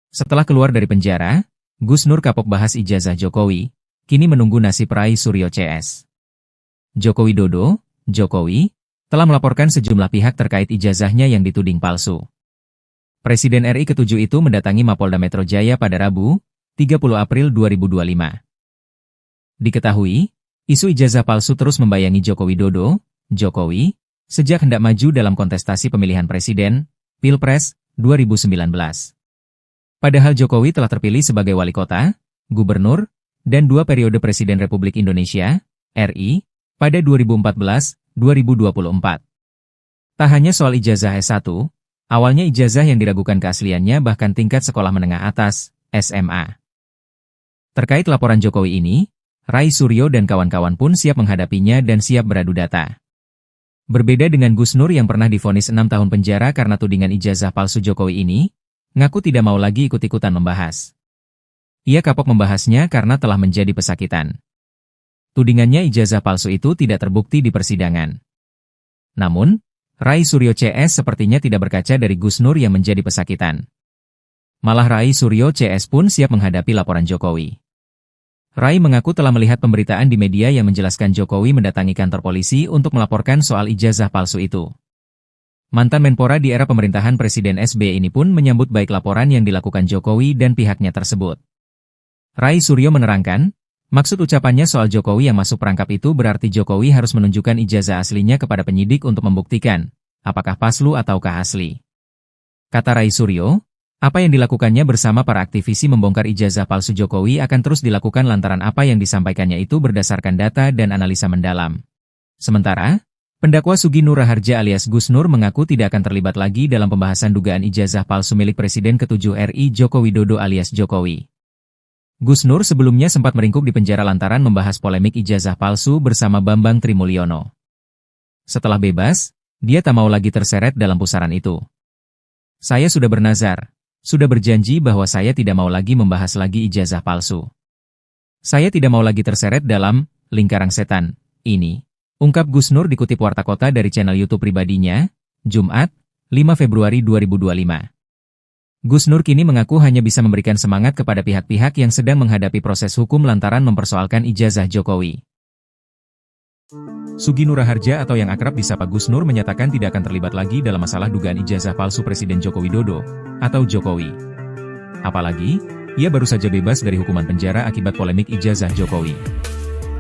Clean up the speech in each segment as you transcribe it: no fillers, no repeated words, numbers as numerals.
Setelah keluar dari penjara, Gus Nur kapok bahas ijazah Jokowi, kini menunggu nasib Rai Suryo CS. Joko Widodo, Jokowi, telah melaporkan sejumlah pihak terkait ijazahnya yang dituding palsu. Presiden RI ke-7 itu mendatangi Mapolda Metro Jaya pada Rabu, 30 April 2025. Diketahui, isu ijazah palsu terus membayangi Joko Widodo, Jokowi, sejak hendak maju dalam kontestasi pemilihan presiden, Pilpres, 2019. Padahal Jokowi telah terpilih sebagai wali kota, gubernur, dan 2 periode Presiden Republik Indonesia, RI, pada 2014-2024. Tak hanya soal ijazah S1, awalnya ijazah yang diragukan keasliannya bahkan tingkat sekolah menengah atas, SMA. Terkait laporan Jokowi ini, Rai Suryo dan kawan-kawan pun siap menghadapinya dan siap beradu data. Berbeda dengan Gus Nur yang pernah divonis 6 tahun penjara karena tudingan ijazah palsu Jokowi ini, ngaku tidak mau lagi ikut-ikutan membahas. Ia kapok membahasnya karena telah menjadi pesakitan. Tudingannya ijazah palsu itu tidak terbukti di persidangan. Namun, Rai Suryo CS sepertinya tidak berkaca dari Gus Nur yang menjadi pesakitan. Malah Rai Suryo CS pun siap menghadapi laporan Jokowi. Rai mengaku telah melihat pemberitaan di media yang menjelaskan Jokowi mendatangi kantor polisi untuk melaporkan soal ijazah palsu itu. Mantan Menpora di era pemerintahan Presiden SBY ini pun menyambut baik laporan yang dilakukan Jokowi dan pihaknya tersebut. Rai Suryo menerangkan, maksud ucapannya soal Jokowi yang masuk perangkap itu berarti Jokowi harus menunjukkan ijazah aslinya kepada penyidik untuk membuktikan, apakah palsu ataukah asli. Kata Rai Suryo, apa yang dilakukannya bersama para aktivisi membongkar ijazah palsu Jokowi akan terus dilakukan lantaran apa yang disampaikannya itu berdasarkan data dan analisa mendalam. Sementara, pendakwa Sugi Nur Raharja alias Gus Nur mengaku tidak akan terlibat lagi dalam pembahasan dugaan ijazah palsu milik Presiden ke-7 RI Joko Widodo alias Jokowi. Gus Nur sebelumnya sempat meringkuk di penjara lantaran membahas polemik ijazah palsu bersama Bambang Trimulyono. Setelah bebas, dia tak mau lagi terseret dalam pusaran itu. Saya sudah bernazar, sudah berjanji bahwa saya tidak mau lagi membahas lagi ijazah palsu. Saya tidak mau lagi terseret dalam lingkaran setan ini. Ungkap Gus Nur dikutip Warta Kota dari channel YouTube pribadinya, Jumat, 5 Februari 2025. Gus Nur kini mengaku hanya bisa memberikan semangat kepada pihak-pihak yang sedang menghadapi proses hukum lantaran mempersoalkan ijazah Jokowi. Sugi Nur Raharja atau yang akrab disapa Gus Nur menyatakan tidak akan terlibat lagi dalam masalah dugaan ijazah palsu Presiden Joko Widodo, atau Jokowi. Apalagi, ia baru saja bebas dari hukuman penjara akibat polemik ijazah Jokowi.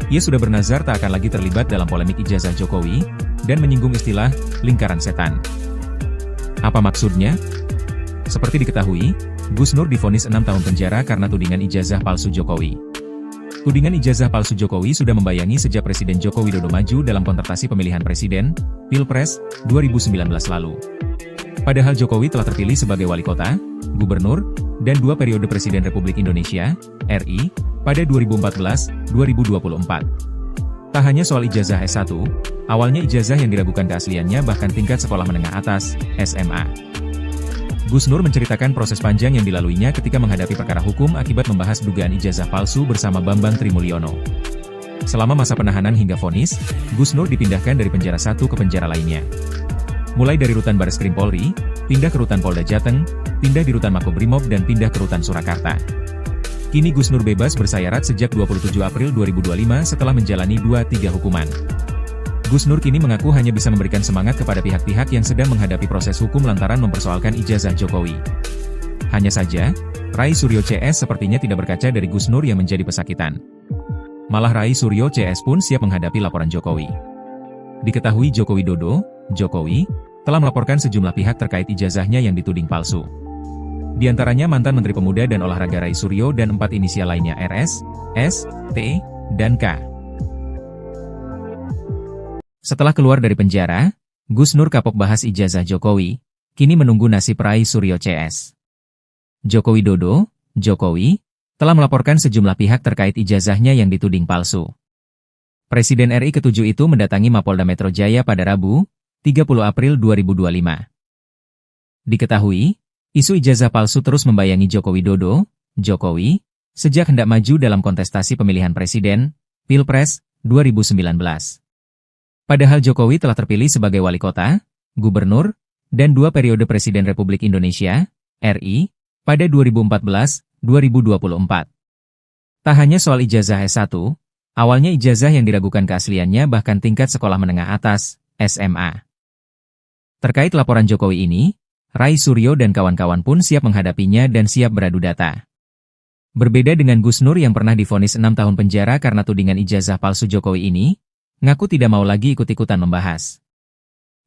Ia sudah bernazar tak akan lagi terlibat dalam polemik ijazah Jokowi, dan menyinggung istilah lingkaran setan. Apa maksudnya? Seperti diketahui, Gus Nur divonis 6 tahun penjara karena tudingan ijazah palsu Jokowi. Tudingan ijazah palsu Jokowi sudah membayangi sejak Presiden Joko Widodo maju dalam kontestasi pemilihan presiden, Pilpres, 2019 lalu. Padahal Jokowi telah terpilih sebagai wali kota, gubernur, dan 2 periode Presiden Republik Indonesia, RI, pada 2014-2024. Tak hanya soal ijazah S1, awalnya ijazah yang diragukan keasliannya bahkan tingkat sekolah menengah atas, SMA. Gus Nur menceritakan proses panjang yang dilaluinya ketika menghadapi perkara hukum akibat membahas dugaan ijazah palsu bersama Bambang Trimulyono. Selama masa penahanan hingga vonis, Gus Nur dipindahkan dari penjara satu ke penjara lainnya. Mulai dari rutan Bareskrim Polri, pindah ke rutan Polda Jateng, pindah di rutan Makobrimob dan pindah ke rutan Surakarta. Kini Gus Nur bebas bersayarat sejak 27 April 2025 setelah menjalani 2-3 hukuman. Gus Nur kini mengaku hanya bisa memberikan semangat kepada pihak-pihak yang sedang menghadapi proses hukum lantaran mempersoalkan ijazah Jokowi. Hanya saja, Rai Suryo CS sepertinya tidak berkaca dari Gus Nur yang menjadi pesakitan. Malah Rai Suryo CS pun siap menghadapi laporan Jokowi. Diketahui Joko Widodo, Jokowi, telah melaporkan sejumlah pihak terkait ijazahnya yang dituding palsu. Di antaranya mantan Menteri Pemuda dan Olahraga Rai Suryo dan 4 inisial lainnya RS, S, T, dan K. Setelah keluar dari penjara, Gus Nur kapok bahas ijazah Jokowi, kini menunggu nasib Rai Suryo CS. Joko Widodo, Jokowi, telah melaporkan sejumlah pihak terkait ijazahnya yang dituding palsu. Presiden RI ke-7 itu mendatangi Mapolda Metro Jaya pada Rabu, 30 April 2025. Diketahui, isu ijazah palsu terus membayangi Joko Widodo, Jokowi, sejak hendak maju dalam kontestasi pemilihan presiden, Pilpres, 2019. Padahal Jokowi telah terpilih sebagai wali kota, gubernur, dan 2 periode Presiden Republik Indonesia, RI, pada 2014-2024. Tak hanya soal ijazah S1, awalnya ijazah yang diragukan keasliannya bahkan tingkat sekolah menengah atas, SMA. Terkait laporan Jokowi ini, Rai Suryo dan kawan-kawan pun siap menghadapinya dan siap beradu data. Berbeda dengan Gus Nur yang pernah divonis 6 tahun penjara karena tudingan ijazah palsu Jokowi ini, ngaku tidak mau lagi ikut-ikutan membahas.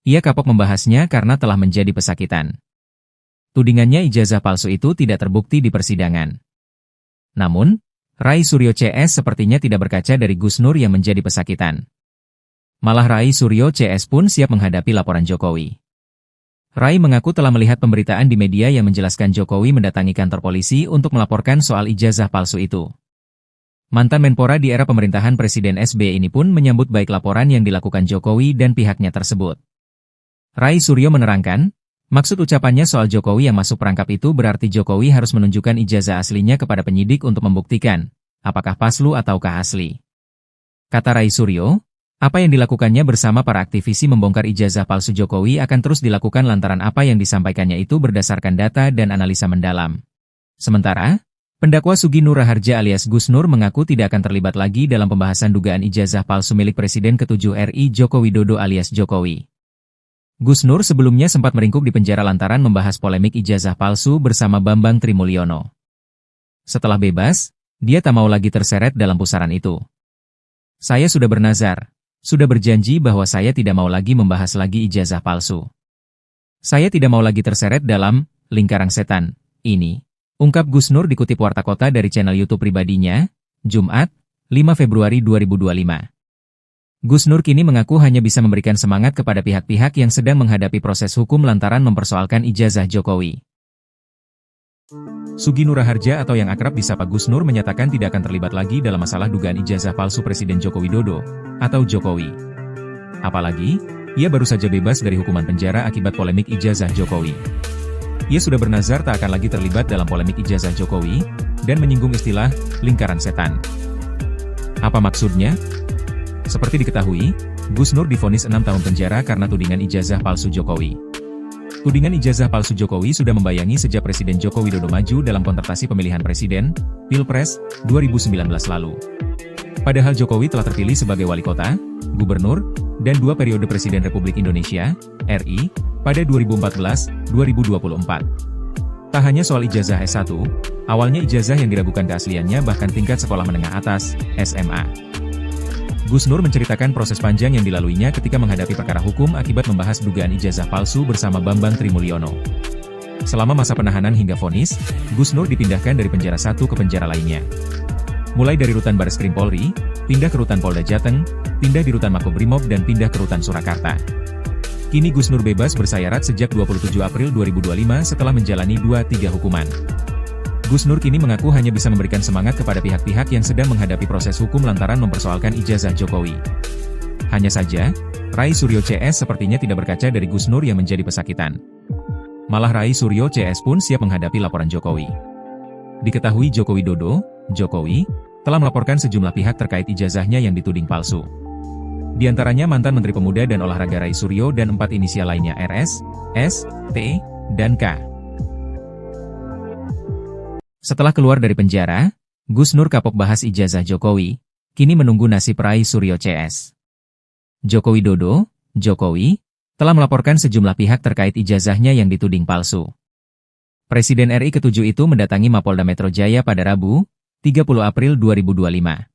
Ia kapok membahasnya karena telah menjadi pesakitan. Tudingannya ijazah palsu itu tidak terbukti di persidangan. Namun, Rai Suryo CS sepertinya tidak berkaca dari Gus Nur yang menjadi pesakitan. Malah Rai Suryo CS pun siap menghadapi laporan Jokowi. Rai mengaku telah melihat pemberitaan di media yang menjelaskan Jokowi mendatangi kantor polisi untuk melaporkan soal ijazah palsu itu. Mantan Menpora di era pemerintahan Presiden SBY ini pun menyambut baik laporan yang dilakukan Jokowi dan pihaknya tersebut. Rai Suryo menerangkan, maksud ucapannya soal Jokowi yang masuk perangkap itu berarti Jokowi harus menunjukkan ijazah aslinya kepada penyidik untuk membuktikan, apakah palsu ataukah asli. Kata Rai Suryo, apa yang dilakukannya bersama para aktivisi membongkar ijazah palsu Jokowi akan terus dilakukan lantaran apa yang disampaikannya itu berdasarkan data dan analisa mendalam. Sementara, pendakwa Sugi Nur Raharja alias Gus Nur mengaku tidak akan terlibat lagi dalam pembahasan dugaan ijazah palsu milik Presiden ke-7 RI Joko Widodo alias Jokowi. Gus Nur sebelumnya sempat meringkuk di penjara lantaran membahas polemik ijazah palsu bersama Bambang Trimulyono. Setelah bebas, dia tak mau lagi terseret dalam pusaran itu. Saya sudah bernazar, sudah berjanji bahwa saya tidak mau lagi membahas lagi ijazah palsu. Saya tidak mau lagi terseret dalam lingkaran setan ini, ungkap Gus Nur dikutip Warta Kota dari channel YouTube pribadinya, Jumat, 5 Februari 2025. Gus Nur kini mengaku hanya bisa memberikan semangat kepada pihak-pihak yang sedang menghadapi proses hukum lantaran mempersoalkan ijazah Jokowi. Sugi Nur Raharja atau yang akrab disapa Gus Nur menyatakan tidak akan terlibat lagi dalam masalah dugaan ijazah palsu Presiden Joko Widodo atau Jokowi. Apalagi, ia baru saja bebas dari hukuman penjara akibat polemik ijazah Jokowi. Ia sudah bernazar tak akan lagi terlibat dalam polemik ijazah Jokowi dan menyinggung istilah lingkaran setan. Apa maksudnya? Seperti diketahui, Gus Nur divonis 6 tahun penjara karena tudingan ijazah palsu Jokowi. Tudingan ijazah palsu Jokowi sudah membayangi sejak Presiden Joko Widodo maju dalam kontestasi pemilihan presiden, Pilpres, 2019 lalu. Padahal Jokowi telah terpilih sebagai wali kota, gubernur, dan 2 periode Presiden Republik Indonesia, RI, pada 2014-2024. Tak hanya soal ijazah S1, awalnya ijazah yang diragukan keasliannya bahkan tingkat sekolah menengah atas, SMA. Gus Nur menceritakan proses panjang yang dilaluinya ketika menghadapi perkara hukum akibat membahas dugaan ijazah palsu bersama Bambang Trimulyono. Selama masa penahanan hingga vonis, Gus Nur dipindahkan dari penjara satu ke penjara lainnya. Mulai dari rutan Bareskrim Polri, pindah ke rutan Polda Jateng, pindah di rutan Makobrimob dan pindah ke rutan Surakarta. Kini Gus Nur bebas bersayarat sejak 27 April 2025 setelah menjalani 2-3 hukuman. Gus Nur kini mengaku hanya bisa memberikan semangat kepada pihak-pihak yang sedang menghadapi proses hukum lantaran mempersoalkan ijazah Jokowi. Hanya saja, Rai Suryo CS sepertinya tidak berkaca dari Gus Nur yang menjadi pesakitan. Malah Rai Suryo CS pun siap menghadapi laporan Jokowi. Diketahui Joko Widodo, Jokowi, telah melaporkan sejumlah pihak terkait ijazahnya yang dituding palsu. Di antaranya mantan Menteri Pemuda dan Olahraga Rai Suryo dan 4 inisial lainnya RS, S, T, dan K. Setelah keluar dari penjara, Gus Nur kapok bahas ijazah Jokowi, kini menunggu nasib Rai Suryo CS. Joko Widodo, Jokowi, telah melaporkan sejumlah pihak terkait ijazahnya yang dituding palsu. Presiden RI ke-7 itu mendatangi Mapolda Metro Jaya pada Rabu, 30 April 2025.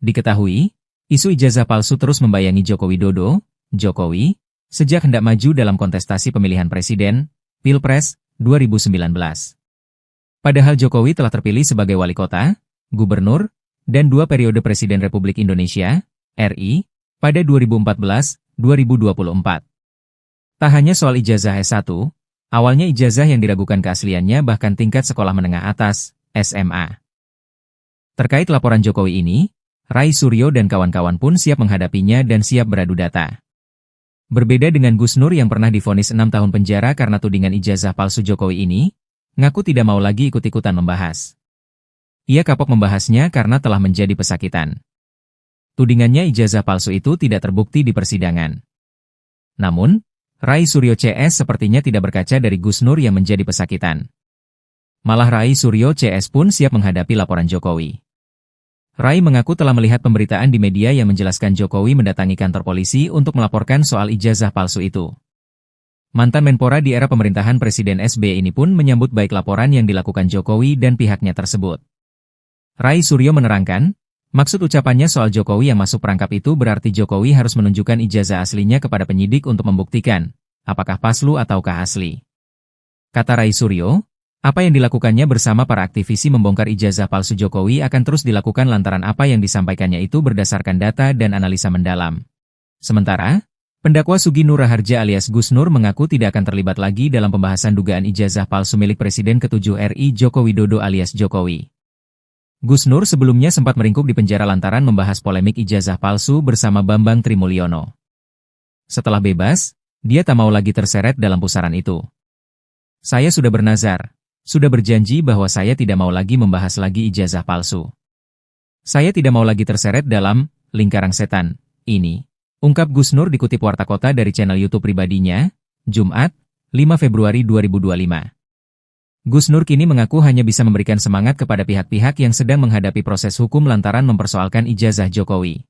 Diketahui, isu ijazah palsu terus membayangi Joko Widodo, Jokowi, sejak hendak maju dalam kontestasi pemilihan presiden, Pilpres, 2019. Padahal Jokowi telah terpilih sebagai wali kota, gubernur, dan 2 periode Presiden Republik Indonesia, RI, pada 2014-2024. Tak hanya soal ijazah S1, awalnya ijazah yang diragukan keasliannya bahkan tingkat sekolah menengah atas, SMA. Terkait laporan Jokowi ini, Rai Suryo dan kawan-kawan pun siap menghadapinya dan siap beradu data. Berbeda dengan Gus Nur yang pernah divonis 6 tahun penjara karena tudingan ijazah palsu Jokowi ini, ngaku tidak mau lagi ikut-ikutan membahas. Ia kapok membahasnya karena telah menjadi pesakitan. Tudingannya ijazah palsu itu tidak terbukti di persidangan. Namun, Rai Suryo CS sepertinya tidak berkaca dari Gus Nur yang menjadi pesakitan. Malah Rai Suryo CS pun siap menghadapi laporan Jokowi. Rai mengaku telah melihat pemberitaan di media yang menjelaskan Jokowi mendatangi kantor polisi untuk melaporkan soal ijazah palsu itu. Mantan Menpora di era pemerintahan Presiden SBY ini pun menyambut baik laporan yang dilakukan Jokowi dan pihaknya tersebut. Rai Suryo menerangkan, maksud ucapannya soal Jokowi yang masuk perangkap itu berarti Jokowi harus menunjukkan ijazah aslinya kepada penyidik untuk membuktikan, apakah palsu ataukah asli. Kata Rai Suryo, apa yang dilakukannya bersama para aktivisi membongkar ijazah palsu Jokowi akan terus dilakukan lantaran apa yang disampaikannya itu berdasarkan data dan analisa mendalam. Sementara, pendakwa Sugi Nur Raharja alias Gus Nur mengaku tidak akan terlibat lagi dalam pembahasan dugaan ijazah palsu milik Presiden ke-7 RI Joko Widodo alias Jokowi. Gus Nur sebelumnya sempat meringkuk di penjara lantaran membahas polemik ijazah palsu bersama Bambang Trimulyono. Setelah bebas, dia tak mau lagi terseret dalam pusaran itu. Saya sudah bernazar. Sudah berjanji bahwa saya tidak mau lagi membahas lagi ijazah palsu. Saya tidak mau lagi terseret dalam lingkaran setan ini, ungkap Gus Nur dikutip Warta Kota dari channel YouTube pribadinya, Jumat, 5 Februari 2025. Gus Nur kini mengaku hanya bisa memberikan semangat kepada pihak-pihak yang sedang menghadapi proses hukum lantaran mempersoalkan ijazah Jokowi.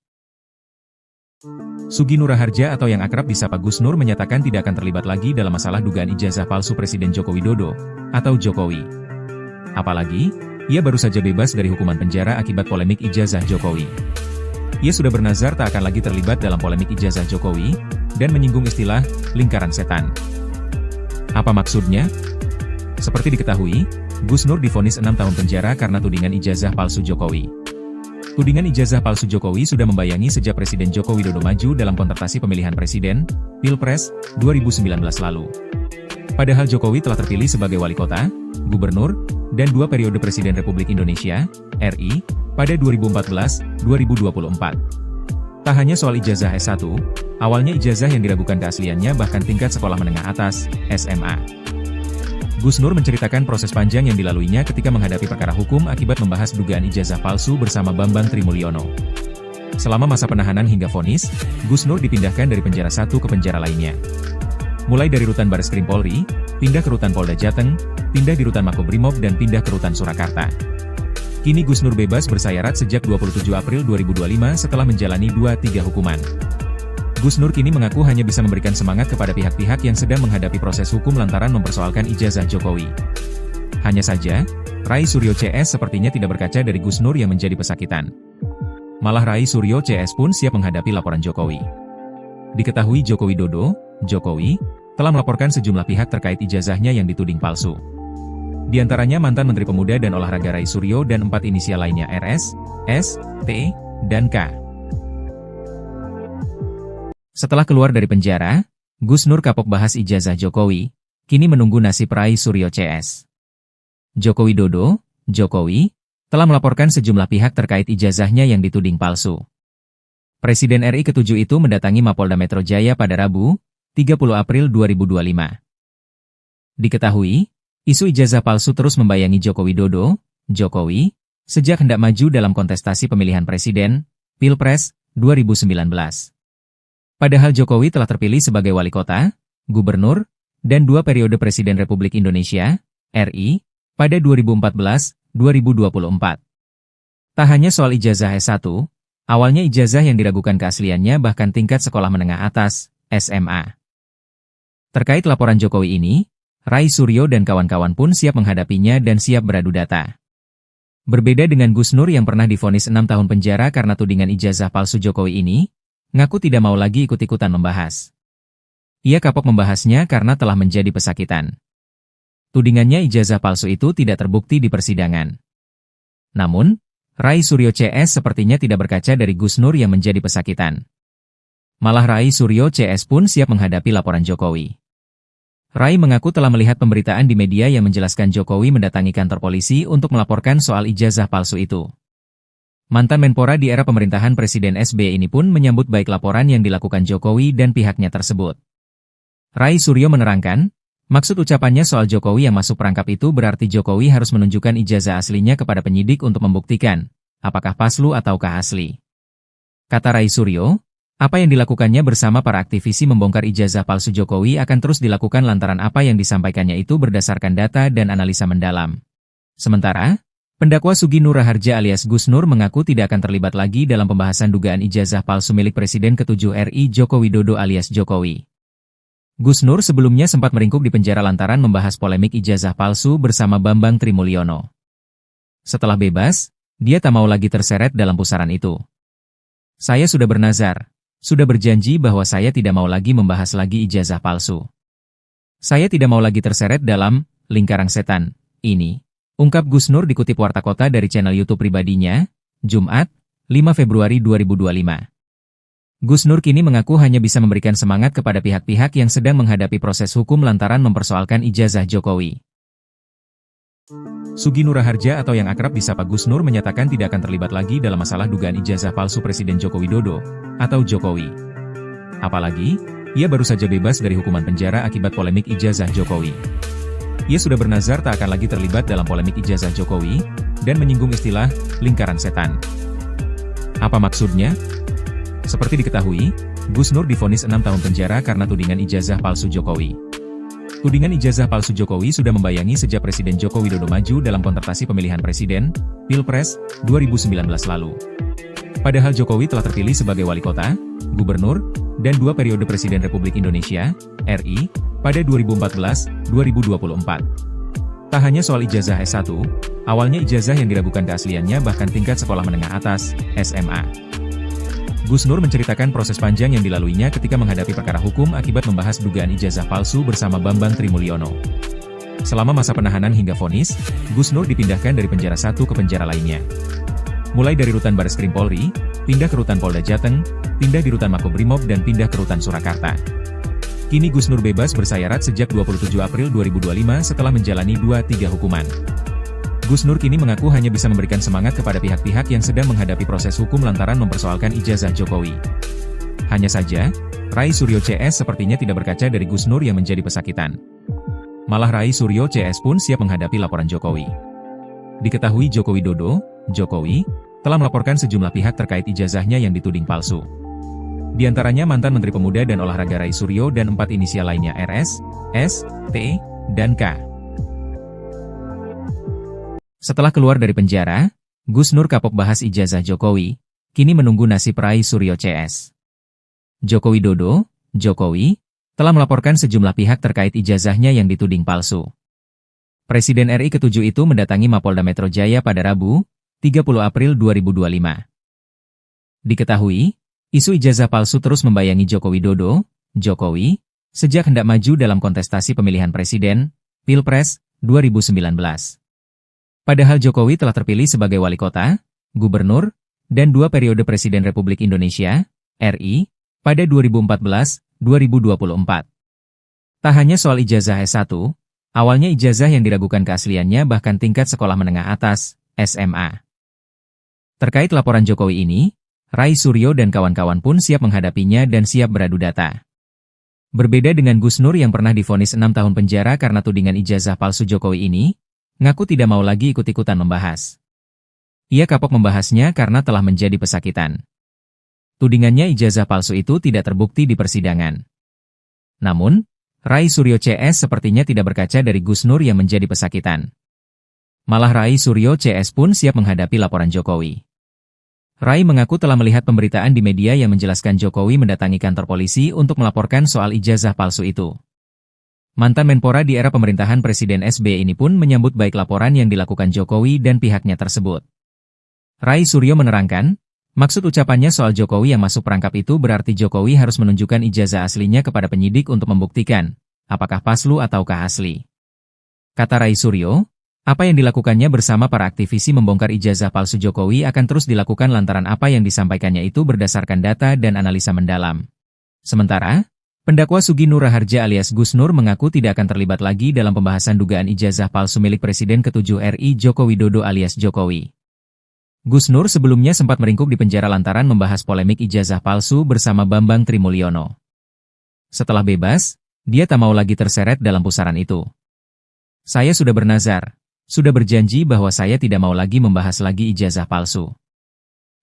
Sugi Nur Raharja atau yang akrab disapa Gus Nur menyatakan tidak akan terlibat lagi dalam masalah dugaan ijazah palsu Presiden Joko Widodo atau Jokowi. Apalagi, ia baru saja bebas dari hukuman penjara akibat polemik ijazah Jokowi. Ia sudah bernazar tak akan lagi terlibat dalam polemik ijazah Jokowi dan menyinggung istilah lingkaran setan. Apa maksudnya? Seperti diketahui, Gus Nur divonis 6 tahun penjara karena tudingan ijazah palsu Jokowi. Tudingan ijazah palsu Jokowi sudah membayangi sejak Presiden Joko Widodo maju dalam kontestasi pemilihan presiden, Pilpres, 2019 lalu. Padahal Jokowi telah terpilih sebagai wali kota, gubernur, dan 2 periode Presiden Republik Indonesia, RI, pada 2014-2024. Tak hanya soal ijazah S1, awalnya ijazah yang diragukan keasliannya bahkan tingkat sekolah menengah atas, SMA. Gus Nur menceritakan proses panjang yang dilaluinya ketika menghadapi perkara hukum akibat membahas dugaan ijazah palsu bersama Bambang Trimulyono. Selama masa penahanan hingga vonis, Gus Nur dipindahkan dari penjara satu ke penjara lainnya. Mulai dari rutan Bareskrim Polri, pindah ke rutan Polda Jateng, pindah di rutan Makobrimob dan pindah ke rutan Surakarta. Kini Gus Nur bebas bersayarat sejak 27 April 2025 setelah menjalani 2-3 hukuman. Gus Nur kini mengaku hanya bisa memberikan semangat kepada pihak-pihak yang sedang menghadapi proses hukum lantaran mempersoalkan ijazah Jokowi. Hanya saja, Rai Suryo CS sepertinya tidak berkaca dari Gus Nur yang menjadi pesakitan. Malah Rai Suryo CS pun siap menghadapi laporan Jokowi. Diketahui Joko Widodo, Jokowi, telah melaporkan sejumlah pihak terkait ijazahnya yang dituding palsu. Di antaranya mantan Menteri Pemuda dan Olahraga Rai Suryo dan 4 inisial lainnya RS, S, T, dan K. Setelah keluar dari penjara, Gus Nur kapok bahas ijazah Jokowi, kini menunggu nasib Rai Suryo CS. Joko Widodo, Jokowi, telah melaporkan sejumlah pihak terkait ijazahnya yang dituding palsu. Presiden RI ke-7 itu mendatangi Mapolda Metro Jaya pada Rabu, 30 April 2025. Diketahui, isu ijazah palsu terus membayangi Joko Widodo, Jokowi, sejak hendak maju dalam kontestasi pemilihan presiden, Pilpres, 2019. Padahal Jokowi telah terpilih sebagai wali kota, gubernur, dan 2 periode Presiden Republik Indonesia, RI, pada 2014-2024. Tak hanya soal ijazah S1, awalnya ijazah yang diragukan keasliannya bahkan tingkat sekolah menengah atas, SMA. Terkait laporan Jokowi ini, Rai Suryo dan kawan-kawan pun siap menghadapinya dan siap beradu data. Berbeda dengan Gus Nur yang pernah divonis 6 tahun penjara karena tudingan ijazah palsu Jokowi ini, ngaku tidak mau lagi ikut-ikutan membahas. Ia kapok membahasnya karena telah menjadi pesakitan. Tudingannya ijazah palsu itu tidak terbukti di persidangan. Namun, Rai Suryo CS sepertinya tidak berkaca dari Gus Nur yang menjadi pesakitan. Malah Rai Suryo CS pun siap menghadapi laporan Jokowi. Rai mengaku telah melihat pemberitaan di media yang menjelaskan Jokowi mendatangi kantor polisi untuk melaporkan soal ijazah palsu itu. Mantan Menpora di era pemerintahan Presiden SBY ini pun menyambut baik laporan yang dilakukan Jokowi dan pihaknya tersebut. Rai Suryo menerangkan, maksud ucapannya soal Jokowi yang masuk perangkap itu berarti Jokowi harus menunjukkan ijazah aslinya kepada penyidik untuk membuktikan, apakah palsu ataukah asli. Kata Rai Suryo, apa yang dilakukannya bersama para aktivisi membongkar ijazah palsu Jokowi akan terus dilakukan lantaran apa yang disampaikannya itu berdasarkan data dan analisa mendalam. Sementara, pendakwa Sugi Nur Raharja alias Gus Nur mengaku tidak akan terlibat lagi dalam pembahasan dugaan ijazah palsu milik Presiden ke-7 RI Joko Widodo alias Jokowi. Gus Nur sebelumnya sempat meringkuk di penjara lantaran membahas polemik ijazah palsu bersama Bambang Trimulyono. Setelah bebas, dia tak mau lagi terseret dalam pusaran itu. Saya sudah bernazar, sudah berjanji bahwa saya tidak mau lagi membahas lagi ijazah palsu. Saya tidak mau lagi terseret dalam lingkaran setan ini, ungkap Gus Nur dikutip Warta Kota dari channel YouTube pribadinya, Jumat, 5 Februari 2025. Gus Nur kini mengaku hanya bisa memberikan semangat kepada pihak-pihak yang sedang menghadapi proses hukum lantaran mempersoalkan ijazah Jokowi. Sugi Nur Raharja atau yang akrab disapa Gus Nur menyatakan tidak akan terlibat lagi dalam masalah dugaan ijazah palsu Presiden Joko Widodo atau Jokowi. Apalagi, ia baru saja bebas dari hukuman penjara akibat polemik ijazah Jokowi. Ia sudah bernazar tak akan lagi terlibat dalam polemik ijazah Jokowi dan menyinggung istilah lingkaran setan. Apa maksudnya? Seperti diketahui, Gus Nur divonis 6 tahun penjara karena tudingan ijazah palsu Jokowi. Tudingan ijazah palsu Jokowi sudah membayangi sejak Presiden Joko Widodo maju dalam kontestasi pemilihan presiden, Pilpres, 2019 lalu. Padahal Jokowi telah terpilih sebagai wali kota, gubernur, dan 2 periode Presiden Republik Indonesia, RI, pada 2014-2024. Tak hanya soal ijazah S1, awalnya ijazah yang diragukan keasliannya bahkan tingkat sekolah menengah atas, SMA. Gus Nur menceritakan proses panjang yang dilaluinya ketika menghadapi perkara hukum akibat membahas dugaan ijazah palsu bersama Bambang Trimulyono. Selama masa penahanan hingga vonis, Gus Nur dipindahkan dari penjara satu ke penjara lainnya. Mulai dari rutan Bareskrim Polri, pindah ke rutan Polda Jateng, pindah di rutan Makobrimob dan pindah ke rutan Surakarta. Kini Gus Nur bebas bersayarat sejak 27 April 2025 setelah menjalani 2-3 hukuman. Gus Nur kini mengaku hanya bisa memberikan semangat kepada pihak-pihak yang sedang menghadapi proses hukum lantaran mempersoalkan ijazah Jokowi. Hanya saja, Rai Suryo CS sepertinya tidak berkaca dari Gus Nur yang menjadi pesakitan. Malah Rai Suryo CS pun siap menghadapi laporan Jokowi. Diketahui Joko Widodo, Jokowi, telah melaporkan sejumlah pihak terkait ijazahnya yang dituding palsu. Di antaranya mantan Menteri Pemuda dan Olahraga Rai Suryo dan 4 inisial lainnya RS, S, T, dan K. Setelah keluar dari penjara, Gus Nur kapok bahas ijazah Jokowi, kini menunggu nasib Rai Suryo CS. Joko Widodo, Jokowi, telah melaporkan sejumlah pihak terkait ijazahnya yang dituding palsu. Presiden RI ke-7 itu mendatangi Mapolda Metro Jaya pada Rabu, 30 April 2025. Diketahui, isu ijazah palsu terus membayangi Joko Widodo, Jokowi, sejak hendak maju dalam kontestasi pemilihan presiden, Pilpres, 2019. Padahal Jokowi telah terpilih sebagai wali kota, gubernur, dan 2 periode Presiden Republik Indonesia, RI, pada 2014-2024. Tak hanya soal ijazah S1, awalnya ijazah yang diragukan keasliannya bahkan tingkat sekolah menengah atas, SMA. Terkait laporan Jokowi ini, Rai Suryo dan kawan-kawan pun siap menghadapinya dan siap beradu data. Berbeda dengan Gus Nur yang pernah divonis 6 tahun penjara karena tudingan ijazah palsu Jokowi ini, ngaku tidak mau lagi ikut-ikutan membahas. Ia kapok membahasnya karena telah menjadi pesakitan. Tudingannya ijazah palsu itu tidak terbukti di persidangan. Namun, Rai Suryo CS sepertinya tidak berkaca dari Gus Nur yang menjadi pesakitan. Malah Rai Suryo CS pun siap menghadapi laporan Jokowi. Rai mengaku telah melihat pemberitaan di media yang menjelaskan Jokowi mendatangi kantor polisi untuk melaporkan soal ijazah palsu itu. Mantan Menpora di era pemerintahan Presiden SBY ini pun menyambut baik laporan yang dilakukan Jokowi dan pihaknya tersebut. Rai Suryo menerangkan, maksud ucapannya soal Jokowi yang masuk perangkap itu berarti Jokowi harus menunjukkan ijazah aslinya kepada penyidik untuk membuktikan, apakah palsu ataukah asli. Kata Rai Suryo, apa yang dilakukannya bersama para aktivisi membongkar ijazah palsu Jokowi akan terus dilakukan lantaran apa yang disampaikannya itu berdasarkan data dan analisa mendalam. Sementara, pendakwa Sugi Nur Raharja alias Gus Nur mengaku tidak akan terlibat lagi dalam pembahasan dugaan ijazah palsu milik Presiden ke-7 RI Joko Widodo alias Jokowi. Gus Nur sebelumnya sempat meringkuk di penjara lantaran membahas polemik ijazah palsu bersama Bambang Trimulyono. Setelah bebas, dia tak mau lagi terseret dalam pusaran itu. Saya sudah bernazar, sudah berjanji bahwa saya tidak mau lagi membahas lagi ijazah palsu.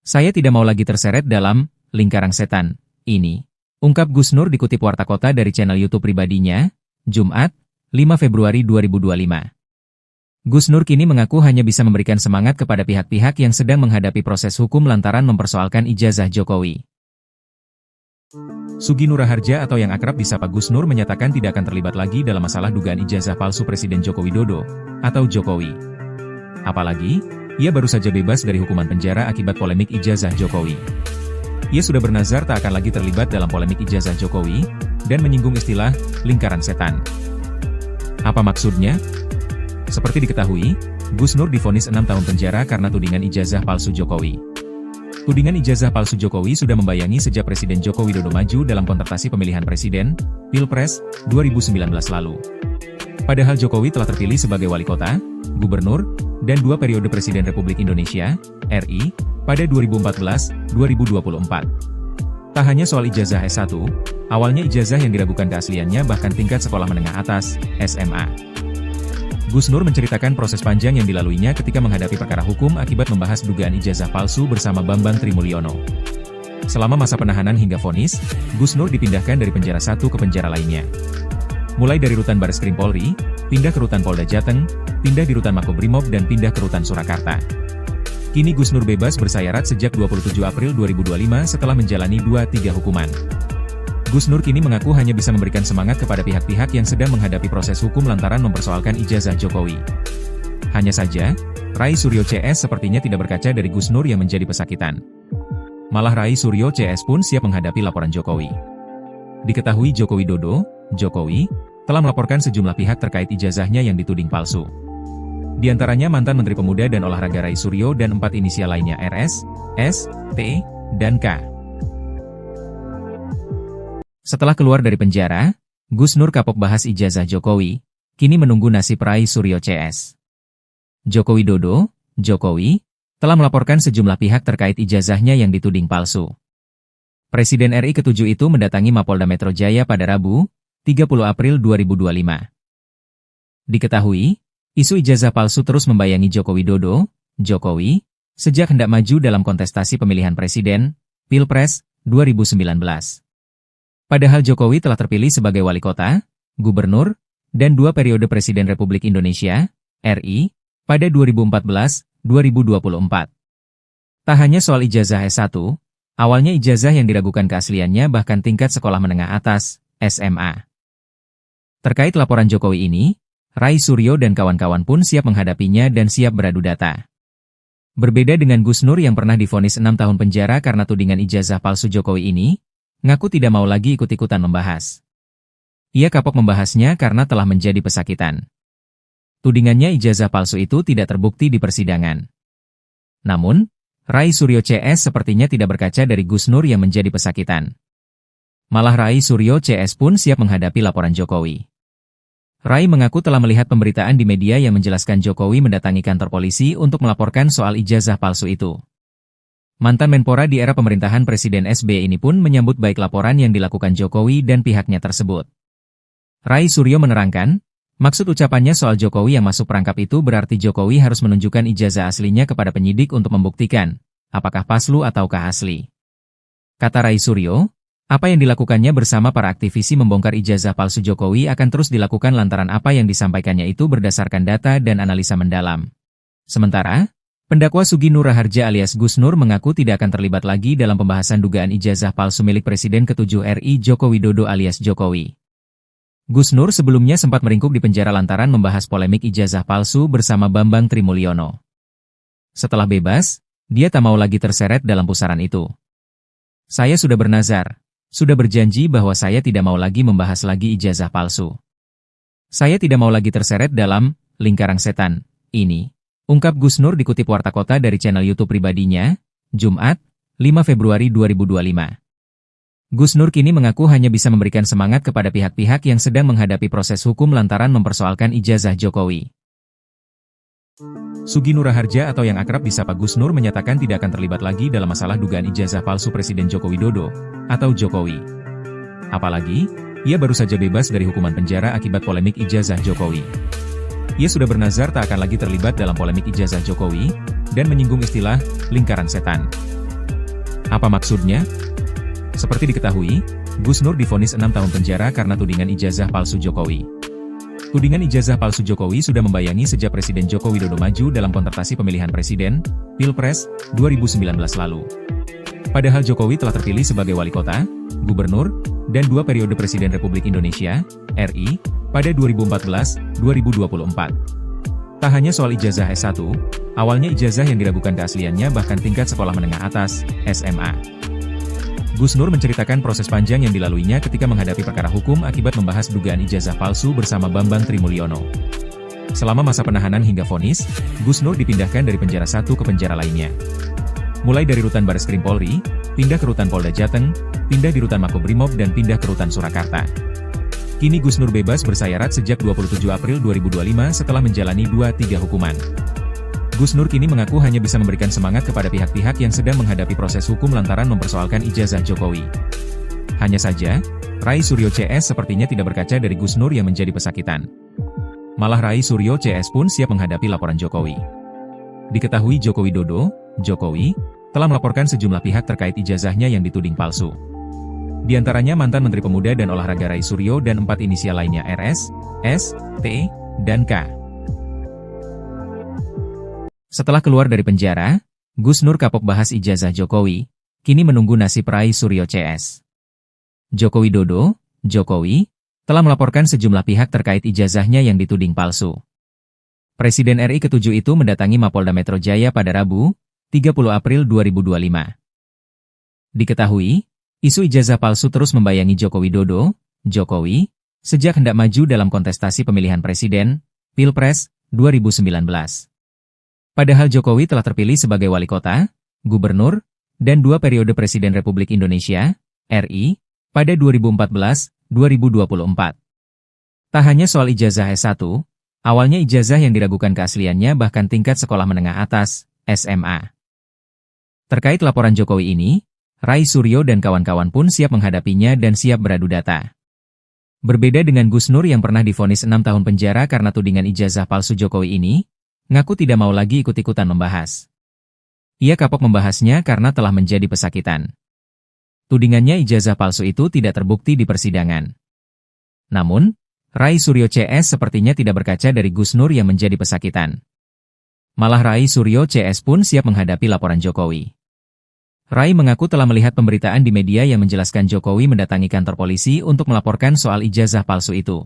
Saya tidak mau lagi terseret dalam lingkaran setan ini, ungkap Gus Nur dikutip Warta Kota dari channel YouTube pribadinya, Jumat, 5 Februari 2025. Gus Nur kini mengaku hanya bisa memberikan semangat kepada pihak-pihak yang sedang menghadapi proses hukum lantaran mempersoalkan ijazah Jokowi. Sugi Nur Raharja atau yang akrab disapa Gus Nur menyatakan tidak akan terlibat lagi dalam masalah dugaan ijazah palsu Presiden Joko Widodo atau Jokowi. Apalagi, ia baru saja bebas dari hukuman penjara akibat polemik ijazah Jokowi. Ia sudah bernazar tak akan lagi terlibat dalam polemik ijazah Jokowi, dan menyinggung istilah lingkaran setan. Apa maksudnya? Seperti diketahui, Gus Nur divonis 6 tahun penjara karena tudingan ijazah palsu Jokowi. Tudingan ijazah palsu Jokowi sudah membayangi sejak Presiden Joko Widodo maju dalam kontestasi pemilihan presiden, Pilpres, 2019 lalu. Padahal Jokowi telah terpilih sebagai wali kota, gubernur, dan 2 periode Presiden Republik Indonesia, RI, pada 2014-2024. Tak hanya soal ijazah S1, awalnya ijazah yang diragukan keasliannya bahkan tingkat sekolah menengah atas, SMA. Gus Nur menceritakan proses panjang yang dilaluinya ketika menghadapi perkara hukum akibat membahas dugaan ijazah palsu bersama Bambang Trimulyono. Selama masa penahanan hingga vonis, Gus Nur dipindahkan dari penjara satu ke penjara lainnya. Mulai dari rutan Bareskrim Polri, pindah ke rutan Polda Jateng, pindah di rutan Makobrimob dan pindah ke rutan Surakarta. Kini Gus Nur bebas bersayarat sejak 27 April 2025 setelah menjalani 2-3 hukuman. Gus Nur kini mengaku hanya bisa memberikan semangat kepada pihak-pihak yang sedang menghadapi proses hukum lantaran mempersoalkan ijazah Jokowi. Hanya saja, Rai Suryo CS sepertinya tidak berkaca dari Gus Nur yang menjadi pesakitan. Malah Rai Suryo CS pun siap menghadapi laporan Jokowi. Diketahui Joko Widodo, Jokowi, telah melaporkan sejumlah pihak terkait ijazahnya yang dituding palsu. Di antaranya mantan Menteri Pemuda dan Olahraga Rai Suryo dan 4 inisial lainnya RS, S, T, dan K. Setelah keluar dari penjara, Gus Nur kapok bahas ijazah Jokowi, kini menunggu nasib Rai Suryo CS. Joko Widodo, Jokowi, telah melaporkan sejumlah pihak terkait ijazahnya yang dituding palsu. Presiden RI ke-7 itu mendatangi Mapolda Metro Jaya pada Rabu, 30 April 2025. Diketahui, isu ijazah palsu terus membayangi Joko Widodo, Jokowi, sejak hendak maju dalam kontestasi pemilihan presiden, Pilpres, 2019. Padahal Jokowi telah terpilih sebagai wali kota, gubernur, dan 2 periode Presiden Republik Indonesia, RI, pada 2014-2024. Tak hanya soal ijazah S1, awalnya ijazah yang diragukan keasliannya bahkan tingkat sekolah menengah atas, SMA. Terkait laporan Jokowi ini, Rai Suryo dan kawan-kawan pun siap menghadapinya dan siap beradu data. Berbeda dengan Gus Nur yang pernah divonis 6 tahun penjara karena tudingan ijazah palsu Jokowi ini, ngaku tidak mau lagi ikut-ikutan membahas. Ia kapok membahasnya karena telah menjadi pesakitan. Tudingannya ijazah palsu itu tidak terbukti di persidangan. Namun, Rai Suryo CS sepertinya tidak berkaca dari Gus Nur yang menjadi pesakitan. Malah Rai Suryo CS pun siap menghadapi laporan Jokowi. Rai mengaku telah melihat pemberitaan di media yang menjelaskan Jokowi mendatangi kantor polisi untuk melaporkan soal ijazah palsu itu. Mantan Menpora di era pemerintahan Presiden SBY ini pun menyambut baik laporan yang dilakukan Jokowi dan pihaknya tersebut. Rai Suryo menerangkan, maksud ucapannya soal Jokowi yang masuk perangkap itu berarti Jokowi harus menunjukkan ijazah aslinya kepada penyidik untuk membuktikan, apakah palsu ataukah asli. Kata Rai Suryo, apa yang dilakukannya bersama para aktivisi membongkar ijazah palsu Jokowi akan terus dilakukan lantaran apa yang disampaikannya itu berdasarkan data dan analisa mendalam. Sementara, pendakwa Sugi Nur Raharja alias Gus Nur mengaku tidak akan terlibat lagi dalam pembahasan dugaan ijazah palsu milik Presiden ke-7 RI Joko Widodo alias Jokowi. Gus Nur sebelumnya sempat meringkuk di penjara lantaran membahas polemik ijazah palsu bersama Bambang Trimulyono. Setelah bebas, dia tak mau lagi terseret dalam pusaran itu. Saya sudah bernazar, sudah berjanji bahwa saya tidak mau lagi membahas lagi ijazah palsu. Saya tidak mau lagi terseret dalam lingkaran setan ini. Ungkap Gus Nur dikutip Warta Kota dari channel YouTube pribadinya, Jumat, 5 Februari 2025. Gus Nur kini mengaku hanya bisa memberikan semangat kepada pihak-pihak yang sedang menghadapi proses hukum lantaran mempersoalkan ijazah Jokowi. Sugi Nur Raharja atau yang akrab disapa Gus Nur menyatakan tidak akan terlibat lagi dalam masalah dugaan ijazah palsu Presiden Joko Widodo atau Jokowi. Apalagi, ia baru saja bebas dari hukuman penjara akibat polemik ijazah Jokowi. Ia sudah bernazar tak akan lagi terlibat dalam polemik ijazah Jokowi, dan menyinggung istilah lingkaran setan. Apa maksudnya? Seperti diketahui, Gus Nur divonis 6 tahun penjara karena tudingan ijazah palsu Jokowi. Tudingan ijazah palsu Jokowi sudah membayangi sejak Presiden Joko Widodo maju dalam kontestasi pemilihan presiden, Pilpres, 2019 lalu. Padahal Jokowi telah terpilih sebagai wali kota, gubernur, dan 2 periode Presiden Republik Indonesia, RI, pada 2014-2024. Tak hanya soal ijazah S1, awalnya ijazah yang diragukan keasliannya bahkan tingkat sekolah menengah atas, SMA. Gus Nur menceritakan proses panjang yang dilaluinya ketika menghadapi perkara hukum akibat membahas dugaan ijazah palsu bersama Bambang Trimulyono. Selama masa penahanan hingga vonis, Gus Nur dipindahkan dari penjara satu ke penjara lainnya. Mulai dari rutan Bareskrim Polri, pindah ke rutan Polda Jateng, pindah di rutan Makobrimob dan pindah ke rutan Surakarta. Kini Gus Nur bebas bersayarat sejak 27 April 2025 setelah menjalani 2-3 hukuman. Gus Nur kini mengaku hanya bisa memberikan semangat kepada pihak-pihak yang sedang menghadapi proses hukum lantaran mempersoalkan ijazah Jokowi. Hanya saja, Rai Suryo CS sepertinya tidak berkaca dari Gus Nur yang menjadi pesakitan. Malah Rai Suryo CS pun siap menghadapi laporan Jokowi. Diketahui Joko Widodo, Jokowi, telah melaporkan sejumlah pihak terkait ijazahnya yang dituding palsu. Di antaranya mantan Menteri Pemuda dan Olahraga Rai Suryo dan 4 inisial lainnya RS, S, T, dan K. Setelah keluar dari penjara, Gus Nur kapok bahas ijazah Jokowi, kini menunggu nasib Rai Suryo CS. Joko Widodo, Jokowi, telah melaporkan sejumlah pihak terkait ijazahnya yang dituding palsu. Presiden RI ke-7 itu mendatangi Mapolda Metro Jaya pada Rabu, 30 April 2025. Diketahui, isu ijazah palsu terus membayangi Joko Widodo, Jokowi, sejak hendak maju dalam kontestasi pemilihan presiden, Pilpres, 2019. Padahal Jokowi telah terpilih sebagai wali kota, gubernur, dan 2 periode Presiden Republik Indonesia, RI, pada 2014-2024. Tak hanya soal ijazah S1, awalnya ijazah yang diragukan keasliannya bahkan tingkat sekolah menengah atas, SMA. Terkait laporan Jokowi ini, Rai Suryo dan kawan-kawan pun siap menghadapinya dan siap beradu data. Berbeda dengan Gus Nur yang pernah divonis 6 tahun penjara karena tudingan ijazah palsu Jokowi ini, ngaku tidak mau lagi ikut-ikutan membahas. Ia kapok membahasnya karena telah menjadi pesakitan. Tudingannya ijazah palsu itu tidak terbukti di persidangan. Namun, Rai Suryo CS sepertinya tidak berkaca dari Gus Nur yang menjadi pesakitan. Malah Rai Suryo CS pun siap menghadapi laporan Jokowi. Rai mengaku telah melihat pemberitaan di media yang menjelaskan Jokowi mendatangi kantor polisi untuk melaporkan soal ijazah palsu itu.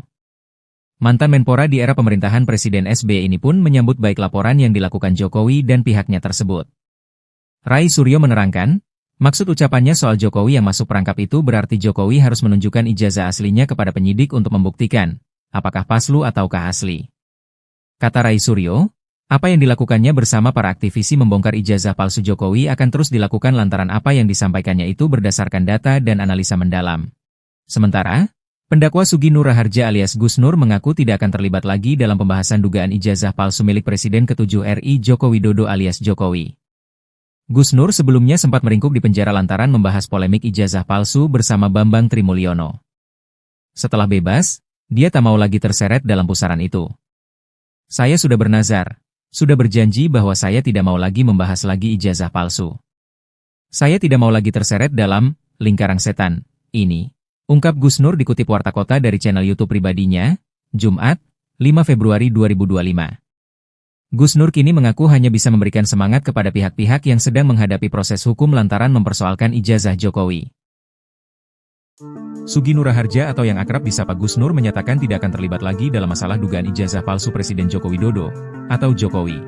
Mantan Menpora di era pemerintahan Presiden SBY ini pun menyambut baik laporan yang dilakukan Jokowi dan pihaknya tersebut. Rai Suryo menerangkan, maksud ucapannya soal Jokowi yang masuk perangkap itu berarti Jokowi harus menunjukkan ijazah aslinya kepada penyidik untuk membuktikan, apakah palsu ataukah asli. Kata Rai Suryo, apa yang dilakukannya bersama para aktivisi membongkar ijazah palsu Jokowi akan terus dilakukan lantaran apa yang disampaikannya itu berdasarkan data dan analisa mendalam. Sementara, pendakwa Sugi Nur Raharja alias Gus Nur mengaku tidak akan terlibat lagi dalam pembahasan dugaan ijazah palsu milik Presiden ke-7 RI Joko Widodo alias Jokowi. Gus Nur sebelumnya sempat meringkuk di penjara lantaran membahas polemik ijazah palsu bersama Bambang Trimulyono. Setelah bebas, dia tak mau lagi terseret dalam pusaran itu. Saya sudah bernazar, sudah berjanji bahwa saya tidak mau lagi membahas lagi ijazah palsu. Saya tidak mau lagi terseret dalam lingkaran setan ini. Ungkap Gus Nur dikutip Warta Kota dari channel YouTube pribadinya, Jumat, 5 Februari 2025. Gus Nur kini mengaku hanya bisa memberikan semangat kepada pihak-pihak yang sedang menghadapi proses hukum lantaran mempersoalkan ijazah Jokowi. Sugi Nur Raharja atau yang akrab disapa Gus Nur menyatakan tidak akan terlibat lagi dalam masalah dugaan ijazah palsu Presiden Joko Widodo, atau Jokowi.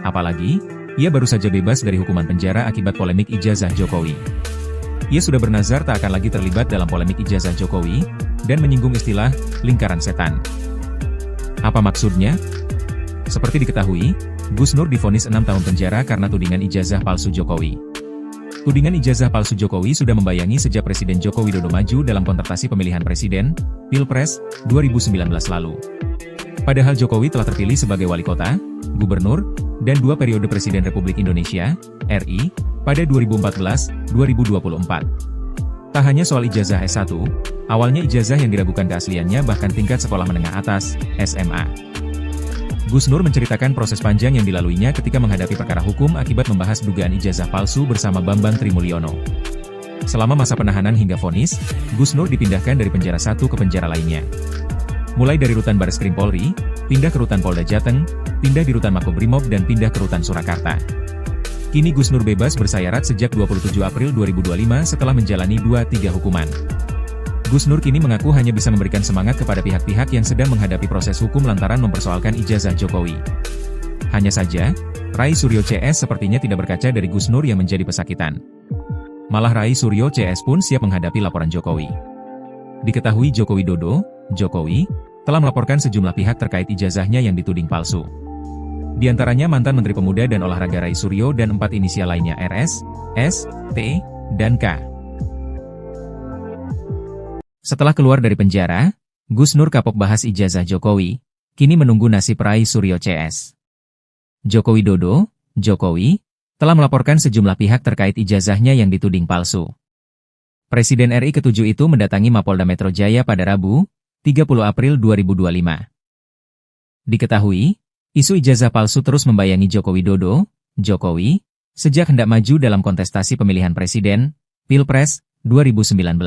Apalagi, ia baru saja bebas dari hukuman penjara akibat polemik ijazah Jokowi. Ia sudah bernazar tak akan lagi terlibat dalam polemik ijazah Jokowi, dan menyinggung istilah, lingkaran setan. Apa maksudnya? Seperti diketahui, Gus Nur divonis 6 tahun penjara karena tudingan ijazah palsu Jokowi. Tudingan ijazah palsu Jokowi sudah membayangi sejak Presiden Joko Widodo maju dalam kontestasi pemilihan presiden, Pilpres, 2019 lalu. Padahal Jokowi telah terpilih sebagai wali kota, gubernur, dan 2 periode Presiden Republik Indonesia, RI, pada 2014-2024. Tak hanya soal ijazah S1, awalnya ijazah yang diragukan keasliannya bahkan tingkat sekolah menengah atas, SMA. Gus Nur menceritakan proses panjang yang dilaluinya ketika menghadapi perkara hukum akibat membahas dugaan ijazah palsu bersama Bambang Trimulyono. Selama masa penahanan hingga vonis, Gus Nur dipindahkan dari penjara satu ke penjara lainnya. mulai dari rutan Bareskrim Polri, pindah ke rutan Polda Jateng, pindah di rutan Makobrimob dan pindah ke rutan Surakarta. Kini Gus Nur bebas bersayarat sejak 27 April 2025 setelah menjalani 2-3 hukuman. Gus Nur kini mengaku hanya bisa memberikan semangat kepada pihak-pihak yang sedang menghadapi proses hukum lantaran mempersoalkan ijazah Jokowi. Hanya saja, Rai Suryo CS sepertinya tidak berkaca dari Gus Nur yang menjadi pesakitan. Malah Rai Suryo CS pun siap menghadapi laporan Jokowi. Diketahui Joko Widodo, Jokowi, telah melaporkan sejumlah pihak terkait ijazahnya yang dituding palsu. Di antaranya mantan Menteri Pemuda dan Olahraga Rai Suryo dan 4 inisial lainnya RS, S, T, dan K. Setelah keluar dari penjara, Gus Nur kapok bahas ijazah Jokowi, kini menunggu nasib Rai Suryo CS. Joko Widodo, Jokowi, telah melaporkan sejumlah pihak terkait ijazahnya yang dituding palsu. Presiden RI ke-7 itu mendatangi Mapolda Metro Jaya pada Rabu, 30 April 2025. Diketahui, isu ijazah palsu terus membayangi Joko Widodo, Jokowi, sejak hendak maju dalam kontestasi pemilihan presiden, Pilpres, 2019.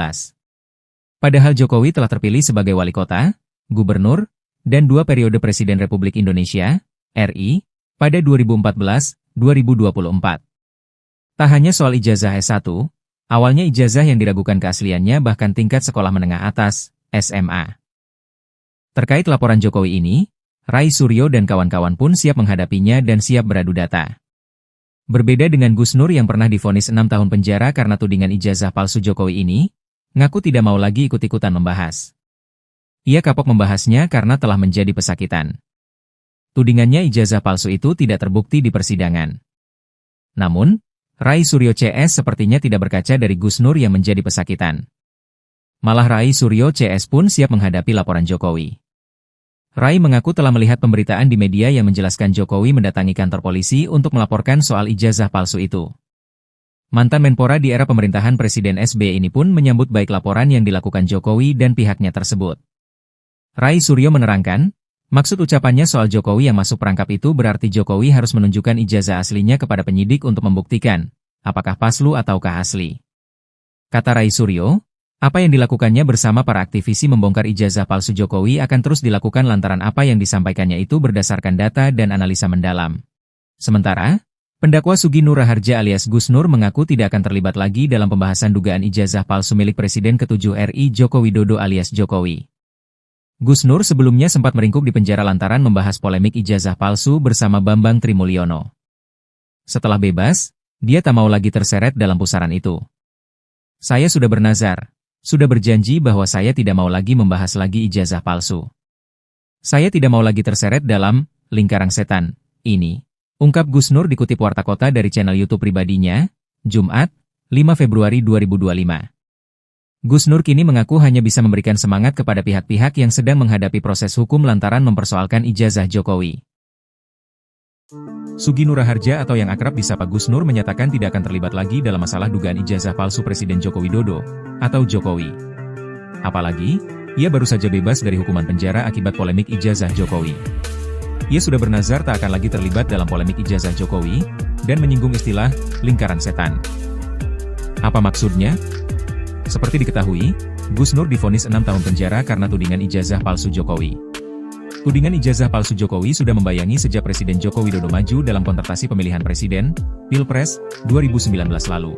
Padahal Jokowi telah terpilih sebagai wali kota, gubernur, dan 2 periode Presiden Republik Indonesia, RI, pada 2014-2024. Tak hanya soal ijazah S1, awalnya ijazah yang diragukan keasliannya bahkan tingkat sekolah menengah atas, SMA. Terkait laporan Jokowi ini, Rai Suryo dan kawan-kawan pun siap menghadapinya dan siap beradu data. Berbeda dengan Gus Nur yang pernah divonis 6 tahun penjara karena tudingan ijazah palsu Jokowi ini, ngaku tidak mau lagi ikut-ikutan membahas. Ia kapok membahasnya karena telah menjadi pesakitan. Tudingannya ijazah palsu itu tidak terbukti di persidangan. Namun, Rai Suryo CS sepertinya tidak berkaca dari Gus Nur yang menjadi pesakitan. Malah Rai Suryo CS pun siap menghadapi laporan Jokowi. Rai mengaku telah melihat pemberitaan di media yang menjelaskan Jokowi mendatangi kantor polisi untuk melaporkan soal ijazah palsu itu. Mantan Menpora di era pemerintahan Presiden SBY ini pun menyambut baik laporan yang dilakukan Jokowi dan pihaknya tersebut. Rai Suryo menerangkan, maksud ucapannya soal Jokowi yang masuk perangkap itu berarti Jokowi harus menunjukkan ijazah aslinya kepada penyidik untuk membuktikan, apakah palsu ataukah asli. Kata Rai Suryo, apa yang dilakukannya bersama para aktivisi membongkar ijazah palsu Jokowi akan terus dilakukan lantaran apa yang disampaikannya itu berdasarkan data dan analisa mendalam. Sementara, pendakwa Sugi Nur Raharja alias Gus Nur mengaku tidak akan terlibat lagi dalam pembahasan dugaan ijazah palsu milik Presiden ke-7 RI Joko Widodo alias Jokowi. Gus Nur sebelumnya sempat meringkuk di penjara lantaran membahas polemik ijazah palsu bersama Bambang Trimulyono. Setelah bebas, dia tak mau lagi terseret dalam pusaran itu. Saya sudah bernazar, sudah berjanji bahwa saya tidak mau lagi membahas lagi ijazah palsu. Saya tidak mau lagi terseret dalam lingkaran setan ini. Ungkap Gus Nur dikutip Warta Kota dari channel YouTube pribadinya, Jumat, 5 Februari 2025. Gus Nur kini mengaku hanya bisa memberikan semangat kepada pihak-pihak yang sedang menghadapi proses hukum lantaran mempersoalkan ijazah Jokowi. Sugi Nur Raharja atau yang akrab disapa Gus Nur menyatakan tidak akan terlibat lagi dalam masalah dugaan ijazah palsu Presiden Joko Widodo, atau Jokowi. Apalagi, ia baru saja bebas dari hukuman penjara akibat polemik ijazah Jokowi. Ia sudah bernazar tak akan lagi terlibat dalam polemik ijazah Jokowi, dan menyinggung istilah lingkaran setan. Apa maksudnya? Seperti diketahui, Gus Nur divonis 6 tahun penjara karena tudingan ijazah palsu Jokowi. Tudingan ijazah palsu Jokowi sudah membayangi sejak Presiden Joko Widodo maju dalam kontestasi pemilihan presiden, Pilpres, 2019 lalu.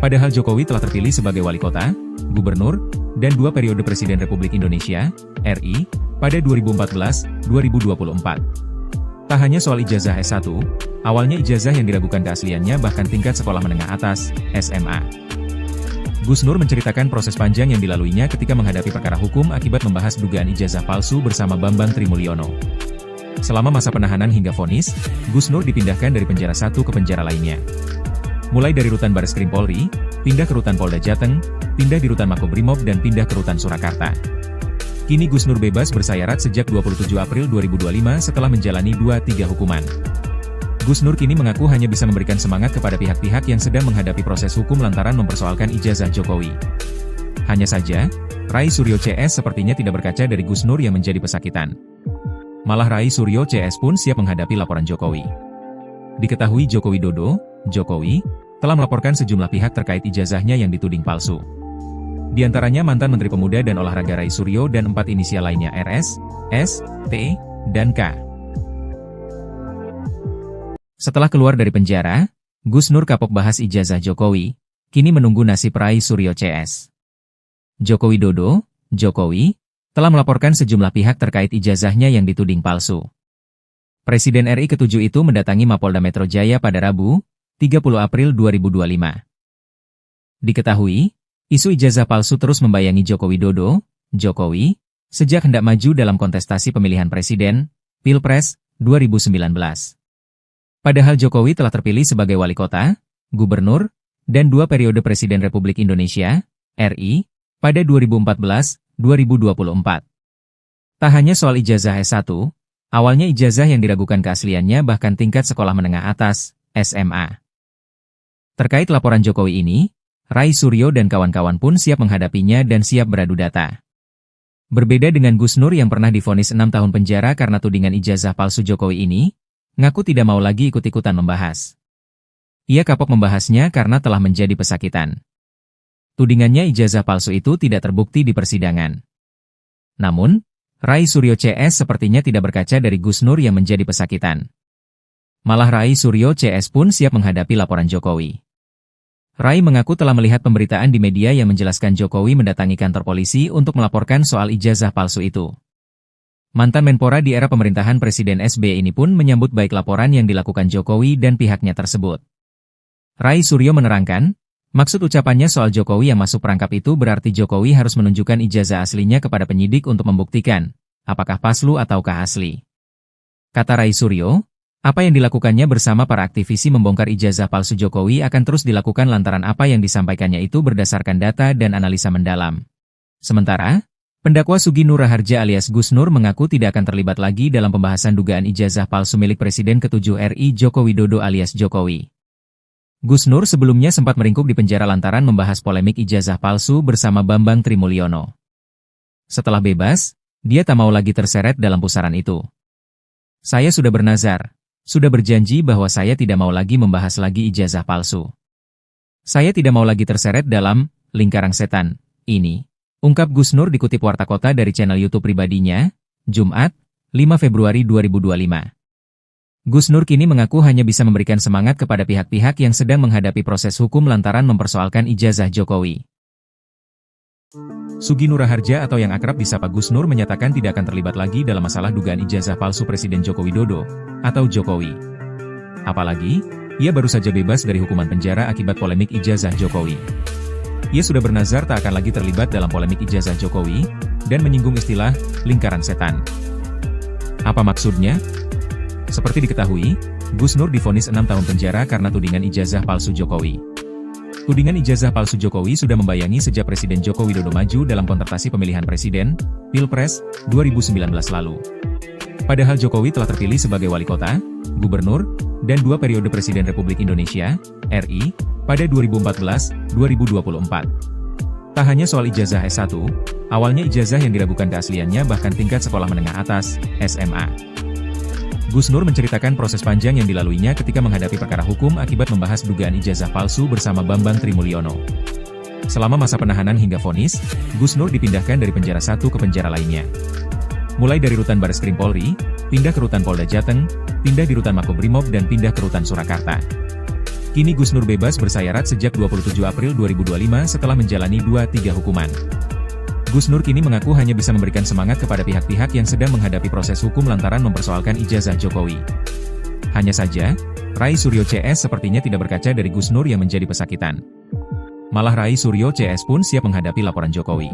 Padahal Jokowi telah terpilih sebagai wali kota, gubernur, dan 2 periode Presiden Republik Indonesia, RI, pada 2014-2024. Tak hanya soal ijazah S1, awalnya ijazah yang diragukan keasliannya bahkan tingkat sekolah menengah atas, SMA. Gus Nur menceritakan proses panjang yang dilaluinya ketika menghadapi perkara hukum akibat membahas dugaan ijazah palsu bersama Bambang Trimulyono. Selama masa penahanan hingga vonis, Gus Nur dipindahkan dari penjara satu ke penjara lainnya. Mulai dari rutan Bareskrim Polri, pindah ke rutan Polda Jateng, pindah di rutan Makobrimob dan pindah ke rutan Surakarta. Kini Gus Nur bebas bersayarat sejak 27 April 2025 setelah menjalani 2-3 hukuman. Gus Nur kini mengaku hanya bisa memberikan semangat kepada pihak-pihak yang sedang menghadapi proses hukum lantaran mempersoalkan ijazah Jokowi. Hanya saja, Rai Suryo CS sepertinya tidak berkaca dari Gus Nur yang menjadi pesakitan. Malah Rai Suryo CS pun siap menghadapi laporan Jokowi. Diketahui Joko Widodo, Jokowi, telah melaporkan sejumlah pihak terkait ijazahnya yang dituding palsu. Di antaranya mantan Menteri Pemuda dan Olahraga Rai Suryo dan 4 inisial lainnya RS, S, T, dan K. Setelah keluar dari penjara, Gus Nur kapok bahas ijazah Jokowi, kini menunggu nasib Rai Suryo CS. Joko Widodo, Jokowi, telah melaporkan sejumlah pihak terkait ijazahnya yang dituding palsu. Presiden RI ke-7 itu mendatangi Mapolda Metro Jaya pada Rabu, 30 April 2025. Diketahui, isu ijazah palsu terus membayangi Joko Widodo, Jokowi, sejak hendak maju dalam kontestasi pemilihan presiden, Pilpres, 2019. Padahal Jokowi telah terpilih sebagai wali kota, gubernur, dan 2 periode Presiden Republik Indonesia, RI, pada 2014-2024. Tak hanya soal ijazah S1, awalnya ijazah yang diragukan keasliannya bahkan tingkat sekolah menengah atas, SMA. Terkait laporan Jokowi ini, Rai Suryo dan kawan-kawan pun siap menghadapinya dan siap beradu data. Berbeda dengan Gus Nur yang pernah divonis 6 tahun penjara karena tudingan ijazah palsu Jokowi ini, ngaku tidak mau lagi ikut-ikutan membahas. Ia kapok membahasnya karena telah menjadi pesakitan. Tudingannya ijazah palsu itu tidak terbukti di persidangan. Namun, Rai Suryo CS sepertinya tidak berkaca dari Gus Nur yang menjadi pesakitan. Malah Rai Suryo CS pun siap menghadapi laporan Jokowi. Rai mengaku telah melihat pemberitaan di media yang menjelaskan Jokowi mendatangi kantor polisi untuk melaporkan soal ijazah palsu itu. Mantan Menpora di era pemerintahan Presiden SBY ini pun menyambut baik laporan yang dilakukan Jokowi dan pihaknya tersebut. Rai Suryo menerangkan, maksud ucapannya soal Jokowi yang masuk perangkap itu berarti Jokowi harus menunjukkan ijazah aslinya kepada penyidik untuk membuktikan, apakah palsu ataukah asli. Kata Rai Suryo, apa yang dilakukannya bersama para aktivisi membongkar ijazah palsu Jokowi akan terus dilakukan lantaran apa yang disampaikannya itu berdasarkan data dan analisa mendalam. Sementara, pendakwa Sugi Nur Raharja alias Gus Nur mengaku tidak akan terlibat lagi dalam pembahasan dugaan ijazah palsu milik Presiden ke-7 RI Joko Widodo alias Jokowi. Gus Nur sebelumnya sempat meringkuk di penjara lantaran membahas polemik ijazah palsu bersama Bambang Trimulyono. Setelah bebas, dia tak mau lagi terseret dalam pusaran itu. Saya sudah bernazar. Sudah berjanji bahwa saya tidak mau lagi membahas lagi ijazah palsu. Saya tidak mau lagi terseret dalam lingkaran setan ini, ungkap Gus Nur dikutip Warta Kota dari channel YouTube pribadinya, Jumat, 5 Februari 2025. Gus Nur kini mengaku hanya bisa memberikan semangat kepada pihak-pihak yang sedang menghadapi proses hukum lantaran mempersoalkan ijazah Jokowi. Sugi Nur Raharja atau yang akrab disapa Gus Nur menyatakan tidak akan terlibat lagi dalam masalah dugaan ijazah palsu Presiden Joko Widodo atau Jokowi. Apalagi, ia baru saja bebas dari hukuman penjara akibat polemik ijazah Jokowi. Ia sudah bernazar tak akan lagi terlibat dalam polemik ijazah Jokowi dan menyinggung istilah lingkaran setan. Apa maksudnya? Seperti diketahui, Gus Nur divonis 6 tahun penjara karena tudingan ijazah palsu Jokowi. Tudingan ijazah palsu Jokowi sudah membayangi sejak Presiden Joko Widodo maju dalam kontestasi pemilihan presiden, Pilpres, 2019 lalu. Padahal Jokowi telah terpilih sebagai wali kota, gubernur, dan 2 periode Presiden Republik Indonesia, RI, pada 2014-2024. Tak hanya soal ijazah S1, awalnya ijazah yang diragukan keasliannya bahkan tingkat sekolah menengah atas, SMA. Gus Nur menceritakan proses panjang yang dilaluinya ketika menghadapi perkara hukum akibat membahas dugaan ijazah palsu bersama Bambang Trimulyono. Selama masa penahanan hingga vonis, Gus Nur dipindahkan dari penjara satu ke penjara lainnya. Mulai dari rutan Bareskrim Polri, pindah ke rutan Polda Jateng, pindah di rutan Makobrimob dan pindah ke rutan Surakarta. Kini Gus Nur bebas bersayarat sejak 27 April 2025 setelah menjalani 2-3 hukuman. Gus Nur kini mengaku hanya bisa memberikan semangat kepada pihak-pihak yang sedang menghadapi proses hukum lantaran mempersoalkan ijazah Jokowi. Hanya saja, Rai Suryo CS sepertinya tidak berkaca dari Gus Nur yang menjadi pesakitan. Malah Rai Suryo CS pun siap menghadapi laporan Jokowi.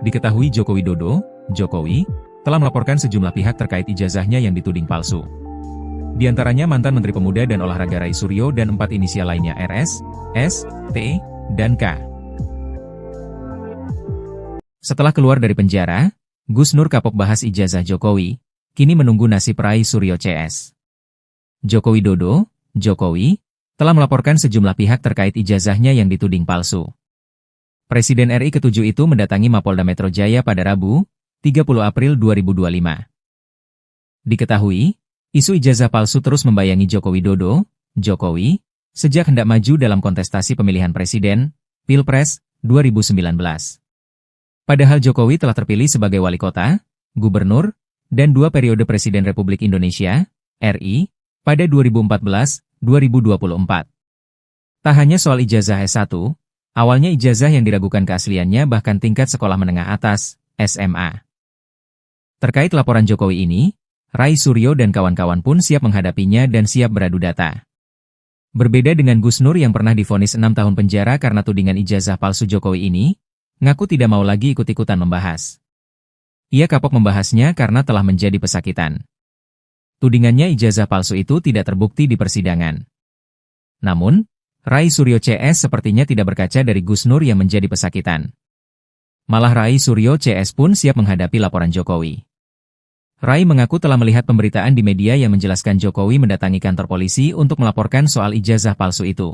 Diketahui Joko Widodo, Jokowi, telah melaporkan sejumlah pihak terkait ijazahnya yang dituding palsu. Di antaranya mantan Menteri Pemuda dan Olahraga Rai Suryo dan 4 inisial lainnya RS, S, T, dan K. Setelah keluar dari penjara, Gus Nur kapok bahas ijazah Jokowi, kini menunggu nasib Rai Suryo CS. Joko Widodo, Jokowi, telah melaporkan sejumlah pihak terkait ijazahnya yang dituding palsu. Presiden RI ke-7 itu mendatangi Mapolda Metro Jaya pada Rabu, 30 April 2025. Diketahui, isu ijazah palsu terus membayangi Joko Widodo, Jokowi, sejak hendak maju dalam kontestasi pemilihan presiden, Pilpres, 2019. Padahal Jokowi telah terpilih sebagai wali kota, gubernur, dan 2 periode Presiden Republik Indonesia, RI, pada 2014-2024. Tak hanya soal ijazah S1, awalnya ijazah yang diragukan keasliannya bahkan tingkat sekolah menengah atas, SMA. Terkait laporan Jokowi ini, Rai Suryo dan kawan-kawan pun siap menghadapinya dan siap beradu data. Berbeda dengan Gus Nur yang pernah divonis 6 tahun penjara karena tudingan ijazah palsu Jokowi ini, ngaku tidak mau lagi ikut-ikutan membahas. Ia kapok membahasnya karena telah menjadi pesakitan. Tudingannya ijazah palsu itu tidak terbukti di persidangan. Namun, Rai Suryo CS sepertinya tidak berkaca dari Gus Nur yang menjadi pesakitan. Malah Rai Suryo CS pun siap menghadapi laporan Jokowi. Rai mengaku telah melihat pemberitaan di media yang menjelaskan Jokowi mendatangi kantor polisi untuk melaporkan soal ijazah palsu itu.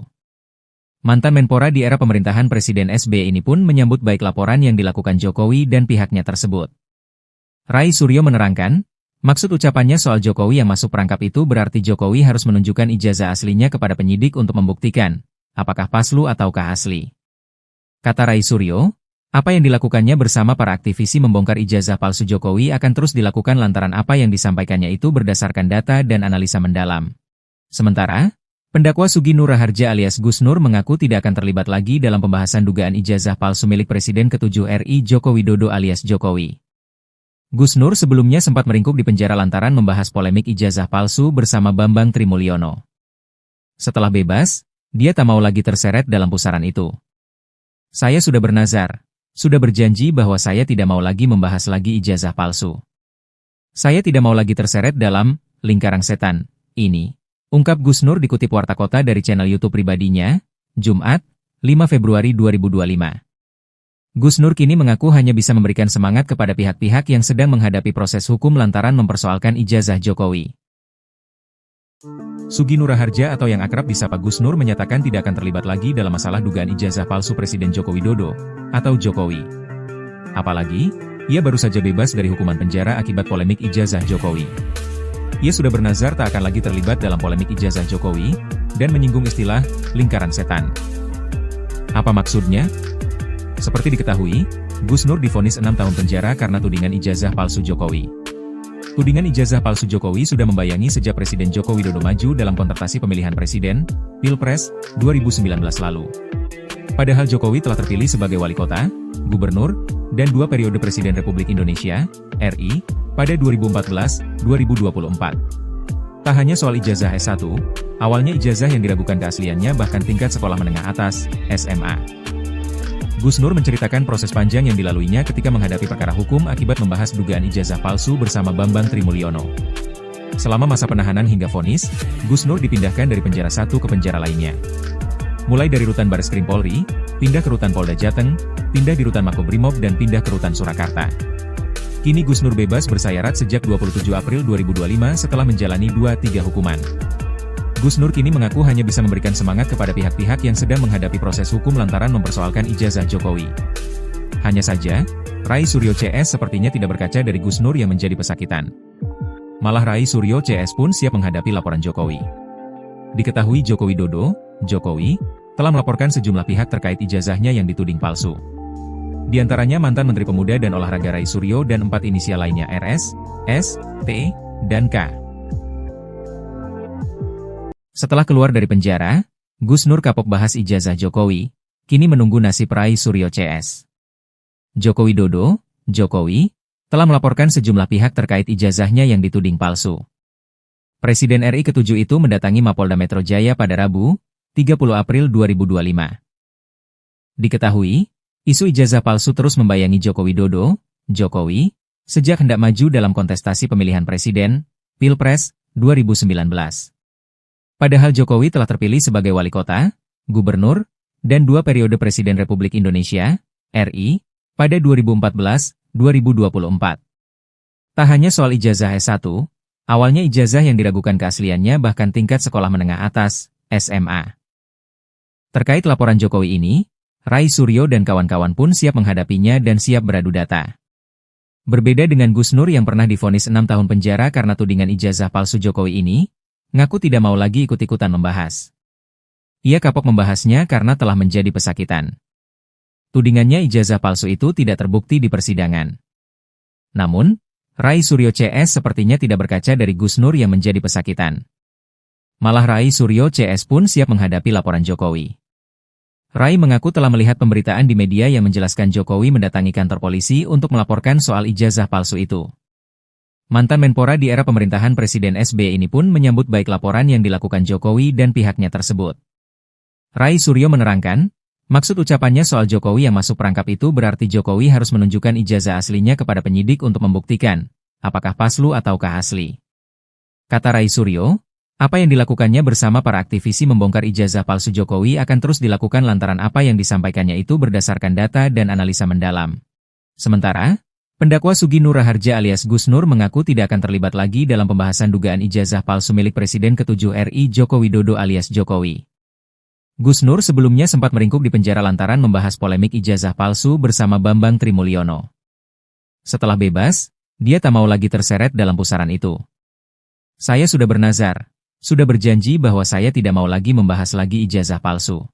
Mantan Menpora di era pemerintahan Presiden SBY ini pun menyambut baik laporan yang dilakukan Jokowi dan pihaknya tersebut. Rai Suryo menerangkan, maksud ucapannya soal Jokowi yang masuk perangkap itu berarti Jokowi harus menunjukkan ijazah aslinya kepada penyidik untuk membuktikan, apakah palsu ataukah asli. Kata Rai Suryo, apa yang dilakukannya bersama para aktivisi membongkar ijazah palsu Jokowi akan terus dilakukan lantaran apa yang disampaikannya itu berdasarkan data dan analisa mendalam. Sementara, pendakwa Sugi Nur Raharja alias Gus Nur mengaku tidak akan terlibat lagi dalam pembahasan dugaan ijazah palsu milik Presiden ke-7 RI Joko Widodo alias Jokowi. Gus Nur sebelumnya sempat meringkuk di penjara lantaran membahas polemik ijazah palsu bersama Bambang Trimulyono. Setelah bebas, dia tak mau lagi terseret dalam pusaran itu. Saya sudah bernazar, sudah berjanji bahwa saya tidak mau lagi membahas lagi ijazah palsu. Saya tidak mau lagi terseret dalam lingkaran setan ini, ungkap Gus Nur dikutip Warta Kota dari channel YouTube pribadinya, Jumat, 5 Februari 2025. Gus Nur kini mengaku hanya bisa memberikan semangat kepada pihak-pihak yang sedang menghadapi proses hukum lantaran mempersoalkan ijazah Jokowi. Sugi Nur Raharja atau yang akrab disapa Gus Nur menyatakan tidak akan terlibat lagi dalam masalah dugaan ijazah palsu Presiden Joko Widodo, atau Jokowi. Apalagi, ia baru saja bebas dari hukuman penjara akibat polemik ijazah Jokowi. Ia sudah bernazar tak akan lagi terlibat dalam polemik ijazah Jokowi, dan menyinggung istilah lingkaran setan. Apa maksudnya? Seperti diketahui, Gus Nur divonis 6 tahun penjara karena tudingan ijazah palsu Jokowi. Tudingan ijazah palsu Jokowi sudah membayangi sejak Presiden Joko Widodo maju dalam kontestasi pemilihan presiden, Pilpres, 2019 lalu. Padahal Jokowi telah terpilih sebagai wali kota, gubernur, dan 2 periode Presiden Republik Indonesia, RI, pada 2014-2024. Tak hanya soal ijazah S1, awalnya ijazah yang diragukan keasliannya bahkan tingkat sekolah menengah atas, SMA. Gus Nur menceritakan proses panjang yang dilaluinya ketika menghadapi perkara hukum akibat membahas dugaan ijazah palsu bersama Bambang Trimulyono. Selama masa penahanan hingga vonis, Gus Nur dipindahkan dari penjara satu ke penjara lainnya. Mulai dari rutan Bareskrim Polri, pindah ke rutan Polda Jateng, pindah di rutan Makobrimob dan pindah ke rutan Surakarta. Kini Gus Nur bebas bersayarat sejak 27 April 2025 setelah menjalani 2-3 hukuman. Gus Nur kini mengaku hanya bisa memberikan semangat kepada pihak-pihak yang sedang menghadapi proses hukum lantaran mempersoalkan ijazah Jokowi. Hanya saja, Rai Suryo CS sepertinya tidak berkaca dari Gus Nur yang menjadi pesakitan. Malah Rai Suryo CS pun siap menghadapi laporan Jokowi. Diketahui Joko Widodo, Jokowi, telah melaporkan sejumlah pihak terkait ijazahnya yang dituding palsu. Di antaranya mantan Menteri Pemuda dan Olahraga Rai Suryo dan 4 inisial lainnya RS, S, T, dan K. Setelah keluar dari penjara, Gus Nur kapok bahas ijazah Jokowi, kini menunggu nasib Rai Suryo CS. Joko Widodo, Jokowi, telah melaporkan sejumlah pihak terkait ijazahnya yang dituding palsu. Presiden RI ke-7 itu mendatangi Mapolda Metro Jaya pada Rabu, 30 April 2025. Diketahui, isu ijazah palsu terus membayangi Joko Widodo, Jokowi, sejak hendak maju dalam kontestasi pemilihan presiden, Pilpres, 2019. Padahal Jokowi telah terpilih sebagai wali kota, gubernur, dan 2 periode Presiden Republik Indonesia, RI, pada 2014-2024. Tak hanya soal ijazah S1, awalnya ijazah yang diragukan keasliannya bahkan tingkat sekolah menengah atas, SMA. Terkait laporan Jokowi ini, Rai Suryo dan kawan-kawan pun siap menghadapinya dan siap beradu data. Berbeda dengan Gus Nur yang pernah divonis 6 tahun penjara karena tudingan ijazah palsu Jokowi ini, ngaku tidak mau lagi ikut-ikutan membahas. Ia kapok membahasnya karena telah menjadi pesakitan. Tudingannya ijazah palsu itu tidak terbukti di persidangan. Namun, Rai Suryo CS sepertinya tidak berkaca dari Gus Nur yang menjadi pesakitan. Malah Rai Suryo CS pun siap menghadapi laporan Jokowi. Rai mengaku telah melihat pemberitaan di media yang menjelaskan Jokowi mendatangi kantor polisi untuk melaporkan soal ijazah palsu itu. Mantan Menpora di era pemerintahan Presiden SBY ini pun menyambut baik laporan yang dilakukan Jokowi dan pihaknya tersebut. Rai Suryo menerangkan, maksud ucapannya soal Jokowi yang masuk perangkap itu berarti Jokowi harus menunjukkan ijazah aslinya kepada penyidik untuk membuktikan, apakah palsu ataukah asli. Kata Rai Suryo, apa yang dilakukannya bersama para aktivisi membongkar ijazah palsu Jokowi akan terus dilakukan lantaran apa yang disampaikannya itu berdasarkan data dan analisa mendalam. Sementara, pendakwa Sugi Nur Raharja alias Gus Nur mengaku tidak akan terlibat lagi dalam pembahasan dugaan ijazah palsu milik Presiden ke-7 RI Joko Widodo alias Jokowi. Gus Nur sebelumnya sempat meringkuk di penjara lantaran membahas polemik ijazah palsu bersama Bambang Trimulyono. Setelah bebas, dia tak mau lagi terseret dalam pusaran itu. Saya sudah bernazar, sudah berjanji bahwa saya tidak mau lagi membahas lagi ijazah palsu.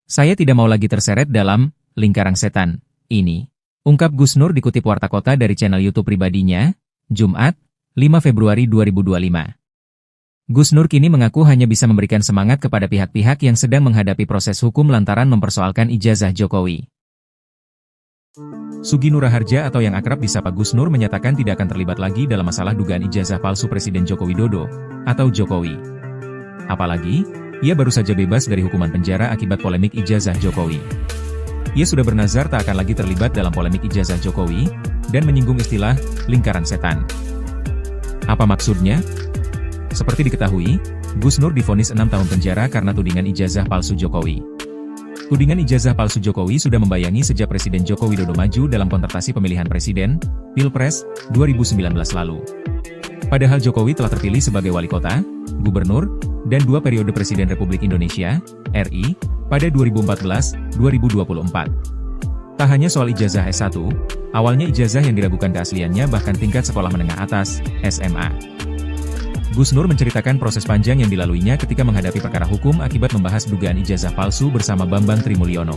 Saya tidak mau lagi terseret dalam lingkaran setan ini, ungkap Gus Nur dikutip Warta Kota dari channel YouTube pribadinya, Jumat, 5 Februari 2025. Gus Nur kini mengaku hanya bisa memberikan semangat kepada pihak-pihak yang sedang menghadapi proses hukum lantaran mempersoalkan ijazah Jokowi. Sugi Nur Raharja atau yang akrab disapa Gus Nur menyatakan tidak akan terlibat lagi dalam masalah dugaan ijazah palsu Presiden Joko Widodo atau Jokowi. Apalagi, ia baru saja bebas dari hukuman penjara akibat polemik ijazah Jokowi. Ia sudah bernazar tak akan lagi terlibat dalam polemik ijazah Jokowi dan menyinggung istilah lingkaran setan. Apa maksudnya? Seperti diketahui, Gus Nur divonis 6 tahun penjara karena tudingan ijazah palsu Jokowi. Tudingan ijazah palsu Jokowi sudah membayangi sejak Presiden Joko Widodo maju dalam kontestasi pemilihan presiden, Pilpres, 2019 lalu. Padahal Jokowi telah terpilih sebagai wali kota, gubernur, dan 2 periode Presiden Republik Indonesia, RI, pada 2014-2024. Tak hanya soal ijazah S1, awalnya ijazah yang diragukan keasliannya bahkan tingkat sekolah menengah atas, SMA. Gus Nur menceritakan proses panjang yang dilaluinya ketika menghadapi perkara hukum akibat membahas dugaan ijazah palsu bersama Bambang Trimulyono.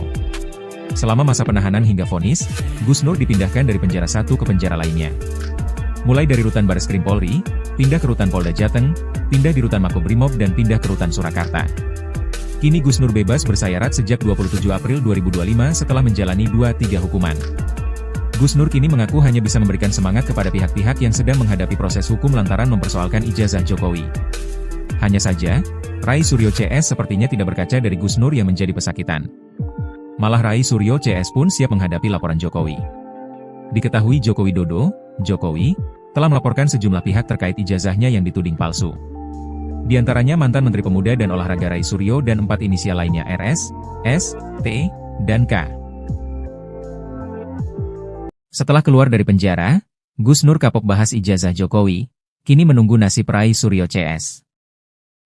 Selama masa penahanan hingga vonis, Gus Nur dipindahkan dari penjara satu ke penjara lainnya. Mulai dari rutan Bareskrim Polri, pindah ke rutan Polda Jateng, pindah di rutan Makobrimob dan pindah ke rutan Surakarta. Kini Gus Nur bebas bersayarat sejak 27 April 2025 setelah menjalani 2-3 hukuman. Gus Nur kini mengaku hanya bisa memberikan semangat kepada pihak-pihak yang sedang menghadapi proses hukum lantaran mempersoalkan ijazah Jokowi. Hanya saja, Rai Suryo CS sepertinya tidak berkaca dari Gus Nur yang menjadi pesakitan. Malah Rai Suryo CS pun siap menghadapi laporan Jokowi. Diketahui Joko Widodo, Jokowi, telah melaporkan sejumlah pihak terkait ijazahnya yang dituding palsu. Di antaranya mantan Menteri Pemuda dan Olahraga Rai Suryo dan 4 inisial lainnya RS, S, T, dan K. Setelah keluar dari penjara, Gus Nur kapok bahas ijazah Jokowi, kini menunggu nasib Rai Suryo CS.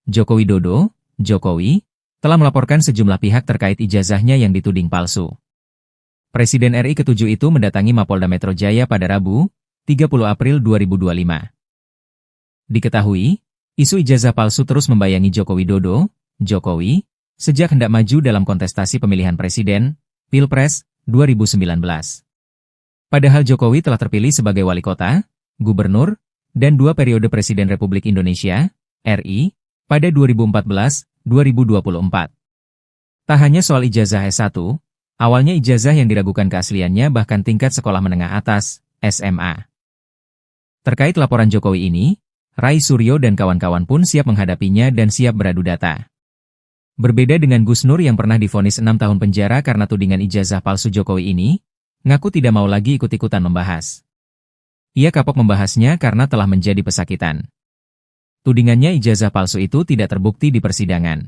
Joko Widodo, Jokowi, telah melaporkan sejumlah pihak terkait ijazahnya yang dituding palsu. Presiden RI ke-7 itu mendatangi Mapolda Metro Jaya pada Rabu, 30 April 2025. Diketahui, isu ijazah palsu terus membayangi Joko Widodo, Jokowi, sejak hendak maju dalam kontestasi pemilihan presiden, Pilpres, 2019. Padahal Jokowi telah terpilih sebagai wali kota, gubernur, dan 2 periode Presiden Republik Indonesia, RI, pada 2014-2024. Tak hanya soal ijazah S1, awalnya ijazah yang diragukan keasliannya bahkan tingkat sekolah menengah atas, SMA. Terkait laporan Jokowi ini, Rai Suryo dan kawan-kawan pun siap menghadapinya dan siap beradu data. Berbeda dengan Gus Nur yang pernah divonis 6 tahun penjara karena tudingan ijazah palsu Jokowi ini, ngaku tidak mau lagi ikut-ikutan membahas. Ia kapok membahasnya karena telah menjadi pesakitan. Tudingannya ijazah palsu itu tidak terbukti di persidangan.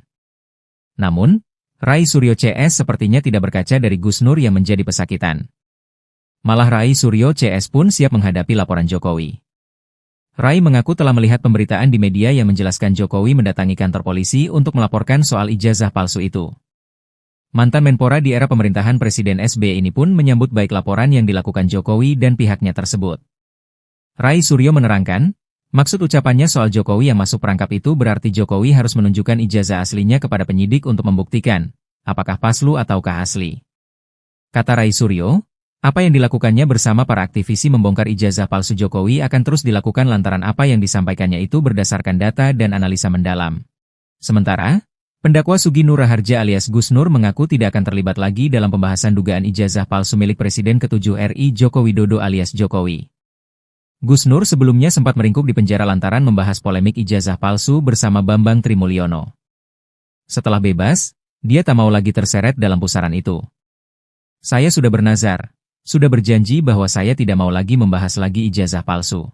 Namun, Rai Suryo CS sepertinya tidak berkaca dari Gus Nur yang menjadi pesakitan. Malah Rai Suryo CS pun siap menghadapi laporan Jokowi. Rai mengaku telah melihat pemberitaan di media yang menjelaskan Jokowi mendatangi kantor polisi untuk melaporkan soal ijazah palsu itu. Mantan Menpora di era pemerintahan Presiden SBY ini pun menyambut baik laporan yang dilakukan Jokowi dan pihaknya tersebut. Rai Suryo menerangkan, maksud ucapannya soal Jokowi yang masuk perangkap itu berarti Jokowi harus menunjukkan ijazah aslinya kepada penyidik untuk membuktikan, apakah palsu ataukah asli. Kata Rai Suryo, apa yang dilakukannya bersama para aktivisi membongkar ijazah palsu Jokowi akan terus dilakukan lantaran apa yang disampaikannya itu berdasarkan data dan analisa mendalam. Sementara, pendakwa Sugi Nur Raharja alias Gus Nur mengaku tidak akan terlibat lagi dalam pembahasan dugaan ijazah palsu milik Presiden ke-7 RI Joko Widodo alias Jokowi. Gus Nur sebelumnya sempat meringkuk di penjara lantaran membahas polemik ijazah palsu bersama Bambang Trimulyono. Setelah bebas, dia tak mau lagi terseret dalam pusaran itu. Saya sudah bernazar, sudah berjanji bahwa saya tidak mau lagi membahas lagi ijazah palsu.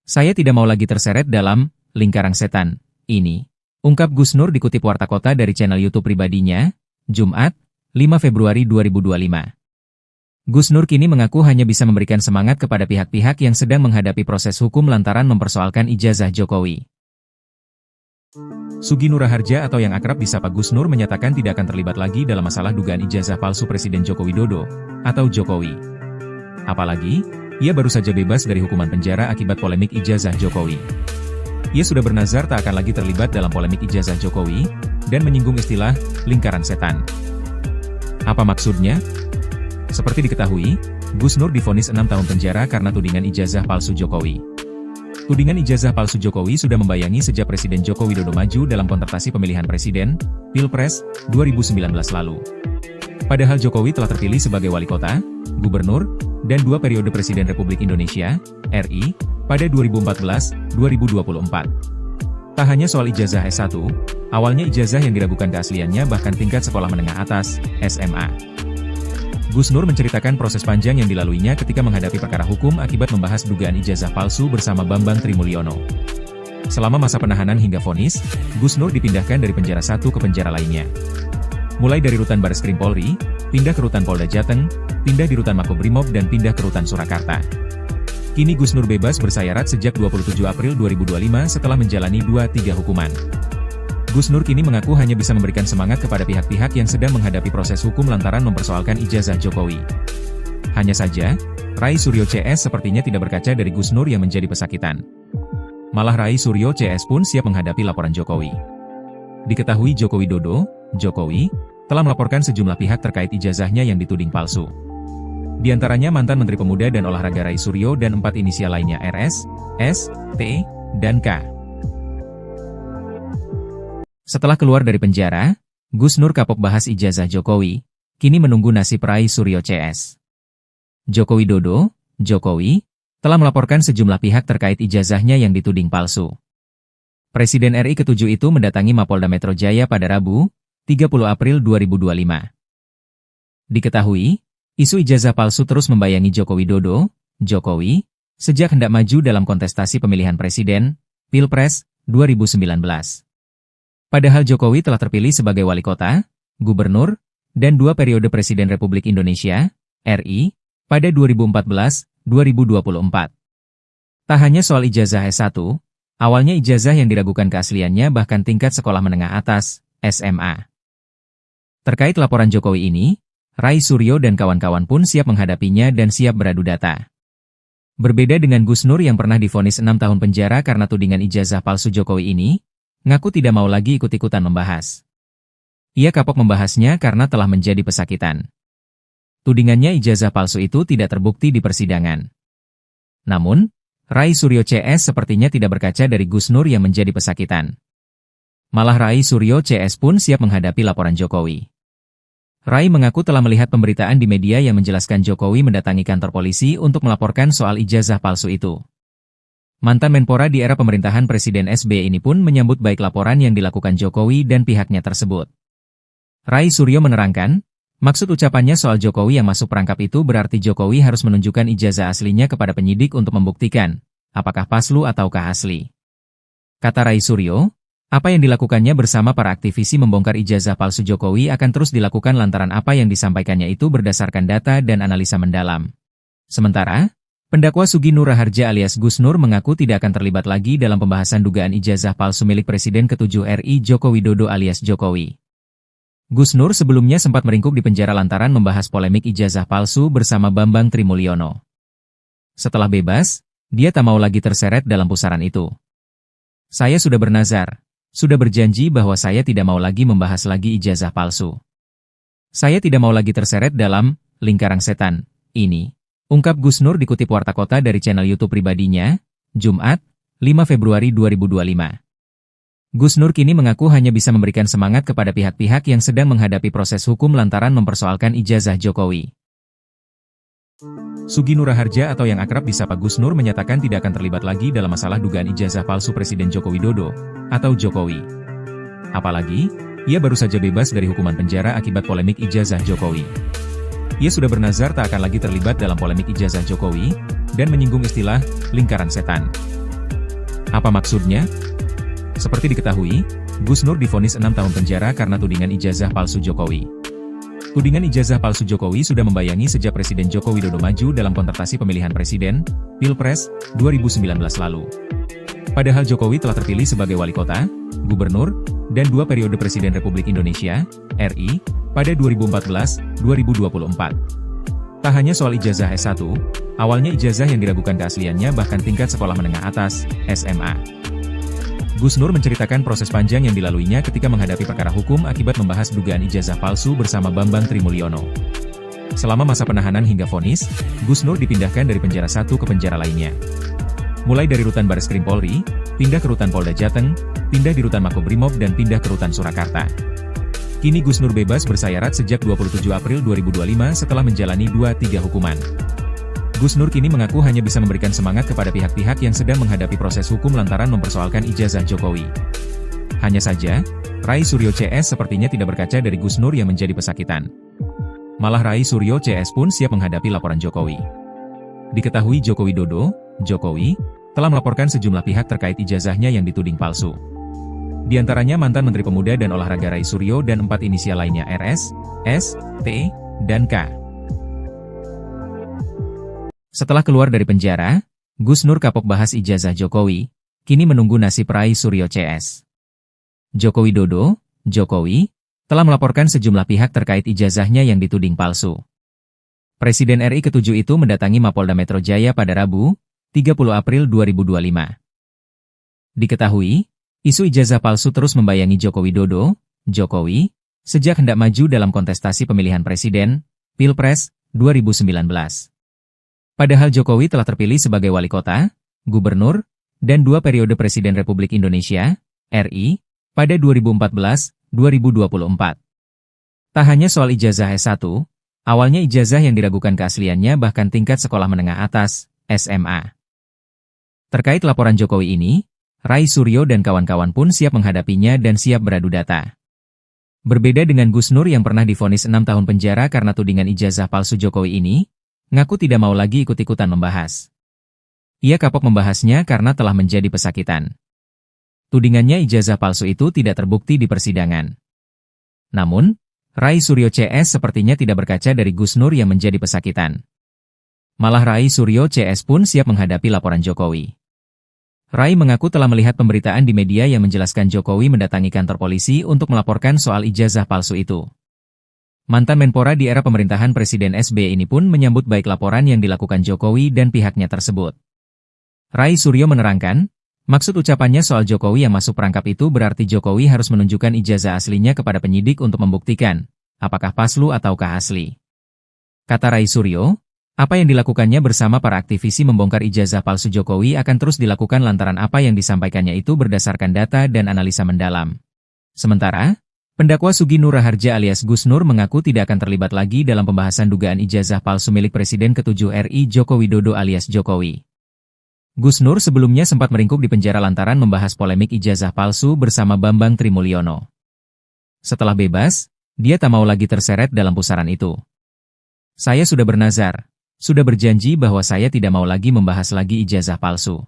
Saya tidak mau lagi terseret dalam lingkaran setan ini, ungkap Gus Nur dikutip Warta Kota dari channel YouTube pribadinya, Jumat, 5 Februari 2025. Gus Nur kini mengaku hanya bisa memberikan semangat kepada pihak-pihak yang sedang menghadapi proses hukum lantaran mempersoalkan ijazah Jokowi. Sugi Nur Raharja atau yang akrab disapa Gus Nur menyatakan tidak akan terlibat lagi dalam masalah dugaan ijazah palsu Presiden Joko Widodo atau Jokowi. Apalagi, ia baru saja bebas dari hukuman penjara akibat polemik ijazah Jokowi. Ia sudah bernazar tak akan lagi terlibat dalam polemik ijazah Jokowi dan menyinggung istilah lingkaran setan. Apa maksudnya? Seperti diketahui, Gus Nur divonis 6 tahun penjara karena tudingan ijazah palsu Jokowi. Tudingan ijazah palsu Jokowi sudah membayangi sejak Presiden Joko Widodo maju dalam kontestasi pemilihan presiden, Pilpres, 2019 lalu. Padahal Jokowi telah terpilih sebagai wali kota, gubernur, dan 2 periode Presiden Republik Indonesia, RI, pada 2014-2024. Tak hanya soal ijazah S1, awalnya ijazah yang diragukan keasliannya bahkan tingkat sekolah menengah atas, SMA. Gus Nur menceritakan proses panjang yang dilaluinya ketika menghadapi perkara hukum akibat membahas dugaan ijazah palsu bersama Bambang Trimulyono. Selama masa penahanan hingga vonis, Gus Nur dipindahkan dari penjara satu ke penjara lainnya. Mulai dari rutan Bareskrim Polri, pindah ke rutan Polda Jateng, pindah di rutan Makobrimob dan pindah ke rutan Surakarta. Kini Gus Nur bebas bersayarat sejak 27 April 2025 setelah menjalani 2-3 hukuman. Gus Nur kini mengaku hanya bisa memberikan semangat kepada pihak-pihak yang sedang menghadapi proses hukum lantaran mempersoalkan ijazah Jokowi. Hanya saja, Rai Suryo CS sepertinya tidak berkaca dari Gus Nur yang menjadi pesakitan. Malah Rai Suryo CS pun siap menghadapi laporan Jokowi. Diketahui Joko Widodo, Jokowi, telah melaporkan sejumlah pihak terkait ijazahnya yang dituding palsu. Di antaranya mantan Menteri Pemuda dan Olahraga Rai Suryo dan 4 inisial lainnya RS, S, T, dan K. Setelah keluar dari penjara, Gus Nur kapok bahas ijazah Jokowi, kini menunggu nasib Rai Suryo CS. Joko Widodo, Jokowi, telah melaporkan sejumlah pihak terkait ijazahnya yang dituding palsu. Presiden RI ke-7 itu mendatangi Mapolda Metro Jaya pada Rabu, 30 April 2025. Diketahui, isu ijazah palsu terus membayangi Joko Widodo, Jokowi, sejak hendak maju dalam kontestasi pemilihan presiden, Pilpres, 2019. Padahal Jokowi telah terpilih sebagai wali kota, gubernur, dan 2 periode Presiden Republik Indonesia, RI, pada 2014-2024. Tak hanya soal ijazah S1, awalnya ijazah yang diragukan keasliannya bahkan tingkat sekolah menengah atas, SMA. Terkait laporan Jokowi ini, Rai Suryo dan kawan-kawan pun siap menghadapinya dan siap beradu data. Berbeda dengan Gus Nur yang pernah divonis 6 tahun penjara karena tudingan ijazah palsu Jokowi ini, ngaku tidak mau lagi ikut-ikutan membahas. Ia kapok membahasnya karena telah menjadi pesakitan. Tudingannya ijazah palsu itu tidak terbukti di persidangan. Namun, Rai Suryo CS sepertinya tidak berkaca dari Gus Nur yang menjadi pesakitan. Malah Rai Suryo CS pun siap menghadapi laporan Jokowi. Rai mengaku telah melihat pemberitaan di media yang menjelaskan Jokowi mendatangi kantor polisi untuk melaporkan soal ijazah palsu itu. Mantan Menpora di era pemerintahan Presiden SBY ini pun menyambut baik laporan yang dilakukan Jokowi dan pihaknya tersebut. Rai Suryo menerangkan, maksud ucapannya soal Jokowi yang masuk perangkap itu berarti Jokowi harus menunjukkan ijazah aslinya kepada penyidik untuk membuktikan, apakah palsu ataukah asli. Kata Rai Suryo, apa yang dilakukannya bersama para aktivisi membongkar ijazah palsu Jokowi akan terus dilakukan lantaran apa yang disampaikannya itu berdasarkan data dan analisa mendalam. Sementara, pendakwa Sugi Nur Raharja alias Gus Nur mengaku tidak akan terlibat lagi dalam pembahasan dugaan ijazah palsu milik Presiden ke-7 RI Joko Widodo alias Jokowi. Gus Nur sebelumnya sempat meringkuk di penjara lantaran membahas polemik ijazah palsu bersama Bambang Trimulyono. Setelah bebas, dia tak mau lagi terseret dalam pusaran itu. Saya sudah bernazar, sudah berjanji bahwa saya tidak mau lagi membahas lagi ijazah palsu. Saya tidak mau lagi terseret dalam lingkaran setan ini, ungkap Gus Nur dikutip Warta Kota dari channel YouTube pribadinya, Jumat, 5 Februari 2025. Gus Nur kini mengaku hanya bisa memberikan semangat kepada pihak-pihak yang sedang menghadapi proses hukum lantaran mempersoalkan ijazah Jokowi. Sugi Nur Raharja atau yang akrab disapa Gus Nur menyatakan tidak akan terlibat lagi dalam masalah dugaan ijazah palsu Presiden Joko Widodo atau Jokowi. Apalagi, ia baru saja bebas dari hukuman penjara akibat polemik ijazah Jokowi. Ia sudah bernazar tak akan lagi terlibat dalam polemik ijazah Jokowi dan menyinggung istilah lingkaran setan. Apa maksudnya? Seperti diketahui, Gus Nur divonis 6 tahun penjara karena tudingan ijazah palsu Jokowi. Tudingan ijazah palsu Jokowi sudah membayangi sejak Presiden Joko Widodo maju dalam kontestasi pemilihan presiden, Pilpres, 2019 lalu. Padahal Jokowi telah terpilih sebagai wali kota, gubernur, dan 2 periode Presiden Republik Indonesia, RI, pada 2014-2024. Tak hanya soal ijazah S1, awalnya ijazah yang diragukan keasliannya bahkan tingkat sekolah menengah atas, SMA. Gus Nur menceritakan proses panjang yang dilaluinya ketika menghadapi perkara hukum akibat membahas dugaan ijazah palsu bersama Bambang Trimulyono. Selama masa penahanan hingga vonis, Gus Nur dipindahkan dari penjara satu ke penjara lainnya. Mulai dari rutan Bareskrim Polri, pindah ke rutan Polda Jateng, pindah di rutan Makobrimob dan pindah ke rutan Surakarta. Kini Gus Nur bebas bersayarat sejak 27 April 2025 setelah menjalani 2-3 hukuman. Gus Nur kini mengaku hanya bisa memberikan semangat kepada pihak-pihak yang sedang menghadapi proses hukum lantaran mempersoalkan ijazah Jokowi. Hanya saja, Rai Suryo CS sepertinya tidak berkaca dari Gus Nur yang menjadi pesakitan. Malah Rai Suryo CS pun siap menghadapi laporan Jokowi. Diketahui Joko Widodo, Jokowi, telah melaporkan sejumlah pihak terkait ijazahnya yang dituding palsu. Di antaranya mantan Menteri Pemuda dan Olahraga Rai Suryo dan 4 inisial lainnya RS, S, T, dan K. Setelah keluar dari penjara, Gus Nur kapok bahas ijazah Jokowi, kini menunggu nasib Rai Suryo CS. Joko Widodo, Jokowi, telah melaporkan sejumlah pihak terkait ijazahnya yang dituding palsu. Presiden RI ke-7 itu mendatangi Mapolda Metro Jaya pada Rabu, 30 April 2025. Diketahui, isu ijazah palsu terus membayangi Joko Widodo, Jokowi, sejak hendak maju dalam kontestasi pemilihan presiden, Pilpres, 2019. Padahal Jokowi telah terpilih sebagai wali kota, gubernur, dan 2 periode Presiden Republik Indonesia, RI, pada 2014-2024. Tak hanya soal ijazah S1, awalnya ijazah yang diragukan keasliannya bahkan tingkat sekolah menengah atas, SMA. Terkait laporan Jokowi ini, Rai Suryo dan kawan-kawan pun siap menghadapinya dan siap beradu data. Berbeda dengan Gus Nur yang pernah divonis 6 tahun penjara karena tudingan ijazah palsu Jokowi ini, ngaku tidak mau lagi ikut-ikutan membahas. Ia kapok membahasnya karena telah menjadi pesakitan. Tudingannya ijazah palsu itu tidak terbukti di persidangan. Namun, Rai Suryo CS sepertinya tidak berkaca dari Gus Nur yang menjadi pesakitan. Malah Rai Suryo CS pun siap menghadapi laporan Jokowi. Rai mengaku telah melihat pemberitaan di media yang menjelaskan Jokowi mendatangi kantor polisi untuk melaporkan soal ijazah palsu itu. Mantan Menpora di era pemerintahan Presiden SBY ini pun menyambut baik laporan yang dilakukan Jokowi dan pihaknya tersebut. Rai Suryo menerangkan, maksud ucapannya soal Jokowi yang masuk perangkap itu berarti Jokowi harus menunjukkan ijazah aslinya kepada penyidik untuk membuktikan, apakah palsu ataukah asli. Kata Rai Suryo, apa yang dilakukannya bersama para aktivisi membongkar ijazah palsu Jokowi akan terus dilakukan lantaran apa yang disampaikannya itu berdasarkan data dan analisa mendalam. Sementara, pendakwa Sugi Nur Raharja alias Gus Nur mengaku tidak akan terlibat lagi dalam pembahasan dugaan ijazah palsu milik Presiden ke-7 RI Joko Widodo alias Jokowi. Gus Nur sebelumnya sempat meringkuk di penjara lantaran membahas polemik ijazah palsu bersama Bambang Trimulyono. Setelah bebas, dia tak mau lagi terseret dalam pusaran itu. Saya sudah bernazar, sudah berjanji bahwa saya tidak mau lagi membahas lagi ijazah palsu.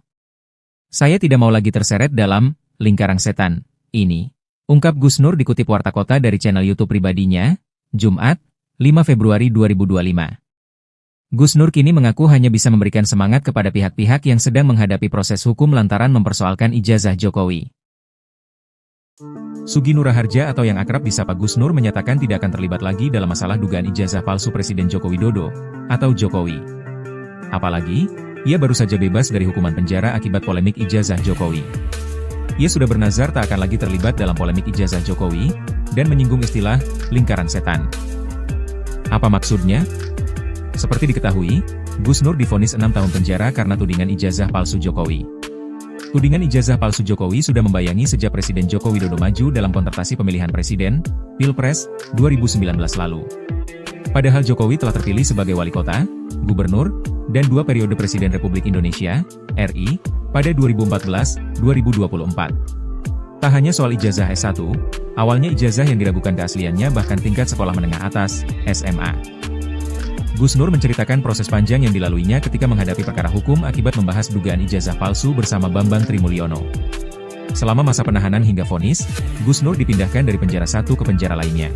Saya tidak mau lagi terseret dalam lingkaran setan ini, ungkap Gus Nur dikutip Warta Kota dari channel YouTube pribadinya, Jumat, 5 Februari 2025. Gus Nur kini mengaku hanya bisa memberikan semangat kepada pihak-pihak yang sedang menghadapi proses hukum lantaran mempersoalkan ijazah Jokowi. Sugi Nur Raharja atau yang akrab disapa Gus Nur menyatakan tidak akan terlibat lagi dalam masalah dugaan ijazah palsu Presiden Joko Widodo atau Jokowi. Apalagi, ia baru saja bebas dari hukuman penjara akibat polemik ijazah Jokowi. Ia sudah bernazar tak akan lagi terlibat dalam polemik ijazah Jokowi, dan menyinggung istilah lingkaran setan. Apa maksudnya? Seperti diketahui, Gus Nur divonis 6 tahun penjara karena tudingan ijazah palsu Jokowi. Tudingan ijazah palsu Jokowi sudah membayangi sejak Presiden Joko Widodo maju dalam kontestasi pemilihan presiden, Pilpres, 2019 lalu. Padahal Jokowi telah terpilih sebagai wali kota, gubernur, dan 2 periode Presiden Republik Indonesia, RI, pada 2014-2024. Tak hanya soal ijazah S1, awalnya ijazah yang diragukan keasliannya bahkan tingkat sekolah menengah atas, SMA. Gus Nur menceritakan proses panjang yang dilaluinya ketika menghadapi perkara hukum akibat membahas dugaan ijazah palsu bersama Bambang Trimulyono. Selama masa penahanan hingga vonis, Gus Nur dipindahkan dari penjara satu ke penjara lainnya.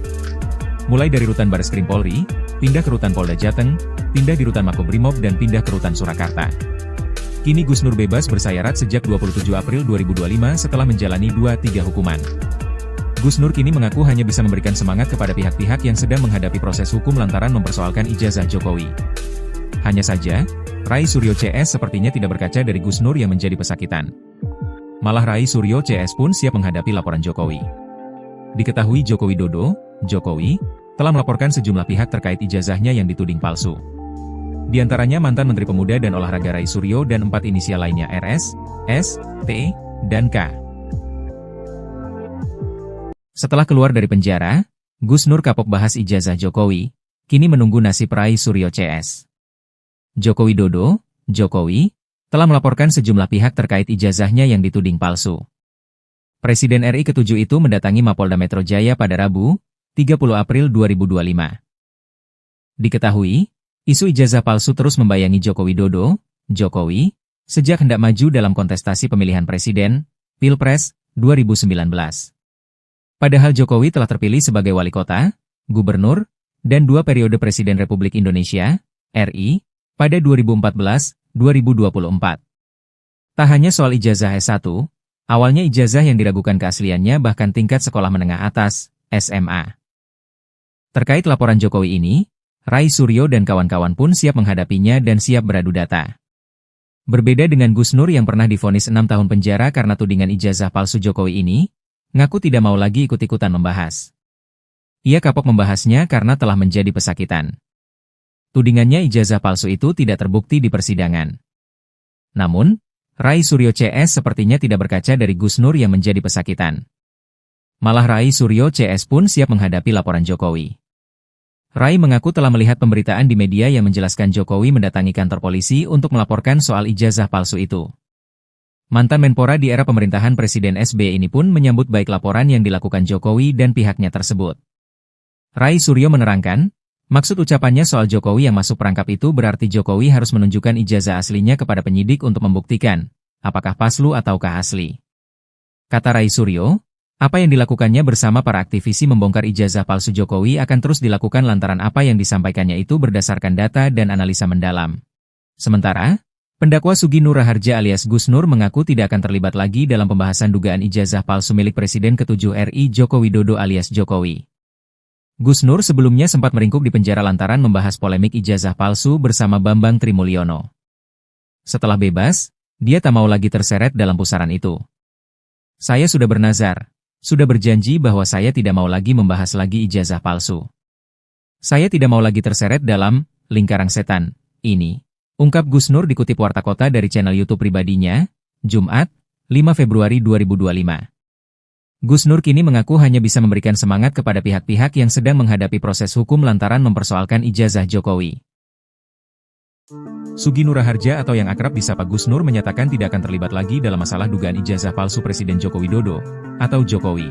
Mulai dari rutan Bareskrim Polri, pindah ke rutan Polda Jateng, pindah di rutan Makobrimob dan pindah ke rutan Surakarta. Kini Gus Nur bebas bersayarat sejak 27 April 2025 setelah menjalani 2-3 hukuman. Gus Nur kini mengaku hanya bisa memberikan semangat kepada pihak-pihak yang sedang menghadapi proses hukum lantaran mempersoalkan ijazah Jokowi. Hanya saja, Rai Suryo CS sepertinya tidak berkaca dari Gus Nur yang menjadi pesakitan. Malah Rai Suryo CS pun siap menghadapi laporan Jokowi. Diketahui Joko Widodo, Jokowi, telah melaporkan sejumlah pihak terkait ijazahnya yang dituding palsu. Di antaranya mantan Menteri Pemuda dan Olahraga Rai Suryo dan 4 inisial lainnya RS, S, T, dan K. Setelah keluar dari penjara, Gus Nur kapok bahas ijazah Jokowi, kini menunggu nasib Rai Suryo CS. Joko Widodo, Jokowi, telah melaporkan sejumlah pihak terkait ijazahnya yang dituding palsu. Presiden RI ke-7 itu mendatangi Mapolda Metro Jaya pada Rabu, 30 April 2025. Diketahui, isu ijazah palsu terus membayangi Joko Widodo, Jokowi, sejak hendak maju dalam kontestasi pemilihan presiden, Pilpres, 2019. Padahal Jokowi telah terpilih sebagai wali kota, gubernur, dan 2 periode Presiden Republik Indonesia, RI, pada 2014-2024. Tak hanya soal ijazah S1, awalnya ijazah yang diragukan keasliannya bahkan tingkat sekolah menengah atas, SMA. Terkait laporan Jokowi ini, Rai Suryo dan kawan-kawan pun siap menghadapinya dan siap beradu data. Berbeda dengan Gus Nur yang pernah divonis 6 tahun penjara karena tudingan ijazah palsu Jokowi ini, ngaku tidak mau lagi ikut-ikutan membahas. Ia kapok membahasnya karena telah menjadi pesakitan. Tudingannya ijazah palsu itu tidak terbukti di persidangan. Namun, Rai Suryo CS sepertinya tidak berkaca dari Gus Nur yang menjadi pesakitan. Malah Rai Suryo CS pun siap menghadapi laporan Jokowi. Rai mengaku telah melihat pemberitaan di media yang menjelaskan Jokowi mendatangi kantor polisi untuk melaporkan soal ijazah palsu itu. Mantan Menpora di era pemerintahan Presiden SBY ini pun menyambut baik laporan yang dilakukan Jokowi dan pihaknya tersebut. Rai Suryo menerangkan, maksud ucapannya soal Jokowi yang masuk perangkap itu berarti Jokowi harus menunjukkan ijazah aslinya kepada penyidik untuk membuktikan, apakah palsu ataukah asli. Kata Rai Suryo, apa yang dilakukannya bersama para aktivisi membongkar ijazah palsu Jokowi akan terus dilakukan lantaran apa yang disampaikannya itu berdasarkan data dan analisa mendalam. Sementara, pendakwa Sugi Nur Raharja alias Gus Nur mengaku tidak akan terlibat lagi dalam pembahasan dugaan ijazah palsu milik Presiden ke-7 RI Joko Widodo alias Jokowi. Gus Nur sebelumnya sempat meringkuk di penjara lantaran membahas polemik ijazah palsu bersama Bambang Trimulyono. Setelah bebas, dia tak mau lagi terseret dalam pusaran itu. Saya sudah bernazar, sudah berjanji bahwa saya tidak mau lagi membahas lagi ijazah palsu. Saya tidak mau lagi terseret dalam lingkaran setan ini. Ungkap Gus Nur dikutip Warta Kota dari channel YouTube pribadinya, Jumat, 5 Februari 2025. Gus Nur kini mengaku hanya bisa memberikan semangat kepada pihak-pihak yang sedang menghadapi proses hukum lantaran mempersoalkan ijazah Jokowi. Sugi Nur Raharja atau yang akrab disapa Gus Nur menyatakan tidak akan terlibat lagi dalam masalah dugaan ijazah palsu Presiden Joko Widodo, atau Jokowi.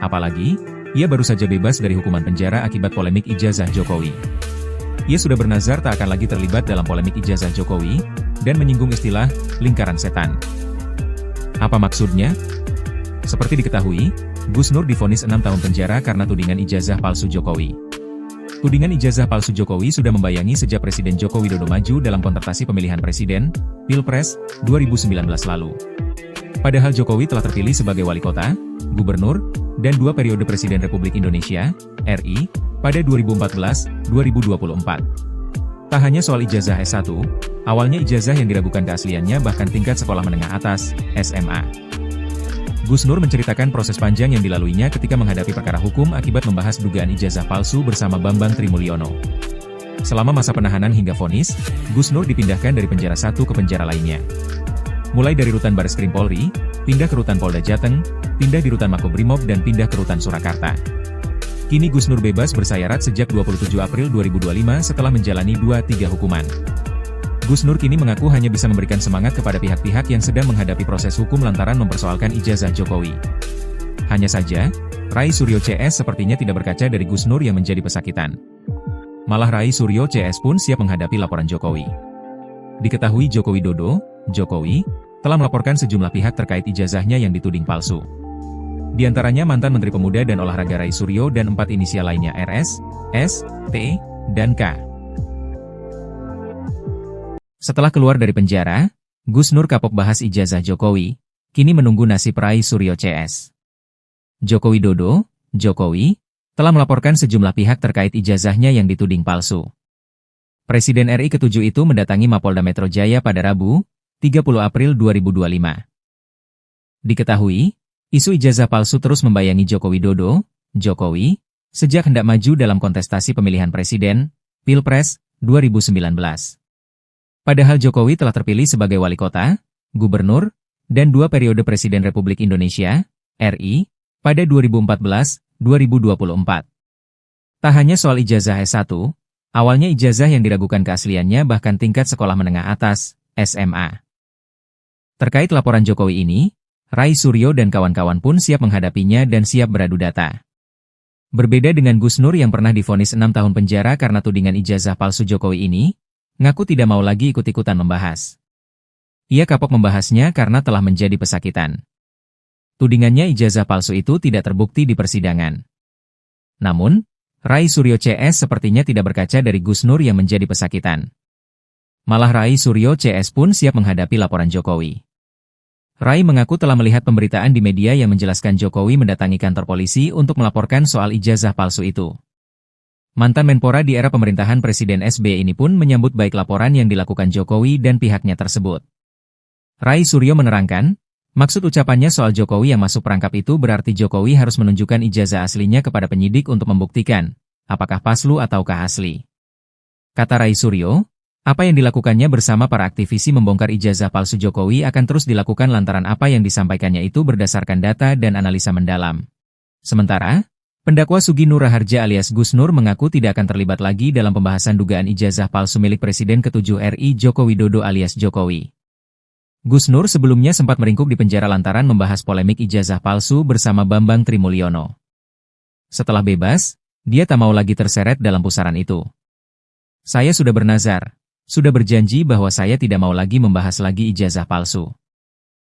Apalagi, ia baru saja bebas dari hukuman penjara akibat polemik ijazah Jokowi. Ia sudah bernazar tak akan lagi terlibat dalam polemik ijazah Jokowi, dan menyinggung istilah lingkaran setan. Apa maksudnya? Seperti diketahui, Gus Nur divonis 6 tahun penjara karena tudingan ijazah palsu Jokowi. Tudingan ijazah palsu Jokowi sudah membayangi sejak Presiden Joko Widodo maju dalam kontestasi pemilihan presiden, Pilpres, 2019 lalu. Padahal Jokowi telah terpilih sebagai wali kota, gubernur, dan 2 periode Presiden Republik Indonesia, RI, pada 2014-2024. Tak hanya soal ijazah S1, awalnya ijazah yang diragukan keasliannya bahkan tingkat sekolah menengah atas, SMA. Gus Nur menceritakan proses panjang yang dilaluinya ketika menghadapi perkara hukum akibat membahas dugaan ijazah palsu bersama Bambang Trimulyono. Selama masa penahanan hingga vonis, Gus Nur dipindahkan dari penjara satu ke penjara lainnya. Mulai dari rutan Bareskrim Polri, pindah ke rutan Polda Jateng, pindah di rutan Makobrimob dan pindah ke rutan Surakarta. Kini Gus Nur bebas bersayarat sejak 27 April 2025 setelah menjalani 2-3 hukuman. Gus Nur kini mengaku hanya bisa memberikan semangat kepada pihak-pihak yang sedang menghadapi proses hukum lantaran mempersoalkan ijazah Jokowi. Hanya saja, Rai Suryo CS sepertinya tidak berkaca dari Gus Nur yang menjadi pesakitan. Malah Rai Suryo CS pun siap menghadapi laporan Jokowi. Diketahui Joko Widodo, Jokowi, telah melaporkan sejumlah pihak terkait ijazahnya yang dituding palsu. Di antaranya mantan Menteri Pemuda dan Olahraga Rai Suryo dan 4 inisial lainnya RS, S, T, dan K. Setelah keluar dari penjara, Gus Nur kapok bahas ijazah Jokowi, kini menunggu nasib Rai Suryo CS. Joko Widodo, Jokowi, telah melaporkan sejumlah pihak terkait ijazahnya yang dituding palsu. Presiden RI ke-7 itu mendatangi Mapolda Metro Jaya pada Rabu, 30 April 2025. Diketahui, isu ijazah palsu terus membayangi Joko Widodo, Jokowi, sejak hendak maju dalam kontestasi pemilihan presiden, Pilpres, 2019. Padahal Jokowi telah terpilih sebagai wali kota, gubernur, dan 2 periode Presiden Republik Indonesia, RI, pada 2014-2024. Tak hanya soal ijazah S1, awalnya ijazah yang diragukan keasliannya bahkan tingkat sekolah menengah atas, SMA. Terkait laporan Jokowi ini, Rai Suryo dan kawan-kawan pun siap menghadapinya dan siap beradu data. Berbeda dengan Gus Nur yang pernah divonis 6 tahun penjara karena tudingan ijazah palsu Jokowi ini, ngaku tidak mau lagi ikut-ikutan membahas. Ia kapok membahasnya karena telah menjadi pesakitan. Tudingannya ijazah palsu itu tidak terbukti di persidangan. Namun, Rai Suryo CS sepertinya tidak berkaca dari Gus Nur yang menjadi pesakitan. Malah Rai Suryo CS pun siap menghadapi laporan Jokowi. Rai mengaku telah melihat pemberitaan di media yang menjelaskan Jokowi mendatangi kantor polisi untuk melaporkan soal ijazah palsu itu. Mantan Menpora di era pemerintahan Presiden SBY ini pun menyambut baik laporan yang dilakukan Jokowi dan pihaknya tersebut. Rai Suryo menerangkan, maksud ucapannya soal Jokowi yang masuk perangkap itu berarti Jokowi harus menunjukkan ijazah aslinya kepada penyidik untuk membuktikan, apakah palsu ataukah asli. Kata Rai Suryo, apa yang dilakukannya bersama para aktivisi membongkar ijazah palsu Jokowi akan terus dilakukan lantaran apa yang disampaikannya itu berdasarkan data dan analisa mendalam. Sementara, pendakwa Sugi Nur Raharja alias Gus Nur mengaku tidak akan terlibat lagi dalam pembahasan dugaan ijazah palsu milik Presiden ke-7 RI Joko Widodo alias Jokowi. Gus Nur sebelumnya sempat meringkuk di penjara lantaran membahas polemik ijazah palsu bersama Bambang Trimulyono. Setelah bebas, dia tak mau lagi terseret dalam pusaran itu. Saya sudah bernazar, sudah berjanji bahwa saya tidak mau lagi membahas lagi ijazah palsu.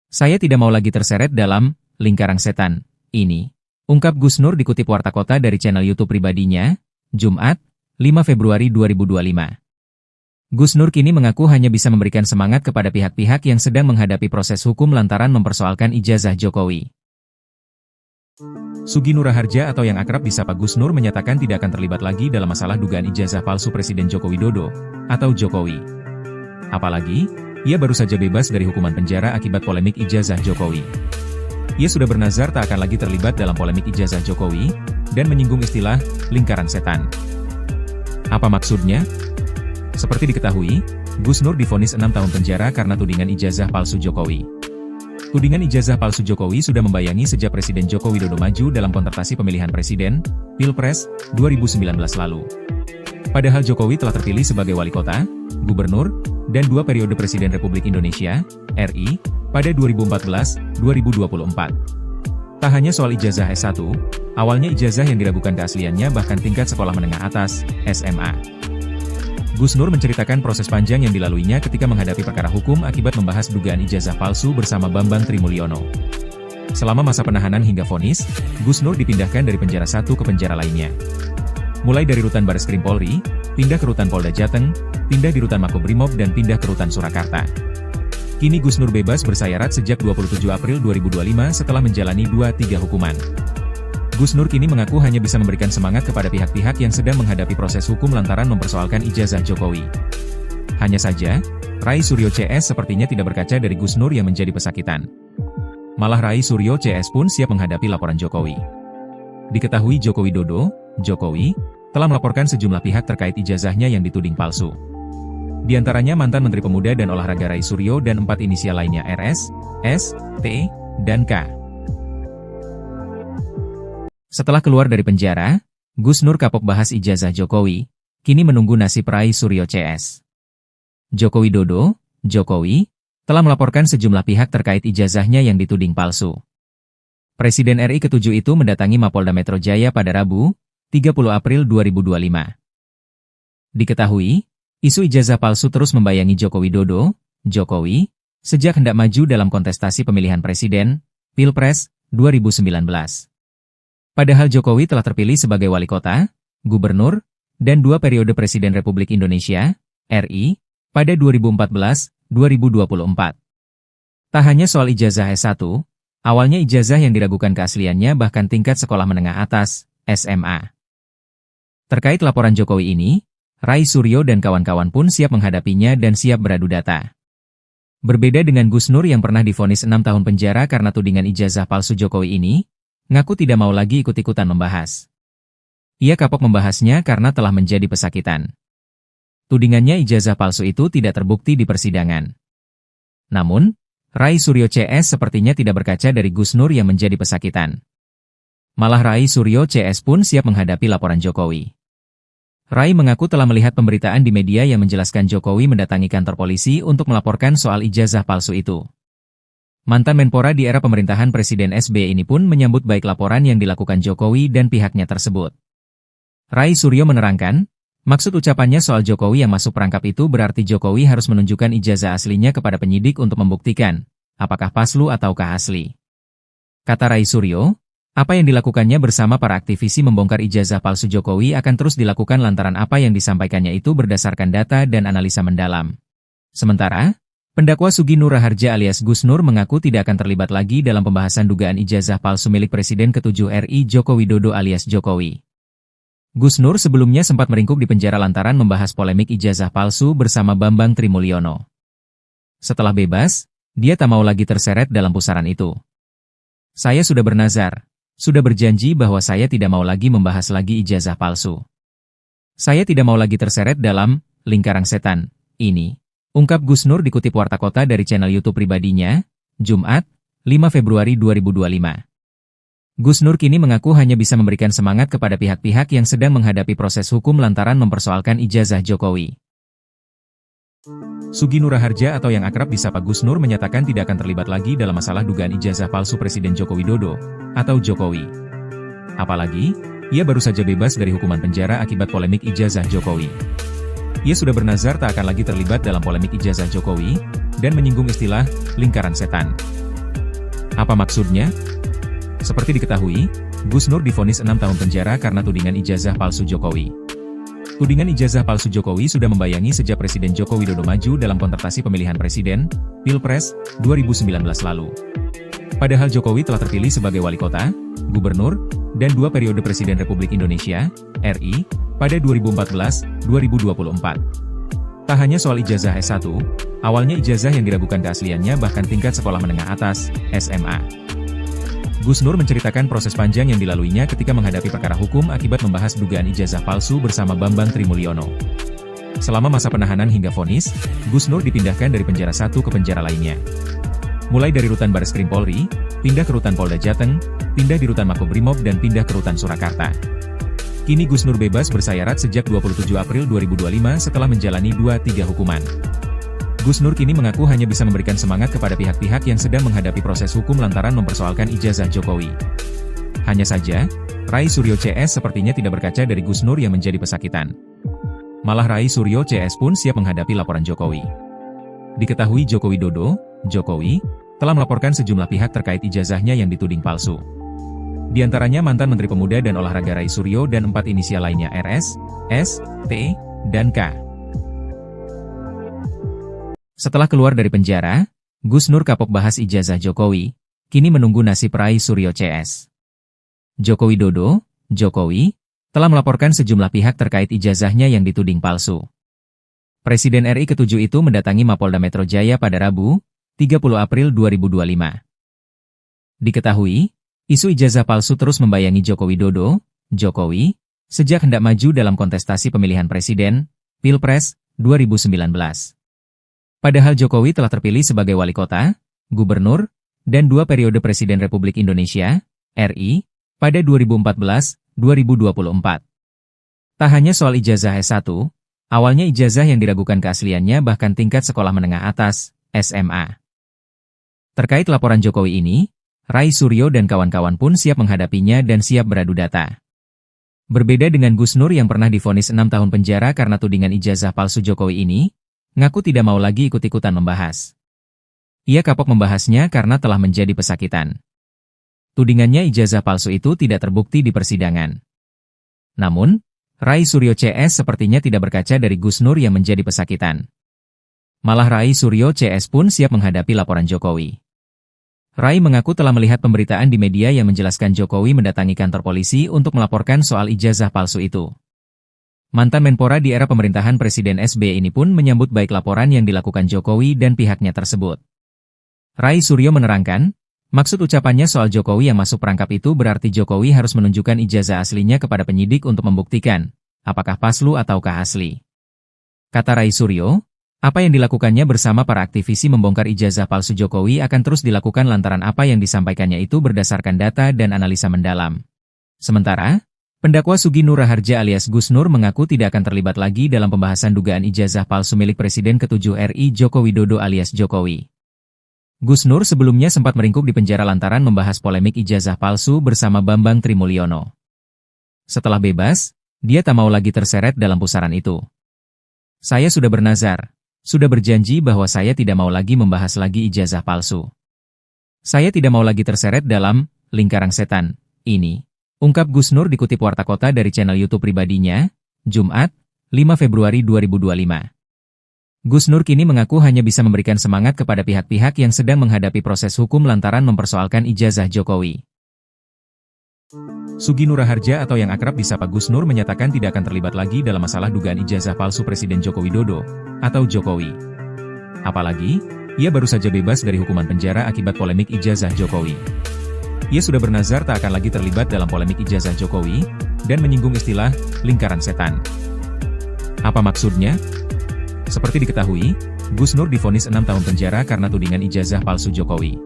Saya tidak mau lagi terseret dalam lingkaran setan ini. Ungkap Gus Nur dikutip Warta Kota dari channel YouTube pribadinya, Jumat, 5 Februari 2025. Gus Nur kini mengaku hanya bisa memberikan semangat kepada pihak-pihak yang sedang menghadapi proses hukum lantaran mempersoalkan ijazah Jokowi. Sugi Nur Raharja atau yang akrab disapa Gus Nur menyatakan tidak akan terlibat lagi dalam masalah dugaan ijazah palsu Presiden Joko Widodo, atau Jokowi. Apalagi, ia baru saja bebas dari hukuman penjara akibat polemik ijazah Jokowi. Ia sudah bernazar tak akan lagi terlibat dalam polemik ijazah Jokowi, dan menyinggung istilah lingkaran setan. Apa maksudnya? Seperti diketahui, Gus Nur divonis 6 tahun penjara karena tudingan ijazah palsu Jokowi. Tudingan ijazah palsu Jokowi sudah membayangi sejak Presiden Joko Widodo maju dalam kontestasi pemilihan presiden, Pilpres, 2019 lalu. Padahal Jokowi telah terpilih sebagai wali kota, gubernur, dan 2 periode Presiden Republik Indonesia, RI, pada 2014-2024. Tak hanya soal ijazah S1, awalnya ijazah yang diragukan keasliannya bahkan tingkat sekolah menengah atas, SMA. Gus Nur menceritakan proses panjang yang dilaluinya ketika menghadapi perkara hukum akibat membahas dugaan ijazah palsu bersama Bambang Trimulyono. Selama masa penahanan hingga vonis, Gus Nur dipindahkan dari penjara satu ke penjara lainnya. Mulai dari rutan Bareskrim Polri, pindah ke rutan Polda Jateng, pindah di rutan Makobrimob dan pindah ke rutan Surakarta. Kini Gus Nur bebas bersayarat sejak 27 April 2025 setelah menjalani 2-3 hukuman. Gus Nur kini mengaku hanya bisa memberikan semangat kepada pihak-pihak yang sedang menghadapi proses hukum lantaran mempersoalkan ijazah Jokowi. Hanya saja, Rai Suryo CS sepertinya tidak berkaca dari Gus Nur yang menjadi pesakitan. Malah Rai Suryo CS pun siap menghadapi laporan Jokowi. Diketahui Joko Widodo, Jokowi, telah melaporkan sejumlah pihak terkait ijazahnya yang dituding palsu. Di antaranya mantan Menteri Pemuda dan Olahraga Rai Suryo dan 4 inisial lainnya RS, S, T, dan K. Setelah keluar dari penjara, Gus Nur kapok bahas ijazah Jokowi, kini menunggu nasib Rai Suryo CS. Joko Widodo, Jokowi, telah melaporkan sejumlah pihak terkait ijazahnya yang dituding palsu. Presiden RI ke-7 itu mendatangi Mapolda Metro Jaya pada Rabu, 30 April 2025. Diketahui, isu ijazah palsu terus membayangi Joko Widodo, Jokowi, sejak hendak maju dalam kontestasi pemilihan presiden, Pilpres, 2019. Padahal Jokowi telah terpilih sebagai wali kota, gubernur, dan 2 periode Presiden Republik Indonesia, RI, pada 2014-2024. Tak hanya soal ijazah S1, awalnya ijazah yang diragukan keasliannya bahkan tingkat sekolah menengah atas, SMA. Terkait laporan Jokowi ini, Rai Suryo dan kawan-kawan pun siap menghadapinya dan siap beradu data. Berbeda dengan Gus Nur yang pernah divonis 6 tahun penjara karena tudingan ijazah palsu Jokowi ini, ngaku tidak mau lagi ikut-ikutan membahas. Ia kapok membahasnya karena telah menjadi pesakitan. Tudingannya ijazah palsu itu tidak terbukti di persidangan. Namun, Rai Suryo CS sepertinya tidak berkaca dari Gus Nur yang menjadi pesakitan. Malah Rai Suryo CS pun siap menghadapi laporan Jokowi. Rai mengaku telah melihat pemberitaan di media yang menjelaskan Jokowi mendatangi kantor polisi untuk melaporkan soal ijazah palsu itu. Mantan Menpora di era pemerintahan Presiden SBY ini pun menyambut baik laporan yang dilakukan Jokowi dan pihaknya tersebut. Rai Suryo menerangkan, maksud ucapannya soal Jokowi yang masuk perangkap itu berarti Jokowi harus menunjukkan ijazah aslinya kepada penyidik untuk membuktikan, apakah palsu ataukah asli. Kata Rai Suryo, apa yang dilakukannya bersama para aktivisi membongkar ijazah palsu Jokowi akan terus dilakukan lantaran apa yang disampaikannya itu berdasarkan data dan analisa mendalam. Sementara, pendakwa Sugi Nur Raharja alias Gus Nur mengaku tidak akan terlibat lagi dalam pembahasan dugaan ijazah palsu milik Presiden ke-7 RI Joko Widodo alias Jokowi. Gus Nur sebelumnya sempat meringkuk di penjara lantaran membahas polemik ijazah palsu bersama Bambang Trimulyono. Setelah bebas, dia tak mau lagi terseret dalam pusaran itu. Saya sudah bernazar, sudah berjanji bahwa saya tidak mau lagi membahas lagi ijazah palsu. Saya tidak mau lagi terseret dalam lingkaran setan ini, ungkap Gus Nur dikutip Warta Kota dari channel YouTube pribadinya, Jumat, 5 Februari 2025. Gus Nur kini mengaku hanya bisa memberikan semangat kepada pihak-pihak yang sedang menghadapi proses hukum lantaran mempersoalkan ijazah Jokowi. Sugi Nur Raharja atau yang akrab disapa Gus Nur menyatakan tidak akan terlibat lagi dalam masalah dugaan ijazah palsu Presiden Joko Widodo atau Jokowi. Apalagi, ia baru saja bebas dari hukuman penjara akibat polemik ijazah Jokowi. Ia sudah bernazar tak akan lagi terlibat dalam polemik ijazah Jokowi dan menyinggung istilah lingkaran setan. Apa maksudnya? Seperti diketahui, Gus Nur divonis 6 tahun penjara karena tudingan ijazah palsu Jokowi. Tudingan ijazah palsu Jokowi sudah membayangi sejak Presiden Joko Widodo maju dalam kontestasi pemilihan presiden, Pilpres, 2019 lalu. Padahal Jokowi telah terpilih sebagai wali kota, gubernur, dan 2 periode Presiden Republik Indonesia, RI, pada 2014-2024. Tak hanya soal ijazah S1, awalnya ijazah yang diragukan keasliannya bahkan tingkat sekolah menengah atas, SMA. Gus Nur menceritakan proses panjang yang dilaluinya ketika menghadapi perkara hukum akibat membahas dugaan ijazah palsu bersama Bambang Trimulyono. Selama masa penahanan hingga vonis, Gus Nur dipindahkan dari penjara satu ke penjara lainnya. Mulai dari rutan Bareskrim Polri, pindah ke rutan Polda Jateng, pindah di rutan Makobrimob dan pindah ke rutan Surakarta. Kini Gus Nur bebas bersayarat sejak 27 April 2025 setelah menjalani 2-3 hukuman. Gus Nur kini mengaku hanya bisa memberikan semangat kepada pihak-pihak yang sedang menghadapi proses hukum lantaran mempersoalkan ijazah Jokowi. Hanya saja, Rai Suryo CS sepertinya tidak berkaca dari Gus Nur yang menjadi pesakitan. Malah Rai Suryo CS pun siap menghadapi laporan Jokowi. Diketahui Joko Widodo, Jokowi, telah melaporkan sejumlah pihak terkait ijazahnya yang dituding palsu. Di antaranya mantan Menteri Pemuda dan Olahraga Rai Suryo dan 4 inisial lainnya RS, S, T, dan K. Setelah keluar dari penjara, Gus Nur kapok bahas ijazah Jokowi, kini menunggu nasib Rai Suryo CS. Joko Widodo, Jokowi, telah melaporkan sejumlah pihak terkait ijazahnya yang dituding palsu. Presiden RI ke-7 itu mendatangi Mapolda Metro Jaya pada Rabu, 30 April 2025. Diketahui, isu ijazah palsu terus membayangi Joko Widodo, Jokowi, sejak hendak maju dalam kontestasi pemilihan presiden, Pilpres, 2019. Padahal Jokowi telah terpilih sebagai wali kota, gubernur, dan 2 periode Presiden Republik Indonesia, RI, pada 2014-2024. Tak hanya soal ijazah S1, awalnya ijazah yang diragukan keasliannya bahkan tingkat sekolah menengah atas, SMA. Terkait laporan Jokowi ini, Rai Suryo dan kawan-kawan pun siap menghadapinya dan siap beradu data. Berbeda dengan Gus Nur yang pernah divonis 6 tahun penjara karena tudingan ijazah palsu Jokowi ini, ngaku tidak mau lagi ikut-ikutan membahas. Ia kapok membahasnya karena telah menjadi pesakitan. Tudingannya ijazah palsu itu tidak terbukti di persidangan. Namun, Rai Suryo CS sepertinya tidak berkaca dari Gus Nur yang menjadi pesakitan. Malah Rai Suryo CS pun siap menghadapi laporan Jokowi. Rai mengaku telah melihat pemberitaan di media yang menjelaskan Jokowi mendatangi kantor polisi untuk melaporkan soal ijazah palsu itu. Mantan Menpora di era pemerintahan Presiden SBY ini pun menyambut baik laporan yang dilakukan Jokowi dan pihaknya tersebut. Rai Suryo menerangkan, maksud ucapannya soal Jokowi yang masuk perangkap itu berarti Jokowi harus menunjukkan ijazah aslinya kepada penyidik untuk membuktikan, apakah palsu ataukah asli. Kata Rai Suryo, apa yang dilakukannya bersama para aktivisi membongkar ijazah palsu Jokowi akan terus dilakukan lantaran apa yang disampaikannya itu berdasarkan data dan analisa mendalam. Sementara, pendakwa Sugi Nur Raharja alias Gus Nur mengaku tidak akan terlibat lagi dalam pembahasan dugaan ijazah palsu milik Presiden ke-7 RI Joko Widodo alias Jokowi. Gus Nur sebelumnya sempat meringkuk di penjara lantaran membahas polemik ijazah palsu bersama Bambang Trimulyono. Setelah bebas, dia tak mau lagi terseret dalam pusaran itu. Saya sudah bernazar. Sudah berjanji bahwa saya tidak mau lagi membahas lagi ijazah palsu. Saya tidak mau lagi terseret dalam lingkaran setan ini, ungkap Gus Nur dikutip Warta Kota dari channel YouTube pribadinya, Jumat, 5 Februari 2025. Gus Nur kini mengaku hanya bisa memberikan semangat kepada pihak-pihak yang sedang menghadapi proses hukum lantaran mempersoalkan ijazah Jokowi. Sugi Nur Raharja atau yang akrab disapa Gus Nur menyatakan tidak akan terlibat lagi dalam masalah dugaan ijazah palsu Presiden Joko Widodo atau Jokowi. Apalagi, ia baru saja bebas dari hukuman penjara akibat polemik ijazah Jokowi. Ia sudah bernazar tak akan lagi terlibat dalam polemik ijazah Jokowi dan menyinggung istilah lingkaran setan. Apa maksudnya? Seperti diketahui, Gus Nur divonis 6 tahun penjara karena tudingan ijazah palsu Jokowi.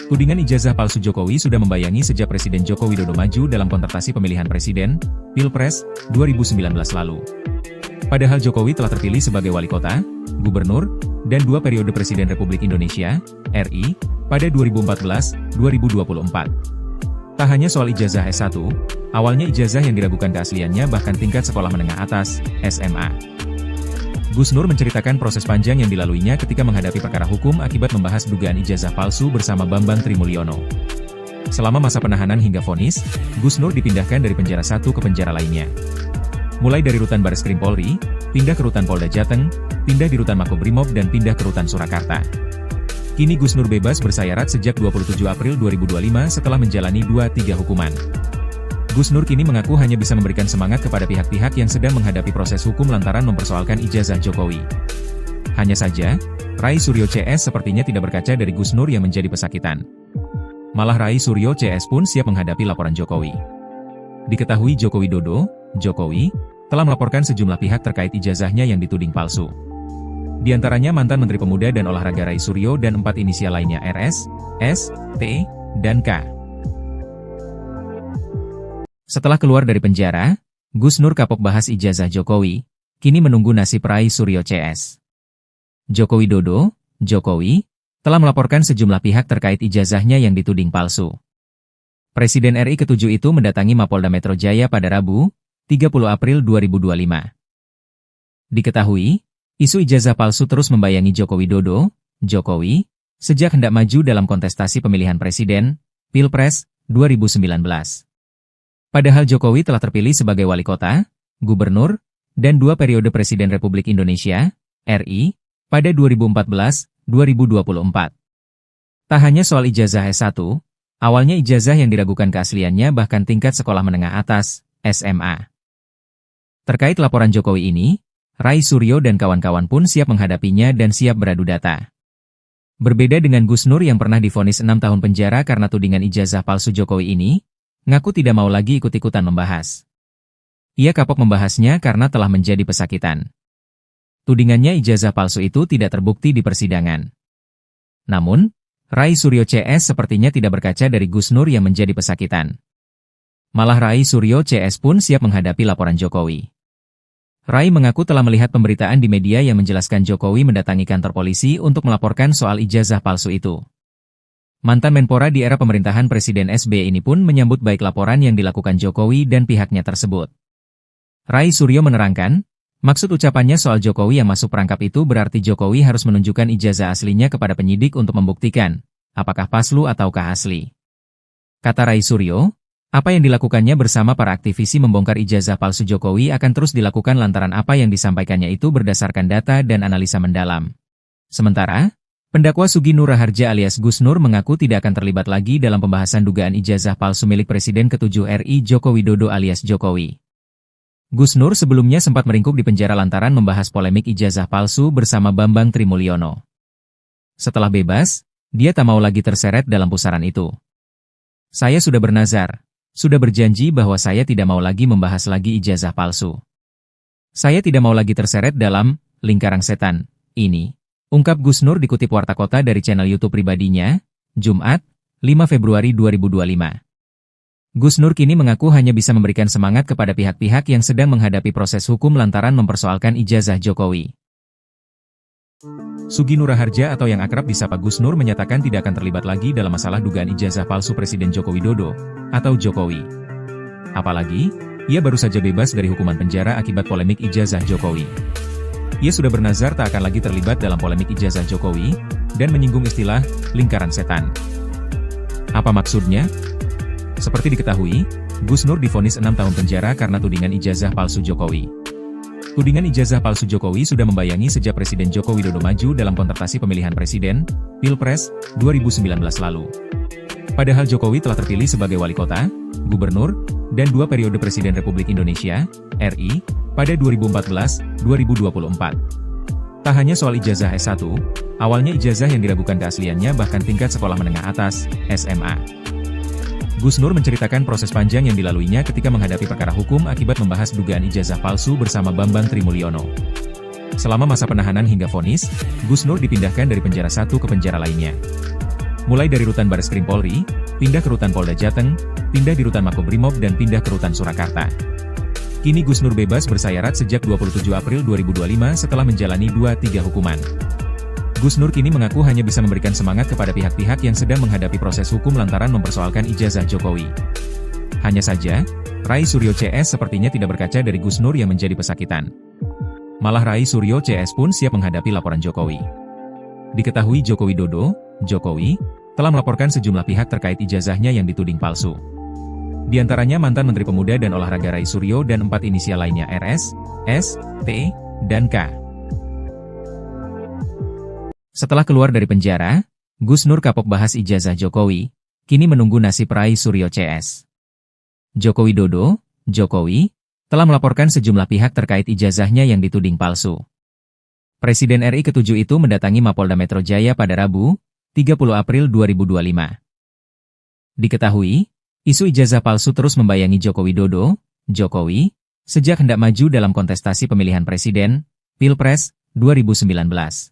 Tudingan ijazah palsu Jokowi sudah membayangi sejak Presiden Joko Widodo maju dalam kontestasi pemilihan presiden, Pilpres, 2019 lalu. Padahal Jokowi telah terpilih sebagai wali kota, gubernur, dan 2 periode Presiden Republik Indonesia, RI, pada 2014-2024. Tak hanya soal ijazah S1, awalnya ijazah yang diragukan keasliannya bahkan tingkat sekolah menengah atas, SMA. Gus Nur menceritakan proses panjang yang dilaluinya ketika menghadapi perkara hukum akibat membahas dugaan ijazah palsu bersama Bambang Trimulyono. Selama masa penahanan hingga vonis, Gus Nur dipindahkan dari penjara satu ke penjara lainnya. Mulai dari rutan Bareskrim Polri, pindah ke rutan Polda Jateng, pindah di rutan Makobrimob dan pindah ke rutan Surakarta. Kini Gus Nur bebas bersayarat sejak 27 April 2025 setelah menjalani 2-3 hukuman. Gus Nur kini mengaku hanya bisa memberikan semangat kepada pihak-pihak yang sedang menghadapi proses hukum lantaran mempersoalkan ijazah Jokowi. Hanya saja, Rai Suryo CS sepertinya tidak berkaca dari Gus Nur yang menjadi pesakitan. Malah Rai Suryo CS pun siap menghadapi laporan Jokowi. Diketahui Joko Widodo, Jokowi, telah melaporkan sejumlah pihak terkait ijazahnya yang dituding palsu. Di antaranya mantan Menteri Pemuda dan Olahraga Rai Suryo dan 4 inisial lainnya RS, S, T, dan K. Setelah keluar dari penjara, Gus Nur kapok bahas ijazah Jokowi, kini menunggu nasib Rai Suryo CS. Joko Widodo, Jokowi, telah melaporkan sejumlah pihak terkait ijazahnya yang dituding palsu. Presiden RI ke-7 itu mendatangi Mapolda Metro Jaya pada Rabu, 30 April 2025. Diketahui, isu ijazah palsu terus membayangi Joko Widodo, Jokowi, sejak hendak maju dalam kontestasi pemilihan presiden, Pilpres, 2019. Padahal Jokowi telah terpilih sebagai wali kota, gubernur, dan 2 periode Presiden Republik Indonesia, RI, pada 2014-2024. Tak hanya soal ijazah S1, awalnya ijazah yang diragukan keasliannya bahkan tingkat sekolah menengah atas, SMA. Terkait laporan Jokowi ini, Rai Suryo dan kawan-kawan pun siap menghadapinya dan siap beradu data. Berbeda dengan Gus Nur yang pernah divonis 6 tahun penjara karena tudingan ijazah palsu Jokowi ini, ngaku tidak mau lagi ikut-ikutan membahas. Ia kapok membahasnya karena telah menjadi pesakitan. Tudingannya ijazah palsu itu tidak terbukti di persidangan. Namun, Rai Suryo CS sepertinya tidak berkaca dari Gus Nur yang menjadi pesakitan. Malah Rai Suryo CS pun siap menghadapi laporan Jokowi. Rai mengaku telah melihat pemberitaan di media yang menjelaskan Jokowi mendatangi kantor polisi untuk melaporkan soal ijazah palsu itu. Mantan Menpora di era pemerintahan Presiden SBY ini pun menyambut baik laporan yang dilakukan Jokowi dan pihaknya tersebut. Rai Suryo menerangkan, maksud ucapannya soal Jokowi yang masuk perangkap itu berarti Jokowi harus menunjukkan ijazah aslinya kepada penyidik untuk membuktikan, apakah palsu ataukah asli. Kata Rai Suryo, apa yang dilakukannya bersama para aktivisi membongkar ijazah palsu Jokowi akan terus dilakukan lantaran apa yang disampaikannya itu berdasarkan data dan analisa mendalam. Sementara, pendakwa Sugi Nur Raharja alias Gus Nur mengaku tidak akan terlibat lagi dalam pembahasan dugaan ijazah palsu milik Presiden ke-7 RI Joko Widodo alias Jokowi. Gus Nur sebelumnya sempat meringkuk di penjara lantaran membahas polemik ijazah palsu bersama Bambang Trimulyono. Setelah bebas, dia tak mau lagi terseret dalam pusaran itu. Saya sudah bernazar. Sudah berjanji bahwa saya tidak mau lagi membahas lagi ijazah palsu. Saya tidak mau lagi terseret dalam lingkaran setan ini, ungkap Gus Nur dikutip Warta Kota dari channel YouTube pribadinya, Jumat, 5 Februari 2025. Gus Nur kini mengaku hanya bisa memberikan semangat kepada pihak-pihak yang sedang menghadapi proses hukum lantaran mempersoalkan ijazah Jokowi. Sugi Nur Raharja atau yang akrab disapa Gus Nur menyatakan tidak akan terlibat lagi dalam masalah dugaan ijazah palsu Presiden Joko Widodo atau Jokowi. Apalagi, ia baru saja bebas dari hukuman penjara akibat polemik ijazah Jokowi. Ia sudah bernazar tak akan lagi terlibat dalam polemik ijazah Jokowi dan menyinggung istilah lingkaran setan. Apa maksudnya? Seperti diketahui, Gus Nur divonis 6 tahun penjara karena tudingan ijazah palsu Jokowi. Tudingan ijazah palsu Jokowi sudah membayangi sejak Presiden Joko Widodo maju dalam kontestasi pemilihan presiden, Pilpres, 2019 lalu. Padahal Jokowi telah terpilih sebagai wali kota, gubernur, dan 2 periode Presiden Republik Indonesia, RI, pada 2014-2024. Tak hanya soal ijazah S1, awalnya ijazah yang diragukan keasliannya bahkan tingkat sekolah menengah atas, SMA. Gus Nur menceritakan proses panjang yang dilaluinya ketika menghadapi perkara hukum akibat membahas dugaan ijazah palsu bersama Bambang Trimulyono. Selama masa penahanan hingga vonis, Gus Nur dipindahkan dari penjara satu ke penjara lainnya. Mulai dari rutan Bareskrim Polri, pindah ke rutan Polda Jateng, pindah di rutan Makobrimob dan pindah ke rutan Surakarta. Kini Gus Nur bebas bersayarat sejak 27 April 2025 setelah menjalani 2-3 hukuman. Gus Nur kini mengaku hanya bisa memberikan semangat kepada pihak-pihak yang sedang menghadapi proses hukum lantaran mempersoalkan ijazah Jokowi. Hanya saja, Rai Suryo CS sepertinya tidak berkaca dari Gus Nur yang menjadi pesakitan. Malah Rai Suryo CS pun siap menghadapi laporan Jokowi. Diketahui Joko Widodo, Jokowi, telah melaporkan sejumlah pihak terkait ijazahnya yang dituding palsu. Di antaranya mantan Menteri Pemuda dan Olahraga Rai Suryo dan 4 inisial lainnya RS, S, T, dan K. Setelah keluar dari penjara, Gus Nur kapok bahas ijazah Jokowi, kini menunggu nasib Rai Suryo CS. Joko Widodo, Jokowi, telah melaporkan sejumlah pihak terkait ijazahnya yang dituding palsu. Presiden RI ke-7 itu mendatangi Mapolda Metro Jaya pada Rabu, 30 April 2025. Diketahui, isu ijazah palsu terus membayangi Joko Widodo, Jokowi, sejak hendak maju dalam kontestasi pemilihan presiden, Pilpres, 2019.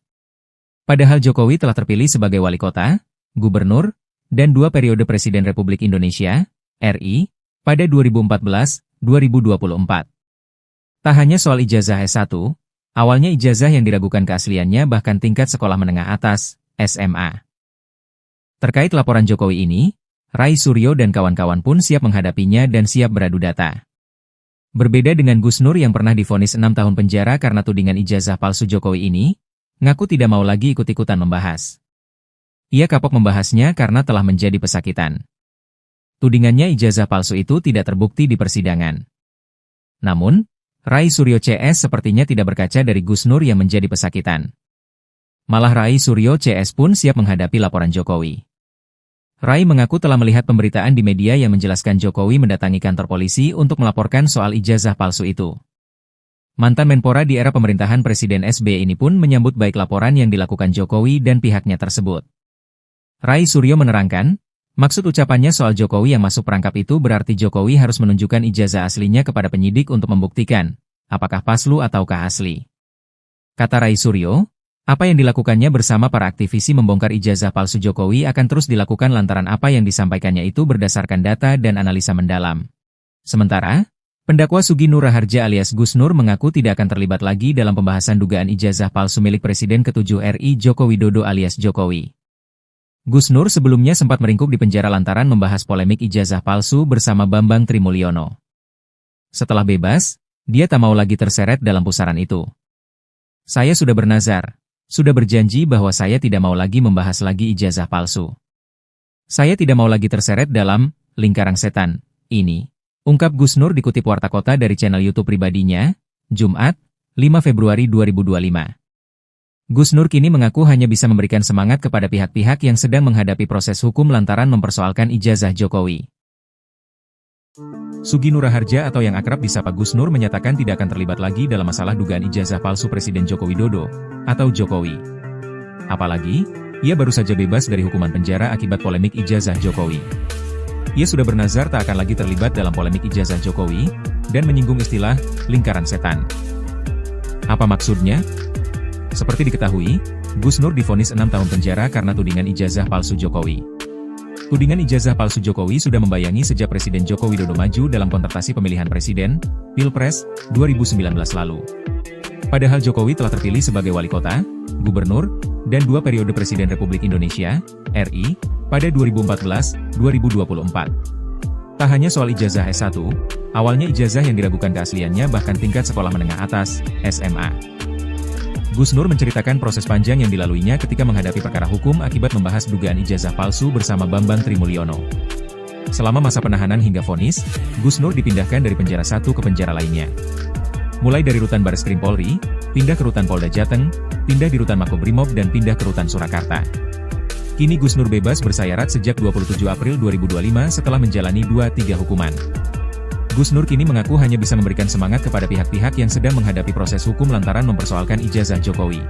Padahal Jokowi telah terpilih sebagai wali kota, gubernur, dan 2 periode Presiden Republik Indonesia, RI, pada 2014-2024. Tak hanya soal ijazah S1, awalnya ijazah yang diragukan keasliannya bahkan tingkat sekolah menengah atas, SMA. Terkait laporan Jokowi ini, Rai Suryo dan kawan-kawan pun siap menghadapinya dan siap beradu data. Berbeda dengan Gus Nur yang pernah divonis 6 tahun penjara karena tudingan ijazah palsu Jokowi ini, ngaku tidak mau lagi ikut-ikutan membahas. Ia kapok membahasnya karena telah menjadi pesakitan. Tudingannya ijazah palsu itu tidak terbukti di persidangan. Namun, Rai Suryo CS sepertinya tidak berkaca dari Gus Nur yang menjadi pesakitan. Malah Rai Suryo CS pun siap menghadapi laporan Jokowi. Rai mengaku telah melihat pemberitaan di media yang menjelaskan Jokowi mendatangi kantor polisi untuk melaporkan soal ijazah palsu itu. Mantan Menpora di era pemerintahan Presiden SBY ini pun menyambut baik laporan yang dilakukan Jokowi dan pihaknya tersebut. Rai Suryo menerangkan, maksud ucapannya soal Jokowi yang masuk perangkap itu berarti Jokowi harus menunjukkan ijazah aslinya kepada penyidik untuk membuktikan, apakah palsu ataukah asli. Kata Rai Suryo, apa yang dilakukannya bersama para aktivisi membongkar ijazah palsu Jokowi akan terus dilakukan lantaran apa yang disampaikannya itu berdasarkan data dan analisa mendalam. Sementara, pendakwa Sugi Nur Raharja alias Gus Nur mengaku tidak akan terlibat lagi dalam pembahasan dugaan ijazah palsu milik Presiden ke-7 RI Joko Widodo alias Jokowi. Gus Nur sebelumnya sempat meringkuk di penjara lantaran membahas polemik ijazah palsu bersama Bambang Trimulyono. Setelah bebas, dia tak mau lagi terseret dalam pusaran itu. Saya sudah bernazar, sudah berjanji bahwa saya tidak mau lagi membahas lagi ijazah palsu. Saya tidak mau lagi terseret dalam lingkaran setan ini. Ungkap Gus Nur dikutip Warta Kota dari channel YouTube pribadinya, Jumat, 5 Februari 2025. Gus Nur kini mengaku hanya bisa memberikan semangat kepada pihak-pihak yang sedang menghadapi proses hukum lantaran mempersoalkan ijazah Jokowi. Sugi Nur Raharja atau yang akrab disapa Gus Nur menyatakan tidak akan terlibat lagi dalam masalah dugaan ijazah palsu Presiden Joko Widodo, atau Jokowi. Apalagi, ia baru saja bebas dari hukuman penjara akibat polemik ijazah Jokowi. Ia sudah bernazar tak akan lagi terlibat dalam polemik ijazah Jokowi, dan menyinggung istilah lingkaran setan. Apa maksudnya? Seperti diketahui, Gus Nur divonis 6 tahun penjara karena tudingan ijazah palsu Jokowi. Tudingan ijazah palsu Jokowi sudah membayangi sejak Presiden Joko Widodo maju dalam kontestasi pemilihan presiden, Pilpres, 2019 lalu. Padahal Jokowi telah terpilih sebagai wali kota, gubernur, dan 2 periode Presiden Republik Indonesia, RI, pada 2014-2024. Tak hanya soal ijazah S1, awalnya ijazah yang diragukan keasliannya bahkan tingkat sekolah menengah atas, SMA. Gus Nur menceritakan proses panjang yang dilaluinya ketika menghadapi perkara hukum akibat membahas dugaan ijazah palsu bersama Bambang Trimulyono. Selama masa penahanan hingga vonis, Gus Nur dipindahkan dari penjara satu ke penjara lainnya. Mulai dari rutan Bareskrim Polri, pindah ke rutan Polda Jateng, pindah di rutan Makobrimob dan pindah ke rutan Surakarta. Kini Gus Nur bebas bersayarat sejak 27 April 2025 setelah menjalani 2-3 hukuman. Gus Nur kini mengaku hanya bisa memberikan semangat kepada pihak-pihak yang sedang menghadapi proses hukum lantaran mempersoalkan ijazah Jokowi.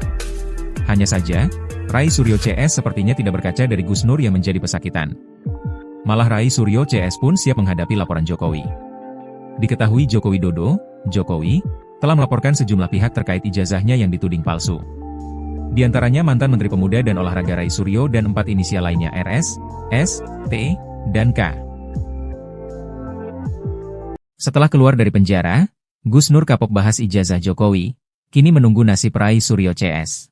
Hanya saja, Rai Suryo CS sepertinya tidak berkaca dari Gus Nur yang menjadi pesakitan. Malah Rai Suryo CS pun siap menghadapi laporan Jokowi. Diketahui Joko Widodo, Jokowi, telah melaporkan sejumlah pihak terkait ijazahnya yang dituding palsu. Di antaranya mantan Menteri Pemuda dan Olahraga Rai Suryo dan 4 inisial lainnya RS, S, T, dan K. Setelah keluar dari penjara, Gus Nur kapok bahas ijazah Jokowi, kini menunggu nasib Rai Suryo CS.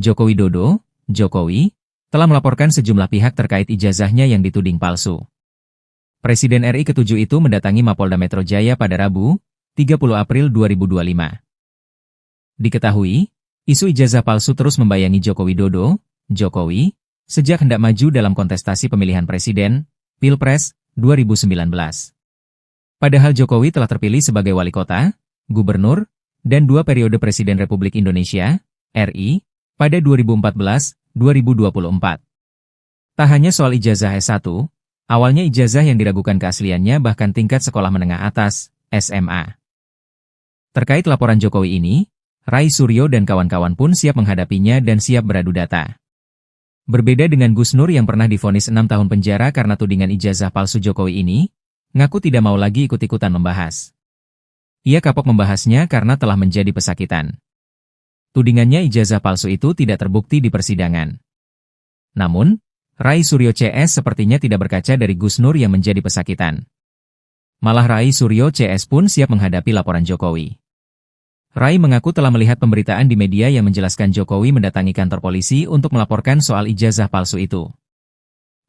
Joko Widodo, Jokowi, telah melaporkan sejumlah pihak terkait ijazahnya yang dituding palsu. Presiden RI ke-7 itu mendatangi Mapolda Metro Jaya pada Rabu, 30 April 2025. Diketahui, isu ijazah palsu terus membayangi Joko Widodo, Jokowi, sejak hendak maju dalam kontestasi pemilihan presiden, Pilpres, 2019. Padahal Jokowi telah terpilih sebagai wali kota, gubernur, dan 2 periode Presiden Republik Indonesia, RI, pada 2014-2024. Tak hanya soal ijazah S1, awalnya ijazah yang diragukan keasliannya bahkan tingkat sekolah menengah atas, SMA. Terkait laporan Jokowi ini, Rai Suryo dan kawan-kawan pun siap menghadapinya dan siap beradu data. Berbeda dengan Gus Nur yang pernah divonis 6 tahun penjara karena tudingan ijazah palsu Jokowi ini, ngaku tidak mau lagi ikut-ikutan membahas. Ia kapok membahasnya karena telah menjadi pesakitan. Tudingannya ijazah palsu itu tidak terbukti di persidangan. Namun, Rai Suryo CS sepertinya tidak berkaca dari Gus Nur yang menjadi pesakitan. Malah Rai Suryo CS pun siap menghadapi laporan Jokowi. Rai mengaku telah melihat pemberitaan di media yang menjelaskan Jokowi mendatangi kantor polisi untuk melaporkan soal ijazah palsu itu.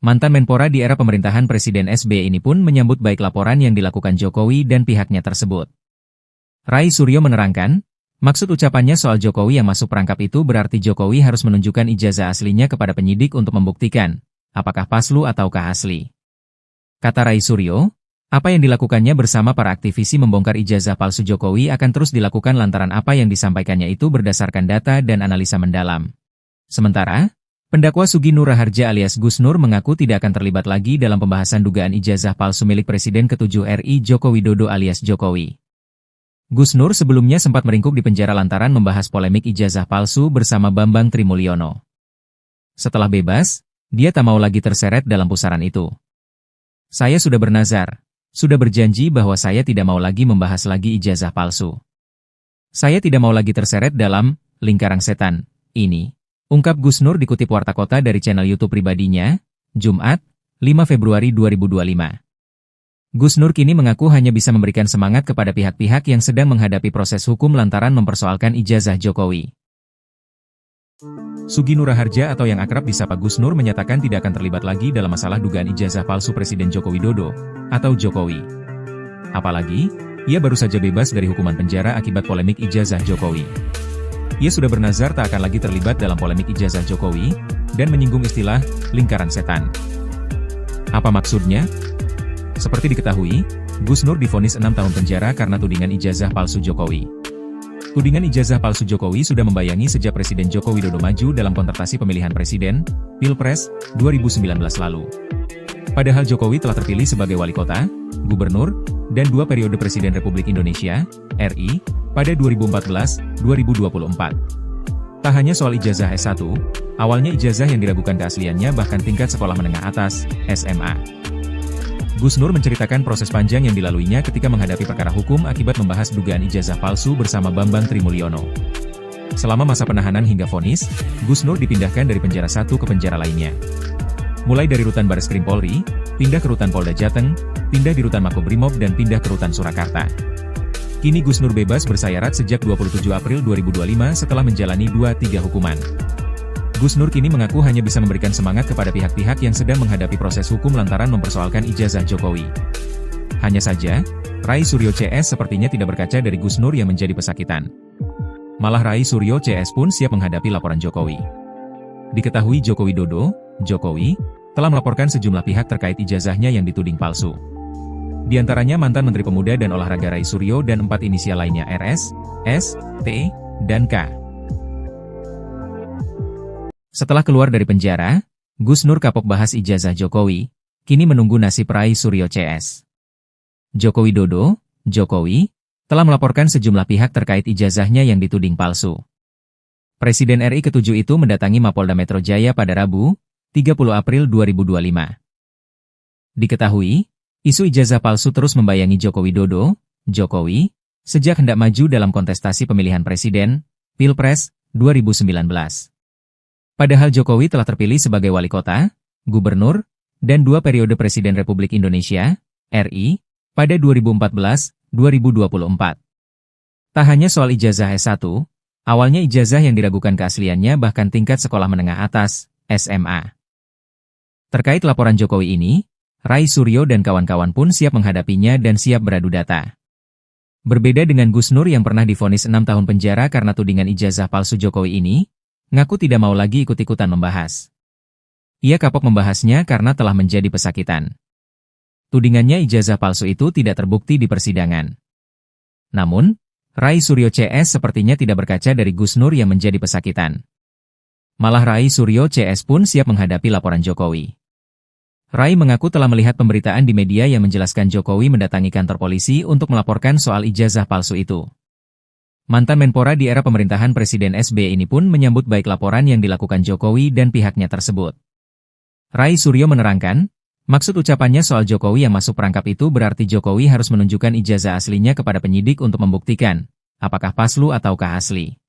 Mantan Menpora di era pemerintahan Presiden SBY ini pun menyambut baik laporan yang dilakukan Jokowi dan pihaknya tersebut. Rai Suryo menerangkan, maksud ucapannya soal Jokowi yang masuk perangkap itu berarti Jokowi harus menunjukkan ijazah aslinya kepada penyidik untuk membuktikan, apakah palsu ataukah asli. Kata Rai Suryo, apa yang dilakukannya bersama para aktivisi membongkar ijazah palsu Jokowi akan terus dilakukan lantaran apa yang disampaikannya itu berdasarkan data dan analisa mendalam. Sementara, pendakwa Sugi Nur Raharja alias Gus Nur mengaku tidak akan terlibat lagi dalam pembahasan dugaan ijazah palsu milik Presiden ke-7 RI Joko Widodo alias Jokowi. Gus Nur sebelumnya sempat meringkuk di penjara lantaran membahas polemik ijazah palsu bersama Bambang Trimulyono. Setelah bebas, dia tak mau lagi terseret dalam pusaran itu. Saya sudah bernazar, sudah berjanji bahwa saya tidak mau lagi membahas lagi ijazah palsu. Saya tidak mau lagi terseret dalam lingkaran setan ini, ungkap Gus Nur dikutip Warta Kota dari channel YouTube pribadinya, Jumat, 5 Februari 2025. Gus Nur kini mengaku hanya bisa memberikan semangat kepada pihak-pihak yang sedang menghadapi proses hukum lantaran mempersoalkan ijazah Jokowi. Sugi Nur Raharja atau yang akrab disapa Gus Nur menyatakan tidak akan terlibat lagi dalam masalah dugaan ijazah palsu Presiden Joko Widodo atau Jokowi. Apalagi, ia baru saja bebas dari hukuman penjara akibat polemik ijazah Jokowi. Ia sudah bernazar tak akan lagi terlibat dalam polemik ijazah Jokowi dan menyinggung istilah lingkaran setan. Apa maksudnya? Seperti diketahui, Gus Nur divonis 6 tahun penjara karena tudingan ijazah palsu Jokowi. Tudingan ijazah palsu Jokowi sudah membayangi sejak Presiden Joko Widodo maju dalam kontestasi pemilihan presiden, Pilpres, 2019 lalu. Padahal Jokowi telah terpilih sebagai wali kota, gubernur, dan 2 periode Presiden Republik Indonesia, RI, pada 2014-2024. Tak hanya soal ijazah S1, awalnya ijazah yang diragukan keasliannya bahkan tingkat sekolah menengah atas, SMA. Gus Nur menceritakan proses panjang yang dilaluinya ketika menghadapi perkara hukum akibat membahas dugaan ijazah palsu bersama Bambang Trimulyono. Selama masa penahanan hingga vonis, Gus Nur dipindahkan dari penjara satu ke penjara lainnya. Mulai dari rutan Bareskrim Polri, pindah ke rutan Polda Jateng, pindah di rutan Makobrimob dan pindah ke rutan Surakarta. Kini Gus Nur bebas bersayarat sejak 27 April 2025 setelah menjalani 2-3 hukuman. Gus Nur kini mengaku hanya bisa memberikan semangat kepada pihak-pihak yang sedang menghadapi proses hukum lantaran mempersoalkan ijazah Jokowi. Hanya saja, Rai Suryo CS sepertinya tidak berkaca dari Gus Nur yang menjadi pesakitan. Malah Rai Suryo CS pun siap menghadapi laporan Jokowi. Diketahui Joko Widodo, Jokowi, telah melaporkan sejumlah pihak terkait ijazahnya yang dituding palsu. Di antaranya mantan Menteri Pemuda dan Olahraga Rai Suryo dan 4 inisial lainnya RS, S, T, dan K. Setelah keluar dari penjara, Gus Nur kapok bahas ijazah Jokowi, kini menunggu nasib Rai Suryo CS. Joko Widodo, Jokowi, telah melaporkan sejumlah pihak terkait ijazahnya yang dituding palsu. Presiden RI ke-7 itu mendatangi Mapolda Metro Jaya pada Rabu, 30 April 2025. Diketahui, isu ijazah palsu terus membayangi Joko Widodo, Jokowi, sejak hendak maju dalam kontestasi pemilihan presiden, Pilpres, 2019. Padahal Jokowi telah terpilih sebagai wali kota, gubernur, dan 2 periode Presiden Republik Indonesia, RI, pada 2014-2024. Tak hanya soal ijazah S1, awalnya ijazah yang diragukan keasliannya bahkan tingkat sekolah menengah atas, SMA. Terkait laporan Jokowi ini, Rai Suryo dan kawan-kawan pun siap menghadapinya dan siap beradu data. Berbeda dengan Gus Nur yang pernah divonis 6 tahun penjara karena tudingan ijazah palsu Jokowi ini, ngaku tidak mau lagi ikut-ikutan membahas. Ia kapok membahasnya karena telah menjadi pesakitan. Tudingannya ijazah palsu itu tidak terbukti di persidangan. Namun, Rai Suryo CS sepertinya tidak berkaca dari Gus Nur yang menjadi pesakitan. Malah Rai Suryo CS pun siap menghadapi laporan Jokowi. Rai mengaku telah melihat pemberitaan di media yang menjelaskan Jokowi mendatangi kantor polisi untuk melaporkan soal ijazah palsu itu. Mantan Menpora di era pemerintahan Presiden SBY ini pun menyambut baik laporan yang dilakukan Jokowi dan pihaknya tersebut. Rai Suryo menerangkan, maksud ucapannya soal Jokowi yang masuk perangkap itu berarti Jokowi harus menunjukkan ijazah aslinya kepada penyidik untuk membuktikan, apakah palsu ataukah asli.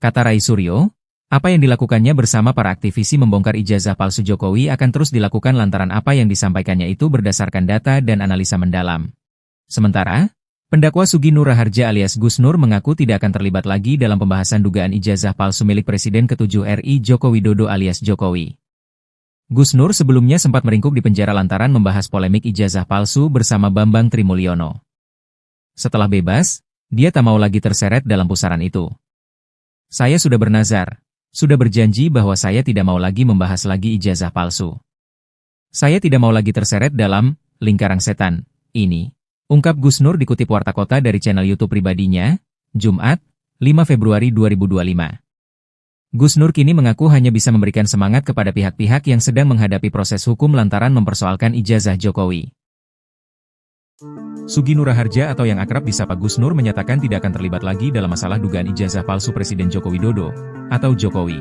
Kata Rai Suryo, apa yang dilakukannya bersama para aktivisi membongkar ijazah palsu Jokowi akan terus dilakukan lantaran apa yang disampaikannya itu berdasarkan data dan analisa mendalam. Sementara, pendakwa Sugi Nur Raharja alias Gus Nur mengaku tidak akan terlibat lagi dalam pembahasan dugaan ijazah palsu milik Presiden ke-7 RI Joko Widodo alias Jokowi. Gus Nur sebelumnya sempat meringkuk di penjara lantaran membahas polemik ijazah palsu bersama Bambang Trimulyono. Setelah bebas, dia tak mau lagi terseret dalam pusaran itu. Saya sudah bernazar, sudah berjanji bahwa saya tidak mau lagi membahas lagi ijazah palsu. Saya tidak mau lagi terseret dalam lingkaran setan ini, ungkap Gus Nur dikutip Warta Kota dari channel YouTube pribadinya, Jumat, 5 Februari 2025. Gus Nur kini mengaku hanya bisa memberikan semangat kepada pihak-pihak yang sedang menghadapi proses hukum lantaran mempersoalkan ijazah Jokowi. Sugi Nur Harja atau yang akrab disapa Gus Nur menyatakan tidak akan terlibat lagi dalam masalah dugaan ijazah palsu Presiden Joko Widodo atau Jokowi.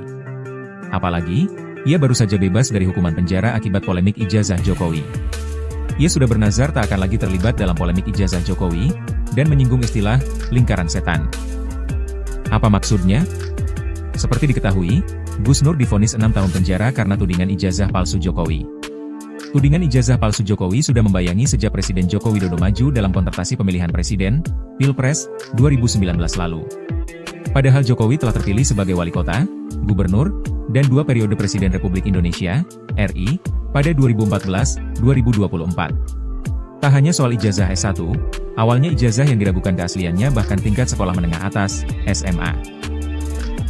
Apalagi, ia baru saja bebas dari hukuman penjara akibat polemik ijazah Jokowi. Ia sudah bernazar tak akan lagi terlibat dalam polemik ijazah Jokowi, dan menyinggung istilah lingkaran setan. Apa maksudnya? Seperti diketahui, Gus Nur divonis 6 tahun penjara karena tudingan ijazah palsu Jokowi. Tudingan ijazah palsu Jokowi sudah membayangi sejak Presiden Joko Widodo maju dalam kontestasi pemilihan presiden, Pilpres, 2019 lalu. Padahal Jokowi telah terpilih sebagai wali kota, gubernur, dan 2 periode Presiden Republik Indonesia, RI, pada 2014-2024. Tak hanya soal ijazah S1, awalnya ijazah yang diragukan keasliannya bahkan tingkat sekolah menengah atas, SMA.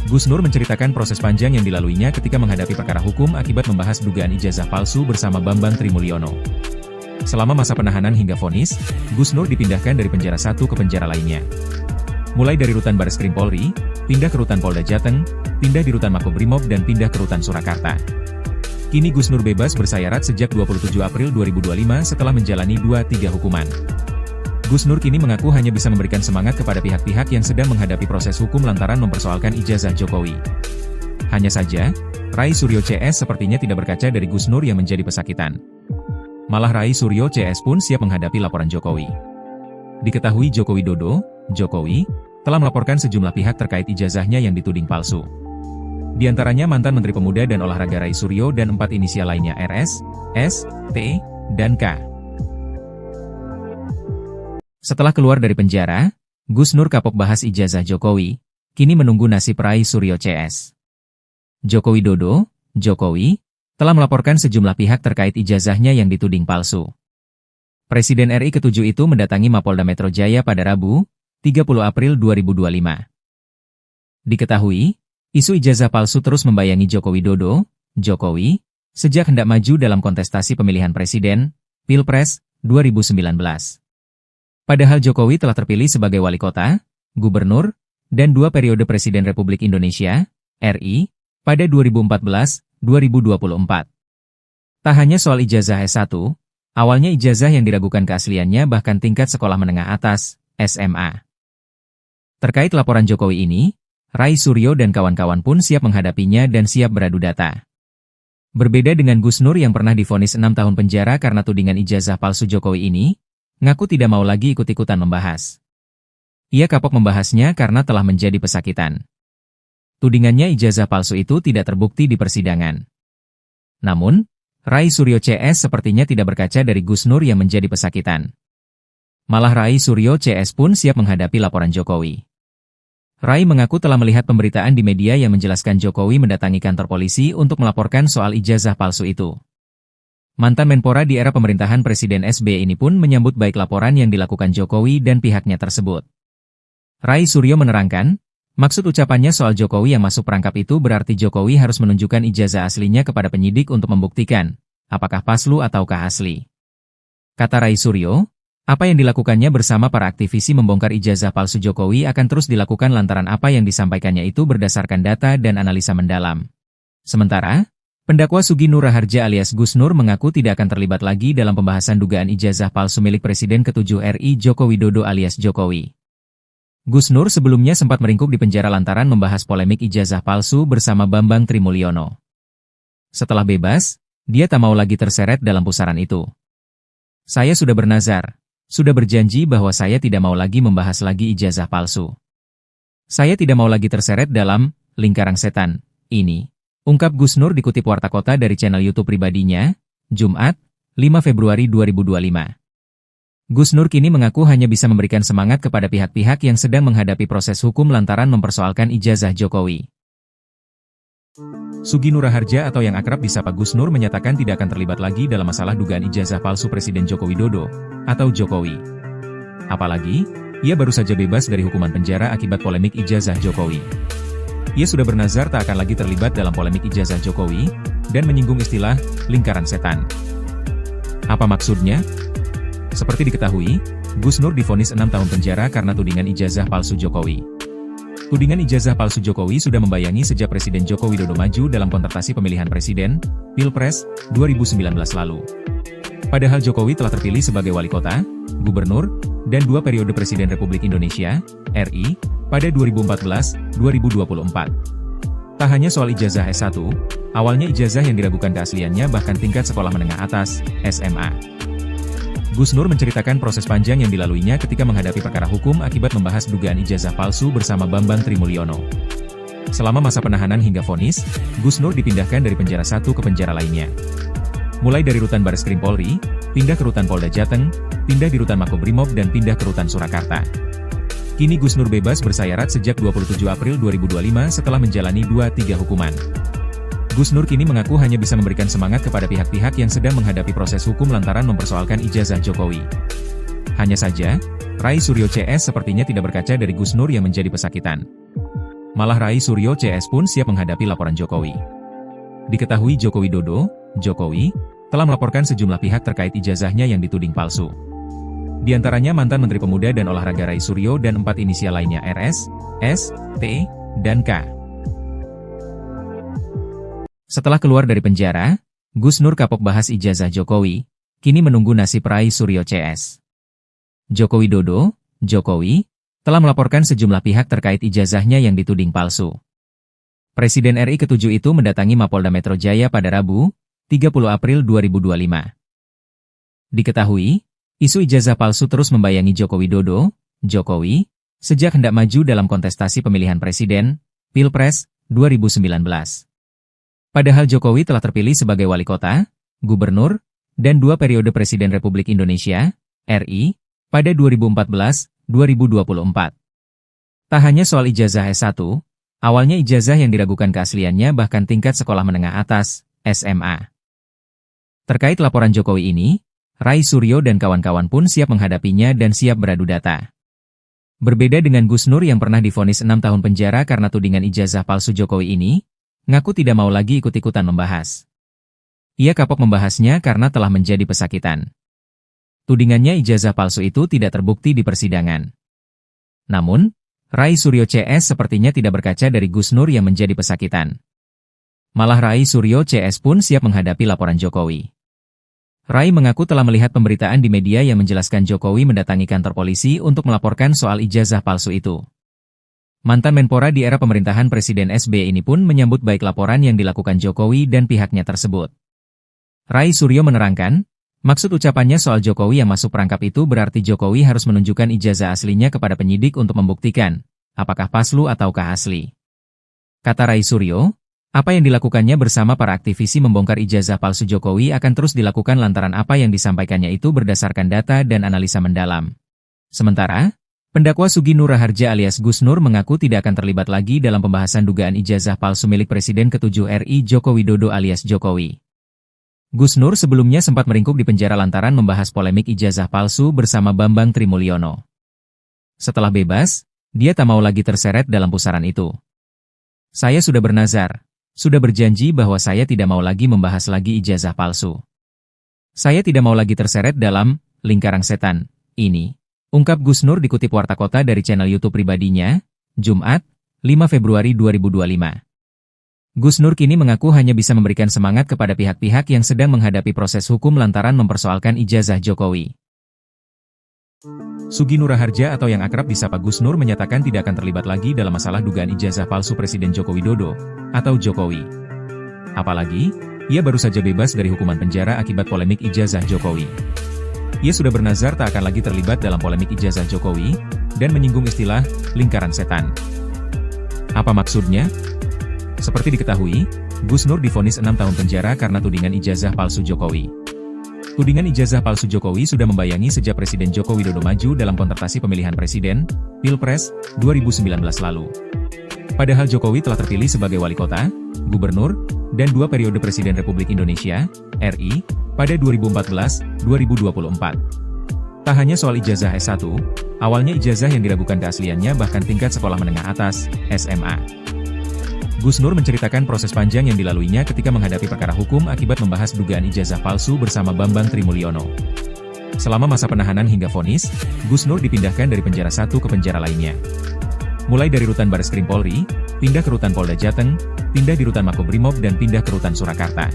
Gus Nur menceritakan proses panjang yang dilaluinya ketika menghadapi perkara hukum akibat membahas dugaan ijazah palsu bersama Bambang Trimulyono. Selama masa penahanan hingga vonis, Gus Nur dipindahkan dari penjara satu ke penjara lainnya. Mulai dari rutan Bareskrim Polri, pindah ke rutan Polda Jateng, pindah di rutan Makobrimob dan pindah ke rutan Surakarta. Kini Gus Nur bebas bersayarat sejak 27 April 2025 setelah menjalani 2-3 hukuman. Gus Nur kini mengaku hanya bisa memberikan semangat kepada pihak-pihak yang sedang menghadapi proses hukum lantaran mempersoalkan ijazah Jokowi. Hanya saja, Rai Suryo CS sepertinya tidak berkaca dari Gus Nur yang menjadi pesakitan. Malah Rai Suryo CS pun siap menghadapi laporan Jokowi. Diketahui Joko Widodo, Jokowi, telah melaporkan sejumlah pihak terkait ijazahnya yang dituding palsu. Di antaranya mantan Menteri Pemuda dan Olahraga Rai Suryo dan 4 inisial lainnya RS, S, T, dan K. Setelah keluar dari penjara, Gus Nur kapok bahas ijazah Jokowi, kini menunggu nasib Rai Suryo CS. Joko Widodo, Jokowi, telah melaporkan sejumlah pihak terkait ijazahnya yang dituding palsu. Presiden RI ke-7 itu mendatangi Mapolda Metro Jaya pada Rabu, 30 April 2025. Diketahui, isu ijazah palsu terus membayangi Joko Widodo, Jokowi, sejak hendak maju dalam kontestasi pemilihan presiden, Pilpres, 2019. Padahal Jokowi telah terpilih sebagai wali kota, gubernur, dan 2 periode Presiden Republik Indonesia, RI, pada 2014-2024. Tak hanya soal ijazah S1, awalnya ijazah yang diragukan keasliannya bahkan tingkat sekolah menengah atas, SMA. Terkait laporan Jokowi ini, Rai Suryo dan kawan-kawan pun siap menghadapinya dan siap beradu data. Berbeda dengan Gus Nur yang pernah divonis 6 tahun penjara karena tudingan ijazah palsu Jokowi ini, ngaku tidak mau lagi ikut-ikutan membahas. Ia kapok membahasnya karena telah menjadi pesakitan. Tudingannya ijazah palsu itu tidak terbukti di persidangan. Namun, Rai Suryo CS sepertinya tidak berkaca dari Gus Nur yang menjadi pesakitan. Malah Rai Suryo CS pun siap menghadapi laporan Jokowi. Rai mengaku telah melihat pemberitaan di media yang menjelaskan Jokowi mendatangi kantor polisi untuk melaporkan soal ijazah palsu itu. Mantan Menpora di era pemerintahan Presiden SBY ini pun menyambut baik laporan yang dilakukan Jokowi dan pihaknya tersebut. Rai Suryo menerangkan, maksud ucapannya soal Jokowi yang masuk perangkap itu berarti Jokowi harus menunjukkan ijazah aslinya kepada penyidik untuk membuktikan, apakah palsu ataukah asli. Kata Rai Suryo, apa yang dilakukannya bersama para aktivisi membongkar ijazah palsu Jokowi akan terus dilakukan lantaran apa yang disampaikannya itu berdasarkan data dan analisa mendalam. Sementara, pendakwa Sugi Nur Harja alias Gus Nur mengaku tidak akan terlibat lagi dalam pembahasan dugaan ijazah palsu milik Presiden ke-7 RI Joko Widodo alias Jokowi. Gus Nur sebelumnya sempat meringkuk di penjara lantaran membahas polemik ijazah palsu bersama Bambang Trimulyono. Setelah bebas, dia tak mau lagi terseret dalam pusaran itu. Saya sudah bernazar, sudah berjanji bahwa saya tidak mau lagi membahas lagi ijazah palsu. Saya tidak mau lagi terseret dalam lingkaran setan ini. Ungkap Gus Nur dikutip Warta Kota dari channel YouTube pribadinya, Jumat, 5 Februari 2025. Gus Nur kini mengaku hanya bisa memberikan semangat kepada pihak-pihak yang sedang menghadapi proses hukum lantaran mempersoalkan ijazah Jokowi. Sugi Nur Harja atau yang akrab disapa Gus Nur menyatakan tidak akan terlibat lagi dalam masalah dugaan ijazah palsu Presiden Joko Widodo atau Jokowi. Apalagi, ia baru saja bebas dari hukuman penjara akibat polemik ijazah Jokowi. Ia sudah bernazar tak akan lagi terlibat dalam polemik ijazah Jokowi, dan menyinggung istilah lingkaran setan. Apa maksudnya? Seperti diketahui, Gus Nur divonis 6 tahun penjara karena tudingan ijazah palsu Jokowi. Tudingan ijazah palsu Jokowi sudah membayangi sejak Presiden Joko Widodo maju dalam kontestasi pemilihan presiden, Pilpres, 2019 lalu. Padahal Jokowi telah terpilih sebagai wali kota, Gubernur, dan 2 periode Presiden Republik Indonesia, RI, pada 2014-2024. Tak hanya soal ijazah S1, awalnya ijazah yang diragukan keasliannya bahkan tingkat sekolah menengah atas, SMA. Gus Nur menceritakan proses panjang yang dilaluinya ketika menghadapi perkara hukum akibat membahas dugaan ijazah palsu bersama Bambang Trimulyono. Selama masa penahanan hingga vonis, Gus Nur dipindahkan dari penjara satu ke penjara lainnya. Mulai dari rutan Bareskrim Polri, pindah ke rutan Polda Jateng, pindah di rutan Makobrimob dan pindah ke rutan Surakarta. Kini Gus Nur bebas bersayarat sejak 27 April 2025 setelah menjalani 2-3 hukuman. Gus Nur kini mengaku hanya bisa memberikan semangat kepada pihak-pihak yang sedang menghadapi proses hukum lantaran mempersoalkan ijazah Jokowi. Hanya saja, Rai Suryo CS sepertinya tidak berkaca dari Gus Nur yang menjadi pesakitan. Malah Rai Suryo CS pun siap menghadapi laporan Jokowi. Diketahui Joko Widodo, Jokowi, telah melaporkan sejumlah pihak terkait ijazahnya yang dituding palsu. Di antaranya mantan Menteri Pemuda dan Olahraga Rai Suryo dan 4 inisial lainnya RS, S, T, dan K. Setelah keluar dari penjara, Gus Nur kapok bahas ijazah Jokowi, kini menunggu nasib Rai Suryo CS. Joko Widodo, Jokowi, telah melaporkan sejumlah pihak terkait ijazahnya yang dituding palsu. Presiden RI ke-7 itu mendatangi Mapolda Metro Jaya pada Rabu, 30 April 2025. Diketahui, isu ijazah palsu terus membayangi Joko Widodo, Jokowi, sejak hendak maju dalam kontestasi pemilihan presiden, Pilpres, 2019. Padahal Jokowi telah terpilih sebagai wali kota, gubernur, dan 2 periode Presiden Republik Indonesia, RI, pada 2014-2024. Tak hanya soal ijazah S1, awalnya ijazah yang diragukan keasliannya bahkan tingkat sekolah menengah atas, SMA. Terkait laporan Jokowi ini, Rai Suryo dan kawan-kawan pun siap menghadapinya dan siap beradu data. Berbeda dengan Gus Nur yang pernah divonis 6 tahun penjara karena tudingan ijazah palsu Jokowi ini, ngaku tidak mau lagi ikut-ikutan membahas. Ia kapok membahasnya karena telah menjadi pesakitan. Tudingannya ijazah palsu itu tidak terbukti di persidangan. Namun, Rai Suryo CS sepertinya tidak berkaca dari Gus Nur yang menjadi pesakitan. Malah Rai Suryo CS pun siap menghadapi laporan Jokowi. Rai mengaku telah melihat pemberitaan di media yang menjelaskan Jokowi mendatangi kantor polisi untuk melaporkan soal ijazah palsu itu. Mantan Menpora di era pemerintahan Presiden SBY ini pun menyambut baik laporan yang dilakukan Jokowi dan pihaknya tersebut. Rai Suryo menerangkan, maksud ucapannya soal Jokowi yang masuk perangkap itu berarti Jokowi harus menunjukkan ijazah aslinya kepada penyidik untuk membuktikan, apakah palsu ataukah asli. Kata Rai Suryo, apa yang dilakukannya bersama para aktivisi membongkar ijazah palsu Jokowi akan terus dilakukan lantaran apa yang disampaikannya itu berdasarkan data dan analisa mendalam. Sementara, pendakwa Sugi Nur Raharja alias Gus Nur mengaku tidak akan terlibat lagi dalam pembahasan dugaan ijazah palsu milik Presiden ke-7 RI Joko Widodo alias Jokowi. Gus Nur sebelumnya sempat meringkuk di penjara lantaran membahas polemik ijazah palsu bersama Bambang Trimulyono. Setelah bebas, dia tak mau lagi terseret dalam pusaran itu. Saya sudah bernazar, sudah berjanji bahwa saya tidak mau lagi membahas lagi ijazah palsu. Saya tidak mau lagi terseret dalam lingkaran setan ini. Ungkap Gus Nur dikutip Warta Kota dari channel YouTube pribadinya, Jumat, 5 Februari 2025. Gus Nur kini mengaku hanya bisa memberikan semangat kepada pihak-pihak yang sedang menghadapi proses hukum lantaran mempersoalkan ijazah Jokowi. Sugi Nur Raharja atau yang akrab disapa Gus Nur menyatakan tidak akan terlibat lagi dalam masalah dugaan ijazah palsu Presiden Joko Widodo, atau Jokowi. Apalagi, ia baru saja bebas dari hukuman penjara akibat polemik ijazah Jokowi. Ia sudah bernazar tak akan lagi terlibat dalam polemik ijazah Jokowi, dan menyinggung istilah lingkaran setan. Apa maksudnya? Seperti diketahui, Gus Nur divonis 6 tahun penjara karena tudingan ijazah palsu Jokowi. Tudingan ijazah palsu Jokowi sudah membayangi sejak Presiden Joko Widodo maju dalam kontestasi pemilihan presiden, Pilpres, 2019 lalu. Padahal Jokowi telah terpilih sebagai wali kota, gubernur, dan 2 periode Presiden Republik Indonesia, RI, pada 2014-2024. Tak hanya soal ijazah S1, awalnya ijazah yang diragukan keasliannya bahkan tingkat sekolah menengah atas, SMA. Gus Nur menceritakan proses panjang yang dilaluinya ketika menghadapi perkara hukum akibat membahas dugaan ijazah palsu bersama Bambang Trimulyono. Selama masa penahanan hingga vonis, Gus Nur dipindahkan dari penjara satu ke penjara lainnya. Mulai dari rutan Bareskrim Polri, pindah ke rutan Polda Jateng, pindah di rutan Makobrimob dan pindah ke rutan Surakarta.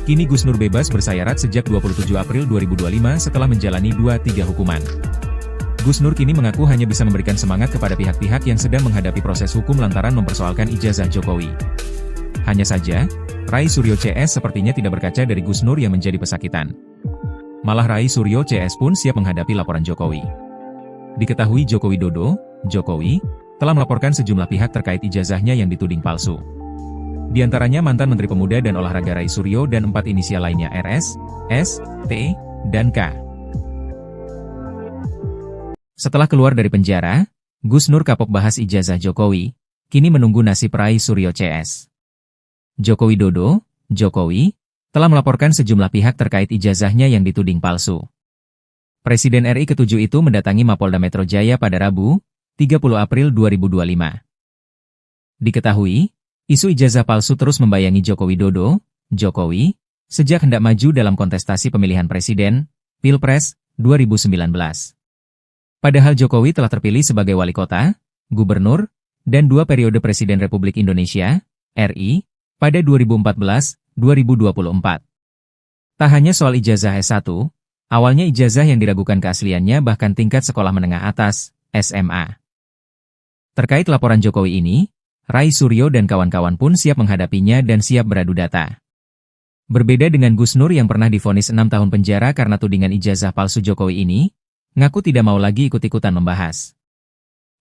Kini Gus Nur bebas bersayarat sejak 27 April 2025 setelah menjalani 2-3 hukuman. Gus Nur kini mengaku hanya bisa memberikan semangat kepada pihak-pihak yang sedang menghadapi proses hukum lantaran mempersoalkan ijazah Jokowi. Hanya saja, Rai Suryo CS sepertinya tidak berkaca dari Gus Nur yang menjadi pesakitan. Malah Rai Suryo CS pun siap menghadapi laporan Jokowi. Diketahui Joko Widodo, Jokowi, telah melaporkan sejumlah pihak terkait ijazahnya yang dituding palsu. Di antaranya mantan Menteri Pemuda dan Olahraga Rai Suryo dan 4 inisial lainnya RS, S, T, dan K. Setelah keluar dari penjara, Gus Nur kapok bahas ijazah Jokowi, kini menunggu nasib Rai Suryo CS. Joko Widodo, Jokowi, telah melaporkan sejumlah pihak terkait ijazahnya yang dituding palsu. Presiden RI ke-7 itu mendatangi Mapolda Metro Jaya pada Rabu, 30 April 2025. Diketahui, isu ijazah palsu terus membayangi Joko Widodo, Jokowi, sejak hendak maju dalam kontestasi pemilihan presiden, Pilpres, 2019. Padahal Jokowi telah terpilih sebagai wali kota, gubernur, dan 2 periode Presiden Republik Indonesia, RI, pada 2014-2024. Tak hanya soal ijazah S1, awalnya ijazah yang diragukan keasliannya bahkan tingkat sekolah menengah atas, SMA. Terkait laporan Jokowi ini, Rai Suryo dan kawan-kawan pun siap menghadapinya dan siap beradu data. Berbeda dengan Gus Nur yang pernah divonis 6 tahun penjara karena tudingan ijazah palsu Jokowi ini, ngaku tidak mau lagi ikut-ikutan membahas.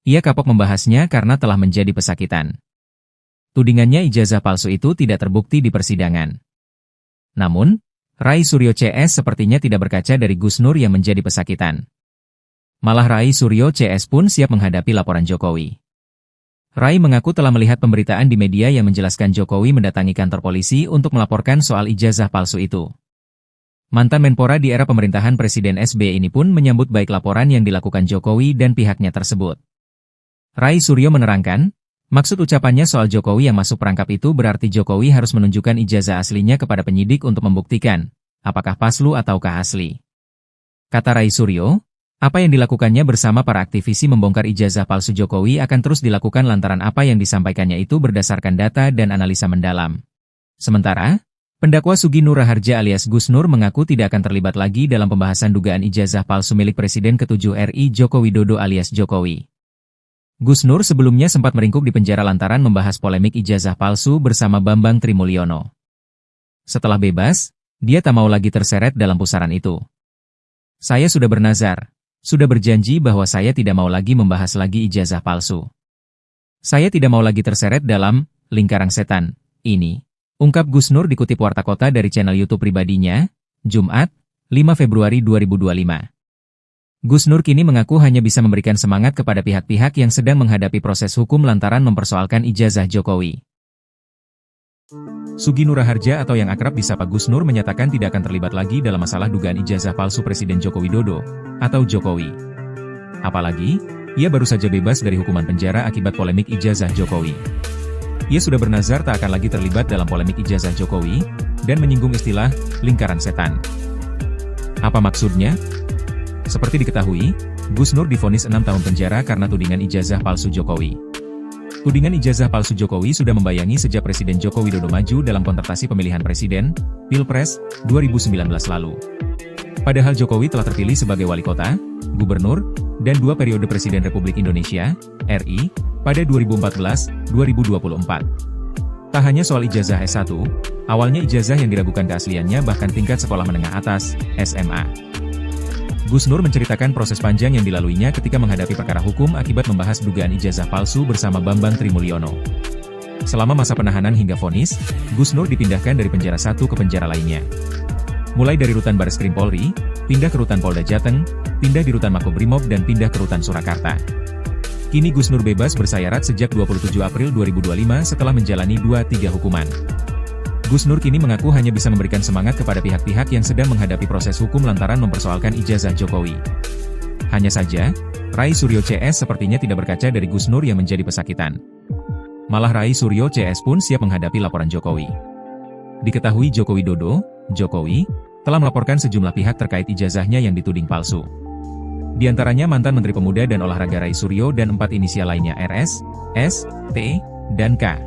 Ia kapok membahasnya karena telah menjadi pesakitan. Tudingannya ijazah palsu itu tidak terbukti di persidangan. Namun, Rai Suryo CS sepertinya tidak berkaca dari Gus Nur yang menjadi pesakitan. Malah Rai Suryo CS pun siap menghadapi laporan Jokowi. Rai mengaku telah melihat pemberitaan di media yang menjelaskan Jokowi mendatangi kantor polisi untuk melaporkan soal ijazah palsu itu. Mantan Menpora di era pemerintahan Presiden SBY ini pun menyambut baik laporan yang dilakukan Jokowi dan pihaknya tersebut. Rai Suryo menerangkan, maksud ucapannya soal Jokowi yang masuk perangkap itu berarti Jokowi harus menunjukkan ijazah aslinya kepada penyidik untuk membuktikan, apakah palsu ataukah asli. Kata Rai Suryo, apa yang dilakukannya bersama para aktivisi membongkar ijazah palsu Jokowi akan terus dilakukan lantaran apa yang disampaikannya itu berdasarkan data dan analisa mendalam. Sementara, pendakwa Sugi Nur Raharja alias Gus Nur mengaku tidak akan terlibat lagi dalam pembahasan dugaan ijazah palsu milik Presiden ke-7 RI Joko Widodo alias Jokowi. Gus Nur sebelumnya sempat meringkuk di penjara lantaran membahas polemik ijazah palsu bersama Bambang Trimulyono. Setelah bebas, dia tak mau lagi terseret dalam pusaran itu. Saya sudah bernazar. Sudah berjanji bahwa saya tidak mau lagi membahas lagi ijazah palsu. Saya tidak mau lagi terseret dalam lingkaran setan ini, ungkap Gus Nur dikutip Warta Kota dari channel YouTube pribadinya, Jumat, 5 Februari 2025. Gus Nur kini mengaku hanya bisa memberikan semangat kepada pihak-pihak yang sedang menghadapi proses hukum lantaran mempersoalkan ijazah Jokowi. Sugi Nur Raharja atau yang akrab disapa Gus Nur menyatakan tidak akan terlibat lagi dalam masalah dugaan ijazah palsu Presiden Joko Widodo atau Jokowi. Apalagi, ia baru saja bebas dari hukuman penjara akibat polemik ijazah Jokowi. Ia sudah bernazar tak akan lagi terlibat dalam polemik ijazah Jokowi dan menyinggung istilah lingkaran setan. Apa maksudnya? Seperti diketahui, Gus Nur divonis 6 tahun penjara karena tudingan ijazah palsu Jokowi. Tudingan ijazah palsu Jokowi sudah membayangi sejak Presiden Joko Widodo maju dalam kontestasi pemilihan presiden, Pilpres, 2019 lalu. Padahal Jokowi telah terpilih sebagai wali kota, gubernur, dan 2 periode Presiden Republik Indonesia, RI, pada 2014-2024. Tak hanya soal ijazah S1, awalnya ijazah yang diragukan keasliannya bahkan tingkat sekolah menengah atas, SMA. Gus Nur menceritakan proses panjang yang dilaluinya ketika menghadapi perkara hukum akibat membahas dugaan ijazah palsu bersama Bambang Trimulyono. Selama masa penahanan hingga vonis, Gus Nur dipindahkan dari penjara satu ke penjara lainnya. Mulai dari rutan Bareskrim Polri, pindah ke rutan Polda Jateng, pindah di rutan Makobrimob dan pindah ke rutan Surakarta. Kini Gus Nur bebas bersayarat sejak 27 April 2025 setelah menjalani 2-3 hukuman. Gus Nur kini mengaku hanya bisa memberikan semangat kepada pihak-pihak yang sedang menghadapi proses hukum lantaran mempersoalkan ijazah Jokowi. Hanya saja, Rai Suryo CS sepertinya tidak berkaca dari Gus Nur yang menjadi pesakitan. Malah Rai Suryo CS pun siap menghadapi laporan Jokowi. Diketahui Joko Widodo, Jokowi, telah melaporkan sejumlah pihak terkait ijazahnya yang dituding palsu. Di antaranya mantan Menteri Pemuda dan Olahraga Rai Suryo dan 4 inisial lainnya RS, S, T, dan K.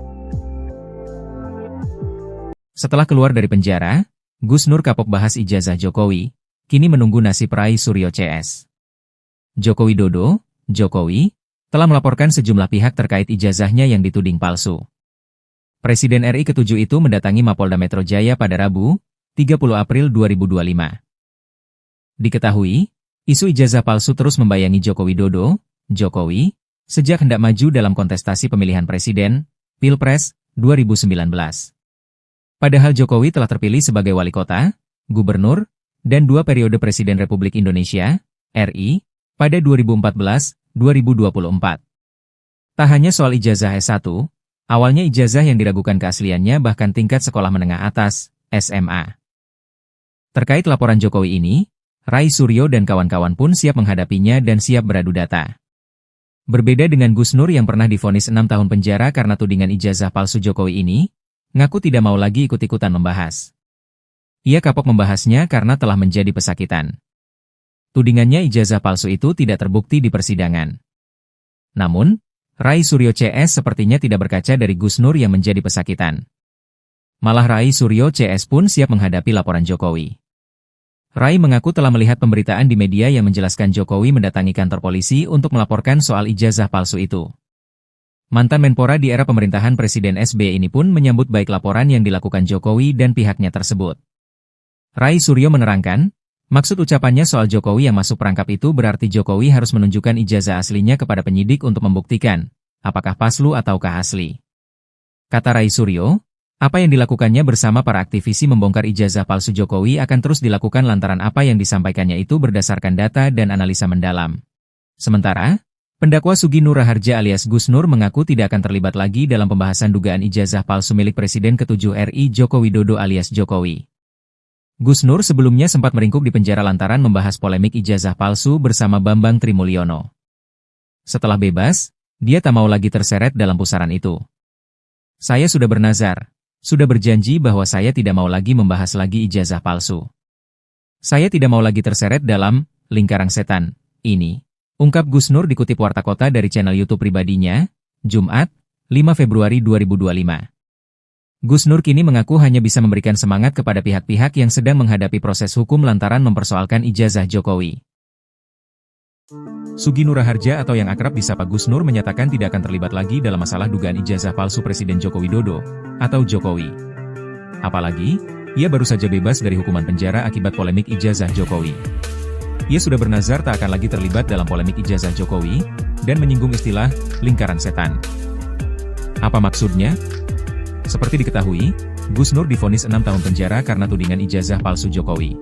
Setelah keluar dari penjara, Gus Nur kapok bahas ijazah Jokowi, kini menunggu nasib Rai Suryo CS. Joko Widodo, Jokowi, telah melaporkan sejumlah pihak terkait ijazahnya yang dituding palsu. Presiden RI ke-7 itu mendatangi Mapolda Metro Jaya pada Rabu, 30 April 2025. Diketahui, isu ijazah palsu terus membayangi Joko Widodo, Jokowi, sejak hendak maju dalam kontestasi pemilihan presiden, Pilpres, 2019. Padahal Jokowi telah terpilih sebagai wali kota, gubernur, dan 2 periode Presiden Republik Indonesia, RI, pada 2014-2024. Tak hanya soal ijazah S1, awalnya ijazah yang diragukan keasliannya bahkan tingkat sekolah menengah atas, SMA. Terkait laporan Jokowi ini, Rai Suryo dan kawan-kawan pun siap menghadapinya dan siap beradu data. Berbeda dengan Gus Nur yang pernah divonis 6 tahun penjara karena tudingan ijazah palsu Jokowi ini, ngaku tidak mau lagi ikut-ikutan membahas. Ia kapok membahasnya karena telah menjadi pesakitan. Tudingannya ijazah palsu itu tidak terbukti di persidangan. Namun, Rai Suryo CS sepertinya tidak berkaca dari Gus Nur yang menjadi pesakitan. Malah Rai Suryo CS pun siap menghadapi laporan Jokowi. Rai mengaku telah melihat pemberitaan di media yang menjelaskan Jokowi mendatangi kantor polisi untuk melaporkan soal ijazah palsu itu. Mantan Menpora di era pemerintahan Presiden SBY ini pun menyambut baik laporan yang dilakukan Jokowi dan pihaknya tersebut. Rai Suryo menerangkan, maksud ucapannya soal Jokowi yang masuk perangkap itu berarti Jokowi harus menunjukkan ijazah aslinya kepada penyidik untuk membuktikan, apakah palsu ataukah asli. Kata Rai Suryo, apa yang dilakukannya bersama para aktivisi membongkar ijazah palsu Jokowi akan terus dilakukan lantaran apa yang disampaikannya itu berdasarkan data dan analisa mendalam. Sementara, pendakwa Sugi Nur Raharja alias Gus Nur mengaku tidak akan terlibat lagi dalam pembahasan dugaan ijazah palsu milik Presiden ke-7 RI Joko Widodo alias Jokowi. Gus Nur sebelumnya sempat meringkuk di penjara lantaran membahas polemik ijazah palsu bersama Bambang Trimulyono. Setelah bebas, dia tak mau lagi terseret dalam pusaran itu. Saya sudah bernazar, sudah berjanji bahwa saya tidak mau lagi membahas lagi ijazah palsu. Saya tidak mau lagi terseret dalam lingkaran setan ini. Ungkap Gus Nur dikutip Warta Kota dari channel YouTube pribadinya, Jumat, 5 Februari 2025. Gus Nur kini mengaku hanya bisa memberikan semangat kepada pihak-pihak yang sedang menghadapi proses hukum lantaran mempersoalkan ijazah Jokowi. Sugi Nur Raharja atau yang akrab disapa Gus Nur menyatakan tidak akan terlibat lagi dalam masalah dugaan ijazah palsu Presiden Joko Widodo, atau Jokowi. Apalagi, ia baru saja bebas dari hukuman penjara akibat polemik ijazah Jokowi. Ia sudah bernazar tak akan lagi terlibat dalam polemik ijazah Jokowi, dan menyinggung istilah, lingkaran setan. Apa maksudnya? Seperti diketahui, Gus Nur divonis 6 tahun penjara karena tudingan ijazah palsu Jokowi.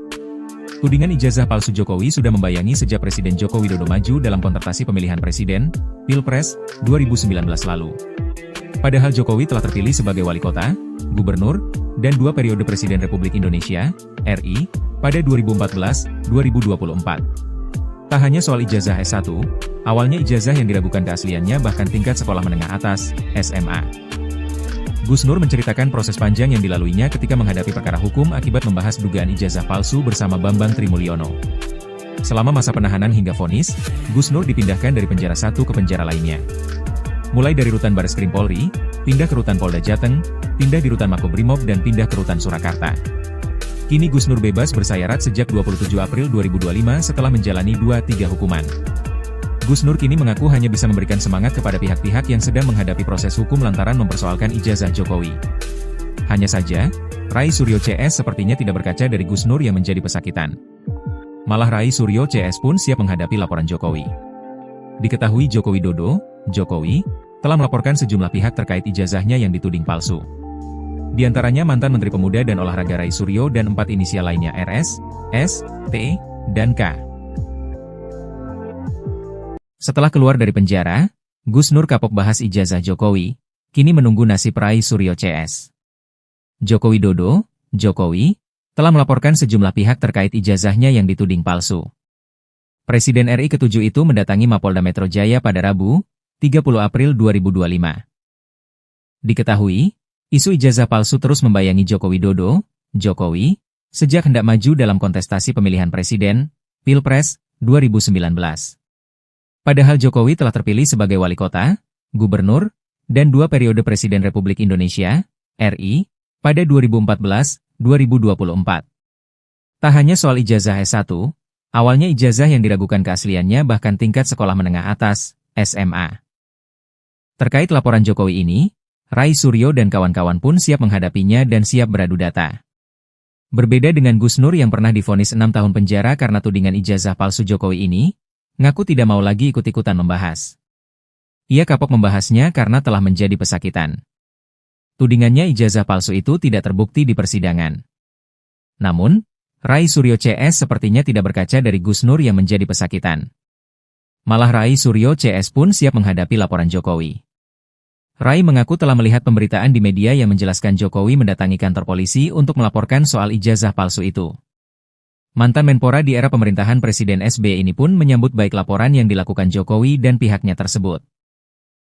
Tudingan ijazah palsu Jokowi sudah membayangi sejak Presiden Joko Widodo maju dalam kontestasi pemilihan presiden, Pilpres, 2019 lalu. Padahal Jokowi telah terpilih sebagai wali kota, gubernur, dan 2 periode Presiden Republik Indonesia, RI, pada 2014-2024. Tak hanya soal ijazah S1, awalnya ijazah yang diragukan keasliannya bahkan tingkat sekolah menengah atas, SMA. Gus Nur menceritakan proses panjang yang dilaluinya ketika menghadapi perkara hukum akibat membahas dugaan ijazah palsu bersama Bambang Trimulyono. Selama masa penahanan hingga vonis, Gus Nur dipindahkan dari penjara satu ke penjara lainnya. Mulai dari rutan Bareskrim Polri, pindah ke rutan Polda Jateng, pindah di rutan Makobrimob dan pindah ke rutan Surakarta. Kini Gus Nur bebas bersayarat sejak 27 April 2025 setelah menjalani 2-3 hukuman. Gus Nur kini mengaku hanya bisa memberikan semangat kepada pihak-pihak yang sedang menghadapi proses hukum lantaran mempersoalkan ijazah Jokowi. Hanya saja, Rai Suryo CS sepertinya tidak berkaca dari Gus Nur yang menjadi pesakitan. Malah Rai Suryo CS pun siap menghadapi laporan Jokowi. Diketahui Joko Widodo, Jokowi, telah melaporkan sejumlah pihak terkait ijazahnya yang dituding palsu. Di antaranya mantan Menteri Pemuda dan Olahraga Rai Suryo dan 4 inisial lainnya RS, S, T, dan K. Setelah keluar dari penjara, Gus Nur kapok bahas ijazah Jokowi, kini menunggu nasib Rai Suryo CS. Joko Widodo, Jokowi, telah melaporkan sejumlah pihak terkait ijazahnya yang dituding palsu. Presiden RI ke-7 itu mendatangi Mapolda Metro Jaya pada Rabu, 30 April 2025. Diketahui, isu ijazah palsu terus membayangi Joko Widodo, Jokowi, sejak hendak maju dalam kontestasi pemilihan presiden, Pilpres, 2019. Padahal Jokowi telah terpilih sebagai wali kota, gubernur, dan 2 periode Presiden Republik Indonesia, RI, pada 2024. Tak hanya soal ijazah S1, awalnya ijazah yang diragukan keasliannya bahkan tingkat sekolah menengah atas, SMA. Terkait laporan Jokowi ini, Rai Suryo dan kawan-kawan pun siap menghadapinya dan siap beradu data. Berbeda dengan Gus Nur yang pernah divonis 6 tahun penjara karena tudingan ijazah palsu Jokowi ini, ngaku tidak mau lagi ikut-ikutan membahas. Ia kapok membahasnya karena telah menjadi pesakitan. Tudingannya ijazah palsu itu tidak terbukti di persidangan. Namun, Rai Suryo CS sepertinya tidak berkaca dari Gus Nur yang menjadi pesakitan. Malah Rai Suryo CS pun siap menghadapi laporan Jokowi. Rai mengaku telah melihat pemberitaan di media yang menjelaskan Jokowi mendatangi kantor polisi untuk melaporkan soal ijazah palsu itu. Mantan Menpora di era pemerintahan Presiden SBY ini pun menyambut baik laporan yang dilakukan Jokowi dan pihaknya tersebut.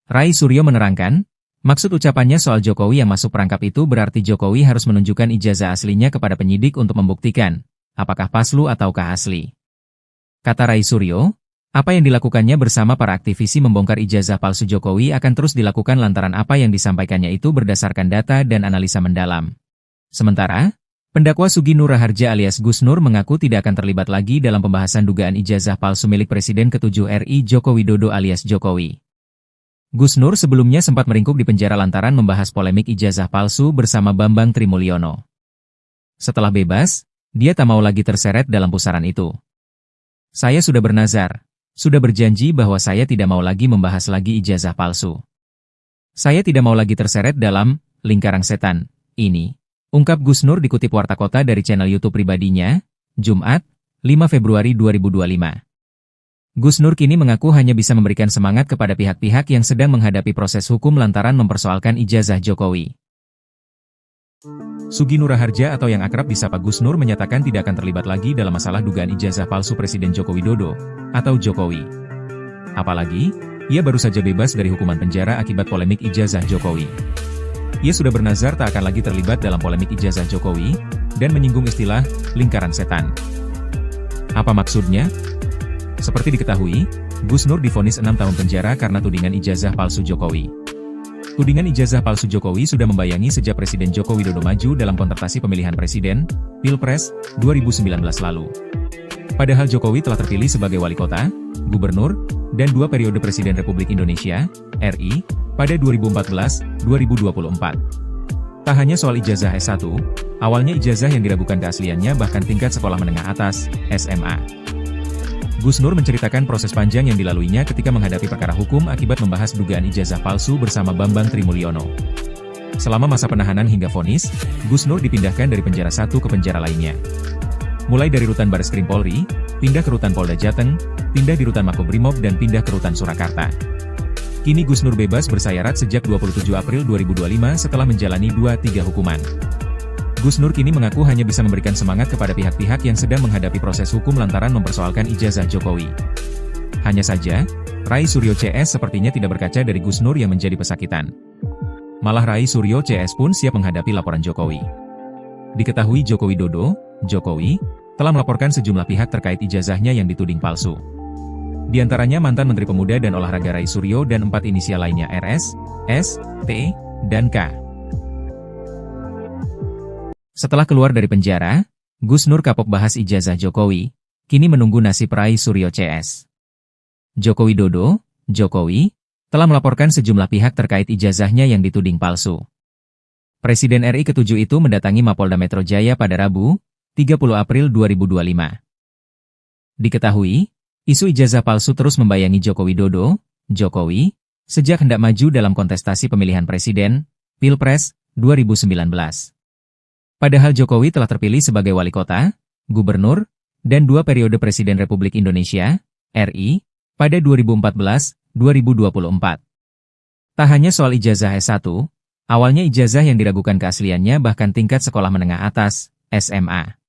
Rai Suryo menerangkan, maksud ucapannya soal Jokowi yang masuk perangkap itu berarti Jokowi harus menunjukkan ijazah aslinya kepada penyidik untuk membuktikan, apakah palsu ataukah asli. Kata Rai Suryo, apa yang dilakukannya bersama para aktivisi membongkar ijazah palsu Jokowi akan terus dilakukan lantaran apa yang disampaikannya itu berdasarkan data dan analisa mendalam. Sementara, pendakwa Sugi Nur Raharja alias Gus Nur mengaku tidak akan terlibat lagi dalam pembahasan dugaan ijazah palsu milik Presiden ke-7 RI Joko Widodo alias Jokowi. Gus Nur sebelumnya sempat meringkuk di penjara lantaran membahas polemik ijazah palsu bersama Bambang Trimulyono. Setelah bebas, dia tak mau lagi terseret dalam pusaran itu. Saya sudah bernazar, sudah berjanji bahwa saya tidak mau lagi membahas lagi ijazah palsu. Saya tidak mau lagi terseret dalam lingkaran setan ini, ungkap Gus Nur dikutip Warta Kota dari channel YouTube pribadinya, Jumat, 5 Februari 2025. Gus Nur kini mengaku hanya bisa memberikan semangat kepada pihak-pihak yang sedang menghadapi proses hukum lantaran mempersoalkan ijazah Jokowi. Sugi Nur Raharja atau yang akrab disapa Gus Nur menyatakan tidak akan terlibat lagi dalam masalah dugaan ijazah palsu Presiden Joko Widodo atau Jokowi. Apalagi, ia baru saja bebas dari hukuman penjara akibat polemik ijazah Jokowi. Ia sudah bernazar tak akan lagi terlibat dalam polemik ijazah Jokowi dan menyinggung istilah lingkaran setan. Apa maksudnya? Seperti diketahui, Gus Nur divonis 6 tahun penjara karena tudingan ijazah palsu Jokowi. Tudingan ijazah palsu Jokowi sudah membayangi sejak Presiden Joko Widodo maju dalam kontestasi pemilihan presiden, Pilpres, 2019 lalu. Padahal Jokowi telah terpilih sebagai wali kota, gubernur, dan 2 periode Presiden Republik Indonesia, RI, pada 2014-2024. Tak hanya soal ijazah S1, awalnya ijazah yang diragukan keasliannya bahkan tingkat sekolah menengah atas, SMA. Gus Nur menceritakan proses panjang yang dilaluinya ketika menghadapi perkara hukum akibat membahas dugaan ijazah palsu bersama Bambang Trimulyono. Selama masa penahanan hingga vonis, Gus Nur dipindahkan dari penjara satu ke penjara lainnya. Mulai dari rutan Bareskrim Polri, pindah ke rutan Polda Jateng, pindah di rutan Makobrimob dan pindah ke rutan Surakarta. Kini Gus Nur bebas bersayarat sejak 27 April 2025 setelah menjalani 2-3 hukuman. Gus Nur kini mengaku hanya bisa memberikan semangat kepada pihak-pihak yang sedang menghadapi proses hukum lantaran mempersoalkan ijazah Jokowi. Hanya saja, Rai Suryo CS sepertinya tidak berkaca dari Gus Nur yang menjadi pesakitan. Malah Rai Suryo CS pun siap menghadapi laporan Jokowi. Diketahui Joko Widodo, Jokowi, telah melaporkan sejumlah pihak terkait ijazahnya yang dituding palsu. Di antaranya mantan Menteri Pemuda dan Olahraga Rai Suryo dan 4 inisial lainnya RS, S, T, dan K. Setelah keluar dari penjara, Gus Nur kapok bahas ijazah Jokowi, kini menunggu nasib Rai Suryo CS. Joko Widodo, Jokowi, telah melaporkan sejumlah pihak terkait ijazahnya yang dituding palsu. Presiden RI ke-7 itu mendatangi Mapolda Metro Jaya pada Rabu, 30 April 2025. Diketahui, isu ijazah palsu terus membayangi Joko Widodo, Jokowi, sejak hendak maju dalam kontestasi pemilihan presiden, Pilpres, 2019. Padahal Jokowi telah terpilih sebagai wali kota, gubernur, dan 2 periode Presiden Republik Indonesia, RI, pada 2014-2024. Tak hanya soal ijazah S1, awalnya ijazah yang diragukan keasliannya bahkan tingkat sekolah menengah atas, SMA.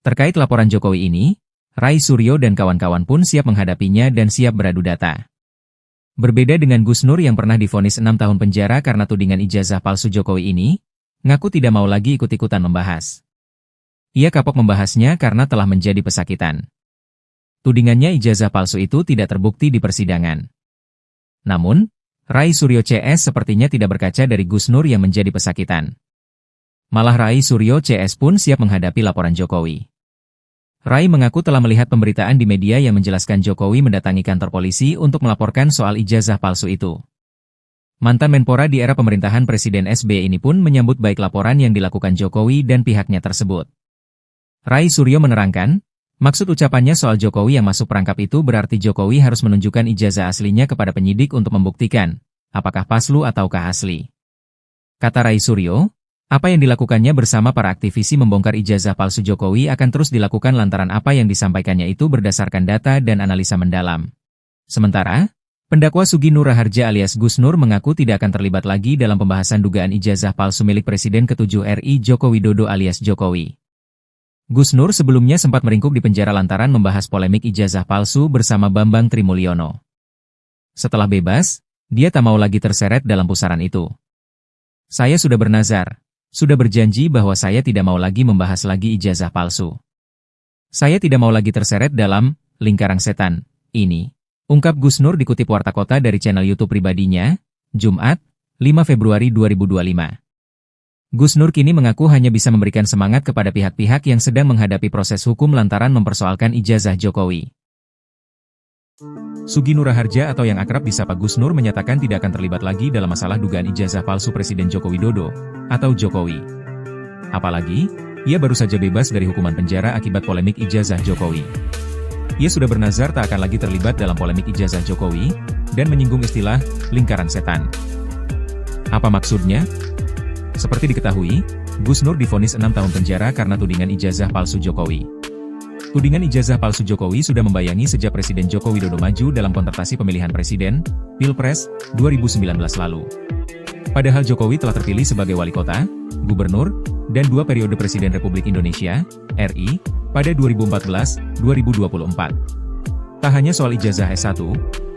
Terkait laporan Jokowi ini, Rai Suryo dan kawan-kawan pun siap menghadapinya dan siap beradu data. Berbeda dengan Gus Nur yang pernah divonis 6 tahun penjara karena tudingan ijazah palsu Jokowi ini, ngaku tidak mau lagi ikut-ikutan membahas. Ia kapok membahasnya karena telah menjadi pesakitan. Tudingannya ijazah palsu itu tidak terbukti di persidangan. Namun, Rai Suryo CS sepertinya tidak berkaca dari Gus Nur yang menjadi pesakitan. Malah Rai Suryo CS pun siap menghadapi laporan Jokowi. Rai mengaku telah melihat pemberitaan di media yang menjelaskan Jokowi mendatangi kantor polisi untuk melaporkan soal ijazah palsu itu. Mantan Menpora di era pemerintahan Presiden SBY ini pun menyambut baik laporan yang dilakukan Jokowi dan pihaknya tersebut. Rai Suryo menerangkan, maksud ucapannya soal Jokowi yang masuk perangkap itu berarti Jokowi harus menunjukkan ijazah aslinya kepada penyidik untuk membuktikan, apakah palsu ataukah asli. Kata Rai Suryo, apa yang dilakukannya bersama para aktivisi membongkar ijazah palsu Jokowi akan terus dilakukan lantaran apa yang disampaikannya itu berdasarkan data dan analisa mendalam. Sementara, pendakwa Sugi Nur Raharja alias Gus Nur mengaku tidak akan terlibat lagi dalam pembahasan dugaan ijazah palsu milik Presiden ke-7 RI Joko Widodo alias Jokowi. Gus Nur sebelumnya sempat meringkuk di penjara lantaran membahas polemik ijazah palsu bersama Bambang Trimulyono. Setelah bebas, dia tak mau lagi terseret dalam pusaran itu. Saya sudah bernazar. Sudah berjanji bahwa saya tidak mau lagi membahas lagi ijazah palsu. Saya tidak mau lagi terseret dalam lingkaran setan ini, ungkap Gus Nur dikutip Warta Kota dari channel YouTube pribadinya, Jumat, 5 Februari 2025. Gus Nur kini mengaku hanya bisa memberikan semangat kepada pihak-pihak yang sedang menghadapi proses hukum lantaran mempersoalkan ijazah Jokowi. Sugi Nur Raharja atau yang akrab disapa Gus Nur menyatakan tidak akan terlibat lagi dalam masalah dugaan ijazah palsu Presiden Joko Widodo atau Jokowi. Apalagi, ia baru saja bebas dari hukuman penjara akibat polemik ijazah Jokowi. Ia sudah bernazar tak akan lagi terlibat dalam polemik ijazah Jokowi dan menyinggung istilah lingkaran setan. Apa maksudnya? Seperti diketahui, Gus Nur divonis 6 tahun penjara karena tudingan ijazah palsu Jokowi. Tudingan ijazah palsu Jokowi sudah membayangi sejak Presiden Joko Widodo maju dalam kontestasi pemilihan presiden, Pilpres, 2019 lalu. Padahal Jokowi telah terpilih sebagai wali kota, gubernur, dan 2 periode Presiden Republik Indonesia, RI, pada 2014-2024. Tak hanya soal ijazah S1,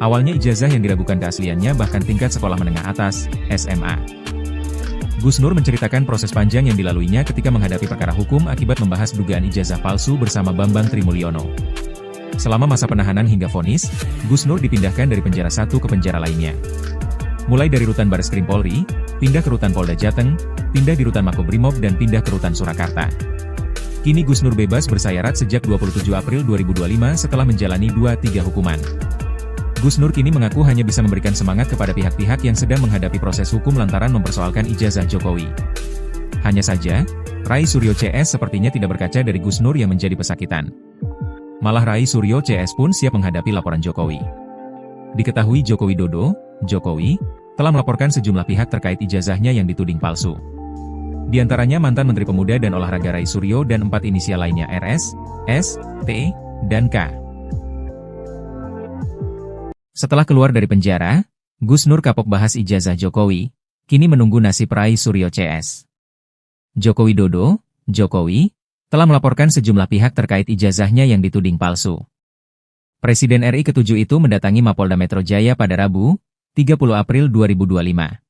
awalnya ijazah yang diragukan keasliannya bahkan tingkat sekolah menengah atas, SMA. Gus Nur menceritakan proses panjang yang dilaluinya ketika menghadapi perkara hukum akibat membahas dugaan ijazah palsu bersama Bambang Trimulyono. Selama masa penahanan hingga vonis, Gus Nur dipindahkan dari penjara satu ke penjara lainnya. Mulai dari rutan Bareskrim Polri, pindah ke rutan Polda Jateng, pindah di rutan Makobrimob dan pindah ke rutan Surakarta. Kini Gus Nur bebas bersayarat sejak 27 April 2025 setelah menjalani 2-3 hukuman. Gus Nur kini mengaku hanya bisa memberikan semangat kepada pihak-pihak yang sedang menghadapi proses hukum lantaran mempersoalkan ijazah Jokowi. Hanya saja, Rai Suryo CS sepertinya tidak berkaca dari Gus Nur yang menjadi pesakitan. Malah Rai Suryo CS pun siap menghadapi laporan Jokowi. Diketahui Joko Widodo, Jokowi, telah melaporkan sejumlah pihak terkait ijazahnya yang dituding palsu. Di antaranya mantan Menteri Pemuda dan Olahraga Rai Suryo dan 4 inisial lainnya RS, S, T, dan K. Setelah keluar dari penjara, Gus Nur kapok bahas ijazah Jokowi, kini menunggu nasib Rai Suryo CS. Joko Widodo, Jokowi, telah melaporkan sejumlah pihak terkait ijazahnya yang dituding palsu. Presiden RI ke-7 itu mendatangi Mapolda Metro Jaya pada Rabu, 30 April 2025.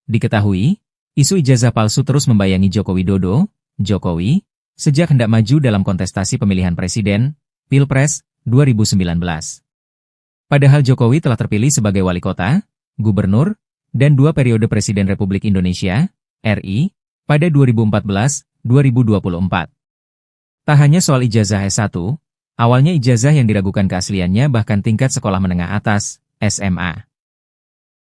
Diketahui, isu ijazah palsu terus membayangi Joko Widodo, Jokowi, sejak hendak maju dalam kontestasi pemilihan presiden, Pilpres, 2019. Padahal Jokowi telah terpilih sebagai wali kota, gubernur, dan 2 periode Presiden Republik Indonesia, RI, pada 2014-2024. Tak hanya soal ijazah S1, awalnya ijazah yang diragukan keasliannya bahkan tingkat sekolah menengah atas, SMA.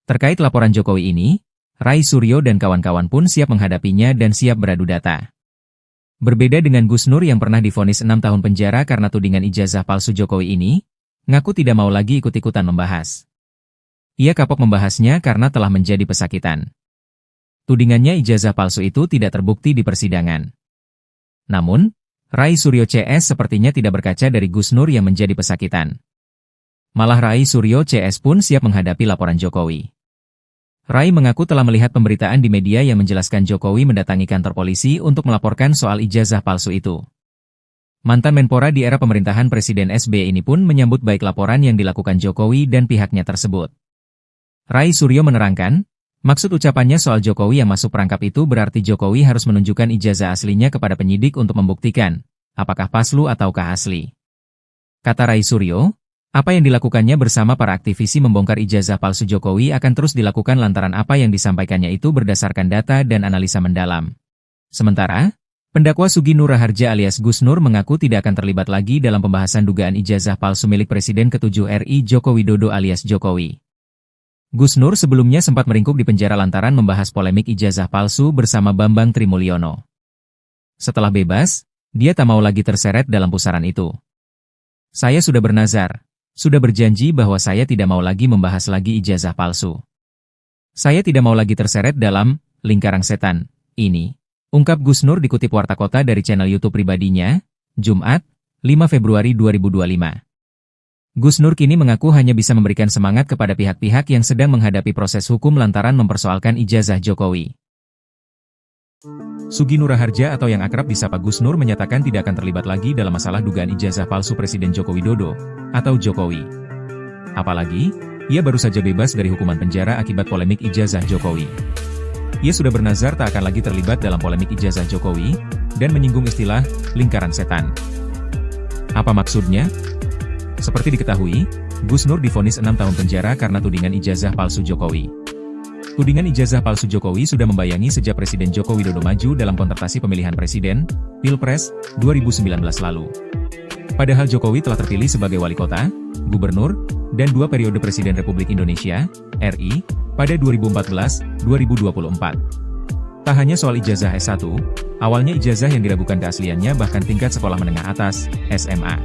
Terkait laporan Jokowi ini, Rai Suryo dan kawan-kawan pun siap menghadapinya dan siap beradu data. Berbeda dengan Gus Nur yang pernah divonis 6 tahun penjara karena tudingan ijazah palsu Jokowi ini, ngaku tidak mau lagi ikut-ikutan membahas. Ia kapok membahasnya karena telah menjadi pesakitan. Tudingannya ijazah palsu itu tidak terbukti di persidangan. Namun, Rai Suryo CS sepertinya tidak berkaca dari Gus Nur yang menjadi pesakitan. Malah Rai Suryo CS pun siap menghadapi laporan Jokowi. Rai mengaku telah melihat pemberitaan di media yang menjelaskan Jokowi mendatangi kantor polisi untuk melaporkan soal ijazah palsu itu. Mantan Menpora di era pemerintahan Presiden SBY ini pun menyambut baik laporan yang dilakukan Jokowi dan pihaknya tersebut. Rai Suryo menerangkan, maksud ucapannya soal Jokowi yang masuk perangkap itu berarti Jokowi harus menunjukkan ijazah aslinya kepada penyidik untuk membuktikan, apakah palsu ataukah asli. Kata Rai Suryo, apa yang dilakukannya bersama para aktivisi membongkar ijazah palsu Jokowi akan terus dilakukan lantaran apa yang disampaikannya itu berdasarkan data dan analisa mendalam. Sementara, pendakwa Sugi Nur Raharja alias Gus Nur mengaku tidak akan terlibat lagi dalam pembahasan dugaan ijazah palsu milik Presiden ke-7 RI Joko Widodo alias Jokowi. Gus Nur sebelumnya sempat meringkuk di penjara lantaran membahas polemik ijazah palsu bersama Bambang Trimulyono. Setelah bebas, dia tak mau lagi terseret dalam pusaran itu. Saya sudah bernazar, sudah berjanji bahwa saya tidak mau lagi membahas lagi ijazah palsu. Saya tidak mau lagi terseret dalam lingkaran setan ini, ungkap Gus Nur dikutip Warta Kota dari channel YouTube pribadinya, Jumat, 5 Februari 2025. Gus Nur kini mengaku hanya bisa memberikan semangat kepada pihak-pihak yang sedang menghadapi proses hukum lantaran mempersoalkan ijazah Jokowi. Sugi Nur Raharja atau yang akrab disapa Gus Nur menyatakan tidak akan terlibat lagi dalam masalah dugaan ijazah palsu Presiden Joko Widodo atau Jokowi. Apalagi, ia baru saja bebas dari hukuman penjara akibat polemik ijazah Jokowi. Ia sudah bernazar tak akan lagi terlibat dalam polemik ijazah Jokowi dan menyinggung istilah lingkaran setan. Apa maksudnya? Seperti diketahui, Gus Nur divonis 6 tahun penjara karena tudingan ijazah palsu Jokowi. Tudingan ijazah palsu Jokowi sudah membayangi sejak Presiden Joko Widodo maju dalam kontestasi pemilihan presiden, Pilpres, 2019 lalu. Padahal Jokowi telah terpilih sebagai wali kota, gubernur, dan 2 periode Presiden Republik Indonesia, RI, pada 2014-2024. Tak hanya soal ijazah S1, awalnya ijazah yang diragukan keasliannya bahkan tingkat sekolah menengah atas, SMA.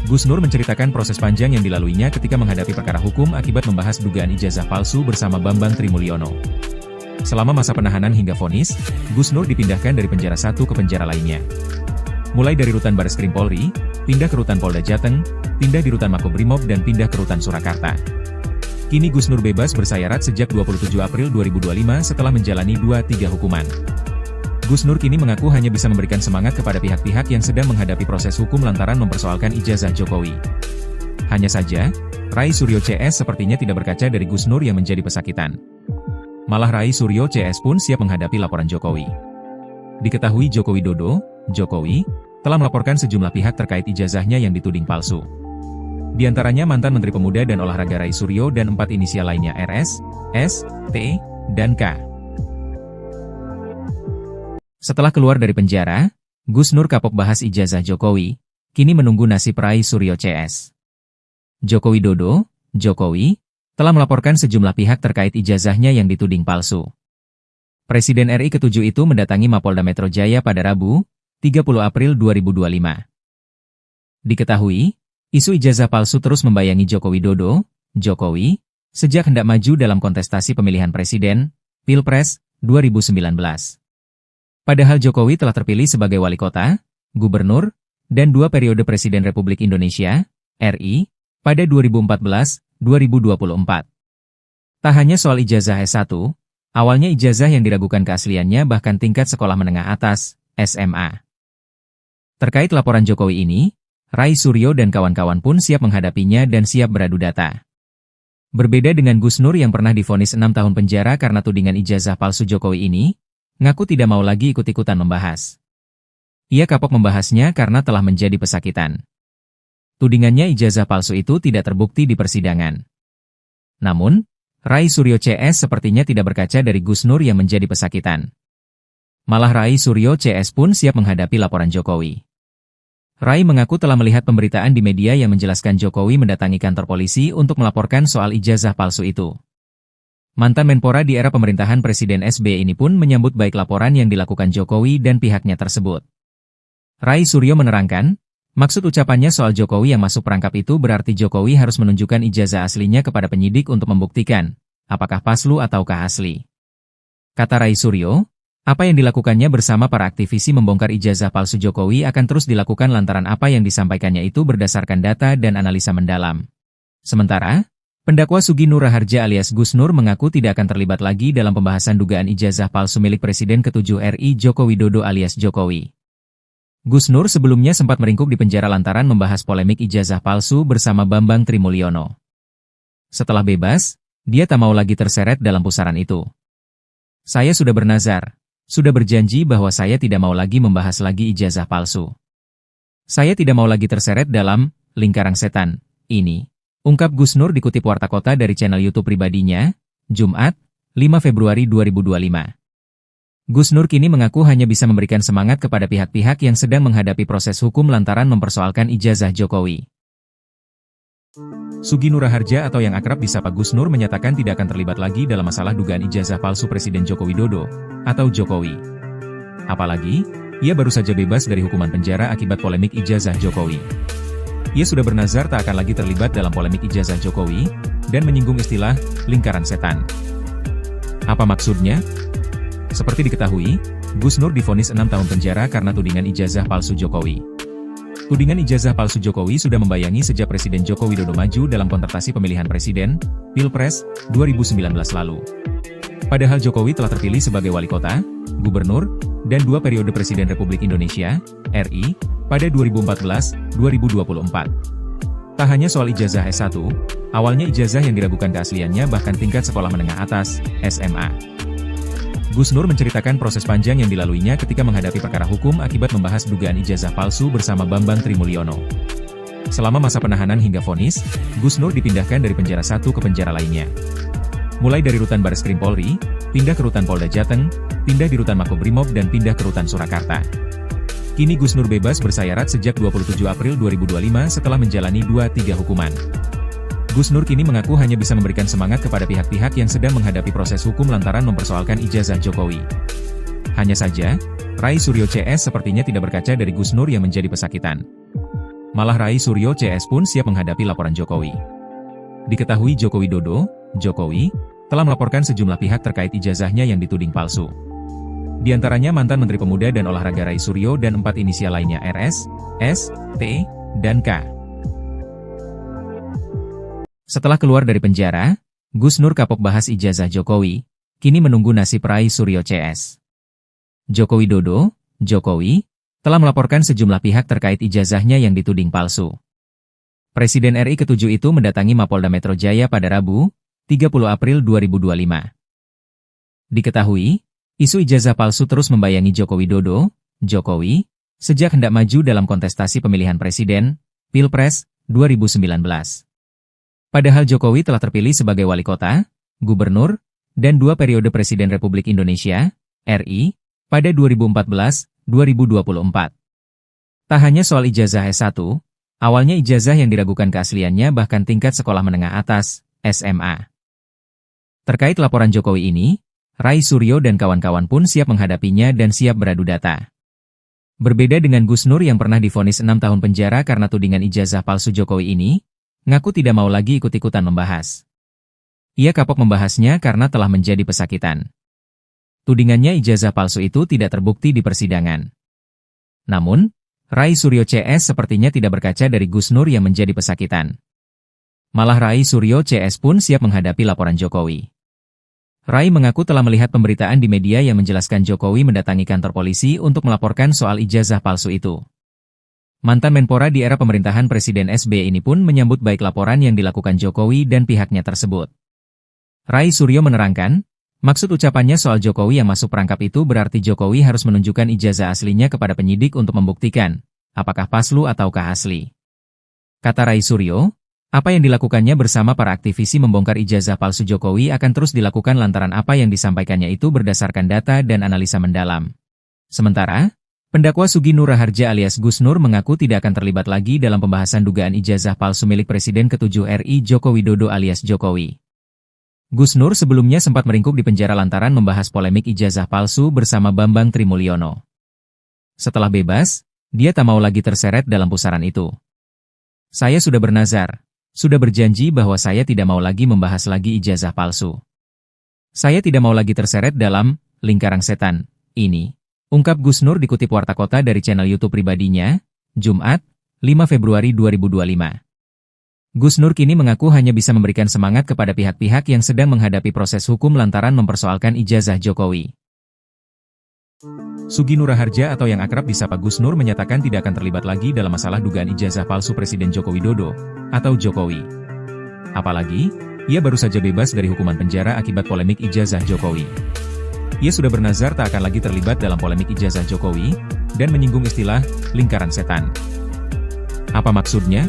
Gus Nur menceritakan proses panjang yang dilaluinya ketika menghadapi perkara hukum akibat membahas dugaan ijazah palsu bersama Bambang Trimulyono. Selama masa penahanan hingga vonis, Gus Nur dipindahkan dari penjara satu ke penjara lainnya. Mulai dari rutan Bareskrim Polri, pindah ke rutan Polda Jateng, pindah di rutan Makobrimob dan pindah ke rutan Surakarta. Kini Gus Nur bebas bersayarat sejak 27 April 2025 setelah menjalani 2-3 hukuman. Gus Nur kini mengaku hanya bisa memberikan semangat kepada pihak-pihak yang sedang menghadapi proses hukum lantaran mempersoalkan ijazah Jokowi. Hanya saja, Rai Suryo CS sepertinya tidak berkaca dari Gus Nur yang menjadi pesakitan. Malah Rai Suryo CS pun siap menghadapi laporan Jokowi. Diketahui Joko Widodo, Jokowi, telah melaporkan sejumlah pihak terkait ijazahnya yang dituding palsu. Di antaranya mantan Menteri Pemuda dan Olahraga Rai Suryo dan 4 inisial lainnya RS, S, T, dan K. Setelah keluar dari penjara, Gus Nur kapok bahas ijazah Jokowi, kini menunggu nasib Rai Suryo CS. Joko Widodo, Jokowi, telah melaporkan sejumlah pihak terkait ijazahnya yang dituding palsu. Presiden RI ke-7 itu mendatangi Mapolda Metro Jaya pada Rabu, 30 April 2025. Diketahui, isu ijazah palsu terus membayangi Joko Widodo, Jokowi, sejak hendak maju dalam kontestasi pemilihan presiden, Pilpres, 2019. Padahal Jokowi telah terpilih sebagai wali kota, gubernur, dan 2 periode Presiden Republik Indonesia, RI, pada 2014-2024. Tak hanya soal ijazah S1, awalnya ijazah yang diragukan keasliannya bahkan tingkat sekolah menengah atas, SMA. Terkait laporan Jokowi ini, Rai Suryo dan kawan-kawan pun siap menghadapinya dan siap beradu data. Berbeda dengan Gus Nur yang pernah divonis 6 tahun penjara karena tudingan ijazah palsu Jokowi ini, ngaku tidak mau lagi ikut-ikutan membahas. Ia kapok membahasnya karena telah menjadi pesakitan. Tudingannya ijazah palsu itu tidak terbukti di persidangan. Namun, Rai Suryo CS sepertinya tidak berkaca dari Gus Nur yang menjadi pesakitan. Malah Rai Suryo CS pun siap menghadapi laporan Jokowi. Rai mengaku telah melihat pemberitaan di media yang menjelaskan Jokowi mendatangi kantor polisi untuk melaporkan soal ijazah palsu itu. Mantan Menpora di era pemerintahan Presiden SBY ini pun menyambut baik laporan yang dilakukan Jokowi dan pihaknya tersebut. Rai Suryo menerangkan, maksud ucapannya soal Jokowi yang masuk perangkap itu berarti Jokowi harus menunjukkan ijazah aslinya kepada penyidik untuk membuktikan, apakah palsu ataukah asli. Kata Rai Suryo, apa yang dilakukannya bersama para aktivisi membongkar ijazah palsu Jokowi akan terus dilakukan lantaran apa yang disampaikannya itu berdasarkan data dan analisa mendalam. Sementara, pendakwa Sugi Nur Raharja alias Gus Nur mengaku tidak akan terlibat lagi dalam pembahasan dugaan ijazah palsu milik Presiden ke-7 RI Joko Widodo alias Jokowi. Gus Nur sebelumnya sempat meringkuk di penjara lantaran membahas polemik ijazah palsu bersama Bambang Trimulyono. Setelah bebas, dia tak mau lagi terseret dalam pusaran itu. Saya sudah bernazar, sudah berjanji bahwa saya tidak mau lagi membahas lagi ijazah palsu. Saya tidak mau lagi terseret dalam lingkaran setan ini, ungkap Gus Nur dikutip Warta Kota dari channel YouTube pribadinya, Jumat, 5 Februari 2025. Gus Nur kini mengaku hanya bisa memberikan semangat kepada pihak-pihak yang sedang menghadapi proses hukum lantaran mempersoalkan ijazah Jokowi. Sugi Nur Raharja atau yang akrab disapa Gus Nur menyatakan tidak akan terlibat lagi dalam masalah dugaan ijazah palsu Presiden Joko Widodo atau Jokowi. Apalagi, ia baru saja bebas dari hukuman penjara akibat polemik ijazah Jokowi. Ia sudah bernazar tak akan lagi terlibat dalam polemik ijazah Jokowi, dan menyinggung istilah lingkaran setan. Apa maksudnya? Seperti diketahui, Gus Nur divonis 6 tahun penjara karena tudingan ijazah palsu Jokowi. Tudingan ijazah palsu Jokowi sudah membayangi sejak Presiden Joko Widodo maju dalam kontestasi pemilihan presiden, Pilpres, 2019 lalu. Padahal Jokowi telah terpilih sebagai wali kota, gubernur, dan 2 periode Presiden Republik Indonesia, RI, pada 2014-2024. Tak hanya soal ijazah S1, awalnya ijazah yang diragukan keasliannya bahkan tingkat sekolah menengah atas, SMA. Gus Nur menceritakan proses panjang yang dilaluinya ketika menghadapi perkara hukum akibat membahas dugaan ijazah palsu bersama Bambang Trimulyono. Selama masa penahanan hingga vonis, Gus Nur dipindahkan dari penjara satu ke penjara lainnya. Mulai dari rutan Bareskrim Polri, pindah ke rutan Polda Jateng, pindah di rutan Makobrimob dan pindah ke rutan Surakarta. Kini Gus Nur bebas bersayarat sejak 27 April 2025 setelah menjalani 2-3 hukuman. Gus Nur kini mengaku hanya bisa memberikan semangat kepada pihak-pihak yang sedang menghadapi proses hukum lantaran mempersoalkan ijazah Jokowi. Hanya saja, Rai Suryo CS sepertinya tidak berkaca dari Gus Nur yang menjadi pesakitan. Malah Rai Suryo CS pun siap menghadapi laporan Jokowi. Diketahui Joko Widodo, Jokowi, telah melaporkan sejumlah pihak terkait ijazahnya yang dituding palsu. Di antaranya mantan Menteri Pemuda dan Olahraga Rai Suryo dan 4 inisial lainnya RS, S, T, dan K. Setelah keluar dari penjara, Gus Nur kapok bahas ijazah Jokowi, kini menunggu nasib Rai Suryo CS. Joko Widodo, Jokowi, telah melaporkan sejumlah pihak terkait ijazahnya yang dituding palsu. Presiden RI ke-7 itu mendatangi Mapolda Metro Jaya pada Rabu, 30 April 2025. Diketahui, isu ijazah palsu terus membayangi Joko Widodo, Jokowi, sejak hendak maju dalam kontestasi pemilihan presiden, Pilpres, 2019. Padahal Jokowi telah terpilih sebagai wali kota, gubernur, dan 2 periode Presiden Republik Indonesia, RI, pada 2014-2024. Tak hanya soal ijazah S1, awalnya ijazah yang diragukan keasliannya bahkan tingkat sekolah menengah atas, SMA. Terkait laporan Jokowi ini, Rai Suryo dan kawan-kawan pun siap menghadapinya dan siap beradu data. Berbeda dengan Gus Nur yang pernah divonis 6 tahun penjara karena tudingan ijazah palsu Jokowi ini, ngaku tidak mau lagi ikut-ikutan membahas. Ia kapok membahasnya karena telah menjadi pesakitan. Tudingannya ijazah palsu itu tidak terbukti di persidangan. Namun, Rai Suryo CS sepertinya tidak berkaca dari Gus Nur yang menjadi pesakitan. Malah Rai Suryo CS pun siap menghadapi laporan Jokowi. Rai mengaku telah melihat pemberitaan di media yang menjelaskan Jokowi mendatangi kantor polisi untuk melaporkan soal ijazah palsu itu. Mantan Menpora di era pemerintahan Presiden SBY ini pun menyambut baik laporan yang dilakukan Jokowi dan pihaknya tersebut. Rai Suryo menerangkan, maksud ucapannya soal Jokowi yang masuk perangkap itu berarti Jokowi harus menunjukkan ijazah aslinya kepada penyidik untuk membuktikan, apakah palsu ataukah asli. Kata Rai Suryo, apa yang dilakukannya bersama para aktivisi membongkar ijazah palsu Jokowi akan terus dilakukan lantaran apa yang disampaikannya itu berdasarkan data dan analisa mendalam. Sementara, pendakwa Sugi Nur Raharja alias Gus Nur mengaku tidak akan terlibat lagi dalam pembahasan dugaan ijazah palsu milik Presiden ke-7 RI Joko Widodo alias Jokowi. Gus Nur sebelumnya sempat meringkuk di penjara lantaran membahas polemik ijazah palsu bersama Bambang Trimulyono. Setelah bebas, dia tak mau lagi terseret dalam pusaran itu. Saya sudah bernazar, sudah berjanji bahwa saya tidak mau lagi membahas lagi ijazah palsu. Saya tidak mau lagi terseret dalam lingkaran setan ini. Ungkap Gus Nur dikutip Warta Kota dari channel YouTube pribadinya, Jumat, 5 Februari 2025. Gus Nur kini mengaku hanya bisa memberikan semangat kepada pihak-pihak yang sedang menghadapi proses hukum lantaran mempersoalkan ijazah Jokowi. Sugi Nur Raharja atau yang akrab disapa Gus Nur menyatakan tidak akan terlibat lagi dalam masalah dugaan ijazah palsu Presiden Joko Widodo atau Jokowi. Apalagi, ia baru saja bebas dari hukuman penjara akibat polemik ijazah Jokowi. Ia sudah bernazar tak akan lagi terlibat dalam polemik ijazah Jokowi, dan menyinggung istilah lingkaran setan. Apa maksudnya?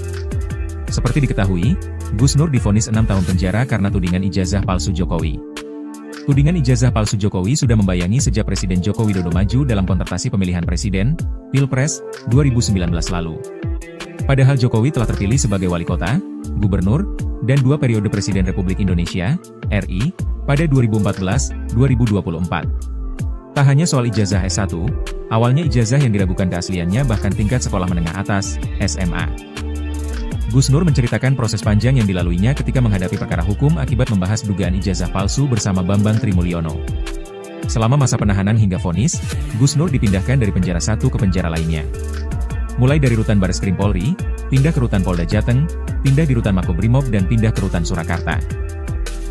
Seperti diketahui, Gus Nur divonis 6 tahun penjara karena tudingan ijazah palsu Jokowi. Tudingan ijazah palsu Jokowi sudah membayangi sejak Presiden Joko Widodo maju dalam kontestasi pemilihan presiden, Pilpres, 2019 lalu. Padahal Jokowi telah terpilih sebagai wali kota, gubernur, dan 2 periode Presiden Republik Indonesia, RI, pada 2014-2024. Tak hanya soal ijazah S1, awalnya ijazah yang diragukan keasliannya bahkan tingkat sekolah menengah atas, SMA. Gus Nur menceritakan proses panjang yang dilaluinya ketika menghadapi perkara hukum akibat membahas dugaan ijazah palsu bersama Bambang Trimulyono. Selama masa penahanan hingga vonis, Gus Nur dipindahkan dari penjara satu ke penjara lainnya. Mulai dari rutan Bareskrim Polri, pindah ke rutan Polda Jateng, pindah di rutan Makobrimob dan pindah ke rutan Surakarta.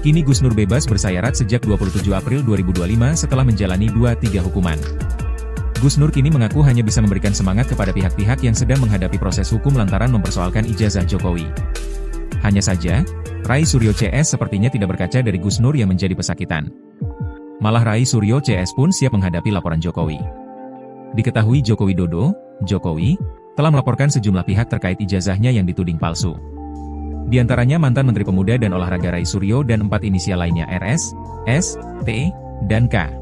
Kini Gus Nur bebas bersayarat sejak 27 April 2025 setelah menjalani 2-3 hukuman. Gus Nur kini mengaku hanya bisa memberikan semangat kepada pihak-pihak yang sedang menghadapi proses hukum lantaran mempersoalkan ijazah Jokowi. Hanya saja, Rai Suryo CS sepertinya tidak berkaca dari Gus Nur yang menjadi pesakitan. Malah Rai Suryo CS pun siap menghadapi laporan Jokowi. Diketahui Joko Widodo, Jokowi, telah melaporkan sejumlah pihak terkait ijazahnya yang dituding palsu. Di antaranya mantan Menteri Pemuda dan Olahraga Rai Suryo dan 4 inisial lainnya RS, S, T, dan K.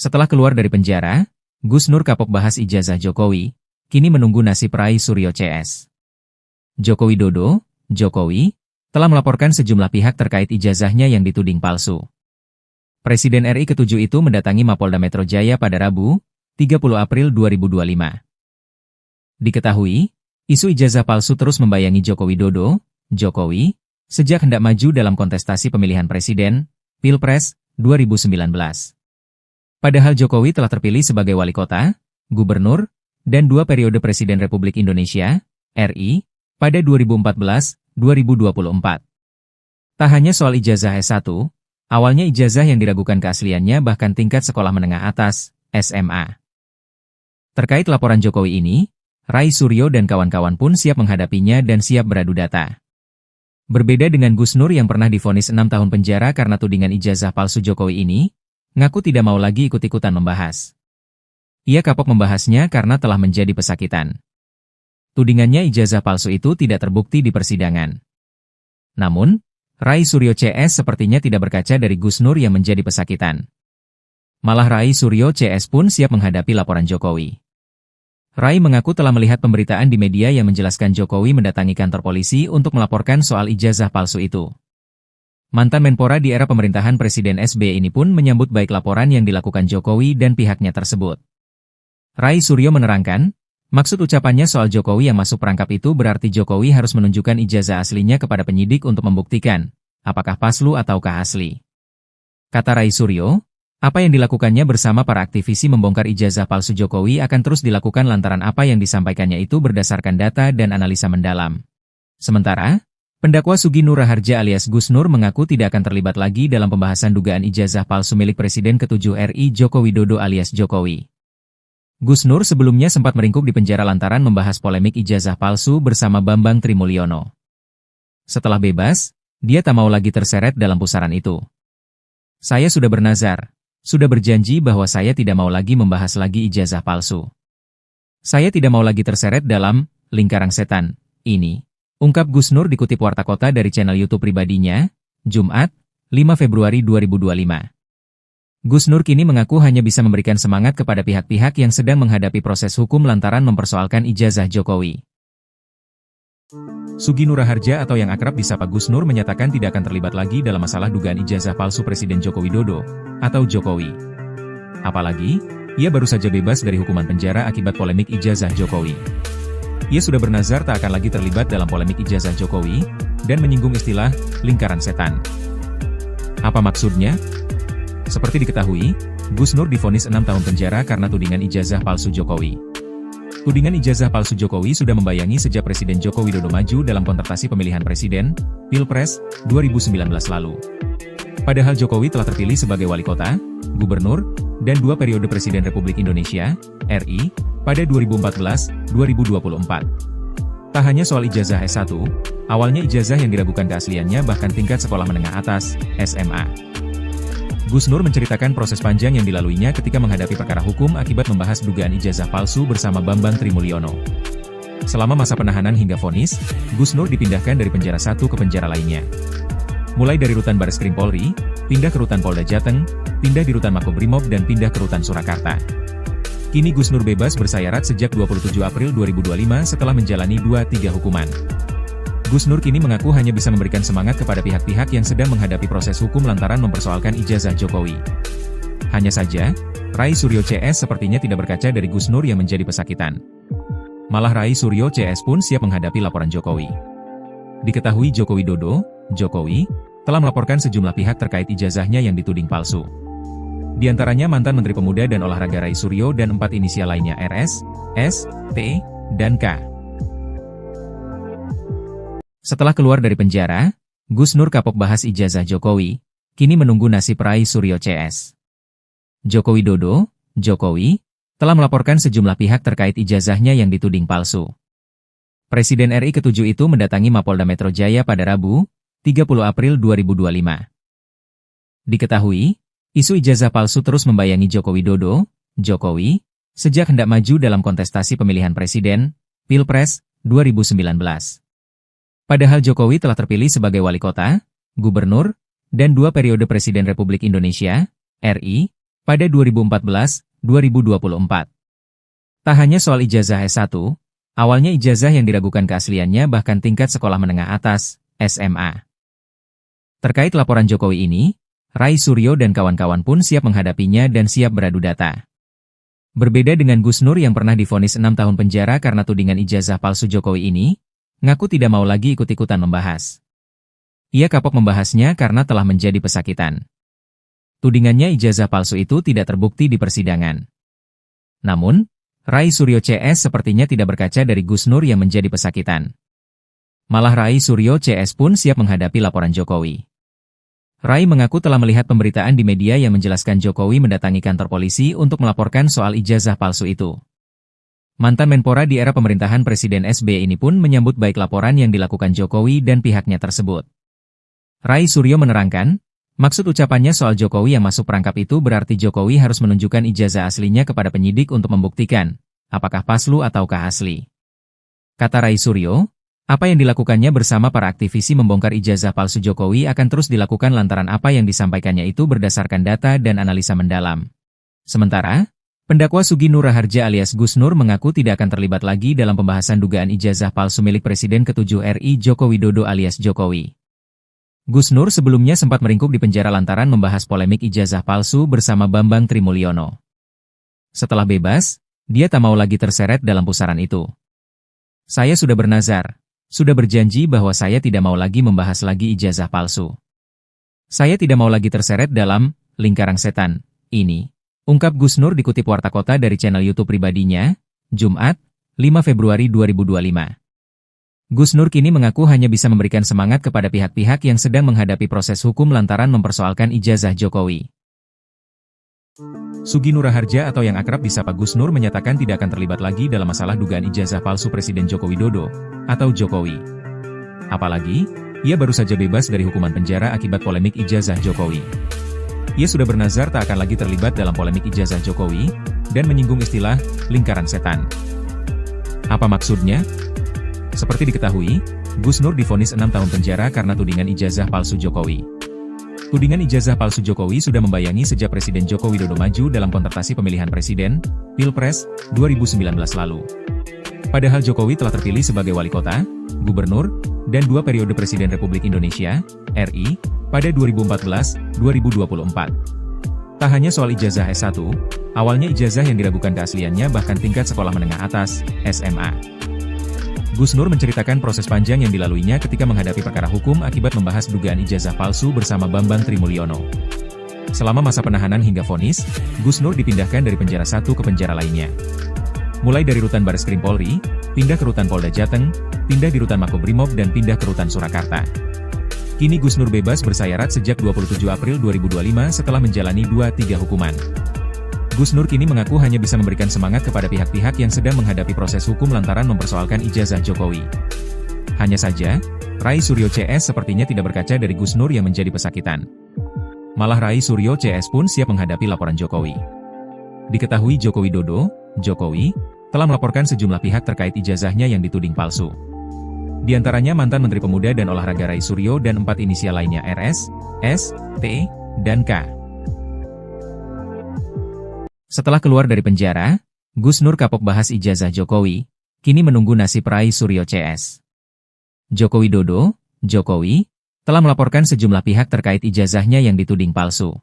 Setelah keluar dari penjara, Gus Nur kapok bahas ijazah Jokowi, kini menunggu nasib Rai Suryo CS. Joko Widodo, Jokowi, telah melaporkan sejumlah pihak terkait ijazahnya yang dituding palsu. Presiden RI ke-7 itu mendatangi Mapolda Metro Jaya pada Rabu, 30 April 2025. Diketahui, isu ijazah palsu terus membayangi Joko Widodo, Jokowi, sejak hendak maju dalam kontestasi pemilihan presiden, Pilpres, 2019. Padahal Jokowi telah terpilih sebagai wali kota, gubernur, dan 2 periode Presiden Republik Indonesia, RI, pada 2014-2024. Tak hanya soal ijazah S1, awalnya ijazah yang diragukan keasliannya bahkan tingkat sekolah menengah atas, SMA. Terkait laporan Jokowi ini, Rai Suryo dan kawan-kawan pun siap menghadapinya dan siap beradu data. Berbeda dengan Gus Nur yang pernah divonis 6 tahun penjara karena tudingan ijazah palsu Jokowi ini, ngaku tidak mau lagi ikut-ikutan membahas. Ia kapok membahasnya karena telah menjadi pesakitan. Tudingannya ijazah palsu itu tidak terbukti di persidangan. Namun, Rai Suryo CS sepertinya tidak berkaca dari Gus Nur yang menjadi pesakitan. Malah Rai Suryo CS pun siap menghadapi laporan Jokowi. Rai mengaku telah melihat pemberitaan di media yang menjelaskan Jokowi mendatangi kantor polisi untuk melaporkan soal ijazah palsu itu. Mantan Menpora di era pemerintahan Presiden SBY ini pun menyambut baik laporan yang dilakukan Jokowi dan pihaknya tersebut. Rai Suryo menerangkan, maksud ucapannya soal Jokowi yang masuk perangkap itu berarti Jokowi harus menunjukkan ijazah aslinya kepada penyidik untuk membuktikan, apakah palsu ataukah asli. Kata Rai Suryo, apa yang dilakukannya bersama para aktivisi membongkar ijazah palsu Jokowi akan terus dilakukan lantaran apa yang disampaikannya itu berdasarkan data dan analisa mendalam. Sementara, pendakwa Sugi Nur Raharja alias Gus Nur mengaku tidak akan terlibat lagi dalam pembahasan dugaan ijazah palsu milik Presiden ke-7 RI Joko Widodo alias Jokowi. Gus Nur sebelumnya sempat meringkuk di penjara lantaran membahas polemik ijazah palsu bersama Bambang Trimulyono. Setelah bebas, dia tak mau lagi terseret dalam pusaran itu. Saya sudah bernazar, sudah berjanji bahwa saya tidak mau lagi membahas lagi ijazah palsu. Saya tidak mau lagi terseret dalam lingkaran setan ini. Ungkap Gus Nur dikutip Warta Kota dari channel YouTube pribadinya, Jumat, 5 Februari 2025. Gus Nur kini mengaku hanya bisa memberikan semangat kepada pihak-pihak yang sedang menghadapi proses hukum lantaran mempersoalkan ijazah Jokowi. Sugi Nur Raharja atau yang akrab disapa Gus Nur menyatakan tidak akan terlibat lagi dalam masalah dugaan ijazah palsu Presiden Joko Widodo, atau Jokowi. Apalagi, ia baru saja bebas dari hukuman penjara akibat polemik ijazah Jokowi. Ia sudah bernazar tak akan lagi terlibat dalam polemik ijazah Jokowi, dan menyinggung istilah, lingkaran setan. Apa maksudnya? Seperti diketahui, Gus Nur divonis 6 tahun penjara karena tudingan ijazah palsu Jokowi. Tudingan ijazah palsu Jokowi sudah membayangi sejak Presiden Joko Widodo maju dalam kontestasi pemilihan presiden, Pilpres, 2019 lalu. Padahal Jokowi telah terpilih sebagai wali kota, gubernur, dan 2 periode Presiden Republik Indonesia, RI, pada 2014-2024. Tak hanya soal ijazah S1, awalnya ijazah yang diragukan keasliannya bahkan tingkat sekolah menengah atas, SMA. Gus Nur menceritakan proses panjang yang dilaluinya ketika menghadapi perkara hukum akibat membahas dugaan ijazah palsu bersama Bambang Trimulyono. Selama masa penahanan hingga vonis, Gus Nur dipindahkan dari penjara satu ke penjara lainnya. mulai dari rutan Bareskrim Polri, pindah ke rutan Polda Jateng, pindah di rutan Makobrimob dan pindah ke rutan Surakarta. Kini Gus Nur bebas bersayarat sejak 27 April 2025 setelah menjalani 2-3 hukuman. Gus Nur kini mengaku hanya bisa memberikan semangat kepada pihak-pihak yang sedang menghadapi proses hukum lantaran mempersoalkan ijazah Jokowi. Hanya saja, Rai Suryo CS sepertinya tidak berkaca dari Gus Nur yang menjadi pesakitan. Malah Rai Suryo CS pun siap menghadapi laporan Jokowi. Diketahui Joko Widodo, Jokowi, telah melaporkan sejumlah pihak terkait ijazahnya yang dituding palsu. Di antaranya mantan Menteri Pemuda dan Olahraga Rai Suryo dan 4 inisial lainnya RS, S, T, dan K. Setelah keluar dari penjara, Gus Nur kapok bahas ijazah Jokowi, kini menunggu nasib Rai Suryo CS. Joko Widodo, Jokowi, telah melaporkan sejumlah pihak terkait ijazahnya yang dituding palsu. Presiden RI ke-7 itu mendatangi Mapolda Metro Jaya pada Rabu, 30 April 2025. Diketahui, isu ijazah palsu terus membayangi Joko Widodo, Jokowi, sejak hendak maju dalam kontestasi pemilihan presiden, Pilpres, 2019. Padahal Jokowi telah terpilih sebagai wali kota, gubernur, dan 2 periode Presiden Republik Indonesia, RI, pada 2014-2024. Tak hanya soal ijazah S1, awalnya ijazah yang diragukan keasliannya bahkan tingkat sekolah menengah atas, SMA. Terkait laporan Jokowi ini, Rai Suryo dan kawan-kawan pun siap menghadapinya dan siap beradu data. Berbeda dengan Gus Nur yang pernah divonis 6 tahun penjara karena tudingan ijazah palsu Jokowi ini, ngaku tidak mau lagi ikut-ikutan membahas. Ia kapok membahasnya karena telah menjadi pesakitan. Tudingannya ijazah palsu itu tidak terbukti di persidangan. Namun, Rai Suryo CS sepertinya tidak berkaca dari Gus Nur yang menjadi pesakitan. Malah Rai Suryo CS pun siap menghadapi laporan Jokowi. Rai mengaku telah melihat pemberitaan di media yang menjelaskan Jokowi mendatangi kantor polisi untuk melaporkan soal ijazah palsu itu. Mantan Menpora di era pemerintahan Presiden SBY ini pun menyambut baik laporan yang dilakukan Jokowi dan pihaknya tersebut. Rai Suryo menerangkan, maksud ucapannya soal Jokowi yang masuk perangkap itu berarti Jokowi harus menunjukkan ijazah aslinya kepada penyidik untuk membuktikan, apakah palsu ataukah asli. Kata Rai Suryo, apa yang dilakukannya bersama para aktivisi membongkar ijazah palsu Jokowi akan terus dilakukan lantaran apa yang disampaikannya itu berdasarkan data dan analisa mendalam. Sementara, pendakwa Sugi Nur Raharja alias Gus Nur mengaku tidak akan terlibat lagi dalam pembahasan dugaan ijazah palsu milik Presiden ke-7 RI Joko Widodo alias Jokowi. Gus Nur sebelumnya sempat meringkuk di penjara lantaran membahas polemik ijazah palsu bersama Bambang Trimulyono. Setelah bebas, dia tak mau lagi terseret dalam pusaran itu. Saya sudah bernazar, sudah berjanji bahwa saya tidak mau lagi membahas lagi ijazah palsu. Saya tidak mau lagi terseret dalam lingkaran setan ini. Ungkap Gus Nur dikutip Warta Kota dari channel YouTube pribadinya, Jumat, 5 Februari 2025. Gus Nur kini mengaku hanya bisa memberikan semangat kepada pihak-pihak yang sedang menghadapi proses hukum lantaran mempersoalkan ijazah Jokowi. Sugi Nur Raharja atau yang akrab disapa Gus Nur menyatakan tidak akan terlibat lagi dalam masalah dugaan ijazah palsu Presiden Joko Widodo, atau Jokowi. Apalagi, ia baru saja bebas dari hukuman penjara akibat polemik ijazah Jokowi. Ia sudah bernazar tak akan lagi terlibat dalam polemik ijazah Jokowi, dan menyinggung istilah lingkaran setan. Apa maksudnya? Seperti diketahui, Gus Nur divonis 6 tahun penjara karena tudingan ijazah palsu Jokowi. Tudingan ijazah palsu Jokowi sudah membayangi sejak Presiden Joko Widodo maju dalam kontestasi pemilihan presiden, Pilpres, 2019 lalu. Padahal Jokowi telah terpilih sebagai wali kota, gubernur, dan 2 periode Presiden Republik Indonesia, RI, pada 2014-2024. Tak hanya soal ijazah S1, awalnya ijazah yang diragukan keasliannya bahkan tingkat sekolah menengah atas, SMA. Gus Nur menceritakan proses panjang yang dilaluinya ketika menghadapi perkara hukum akibat membahas dugaan ijazah palsu bersama Bambang Trimulyono. Selama masa penahanan hingga vonis, Gus Nur dipindahkan dari penjara satu ke penjara lainnya. Mulai dari rutan Bareskrim Polri, pindah ke rutan Polda Jateng, pindah di rutan Makobrimob dan pindah ke rutan Surakarta. Kini Gus Nur bebas bersayarat sejak 27 April 2025 setelah menjalani 2-3 hukuman. Gus Nur kini mengaku hanya bisa memberikan semangat kepada pihak-pihak yang sedang menghadapi proses hukum lantaran mempersoalkan ijazah Jokowi. Hanya saja, Rai Suryo CS sepertinya tidak berkaca dari Gus Nur yang menjadi pesakitan. Malah Rai Suryo CS pun siap menghadapi laporan Jokowi. Diketahui Joko Widodo, Jokowi, telah melaporkan sejumlah pihak terkait ijazahnya yang dituding palsu. Di antaranya mantan Menteri Pemuda dan Olahraga Rai Suryo dan 4 inisial lainnya RS, S, T, dan K. Setelah keluar dari penjara, Gus Nur kapok bahas ijazah Jokowi, kini menunggu nasib Rai Suryo CS. Joko Widodo, Jokowi, telah melaporkan sejumlah pihak terkait ijazahnya yang dituding palsu.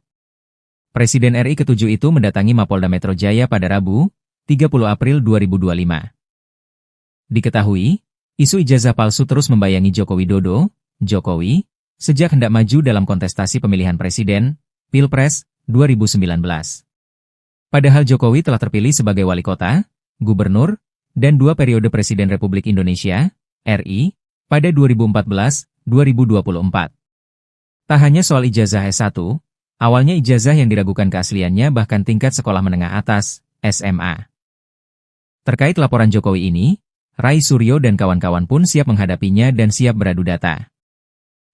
Presiden RI ke-7 itu mendatangi Mapolda Metro Jaya pada Rabu, 30 April 2025. Diketahui, isu ijazah palsu terus membayangi Joko Widodo, Jokowi, sejak hendak maju dalam kontestasi pemilihan presiden, Pilpres, 2019. Padahal Jokowi telah terpilih sebagai wali kota, gubernur, dan 2 periode Presiden Republik Indonesia, RI, pada 2014-2024. Tak hanya soal ijazah S1, awalnya ijazah yang diragukan keasliannya bahkan tingkat sekolah menengah atas, SMA. Terkait laporan Jokowi ini, Rai Suryo dan kawan-kawan pun siap menghadapinya dan siap beradu data.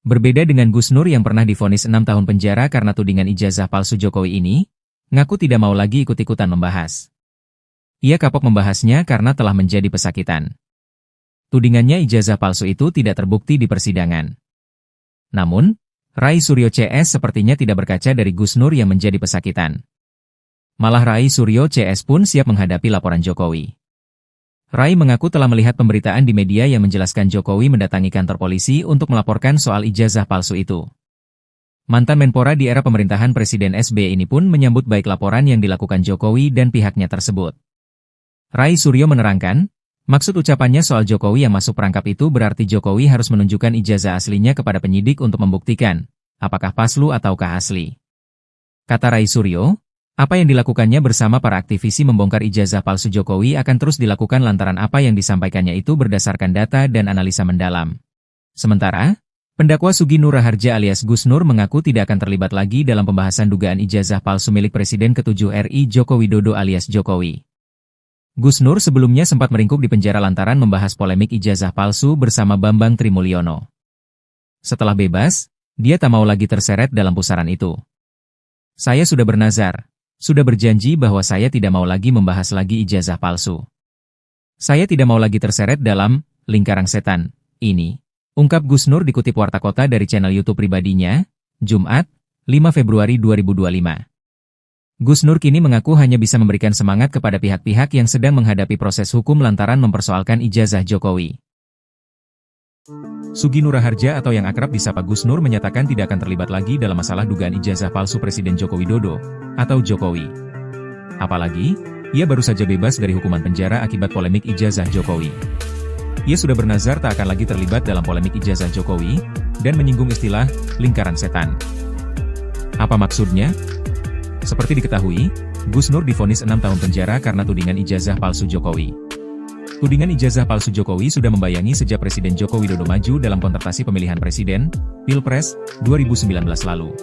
Berbeda dengan Gus Nur yang pernah divonis 6 tahun penjara karena tudingan ijazah palsu Jokowi ini, ngaku tidak mau lagi ikut-ikutan membahas. Ia kapok membahasnya karena telah menjadi pesakitan. Tudingannya ijazah palsu itu tidak terbukti di persidangan. Namun, Rai Suryo CS sepertinya tidak berkaca dari Gus Nur yang menjadi pesakitan. Malah Rai Suryo CS pun siap menghadapi laporan Jokowi. Rai mengaku telah melihat pemberitaan di media yang menjelaskan Jokowi mendatangi kantor polisi untuk melaporkan soal ijazah palsu itu. Mantan Menpora di era pemerintahan Presiden SBY ini pun menyambut baik laporan yang dilakukan Jokowi dan pihaknya tersebut. Rai Suryo menerangkan, maksud ucapannya soal Jokowi yang masuk perangkap itu berarti Jokowi harus menunjukkan ijazah aslinya kepada penyidik untuk membuktikan, apakah palsu ataukah asli. Kata Rai Suryo, apa yang dilakukannya bersama para aktivisi membongkar ijazah palsu Jokowi akan terus dilakukan lantaran apa yang disampaikannya itu berdasarkan data dan analisa mendalam. Sementara, pendakwa Sugi Nur Raharja alias Gus Nur mengaku tidak akan terlibat lagi dalam pembahasan dugaan ijazah palsu milik Presiden ke-7 RI Joko Widodo alias Jokowi. Gus Nur sebelumnya sempat meringkuk di penjara lantaran membahas polemik ijazah palsu bersama Bambang Trimulyono. Setelah bebas, dia tak mau lagi terseret dalam pusaran itu. Saya sudah bernazar. Sudah berjanji bahwa saya tidak mau lagi membahas lagi ijazah palsu. Saya tidak mau lagi terseret dalam lingkaran setan ini, ungkap Gus Nur dikutip Warta Kota dari channel YouTube pribadinya, Jumat, 5 Februari 2025. Gus Nur kini mengaku hanya bisa memberikan semangat kepada pihak-pihak yang sedang menghadapi proses hukum lantaran mempersoalkan ijazah Jokowi. Sugi Nur Raharja atau yang akrab disapa Gus Nur menyatakan tidak akan terlibat lagi dalam masalah dugaan ijazah palsu Presiden Joko Widodo atau Jokowi. Apalagi, ia baru saja bebas dari hukuman penjara akibat polemik ijazah Jokowi. Ia sudah bernazar tak akan lagi terlibat dalam polemik ijazah Jokowi dan menyinggung istilah lingkaran setan. Apa maksudnya? Seperti diketahui, Gus Nur divonis 6 tahun penjara karena tudingan ijazah palsu Jokowi. Tudingan ijazah palsu Jokowi sudah membayangi sejak Presiden Joko Widodo maju dalam kontestasi pemilihan presiden, Pilpres, 2019 lalu.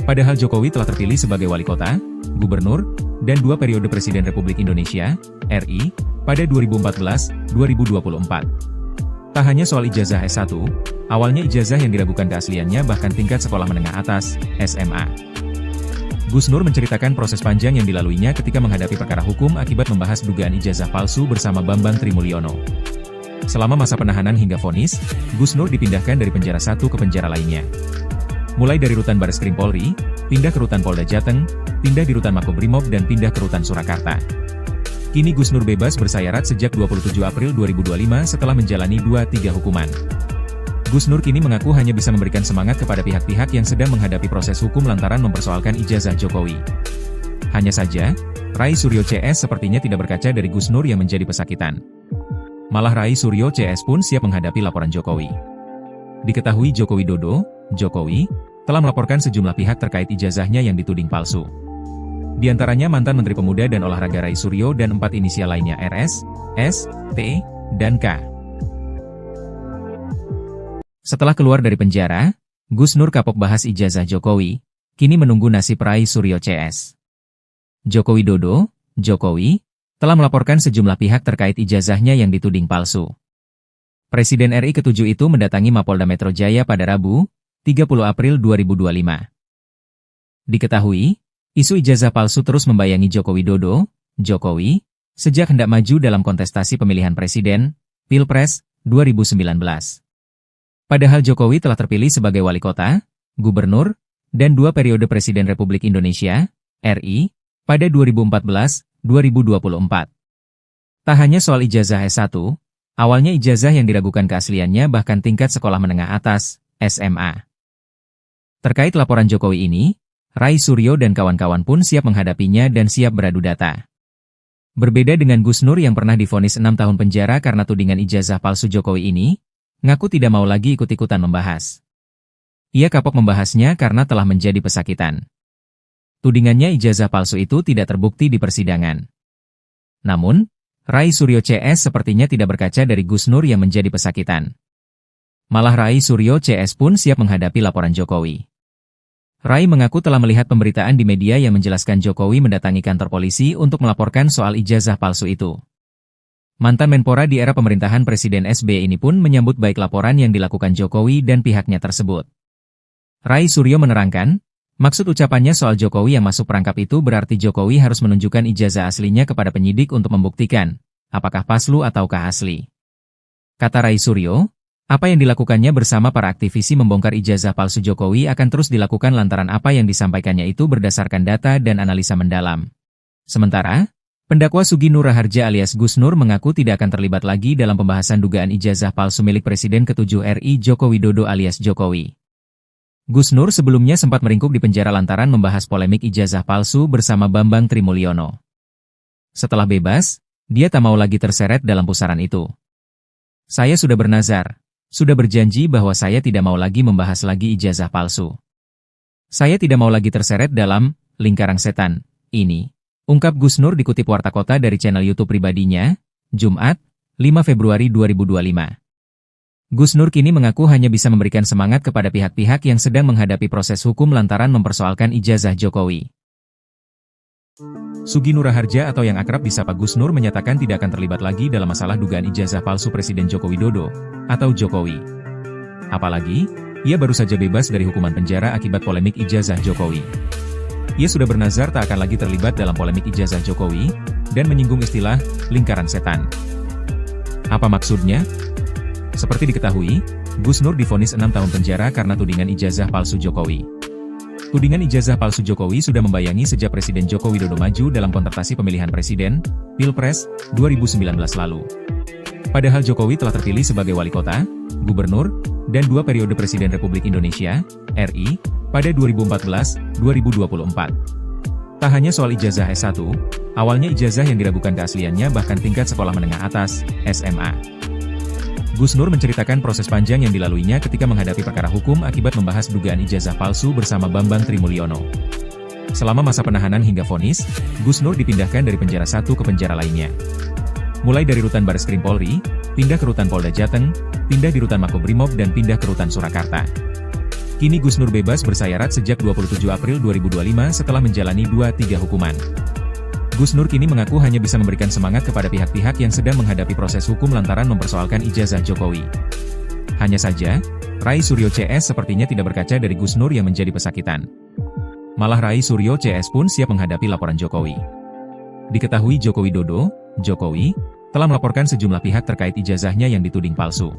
Padahal Jokowi telah terpilih sebagai wali kota, gubernur, dan 2 periode Presiden Republik Indonesia, RI, pada 2014-2024. Tak hanya soal ijazah S1, awalnya ijazah yang diragukan keasliannya bahkan tingkat sekolah menengah atas, SMA. Gus Nur menceritakan proses panjang yang dilaluinya ketika menghadapi perkara hukum akibat membahas dugaan ijazah palsu bersama Bambang Trimulyono. Selama masa penahanan hingga vonis, Gus Nur dipindahkan dari penjara satu ke penjara lainnya. Mulai dari rutan Bareskrim Polri, pindah ke rutan Polda Jateng, pindah di rutan Makobrimob dan pindah ke rutan Surakarta. Kini Gus Nur bebas bersayarat sejak 27 April 2025 setelah menjalani 2-3 hukuman. Gus Nur kini mengaku hanya bisa memberikan semangat kepada pihak-pihak yang sedang menghadapi proses hukum lantaran mempersoalkan ijazah Jokowi. Hanya saja, Rai Suryo CS sepertinya tidak berkaca dari Gus Nur yang menjadi pesakitan. Malah Rai Suryo CS pun siap menghadapi laporan Jokowi. Diketahui Joko Widodo, Jokowi, telah melaporkan sejumlah pihak terkait ijazahnya yang dituding palsu. Di antaranya mantan Menteri Pemuda dan Olahraga Rai Suryo dan 4 inisial lainnya RS, S, T, dan K. Setelah keluar dari penjara, Gus Nur kapok bahas ijazah Jokowi, kini menunggu nasib Rai Suryo CS. Joko Widodo, Jokowi, telah melaporkan sejumlah pihak terkait ijazahnya yang dituding palsu. Presiden RI ke-7 itu mendatangi Mapolda Metro Jaya pada Rabu, 30 April 2025. Diketahui, isu ijazah palsu terus membayangi Joko Widodo, Jokowi, sejak hendak maju dalam kontestasi pemilihan presiden, Pilpres, 2019. Padahal Jokowi telah terpilih sebagai wali kota, gubernur, dan 2 periode Presiden Republik Indonesia, RI, pada 2014-2024. Tak hanya soal ijazah S1, awalnya ijazah yang diragukan keasliannya bahkan tingkat sekolah menengah atas, SMA. Terkait laporan Jokowi ini, Rai Suryo dan kawan-kawan pun siap menghadapinya dan siap beradu data. Berbeda dengan Gus Nur yang pernah divonis 6 tahun penjara karena tudingan ijazah palsu Jokowi ini, ngaku tidak mau lagi ikut-ikutan membahas. Ia kapok membahasnya karena telah menjadi pesakitan. Tudingannya ijazah palsu itu tidak terbukti di persidangan. Namun, Rai Suryo CS sepertinya tidak berkaca dari Gus Nur yang menjadi pesakitan. Malah Rai Suryo CS pun siap menghadapi laporan Jokowi. Rai mengaku telah melihat pemberitaan di media yang menjelaskan Jokowi mendatangi kantor polisi untuk melaporkan soal ijazah palsu itu. Mantan Menpora di era pemerintahan Presiden SBY ini pun menyambut baik laporan yang dilakukan Jokowi dan pihaknya tersebut. Rai Suryo menerangkan, maksud ucapannya soal Jokowi yang masuk perangkap itu berarti Jokowi harus menunjukkan ijazah aslinya kepada penyidik untuk membuktikan, apakah palsu ataukah asli. Kata Rai Suryo, apa yang dilakukannya bersama para aktivisi membongkar ijazah palsu Jokowi akan terus dilakukan lantaran apa yang disampaikannya itu berdasarkan data dan analisa mendalam. Sementara, pendakwa Sugi Nur Raharja alias Gus Nur mengaku tidak akan terlibat lagi dalam pembahasan dugaan ijazah palsu milik Presiden ke-7 RI Joko Widodo alias Jokowi. Gus Nur sebelumnya sempat meringkuk di penjara lantaran membahas polemik ijazah palsu bersama Bambang Trimulyono. Setelah bebas, dia tak mau lagi terseret dalam pusaran itu. Saya sudah bernazar, sudah berjanji bahwa saya tidak mau lagi membahas lagi ijazah palsu. Saya tidak mau lagi terseret dalam lingkaran setan ini, ungkap Gus Nur dikutip Warta Kota dari channel YouTube pribadinya, Jumat, 5 Februari 2025. Gus Nur kini mengaku hanya bisa memberikan semangat kepada pihak-pihak yang sedang menghadapi proses hukum lantaran mempersoalkan ijazah Jokowi. Sugi Nur Raharja atau yang akrab disapa Gus Nur menyatakan tidak akan terlibat lagi dalam masalah dugaan ijazah palsu Presiden Joko Widodo, atau Jokowi. Apalagi, ia baru saja bebas dari hukuman penjara akibat polemik ijazah Jokowi. Ia sudah bernazar tak akan lagi terlibat dalam polemik ijazah Jokowi, dan menyinggung istilah lingkaran setan. Apa maksudnya? Seperti diketahui, Gus Nur divonis 6 tahun penjara karena tudingan ijazah palsu Jokowi. Tudingan ijazah palsu Jokowi sudah membayangi sejak Presiden Joko Widodo maju dalam kontestasi pemilihan presiden, Pilpres, 2019 lalu. Padahal Jokowi telah terpilih sebagai wali kota, gubernur, dan 2 periode Presiden Republik Indonesia, RI, pada 2014-2024. Tak hanya soal ijazah S1, awalnya ijazah yang diragukan keasliannya bahkan tingkat sekolah menengah atas, SMA. Gus Nur menceritakan proses panjang yang dilaluinya ketika menghadapi perkara hukum akibat membahas dugaan ijazah palsu bersama Bambang Trimulyono. Selama masa penahanan hingga vonis, Gus Nur dipindahkan dari penjara satu ke penjara lainnya. Mulai dari rutan Bareskrim Polri, pindah ke rutan Polda Jateng, pindah di rutan Makobrimob dan pindah ke rutan Surakarta. Kini Gus Nur bebas bersayarat sejak 27 April 2025 setelah menjalani 2-3 hukuman. Gus Nur kini mengaku hanya bisa memberikan semangat kepada pihak-pihak yang sedang menghadapi proses hukum lantaran mempersoalkan ijazah Jokowi. Hanya saja, Rai Suryo CS sepertinya tidak berkaca dari Gus Nur yang menjadi pesakitan. Malah Rai Suryo CS pun siap menghadapi laporan Jokowi. Diketahui Joko Widodo, Jokowi, telah melaporkan sejumlah pihak terkait ijazahnya yang dituding palsu.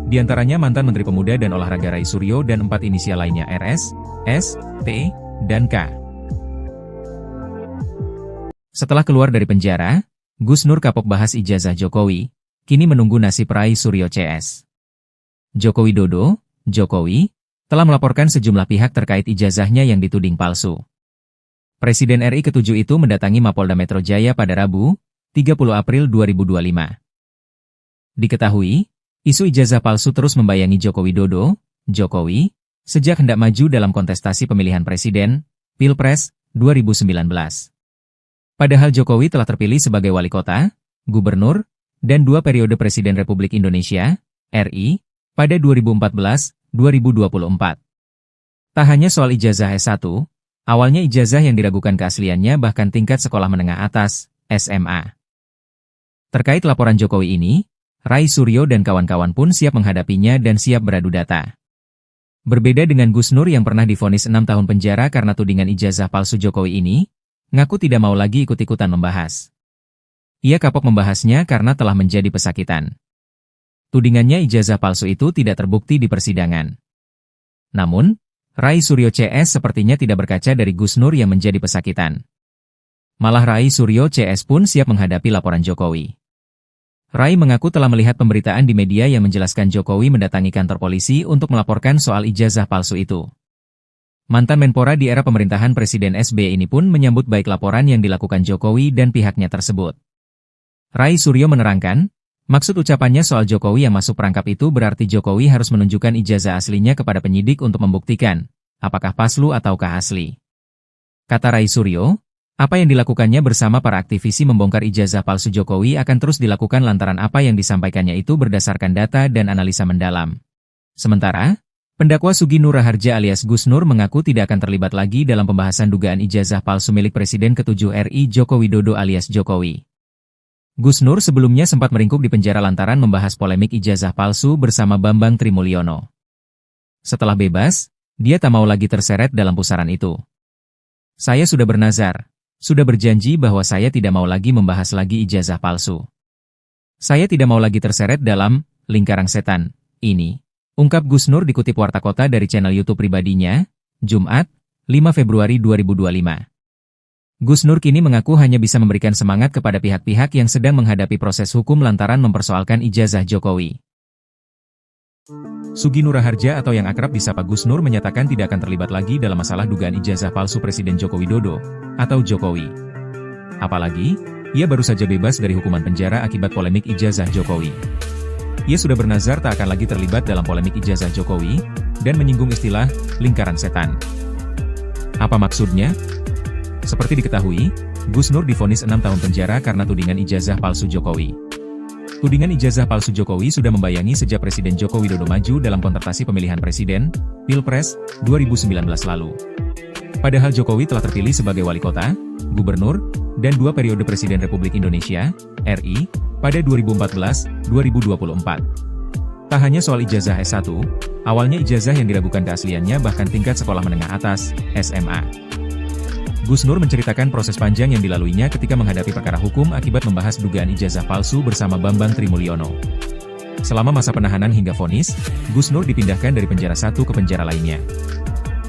Di antaranya mantan Menteri Pemuda dan Olahraga Rai Suryo dan 4 inisial lainnya RS, S, T, dan K. Setelah keluar dari penjara, Gus Nur kapok bahas ijazah Jokowi, kini menunggu nasib Rai Suryo CS. Joko Widodo, Jokowi, telah melaporkan sejumlah pihak terkait ijazahnya yang dituding palsu. Presiden RI ke-7 itu mendatangi Mapolda Metro Jaya pada Rabu, 30 April 2025. Diketahui, isu ijazah palsu terus membayangi Joko Widodo, Jokowi, sejak hendak maju dalam kontestasi pemilihan presiden, Pilpres, 2019. Padahal Jokowi telah terpilih sebagai wali kota, gubernur, dan 2 periode Presiden Republik Indonesia, RI, pada 2014-2024. Tak hanya soal ijazah S1, awalnya ijazah yang diragukan keasliannya bahkan tingkat sekolah menengah atas, SMA. Terkait laporan Jokowi ini, Rai Suryo dan kawan-kawan pun siap menghadapinya dan siap beradu data. Berbeda dengan Gus Nur yang pernah divonis 6 tahun penjara karena tudingan ijazah palsu Jokowi ini, ngaku tidak mau lagi ikut-ikutan membahas. Ia kapok membahasnya karena telah menjadi pesakitan. Tudingannya ijazah palsu itu tidak terbukti di persidangan. Namun, Rai Suryo CS sepertinya tidak berkaca dari Gus Nur yang menjadi pesakitan. Malah Rai Suryo CS pun siap menghadapi laporan Jokowi. Rai mengaku telah melihat pemberitaan di media yang menjelaskan Jokowi mendatangi kantor polisi untuk melaporkan soal ijazah palsu itu. Mantan Menpora di era pemerintahan Presiden SBY ini pun menyambut baik laporan yang dilakukan Jokowi dan pihaknya tersebut. Rai Suryo menerangkan, maksud ucapannya soal Jokowi yang masuk perangkap itu berarti Jokowi harus menunjukkan ijazah aslinya kepada penyidik untuk membuktikan, apakah palsu ataukah asli. Kata Rai Suryo, apa yang dilakukannya bersama para aktivisi membongkar ijazah palsu Jokowi akan terus dilakukan lantaran apa yang disampaikannya itu berdasarkan data dan analisa mendalam. Sementara, pendakwa Sugi Nur Raharja alias Gus Nur mengaku tidak akan terlibat lagi dalam pembahasan dugaan ijazah palsu milik Presiden ke-7 RI Joko Widodo alias Jokowi. Gus Nur sebelumnya sempat meringkuk di penjara lantaran membahas polemik ijazah palsu bersama Bambang Trimulyono. Setelah bebas, dia tak mau lagi terseret dalam pusaran itu. Saya sudah bernazar, sudah berjanji bahwa saya tidak mau lagi membahas lagi ijazah palsu. Saya tidak mau lagi terseret dalam lingkaran setan ini, ungkap Gus Nur dikutip Warta Kota dari channel YouTube pribadinya, Jumat, 5 Februari 2025. Gus Nur kini mengaku hanya bisa memberikan semangat kepada pihak-pihak yang sedang menghadapi proses hukum lantaran mempersoalkan ijazah Jokowi. Sugi Nur Raharja atau yang akrab disapa Gus Nur menyatakan tidak akan terlibat lagi dalam masalah dugaan ijazah palsu Presiden Joko Widodo atau Jokowi. Apalagi, ia baru saja bebas dari hukuman penjara akibat polemik ijazah Jokowi. Ia sudah bernazar tak akan lagi terlibat dalam polemik ijazah Jokowi dan menyinggung istilah lingkaran setan. Apa maksudnya? Seperti diketahui, Gus Nur divonis 6 tahun penjara karena tudingan ijazah palsu Jokowi. Tudingan ijazah palsu Jokowi sudah membayangi sejak Presiden Joko Widodo maju dalam kontestasi pemilihan presiden, Pilpres, 2019 lalu. Padahal Jokowi telah terpilih sebagai wali kota, gubernur, dan 2 periode Presiden Republik Indonesia, RI, pada 2014-2024. Tak hanya soal ijazah S1, awalnya ijazah yang diragukan keasliannya bahkan tingkat sekolah menengah atas, SMA. Gus Nur menceritakan proses panjang yang dilaluinya ketika menghadapi perkara hukum akibat membahas dugaan ijazah palsu bersama Bambang Trimulyono. Selama masa penahanan hingga vonis, Gus Nur dipindahkan dari penjara satu ke penjara lainnya.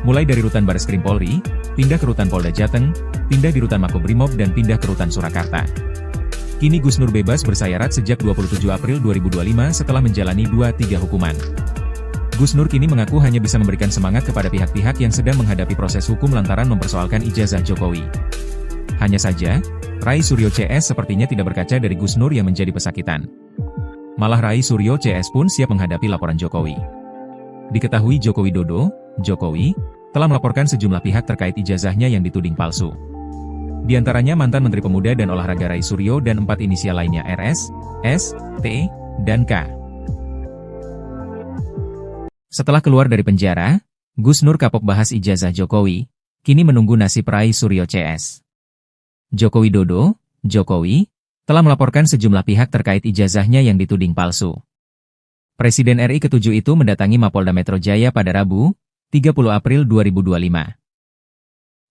Mulai dari rutan Bareskrim Polri, pindah ke rutan Polda Jateng, pindah di rutan Makobrimob dan pindah ke rutan Surakarta. Kini Gus Nur bebas bersayarat sejak 27 April 2025 setelah menjalani 2-3 hukuman. Gus Nur kini mengaku hanya bisa memberikan semangat kepada pihak-pihak yang sedang menghadapi proses hukum lantaran mempersoalkan ijazah Jokowi. Hanya saja, Rai Suryo CS sepertinya tidak berkaca dari Gus Nur yang menjadi pesakitan. Malah Rai Suryo CS pun siap menghadapi laporan Jokowi. Diketahui Joko Widodo, Jokowi, telah melaporkan sejumlah pihak terkait ijazahnya yang dituding palsu. Di antaranya mantan Menteri Pemuda dan Olahraga Rai Suryo dan 4 inisial lainnya RS, S, T, dan K. Setelah keluar dari penjara, Gus Nur kapok bahas ijazah Jokowi, kini menunggu nasib Rai Suryo CS. Joko Widodo, Jokowi, telah melaporkan sejumlah pihak terkait ijazahnya yang dituding palsu. Presiden RI ke-7 itu mendatangi Mapolda Metro Jaya pada Rabu, 30 April 2025.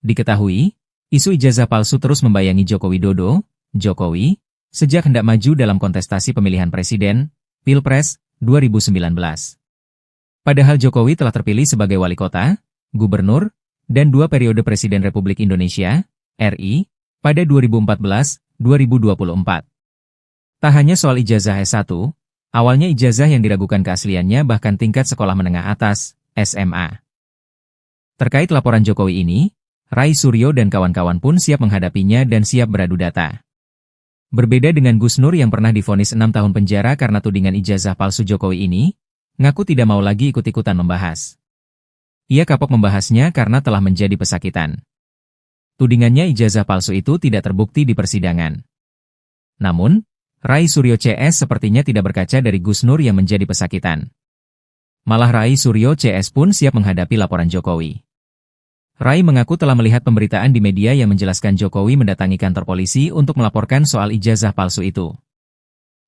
Diketahui, isu ijazah palsu terus membayangi Joko Widodo, Jokowi, sejak hendak maju dalam kontestasi pemilihan presiden, Pilpres, 2019. Padahal Jokowi telah terpilih sebagai wali kota, gubernur, dan 2 periode Presiden Republik Indonesia, RI, pada 2014-2024. Tak hanya soal ijazah S1, awalnya ijazah yang diragukan keasliannya bahkan tingkat sekolah menengah atas, SMA. Terkait laporan Jokowi ini, Rai Suryo dan kawan-kawan pun siap menghadapinya dan siap beradu data. Berbeda dengan Gus Nur yang pernah divonis 6 tahun penjara karena tudingan ijazah palsu Jokowi ini, ngaku tidak mau lagi ikut-ikutan membahas. Ia kapok membahasnya karena telah menjadi pesakitan. Tudingannya ijazah palsu itu tidak terbukti di persidangan. Namun, Rai Suryo CS sepertinya tidak berkaca dari Gus Nur yang menjadi pesakitan. Malah Rai Suryo CS pun siap menghadapi laporan Jokowi. Rai mengaku telah melihat pemberitaan di media yang menjelaskan Jokowi mendatangi kantor polisi untuk melaporkan soal ijazah palsu itu.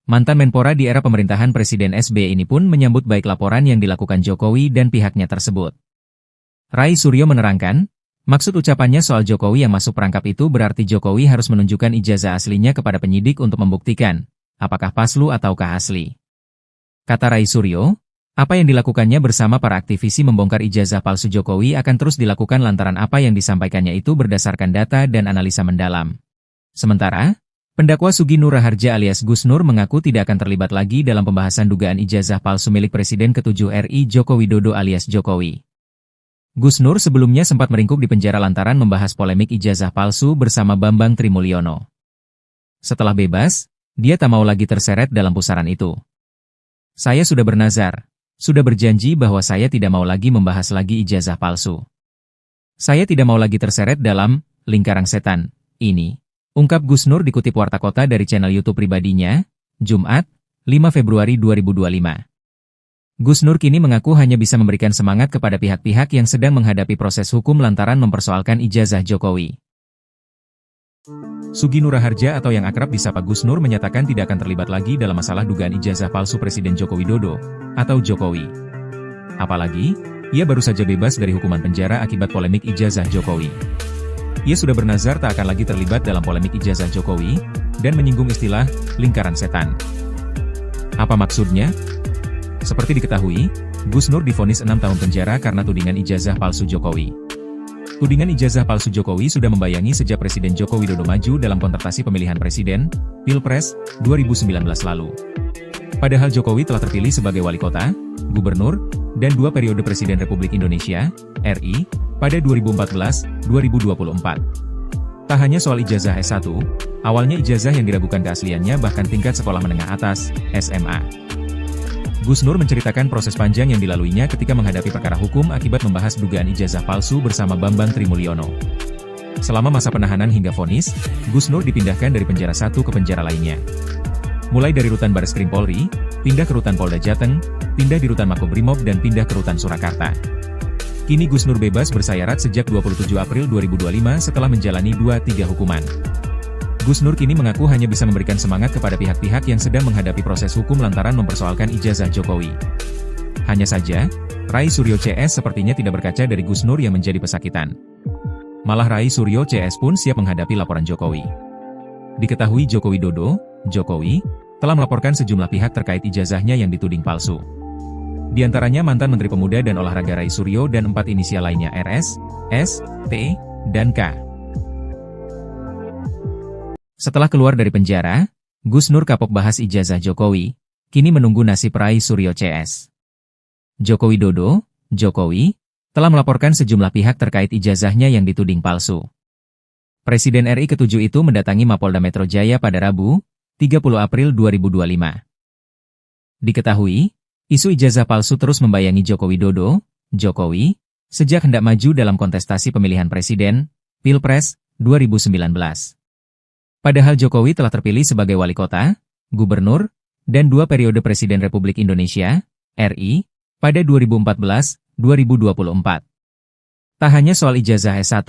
Mantan Menpora di era pemerintahan Presiden SBY ini pun menyambut baik laporan yang dilakukan Jokowi dan pihaknya tersebut. Rai Suryo menerangkan, maksud ucapannya soal Jokowi yang masuk perangkap itu berarti Jokowi harus menunjukkan ijazah aslinya kepada penyidik untuk membuktikan, apakah palsu ataukah asli. Kata Rai Suryo, apa yang dilakukannya bersama para aktivisi membongkar ijazah palsu Jokowi akan terus dilakukan lantaran apa yang disampaikannya itu berdasarkan data dan analisa mendalam. Sementara, pendakwa Sugi Nur Raharja alias Gus Nur mengaku tidak akan terlibat lagi dalam pembahasan dugaan ijazah palsu milik Presiden ke-7 RI Joko Widodo alias Jokowi. Gus Nur sebelumnya sempat meringkuk di penjara lantaran membahas polemik ijazah palsu bersama Bambang Trimulyono. Setelah bebas, dia tak mau lagi terseret dalam pusaran itu. Saya sudah bernazar. Sudah berjanji bahwa saya tidak mau lagi membahas lagi ijazah palsu. Saya tidak mau lagi terseret dalam lingkaran setan ini, ungkap Gus Nur dikutip Warta Kota dari channel YouTube pribadinya, Jumat, 5 Februari 2025. Gus Nur kini mengaku hanya bisa memberikan semangat kepada pihak-pihak yang sedang menghadapi proses hukum lantaran mempersoalkan ijazah Jokowi. Sugi Nur Raharja atau yang akrab disapa Gus Nur menyatakan tidak akan terlibat lagi dalam masalah dugaan ijazah palsu Presiden Joko Widodo atau Jokowi. Apalagi, ia baru saja bebas dari hukuman penjara akibat polemik ijazah Jokowi. Ia sudah bernazar tak akan lagi terlibat dalam polemik ijazah Jokowi dan menyinggung istilah lingkaran setan. Apa maksudnya? Seperti diketahui, Gus Nur divonis 6 tahun penjara karena tudingan ijazah palsu Jokowi. Tudingan ijazah palsu Jokowi sudah membayangi sejak Presiden Joko Widodo maju dalam kontestasi pemilihan presiden, Pilpres, 2019 lalu. Padahal Jokowi telah terpilih sebagai wali kota, gubernur, dan 2 periode Presiden Republik Indonesia, RI, pada 2014-2024. Tak hanya soal ijazah S1, awalnya ijazah yang diragukan keasliannya bahkan tingkat sekolah menengah atas, SMA. Gus Nur menceritakan proses panjang yang dilaluinya ketika menghadapi perkara hukum akibat membahas dugaan ijazah palsu bersama Bambang Trimulyono. Selama masa penahanan hingga vonis, Gus Nur dipindahkan dari penjara satu ke penjara lainnya. Mulai dari rutan Bareskrim Polri, pindah ke rutan Polda Jateng, pindah di rutan Makobrimob dan pindah ke rutan Surakarta. Kini Gus Nur bebas bersayarat sejak 27 April 2025 setelah menjalani 2-3 hukuman. Gus Nur kini mengaku hanya bisa memberikan semangat kepada pihak-pihak yang sedang menghadapi proses hukum lantaran mempersoalkan ijazah Jokowi. Hanya saja, Rai Suryo CS sepertinya tidak berkaca dari Gus Nur yang menjadi pesakitan. Malah Rai Suryo CS pun siap menghadapi laporan Jokowi. Diketahui Joko Widodo, Jokowi, telah melaporkan sejumlah pihak terkait ijazahnya yang dituding palsu. Di antaranya mantan Menteri Pemuda dan Olahraga Rai Suryo dan 4 inisial lainnya RS, S, T, dan K. Setelah keluar dari penjara, Gus Nur kapok bahas ijazah Jokowi, kini menunggu nasib Rai Suryo CS. Joko Widodo, Jokowi, telah melaporkan sejumlah pihak terkait ijazahnya yang dituding palsu. Presiden RI ke-7 itu mendatangi Mapolda Metro Jaya pada Rabu, 30 April 2025. Diketahui, isu ijazah palsu terus membayangi Joko Widodo, Jokowi, sejak hendak maju dalam kontestasi pemilihan presiden, Pilpres, 2019. Padahal Jokowi telah terpilih sebagai wali kota, gubernur, dan 2 periode Presiden Republik Indonesia, RI, pada 2014-2024. Tak hanya soal ijazah S1,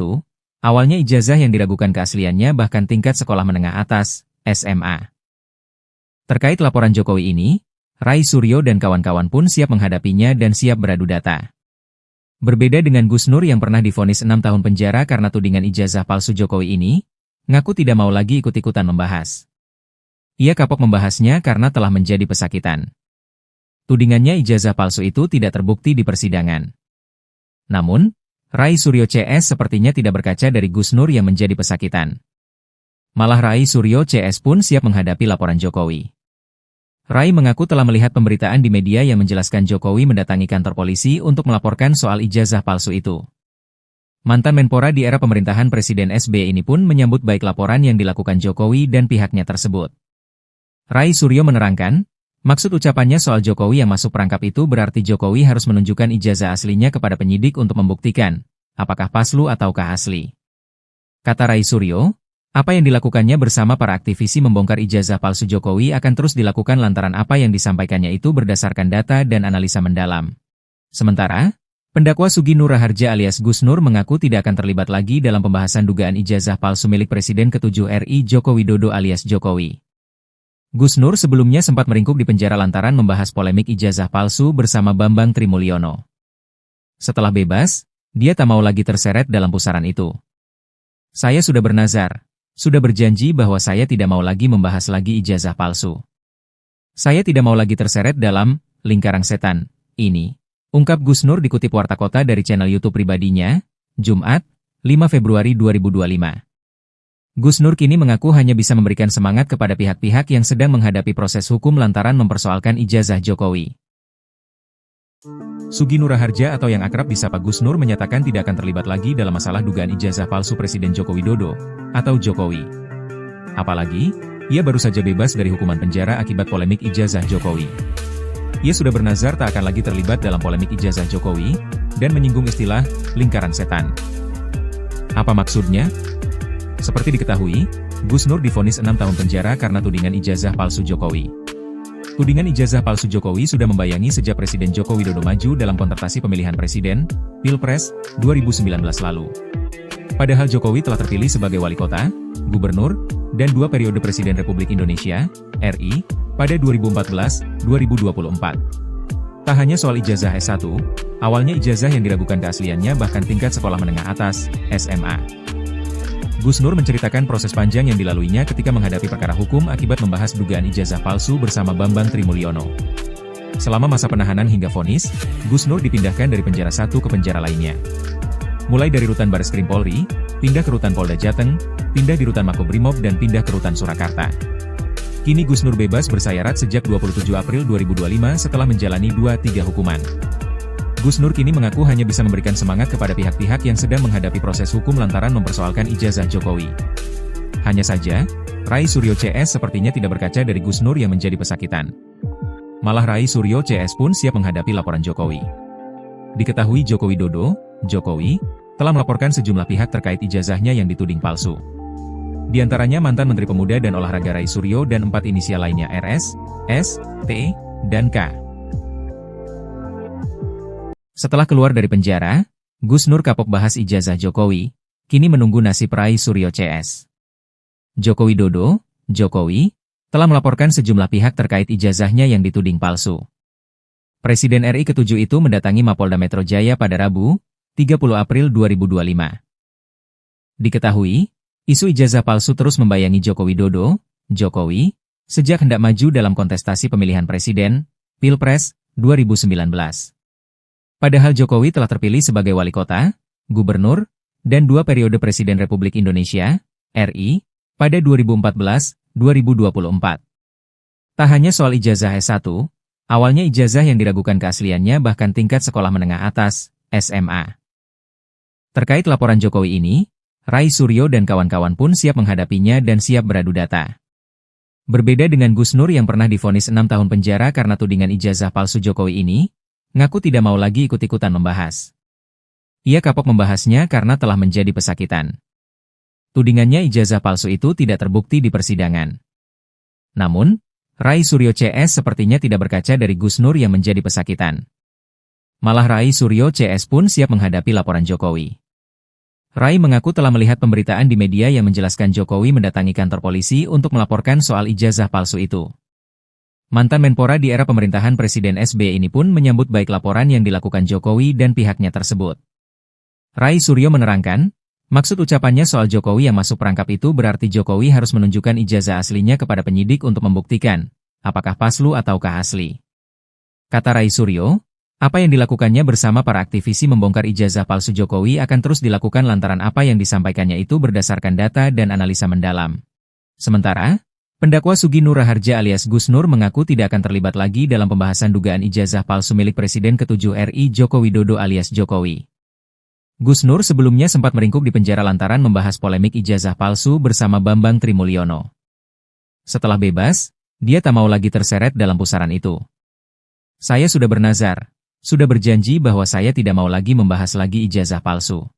awalnya ijazah yang diragukan keasliannya bahkan tingkat sekolah menengah atas, SMA. Terkait laporan Jokowi ini, Rai Suryo dan kawan-kawan pun siap menghadapinya dan siap beradu data. Berbeda dengan Gus Nur yang pernah divonis 6 tahun penjara karena tudingan ijazah palsu Jokowi ini, ngaku tidak mau lagi ikut-ikutan membahas. Ia kapok membahasnya karena telah menjadi pesakitan. Tudingannya ijazah palsu itu tidak terbukti di persidangan. Namun, Rai Suryo CS sepertinya tidak berkaca dari Gus Nur yang menjadi pesakitan. Malah Rai Suryo CS pun siap menghadapi laporan Jokowi. Rai mengaku telah melihat pemberitaan di media yang menjelaskan Jokowi mendatangi kantor polisi untuk melaporkan soal ijazah palsu itu. Mantan Menpora di era pemerintahan Presiden SBY ini pun menyambut baik laporan yang dilakukan Jokowi dan pihaknya tersebut. Rai Suryo menerangkan, maksud ucapannya soal Jokowi yang masuk perangkap itu berarti Jokowi harus menunjukkan ijazah aslinya kepada penyidik untuk membuktikan, apakah palsu ataukah asli. Kata Rai Suryo, apa yang dilakukannya bersama para aktivisi membongkar ijazah palsu Jokowi akan terus dilakukan lantaran apa yang disampaikannya itu berdasarkan data dan analisa mendalam. Sementara, pendakwa Sugi Nur Raharja alias Gus Nur mengaku tidak akan terlibat lagi dalam pembahasan dugaan ijazah palsu milik Presiden ke-7 RI Joko Widodo alias Jokowi. Gus Nur sebelumnya sempat meringkuk di penjara lantaran membahas polemik ijazah palsu bersama Bambang Trimulyono. Setelah bebas, dia tak mau lagi terseret dalam pusaran itu. Saya sudah bernazar, sudah berjanji bahwa saya tidak mau lagi membahas lagi ijazah palsu. Saya tidak mau lagi terseret dalam lingkaran setan ini, ungkap Gus Nur dikutip Warta Kota dari channel YouTube pribadinya, Jumat, 5 Februari 2025. Gus Nur kini mengaku hanya bisa memberikan semangat kepada pihak-pihak yang sedang menghadapi proses hukum lantaran mempersoalkan ijazah Jokowi. Sugi Nur Raharja atau yang akrab disapa Gus Nur menyatakan tidak akan terlibat lagi dalam masalah dugaan ijazah palsu Presiden Joko Widodo atau Jokowi. Apalagi, ia baru saja bebas dari hukuman penjara akibat polemik ijazah Jokowi. Ia sudah bernazar tak akan lagi terlibat dalam polemik ijazah Jokowi dan menyinggung istilah lingkaran setan. Apa maksudnya? Seperti diketahui, Gus Nur divonis 6 tahun penjara karena tudingan ijazah palsu Jokowi. Tudingan ijazah palsu Jokowi sudah membayangi sejak Presiden Joko Widodo maju dalam kontestasi pemilihan presiden, Pilpres, 2019 lalu. Padahal Jokowi telah terpilih sebagai wali kota, gubernur, dan 2 periode Presiden Republik Indonesia, RI, pada 2014-2024. Tak hanya soal ijazah S1, awalnya ijazah yang diragukan keasliannya bahkan tingkat sekolah menengah atas, SMA. Gus Nur menceritakan proses panjang yang dilaluinya ketika menghadapi perkara hukum akibat membahas dugaan ijazah palsu bersama Bambang Trimulyono. Selama masa penahanan hingga vonis, Gus Nur dipindahkan dari penjara satu ke penjara lainnya. Mulai dari rutan Bareskrim Polri, pindah ke rutan Polda Jateng, pindah di rutan Makobrimob dan pindah ke rutan Surakarta. Kini Gus Nur bebas bersayarat sejak 27 April 2025 setelah menjalani 2-3 hukuman. Gus Nur kini mengaku hanya bisa memberikan semangat kepada pihak-pihak yang sedang menghadapi proses hukum lantaran mempersoalkan ijazah Jokowi. Hanya saja, Rai Suryo CS sepertinya tidak berkaca dari Gus Nur yang menjadi pesakitan. Malah Rai Suryo CS pun siap menghadapi laporan Jokowi. Diketahui Joko Widodo, Jokowi, telah melaporkan sejumlah pihak terkait ijazahnya yang dituding palsu. Di antaranya mantan Menteri Pemuda dan Olahraga Rai Suryo dan 4 inisial lainnya RS, S, T, dan K. Setelah keluar dari penjara, Gus Nur kapok bahas ijazah Jokowi, kini menunggu nasib Rai Suryo CS. Joko Widodo, Jokowi, telah melaporkan sejumlah pihak terkait ijazahnya yang dituding palsu. Presiden RI ke-7 itu mendatangi Mapolda Metro Jaya pada Rabu, 30 April 2025. Diketahui, isu ijazah palsu terus membayangi Joko Widodo, Jokowi, sejak hendak maju dalam kontestasi pemilihan presiden, Pilpres, 2019. Padahal Jokowi telah terpilih sebagai wali kota, gubernur, dan 2 periode Presiden Republik Indonesia, RI, pada 2014-2024. Tak hanya soal ijazah S1, awalnya ijazah yang diragukan keasliannya bahkan tingkat sekolah menengah atas, SMA. Terkait laporan Jokowi ini, Rai Suryo dan kawan-kawan pun siap menghadapinya dan siap beradu data. Berbeda dengan Gus Nur yang pernah divonis 6 tahun penjara karena tudingan ijazah palsu Jokowi ini, ngaku tidak mau lagi ikut-ikutan membahas. Ia kapok membahasnya karena telah menjadi pesakitan. Tudingannya ijazah palsu itu tidak terbukti di persidangan. Namun, Rai Suryo CS sepertinya tidak berkaca dari Gus Nur yang menjadi pesakitan. Malah Rai Suryo CS pun siap menghadapi laporan Jokowi. Rai mengaku telah melihat pemberitaan di media yang menjelaskan Jokowi mendatangi kantor polisi untuk melaporkan soal ijazah palsu itu. Mantan Menpora di era pemerintahan Presiden SBY ini pun menyambut baik laporan yang dilakukan Jokowi dan pihaknya tersebut. Rai Suryo menerangkan, maksud ucapannya soal Jokowi yang masuk perangkap itu berarti Jokowi harus menunjukkan ijazah aslinya kepada penyidik untuk membuktikan, apakah palsu ataukah asli. Kata Rai Suryo, apa yang dilakukannya bersama para aktivisi membongkar ijazah palsu Jokowi akan terus dilakukan lantaran apa yang disampaikannya itu berdasarkan data dan analisa mendalam. Sementara, pendakwa Sugi Nur Raharja alias Gus Nur mengaku tidak akan terlibat lagi dalam pembahasan dugaan ijazah palsu milik Presiden ke-7 RI Joko Widodo alias Jokowi. Gus Nur sebelumnya sempat meringkuk di penjara lantaran membahas polemik ijazah palsu bersama Bambang Trimulyono. Setelah bebas, dia tak mau lagi terseret dalam pusaran itu. Saya sudah bernazar, sudah berjanji bahwa saya tidak mau lagi membahas lagi ijazah palsu.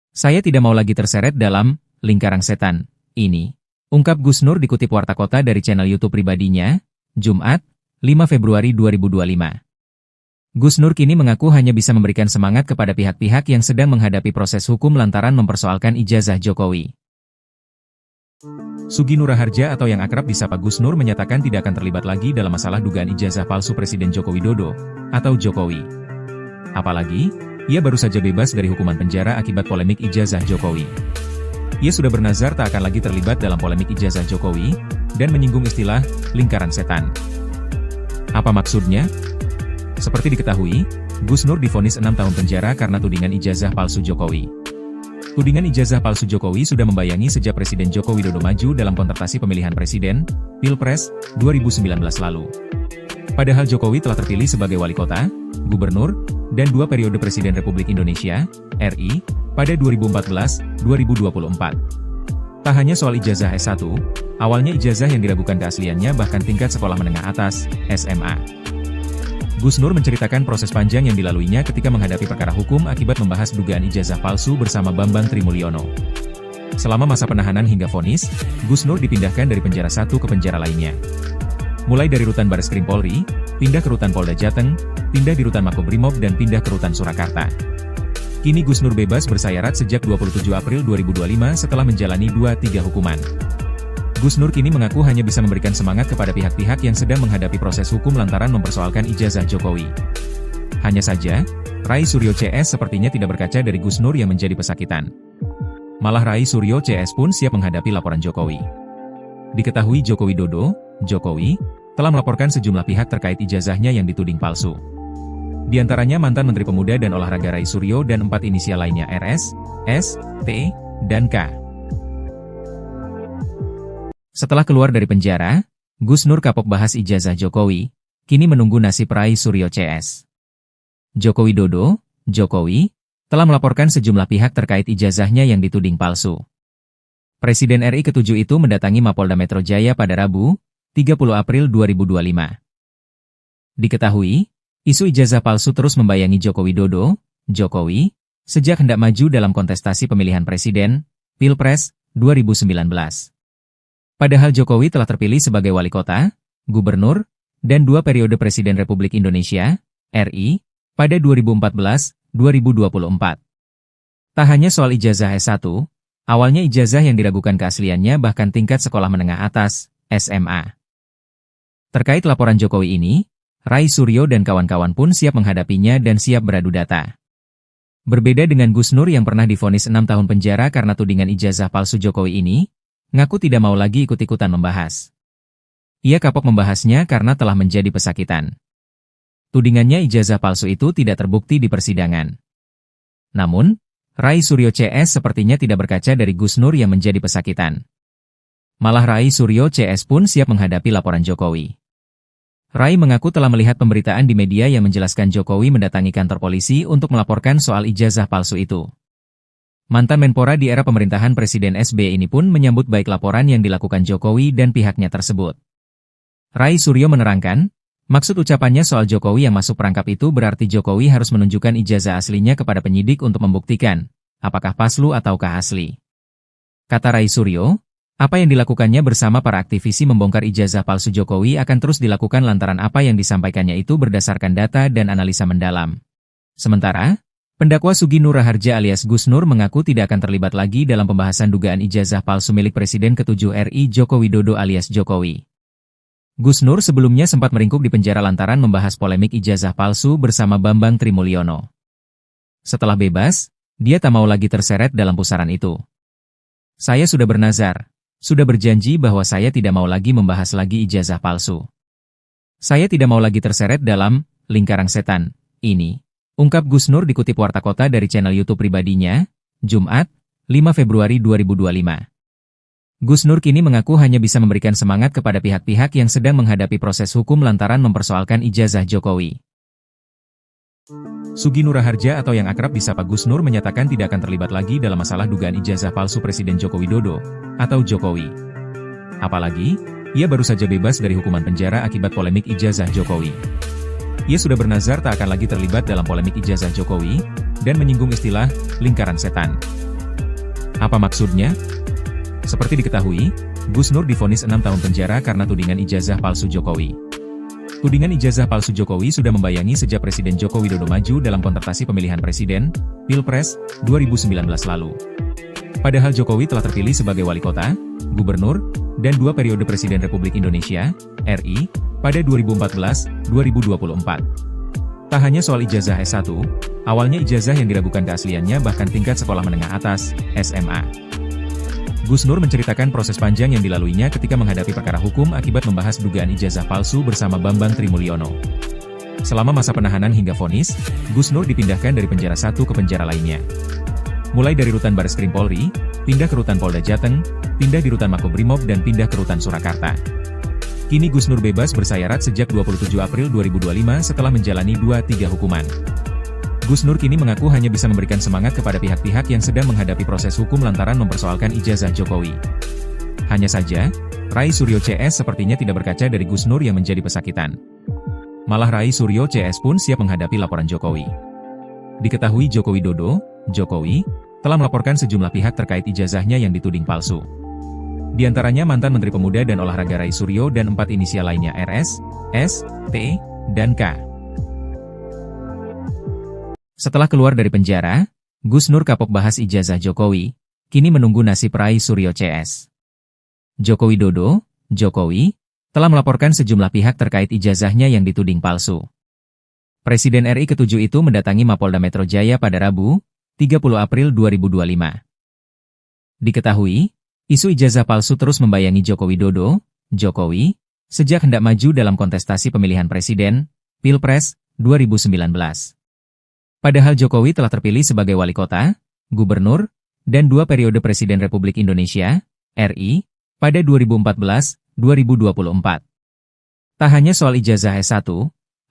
Saya tidak mau lagi terseret dalam lingkaran setan ini, ungkap Gus Nur dikutip Warta Kota dari channel YouTube pribadinya, Jumat, 5 Februari 2025. Gus Nur kini mengaku hanya bisa memberikan semangat kepada pihak-pihak yang sedang menghadapi proses hukum lantaran mempersoalkan ijazah Jokowi. Sugi Nur Raharja atau yang akrab disapa Gus Nur menyatakan tidak akan terlibat lagi dalam masalah dugaan ijazah palsu Presiden Joko Widodo atau Jokowi. Apalagi, ia baru saja bebas dari hukuman penjara akibat polemik ijazah Jokowi. Ia sudah bernazar tak akan lagi terlibat dalam polemik ijazah Jokowi, dan menyinggung istilah lingkaran setan. Apa maksudnya? Seperti diketahui, Gus Nur divonis 6 tahun penjara karena tudingan ijazah palsu Jokowi. Tudingan ijazah palsu Jokowi sudah membayangi sejak Presiden Joko Widodo maju dalam kontestasi pemilihan presiden, Pilpres, 2019 lalu. Padahal Jokowi telah terpilih sebagai wali kota, gubernur, dan 2 periode Presiden Republik Indonesia, RI, pada 2014-2024. Tak hanya soal ijazah S1, awalnya ijazah yang diragukan keasliannya bahkan tingkat sekolah menengah atas, SMA. Gus Nur menceritakan proses panjang yang dilaluinya ketika menghadapi perkara hukum akibat membahas dugaan ijazah palsu bersama Bambang Trimulyono. Selama masa penahanan hingga vonis, Gus Nur dipindahkan dari penjara satu ke penjara lainnya. Mulai dari rutan Bareskrim Polri, pindah ke rutan Polda Jateng, pindah di rutan Makobrimob dan pindah ke rutan Surakarta. Kini Gus Nur bebas bersayarat sejak 27 April 2025 setelah menjalani 2-3 hukuman. Gus Nur kini mengaku hanya bisa memberikan semangat kepada pihak-pihak yang sedang menghadapi proses hukum lantaran mempersoalkan ijazah Jokowi. Hanya saja, Rai Suryo CS sepertinya tidak berkaca dari Gus Nur yang menjadi pesakitan. Malah Rai Suryo CS pun siap menghadapi laporan Jokowi. Diketahui Joko Widodo, Jokowi, telah melaporkan sejumlah pihak terkait ijazahnya yang dituding palsu. Di antaranya mantan Menteri Pemuda dan Olahraga Rai Suryo dan 4 inisial lainnya RS, S, T, dan K. Setelah keluar dari penjara, Gus Nur kapok bahas ijazah Jokowi, kini menunggu nasib Rai Suryo CS. Joko Widodo, Jokowi, telah melaporkan sejumlah pihak terkait ijazahnya yang dituding palsu. Presiden RI ke-7 itu mendatangi Mapolda Metro Jaya pada Rabu, 30 April 2025. Diketahui, isu ijazah palsu terus membayangi Joko Widodo, Jokowi, sejak hendak maju dalam kontestasi pemilihan presiden, Pilpres, 2019. Padahal Jokowi telah terpilih sebagai wali kota, gubernur, dan 2 periode Presiden Republik Indonesia, RI, pada 2014-2024. Tak hanya soal ijazah S1, awalnya ijazah yang diragukan keasliannya bahkan tingkat sekolah menengah atas, SMA. Terkait laporan Jokowi ini, Rai Suryo dan kawan-kawan pun siap menghadapinya dan siap beradu data. Berbeda dengan Gus Nur yang pernah divonis 6 tahun penjara karena tudingan ijazah palsu Jokowi ini, ngaku tidak mau lagi ikut-ikutan membahas. Ia kapok membahasnya karena telah menjadi pesakitan. Tudingannya ijazah palsu itu tidak terbukti di persidangan. Namun, Rai Suryo CS sepertinya tidak berkaca dari Gus Nur yang menjadi pesakitan. Malah Rai Suryo CS pun siap menghadapi laporan Jokowi. Rai mengaku telah melihat pemberitaan di media yang menjelaskan Jokowi mendatangi kantor polisi untuk melaporkan soal ijazah palsu itu. Mantan Menpora di era pemerintahan Presiden SBY ini pun menyambut baik laporan yang dilakukan Jokowi dan pihaknya tersebut. Rai Suryo menerangkan, maksud ucapannya soal Jokowi yang masuk perangkap itu berarti Jokowi harus menunjukkan ijazah aslinya kepada penyidik untuk membuktikan, apakah palsu ataukah asli. Kata Rai Suryo, apa yang dilakukannya bersama para aktivisi membongkar ijazah palsu Jokowi akan terus dilakukan lantaran apa yang disampaikannya itu berdasarkan data dan analisa mendalam. Sementara, pendakwa Sugi Nur Raharja alias Gus Nur mengaku tidak akan terlibat lagi dalam pembahasan dugaan ijazah palsu milik Presiden ke-7 RI Joko Widodo alias Jokowi. Gus Nur sebelumnya sempat meringkuk di penjara lantaran membahas polemik ijazah palsu bersama Bambang Trimulyono. Setelah bebas, dia tak mau lagi terseret dalam pusaran itu. Saya sudah bernazar, sudah berjanji bahwa saya tidak mau lagi membahas lagi ijazah palsu. Saya tidak mau lagi terseret dalam lingkaran setan ini. Ungkap Gus Nur dikutip Warta Kota dari channel YouTube pribadinya, Jumat, 5 Februari 2025. Gus Nur kini mengaku hanya bisa memberikan semangat kepada pihak-pihak yang sedang menghadapi proses hukum lantaran mempersoalkan ijazah Jokowi. Sugi Nur Raharja atau yang akrab disapa Gus Nur menyatakan tidak akan terlibat lagi dalam masalah dugaan ijazah palsu Presiden Joko Widodo, atau Jokowi. Apalagi, ia baru saja bebas dari hukuman penjara akibat polemik ijazah Jokowi. Ia sudah bernazar tak akan lagi terlibat dalam polemik ijazah Jokowi, dan menyinggung istilah lingkaran setan. Apa maksudnya? Seperti diketahui, Gus Nur divonis 6 tahun penjara karena tudingan ijazah palsu Jokowi. Tudingan ijazah palsu Jokowi sudah membayangi sejak Presiden Joko Widodo maju dalam kontestasi pemilihan presiden, Pilpres, 2019 lalu. Padahal Jokowi telah terpilih sebagai wali kota, gubernur, dan 2 periode Presiden Republik Indonesia, RI, pada 2014-2024. Tak hanya soal ijazah S1, awalnya ijazah yang diragukan keasliannya bahkan tingkat sekolah menengah atas, SMA. Gus Nur menceritakan proses panjang yang dilaluinya ketika menghadapi perkara hukum akibat membahas dugaan ijazah palsu bersama Bambang Trimulyono. Selama masa penahanan hingga vonis, Gus Nur dipindahkan dari penjara satu ke penjara lainnya. Mulai dari rutan Bareskrim Polri, pindah ke rutan Polda Jateng, pindah di rutan Makobrimob dan pindah ke rutan Surakarta. Kini Gus Nur bebas bersayarat sejak 27 April 2025 setelah menjalani 2-3 hukuman. Gus Nur kini mengaku hanya bisa memberikan semangat kepada pihak-pihak yang sedang menghadapi proses hukum lantaran mempersoalkan ijazah Jokowi. Hanya saja, Rai Suryo CS sepertinya tidak berkaca dari Gus Nur yang menjadi pesakitan. Malah Rai Suryo CS pun siap menghadapi laporan Jokowi. Diketahui Joko Widodo, Jokowi, telah melaporkan sejumlah pihak terkait ijazahnya yang dituding palsu. Di antaranya mantan Menteri Pemuda dan Olahraga Rai Suryo dan 4 inisial lainnya RS, S, T, dan K. Setelah keluar dari penjara, Gus Nur kapok bahas ijazah Jokowi, kini menunggu nasib Rai Suryo CS. Joko Widodo, Jokowi, telah melaporkan sejumlah pihak terkait ijazahnya yang dituding palsu. Presiden RI ke-7 itu mendatangi Mapolda Metro Jaya pada Rabu, 30 April 2025. Diketahui, isu ijazah palsu terus membayangi Joko Widodo, Jokowi, sejak hendak maju dalam kontestasi pemilihan presiden, Pilpres, 2019. Padahal Jokowi telah terpilih sebagai wali kota, gubernur, dan 2 periode Presiden Republik Indonesia, RI, pada 2014-2024. Tak hanya soal ijazah S1,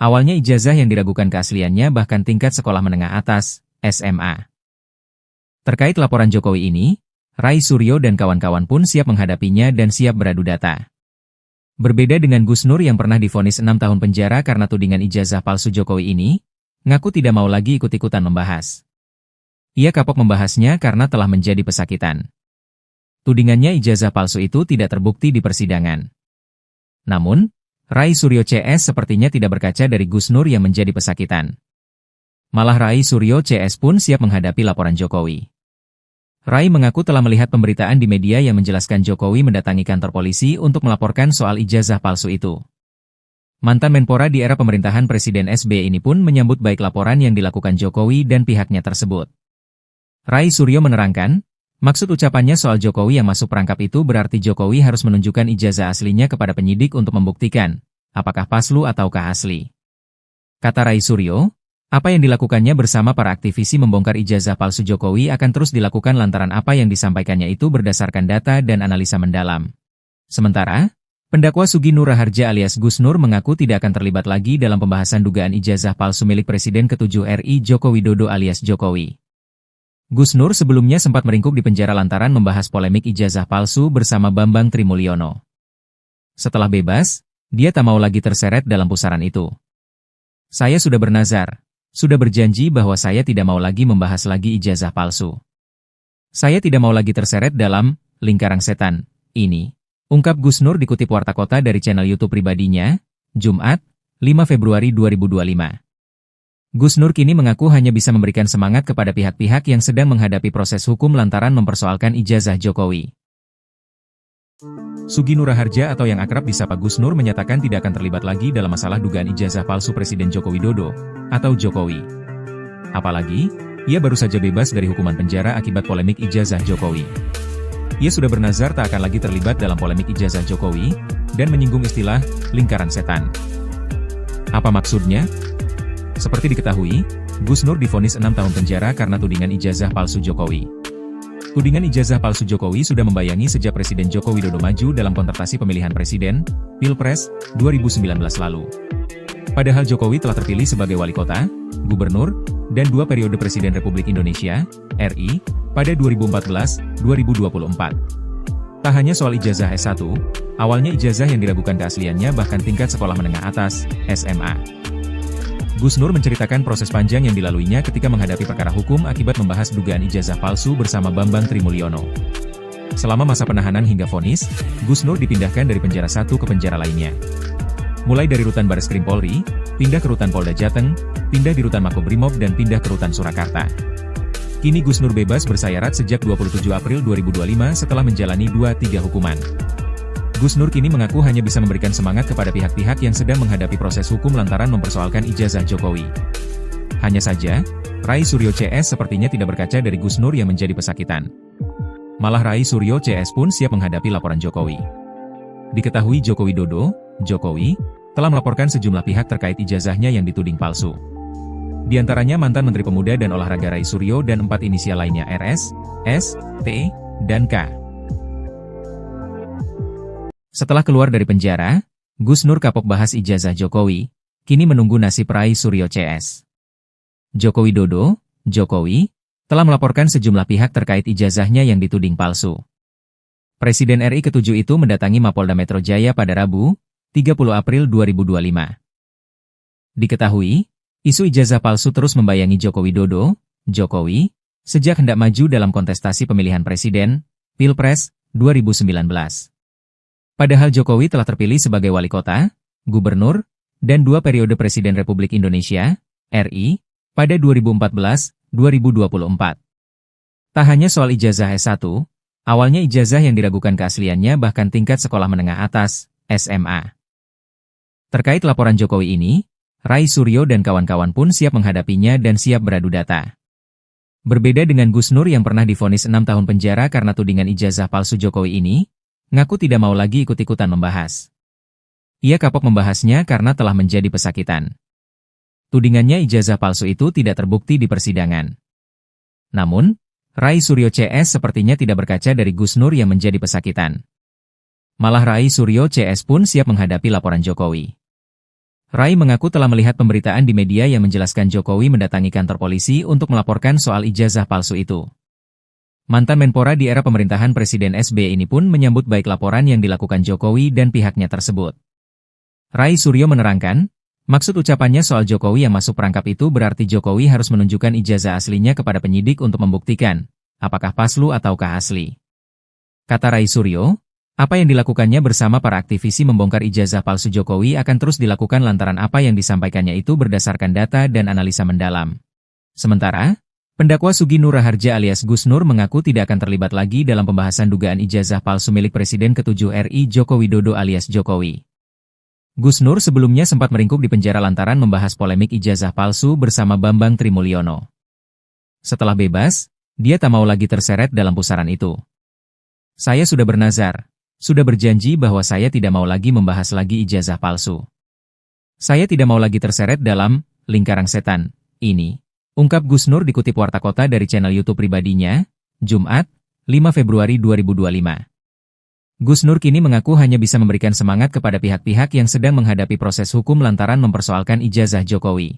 awalnya ijazah yang diragukan keasliannya bahkan tingkat sekolah menengah atas, SMA. Terkait laporan Jokowi ini, Rai Suryo dan kawan-kawan pun siap menghadapinya dan siap beradu data. Berbeda dengan Gus Nur yang pernah divonis 6 tahun penjara karena tudingan ijazah palsu Jokowi ini, ngaku tidak mau lagi ikut-ikutan membahas. Ia kapok membahasnya karena telah menjadi pesakitan. Tudingannya ijazah palsu itu tidak terbukti di persidangan. Namun, Rai Suryo CS sepertinya tidak berkaca dari Gus Nur yang menjadi pesakitan. Malah Rai Suryo CS pun siap menghadapi laporan Jokowi. Rai mengaku telah melihat pemberitaan di media yang menjelaskan Jokowi mendatangi kantor polisi untuk melaporkan soal ijazah palsu itu. Mantan Menpora di era pemerintahan Presiden SBY ini pun menyambut baik laporan yang dilakukan Jokowi dan pihaknya tersebut. Rai Suryo menerangkan, maksud ucapannya soal Jokowi yang masuk perangkap itu berarti Jokowi harus menunjukkan ijazah aslinya kepada penyidik untuk membuktikan, apakah palsu ataukah asli. Kata Rai Suryo, apa yang dilakukannya bersama para aktivisi membongkar ijazah palsu Jokowi akan terus dilakukan lantaran apa yang disampaikannya itu berdasarkan data dan analisa mendalam. Sementara, pendakwa Sugi Nur Raharja alias Gus Nur mengaku tidak akan terlibat lagi dalam pembahasan dugaan ijazah palsu milik Presiden ke-7 RI Joko Widodo alias Jokowi. Gus Nur sebelumnya sempat meringkuk di penjara lantaran membahas polemik ijazah palsu bersama Bambang Trimulyono. Setelah bebas, dia tak mau lagi terseret dalam pusaran itu. Saya sudah bernazar, sudah berjanji bahwa saya tidak mau lagi membahas lagi ijazah palsu. Saya tidak mau lagi terseret dalam lingkaran setan ini. Ungkap Gus Nur dikutip Warta Kota dari channel YouTube pribadinya, Jumat, 5 Februari 2025. Gus Nur kini mengaku hanya bisa memberikan semangat kepada pihak-pihak yang sedang menghadapi proses hukum lantaran mempersoalkan ijazah Jokowi. Sugi Nur Raharja atau yang akrab disapa Gus Nur menyatakan tidak akan terlibat lagi dalam masalah dugaan ijazah palsu Presiden Joko Widodo, atau Jokowi. Apalagi, ia baru saja bebas dari hukuman penjara akibat polemik ijazah Jokowi. Ia sudah bernazar tak akan lagi terlibat dalam polemik ijazah Jokowi, dan menyinggung istilah lingkaran setan. Apa maksudnya? Seperti diketahui, Gus Nur divonis 6 tahun penjara karena tudingan ijazah palsu Jokowi. Tudingan ijazah palsu Jokowi sudah membayangi sejak Presiden Joko Widodo maju dalam kontestasi pemilihan presiden, Pilpres, 2019 lalu. Padahal Jokowi telah terpilih sebagai wali kota, gubernur, dan 2 periode Presiden Republik Indonesia, RI, pada 2014-2024. Tak hanya soal ijazah S1, awalnya ijazah yang diragukan keasliannya bahkan tingkat sekolah menengah atas, SMA. Gus Nur menceritakan proses panjang yang dilaluinya ketika menghadapi perkara hukum akibat membahas dugaan ijazah palsu bersama Bambang Trimulyono. Selama masa penahanan hingga vonis, Gus Nur dipindahkan dari penjara satu ke penjara lainnya. Mulai dari rutan Bareskrim Polri, pindah ke rutan Polda Jateng, pindah di rutan Makobrimob dan pindah ke rutan Surakarta. Kini Gus Nur bebas bersayarat sejak 27 April 2025 setelah menjalani 2-3 hukuman. Gus Nur kini mengaku hanya bisa memberikan semangat kepada pihak-pihak yang sedang menghadapi proses hukum lantaran mempersoalkan ijazah Jokowi. Hanya saja, Rai Suryo CS sepertinya tidak berkaca dari Gus Nur yang menjadi pesakitan. Malah Rai Suryo CS pun siap menghadapi laporan Jokowi. Diketahui Joko Widodo, Jokowi, telah melaporkan sejumlah pihak terkait ijazahnya yang dituding palsu. Di antaranya mantan Menteri Pemuda dan Olahraga Rai Suryo dan 4 inisial lainnya RS, S, T, dan K. Setelah keluar dari penjara, Gus Nur kapok bahas ijazah Jokowi, kini menunggu nasib Rai Suryo CS. Joko Widodo, Jokowi, telah melaporkan sejumlah pihak terkait ijazahnya yang dituding palsu. Presiden RI ke-7 itu mendatangi Mapolda Metro Jaya pada Rabu, 30 April 2025. Diketahui, isu ijazah palsu terus membayangi Joko Widodo, Jokowi, sejak hendak maju dalam kontestasi pemilihan presiden, Pilpres, 2019. Padahal Jokowi telah terpilih sebagai wali kota, gubernur, dan 2 periode Presiden Republik Indonesia, RI, pada 2014-2024. Tak hanya soal ijazah S1, awalnya ijazah yang diragukan keasliannya bahkan tingkat sekolah menengah atas, SMA. Terkait laporan Jokowi ini, Rai Suryo dan kawan-kawan pun siap menghadapinya dan siap beradu data. Berbeda dengan Gus Nur yang pernah divonis 6 tahun penjara karena tudingan ijazah palsu Jokowi ini, ngaku tidak mau lagi ikut-ikutan membahas. Ia kapok membahasnya karena telah menjadi pesakitan. Tudingannya ijazah palsu itu tidak terbukti di persidangan. Namun, Rai Suryo CS sepertinya tidak berkaca dari Gus Nur yang menjadi pesakitan. Malah Rai Suryo CS pun siap menghadapi laporan Jokowi. Rai mengaku telah melihat pemberitaan di media yang menjelaskan Jokowi mendatangi kantor polisi untuk melaporkan soal ijazah palsu itu. Mantan Menpora di era pemerintahan Presiden SBY ini pun menyambut baik laporan yang dilakukan Jokowi dan pihaknya tersebut. Rai Suryo menerangkan, maksud ucapannya soal Jokowi yang masuk perangkap itu berarti Jokowi harus menunjukkan ijazah aslinya kepada penyidik untuk membuktikan, apakah palsu ataukah asli. Kata Rai Suryo, apa yang dilakukannya bersama para aktivisi membongkar ijazah palsu Jokowi akan terus dilakukan lantaran apa yang disampaikannya itu berdasarkan data dan analisa mendalam. Sementara, pendakwa Sugi Nur Raharja alias Gus Nur mengaku tidak akan terlibat lagi dalam pembahasan dugaan ijazah palsu milik Presiden ke-7 RI Joko Widodo alias Jokowi. Gus Nur sebelumnya sempat meringkuk di penjara lantaran membahas polemik ijazah palsu bersama Bambang Trimulyono. Setelah bebas, dia tak mau lagi terseret dalam pusaran itu. Saya sudah bernazar, sudah berjanji bahwa saya tidak mau lagi membahas lagi ijazah palsu. Saya tidak mau lagi terseret dalam lingkaran setan ini. Ungkap Gus Nur dikutip Warta Kota dari channel YouTube pribadinya, Jumat, 5 Februari 2025. Gus Nur kini mengaku hanya bisa memberikan semangat kepada pihak-pihak yang sedang menghadapi proses hukum lantaran mempersoalkan ijazah Jokowi.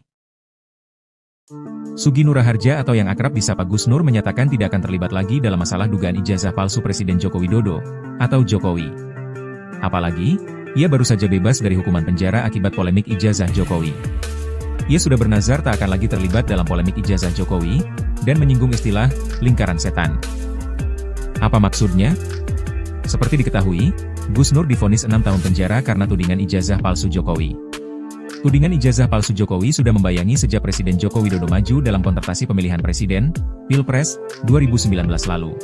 Sugi Nur Raharja atau yang akrab disapa Gus Nur menyatakan tidak akan terlibat lagi dalam masalah dugaan ijazah palsu Presiden Joko Widodo, atau Jokowi. Apalagi, ia baru saja bebas dari hukuman penjara akibat polemik ijazah Jokowi. Ia sudah bernazar tak akan lagi terlibat dalam polemik ijazah Jokowi, dan menyinggung istilah lingkaran setan. Apa maksudnya? Seperti diketahui, Gus Nur divonis 6 tahun penjara karena tudingan ijazah palsu Jokowi. Tudingan ijazah palsu Jokowi sudah membayangi sejak Presiden Joko Widodo maju dalam kontestasi pemilihan presiden, Pilpres, 2019 lalu.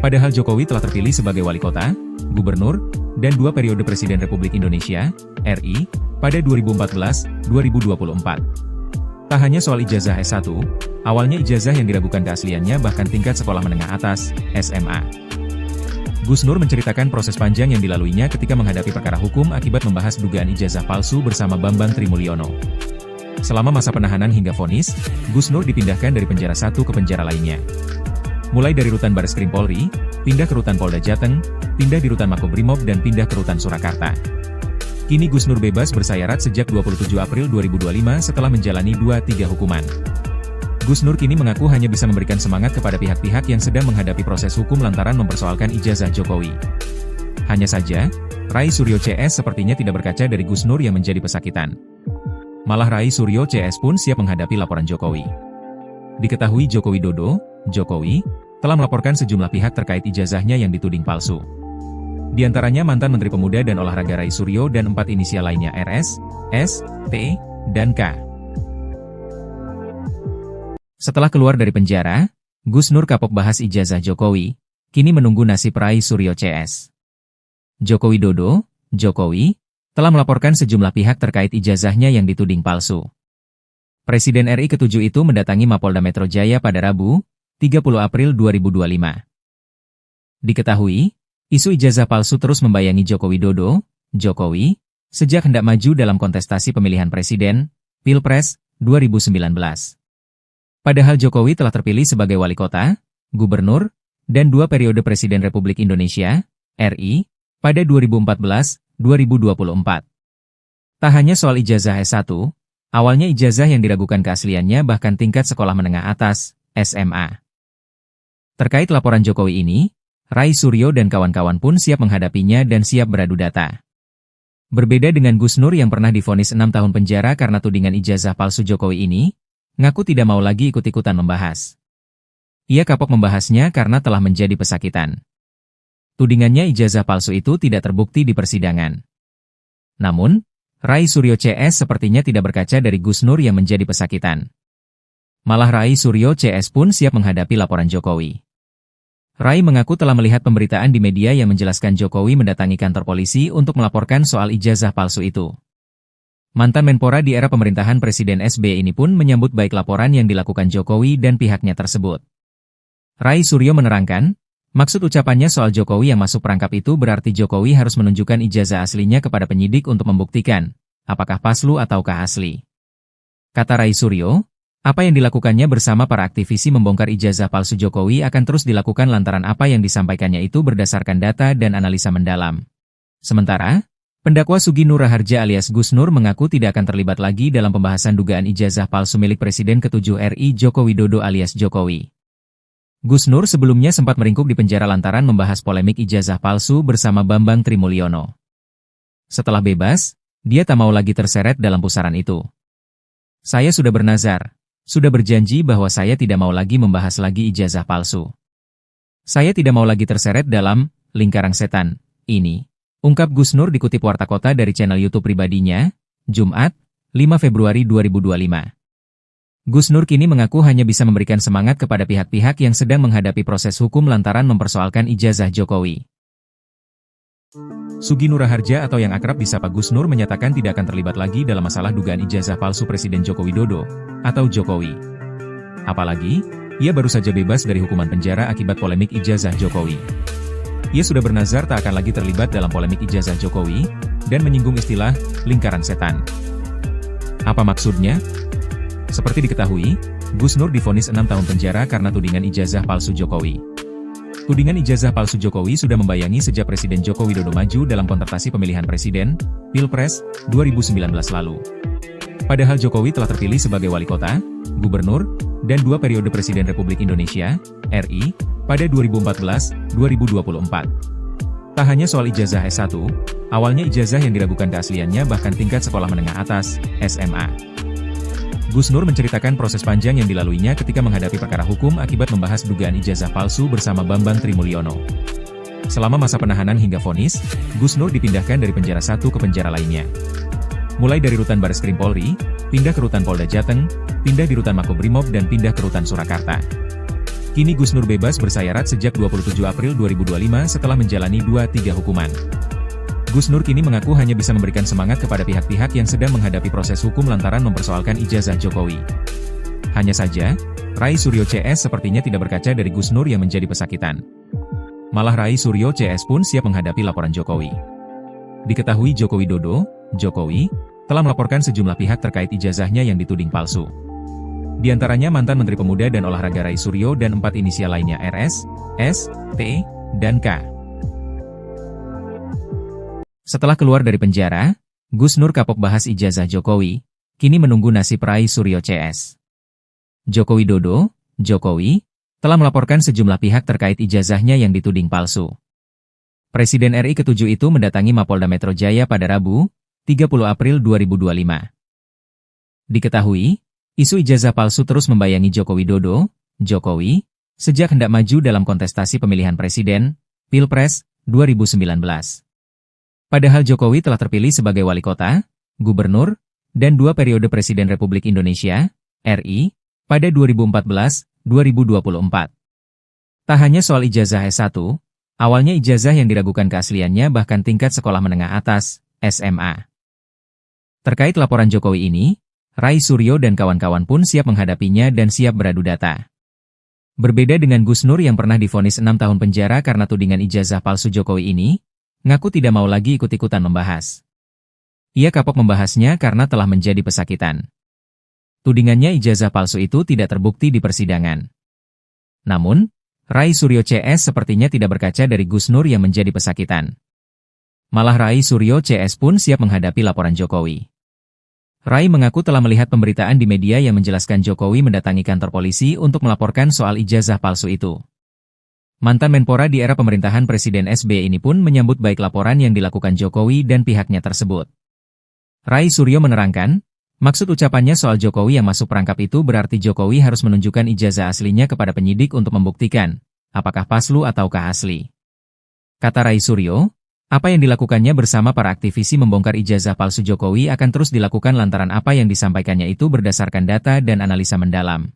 Padahal Jokowi telah terpilih sebagai wali kota, gubernur, dan 2 periode Presiden Republik Indonesia, RI, pada 2014-2024. Tak hanya soal ijazah S1, awalnya ijazah yang diragukan keasliannya bahkan tingkat sekolah menengah atas, SMA. Gus Nur menceritakan proses panjang yang dilaluinya ketika menghadapi perkara hukum akibat membahas dugaan ijazah palsu bersama Bambang Trimulyono. Selama masa penahanan hingga vonis, Gus Nur dipindahkan dari penjara satu ke penjara lainnya. Mulai dari rutan Bareskrim Polri, pindah ke rutan Polda Jateng, pindah di rutan Makobrimob dan pindah ke rutan Surakarta. Kini Gus Nur bebas bersayarat sejak 27 April 2025 setelah menjalani 2-3 hukuman. Gus Nur kini mengaku hanya bisa memberikan semangat kepada pihak-pihak yang sedang menghadapi proses hukum lantaran mempersoalkan ijazah Jokowi. Hanya saja, Rai Suryo CS sepertinya tidak berkaca dari Gus Nur yang menjadi pesakitan. Malah Rai Suryo CS pun siap menghadapi laporan Jokowi. Diketahui Joko Widodo, Jokowi, telah melaporkan sejumlah pihak terkait ijazahnya yang dituding palsu. Di antaranya mantan Menteri Pemuda dan Olahraga Rai Suryo dan 4 inisial lainnya RS, S, T, dan K. Setelah keluar dari penjara, Gus Nur kapok bahas ijazah Jokowi, kini menunggu nasib Rai Suryo CS. Joko Widodo, Jokowi, telah melaporkan sejumlah pihak terkait ijazahnya yang dituding palsu. Presiden RI ke-7 itu mendatangi Mapolda Metro Jaya pada Rabu, 30 April 2025. Diketahui, isu ijazah palsu terus membayangi Joko Widodo, Jokowi, sejak hendak maju dalam kontestasi pemilihan presiden, Pilpres, 2019. Padahal Jokowi telah terpilih sebagai wali kota, gubernur, dan 2 periode Presiden Republik Indonesia, RI, pada 2014-2024. Tak hanya soal ijazah S1, awalnya ijazah yang diragukan keasliannya bahkan tingkat sekolah menengah atas, SMA. Terkait laporan Jokowi ini, Rai Suryo dan kawan-kawan pun siap menghadapinya dan siap beradu data. Berbeda dengan Gus Nur yang pernah divonis 6 tahun penjara karena tudingan ijazah palsu Jokowi ini, ngaku tidak mau lagi ikut-ikutan membahas. Ia kapok membahasnya karena telah menjadi pesakitan. Tudingannya ijazah palsu itu tidak terbukti di persidangan. Namun, Rai Suryo CS sepertinya tidak berkaca dari Gus Nur yang menjadi pesakitan. Malah Rai Suryo CS pun siap menghadapi laporan Jokowi. Rai mengaku telah melihat pemberitaan di media yang menjelaskan Jokowi mendatangi kantor polisi untuk melaporkan soal ijazah palsu itu. Mantan Menpora di era pemerintahan Presiden SBY ini pun menyambut baik laporan yang dilakukan Jokowi dan pihaknya tersebut. Rai Suryo menerangkan, maksud ucapannya soal Jokowi yang masuk perangkap itu berarti Jokowi harus menunjukkan ijazah aslinya kepada penyidik untuk membuktikan, apakah palsu ataukah asli. Kata Rai Suryo, apa yang dilakukannya bersama para aktivisi membongkar ijazah palsu Jokowi akan terus dilakukan lantaran apa yang disampaikannya itu berdasarkan data dan analisa mendalam. Sementara, pendakwa Sugi Nur Raharja alias Gus Nur mengaku tidak akan terlibat lagi dalam pembahasan dugaan ijazah palsu milik Presiden ke-7 RI Joko Widodo alias Jokowi. Gus Nur sebelumnya sempat meringkuk di penjara lantaran membahas polemik ijazah palsu bersama Bambang Trimulyono. Setelah bebas, dia tak mau lagi terseret dalam pusaran itu. Saya sudah bernazar, sudah berjanji bahwa saya tidak mau lagi membahas lagi ijazah palsu. Saya tidak mau lagi terseret dalam lingkaran setan ini. Ungkap Gus Nur dikutip Warta Kota dari channel YouTube pribadinya, Jumat, 5 Februari 2025. Gus Nur kini mengaku hanya bisa memberikan semangat kepada pihak-pihak yang sedang menghadapi proses hukum lantaran mempersoalkan ijazah Jokowi. Sugi Nur Raharja atau yang akrab disapa Gus Nur menyatakan tidak akan terlibat lagi dalam masalah dugaan ijazah palsu Presiden Joko Widodo, atau Jokowi. Apalagi, ia baru saja bebas dari hukuman penjara akibat polemik ijazah Jokowi. Ia sudah bernazar tak akan lagi terlibat dalam polemik ijazah Jokowi, dan menyinggung istilah lingkaran setan. Apa maksudnya? Seperti diketahui, Gus Nur divonis 6 tahun penjara karena tudingan ijazah palsu Jokowi. Tudingan ijazah palsu Jokowi sudah membayangi sejak Presiden Joko Widodo maju dalam kontestasi pemilihan presiden, Pilpres, 2019 lalu. Padahal Jokowi telah terpilih sebagai wali kota, gubernur, dan 2 periode Presiden Republik Indonesia, RI, pada 2014-2024. Tak hanya soal ijazah S1, awalnya ijazah yang diragukan keasliannya bahkan tingkat sekolah menengah atas, SMA. Gus Nur menceritakan proses panjang yang dilaluinya ketika menghadapi perkara hukum akibat membahas dugaan ijazah palsu bersama Bambang Trimulyono. Selama masa penahanan hingga vonis, Gus Nur dipindahkan dari penjara satu ke penjara lainnya. Mulai dari rutan Bareskrim Polri, pindah ke rutan Polda Jateng, pindah di rutan Makobrimob dan pindah ke rutan Surakarta. Kini Gus Nur bebas bersayarat sejak 27 April 2025 setelah menjalani 2-3 hukuman. Gus Nur kini mengaku hanya bisa memberikan semangat kepada pihak-pihak yang sedang menghadapi proses hukum lantaran mempersoalkan ijazah Jokowi. Hanya saja, Rai Suryo CS sepertinya tidak berkaca dari Gus Nur yang menjadi pesakitan. Malah Rai Suryo CS pun siap menghadapi laporan Jokowi. Diketahui Joko Widodo, Jokowi, telah melaporkan sejumlah pihak terkait ijazahnya yang dituding palsu. Di antaranya mantan Menteri Pemuda dan Olahraga Rai Suryo dan 4 inisial lainnya RS, S, T, dan K. Setelah keluar dari penjara, Gus Nur kapok bahas ijazah Jokowi, kini menunggu nasib Rai Suryo CS. Joko Widodo, Jokowi, telah melaporkan sejumlah pihak terkait ijazahnya yang dituding palsu. Presiden RI ke-7 itu mendatangi Mapolda Metro Jaya pada Rabu, 30 April 2025. Diketahui, isu ijazah palsu terus membayangi Joko Widodo, Jokowi, sejak hendak maju dalam kontestasi pemilihan presiden, Pilpres, 2019. Padahal Jokowi telah terpilih sebagai wali kota, gubernur, dan 2 periode Presiden Republik Indonesia, RI, pada 2014-2024. Tak hanya soal ijazah S1, awalnya ijazah yang diragukan keasliannya bahkan tingkat sekolah menengah atas, SMA. Terkait laporan Jokowi ini, Rai Suryo dan kawan-kawan pun siap menghadapinya dan siap beradu data. Berbeda dengan Gus Nur yang pernah divonis 6 tahun penjara karena tudingan ijazah palsu Jokowi ini, ngaku tidak mau lagi ikut-ikutan membahas. Ia kapok membahasnya karena telah menjadi pesakitan. Tudingannya ijazah palsu itu tidak terbukti di persidangan. Namun, Rai Suryo CS sepertinya tidak berkaca dari Gus Nur yang menjadi pesakitan. Malah Rai Suryo CS pun siap menghadapi laporan Jokowi. Rai mengaku telah melihat pemberitaan di media yang menjelaskan Jokowi mendatangi kantor polisi untuk melaporkan soal ijazah palsu itu. Mantan Menpora di era pemerintahan Presiden SBY ini pun menyambut baik laporan yang dilakukan Jokowi dan pihaknya tersebut. Rai Suryo menerangkan, maksud ucapannya soal Jokowi yang masuk perangkap itu berarti Jokowi harus menunjukkan ijazah aslinya kepada penyidik untuk membuktikan, apakah palsu ataukah asli. Kata Rai Suryo, apa yang dilakukannya bersama para aktivisi membongkar ijazah palsu Jokowi akan terus dilakukan lantaran apa yang disampaikannya itu berdasarkan data dan analisa mendalam.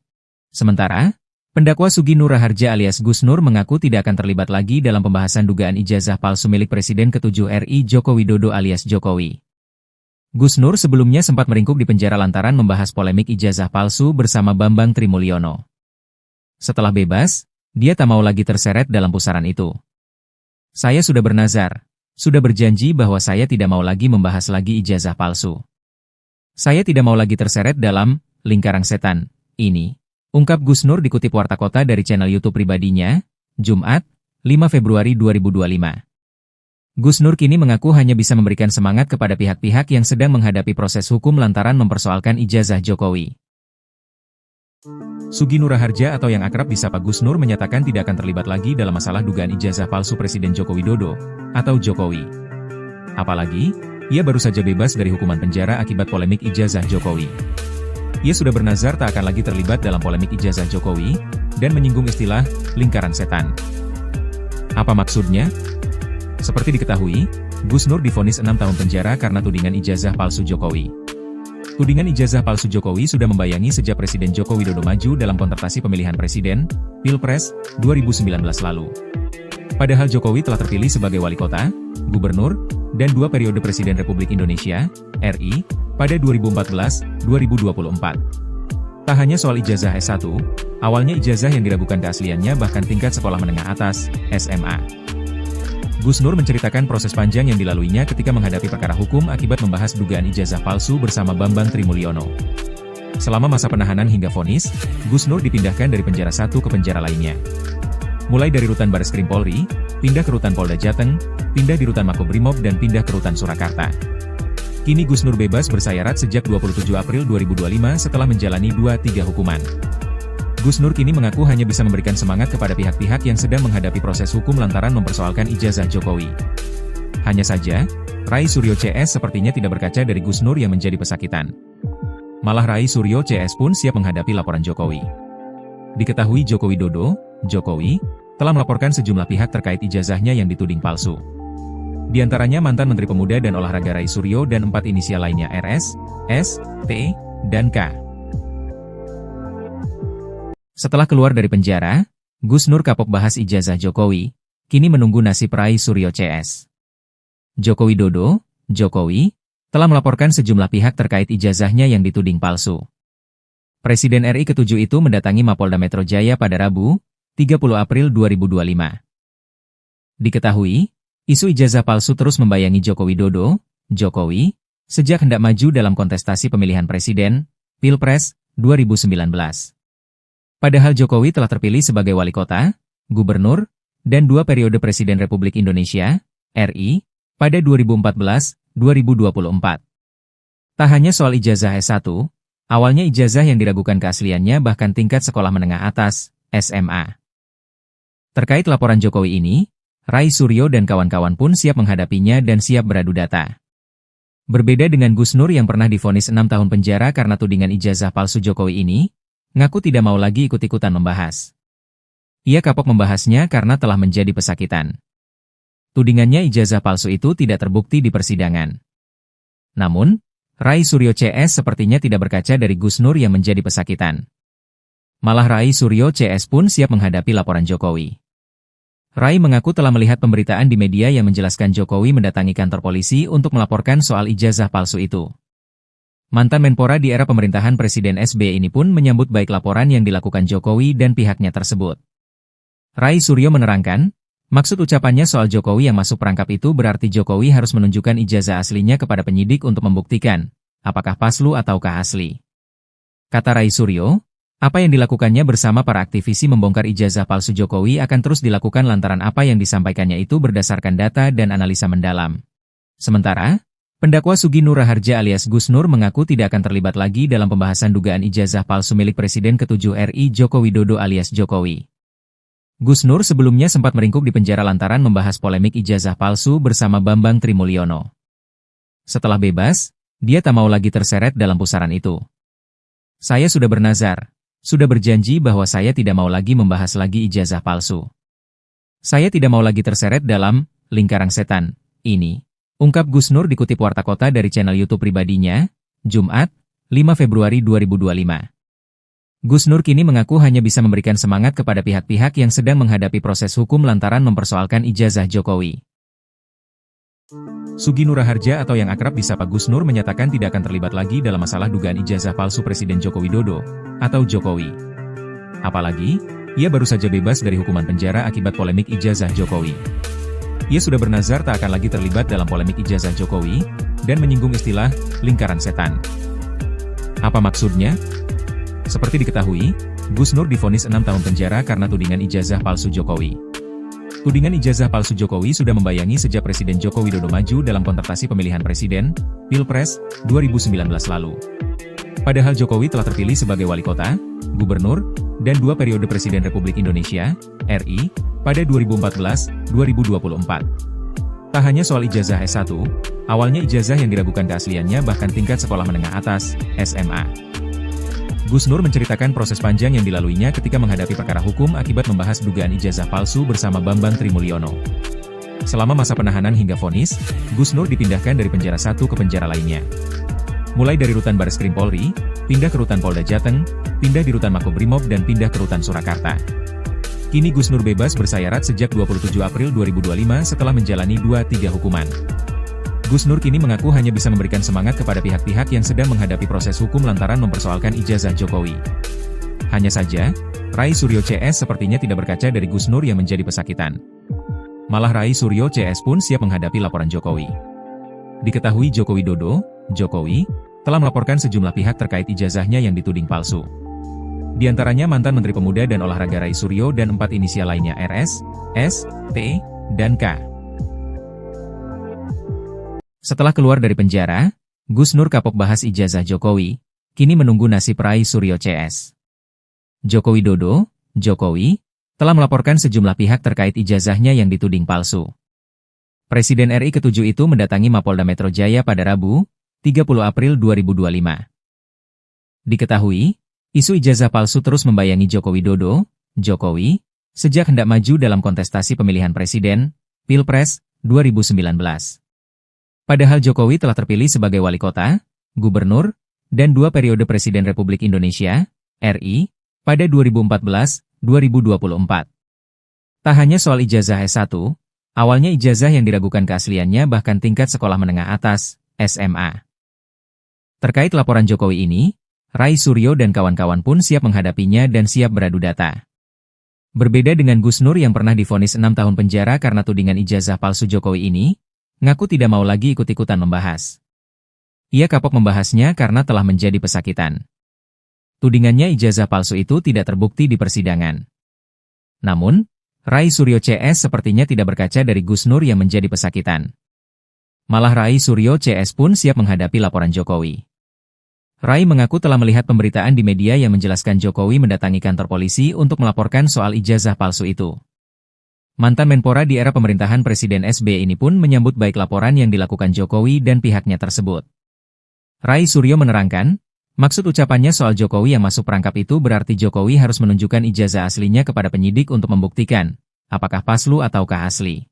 Sementara, pendakwa Sugi Nur Raharja alias Gus Nur mengaku tidak akan terlibat lagi dalam pembahasan dugaan ijazah palsu milik Presiden ke-7 RI Joko Widodo alias Jokowi. Gus Nur sebelumnya sempat meringkuk di penjara lantaran membahas polemik ijazah palsu bersama Bambang Trimulyono. Setelah bebas, dia tak mau lagi terseret dalam pusaran itu. Saya sudah bernazar. Sudah berjanji bahwa saya tidak mau lagi membahas lagi ijazah palsu. Saya tidak mau lagi terseret dalam lingkaran setan ini, ungkap Gus Nur dikutip Warta Kota dari channel YouTube pribadinya, Jumat, 5 Februari 2025. Gus Nur kini mengaku hanya bisa memberikan semangat kepada pihak-pihak yang sedang menghadapi proses hukum lantaran mempersoalkan ijazah Jokowi. Sugi Nur Raharja atau yang akrab disapa Gus Nur menyatakan tidak akan terlibat lagi dalam masalah dugaan ijazah palsu Presiden Joko Widodo atau Jokowi. Apalagi, ia baru saja bebas dari hukuman penjara akibat polemik ijazah Jokowi. Ia sudah bernazar tak akan lagi terlibat dalam polemik ijazah Jokowi dan menyinggung istilah lingkaran setan. Apa maksudnya? Seperti diketahui, Gus Nur divonis 6 tahun penjara karena tudingan ijazah palsu Jokowi. Tudingan ijazah palsu Jokowi sudah membayangi sejak Presiden Joko Widodo maju dalam kontestasi pemilihan presiden, Pilpres, 2019 lalu. Padahal Jokowi telah terpilih sebagai wali kota, gubernur, dan 2 periode Presiden Republik Indonesia, RI, pada 2014-2024. Tak hanya soal ijazah S1, awalnya ijazah yang diragukan keasliannya bahkan tingkat sekolah menengah atas, SMA. Gus Nur menceritakan proses panjang yang dilaluinya ketika menghadapi perkara hukum akibat membahas dugaan ijazah palsu bersama Bambang Trimulyono. Selama masa penahanan hingga vonis, Gus Nur dipindahkan dari penjara satu ke penjara lainnya. Mulai dari rutan Bareskrim Polri, pindah ke rutan Polda Jateng, pindah di rutan Makobrimob dan pindah ke rutan Surakarta. Kini Gus Nur bebas bersayarat sejak 27 April 2025 setelah menjalani 2-3 hukuman. Gus Nur kini mengaku hanya bisa memberikan semangat kepada pihak-pihak yang sedang menghadapi proses hukum lantaran mempersoalkan ijazah Jokowi. Hanya saja, Rai Suryo CS sepertinya tidak berkaca dari Gus Nur yang menjadi pesakitan. Malah Rai Suryo CS pun siap menghadapi laporan Jokowi. Diketahui Joko Widodo, Jokowi, telah melaporkan sejumlah pihak terkait ijazahnya yang dituding palsu. Di antaranya mantan Menteri Pemuda dan Olahraga Rai Suryo dan 4 inisial lainnya RS, S, T, dan K. Setelah keluar dari penjara, Gus Nur kapok bahas ijazah Jokowi, kini menunggu nasib Rai Suryo CS. Joko Widodo, Jokowi, telah melaporkan sejumlah pihak terkait ijazahnya yang dituding palsu. Presiden RI ke-7 itu mendatangi Mapolda Metro Jaya pada Rabu, 30 April 2025. Diketahui, isu ijazah palsu terus membayangi Joko Widodo, Jokowi, sejak hendak maju dalam kontestasi pemilihan presiden, Pilpres, 2019. Padahal Jokowi telah terpilih sebagai wali kota, gubernur, dan 2 periode Presiden Republik Indonesia, RI, pada 2014-2024. Tak hanya soal ijazah S1, awalnya ijazah yang diragukan keasliannya bahkan tingkat sekolah menengah atas, SMA. Terkait laporan Jokowi ini, Rai Suryo dan kawan-kawan pun siap menghadapinya dan siap beradu data. Berbeda dengan Gus Nur yang pernah divonis 6 tahun penjara karena tudingan ijazah palsu Jokowi ini, ngaku tidak mau lagi ikut-ikutan membahas. Ia kapok membahasnya karena telah menjadi pesakitan. Tudingannya ijazah palsu itu tidak terbukti di persidangan. Namun, Rai Suryo CS sepertinya tidak berkaca dari Gus Nur yang menjadi pesakitan. Malah Rai Suryo CS pun siap menghadapi laporan Jokowi. Rai mengaku telah melihat pemberitaan di media yang menjelaskan Jokowi mendatangi kantor polisi untuk melaporkan soal ijazah palsu itu. Mantan Menpora di era pemerintahan Presiden SBY ini pun menyambut baik laporan yang dilakukan Jokowi dan pihaknya tersebut. Rai Suryo menerangkan, maksud ucapannya soal Jokowi yang masuk perangkap itu berarti Jokowi harus menunjukkan ijazah aslinya kepada penyidik untuk membuktikan, apakah palsu ataukah asli. Kata Rai Suryo, apa yang dilakukannya bersama para aktivisi membongkar ijazah palsu Jokowi akan terus dilakukan lantaran apa yang disampaikannya itu berdasarkan data dan analisa mendalam. Sementara, pendakwa Sugi Nur Raharja alias Gus Nur mengaku tidak akan terlibat lagi dalam pembahasan dugaan ijazah palsu milik Presiden ke-7 RI Joko Widodo alias Jokowi. Gus Nur sebelumnya sempat meringkuk di penjara lantaran membahas polemik ijazah palsu bersama Bambang Trimulyono. Setelah bebas, dia tak mau lagi terseret dalam pusaran itu. Saya sudah bernazar, sudah berjanji bahwa saya tidak mau lagi membahas lagi ijazah palsu. Saya tidak mau lagi terseret dalam lingkaran setan ini. Ungkap Gus Nur dikutip Warta Kota dari channel YouTube pribadinya, Jumat, 5 Februari 2025. Gus Nur kini mengaku hanya bisa memberikan semangat kepada pihak-pihak yang sedang menghadapi proses hukum lantaran mempersoalkan ijazah Jokowi. Sugi Nur Raharja atau yang akrab disapa Gus Nur menyatakan tidak akan terlibat lagi dalam masalah dugaan ijazah palsu Presiden Joko Widodo atau Jokowi. Apalagi, ia baru saja bebas dari hukuman penjara akibat polemik ijazah Jokowi. Ia sudah bernazar tak akan lagi terlibat dalam polemik ijazah Jokowi, dan menyinggung istilah lingkaran setan. Apa maksudnya? Seperti diketahui, Gus Nur divonis 6 tahun penjara karena tudingan ijazah palsu Jokowi. Tudingan ijazah palsu Jokowi sudah membayangi sejak Presiden Joko Widodo maju dalam kontestasi pemilihan presiden, Pilpres, 2019 lalu. Padahal Jokowi telah terpilih sebagai wali kota, gubernur, dan 2 periode Presiden Republik Indonesia, RI, pada 2014-2024. Tak hanya soal ijazah S1, awalnya ijazah yang diragukan keasliannya bahkan tingkat sekolah menengah atas, SMA. Gus Nur menceritakan proses panjang yang dilaluinya ketika menghadapi perkara hukum akibat membahas dugaan ijazah palsu bersama Bambang Trimulyono. Selama masa penahanan hingga vonis, Gus Nur dipindahkan dari penjara satu ke penjara lainnya. Mulai dari rutan Bareskrim Polri, pindah ke rutan Polda Jateng, pindah di rutan Makobrimob dan pindah ke rutan Surakarta. Kini Gus Nur bebas bersayarat sejak 27 April 2025 setelah menjalani 2-3 hukuman. Gus Nur kini mengaku hanya bisa memberikan semangat kepada pihak-pihak yang sedang menghadapi proses hukum lantaran mempersoalkan ijazah Jokowi. Hanya saja, Rai Suryo CS sepertinya tidak berkaca dari Gus Nur yang menjadi pesakitan. Malah Rai Suryo CS pun siap menghadapi laporan Jokowi. Diketahui Joko Widodo, Jokowi, telah melaporkan sejumlah pihak terkait ijazahnya yang dituding palsu. Di antaranya mantan Menteri Pemuda dan Olahraga Rai Suryo dan 4 inisial lainnya RS, S, T, dan K. Setelah keluar dari penjara, Gus Nur kapok bahas ijazah Jokowi, kini menunggu nasib Rai Suryo CS. Joko Widodo, Jokowi, telah melaporkan sejumlah pihak terkait ijazahnya yang dituding palsu. Presiden RI ke-7 itu mendatangi Mapolda Metro Jaya pada Rabu, 30 April 2025. Diketahui, isu ijazah palsu terus membayangi Joko Widodo, Jokowi, sejak hendak maju dalam kontestasi pemilihan presiden, Pilpres, 2019. Padahal Jokowi telah terpilih sebagai wali kota, gubernur, dan 2 periode Presiden Republik Indonesia, RI, pada 2014-2024. Tak hanya soal ijazah S1, awalnya ijazah yang diragukan keasliannya bahkan tingkat sekolah menengah atas, SMA. Terkait laporan Jokowi ini, Rai Suryo dan kawan-kawan pun siap menghadapinya dan siap beradu data. Berbeda dengan Gus Nur yang pernah divonis 6 tahun penjara karena tudingan ijazah palsu Jokowi ini, ngaku tidak mau lagi ikut-ikutan membahas. Ia kapok membahasnya karena telah menjadi pesakitan. Tudingannya ijazah palsu itu tidak terbukti di persidangan. Namun, Rai Suryo CS sepertinya tidak berkaca dari Gus Nur yang menjadi pesakitan. Malah Rai Suryo CS pun siap menghadapi laporan Jokowi. Rai mengaku telah melihat pemberitaan di media yang menjelaskan Jokowi mendatangi kantor polisi untuk melaporkan soal ijazah palsu itu. Mantan Menpora di era pemerintahan Presiden SBY ini pun menyambut baik laporan yang dilakukan Jokowi dan pihaknya tersebut. Rai Suryo menerangkan, maksud ucapannya soal Jokowi yang masuk perangkap itu berarti Jokowi harus menunjukkan ijazah aslinya kepada penyidik untuk membuktikan, apakah palsu ataukah asli.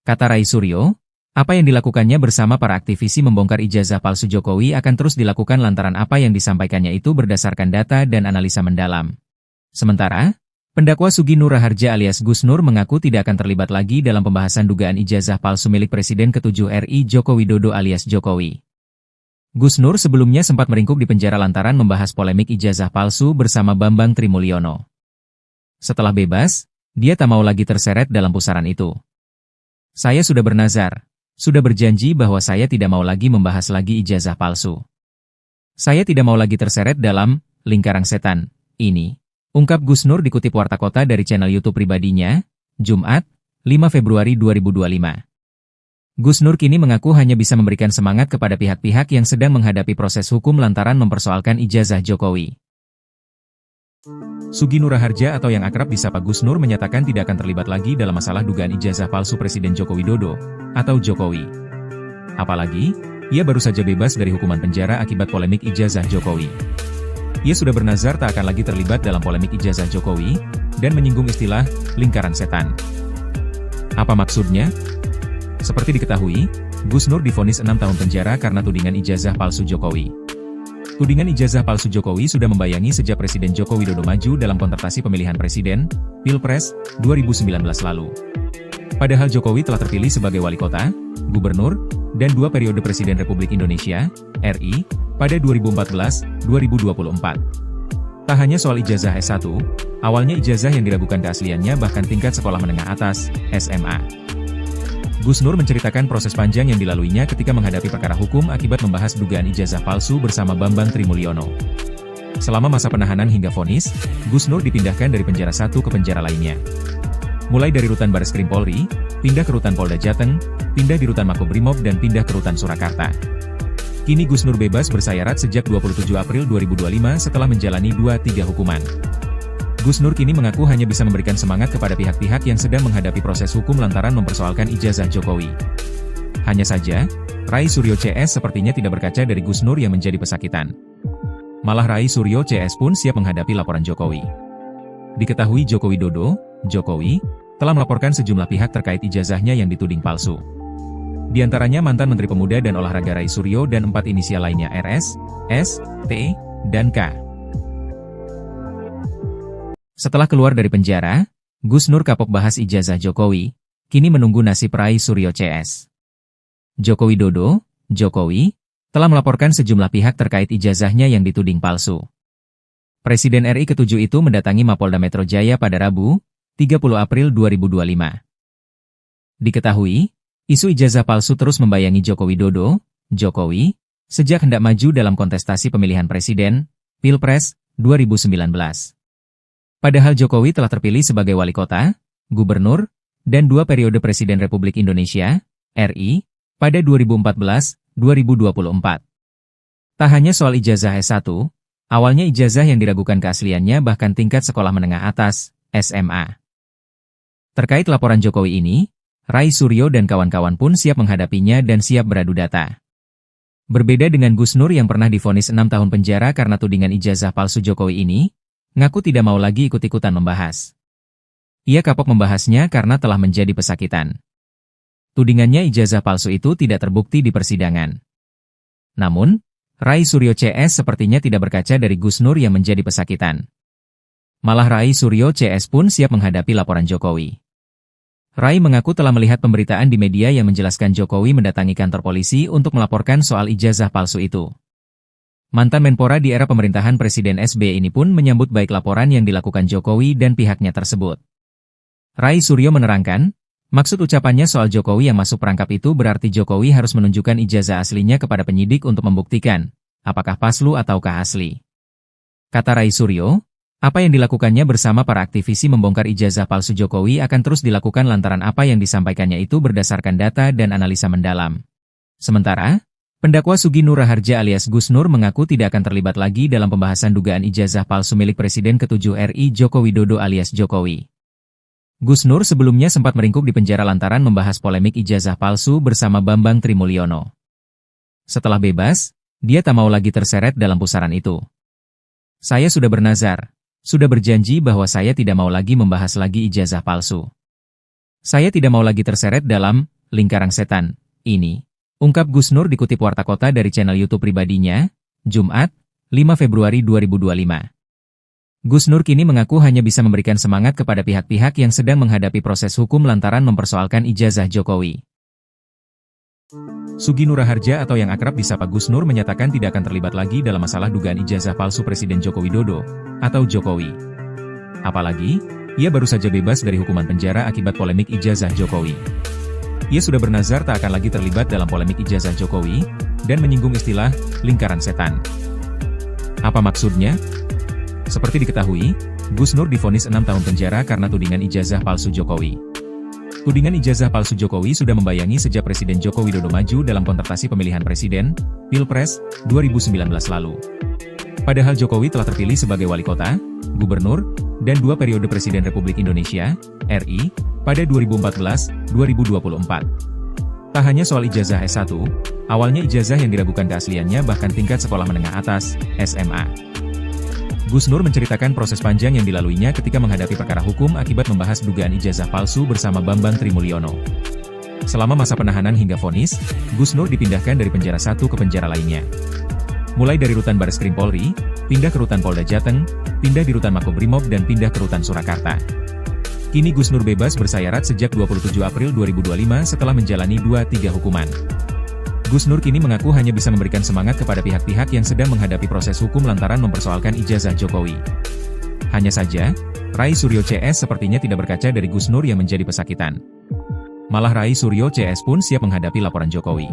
Kata Rai Suryo, apa yang dilakukannya bersama para aktivisi membongkar ijazah palsu Jokowi akan terus dilakukan lantaran apa yang disampaikannya itu berdasarkan data dan analisa mendalam. Sementara, pendakwa Sugi Nur Raharja alias Gus Nur mengaku tidak akan terlibat lagi dalam pembahasan dugaan ijazah palsu milik Presiden ke-7 RI Joko Widodo alias Jokowi. Gus Nur sebelumnya sempat meringkuk di penjara lantaran membahas polemik ijazah palsu bersama Bambang Trimulyono. Setelah bebas, dia tak mau lagi terseret dalam pusaran itu. Saya sudah bernazar, sudah berjanji bahwa saya tidak mau lagi membahas lagi ijazah palsu. Saya tidak mau lagi terseret dalam lingkaran setan ini, ungkap Gus Nur dikutip Warta Kota dari channel YouTube pribadinya, Jumat, 5 Februari 2025. Gus Nur kini mengaku hanya bisa memberikan semangat kepada pihak-pihak yang sedang menghadapi proses hukum lantaran mempersoalkan ijazah Jokowi. Sugi Nur Raharja atau yang akrab disapa Gus Nur menyatakan tidak akan terlibat lagi dalam masalah dugaan ijazah palsu Presiden Joko Widodo atau Jokowi. Apalagi, ia baru saja bebas dari hukuman penjara akibat polemik ijazah Jokowi. Ia sudah bernazar tak akan lagi terlibat dalam polemik ijazah Jokowi dan menyinggung istilah lingkaran setan. Apa maksudnya? Seperti diketahui, Gus Nur divonis 6 tahun penjara karena tudingan ijazah palsu Jokowi. Tudingan ijazah palsu Jokowi sudah membayangi sejak Presiden Joko Widodo maju dalam kontestasi pemilihan presiden, Pilpres, 2019 lalu. Padahal Jokowi telah terpilih sebagai wali kota, gubernur, dan 2 periode Presiden Republik Indonesia, RI, pada 2014-2024. Tak hanya soal ijazah S1, awalnya ijazah yang diragukan keasliannya bahkan tingkat sekolah menengah atas, SMA. Gus Nur menceritakan proses panjang yang dilaluinya ketika menghadapi perkara hukum akibat membahas dugaan ijazah palsu bersama Bambang Trimulyono. Selama masa penahanan hingga vonis, Gus Nur dipindahkan dari penjara satu ke penjara lainnya. Mulai dari rutan Bareskrim Polri, pindah ke rutan Polda Jateng, pindah di rutan Makobrimob dan pindah ke rutan Surakarta. Kini Gus Nur bebas bersayarat sejak 27 April 2025 setelah menjalani 2-3 hukuman. Gus Nur kini mengaku hanya bisa memberikan semangat kepada pihak-pihak yang sedang menghadapi proses hukum lantaran mempersoalkan ijazah Jokowi. Hanya saja, Rai Suryo CS sepertinya tidak berkaca dari Gus Nur yang menjadi pesakitan. Malah Rai Suryo CS pun siap menghadapi laporan Jokowi. Diketahui Joko Widodo, Jokowi, telah melaporkan sejumlah pihak terkait ijazahnya yang dituding palsu. Di antaranya mantan Menteri Pemuda dan Olahraga Rai Suryo dan 4 inisial lainnya RS, S, T, dan K. Setelah keluar dari penjara, Gus Nur kapok bahas ijazah Jokowi, kini menunggu nasib Rai Suryo CS. Joko Widodo, Jokowi, telah melaporkan sejumlah pihak terkait ijazahnya yang dituding palsu. Presiden RI ke-7 itu mendatangi Mapolda Metro Jaya pada Rabu, 30 April 2025. Diketahui, isu ijazah palsu terus membayangi Joko Widodo, Jokowi, sejak hendak maju dalam kontestasi pemilihan presiden, Pilpres, 2019. Padahal Jokowi telah terpilih sebagai wali kota, gubernur, dan 2 periode Presiden Republik Indonesia, RI, pada 2014-2024. Tak hanya soal ijazah S1, awalnya ijazah yang diragukan keasliannya bahkan tingkat sekolah menengah atas, SMA. Terkait laporan Jokowi ini, Rai Suryo dan kawan-kawan pun siap menghadapinya dan siap beradu data. Berbeda dengan Gus Nur yang pernah divonis 6 tahun penjara karena tudingan ijazah palsu Jokowi ini, ngaku tidak mau lagi ikut-ikutan membahas. Ia kapok membahasnya karena telah menjadi pesakitan. Tudingannya ijazah palsu itu tidak terbukti di persidangan. Namun, Rai Suryo CS sepertinya tidak berkaca dari Gus Nur yang menjadi pesakitan. Malah Rai Suryo CS pun siap menghadapi laporan Jokowi. Rai mengaku telah melihat pemberitaan di media yang menjelaskan Jokowi mendatangi kantor polisi untuk melaporkan soal ijazah palsu itu. Mantan Menpora di era pemerintahan Presiden SBY ini pun menyambut baik laporan yang dilakukan Jokowi dan pihaknya tersebut. Rai Suryo menerangkan, maksud ucapannya soal Jokowi yang masuk perangkap itu berarti Jokowi harus menunjukkan ijazah aslinya kepada penyidik untuk membuktikan, apakah palsu ataukah asli. Kata Rai Suryo, apa yang dilakukannya bersama para aktivisi membongkar ijazah palsu Jokowi akan terus dilakukan lantaran apa yang disampaikannya itu berdasarkan data dan analisa mendalam. Sementara, pendakwa Sugi Nur Raharja alias Gus Nur mengaku tidak akan terlibat lagi dalam pembahasan dugaan ijazah palsu milik Presiden ke-7 RI Joko Widodo alias Jokowi. Gus Nur sebelumnya sempat meringkuk di penjara lantaran membahas polemik ijazah palsu bersama Bambang Trimulyono. Setelah bebas, dia tak mau lagi terseret dalam pusaran itu. Saya sudah bernazar, sudah berjanji bahwa saya tidak mau lagi membahas lagi ijazah palsu. Saya tidak mau lagi terseret dalam lingkaran setan ini, ungkap Gus Nur dikutip Warta Kota dari channel YouTube pribadinya, Jumat, 5 Februari 2025. Gus Nur kini mengaku hanya bisa memberikan semangat kepada pihak-pihak yang sedang menghadapi proses hukum lantaran mempersoalkan ijazah Jokowi. Sugi Nur Harja atau yang akrab disapa Gus Nur menyatakan tidak akan terlibat lagi dalam masalah dugaan ijazah palsu Presiden Joko Widodo, atau Jokowi. Apalagi, ia baru saja bebas dari hukuman penjara akibat polemik ijazah Jokowi. Ia sudah bernazar tak akan lagi terlibat dalam polemik ijazah Jokowi, dan menyinggung istilah lingkaran setan. Apa maksudnya? Seperti diketahui, Gus Nur divonis 6 tahun penjara karena tudingan ijazah palsu Jokowi. Tudingan ijazah palsu Jokowi sudah membayangi sejak Presiden Joko Widodo maju dalam kontestasi pemilihan presiden, Pilpres, 2019 lalu. Padahal Jokowi telah terpilih sebagai wali kota, gubernur, dan 2 periode Presiden Republik Indonesia, RI, pada 2014-2024. Tak hanya soal ijazah S1, awalnya ijazah yang diragukan keasliannya bahkan tingkat sekolah menengah atas, SMA. Gus Nur menceritakan proses panjang yang dilaluinya ketika menghadapi perkara hukum akibat membahas dugaan ijazah palsu bersama Bambang Trimulyono. Selama masa penahanan hingga vonis, Gus Nur dipindahkan dari penjara satu ke penjara lainnya. Mulai dari rutan Bareskrim Polri, pindah ke rutan Polda Jateng, pindah di rutan Makobrimob dan pindah ke rutan Surakarta. Kini Gus Nur bebas bersayarat sejak 27 April 2025 setelah menjalani 2-3 hukuman. Gus Nur kini mengaku hanya bisa memberikan semangat kepada pihak-pihak yang sedang menghadapi proses hukum lantaran mempersoalkan ijazah Jokowi. Hanya saja, Rai Suryo CS sepertinya tidak berkaca dari Gus Nur yang menjadi pesakitan. Malah Rai Suryo CS pun siap menghadapi laporan Jokowi.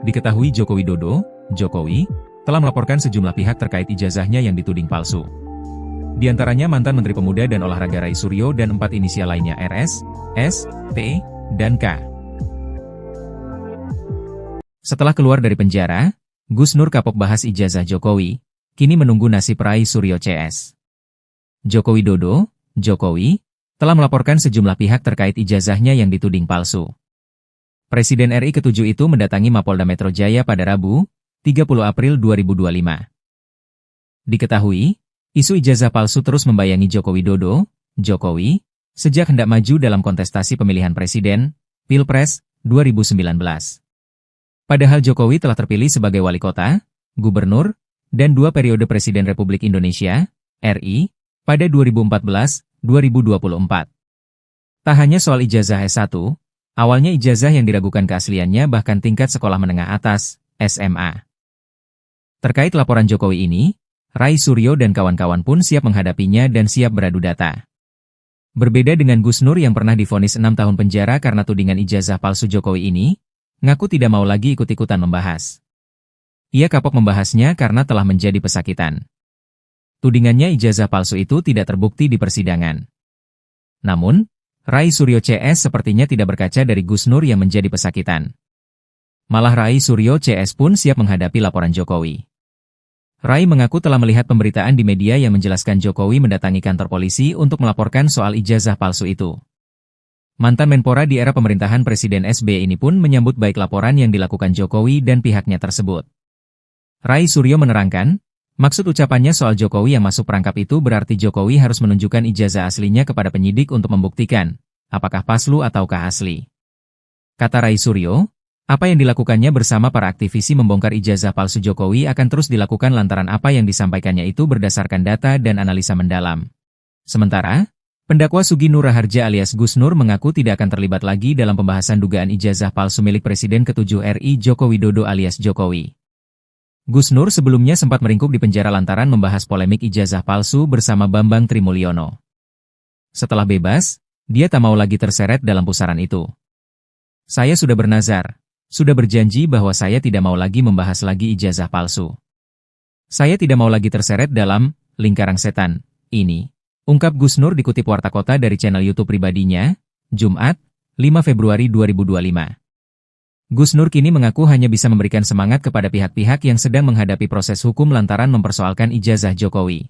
Diketahui Joko Widodo, Jokowi, telah melaporkan sejumlah pihak terkait ijazahnya yang dituding palsu. Di antaranya mantan Menteri Pemuda dan Olahraga Rai Suryo dan 4 inisial lainnya RS, S, T, dan K. Setelah keluar dari penjara, Gus Nur kapok bahas ijazah Jokowi, kini menunggu nasib Rai Suryo CS. Joko Widodo, Jokowi, telah melaporkan sejumlah pihak terkait ijazahnya yang dituding palsu. Presiden RI ke-7 itu mendatangi Mapolda Metro Jaya pada Rabu, 30 April 2025. Diketahui, isu ijazah palsu terus membayangi Joko Widodo, Jokowi, sejak hendak maju dalam kontestasi pemilihan presiden, Pilpres, 2019. Padahal Jokowi telah terpilih sebagai wali kota, gubernur, dan 2 periode Presiden Republik Indonesia, RI, pada 2014-2024. Tak hanya soal ijazah S1, awalnya ijazah yang diragukan keasliannya bahkan tingkat sekolah menengah atas, SMA. Terkait laporan Jokowi ini, Rai Suryo dan kawan-kawan pun siap menghadapinya dan siap beradu data. Berbeda dengan Gus Nur yang pernah divonis 6 tahun penjara karena tudingan ijazah palsu Jokowi ini, ngaku tidak mau lagi ikut-ikutan membahas. Ia kapok membahasnya karena telah menjadi pesakitan. Tudingannya ijazah palsu itu tidak terbukti di persidangan. Namun, Rai Suryo CS sepertinya tidak berkaca dari Gus Nur yang menjadi pesakitan. Malah Rai Suryo CS pun siap menghadapi laporan Jokowi. Rai mengaku telah melihat pemberitaan di media yang menjelaskan Jokowi mendatangi kantor polisi untuk melaporkan soal ijazah palsu itu. Mantan Menpora di era pemerintahan Presiden SBY ini pun menyambut baik laporan yang dilakukan Jokowi dan pihaknya tersebut. Rai Suryo menerangkan, maksud ucapannya soal Jokowi yang masuk perangkap itu berarti Jokowi harus menunjukkan ijazah aslinya kepada penyidik untuk membuktikan, apakah palsu ataukah asli. Kata Rai Suryo, apa yang dilakukannya bersama para aktivisi membongkar ijazah palsu Jokowi akan terus dilakukan lantaran apa yang disampaikannya itu berdasarkan data dan analisa mendalam. Sementara, pendakwa Sugi Nur Harja alias Gus Nur mengaku tidak akan terlibat lagi dalam pembahasan dugaan ijazah palsu milik Presiden ke-7 RI Joko Widodo alias Jokowi. Gus Nur sebelumnya sempat meringkuk di penjara lantaran membahas polemik ijazah palsu bersama Bambang Trimulyono. Setelah bebas, dia tak mau lagi terseret dalam pusaran itu. Saya sudah bernazar, sudah berjanji bahwa saya tidak mau lagi membahas lagi ijazah palsu. Saya tidak mau lagi terseret dalam lingkaran setan ini. Ungkap Gus Nur dikutip Warta Kota dari channel YouTube pribadinya, Jumat, 5 Februari 2025. Gus Nur kini mengaku hanya bisa memberikan semangat kepada pihak-pihak yang sedang menghadapi proses hukum lantaran mempersoalkan ijazah Jokowi.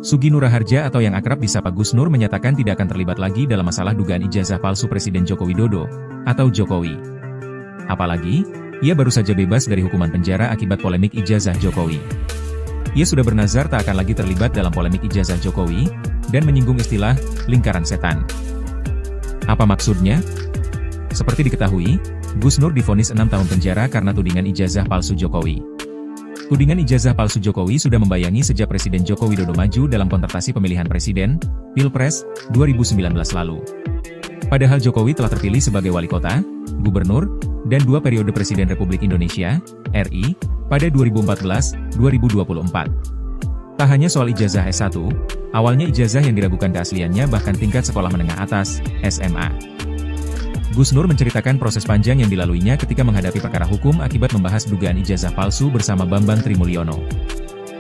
Sugi Nur Harja atau yang akrab disapa Gus Nur menyatakan tidak akan terlibat lagi dalam masalah dugaan ijazah palsu Presiden Joko Widodo, atau Jokowi. Apalagi, ia baru saja bebas dari hukuman penjara akibat polemik ijazah Jokowi. Ia sudah bernazar tak akan lagi terlibat dalam polemik ijazah Jokowi, dan menyinggung istilah lingkaran setan. Apa maksudnya? Seperti diketahui, Gus Nur divonis 6 tahun penjara karena tudingan ijazah palsu Jokowi. Tudingan ijazah palsu Jokowi sudah membayangi sejak Presiden Joko Widodo maju dalam kontestasi pemilihan presiden, Pilpres, 2019 lalu. Padahal Jokowi telah terpilih sebagai wali kota, Gubernur, dan 2 periode Presiden Republik Indonesia, RI, pada 2014-2024. Tak hanya soal ijazah S1, awalnya ijazah yang diragukan keasliannya bahkan tingkat sekolah menengah atas, SMA. Gus Nur menceritakan proses panjang yang dilaluinya ketika menghadapi perkara hukum akibat membahas dugaan ijazah palsu bersama Bambang Trimulyono.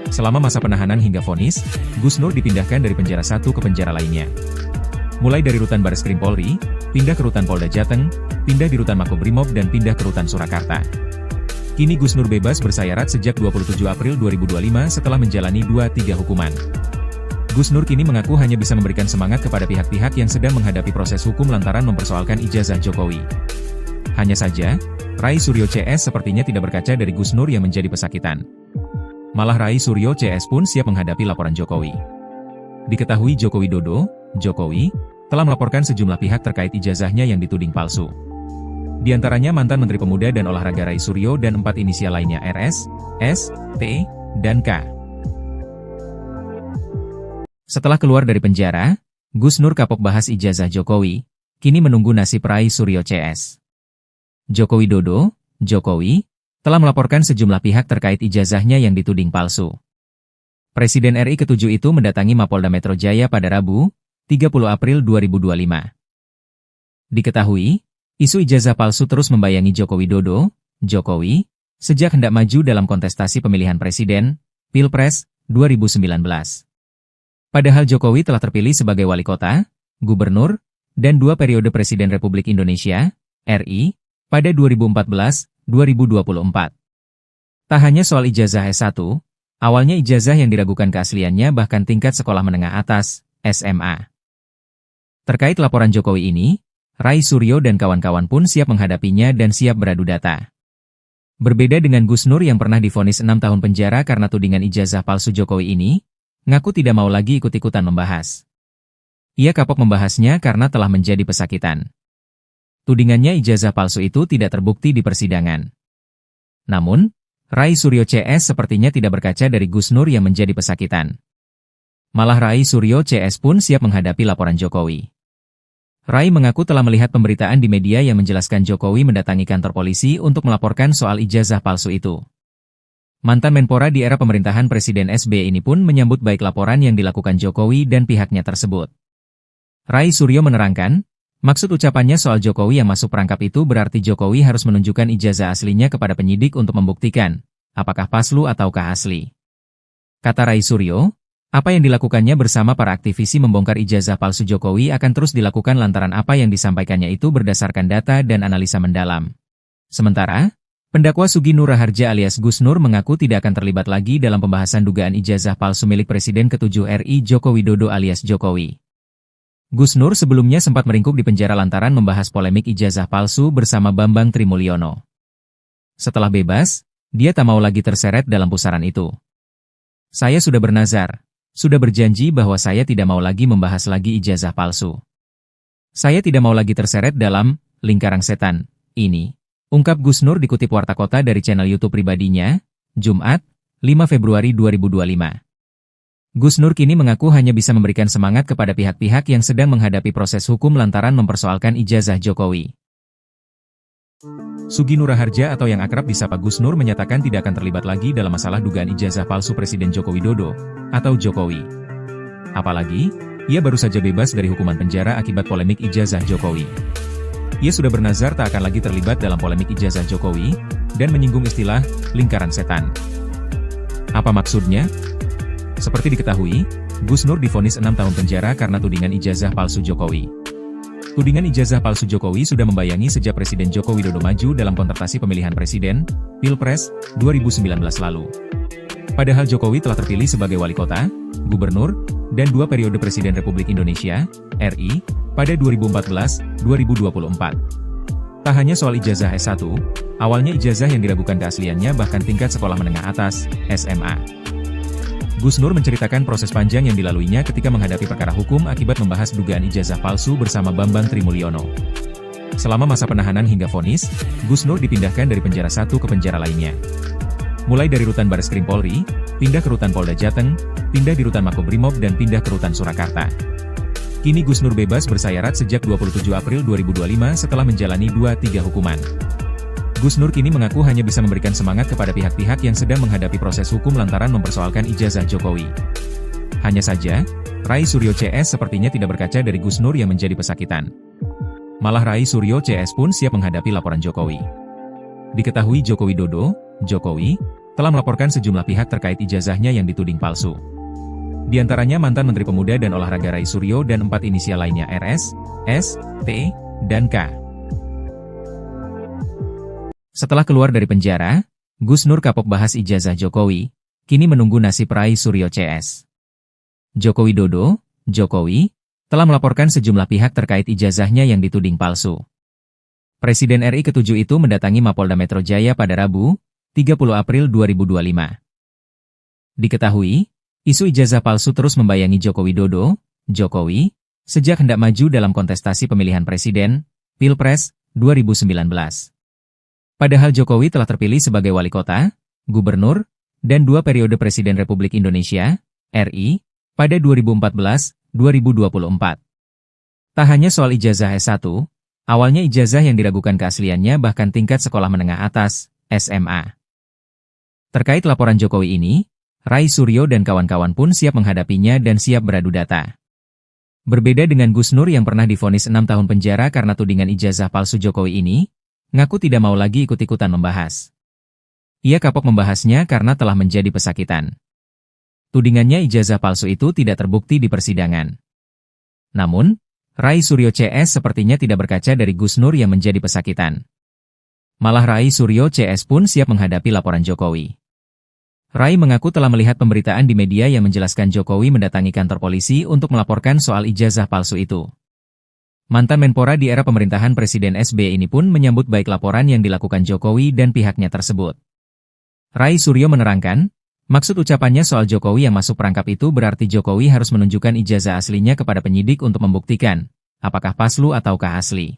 Selama masa penahanan hingga vonis, Gus Nur dipindahkan dari penjara satu ke penjara lainnya. Mulai dari rutan Bareskrim Polri, pindah ke rutan Polda Jateng, pindah di rutan Makobrimob dan pindah ke rutan Surakarta. Kini Gus Nur bebas bersayarat sejak 27 April 2025 setelah menjalani 2-3 hukuman. Gus Nur kini mengaku hanya bisa memberikan semangat kepada pihak-pihak yang sedang menghadapi proses hukum lantaran mempersoalkan ijazah Jokowi. Hanya saja, Rai Suryo CS sepertinya tidak berkaca dari Gus Nur yang menjadi pesakitan. Malah Rai Suryo CS pun siap menghadapi laporan Jokowi. Diketahui Joko Widodo, Jokowi, telah melaporkan sejumlah pihak terkait ijazahnya yang dituding palsu. Di antaranya mantan Menteri Pemuda dan Olahraga Rai Suryo dan 4 inisial lainnya RS, S, T, dan K. Setelah keluar dari penjara, Gus Nur kapok bahas ijazah Jokowi, kini menunggu nasib Rai Suryo CS. Joko Widodo, Jokowi, telah melaporkan sejumlah pihak terkait ijazahnya yang dituding palsu. Presiden RI ke-7 itu mendatangi Mapolda Metro Jaya pada Rabu, 30 April 2025. Diketahui, isu ijazah palsu terus membayangi Joko Widodo, Jokowi, sejak hendak maju dalam kontestasi pemilihan presiden, Pilpres, 2019. Padahal Jokowi telah terpilih sebagai wali kota, gubernur, dan 2 periode Presiden Republik Indonesia, RI, pada 2014-2024. Tak hanya soal ijazah S1, awalnya ijazah yang diragukan keasliannya bahkan tingkat sekolah menengah atas, SMA. Terkait laporan Jokowi ini, Rai Suryo dan kawan-kawan pun siap menghadapinya dan siap beradu data. Berbeda dengan Gus Nur yang pernah divonis 6 tahun penjara karena tudingan ijazah palsu Jokowi ini, ngaku tidak mau lagi ikut-ikutan membahas. Ia kapok membahasnya karena telah menjadi pesakitan. Tudingannya ijazah palsu itu tidak terbukti di persidangan. Namun, Rai Suryo CS sepertinya tidak berkaca dari Gus Nur yang menjadi pesakitan. Malah Rai Suryo CS pun siap menghadapi laporan Jokowi. Rai mengaku telah melihat pemberitaan di media yang menjelaskan Jokowi mendatangi kantor polisi untuk melaporkan soal ijazah palsu itu. Mantan Menpora di era pemerintahan Presiden SBY ini pun menyambut baik laporan yang dilakukan Jokowi dan pihaknya tersebut. Rai Suryo menerangkan, maksud ucapannya soal Jokowi yang masuk perangkap itu berarti Jokowi harus menunjukkan ijazah aslinya kepada penyidik untuk membuktikan, apakah palsu ataukah asli. Kata Rai Suryo, apa yang dilakukannya bersama para aktivisi membongkar ijazah palsu Jokowi akan terus dilakukan lantaran apa yang disampaikannya itu berdasarkan data dan analisa mendalam. Sementara, pendakwa Sugi Nur Raharja alias Gus Nur mengaku tidak akan terlibat lagi dalam pembahasan dugaan ijazah palsu milik Presiden ke-7 RI Joko Widodo alias Jokowi. Gus Nur sebelumnya sempat meringkuk di penjara lantaran membahas polemik ijazah palsu bersama Bambang Trimulyono. Setelah bebas, dia tak mau lagi terseret dalam pusaran itu. Saya sudah bernazar, sudah berjanji bahwa saya tidak mau lagi membahas lagi ijazah palsu. Saya tidak mau lagi terseret dalam lingkaran setan ini, ungkap Gus Nur dikutip Warta Kota dari channel YouTube pribadinya, Jumat, 5 Februari 2025. Gus Nur kini mengaku hanya bisa memberikan semangat kepada pihak-pihak yang sedang menghadapi proses hukum lantaran mempersoalkan ijazah Jokowi. Sugi Nur Raharja atau yang akrab disapa Gus Nur menyatakan tidak akan terlibat lagi dalam masalah dugaan ijazah palsu Presiden Joko Widodo atau Jokowi. Apalagi, ia baru saja bebas dari hukuman penjara akibat polemik ijazah Jokowi. Ia sudah bernazar tak akan lagi terlibat dalam polemik ijazah Jokowi dan menyinggung istilah lingkaran setan. Apa maksudnya? Seperti diketahui, Gus Nur divonis 6 tahun penjara karena tudingan ijazah palsu Jokowi. Tudingan ijazah palsu Jokowi sudah membayangi sejak Presiden Joko Widodo maju dalam kontestasi pemilihan presiden, Pilpres, 2019 lalu. Padahal Jokowi telah terpilih sebagai wali kota, gubernur, dan 2 periode Presiden Republik Indonesia, RI, pada 2014-2024. Tak hanya soal ijazah S1, awalnya ijazah yang diragukan keasliannya bahkan tingkat sekolah menengah atas, SMA. Gus Nur menceritakan proses panjang yang dilaluinya ketika menghadapi perkara hukum akibat membahas dugaan ijazah palsu bersama Bambang Trimulyono. Selama masa penahanan hingga vonis, Gus Nur dipindahkan dari penjara satu ke penjara lainnya. Mulai dari rutan Bareskrim Polri, pindah ke rutan Polda Jateng, pindah di rutan Makobrimob dan pindah ke rutan Surakarta. Kini Gus Nur bebas bersyarat sejak 27 April 2025 setelah menjalani 2-3 hukuman. Gus Nur kini mengaku hanya bisa memberikan semangat kepada pihak-pihak yang sedang menghadapi proses hukum lantaran mempersoalkan ijazah Jokowi. Hanya saja, Rai Suryo CS sepertinya tidak berkaca dari Gus Nur yang menjadi pesakitan. Malah Rai Suryo CS pun siap menghadapi laporan Jokowi. Diketahui Joko Widodo, Jokowi, telah melaporkan sejumlah pihak terkait ijazahnya yang dituding palsu. Di antaranya mantan Menteri Pemuda dan Olahraga Rai Suryo dan 4 inisial lainnya RS, S, T, dan K. Setelah keluar dari penjara, Gus Nur kapok bahas ijazah Jokowi, kini menunggu nasib Rai Suryo CS. Joko Widodo, Jokowi, telah melaporkan sejumlah pihak terkait ijazahnya yang dituding palsu. Presiden RI ke-7 itu mendatangi Mapolda Metro Jaya pada Rabu, 30 April 2025. Diketahui, isu ijazah palsu terus membayangi Joko Widodo, Jokowi, sejak hendak maju dalam kontestasi pemilihan presiden, Pilpres, 2019. Padahal Jokowi telah terpilih sebagai wali kota, gubernur, dan 2 periode Presiden Republik Indonesia, RI, pada 2014-2024. Tak hanya soal ijazah S1, awalnya ijazah yang diragukan keasliannya bahkan tingkat sekolah menengah atas, SMA. Terkait laporan Jokowi ini, Rai Suryo dan kawan-kawan pun siap menghadapinya dan siap beradu data. Berbeda dengan Gus Nur yang pernah divonis 6 tahun penjara karena tudingan ijazah palsu Jokowi ini, ngaku tidak mau lagi ikut-ikutan membahas. Ia kapok membahasnya karena telah menjadi pesakitan. Tudingannya ijazah palsu itu tidak terbukti di persidangan. Namun, Rai Suryo CS sepertinya tidak berkaca dari Gus Nur yang menjadi pesakitan. Malah Rai Suryo CS pun siap menghadapi laporan Jokowi. Rai mengaku telah melihat pemberitaan di media yang menjelaskan Jokowi mendatangi kantor polisi untuk melaporkan soal ijazah palsu itu. Mantan Menpora di era pemerintahan Presiden SBY ini pun menyambut baik laporan yang dilakukan Jokowi dan pihaknya tersebut. Rai Suryo menerangkan, maksud ucapannya soal Jokowi yang masuk perangkap itu berarti Jokowi harus menunjukkan ijazah aslinya kepada penyidik untuk membuktikan, apakah palsu ataukah asli.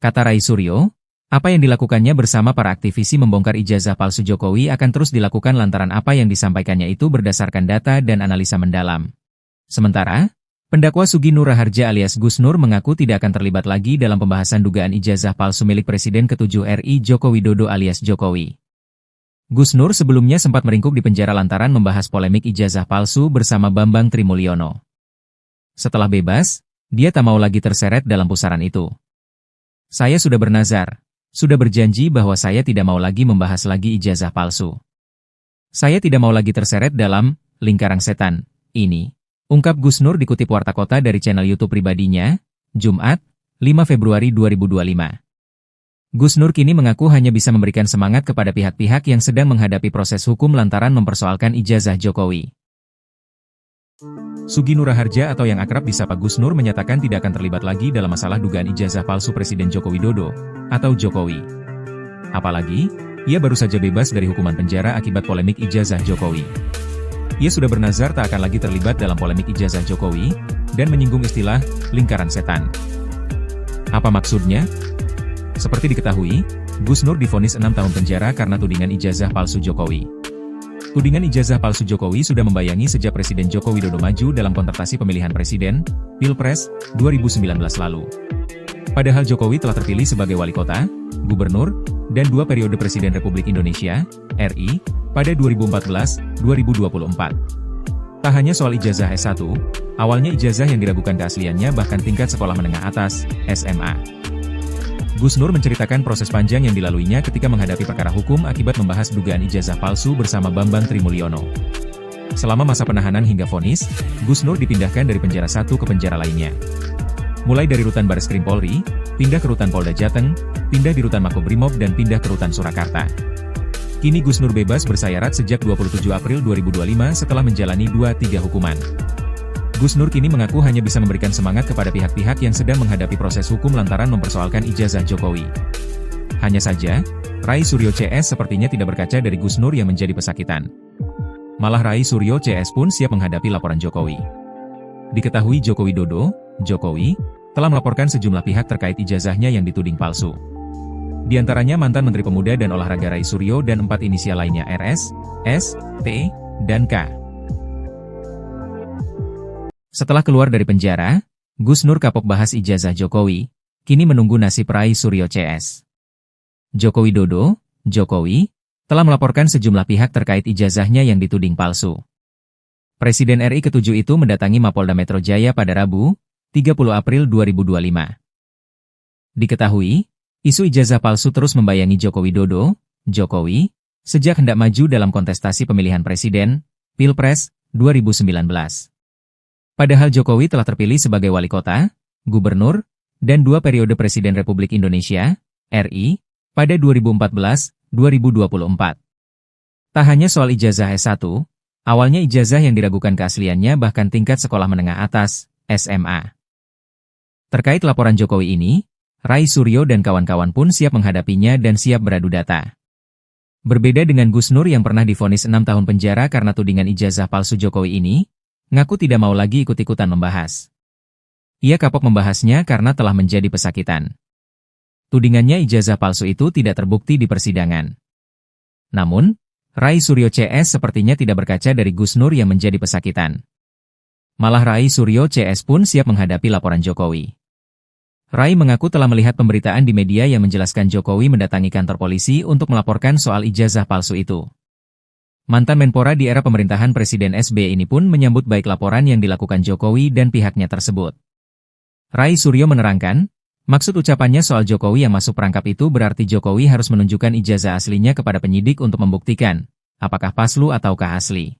Kata Rai Suryo, apa yang dilakukannya bersama para aktivisi membongkar ijazah palsu Jokowi akan terus dilakukan lantaran apa yang disampaikannya itu berdasarkan data dan analisa mendalam. Sementara, pendakwa Sugi Nur Raharja alias Gus Nur mengaku tidak akan terlibat lagi dalam pembahasan dugaan ijazah palsu milik Presiden ke-7 RI Joko Widodo alias Jokowi. Gus Nur sebelumnya sempat meringkuk di penjara lantaran membahas polemik ijazah palsu bersama Bambang Trimulyono. Setelah bebas, dia tak mau lagi terseret dalam pusaran itu. Saya sudah bernazar. Sudah berjanji bahwa saya tidak mau lagi membahas lagi ijazah palsu. Saya tidak mau lagi terseret dalam lingkaran setan ini, ungkap Gus Nur dikutip Warta Kota dari channel YouTube pribadinya, Jumat, 5 Februari 2025. Gus Nur kini mengaku hanya bisa memberikan semangat kepada pihak-pihak yang sedang menghadapi proses hukum lantaran mempersoalkan ijazah Jokowi. Sugi Nur Raharja atau yang akrab disapa Gus Nur menyatakan tidak akan terlibat lagi dalam masalah dugaan ijazah palsu Presiden Joko Widodo, atau Jokowi. Apalagi, ia baru saja bebas dari hukuman penjara akibat polemik ijazah Jokowi. Ia sudah bernazar tak akan lagi terlibat dalam polemik ijazah Jokowi, dan menyinggung istilah lingkaran setan. Apa maksudnya? Seperti diketahui, Gus Nur divonis 6 tahun penjara karena tudingan ijazah palsu Jokowi. Tudingan ijazah palsu Jokowi sudah membayangi sejak Presiden Joko Widodo maju dalam kontestasi pemilihan presiden, Pilpres, 2019 lalu. Padahal Jokowi telah terpilih sebagai wali kota, gubernur, dan 2 periode Presiden Republik Indonesia, RI, pada 2014-2024. Tak hanya soal ijazah S1, awalnya ijazah yang diragukan keasliannya bahkan tingkat sekolah menengah atas, SMA. Gus Nur menceritakan proses panjang yang dilaluinya ketika menghadapi perkara hukum akibat membahas dugaan ijazah palsu bersama Bambang Trimulyono. Selama masa penahanan hingga vonis, Gus Nur dipindahkan dari penjara satu ke penjara lainnya. Mulai dari rutan Bareskrim Polri, pindah ke rutan Polda Jateng, pindah di rutan Makobrimob dan pindah ke rutan Surakarta. Kini Gus Nur bebas bersyarat sejak 27 April 2025 setelah menjalani 2-3 hukuman. Gus Nur kini mengaku hanya bisa memberikan semangat kepada pihak-pihak yang sedang menghadapi proses hukum lantaran mempersoalkan ijazah Jokowi. Hanya saja, Rai Suryo CS sepertinya tidak berkaca dari Gus Nur yang menjadi pesakitan. Malah Rai Suryo CS pun siap menghadapi laporan Jokowi. Diketahui Joko Widodo, Jokowi, telah melaporkan sejumlah pihak terkait ijazahnya yang dituding palsu. Di antaranya mantan Menteri Pemuda dan Olahraga Rai Suryo dan 4 inisial lainnya RS, S, T, dan K. Setelah keluar dari penjara, Gus Nur kapok bahas ijazah Jokowi, kini menunggu nasib Rai Suryo CS. Joko Widodo, Jokowi, telah melaporkan sejumlah pihak terkait ijazahnya yang dituding palsu. Presiden RI ke-7 itu mendatangi Mapolda Metro Jaya pada Rabu, 30 April 2025. Diketahui, isu ijazah palsu terus membayangi Joko Widodo, Jokowi, sejak hendak maju dalam kontestasi pemilihan presiden, Pilpres, 2019. Padahal Jokowi telah terpilih sebagai wali kota, gubernur, dan 2 periode Presiden Republik Indonesia, RI, pada 2014-2024. Tak hanya soal ijazah S1, awalnya ijazah yang diragukan keasliannya bahkan tingkat sekolah menengah atas, SMA. Terkait laporan Jokowi ini, Rai Suryo dan kawan-kawan pun siap menghadapinya dan siap beradu data. Berbeda dengan Gus Nur yang pernah divonis 6 tahun penjara karena tudingan ijazah palsu Jokowi ini, ngaku tidak mau lagi ikut-ikutan membahas. Ia kapok membahasnya karena telah menjadi pesakitan. Tudingannya ijazah palsu itu tidak terbukti di persidangan. Namun, Rai Suryo CS sepertinya tidak berkaca dari Gus Nur yang menjadi pesakitan. Malah Rai Suryo CS pun siap menghadapi laporan Jokowi. Rai mengaku telah melihat pemberitaan di media yang menjelaskan Jokowi mendatangi kantor polisi untuk melaporkan soal ijazah palsu itu. Mantan Menpora di era pemerintahan Presiden SBY ini pun menyambut baik laporan yang dilakukan Jokowi dan pihaknya tersebut. Rai Suryo menerangkan, maksud ucapannya soal Jokowi yang masuk perangkap itu berarti Jokowi harus menunjukkan ijazah aslinya kepada penyidik untuk membuktikan, apakah palsu ataukah asli.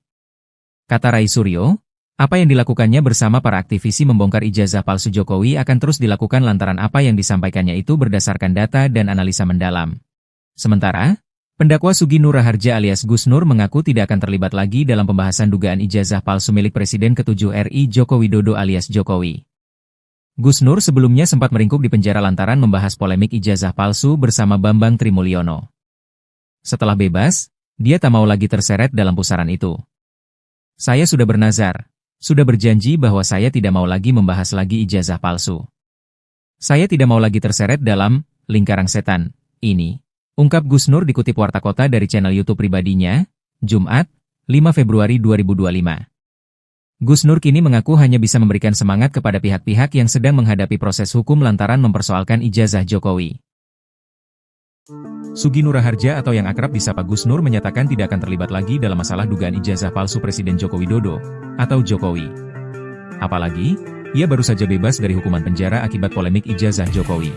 Kata Rai Suryo, apa yang dilakukannya bersama para aktivisi membongkar ijazah palsu Jokowi akan terus dilakukan lantaran apa yang disampaikannya itu berdasarkan data dan analisa mendalam. Sementara, pendakwa Sugi Nur Raharja alias Gus Nur mengaku tidak akan terlibat lagi dalam pembahasan dugaan ijazah palsu milik Presiden ke-7 RI Joko Widodo alias Jokowi. Gus Nur sebelumnya sempat meringkuk di penjara lantaran membahas polemik ijazah palsu bersama Bambang Trimulyono. Setelah bebas, dia tak mau lagi terseret dalam pusaran itu. Saya sudah bernazar, sudah berjanji bahwa saya tidak mau lagi membahas lagi ijazah palsu. Saya tidak mau lagi terseret dalam lingkaran setan ini, ungkap Gus Nur dikutip Warta Kota dari channel YouTube pribadinya, Jumat, 5 Februari 2025. Gus Nur kini mengaku hanya bisa memberikan semangat kepada pihak-pihak yang sedang menghadapi proses hukum lantaran mempersoalkan ijazah Jokowi. Sugi Nur Raharja atau yang akrab disapa Gus Nur menyatakan tidak akan terlibat lagi dalam masalah dugaan ijazah palsu Presiden Joko Widodo, atau Jokowi. Apalagi, ia baru saja bebas dari hukuman penjara akibat polemik ijazah Jokowi.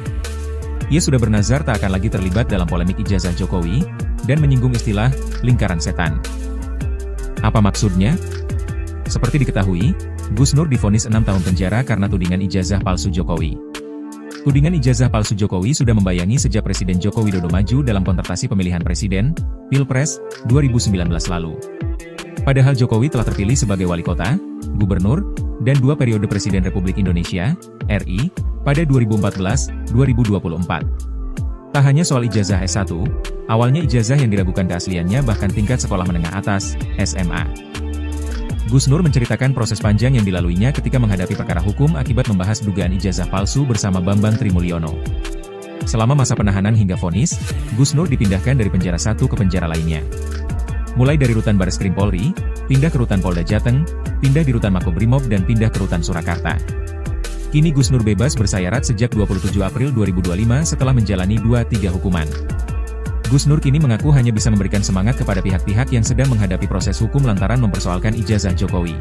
Ia sudah bernazar tak akan lagi terlibat dalam polemik ijazah Jokowi, dan menyinggung istilah lingkaran setan. Apa maksudnya? Seperti diketahui, Gus Nur divonis 6 tahun penjara karena tudingan ijazah palsu Jokowi. Tudingan ijazah palsu Jokowi sudah membayangi sejak Presiden Joko Widodo maju dalam kontestasi pemilihan presiden, Pilpres, 2019 lalu. Padahal Jokowi telah terpilih sebagai wali kota, gubernur, dan 2 periode Presiden Republik Indonesia, RI, pada 2014-2024. Tak hanya soal ijazah S1, awalnya ijazah yang diragukan keasliannya bahkan tingkat sekolah menengah atas, SMA. Gus Nur menceritakan proses panjang yang dilaluinya ketika menghadapi perkara hukum akibat membahas dugaan ijazah palsu bersama Bambang Trimulyono. Selama masa penahanan hingga vonis, Gus Nur dipindahkan dari penjara satu ke penjara lainnya. Mulai dari rutan Bareskrim Polri, pindah ke rutan Polda Jateng, pindah di rutan Makobrimob dan pindah ke rutan Surakarta. Kini Gus Nur bebas bersayarat sejak 27 April 2025 setelah menjalani 2-3 hukuman. Gus Nur kini mengaku hanya bisa memberikan semangat kepada pihak-pihak yang sedang menghadapi proses hukum lantaran mempersoalkan ijazah Jokowi.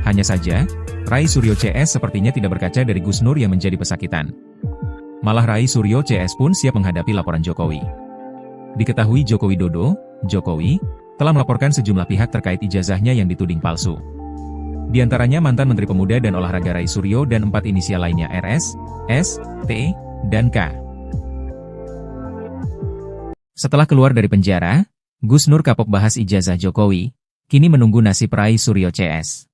Hanya saja, Rai Suryo CS sepertinya tidak berkaca dari Gus Nur yang menjadi pesakitan. Malah Rai Suryo CS pun siap menghadapi laporan Jokowi. Diketahui Joko Widodo, Jokowi, telah melaporkan sejumlah pihak terkait ijazahnya yang dituding palsu. Di antaranya mantan Menteri Pemuda dan Olahraga Rai Suryo dan 4 inisial lainnya RS, S, T, dan K. Setelah keluar dari penjara, Gus Nur kapok bahas ijazah Jokowi, kini menunggu nasib Rai Suryo CS.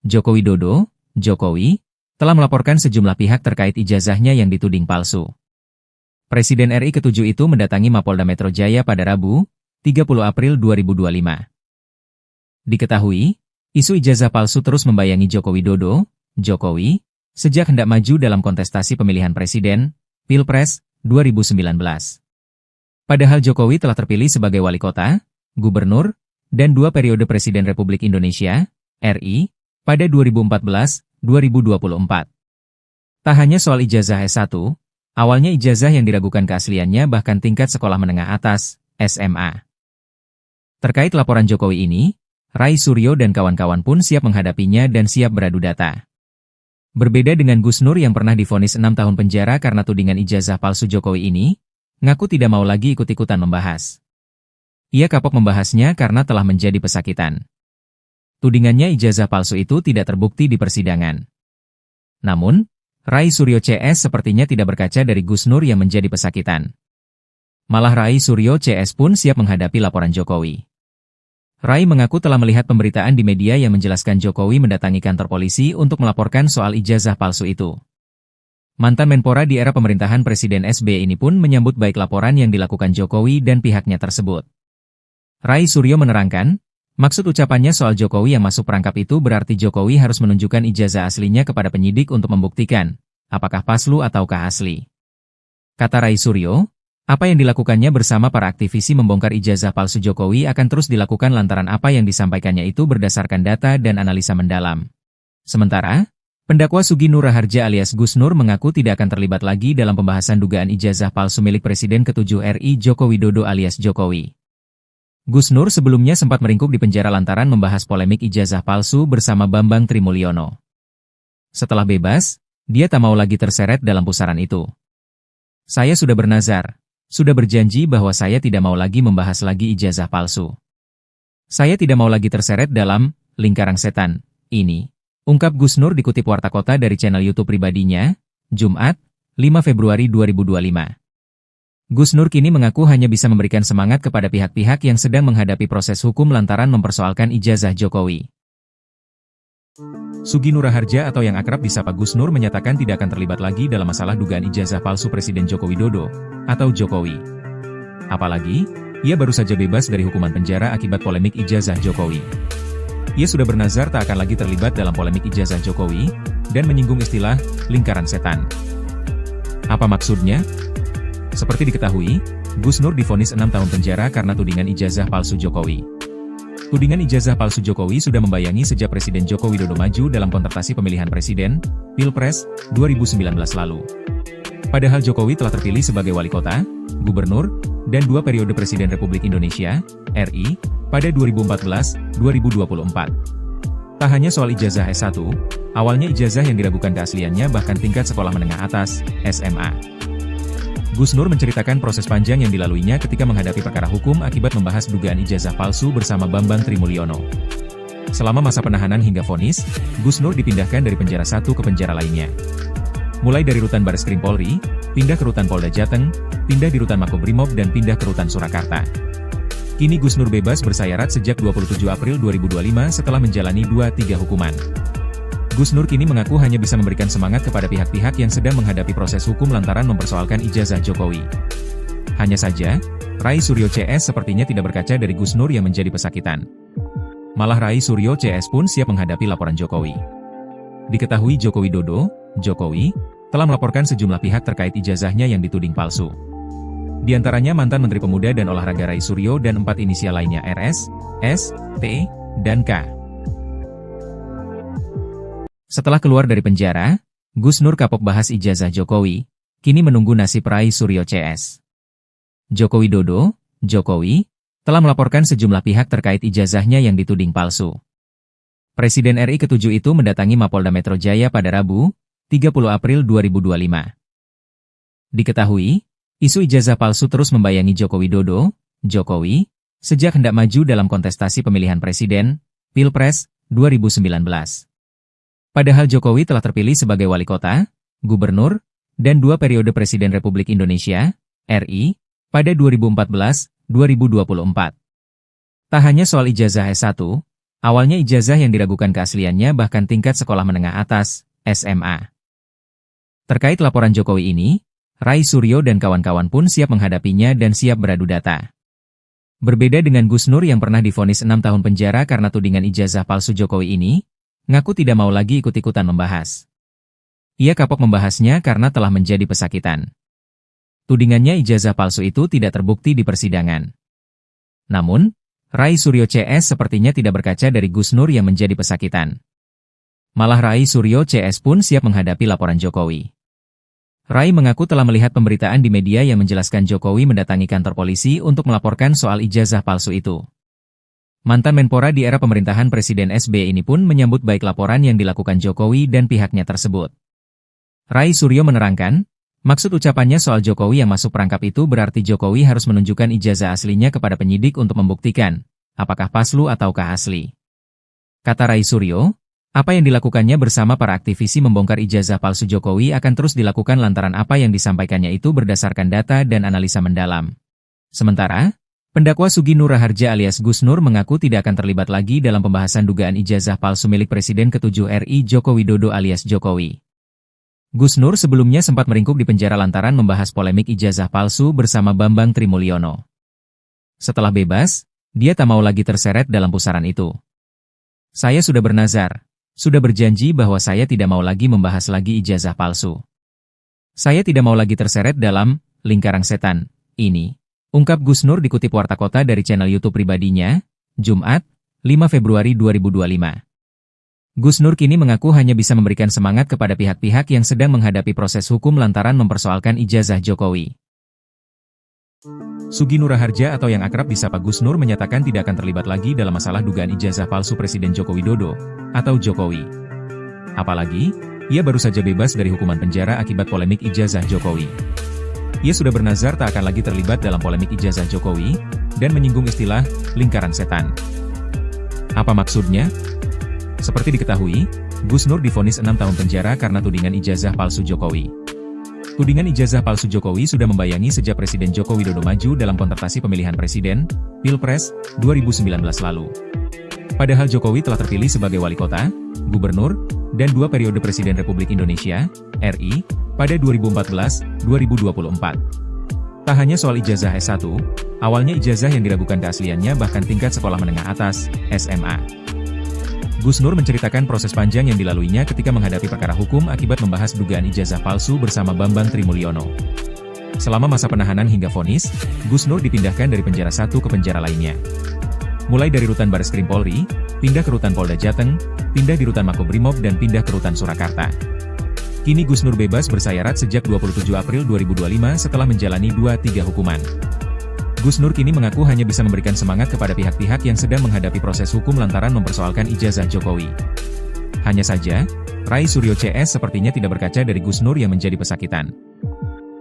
Joko Widodo, Jokowi, telah melaporkan sejumlah pihak terkait ijazahnya yang dituding palsu. Presiden RI ke-7 itu mendatangi Mapolda Metro Jaya pada Rabu, 30 April 2025. Diketahui, isu ijazah palsu terus membayangi Joko Widodo, Jokowi, sejak hendak maju dalam kontestasi pemilihan presiden, Pilpres, 2019. Padahal Jokowi telah terpilih sebagai wali kota, gubernur, dan 2 periode Presiden Republik Indonesia, RI, pada 2024. Tak hanya soal ijazah S1, awalnya ijazah yang diragukan keasliannya bahkan tingkat sekolah menengah atas, SMA. Terkait laporan Jokowi ini, Rai Suryo dan kawan-kawan pun siap menghadapinya dan siap beradu data. Berbeda dengan Gus Nur yang pernah divonis 6 tahun penjara karena tudingan ijazah palsu Jokowi ini, ngaku tidak mau lagi ikut-ikutan membahas. Ia kapok membahasnya karena telah menjadi pesakitan. Tudingannya ijazah palsu itu tidak terbukti di persidangan. Namun, Rai Suryo CS sepertinya tidak berkaca dari Gus Nur yang menjadi pesakitan. Malah Rai Suryo CS pun siap menghadapi laporan Jokowi. Rai mengaku telah melihat pemberitaan di media yang menjelaskan Jokowi mendatangi kantor polisi untuk melaporkan soal ijazah palsu itu. Mantan Menpora di era pemerintahan Presiden SBY ini pun menyambut baik laporan yang dilakukan Jokowi dan pihaknya tersebut. Rai Suryo menerangkan, maksud ucapannya soal Jokowi yang masuk perangkap itu berarti Jokowi harus menunjukkan ijazah aslinya kepada penyidik untuk membuktikan, apakah palsu ataukah asli. Kata Rai Suryo, apa yang dilakukannya bersama para aktivisi membongkar ijazah palsu Jokowi akan terus dilakukan lantaran apa yang disampaikannya itu berdasarkan data dan analisa mendalam. Sementara, pendakwa Sugi Nur Raharja alias Gus Nur mengaku tidak akan terlibat lagi dalam pembahasan dugaan ijazah palsu milik Presiden ke-7 RI Joko Widodo alias Jokowi. Gus Nur sebelumnya sempat meringkuk di penjara lantaran membahas polemik ijazah palsu bersama Bambang Trimulyono. Setelah bebas, dia tak mau lagi terseret dalam pusaran itu. Saya sudah bernazar, sudah berjanji bahwa saya tidak mau lagi membahas lagi ijazah palsu. Saya tidak mau lagi terseret dalam lingkaran setan ini, ungkap Gus Nur dikutip Warta Kota dari channel YouTube pribadinya, Jumat, 5 Februari 2025. Gus Nur kini mengaku hanya bisa memberikan semangat kepada pihak-pihak yang sedang menghadapi proses hukum lantaran mempersoalkan ijazah Jokowi. Sugi Nur Raharja atau yang akrab disapa Gus Nur menyatakan tidak akan terlibat lagi dalam masalah dugaan ijazah palsu Presiden Joko Widodo atau Jokowi. Apalagi, ia baru saja bebas dari hukuman penjara akibat polemik ijazah Jokowi. Ia sudah bernazar tak akan lagi terlibat dalam polemik ijazah Jokowi dan menyinggung istilah lingkaran setan. Apa maksudnya? Seperti diketahui, Gus Nur divonis 6 tahun penjara karena tudingan ijazah palsu Jokowi. Tudingan ijazah palsu Jokowi sudah membayangi sejak Presiden Joko Widodo maju dalam kontestasi pemilihan presiden, Pilpres, 2019 lalu. Padahal Jokowi telah terpilih sebagai wali kota, gubernur, dan 2 periode Presiden Republik Indonesia, RI, pada 2014-2024. Tak hanya soal ijazah S1, awalnya ijazah yang diragukan keasliannya bahkan tingkat sekolah menengah atas, SMA. Gus Nur menceritakan proses panjang yang dilaluinya ketika menghadapi perkara hukum akibat membahas dugaan ijazah palsu bersama Bambang Trimulyono. Selama masa penahanan hingga vonis, Gus Nur dipindahkan dari penjara satu ke penjara lainnya. Mulai dari rutan Bareskrim Polri, pindah ke rutan Polda Jateng, pindah di rutan Makobrimob dan pindah ke rutan Surakarta. Kini Gus Nur bebas bersayarat sejak 27 April 2025 setelah menjalani 2-3 hukuman. Gus Nur kini mengaku hanya bisa memberikan semangat kepada pihak-pihak yang sedang menghadapi proses hukum lantaran mempersoalkan ijazah Jokowi. Hanya saja, Rai Suryo CS sepertinya tidak berkaca dari Gus Nur yang menjadi pesakitan. Malah Rai Suryo CS pun siap menghadapi laporan Jokowi. Diketahui Joko Widodo, Jokowi, telah melaporkan sejumlah pihak terkait ijazahnya yang dituding palsu. Di antaranya mantan Menteri Pemuda dan Olahraga Rai Suryo dan 4 inisial lainnya RS, S, T, dan K. Setelah keluar dari penjara, Gus Nur kapok bahas ijazah Jokowi, kini menunggu nasib Rai Suryo CS. Joko Widodo, Jokowi, telah melaporkan sejumlah pihak terkait ijazahnya yang dituding palsu. Presiden RI ke-7 itu mendatangi Mapolda Metro Jaya pada Rabu, 30 April 2025. Diketahui, isu ijazah palsu terus membayangi Joko Widodo, Jokowi, sejak hendak maju dalam kontestasi pemilihan presiden, Pilpres, 2019. Padahal Jokowi telah terpilih sebagai wali kota, gubernur, dan 2 periode Presiden Republik Indonesia, RI, pada 2014-2024. Tak hanya soal ijazah S1, awalnya ijazah yang diragukan keasliannya bahkan tingkat sekolah menengah atas, SMA. Terkait laporan Jokowi ini, Rai Suryo dan kawan-kawan pun siap menghadapinya dan siap beradu data. Berbeda dengan Gus Nur yang pernah divonis 6 tahun penjara karena tudingan ijazah palsu Jokowi ini, ngaku tidak mau lagi ikut-ikutan membahas. Ia kapok membahasnya karena telah menjadi pesakitan. Tudingannya ijazah palsu itu tidak terbukti di persidangan. Namun, Rai Suryo CS sepertinya tidak berkaca dari Gus Nur yang menjadi pesakitan. Malah Rai Suryo CS pun siap menghadapi laporan Jokowi. Rai mengaku telah melihat pemberitaan di media yang menjelaskan Jokowi mendatangi kantor polisi untuk melaporkan soal ijazah palsu itu. Mantan Menpora di era pemerintahan Presiden SBY ini pun menyambut baik laporan yang dilakukan Jokowi dan pihaknya tersebut. Rai Suryo menerangkan, maksud ucapannya soal Jokowi yang masuk perangkap itu berarti Jokowi harus menunjukkan ijazah aslinya kepada penyidik untuk membuktikan, apakah palsu ataukah asli. Kata Rai Suryo, apa yang dilakukannya bersama para aktivisi membongkar ijazah palsu Jokowi akan terus dilakukan lantaran apa yang disampaikannya itu berdasarkan data dan analisa mendalam. Sementara, pendakwa Sugi Nur Raharja alias Gus Nur mengaku tidak akan terlibat lagi dalam pembahasan dugaan ijazah palsu milik Presiden ke-7 RI Joko Widodo alias Jokowi. Gus Nur sebelumnya sempat meringkuk di penjara lantaran membahas polemik ijazah palsu bersama Bambang Trimulyono. Setelah bebas, dia tak mau lagi terseret dalam pusaran itu. Saya sudah bernazar, sudah berjanji bahwa saya tidak mau lagi membahas lagi ijazah palsu. Saya tidak mau lagi terseret dalam lingkaran setan ini, ungkap Gus Nur dikutip Warta Kota dari channel YouTube pribadinya, Jumat, 5 Februari 2025. Gus Nur kini mengaku hanya bisa memberikan semangat kepada pihak-pihak yang sedang menghadapi proses hukum lantaran mempersoalkan ijazah Jokowi. Sugi Nur Raharja atau yang akrab disapa Gus Nur menyatakan tidak akan terlibat lagi dalam masalah dugaan ijazah palsu Presiden Joko Widodo atau Jokowi. Apalagi, ia baru saja bebas dari hukuman penjara akibat polemik ijazah Jokowi. Ia sudah bernazar tak akan lagi terlibat dalam polemik ijazah Jokowi dan menyinggung istilah lingkaran setan. Apa maksudnya? Seperti diketahui, Gus Nur divonis 6 tahun penjara karena tudingan ijazah palsu Jokowi. Tudingan ijazah palsu Jokowi sudah membayangi sejak Presiden Joko Widodo maju dalam kontestasi pemilihan presiden, Pilpres, 2019 lalu. Padahal Jokowi telah terpilih sebagai wali kota, gubernur, dan 2 periode Presiden Republik Indonesia, RI, pada 2014-2024. Tak hanya soal ijazah S1, awalnya ijazah yang diragukan keasliannya bahkan tingkat sekolah menengah atas, SMA. Gus Nur menceritakan proses panjang yang dilaluinya ketika menghadapi perkara hukum akibat membahas dugaan ijazah palsu bersama Bambang Trimulyono. Selama masa penahanan hingga vonis, Gus Nur dipindahkan dari penjara satu ke penjara lainnya. Mulai dari rutan Bareskrim Polri, pindah ke rutan Polda Jateng, pindah di rutan Makobrimob dan pindah ke rutan Surakarta. Kini Gus Nur bebas bersayarat sejak 27 April 2025 setelah menjalani 2-3 hukuman. Gus Nur kini mengaku hanya bisa memberikan semangat kepada pihak-pihak yang sedang menghadapi proses hukum lantaran mempersoalkan ijazah Jokowi. Hanya saja, Rai Suryo CS sepertinya tidak berkaca dari Gus Nur yang menjadi pesakitan.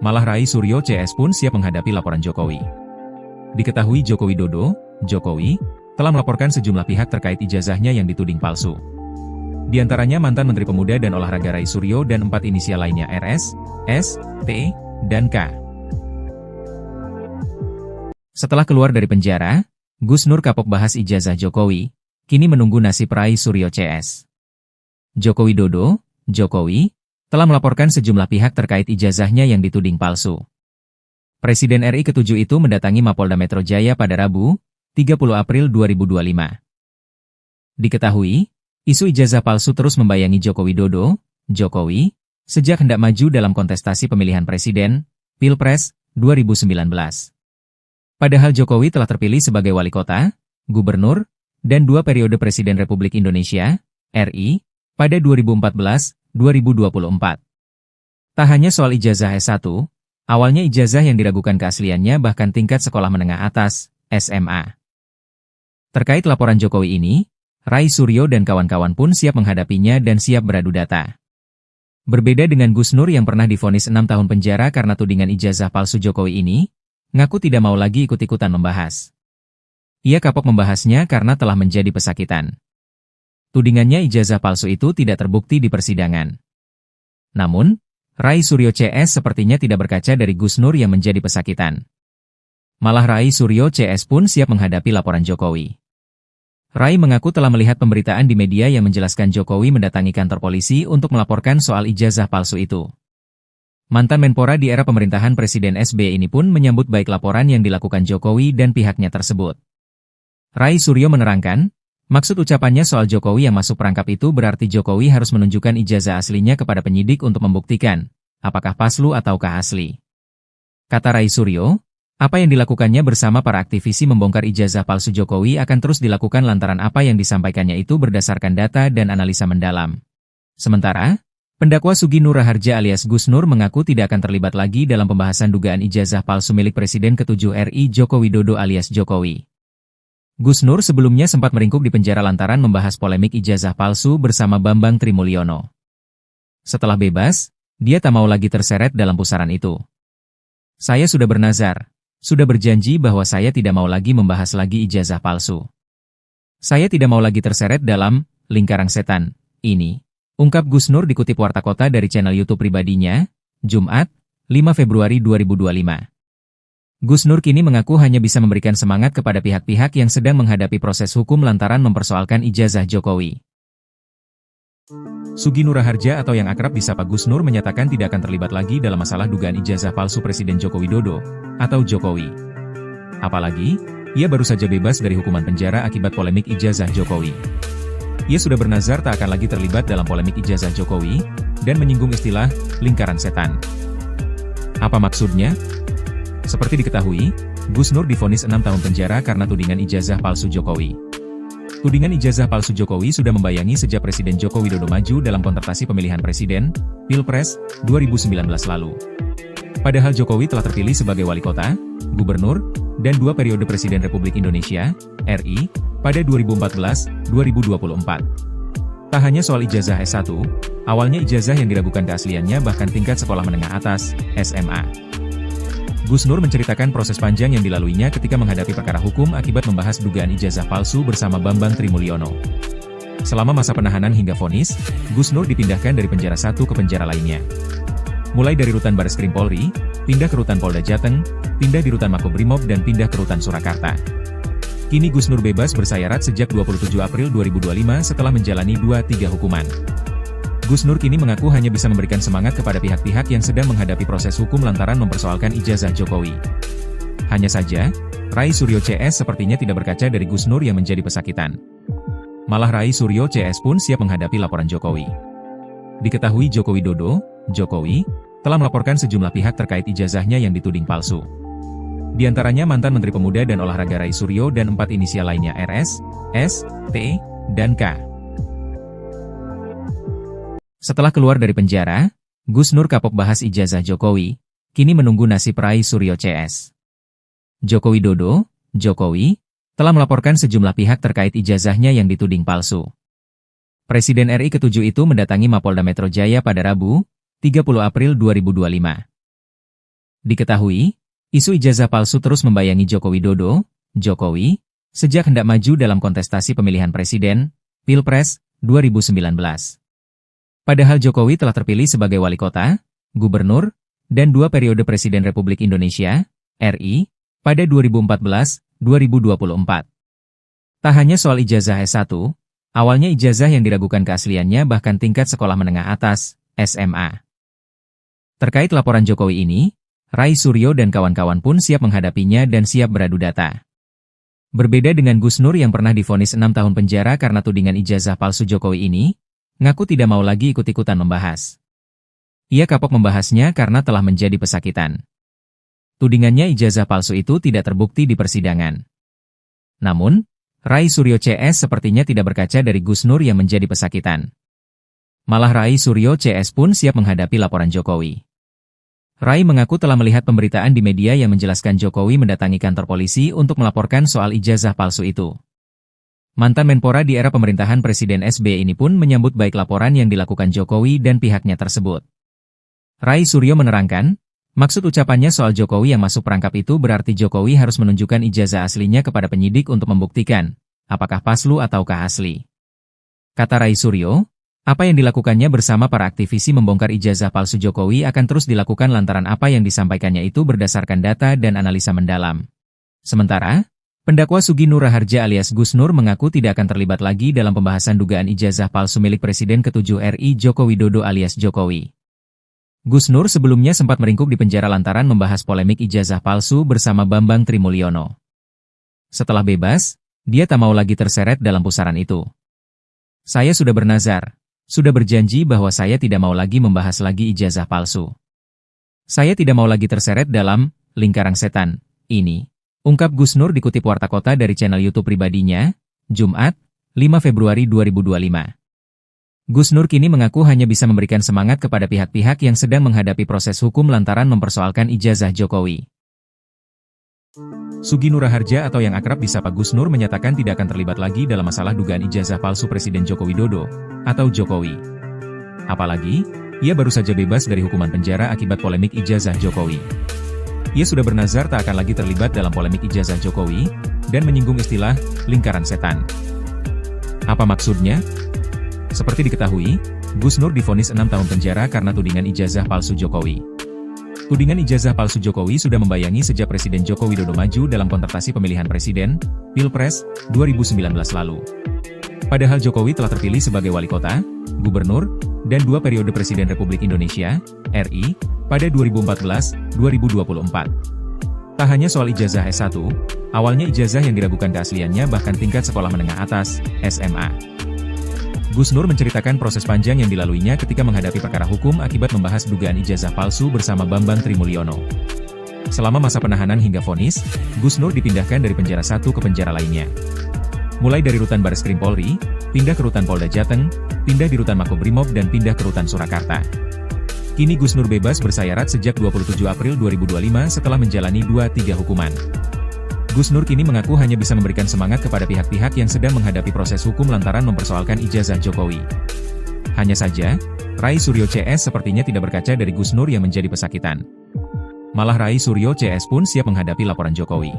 Malah Rai Suryo CS pun siap menghadapi laporan Jokowi. Diketahui Joko Widodo, Jokowi, telah melaporkan sejumlah pihak terkait ijazahnya yang dituding palsu. Di antaranya mantan Menteri Pemuda dan Olahraga Rai Suryo dan 4 inisial lainnya RS, S, T, dan K. Setelah keluar dari penjara, Gus Nur kapok bahas ijazah Jokowi, kini menunggu nasib Rai Suryo CS. Joko Widodo, Jokowi, telah melaporkan sejumlah pihak terkait ijazahnya yang dituding palsu. Presiden RI ke-7 itu mendatangi Mapolda Metro Jaya pada Rabu, 30 April 2025. Diketahui, isu ijazah palsu terus membayangi Joko Widodo, Jokowi, sejak hendak maju dalam kontestasi pemilihan presiden, Pilpres, 2019. Padahal Jokowi telah terpilih sebagai wali kota, gubernur, dan 2 periode Presiden Republik Indonesia, RI, pada 2014-2024. Tak hanya soal ijazah S1, awalnya ijazah yang diragukan keasliannya bahkan tingkat sekolah menengah atas, SMA. Terkait laporan Jokowi ini, Rai Suryo dan kawan-kawan pun siap menghadapinya dan siap beradu data. Berbeda dengan Gus Nur yang pernah divonis 6 tahun penjara karena tudingan ijazah palsu Jokowi ini, ngaku tidak mau lagi ikut-ikutan membahas. Ia kapok membahasnya karena telah menjadi pesakitan. Tudingannya ijazah palsu itu tidak terbukti di persidangan. Namun, Rai Suryo CS sepertinya tidak berkaca dari Gus Nur yang menjadi pesakitan. Malah Rai Suryo CS pun siap menghadapi laporan Jokowi. Rai mengaku telah melihat pemberitaan di media yang menjelaskan Jokowi mendatangi kantor polisi untuk melaporkan soal ijazah palsu itu. Mantan Menpora di era pemerintahan Presiden SBY ini pun menyambut baik laporan yang dilakukan Jokowi dan pihaknya tersebut. Rai Suryo menerangkan, maksud ucapannya soal Jokowi yang masuk perangkap itu berarti Jokowi harus menunjukkan ijazah aslinya kepada penyidik untuk membuktikan, apakah palsu ataukah asli. Kata Rai Suryo, apa yang dilakukannya bersama para aktivisi membongkar ijazah palsu Jokowi akan terus dilakukan lantaran apa yang disampaikannya itu berdasarkan data dan analisa mendalam. Sementara, pendakwa Sugi Nur Raharja alias Gus Nur mengaku tidak akan terlibat lagi dalam pembahasan dugaan ijazah palsu milik Presiden ke-7 RI Joko Widodo alias Jokowi. Gus Nur sebelumnya sempat meringkuk di penjara lantaran membahas polemik ijazah palsu bersama Bambang Trimulyono. Setelah bebas, dia tak mau lagi terseret dalam pusaran itu. Saya sudah bernazar, sudah berjanji bahwa saya tidak mau lagi membahas lagi ijazah palsu. Saya tidak mau lagi terseret dalam lingkaran setan ini, ungkap Gus Nur dikutip Warta Kota dari channel YouTube pribadinya, Jumat, 5 Februari 2025. Gus Nur kini mengaku hanya bisa memberikan semangat kepada pihak-pihak yang sedang menghadapi proses hukum lantaran mempersoalkan ijazah Jokowi. Sugi Nur Raharja atau yang akrab disapa Gus Nur menyatakan tidak akan terlibat lagi dalam masalah dugaan ijazah palsu Presiden Joko Widodo atau Jokowi. Apalagi, ia baru saja bebas dari hukuman penjara akibat polemik ijazah Jokowi. Ia sudah bernazar tak akan lagi terlibat dalam polemik ijazah Jokowi, dan menyinggung istilah lingkaran setan. Apa maksudnya? Seperti diketahui, Gus Nur divonis 6 tahun penjara karena tudingan ijazah palsu Jokowi. Tudingan ijazah palsu Jokowi sudah membayangi sejak Presiden Joko Widodo maju dalam kontestasi pemilihan presiden, Pilpres, 2019 lalu. Padahal Jokowi telah terpilih sebagai wali kota, gubernur, dan 2 periode Presiden Republik Indonesia, RI, pada 2014-2024. Tak hanya soal ijazah S1, awalnya ijazah yang diragukan keasliannya bahkan tingkat sekolah menengah atas, SMA. Gus Nur menceritakan proses panjang yang dilaluinya ketika menghadapi perkara hukum akibat membahas dugaan ijazah palsu bersama Bambang Trimulyono. Selama masa penahanan hingga vonis, Gus Nur dipindahkan dari penjara satu ke penjara lainnya. Mulai dari rutan Bareskrim Polri, pindah ke rutan Polda Jateng, pindah di rutan Makobrimob dan pindah ke rutan Surakarta. Kini Gus Nur bebas bersayarat sejak 27 April 2025 setelah menjalani 2-3 hukuman. Gus Nur kini mengaku hanya bisa memberikan semangat kepada pihak-pihak yang sedang menghadapi proses hukum lantaran mempersoalkan ijazah Jokowi. Hanya saja, Rai Suryo CS sepertinya tidak berkaca dari Gus Nur yang menjadi pesakitan. Malah Rai Suryo CS pun siap menghadapi laporan Jokowi. Diketahui Joko Widodo, Jokowi, telah melaporkan sejumlah pihak terkait ijazahnya yang dituding palsu. Di antaranya mantan Menteri Pemuda dan Olahraga Rai Suryo dan 4 inisial lainnya RS, S, T, dan K. Setelah keluar dari penjara, Gus Nur kapok bahas ijazah Jokowi, kini menunggu nasib Rai Suryo CS. Joko Widodo, Jokowi, telah melaporkan sejumlah pihak terkait ijazahnya yang dituding palsu. Presiden RI ke-7 itu mendatangi Mapolda Metro Jaya pada Rabu, 30 April 2025. Diketahui, isu ijazah palsu terus membayangi Joko Widodo, Jokowi, sejak hendak maju dalam kontestasi pemilihan presiden, Pilpres, 2019. Padahal Jokowi telah terpilih sebagai wali kota, gubernur, dan 2 periode Presiden Republik Indonesia, RI, pada 2014-2024. Tak hanya soal ijazah S1, awalnya ijazah yang diragukan keasliannya bahkan tingkat sekolah menengah atas, SMA. Terkait laporan Jokowi ini, Rai Suryo dan kawan-kawan pun siap menghadapinya dan siap beradu data. Berbeda dengan Gus Nur yang pernah divonis 6 tahun penjara karena tudingan ijazah palsu Jokowi ini, ngaku tidak mau lagi ikut-ikutan membahas. Ia kapok membahasnya karena telah menjadi pesakitan. Tudingannya ijazah palsu itu tidak terbukti di persidangan. Namun, Rai Suryo CS sepertinya tidak berkaca dari Gus Nur yang menjadi pesakitan. Malah Rai Suryo CS pun siap menghadapi laporan Jokowi. Rai mengaku telah melihat pemberitaan di media yang menjelaskan Jokowi mendatangi kantor polisi untuk melaporkan soal ijazah palsu itu. Mantan Menpora di era pemerintahan Presiden SBY ini pun menyambut baik laporan yang dilakukan Jokowi dan pihaknya tersebut. Rai Suryo menerangkan, maksud ucapannya soal Jokowi yang masuk perangkap itu berarti Jokowi harus menunjukkan ijazah aslinya kepada penyidik untuk membuktikan, apakah palsu ataukah asli. Kata Rai Suryo, apa yang dilakukannya bersama para aktivisi membongkar ijazah palsu Jokowi akan terus dilakukan lantaran apa yang disampaikannya itu berdasarkan data dan analisa mendalam. Sementara, pendakwa Sugi Nur Raharja alias Gus Nur mengaku tidak akan terlibat lagi dalam pembahasan dugaan ijazah palsu milik Presiden ke-7 RI Joko Widodo alias Jokowi. Gus Nur sebelumnya sempat meringkuk di penjara lantaran membahas polemik ijazah palsu bersama Bambang Trimulyono. Setelah bebas, dia tak mau lagi terseret dalam pusaran itu. Saya sudah bernazar, sudah berjanji bahwa saya tidak mau lagi membahas lagi ijazah palsu. Saya tidak mau lagi terseret dalam lingkaran setan ini, ungkap Gus Nur dikutip Warta Kota dari channel YouTube pribadinya, Jumat, 5 Februari 2025. Gus Nur kini mengaku hanya bisa memberikan semangat kepada pihak-pihak yang sedang menghadapi proses hukum lantaran mempersoalkan ijazah Jokowi. Sugi Nur Harja atau yang akrab disapa Gus Nur menyatakan tidak akan terlibat lagi dalam masalah dugaan ijazah palsu Presiden Joko Widodo atau Jokowi. Apalagi, ia baru saja bebas dari hukuman penjara akibat polemik ijazah Jokowi. Ia sudah bernazar tak akan lagi terlibat dalam polemik ijazah Jokowi, dan menyinggung istilah lingkaran setan. Apa maksudnya? Seperti diketahui, Gus Nur divonis 6 tahun penjara karena tudingan ijazah palsu Jokowi. Tudingan ijazah palsu Jokowi sudah membayangi sejak Presiden Joko Widodo maju dalam kontestasi pemilihan presiden, Pilpres, 2019 lalu. Padahal Jokowi telah terpilih sebagai wali kota, gubernur, dan 2 periode Presiden Republik Indonesia, RI, pada 2014-2024. Tak hanya soal ijazah S1, awalnya ijazah yang diragukan keasliannya bahkan tingkat sekolah menengah atas, SMA. Gus Nur menceritakan proses panjang yang dilaluinya ketika menghadapi perkara hukum akibat membahas dugaan ijazah palsu bersama Bambang Trimulyono. Selama masa penahanan hingga vonis, Gus Nur dipindahkan dari penjara satu ke penjara lainnya. Mulai dari rutan Bareskrim Polri, pindah ke rutan Polda Jateng, pindah di rutan Makobrimob dan pindah ke rutan Surakarta. Kini Gus Nur bebas bersayarat sejak 27 April 2025 setelah menjalani 2-3 hukuman. Gus Nur kini mengaku hanya bisa memberikan semangat kepada pihak-pihak yang sedang menghadapi proses hukum lantaran mempersoalkan ijazah Jokowi. Hanya saja, Rai Suryo CS sepertinya tidak berkaca dari Gus Nur yang menjadi pesakitan. Malah Rai Suryo CS pun siap menghadapi laporan Jokowi.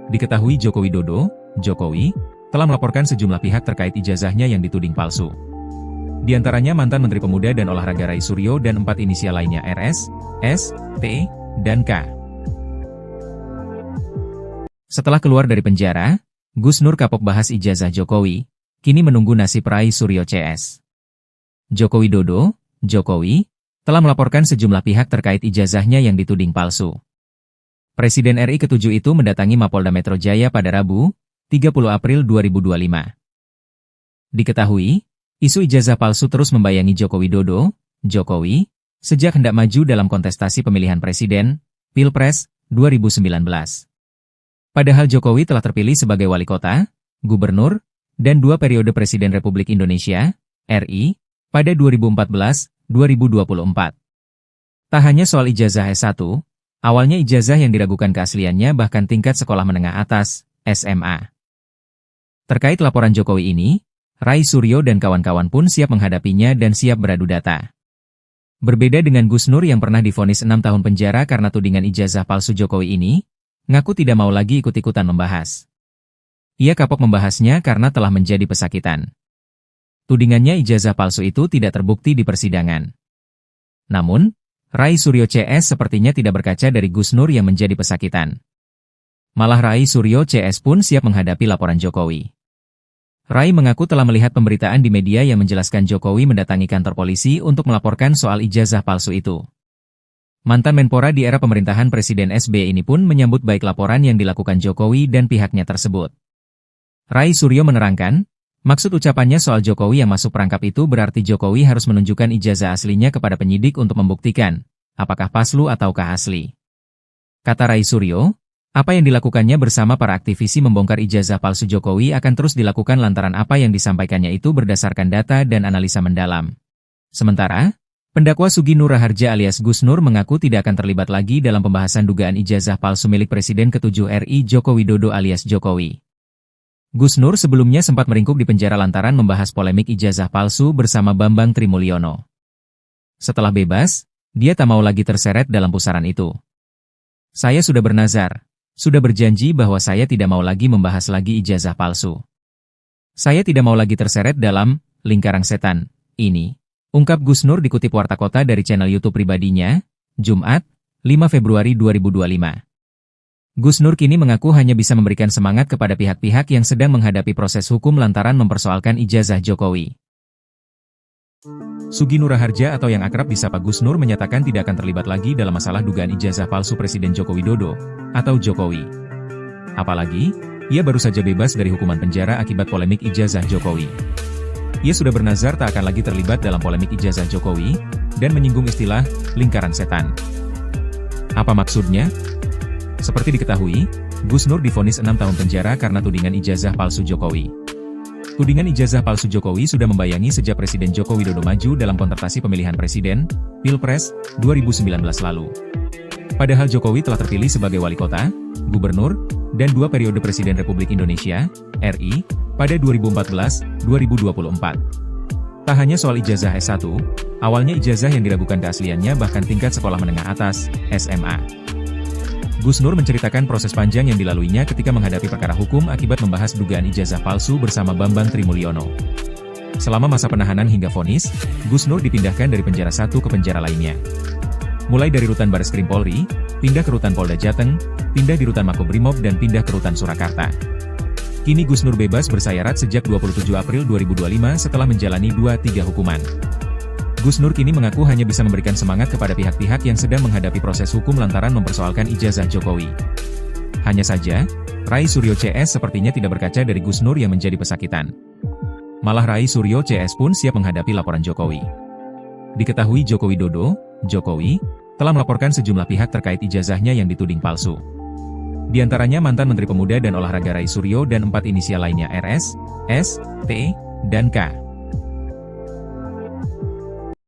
Diketahui Joko Widodo, Jokowi, telah melaporkan sejumlah pihak terkait ijazahnya yang dituding palsu. Di antaranya mantan Menteri Pemuda dan Olahraga Rai Suryo dan 4 inisial lainnya RS, S, T, dan K. Setelah keluar dari penjara, Gus Nur kapok bahas ijazah Jokowi, kini menunggu nasib Rai Suryo CS. Joko Widodo, Jokowi, telah melaporkan sejumlah pihak terkait ijazahnya yang dituding palsu. Presiden RI ke-7 itu mendatangi Mapolda Metro Jaya pada Rabu, 30 April 2025. Diketahui, isu ijazah palsu terus membayangi Joko Widodo, Jokowi, sejak hendak maju dalam kontestasi pemilihan presiden, Pilpres, 2019. Padahal Jokowi telah terpilih sebagai wali kota, gubernur, dan 2 periode Presiden Republik Indonesia, RI, pada 2014-2024. Tak hanya soal ijazah S1, awalnya ijazah yang diragukan keasliannya bahkan tingkat sekolah menengah atas, SMA. Terkait laporan Jokowi ini, Rai Suryo dan kawan-kawan pun siap menghadapinya dan siap beradu data. Berbeda dengan Gus Nur yang pernah divonis 6 tahun penjara karena tudingan ijazah palsu Jokowi ini, ngaku tidak mau lagi ikut-ikutan membahas. Ia kapok membahasnya karena telah menjadi pesakitan. Tudingannya ijazah palsu itu tidak terbukti di persidangan. Namun, Rai Suryo CS sepertinya tidak berkaca dari Gus Nur yang menjadi pesakitan. Malah Rai Suryo CS pun siap menghadapi laporan Jokowi. Rai mengaku telah melihat pemberitaan di media yang menjelaskan Jokowi mendatangi kantor polisi untuk melaporkan soal ijazah palsu itu. Mantan Menpora di era pemerintahan Presiden SBY ini pun menyambut baik laporan yang dilakukan Jokowi dan pihaknya tersebut. Rai Suryo menerangkan, maksud ucapannya soal Jokowi yang masuk perangkap itu berarti Jokowi harus menunjukkan ijazah aslinya kepada penyidik untuk membuktikan, apakah palsu ataukah asli. Kata Rai Suryo, apa yang dilakukannya bersama para aktivisi membongkar ijazah palsu Jokowi akan terus dilakukan lantaran apa yang disampaikannya itu berdasarkan data dan analisa mendalam. Sementara, pendakwa Sugi Nur Harja alias Gus Nur mengaku tidak akan terlibat lagi dalam pembahasan dugaan ijazah palsu milik Presiden ke-7 RI Joko Widodo alias Jokowi. Gus Nur sebelumnya sempat meringkuk di penjara lantaran membahas polemik ijazah palsu bersama Bambang Trimulyono. Setelah bebas, dia tak mau lagi terseret dalam pusaran itu. Saya sudah bernazar, sudah berjanji bahwa saya tidak mau lagi membahas lagi ijazah palsu. Saya tidak mau lagi terseret dalam lingkaran setan ini. Ungkap Gus Nur dikutip Warta Kota dari channel YouTube pribadinya, Jumat, 5 Februari 2025. Gus Nur kini mengaku hanya bisa memberikan semangat kepada pihak-pihak yang sedang menghadapi proses hukum lantaran mempersoalkan ijazah Jokowi. Sugi Nur Harja atau yang akrab disapa Gus Nur menyatakan tidak akan terlibat lagi dalam masalah dugaan ijazah palsu Presiden Joko Widodo atau Jokowi. Apalagi, ia baru saja bebas dari hukuman penjara akibat polemik ijazah Jokowi. Ia sudah bernazar tak akan lagi terlibat dalam polemik ijazah Jokowi, dan menyinggung istilah lingkaran setan. Apa maksudnya? Seperti diketahui, Gus Nur divonis 6 tahun penjara karena tudingan ijazah palsu Jokowi. Tudingan ijazah palsu Jokowi sudah membayangi sejak Presiden Joko Widodo maju dalam kontestasi pemilihan presiden, Pilpres, 2019 lalu. Padahal Jokowi telah terpilih sebagai wali kota, gubernur, dan 2 periode Presiden Republik Indonesia, RI, pada 2014-2024. Tak hanya soal ijazah S1, awalnya ijazah yang diragukan keasliannya bahkan tingkat sekolah menengah atas, SMA. Gus Nur menceritakan proses panjang yang dilaluinya ketika menghadapi perkara hukum akibat membahas dugaan ijazah palsu bersama Bambang Trimulyono. Selama masa penahanan hingga vonis, Gus Nur dipindahkan dari penjara satu ke penjara lainnya. Mulai dari rutan Bareskrim Polri, pindah ke rutan Polda Jateng, pindah di rutan Makobrimob dan pindah ke rutan Surakarta. Kini Gus Nur bebas bersayarat sejak 27 April 2025 setelah menjalani 2-3 hukuman. Gus Nur kini mengaku hanya bisa memberikan semangat kepada pihak-pihak yang sedang menghadapi proses hukum lantaran mempersoalkan ijazah Jokowi. Hanya saja, Rai Suryo CS sepertinya tidak berkaca dari Gus Nur yang menjadi pesakitan. Malah Rai Suryo CS pun siap menghadapi laporan Jokowi. Diketahui Joko Widodo, Jokowi, telah melaporkan sejumlah pihak terkait ijazahnya yang dituding palsu. Di antaranya mantan Menteri Pemuda dan Olahraga Rai Suryo dan 4 inisial lainnya RS, S, T, dan K.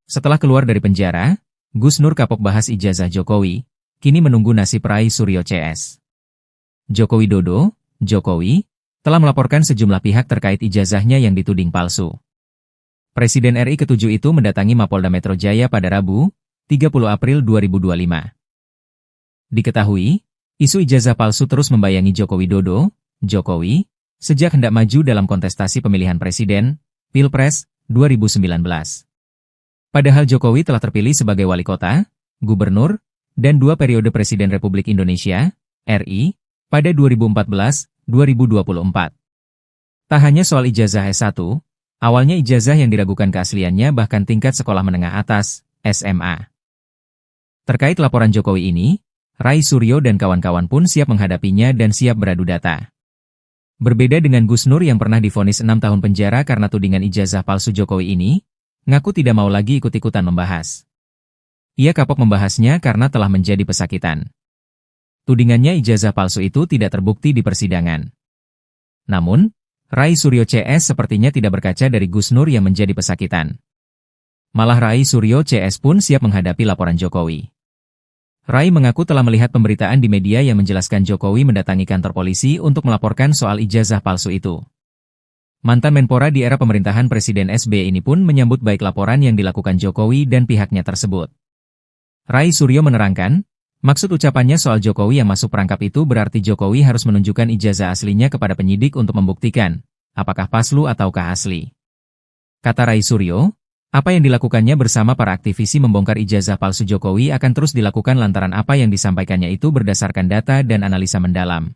Setelah keluar dari penjara, Gus Nur kapok bahas ijazah Jokowi, kini menunggu nasib Rai Suryo CS. Joko Widodo, Jokowi, telah melaporkan sejumlah pihak terkait ijazahnya yang dituding palsu. Presiden RI ke-7 itu mendatangi Mapolda Metro Jaya pada Rabu, 30 April 2025. Diketahui, isu ijazah palsu terus membayangi Joko Widodo, Jokowi, sejak hendak maju dalam kontestasi pemilihan presiden, Pilpres, 2019. Padahal Jokowi telah terpilih sebagai wali kota, gubernur, dan 2 periode Presiden Republik Indonesia, RI, pada 2014-2024. Tak hanya soal ijazah S1, awalnya ijazah yang diragukan keasliannya bahkan tingkat sekolah menengah atas, SMA. Terkait laporan Jokowi ini, Rai Suryo dan kawan-kawan pun siap menghadapinya dan siap beradu data. Berbeda dengan Gus Nur yang pernah divonis 6 tahun penjara karena tudingan ijazah palsu Jokowi ini, ngaku tidak mau lagi ikut-ikutan membahas. Ia kapok membahasnya karena telah menjadi pesakitan. Tudingannya ijazah palsu itu tidak terbukti di persidangan. Namun, Rai Suryo CS sepertinya tidak berkaca dari Gus Nur yang menjadi pesakitan. Malah Rai Suryo CS pun siap menghadapi laporan Jokowi. Rai mengaku telah melihat pemberitaan di media yang menjelaskan Jokowi mendatangi kantor polisi untuk melaporkan soal ijazah palsu itu. Mantan Menpora di era pemerintahan Presiden SBY ini pun menyambut baik laporan yang dilakukan Jokowi dan pihaknya tersebut. Rai Suryo menerangkan, maksud ucapannya soal Jokowi yang masuk perangkap itu berarti Jokowi harus menunjukkan ijazah aslinya kepada penyidik untuk membuktikan, apakah palsu ataukah asli. Kata Rai Suryo, apa yang dilakukannya bersama para aktivisi membongkar ijazah palsu Jokowi akan terus dilakukan lantaran apa yang disampaikannya itu berdasarkan data dan analisa mendalam.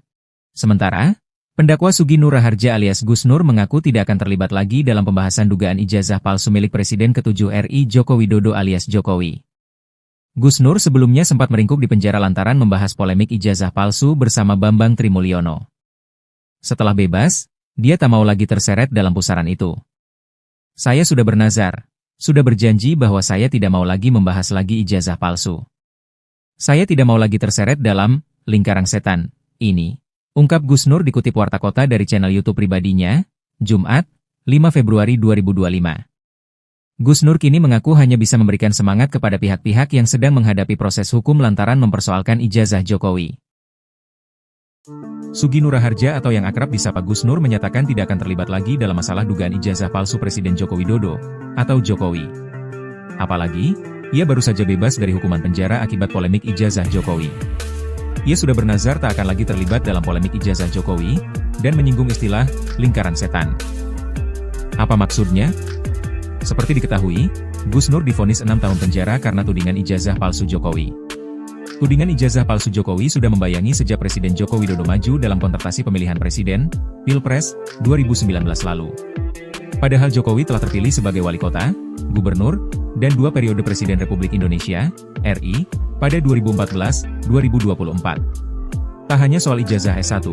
Sementara, pendakwa Sugi Nur Raharja alias Gus Nur mengaku tidak akan terlibat lagi dalam pembahasan dugaan ijazah palsu milik Presiden ke-7 RI Joko Widodo alias Jokowi. Gus Nur sebelumnya sempat meringkuk di penjara lantaran membahas polemik ijazah palsu bersama Bambang Trimulyono. Setelah bebas, dia tak mau lagi terseret dalam pusaran itu. Saya sudah bernazar, sudah berjanji bahwa saya tidak mau lagi membahas lagi ijazah palsu. Saya tidak mau lagi terseret dalam lingkaran setan ini. Ungkap Gus Nur dikutip Warta Kota dari channel YouTube pribadinya, Jumat, 5 Februari 2025. Gus Nur kini mengaku hanya bisa memberikan semangat kepada pihak-pihak yang sedang menghadapi proses hukum lantaran mempersoalkan ijazah Jokowi. Sugi Nur Raharja atau yang akrab disapa Gus Nur menyatakan tidak akan terlibat lagi dalam masalah dugaan ijazah palsu Presiden Joko Widodo, atau Jokowi. Apalagi, ia baru saja bebas dari hukuman penjara akibat polemik ijazah Jokowi. Ia sudah bernazar tak akan lagi terlibat dalam polemik ijazah Jokowi, dan menyinggung istilah lingkaran setan. Apa maksudnya? Seperti diketahui, Gus Nur divonis 6 tahun penjara karena tudingan ijazah palsu Jokowi. Tudingan ijazah palsu Jokowi sudah membayangi sejak Presiden Joko Widodo maju dalam kontestasi pemilihan presiden, Pilpres, 2019 lalu. Padahal Jokowi telah terpilih sebagai wali kota, gubernur, dan 2 periode Presiden Republik Indonesia, RI, pada 2014-2024. Tak hanya soal ijazah S1,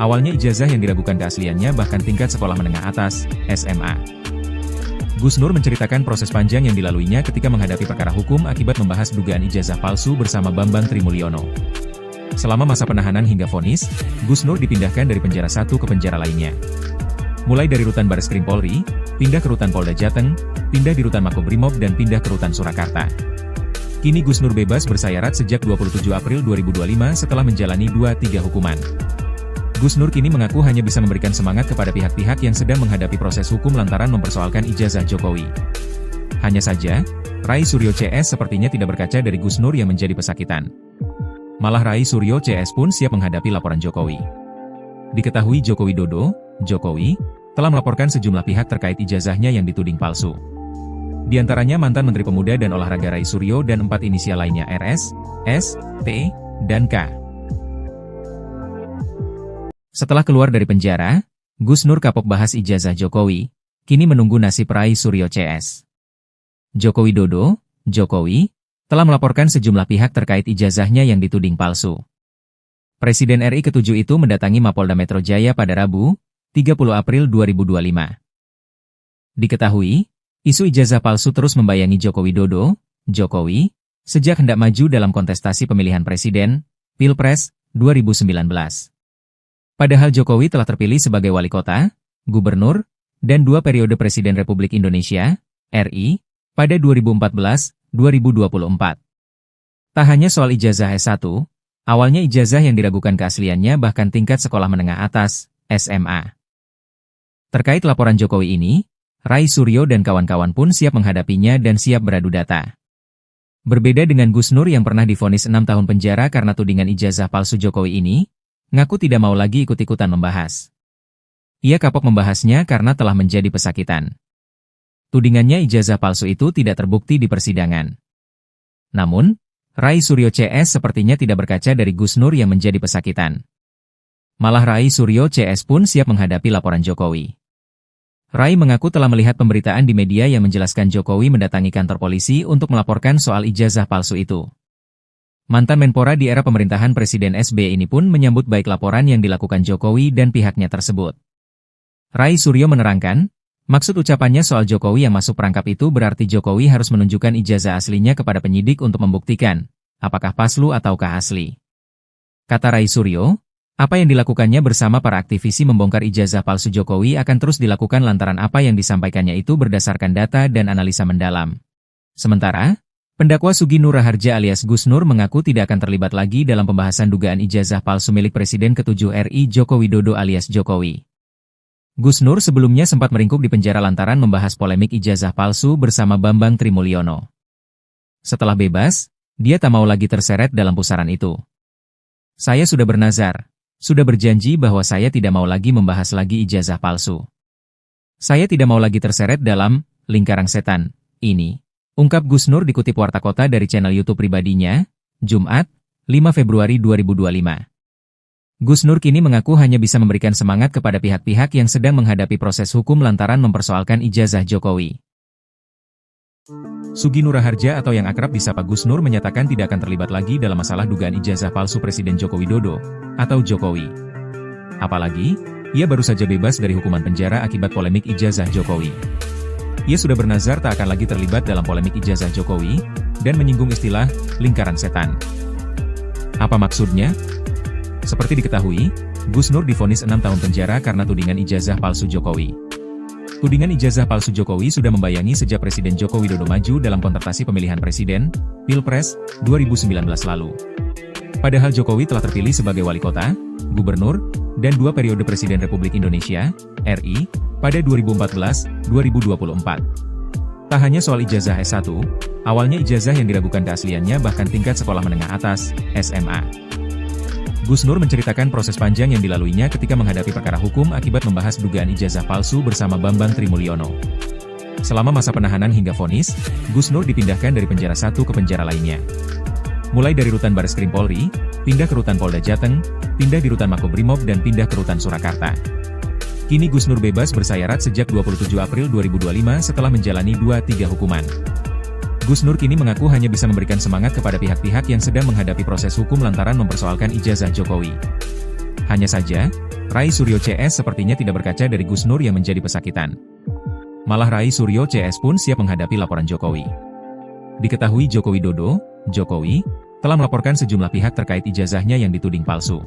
awalnya ijazah yang diragukan keasliannya bahkan tingkat sekolah menengah atas, SMA. Gus Nur menceritakan proses panjang yang dilaluinya ketika menghadapi perkara hukum akibat membahas dugaan ijazah palsu bersama Bambang Trimulyono. Selama masa penahanan hingga vonis, Gus Nur dipindahkan dari penjara satu ke penjara lainnya. Mulai dari Rutan Bareskrim Polri, pindah ke Rutan Polda Jateng, pindah di Rutan Makobrimob dan pindah ke Rutan Surakarta. Kini Gus Nur bebas bersayarat sejak 27 April 2025 setelah menjalani 2-3 hukuman. Gus Nur kini mengaku hanya bisa memberikan semangat kepada pihak-pihak yang sedang menghadapi proses hukum lantaran mempersoalkan ijazah Jokowi. Hanya saja, Rai Suryo CS sepertinya tidak berkaca dari Gus Nur yang menjadi pesakitan. Malah Rai Suryo CS pun siap menghadapi laporan Jokowi. Diketahui Joko Widodo, Jokowi, telah melaporkan sejumlah pihak terkait ijazahnya yang dituding palsu. Di antaranya mantan Menteri Pemuda dan Olahraga Rai Suryo dan 4 inisial lainnya RS, S, T, dan K. Setelah keluar dari penjara, Gus Nur kapok bahas ijazah Jokowi, kini menunggu nasib Rai Suryo CS. Joko Widodo, Jokowi, telah melaporkan sejumlah pihak terkait ijazahnya yang dituding palsu. Presiden RI ke-7 itu mendatangi Mapolda Metro Jaya pada Rabu, 30 April 2025. Diketahui, isu ijazah palsu terus membayangi Joko Widodo, Jokowi, sejak hendak maju dalam kontestasi pemilihan presiden, Pilpres, 2019. Padahal Jokowi telah terpilih sebagai wali kota, gubernur, dan 2 periode Presiden Republik Indonesia, RI, pada 2014-2024. Tak hanya soal ijazah S1, awalnya ijazah yang diragukan keasliannya bahkan tingkat sekolah menengah atas, SMA. Terkait laporan Jokowi ini, Rai Suryo dan kawan-kawan pun siap menghadapinya dan siap beradu data. Berbeda dengan Gus Nur yang pernah divonis 6 tahun penjara karena tudingan ijazah palsu Jokowi ini, ngaku tidak mau lagi ikut-ikutan membahas. Ia kapok membahasnya karena telah menjadi pesakitan. Tudingannya ijazah palsu itu tidak terbukti di persidangan. Namun, Rai Suryo CS sepertinya tidak berkaca dari Gus Nur yang menjadi pesakitan. Malah Rai Suryo CS pun siap menghadapi laporan Jokowi. Rai mengaku telah melihat pemberitaan di media yang menjelaskan Jokowi mendatangi kantor polisi untuk melaporkan soal ijazah palsu itu. Mantan Menpora di era pemerintahan Presiden SBY ini pun menyambut baik laporan yang dilakukan Jokowi dan pihaknya tersebut. Rai Suryo menerangkan, maksud ucapannya soal Jokowi yang masuk perangkap itu berarti Jokowi harus menunjukkan ijazah aslinya kepada penyidik untuk membuktikan, apakah palsu ataukah asli. Kata Rai Suryo, apa yang dilakukannya bersama para aktivisi membongkar ijazah palsu Jokowi akan terus dilakukan lantaran apa yang disampaikannya itu berdasarkan data dan analisa mendalam. Sementara, pendakwa Sugi Nur Raharja alias Gus Nur mengaku tidak akan terlibat lagi dalam pembahasan dugaan ijazah palsu milik Presiden ke-7 RI Joko Widodo alias Jokowi. Gus Nur sebelumnya sempat meringkuk di penjara lantaran membahas polemik ijazah palsu bersama Bambang Trimulyono. Setelah bebas, dia tak mau lagi terseret dalam pusaran itu. Saya sudah bernazar, sudah berjanji bahwa saya tidak mau lagi membahas lagi ijazah palsu. Saya tidak mau lagi terseret dalam lingkaran setan ini, ungkap Gus Nur dikutip Warta Kota dari channel YouTube pribadinya, Jumat, 5 Februari 2025. Gus Nur kini mengaku hanya bisa memberikan semangat kepada pihak-pihak yang sedang menghadapi proses hukum lantaran mempersoalkan ijazah Jokowi. Sugi Nur Raharja atau yang akrab disapa Gus Nur menyatakan tidak akan terlibat lagi dalam masalah dugaan ijazah palsu Presiden Joko Widodo atau Jokowi. Apalagi, ia baru saja bebas dari hukuman penjara akibat polemik ijazah Jokowi. Ia sudah bernazar tak akan lagi terlibat dalam polemik ijazah Jokowi dan menyinggung istilah lingkaran setan. Apa maksudnya? Seperti diketahui, Gus Nur divonis 6 tahun penjara karena tudingan ijazah palsu Jokowi. Tudingan ijazah palsu Jokowi sudah membayangi sejak Presiden Joko Widodo maju dalam kontestasi pemilihan presiden, Pilpres, 2019 lalu. Padahal Jokowi telah terpilih sebagai wali kota, gubernur, dan 2 periode Presiden Republik Indonesia, RI, pada 2014-2024. Tak hanya soal ijazah S1, awalnya ijazah yang diragukan keasliannya bahkan tingkat sekolah menengah atas, SMA. Gus Nur menceritakan proses panjang yang dilaluinya ketika menghadapi perkara hukum akibat membahas dugaan ijazah palsu bersama Bambang Trimulyono. Selama masa penahanan hingga vonis, Gus Nur dipindahkan dari penjara satu ke penjara lainnya. Mulai dari Rutan Bareskrim Polri, pindah ke Rutan Polda Jateng, pindah di Rutan Makobrimob dan pindah ke Rutan Surakarta. Kini Gus Nur bebas bersayarat sejak 27 April 2025 setelah menjalani 2-3 hukuman. Gus Nur kini mengaku hanya bisa memberikan semangat kepada pihak-pihak yang sedang menghadapi proses hukum lantaran mempersoalkan ijazah Jokowi. Hanya saja, Rai Suryo CS sepertinya tidak berkaca dari Gus Nur yang menjadi pesakitan. Malah Rai Suryo CS pun siap menghadapi laporan Jokowi. Diketahui Joko Widodo, Jokowi, telah melaporkan sejumlah pihak terkait ijazahnya yang dituding palsu.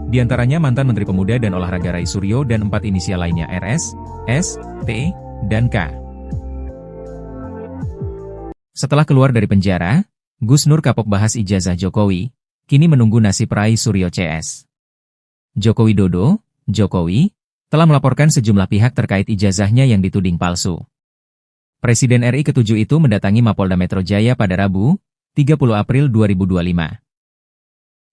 Di antaranya mantan Menteri Pemuda dan Olahraga Rai Suryo dan 4 inisial lainnya RS, S, T, dan K. Setelah keluar dari penjara, Gus Nur kapok bahas ijazah Jokowi, kini menunggu nasib Rai Suryo CS. Joko Widodo, Jokowi, telah melaporkan sejumlah pihak terkait ijazahnya yang dituding palsu. Presiden RI ke-7 itu mendatangi Mapolda Metro Jaya pada Rabu, 30 April 2025.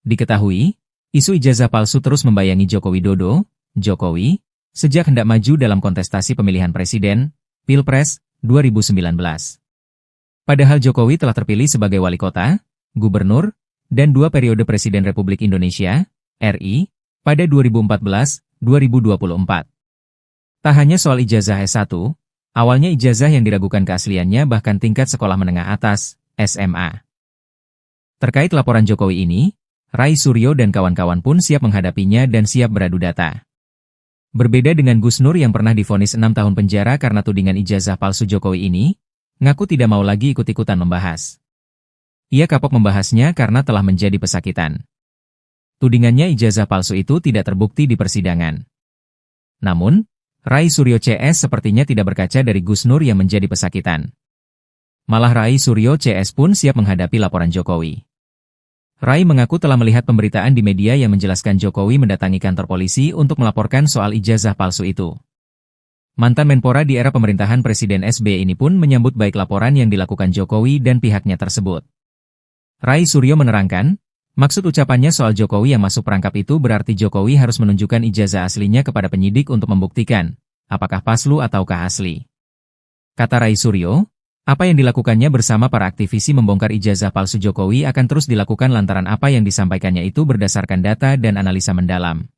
Diketahui, isu ijazah palsu terus membayangi Joko Widodo, Jokowi, sejak hendak maju dalam kontestasi pemilihan presiden, Pilpres, 2019. Padahal Jokowi telah terpilih sebagai wali kota, gubernur, dan 2 periode Presiden Republik Indonesia, RI, pada 2014-2024. Tak hanya soal ijazah S1, awalnya ijazah yang diragukan keasliannya bahkan tingkat sekolah menengah atas, SMA. Terkait laporan Jokowi ini, Rai Suryo dan kawan-kawan pun siap menghadapinya dan siap beradu data. Berbeda dengan Gus Nur yang pernah divonis 6 tahun penjara karena tudingan ijazah palsu Jokowi ini, ngaku tidak mau lagi ikut-ikutan membahas. Ia kapok membahasnya karena telah menjadi pesakitan. Tudingannya ijazah palsu itu tidak terbukti di persidangan. Namun, Rai Suryo CS sepertinya tidak berkaca dari Gus Nur yang menjadi pesakitan. Malah Rai Suryo CS pun siap menghadapi laporan Jokowi. Rai mengaku telah melihat pemberitaan di media yang menjelaskan Jokowi mendatangi kantor polisi untuk melaporkan soal ijazah palsu itu. Mantan Menpora di era pemerintahan Presiden SBY ini pun menyambut baik laporan yang dilakukan Jokowi dan pihaknya tersebut. Rai Suryo menerangkan, maksud ucapannya soal Jokowi yang masuk perangkap itu berarti Jokowi harus menunjukkan ijazah aslinya kepada penyidik untuk membuktikan, apakah palsu ataukah asli. Kata Rai Suryo, apa yang dilakukannya bersama para aktivisi membongkar ijazah palsu Jokowi akan terus dilakukan lantaran apa yang disampaikannya itu berdasarkan data dan analisa mendalam.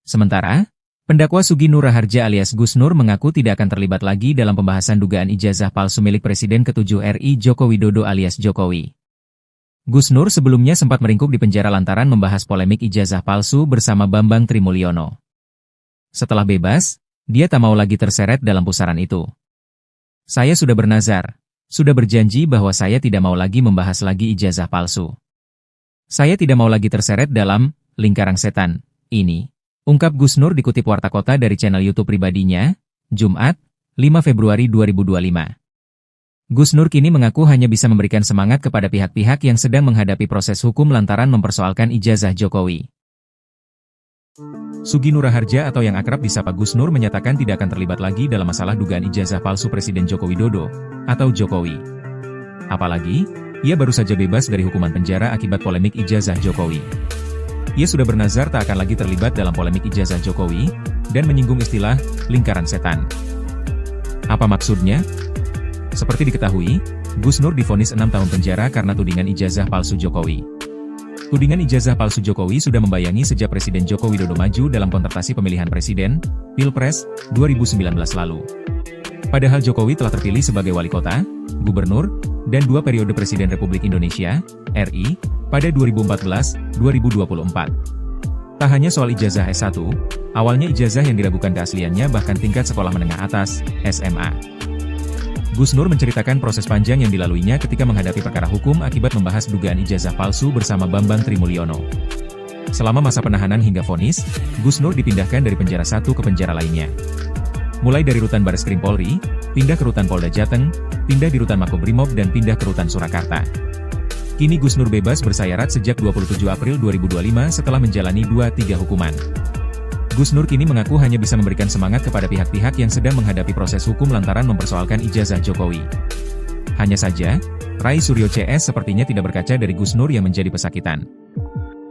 Sementara, pendakwa Sugi Nur Raharja alias Gus Nur mengaku tidak akan terlibat lagi dalam pembahasan dugaan ijazah palsu milik Presiden ke-7 RI Joko Widodo alias Jokowi. Gus Nur sebelumnya sempat meringkuk di penjara lantaran membahas polemik ijazah palsu bersama Bambang Trimulyono. Setelah bebas, dia tak mau lagi terseret dalam pusaran itu. Saya sudah bernazar, sudah berjanji bahwa saya tidak mau lagi membahas lagi ijazah palsu. Saya tidak mau lagi terseret dalam lingkaran setan ini, ungkap Gus Nur dikutip Warta Kota dari channel YouTube pribadinya, Jumat, 5 Februari 2025. Gus Nur kini mengaku hanya bisa memberikan semangat kepada pihak-pihak yang sedang menghadapi proses hukum lantaran mempersoalkan ijazah Jokowi. Sugi Nur Raharja atau yang akrab disapa Gus Nur menyatakan tidak akan terlibat lagi dalam masalah dugaan ijazah palsu Presiden Joko Widodo, atau Jokowi. Apalagi, ia baru saja bebas dari hukuman penjara akibat polemik ijazah Jokowi. Ia sudah bernazar tak akan lagi terlibat dalam polemik ijazah Jokowi, dan menyinggung istilah lingkaran setan. Apa maksudnya? Seperti diketahui, Gus Nur divonis 6 tahun penjara karena tudingan ijazah palsu Jokowi. Tudingan ijazah palsu Jokowi sudah membayangi sejak Presiden Joko Widodo maju dalam kontestasi pemilihan presiden, Pilpres, 2019 lalu. Padahal Jokowi telah terpilih sebagai wali kota, gubernur, dan 2 periode Presiden Republik Indonesia, RI, pada 2014-2024. Tak hanya soal ijazah S1, awalnya ijazah yang diragukan keasliannya bahkan tingkat sekolah menengah atas, SMA. Gus Nur menceritakan proses panjang yang dilaluinya ketika menghadapi perkara hukum akibat membahas dugaan ijazah palsu bersama Bambang Trimulyono. Selama masa penahanan hingga vonis, Gus Nur dipindahkan dari penjara satu ke penjara lainnya. Mulai dari rutan Bareskrim Polri, pindah ke rutan Polda Jateng, pindah di rutan Makobrimob dan pindah ke rutan Surakarta. Kini Gus Nur bebas bersayarat sejak 27 April 2025 setelah menjalani 2-3 hukuman. Gus Nur kini mengaku hanya bisa memberikan semangat kepada pihak-pihak yang sedang menghadapi proses hukum lantaran mempersoalkan ijazah Jokowi. Hanya saja, Rai Suryo CS sepertinya tidak berkaca dari Gus Nur yang menjadi pesakitan.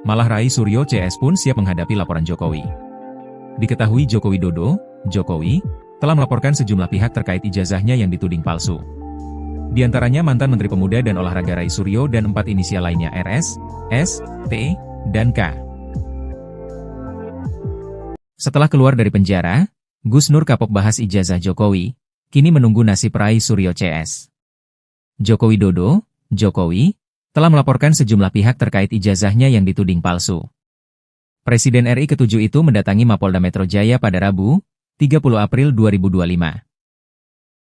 Malah Rai Suryo CS pun siap menghadapi laporan Jokowi. Diketahui Joko Widodo, Jokowi, telah melaporkan sejumlah pihak terkait ijazahnya yang dituding palsu. Di antaranya mantan Menteri Pemuda dan Olahraga Rai Suryo dan 4 inisial lainnya RS, S, T, dan K. Setelah keluar dari penjara, Gus Nur kapok bahas ijazah Jokowi, kini menunggu nasib Rai Suryo CS. Joko Widodo, Jokowi, telah melaporkan sejumlah pihak terkait ijazahnya yang dituding palsu. Presiden RI ke-7 itu mendatangi Mapolda Metro Jaya pada Rabu, 30 April 2025.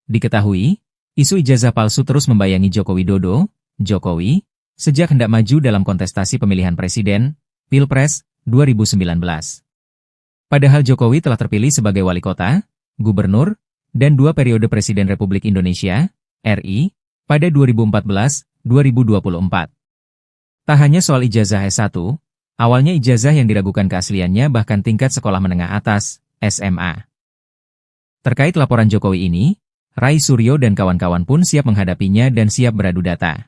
Diketahui, isu ijazah palsu terus membayangi Joko Widodo, Jokowi, sejak hendak maju dalam kontestasi pemilihan presiden, Pilpres, 2019. Padahal Jokowi telah terpilih sebagai wali kota, gubernur, dan 2 periode Presiden Republik Indonesia, RI, pada 2014-2024. Tak hanya soal ijazah S1, awalnya ijazah yang diragukan keasliannya bahkan tingkat sekolah menengah atas, SMA. Terkait laporan Jokowi ini, Rai Suryo dan kawan-kawan pun siap menghadapinya dan siap beradu data.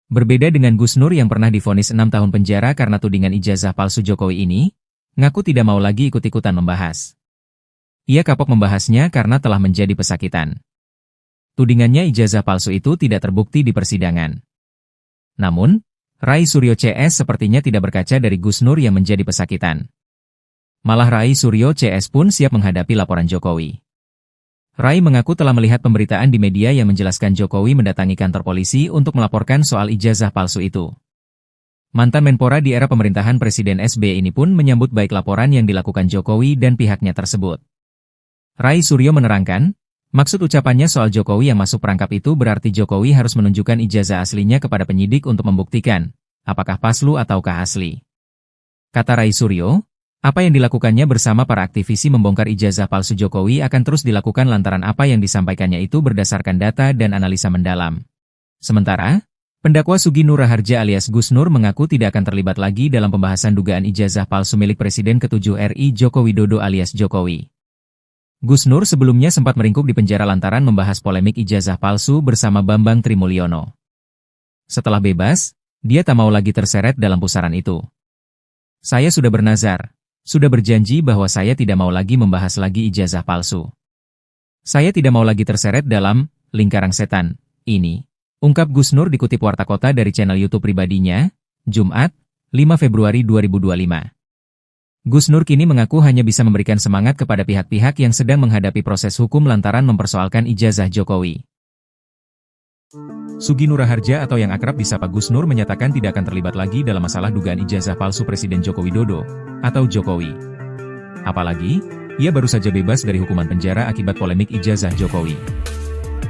Berbeda dengan Gus Nur yang pernah divonis 6 tahun penjara karena tudingan ijazah palsu Jokowi ini, ngaku tidak mau lagi ikut-ikutan membahas. Ia kapok membahasnya karena telah menjadi pesakitan. Tudingannya ijazah palsu itu tidak terbukti di persidangan. Namun, Rai Suryo CS sepertinya tidak berkaca dari Gus Nur yang menjadi pesakitan. Malah Rai Suryo CS pun siap menghadapi laporan Jokowi. Rai mengaku telah melihat pemberitaan di media yang menjelaskan Jokowi mendatangi kantor polisi untuk melaporkan soal ijazah palsu itu. Mantan Menpora di era pemerintahan Presiden SBY ini pun menyambut baik laporan yang dilakukan Jokowi dan pihaknya tersebut. Rai Suryo menerangkan, maksud ucapannya soal Jokowi yang masuk perangkap itu berarti Jokowi harus menunjukkan ijazah aslinya kepada penyidik untuk membuktikan, apakah palsu ataukah asli. Kata Rai Suryo, apa yang dilakukannya bersama para aktivisi membongkar ijazah palsu Jokowi akan terus dilakukan lantaran apa yang disampaikannya itu berdasarkan data dan analisa mendalam. Sementara, pendakwa Sugi Nur Raharja alias Gus Nur mengaku tidak akan terlibat lagi dalam pembahasan dugaan ijazah palsu milik Presiden ke-7 RI Joko Widodo alias Jokowi. Gus Nur sebelumnya sempat meringkuk di penjara lantaran membahas polemik ijazah palsu bersama Bambang Trimulyono. Setelah bebas, dia tak mau lagi terseret dalam pusaran itu. Saya sudah bernazar. Sudah berjanji bahwa saya tidak mau lagi membahas lagi ijazah palsu. Saya tidak mau lagi terseret dalam lingkaran setan ini, ungkap Gus Nur dikutip Warta Kota dari channel YouTube pribadinya, Jumat, 5 Februari 2025. Gus Nur kini mengaku hanya bisa memberikan semangat kepada pihak-pihak yang sedang menghadapi proses hukum lantaran mempersoalkan ijazah Jokowi. Sugi Nur Raharja atau yang akrab disapa Gus Nur menyatakan tidak akan terlibat lagi dalam masalah dugaan ijazah palsu Presiden Joko Widodo atau Jokowi. Apalagi, ia baru saja bebas dari hukuman penjara akibat polemik ijazah Jokowi.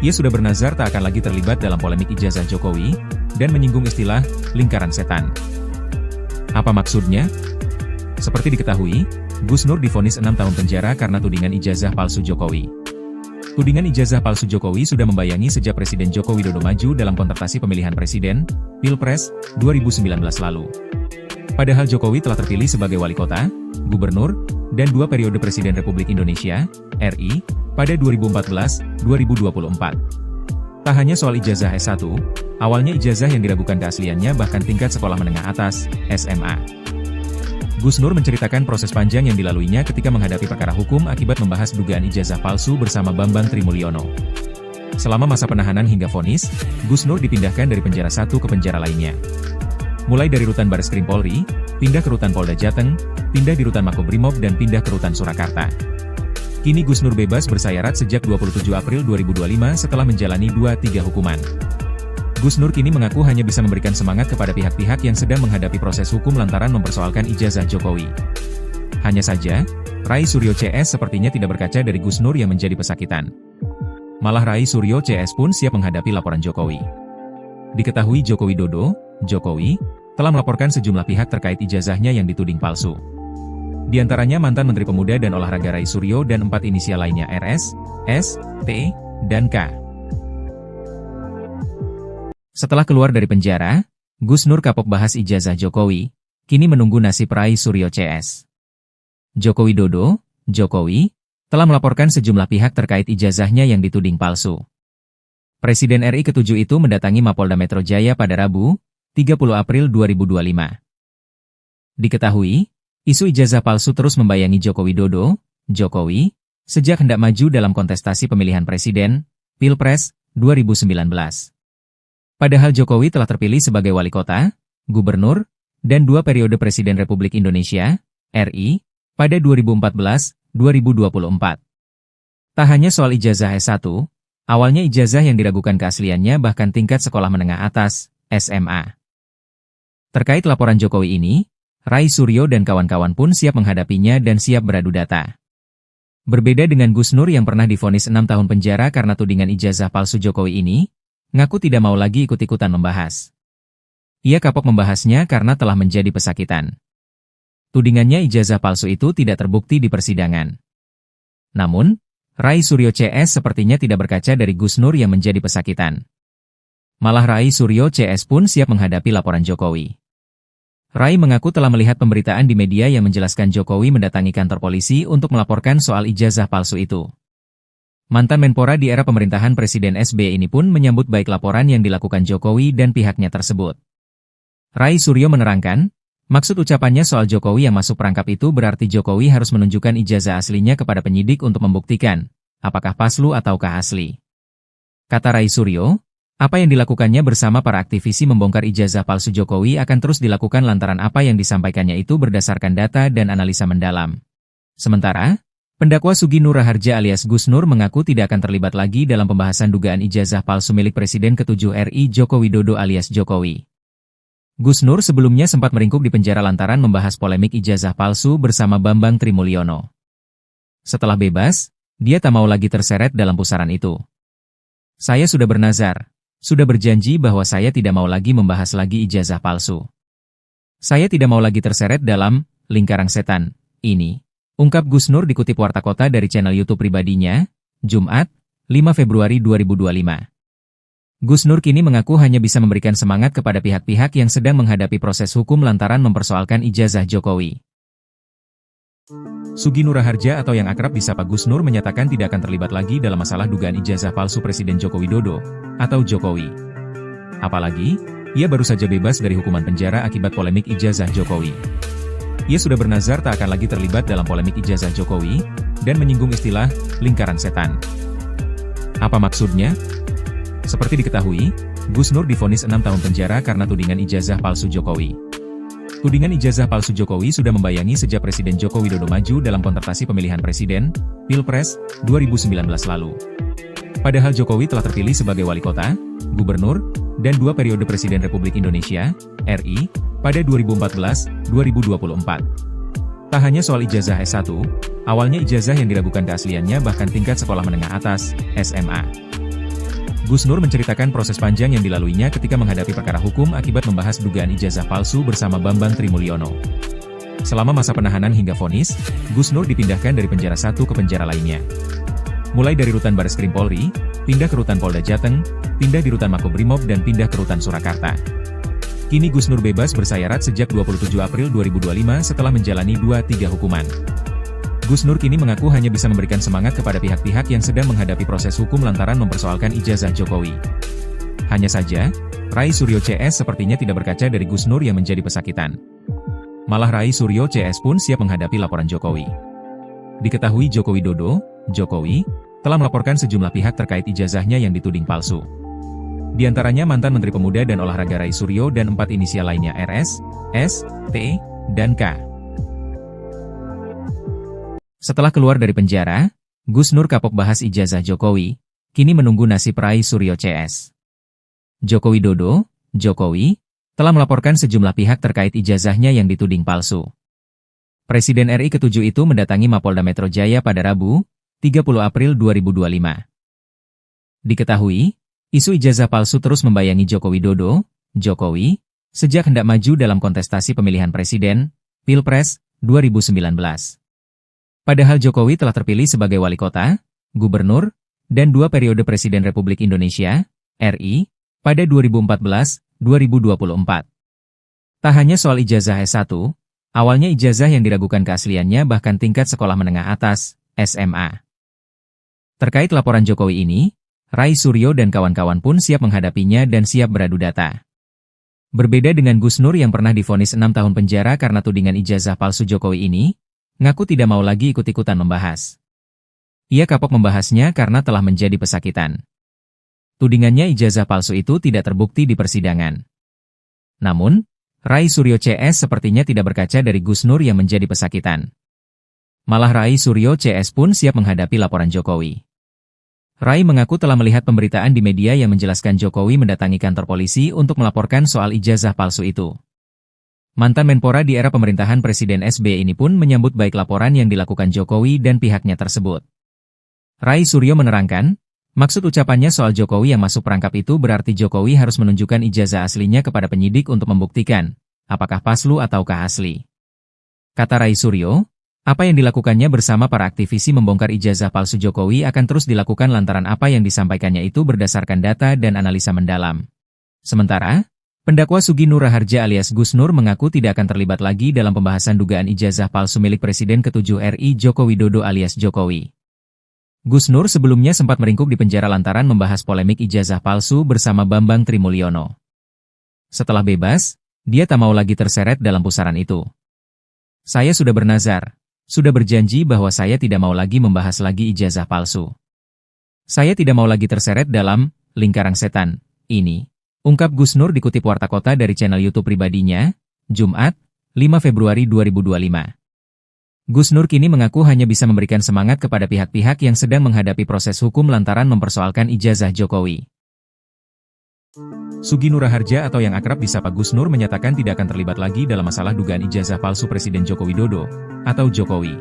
Ia sudah bernazar tak akan lagi terlibat dalam polemik ijazah Jokowi dan menyinggung istilah lingkaran setan. Apa maksudnya? Seperti diketahui, Gus Nur divonis 6 tahun penjara karena tudingan ijazah palsu Jokowi. Tudingan ijazah palsu Jokowi sudah membayangi sejak Presiden Joko Widodo maju dalam kontestasi pemilihan presiden, Pilpres, 2019 lalu. Padahal Jokowi telah terpilih sebagai wali kota, gubernur, dan 2 periode Presiden Republik Indonesia, RI, pada 2014-2024. Tak hanya soal ijazah S1, awalnya ijazah yang diragukan keasliannya bahkan tingkat sekolah menengah atas, SMA. Gus Nur menceritakan proses panjang yang dilaluinya ketika menghadapi perkara hukum akibat membahas dugaan ijazah palsu bersama Bambang Trimulyono. Selama masa penahanan hingga vonis, Gus Nur dipindahkan dari penjara satu ke penjara lainnya. Mulai dari rutan Bareskrim Polri, pindah ke rutan Polda Jateng, pindah di rutan Makobrimob dan pindah ke rutan Surakarta. Kini Gus Nur bebas bersayarat sejak 27 April 2025 setelah menjalani 2-3 hukuman. Gus Nur kini mengaku hanya bisa memberikan semangat kepada pihak-pihak yang sedang menghadapi proses hukum lantaran mempersoalkan ijazah Jokowi. Hanya saja, Rai Suryo CS sepertinya tidak berkaca dari Gus Nur yang menjadi pesakitan. Malah Rai Suryo CS pun siap menghadapi laporan Jokowi. Diketahui Joko Widodo, Jokowi, telah melaporkan sejumlah pihak terkait ijazahnya yang dituding palsu. Di antaranya mantan Menteri Pemuda dan Olahraga Rai Suryo dan 4 inisial lainnya RS, S, T, dan K. Setelah keluar dari penjara, Gus Nur kapok bahas ijazah Jokowi, kini menunggu nasib Rai Suryo CS. Joko Widodo, Jokowi, telah melaporkan sejumlah pihak terkait ijazahnya yang dituding palsu. Presiden RI ke-7 itu mendatangi Mapolda Metro Jaya pada Rabu, 30 April 2025. Diketahui, isu ijazah palsu terus membayangi Joko Widodo, Jokowi, sejak hendak maju dalam kontestasi pemilihan presiden, Pilpres, 2019. Padahal Jokowi telah terpilih sebagai wali kota, gubernur, dan 2 periode Presiden Republik Indonesia, RI, pada 2014-2024. Tak hanya soal ijazah S1, awalnya ijazah yang diragukan keasliannya bahkan tingkat sekolah menengah atas, SMA. Terkait laporan Jokowi ini, Rai Suryo dan kawan-kawan pun siap menghadapinya dan siap beradu data. Berbeda dengan Gus Nur yang pernah divonis 6 tahun penjara karena tudingan ijazah palsu Jokowi ini, ngaku tidak mau lagi ikut-ikutan membahas. Ia kapok membahasnya karena telah menjadi pesakitan. Tudingannya ijazah palsu itu tidak terbukti di persidangan. Namun, Rai Suryo CS sepertinya tidak berkaca dari Gus Nur yang menjadi pesakitan. Malah Rai Suryo CS pun siap menghadapi laporan Jokowi. Rai mengaku telah melihat pemberitaan di media yang menjelaskan Jokowi mendatangi kantor polisi untuk melaporkan soal ijazah palsu itu. Mantan Menpora di era pemerintahan Presiden SBY ini pun menyambut baik laporan yang dilakukan Jokowi dan pihaknya tersebut. Rai Suryo menerangkan, maksud ucapannya soal Jokowi yang masuk perangkap itu berarti Jokowi harus menunjukkan ijazah aslinya kepada penyidik untuk membuktikan, apakah palsu ataukah asli. Kata Rai Suryo, apa yang dilakukannya bersama para aktivisi membongkar ijazah palsu Jokowi akan terus dilakukan lantaran apa yang disampaikannya itu berdasarkan data dan analisa mendalam. Sementara, pendakwa Sugi Nur Raharja alias Gus Nur mengaku tidak akan terlibat lagi dalam pembahasan dugaan ijazah palsu milik Presiden ke-7 RI Joko Widodo alias Jokowi. Gus Nur sebelumnya sempat meringkuk di penjara lantaran membahas polemik ijazah palsu bersama Bambang Trimulyono. Setelah bebas, dia tak mau lagi terseret dalam pusaran itu. Saya sudah bernazar. Sudah berjanji bahwa saya tidak mau lagi membahas lagi ijazah palsu. Saya tidak mau lagi terseret dalam lingkaran setan ini, ungkap Gus Nur dikutip Warta Kota dari channel YouTube pribadinya, Jumat, 5 Februari 2025. Gus Nur kini mengaku hanya bisa memberikan semangat kepada pihak-pihak yang sedang menghadapi proses hukum lantaran mempersoalkan ijazah Jokowi. Sugi Nur Raharja atau yang akrab disapa Gus Nur menyatakan tidak akan terlibat lagi dalam masalah dugaan ijazah palsu Presiden Joko Widodo atau Jokowi. Apalagi, ia baru saja bebas dari hukuman penjara akibat polemik ijazah Jokowi. Ia sudah bernazar tak akan lagi terlibat dalam polemik ijazah Jokowi dan menyinggung istilah lingkaran setan. Apa maksudnya? Seperti diketahui, Gus Nur divonis 6 tahun penjara karena tudingan ijazah palsu Jokowi. Tudingan ijazah palsu Jokowi sudah membayangi sejak Presiden Joko Widodo maju dalam kontestasi pemilihan presiden, Pilpres, 2019 lalu. Padahal Jokowi telah terpilih sebagai wali kota, gubernur, dan 2 periode Presiden Republik Indonesia, RI, pada 2014-2024. Tak hanya soal ijazah S1, awalnya ijazah yang diragukan keasliannya bahkan tingkat sekolah menengah atas, SMA. Gus Nur menceritakan proses panjang yang dilaluinya ketika menghadapi perkara hukum akibat membahas dugaan ijazah palsu bersama Bambang Trimulyono. Selama masa penahanan hingga vonis, Gus Nur dipindahkan dari penjara satu ke penjara lainnya. Mulai dari rutan Bareskrim Polri, pindah ke rutan Polda Jateng, pindah di rutan Makobrimob dan pindah ke rutan Surakarta. Kini Gus Nur bebas bersayarat sejak 27 April 2025 setelah menjalani 2-3 hukuman. Gus Nur kini mengaku hanya bisa memberikan semangat kepada pihak-pihak yang sedang menghadapi proses hukum lantaran mempersoalkan ijazah Jokowi. Hanya saja, Rai Suryo CS sepertinya tidak berkaca dari Gus Nur yang menjadi pesakitan. Malah Rai Suryo CS pun siap menghadapi laporan Jokowi. Diketahui Joko Widodo, Jokowi, telah melaporkan sejumlah pihak terkait ijazahnya yang dituding palsu. Di antaranya mantan Menteri Pemuda dan Olahraga Rai Suryo dan 4 inisial lainnya RS, S, T, dan K. Setelah keluar dari penjara, Gus Nur kapok bahas ijazah Jokowi, kini menunggu nasib Rai Suryo CS. Joko Widodo, Jokowi, telah melaporkan sejumlah pihak terkait ijazahnya yang dituding palsu. Presiden RI ke-7 itu mendatangi Mapolda Metro Jaya pada Rabu, 30 April 2025. Diketahui, isu ijazah palsu terus membayangi Joko Widodo, Jokowi, sejak hendak maju dalam kontestasi pemilihan presiden, Pilpres, 2019. Padahal Jokowi telah terpilih sebagai wali kota, gubernur, dan 2 periode Presiden Republik Indonesia, RI, pada 2014-2024. Tak hanya soal ijazah S1, awalnya ijazah yang diragukan keasliannya bahkan tingkat sekolah menengah atas, SMA. Terkait laporan Jokowi ini, Rai Suryo dan kawan-kawan pun siap menghadapinya dan siap beradu data. Berbeda dengan Gus Nur yang pernah divonis 6 tahun penjara karena tudingan ijazah palsu Jokowi ini, ngaku tidak mau lagi ikut-ikutan membahas. Ia kapok membahasnya karena telah menjadi pesakitan. Tudingannya ijazah palsu itu tidak terbukti di persidangan. Namun, Rai Suryo CS sepertinya tidak berkaca dari Gus Nur yang menjadi pesakitan. Malah Rai Suryo CS pun siap menghadapi laporan Jokowi. Rai mengaku telah melihat pemberitaan di media yang menjelaskan Jokowi mendatangi kantor polisi untuk melaporkan soal ijazah palsu itu. Mantan Menpora di era pemerintahan Presiden SBY ini pun menyambut baik laporan yang dilakukan Jokowi dan pihaknya tersebut. Rai Suryo menerangkan, maksud ucapannya soal Jokowi yang masuk perangkap itu berarti Jokowi harus menunjukkan ijazah aslinya kepada penyidik untuk membuktikan, apakah palsu ataukah asli. Kata Rai Suryo, apa yang dilakukannya bersama para aktivisi membongkar ijazah palsu Jokowi akan terus dilakukan lantaran apa yang disampaikannya itu berdasarkan data dan analisa mendalam. Sementara, pendakwa Sugi Nur Raharja alias Gus Nur mengaku tidak akan terlibat lagi dalam pembahasan dugaan ijazah palsu milik Presiden ke-7 RI Joko Widodo alias Jokowi. Gus Nur sebelumnya sempat meringkuk di penjara lantaran membahas polemik ijazah palsu bersama Bambang Trimulyono. Setelah bebas, dia tak mau lagi terseret dalam pusaran itu. Saya sudah bernazar, sudah berjanji bahwa saya tidak mau lagi membahas lagi ijazah palsu. Saya tidak mau lagi terseret dalam lingkaran setan ini, ungkap Gus Nur dikutip Warta Kota dari channel YouTube pribadinya, Jumat, 5 Februari 2025. Gus Nur kini mengaku hanya bisa memberikan semangat kepada pihak-pihak yang sedang menghadapi proses hukum lantaran mempersoalkan ijazah Jokowi. Sugi Nur Raharja atau yang akrab disapa Gus Nur menyatakan tidak akan terlibat lagi dalam masalah dugaan ijazah palsu Presiden Joko Widodo atau Jokowi.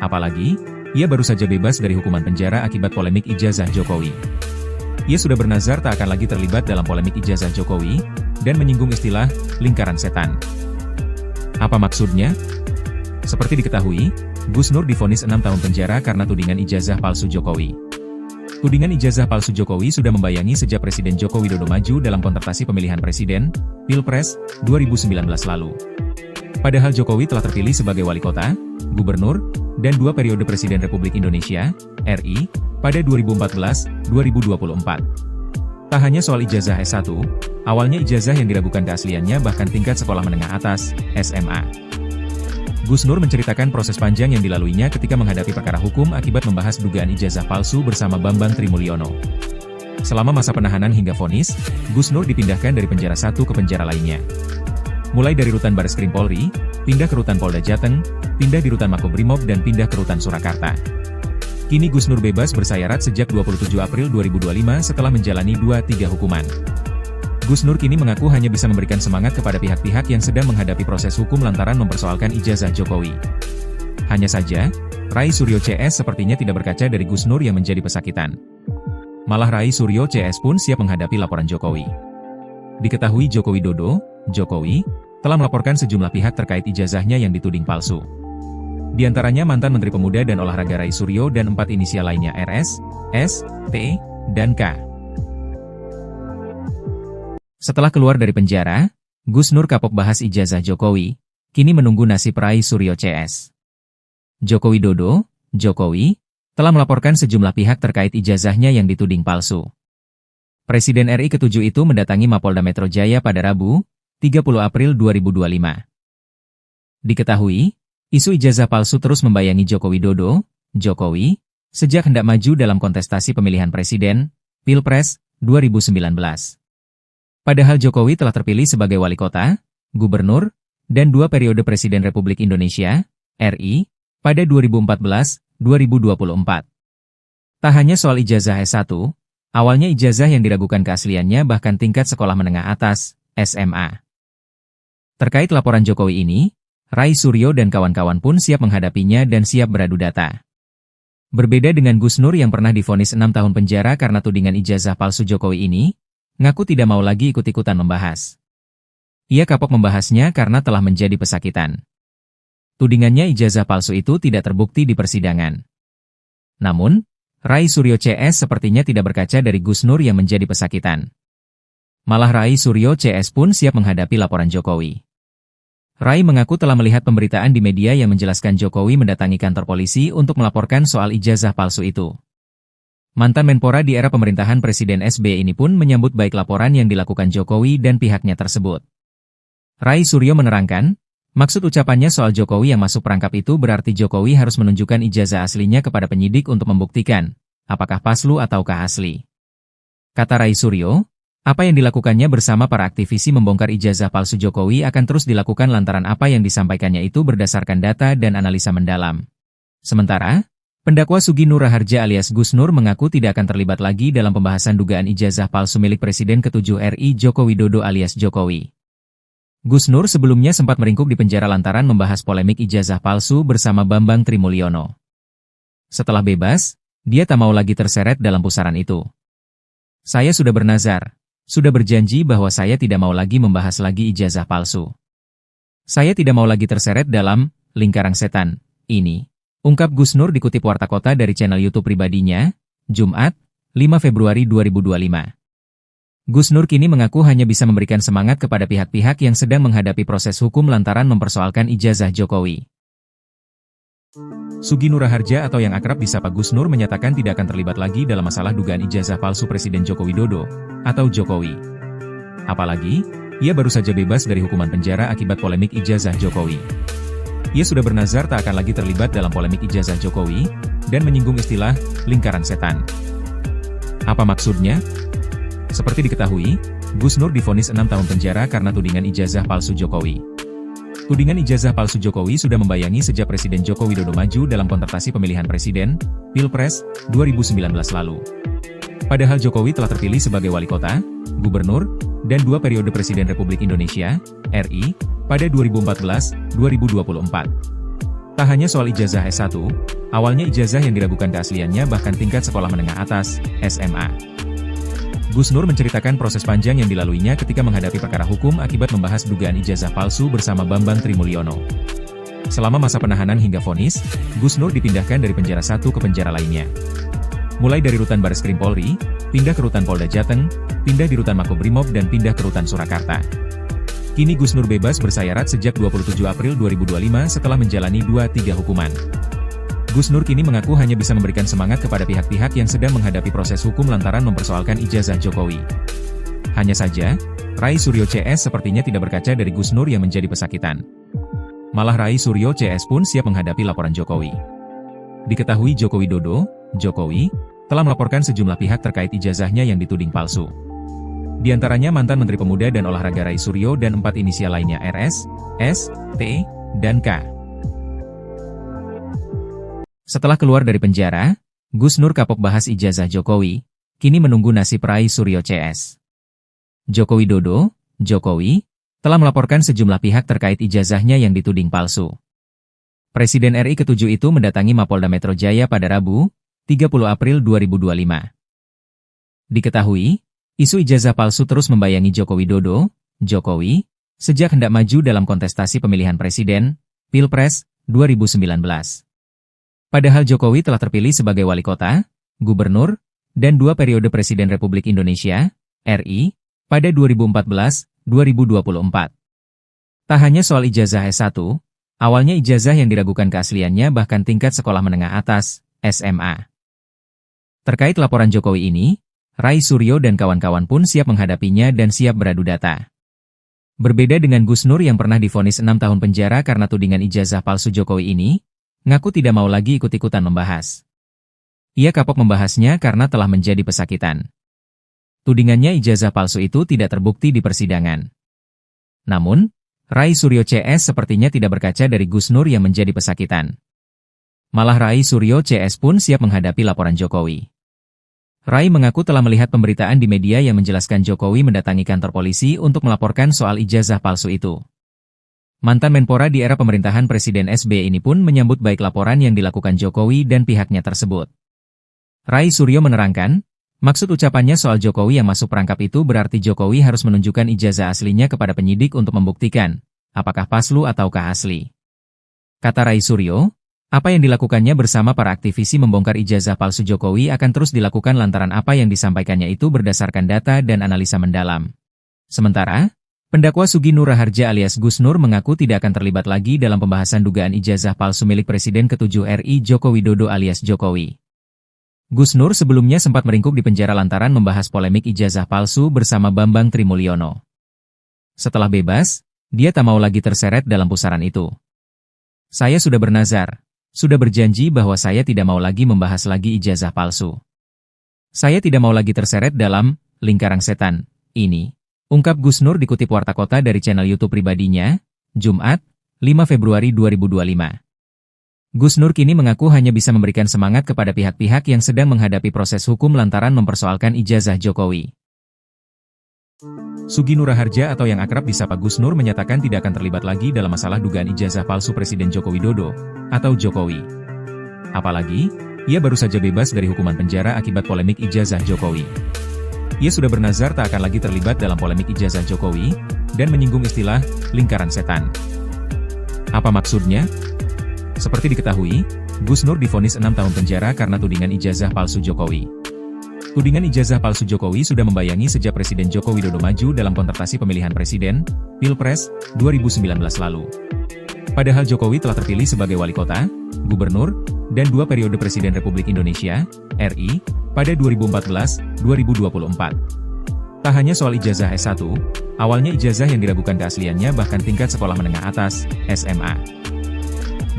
Apalagi, ia baru saja bebas dari hukuman penjara akibat polemik ijazah Jokowi. Ia sudah bernazar tak akan lagi terlibat dalam polemik ijazah Jokowi dan menyinggung istilah lingkaran setan. Apa maksudnya? Seperti diketahui, Gus Nur divonis 6 tahun penjara karena tudingan ijazah palsu Jokowi. Tudingan ijazah palsu Jokowi sudah membayangi sejak Presiden Joko Widodo maju dalam kontestasi pemilihan presiden, Pilpres, 2019 lalu. Padahal Jokowi telah terpilih sebagai wali kota, gubernur, dan 2 periode Presiden Republik Indonesia, RI, pada 2014-2024. Tak hanya soal ijazah S1, awalnya ijazah yang diragukan keasliannya bahkan tingkat sekolah menengah atas, SMA. Gus Nur menceritakan proses panjang yang dilaluinya ketika menghadapi perkara hukum akibat membahas dugaan ijazah palsu bersama Bambang Trimulyono. Selama masa penahanan hingga vonis, Gus Nur dipindahkan dari penjara satu ke penjara lainnya. Mulai dari rutan Bareskrim Polri, pindah ke rutan Polda Jateng, pindah di rutan Makobrimob dan pindah ke rutan Surakarta. Kini Gus Nur bebas bersayarat sejak 27 April 2025 setelah menjalani 2-3 hukuman. Gus Nur kini mengaku hanya bisa memberikan semangat kepada pihak-pihak yang sedang menghadapi proses hukum lantaran mempersoalkan ijazah Jokowi. Hanya saja, Rai Suryo CS sepertinya tidak berkaca dari Gus Nur yang menjadi pesakitan. Malah Rai Suryo CS pun siap menghadapi laporan Jokowi. Diketahui Joko Widodo, Jokowi, telah melaporkan sejumlah pihak terkait ijazahnya yang dituding palsu. Di antaranya mantan Menteri Pemuda dan Olahraga Rai Suryo dan 4 inisial lainnya RS, S, T, dan K. Setelah keluar dari penjara, Gus Nur kapok bahas ijazah Jokowi, kini menunggu nasib Rai Suryo CS. Joko Widodo, Jokowi, telah melaporkan sejumlah pihak terkait ijazahnya yang dituding palsu. Presiden RI ke-7 itu mendatangi Mapolda Metro Jaya pada Rabu, 30 April 2025. Diketahui, isu ijazah palsu terus membayangi Joko Widodo, Jokowi, sejak hendak maju dalam kontestasi pemilihan presiden, Pilpres, 2019. Padahal Jokowi telah terpilih sebagai wali kota, gubernur, dan 2 periode Presiden Republik Indonesia, RI, pada 2014-2024. Tak hanya soal ijazah S1, awalnya ijazah yang diragukan keasliannya bahkan tingkat sekolah menengah atas, SMA. Terkait laporan Jokowi ini, Rai Suryo dan kawan-kawan pun siap menghadapinya dan siap beradu data. Berbeda dengan Gus Nur yang pernah divonis 6 tahun penjara karena tudingan ijazah palsu Jokowi ini, ngaku tidak mau lagi ikut-ikutan membahas. Ia kapok membahasnya karena telah menjadi pesakitan. Tudingannya ijazah palsu itu tidak terbukti di persidangan. Namun, Rai Suryo CS sepertinya tidak berkaca dari Gus Nur yang menjadi pesakitan. Malah Rai Suryo CS pun siap menghadapi laporan Jokowi. Rai mengaku telah melihat pemberitaan di media yang menjelaskan Jokowi mendatangi kantor polisi untuk melaporkan soal ijazah palsu itu. Mantan Menpora di era pemerintahan Presiden SBY ini pun menyambut baik laporan yang dilakukan Jokowi dan pihaknya tersebut. Rai Suryo menerangkan, maksud ucapannya soal Jokowi yang masuk perangkap itu berarti Jokowi harus menunjukkan ijazah aslinya kepada penyidik untuk membuktikan, apakah palsu ataukah asli. Kata Rai Suryo, apa yang dilakukannya bersama para aktivisi membongkar ijazah palsu Jokowi akan terus dilakukan lantaran apa yang disampaikannya itu berdasarkan data dan analisa mendalam. Sementara, pendakwa Sugi Nur Raharja alias Gus Nur mengaku tidak akan terlibat lagi dalam pembahasan dugaan ijazah palsu milik Presiden ke-7 RI Joko Widodo alias Jokowi. Gus Nur sebelumnya sempat meringkuk di penjara lantaran membahas polemik ijazah palsu bersama Bambang Trimulyono. Setelah bebas, dia tak mau lagi terseret dalam pusaran itu. Saya sudah bernazar, sudah berjanji bahwa saya tidak mau lagi membahas lagi ijazah palsu. Saya tidak mau lagi terseret dalam lingkaran setan, ini. Ungkap Gus Nur dikutip Warta Kota dari channel YouTube pribadinya, Jumat, 5 Februari 2025. Gus Nur kini mengaku hanya bisa memberikan semangat kepada pihak-pihak yang sedang menghadapi proses hukum lantaran mempersoalkan ijazah Jokowi. Sugi Nur Raharja atau yang akrab disapa Gus Nur menyatakan tidak akan terlibat lagi dalam masalah dugaan ijazah palsu Presiden Joko Widodo, atau Jokowi. Apalagi, ia baru saja bebas dari hukuman penjara akibat polemik ijazah Jokowi. Ia sudah bernazar tak akan lagi terlibat dalam polemik ijazah Jokowi, dan menyinggung istilah lingkaran setan. Apa maksudnya? Seperti diketahui, Gus Nur divonis 6 tahun penjara karena tudingan ijazah palsu Jokowi. Tudingan ijazah palsu Jokowi sudah membayangi sejak Presiden Joko Widodo maju dalam kontestasi pemilihan presiden, Pilpres, 2019 lalu. Padahal Jokowi telah terpilih sebagai wali kota, gubernur, dan 2 periode Presiden Republik Indonesia, RI, pada 2014-2024. Tak hanya soal ijazah S1, awalnya ijazah yang diragukan keasliannya bahkan tingkat sekolah menengah atas, SMA. Gus Nur menceritakan proses panjang yang dilaluinya ketika menghadapi perkara hukum akibat membahas dugaan ijazah palsu bersama Bambang Trimulyono. Selama masa penahanan hingga vonis, Gus Nur dipindahkan dari penjara satu ke penjara lainnya. Mulai dari rutan Bareskrim Polri, pindah ke rutan Polda Jateng, pindah di rutan Makobrimob dan pindah ke rutan Surakarta. Kini Gus Nur bebas bersayarat sejak 27 April 2025 setelah menjalani 2-3 hukuman. Gus Nur kini mengaku hanya bisa memberikan semangat kepada pihak-pihak yang sedang menghadapi proses hukum lantaran mempersoalkan ijazah Jokowi. Hanya saja, Rai Suryo CS sepertinya tidak berkaca dari Gus Nur yang menjadi pesakitan. Malah Rai Suryo CS pun siap menghadapi laporan Jokowi. Diketahui Joko Widodo, Jokowi, telah melaporkan sejumlah pihak terkait ijazahnya yang dituding palsu. Di antaranya mantan Menteri Pemuda dan Olahraga Rai Suryo dan 4 inisial lainnya RS, S, T, dan K. Setelah keluar dari penjara, Gus Nur kapok bahas ijazah Jokowi, kini menunggu nasib Rai Suryo CS. Joko Widodo, Jokowi, telah melaporkan sejumlah pihak terkait ijazahnya yang dituding palsu. Presiden RI ke-7 itu mendatangi Mapolda Metro Jaya pada Rabu, 30 April 2025. Diketahui, isu ijazah palsu terus membayangi Joko Widodo, Jokowi, sejak hendak maju dalam kontestasi pemilihan presiden, Pilpres, 2019. Padahal Jokowi telah terpilih sebagai wali kota, gubernur, dan 2 periode Presiden Republik Indonesia, RI, pada 2014-2024. Tak hanya soal ijazah S1, awalnya ijazah yang diragukan keasliannya bahkan tingkat sekolah menengah atas, SMA. Terkait laporan Jokowi ini, Rai Suryo dan kawan-kawan pun siap menghadapinya dan siap beradu data. Berbeda dengan Gus Nur yang pernah divonis 6 tahun penjara karena tudingan ijazah palsu Jokowi ini, ngaku tidak mau lagi ikut-ikutan membahas. Ia kapok membahasnya karena telah menjadi pesakitan. Tudingannya ijazah palsu itu tidak terbukti di persidangan. Namun, Rai Suryo CS sepertinya tidak berkaca dari Gus Nur yang menjadi pesakitan. Malah Rai Suryo CS pun siap menghadapi laporan Jokowi. Rai mengaku telah melihat pemberitaan di media yang menjelaskan Jokowi mendatangi kantor polisi untuk melaporkan soal ijazah palsu itu. Mantan Menpora di era pemerintahan Presiden SBY ini pun menyambut baik laporan yang dilakukan Jokowi dan pihaknya tersebut. Rai Suryo menerangkan, maksud ucapannya soal Jokowi yang masuk perangkap itu berarti Jokowi harus menunjukkan ijazah aslinya kepada penyidik untuk membuktikan, apakah palsu ataukah asli. Kata Rai Suryo, apa yang dilakukannya bersama para aktivisi membongkar ijazah palsu Jokowi akan terus dilakukan lantaran apa yang disampaikannya itu berdasarkan data dan analisa mendalam. Sementara, pendakwa Sugi Nur Raharja alias Gus Nur mengaku tidak akan terlibat lagi dalam pembahasan dugaan ijazah palsu milik Presiden ke-7 RI Joko Widodo alias Jokowi. Gus Nur sebelumnya sempat meringkuk di penjara lantaran membahas polemik ijazah palsu bersama Bambang Trimulyono. Setelah bebas, dia tak mau lagi terseret dalam pusaran itu. Saya sudah bernazar, sudah berjanji bahwa saya tidak mau lagi membahas lagi ijazah palsu. Saya tidak mau lagi terseret dalam lingkaran setan ini. Ungkap Gus Nur dikutip Warta Kota dari channel YouTube pribadinya, Jumat, 5 Februari 2025. Gus Nur kini mengaku hanya bisa memberikan semangat kepada pihak-pihak yang sedang menghadapi proses hukum lantaran mempersoalkan ijazah Jokowi. Sugi Nur Raharja atau yang akrab disapa Gus Nur menyatakan tidak akan terlibat lagi dalam masalah dugaan ijazah palsu Presiden Joko Widodo, atau Jokowi. Apalagi, ia baru saja bebas dari hukuman penjara akibat polemik ijazah Jokowi. Ia sudah bernazar tak akan lagi terlibat dalam polemik ijazah Jokowi, dan menyinggung istilah lingkaran setan. Apa maksudnya? Seperti diketahui, Gus Nur divonis 6 tahun penjara karena tudingan ijazah palsu Jokowi. Tudingan ijazah palsu Jokowi sudah membayangi sejak Presiden Joko Widodo maju dalam kontestasi pemilihan presiden, Pilpres, 2019 lalu. Padahal Jokowi telah terpilih sebagai wali kota, gubernur, dan 2 periode Presiden Republik Indonesia, RI, pada 2014-2024. Tak hanya soal ijazah S1, awalnya ijazah yang diragukan keasliannya bahkan tingkat sekolah menengah atas, SMA.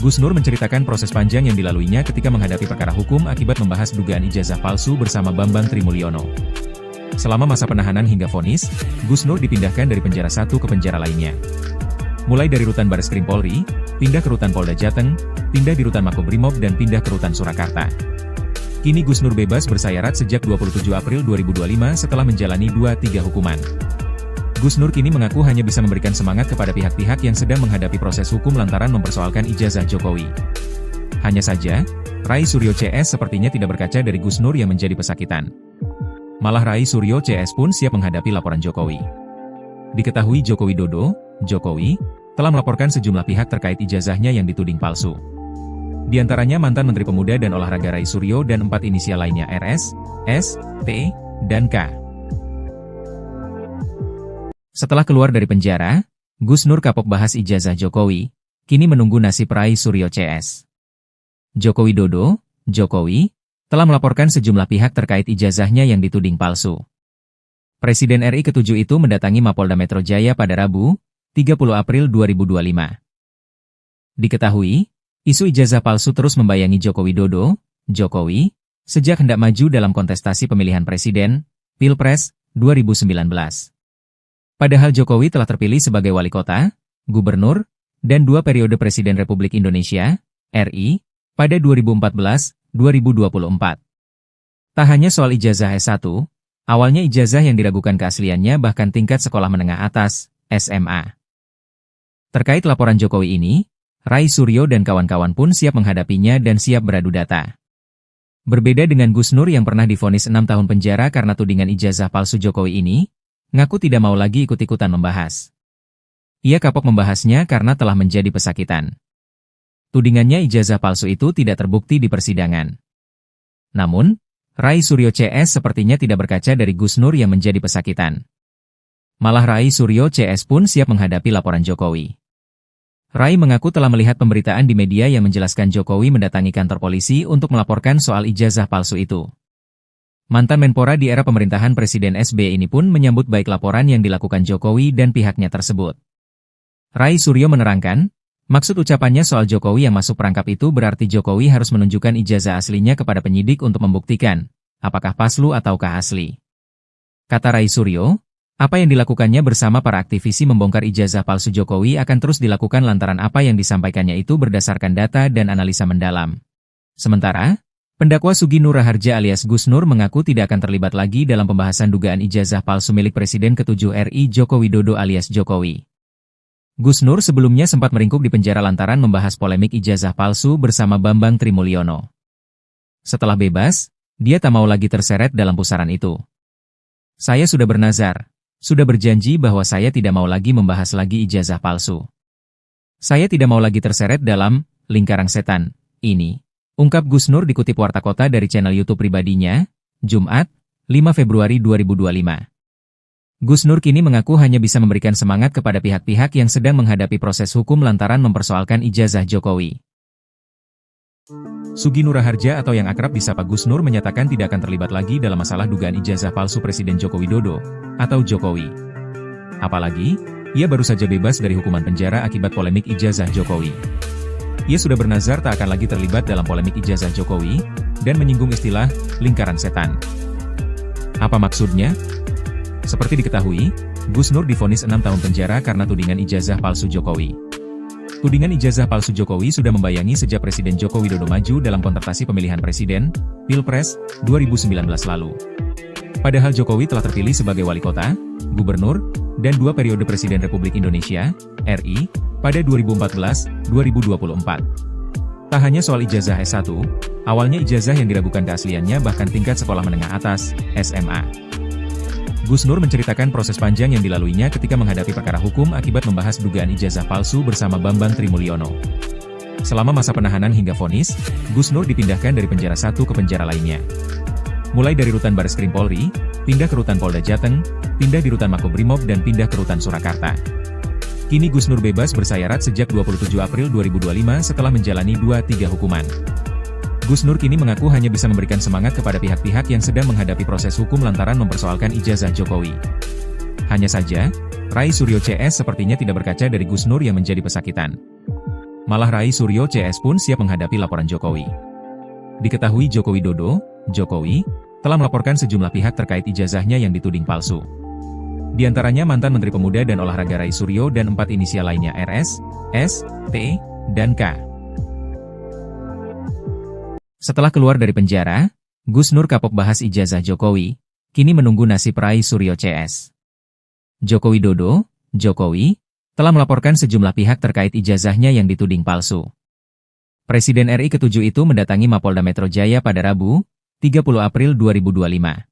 Gus Nur menceritakan proses panjang yang dilaluinya ketika menghadapi perkara hukum akibat membahas dugaan ijazah palsu bersama Bambang Trimulyono. Selama masa penahanan hingga vonis, Gus Nur dipindahkan dari penjara satu ke penjara lainnya. Mulai dari rutan Bareskrim Polri, pindah ke rutan Polda Jateng, pindah di rutan Makobrimob dan pindah ke rutan Surakarta. Kini Gus Nur bebas bersayarat sejak 27 April 2025 setelah menjalani 2-3 hukuman. Gus Nur kini mengaku hanya bisa memberikan semangat kepada pihak-pihak yang sedang menghadapi proses hukum lantaran mempersoalkan ijazah Jokowi. Hanya saja, Rai Suryo CS sepertinya tidak berkaca dari Gus Nur yang menjadi pesakitan. Malah Rai Suryo CS pun siap menghadapi laporan Jokowi. Diketahui Joko Widodo, Jokowi, telah melaporkan sejumlah pihak terkait ijazahnya yang dituding palsu. Di antaranya mantan Menteri Pemuda dan Olahraga Rai Suryo dan 4 inisial lainnya RS, S, T, dan K. Setelah keluar dari penjara, Gus Nur kapok bahas ijazah Jokowi, kini menunggu nasib Rai Suryo CS. Joko Widodo, Jokowi, telah melaporkan sejumlah pihak terkait ijazahnya yang dituding palsu. Presiden RI ke-7 itu mendatangi Mapolda Metro Jaya pada Rabu, 30 April 2025. Diketahui, isu ijazah palsu terus membayangi Joko Widodo, Jokowi, sejak hendak maju dalam kontestasi pemilihan presiden, Pilpres, 2019. Padahal Jokowi telah terpilih sebagai wali kota, gubernur, dan 2 periode Presiden Republik Indonesia, RI, pada 2014-2024. Tak hanya soal ijazah S1, awalnya ijazah yang diragukan keasliannya bahkan tingkat sekolah menengah atas, SMA. Terkait laporan Jokowi ini, Rai Suryo dan kawan-kawan pun siap menghadapinya dan siap beradu data. Berbeda dengan Gus Nur yang pernah divonis 6 tahun penjara karena tudingan ijazah palsu Jokowi ini, ngaku tidak mau lagi ikut-ikutan membahas. Ia kapok membahasnya karena telah menjadi pesakitan. Tudingannya ijazah palsu itu tidak terbukti di persidangan. Namun, Rai Suryo CS sepertinya tidak berkaca dari Gus Nur yang menjadi pesakitan. Malah Rai Suryo CS pun siap menghadapi laporan Jokowi. Rai mengaku telah melihat pemberitaan di media yang menjelaskan Jokowi mendatangi kantor polisi untuk melaporkan soal ijazah palsu itu. Mantan Menpora di era pemerintahan Presiden SBY ini pun menyambut baik laporan yang dilakukan Jokowi dan pihaknya tersebut. Rai Suryo menerangkan, maksud ucapannya soal Jokowi yang masuk perangkap itu berarti Jokowi harus menunjukkan ijazah aslinya kepada penyidik untuk membuktikan, apakah palsu ataukah asli. Kata Rai Suryo, apa yang dilakukannya bersama para aktivisi membongkar ijazah palsu Jokowi akan terus dilakukan lantaran apa yang disampaikannya itu berdasarkan data dan analisa mendalam. Sementara, pendakwa Sugi Nur Raharja alias Gus Nur mengaku tidak akan terlibat lagi dalam pembahasan dugaan ijazah palsu milik Presiden ke-7 RI Joko Widodo alias Jokowi. Gus Nur sebelumnya sempat meringkuk di penjara lantaran membahas polemik ijazah palsu bersama Bambang Trimulyono. Setelah bebas, dia tak mau lagi terseret dalam pusaran itu. Saya sudah bernazar, sudah berjanji bahwa saya tidak mau lagi membahas lagi ijazah palsu. Saya tidak mau lagi terseret dalam lingkaran setan ini. Ungkap Gus Nur dikutip Warta Kota dari channel YouTube pribadinya, Jumat, 5 Februari 2025. Gus Nur kini mengaku hanya bisa memberikan semangat kepada pihak-pihak yang sedang menghadapi proses hukum lantaran mempersoalkan ijazah Jokowi. Sugi Nur Raharja atau yang akrab disapa Gus Nur menyatakan tidak akan terlibat lagi dalam masalah dugaan ijazah palsu Presiden Joko Widodo, atau Jokowi. Apalagi, ia baru saja bebas dari hukuman penjara akibat polemik ijazah Jokowi. Ia sudah bernazar tak akan lagi terlibat dalam polemik ijazah Jokowi, dan menyinggung istilah lingkaran setan. Apa maksudnya? Seperti diketahui, Gus Nur divonis 6 tahun penjara karena tudingan ijazah palsu Jokowi. Tudingan ijazah palsu Jokowi sudah membayangi sejak Presiden Joko Widodo maju dalam kontestasi pemilihan presiden, Pilpres, 2019 lalu. Padahal Jokowi telah terpilih sebagai wali kota, gubernur, dan 2 periode Presiden Republik Indonesia, RI, pada 2014-2024. Tak hanya soal ijazah S1, awalnya ijazah yang diragukan keasliannya bahkan tingkat sekolah menengah atas, SMA. Gus Nur menceritakan proses panjang yang dilaluinya ketika menghadapi perkara hukum akibat membahas dugaan ijazah palsu bersama Bambang Trimulyono. Selama masa penahanan hingga vonis, Gus Nur dipindahkan dari penjara satu ke penjara lainnya. Mulai dari rutan Bareskrim Polri, pindah ke rutan Polda Jateng, pindah di rutan Makobrimob dan pindah ke rutan Surakarta. Kini Gus Nur bebas bersayarat sejak 27 April 2025 setelah menjalani 2-3 hukuman. Gus Nur kini mengaku hanya bisa memberikan semangat kepada pihak-pihak yang sedang menghadapi proses hukum lantaran mempersoalkan ijazah Jokowi. Hanya saja, Rai Suryo CS sepertinya tidak berkaca dari Gus Nur yang menjadi pesakitan. Malah Rai Suryo CS pun siap menghadapi laporan Jokowi. Diketahui Joko Widodo, Jokowi, telah melaporkan sejumlah pihak terkait ijazahnya yang dituding palsu. Di antaranya mantan Menteri Pemuda dan Olahraga Rai Suryo dan 4 inisial lainnya RS, S, T, dan K. Setelah keluar dari penjara, Gus Nur kapok bahas ijazah Jokowi, kini menunggu nasib Rai Suryo CS. Joko Widodo, Jokowi, telah melaporkan sejumlah pihak terkait ijazahnya yang dituding palsu. Presiden RI ke-7 itu mendatangi Mapolda Metro Jaya pada Rabu, 30 April 2025.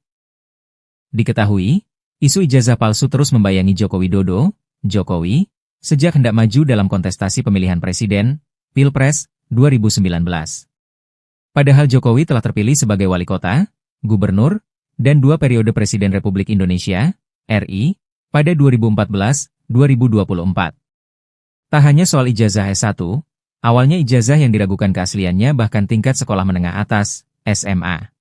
Diketahui, isu ijazah palsu terus membayangi Joko Widodo, Jokowi, sejak hendak maju dalam kontestasi pemilihan presiden, Pilpres, 2019. Padahal Jokowi telah terpilih sebagai wali kota, gubernur, dan 2 periode Presiden Republik Indonesia, RI, pada 2014-2024. Tak hanya soal ijazah S1, awalnya ijazah yang diragukan keasliannya bahkan tingkat sekolah menengah atas, SMA.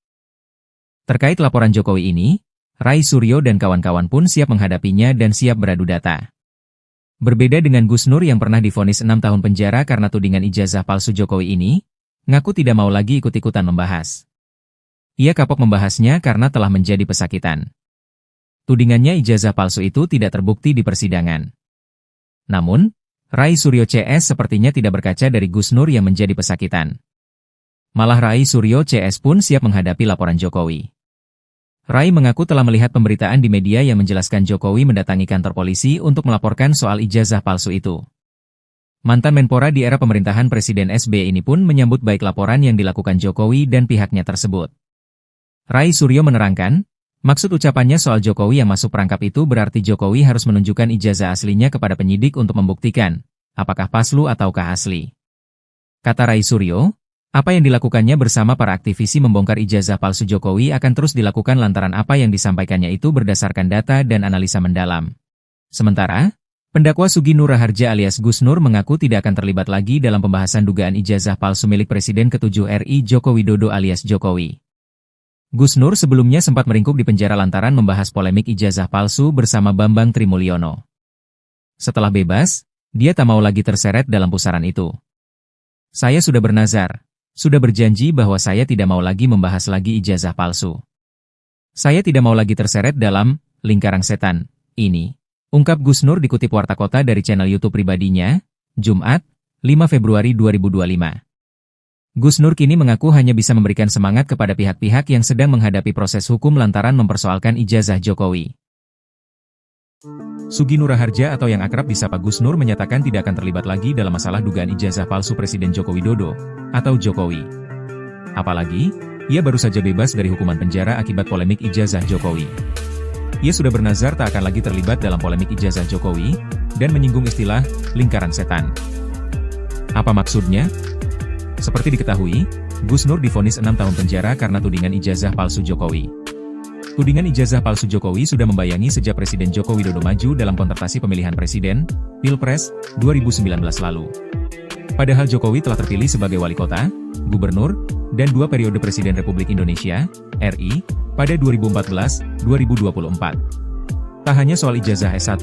Terkait laporan Jokowi ini, Rai Suryo dan kawan-kawan pun siap menghadapinya dan siap beradu data. Berbeda dengan Gus Nur yang pernah divonis 6 tahun penjara karena tudingan ijazah palsu Jokowi ini, ngaku tidak mau lagi ikut-ikutan membahas. Ia kapok membahasnya karena telah menjadi pesakitan. Tudingannya ijazah palsu itu tidak terbukti di persidangan. Namun, Rai Suryo CS sepertinya tidak berkaca dari Gus Nur yang menjadi pesakitan. Malah Rai Suryo CS pun siap menghadapi laporan Jokowi. Rai mengaku telah melihat pemberitaan di media yang menjelaskan Jokowi mendatangi kantor polisi untuk melaporkan soal ijazah palsu itu. Mantan Menpora di era pemerintahan Presiden SBY ini pun menyambut baik laporan yang dilakukan Jokowi dan pihaknya tersebut. Rai Suryo menerangkan, maksud ucapannya soal Jokowi yang masuk perangkap itu berarti Jokowi harus menunjukkan ijazah aslinya kepada penyidik untuk membuktikan, apakah palsu ataukah asli. Kata Rai Suryo, apa yang dilakukannya bersama para aktivisi membongkar ijazah palsu Jokowi akan terus dilakukan lantaran apa yang disampaikannya itu berdasarkan data dan analisa mendalam. Sementara, pendakwa Sugi Nur Raharja alias Gus Nur mengaku tidak akan terlibat lagi dalam pembahasan dugaan ijazah palsu milik Presiden ke-7 RI Joko Widodo alias Jokowi. Gus Nur sebelumnya sempat meringkuk di penjara lantaran membahas polemik ijazah palsu bersama Bambang Trimulyono. Setelah bebas, dia tak mau lagi terseret dalam pusaran itu. Saya sudah bernazar, sudah berjanji bahwa saya tidak mau lagi membahas lagi ijazah palsu. Saya tidak mau lagi terseret dalam lingkaran setan ini. Ungkap Gus Nur dikutip Warta Kota dari channel YouTube pribadinya, Jumat, 5 Februari 2025. Gus Nur kini mengaku hanya bisa memberikan semangat kepada pihak-pihak yang sedang menghadapi proses hukum lantaran mempersoalkan ijazah Jokowi. Sugi Nur Raharja atau yang akrab disapa Gus Nur menyatakan tidak akan terlibat lagi dalam masalah dugaan ijazah palsu Presiden Joko Widodo, atau Jokowi. Apalagi, ia baru saja bebas dari hukuman penjara akibat polemik ijazah Jokowi. Ia sudah bernazar tak akan lagi terlibat dalam polemik ijazah Jokowi, dan menyinggung istilah lingkaran setan. Apa maksudnya? Seperti diketahui, Gus Nur divonis 6 tahun penjara karena tudingan ijazah palsu Jokowi. Tudingan ijazah palsu Jokowi sudah membayangi sejak Presiden Joko Widodo maju dalam kontestasi pemilihan presiden, Pilpres, 2019 lalu. Padahal Jokowi telah terpilih sebagai wali kota, gubernur, dan 2 periode Presiden Republik Indonesia, RI, pada 2014-2024. Tak hanya soal ijazah S1,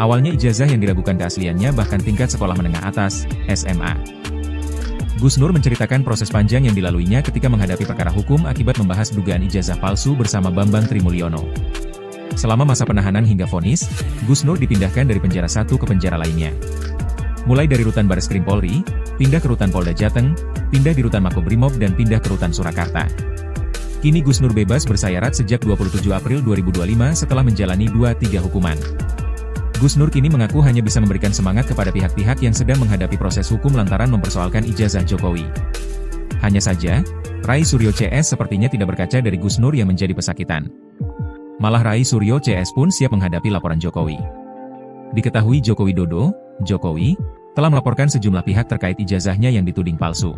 awalnya ijazah yang diragukan keasliannya bahkan tingkat sekolah menengah atas, SMA. Gus Nur menceritakan proses panjang yang dilaluinya ketika menghadapi perkara hukum akibat membahas dugaan ijazah palsu bersama Bambang Trimulyono. Selama masa penahanan hingga vonis, Gus Nur dipindahkan dari penjara satu ke penjara lainnya. Mulai dari rutan Bareskrim Polri, pindah ke rutan Polda Jateng, pindah di rutan Makobrimob dan pindah ke rutan Surakarta. Kini Gus Nur bebas bersayarat sejak 27 April 2025 setelah menjalani 2-3 hukuman. Gus Nur kini mengaku hanya bisa memberikan semangat kepada pihak-pihak yang sedang menghadapi proses hukum lantaran mempersoalkan ijazah Jokowi. Hanya saja, Rai Suryo CS sepertinya tidak berkaca dari Gus Nur yang menjadi pesakitan. Malah Rai Suryo CS pun siap menghadapi laporan Jokowi. Diketahui Joko Widodo, Jokowi, telah melaporkan sejumlah pihak terkait ijazahnya yang dituding palsu.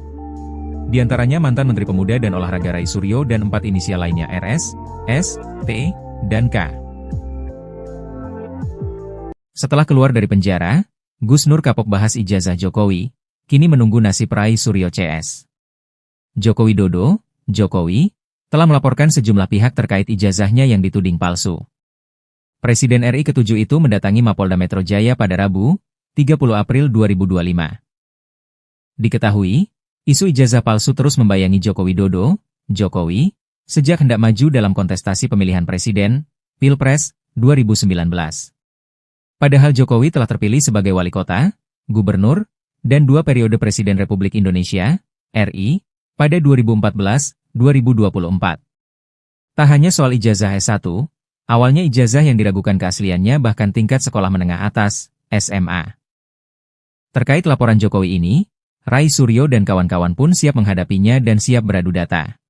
Di antaranya mantan Menteri Pemuda dan Olahraga Rai Suryo dan 4 inisial lainnya RS, S, T, dan K. Setelah keluar dari penjara, Gus Nur kapok bahas ijazah Jokowi, kini menunggu nasib Rai Suryo CS. Joko Widodo, Jokowi, telah melaporkan sejumlah pihak terkait ijazahnya yang dituding palsu. Presiden RI ke-7 itu mendatangi Mapolda Metro Jaya pada Rabu, 30 April 2025. Diketahui, isu ijazah palsu terus membayangi Joko Widodo, Jokowi, sejak hendak maju dalam kontestasi pemilihan presiden, Pilpres, 2019. Padahal Jokowi telah terpilih sebagai wali kota, gubernur, dan 2 periode Presiden Republik Indonesia, RI, pada 2014-2024. Tak hanya soal ijazah S1, awalnya ijazah yang diragukan keasliannya bahkan tingkat sekolah menengah atas, SMA. Terkait laporan Jokowi ini, Rai Suryo dan kawan-kawan pun siap menghadapinya dan siap beradu data.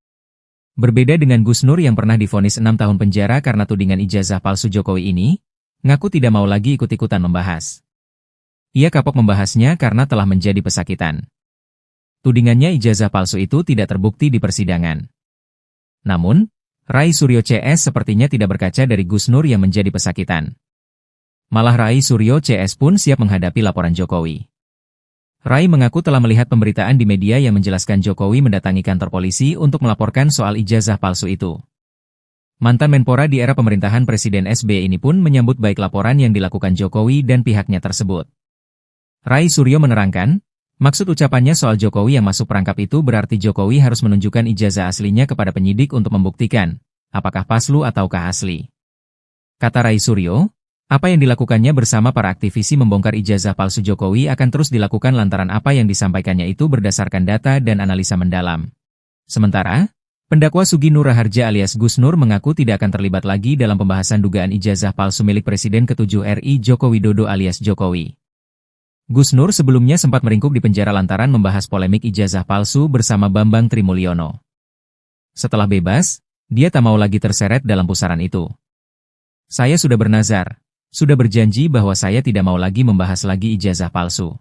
Berbeda dengan Gus Nur yang pernah divonis 6 tahun penjara karena tudingan ijazah palsu Jokowi ini, ngaku tidak mau lagi ikut-ikutan membahas. Ia kapok membahasnya karena telah menjadi pesakitan. Tudingannya ijazah palsu itu tidak terbukti di persidangan. Namun, Rai Suryo CS sepertinya tidak berkaca dari Gus Nur yang menjadi pesakitan. Malah Rai Suryo CS pun siap menghadapi laporan Jokowi. Rai mengaku telah melihat pemberitaan di media yang menjelaskan Jokowi mendatangi kantor polisi untuk melaporkan soal ijazah palsu itu. Mantan Menpora di era pemerintahan Presiden SBY ini pun menyambut baik laporan yang dilakukan Jokowi dan pihaknya tersebut. Rai Suryo menerangkan, maksud ucapannya soal Jokowi yang masuk perangkap itu berarti Jokowi harus menunjukkan ijazah aslinya kepada penyidik untuk membuktikan, apakah palsu ataukah asli. Kata Rai Suryo, apa yang dilakukannya bersama para aktivisi membongkar ijazah palsu Jokowi akan terus dilakukan lantaran apa yang disampaikannya itu berdasarkan data dan analisa mendalam. Sementara, pendakwa Sugi Nur Raharja alias Gus Nur mengaku tidak akan terlibat lagi dalam pembahasan dugaan ijazah palsu milik Presiden ke-7 RI Joko Widodo alias Jokowi. Gus Nur sebelumnya sempat meringkuk di penjara lantaran membahas polemik ijazah palsu bersama Bambang Trimulyono. Setelah bebas, dia tak mau lagi terseret dalam pusaran itu. Saya sudah bernazar, sudah berjanji bahwa saya tidak mau lagi membahas lagi ijazah palsu.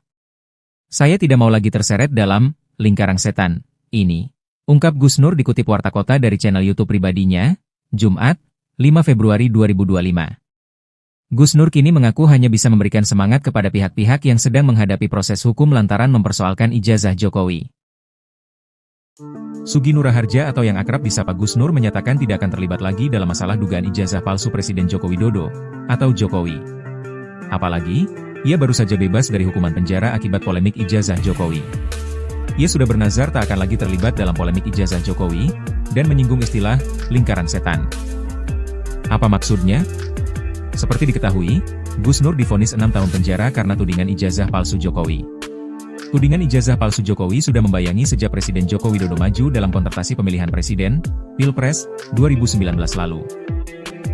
Saya tidak mau lagi terseret dalam lingkaran setan ini. Ungkap Gus Nur dikutip Warta Kota dari channel YouTube pribadinya, Jumat, 5 Februari 2025. Gus Nur kini mengaku hanya bisa memberikan semangat kepada pihak-pihak yang sedang menghadapi proses hukum lantaran mempersoalkan ijazah Jokowi. Sugi Nur Raharja atau yang akrab disapa Gus Nur menyatakan tidak akan terlibat lagi dalam masalah dugaan ijazah palsu Presiden Joko Widodo, atau Jokowi. Apalagi, ia baru saja bebas dari hukuman penjara akibat polemik ijazah Jokowi. Ia sudah bernazar tak akan lagi terlibat dalam polemik ijazah Jokowi, dan menyinggung istilah lingkaran setan. Apa maksudnya? Seperti diketahui, Gus Nur divonis 6 tahun penjara karena tudingan ijazah palsu Jokowi. Tudingan ijazah palsu Jokowi sudah membayangi sejak Presiden Joko Widodo maju dalam kontestasi pemilihan presiden, Pilpres, 2019 lalu.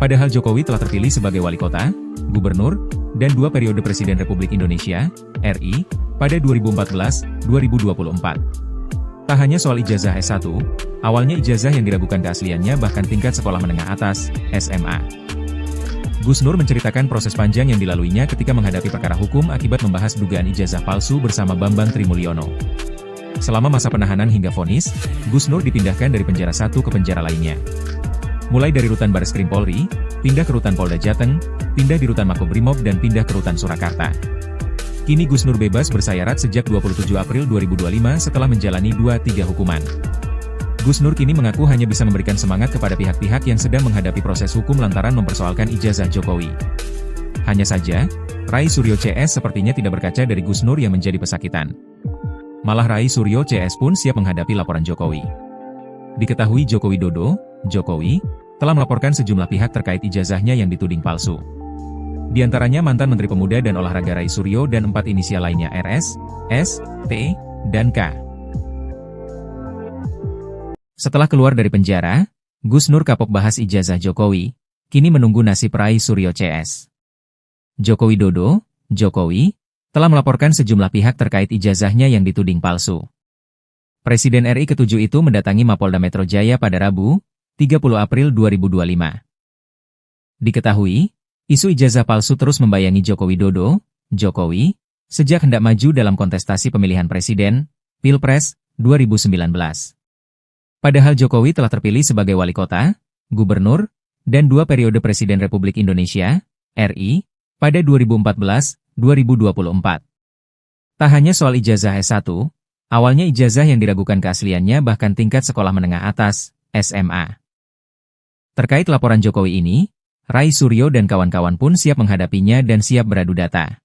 Padahal Jokowi telah terpilih sebagai wali kota, gubernur, dan 2 periode Presiden Republik Indonesia, RI, pada 2014-2024. Tak hanya soal ijazah S1, awalnya ijazah yang diragukan keasliannya bahkan tingkat sekolah menengah atas, SMA. Gus Nur menceritakan proses panjang yang dilaluinya ketika menghadapi perkara hukum akibat membahas dugaan ijazah palsu bersama Bambang Trimulyono. Selama masa penahanan hingga vonis, Gus Nur dipindahkan dari penjara satu ke penjara lainnya. Mulai dari rutan Bareskrim Polri, pindah ke rutan Polda Jateng, pindah di rutan Makobrimob dan pindah ke rutan Surakarta. Kini Gus Nur bebas bersayarat sejak 27 April 2025 setelah menjalani 2-3 hukuman. Gus Nur kini mengaku hanya bisa memberikan semangat kepada pihak-pihak yang sedang menghadapi proses hukum lantaran mempersoalkan ijazah Jokowi. Hanya saja, Rai Suryo CS sepertinya tidak berkaca dari Gus Nur yang menjadi pesakitan. Malah Rai Suryo CS pun siap menghadapi laporan Jokowi. Diketahui Joko Widodo, Jokowi, telah melaporkan sejumlah pihak terkait ijazahnya yang dituding palsu. Di antaranya mantan Menteri Pemuda dan Olahraga Rai Suryo dan 4 inisial lainnya RS, S, T, dan K. Setelah keluar dari penjara, Gus Nur kapok bahas ijazah Jokowi, kini menunggu nasib Rai Suryo CS. Joko Widodo, Jokowi, telah melaporkan sejumlah pihak terkait ijazahnya yang dituding palsu. Presiden RI ke-7 itu mendatangi Mapolda Metro Jaya pada Rabu, 30 April 2025. Diketahui, isu ijazah palsu terus membayangi Joko Widodo, Jokowi, sejak hendak maju dalam kontestasi pemilihan presiden, Pilpres, 2019. Padahal Jokowi telah terpilih sebagai wali kota, gubernur, dan 2 periode Presiden Republik Indonesia, RI, pada 2014-2024. Tak hanya soal ijazah S1, awalnya ijazah yang diragukan keasliannya bahkan tingkat sekolah menengah atas, SMA. Terkait laporan Jokowi ini, Rai Suryo dan kawan-kawan pun siap menghadapinya dan siap beradu data.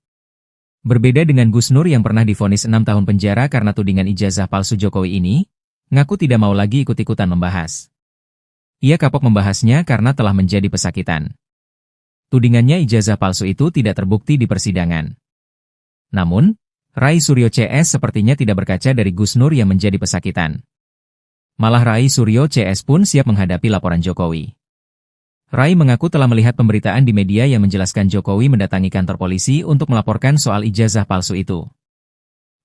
Berbeda dengan Gus Nur yang pernah divonis 6 tahun penjara karena tudingan ijazah palsu Jokowi ini, ngaku tidak mau lagi ikut-ikutan membahas. Ia kapok membahasnya karena telah menjadi pesakitan. Tudingannya ijazah palsu itu tidak terbukti di persidangan. Namun, Rai Suryo CS sepertinya tidak berkaca dari Gus Nur yang menjadi pesakitan. Malah Rai Suryo CS pun siap menghadapi laporan Jokowi. Rai mengaku telah melihat pemberitaan di media yang menjelaskan Jokowi mendatangi kantor polisi untuk melaporkan soal ijazah palsu itu.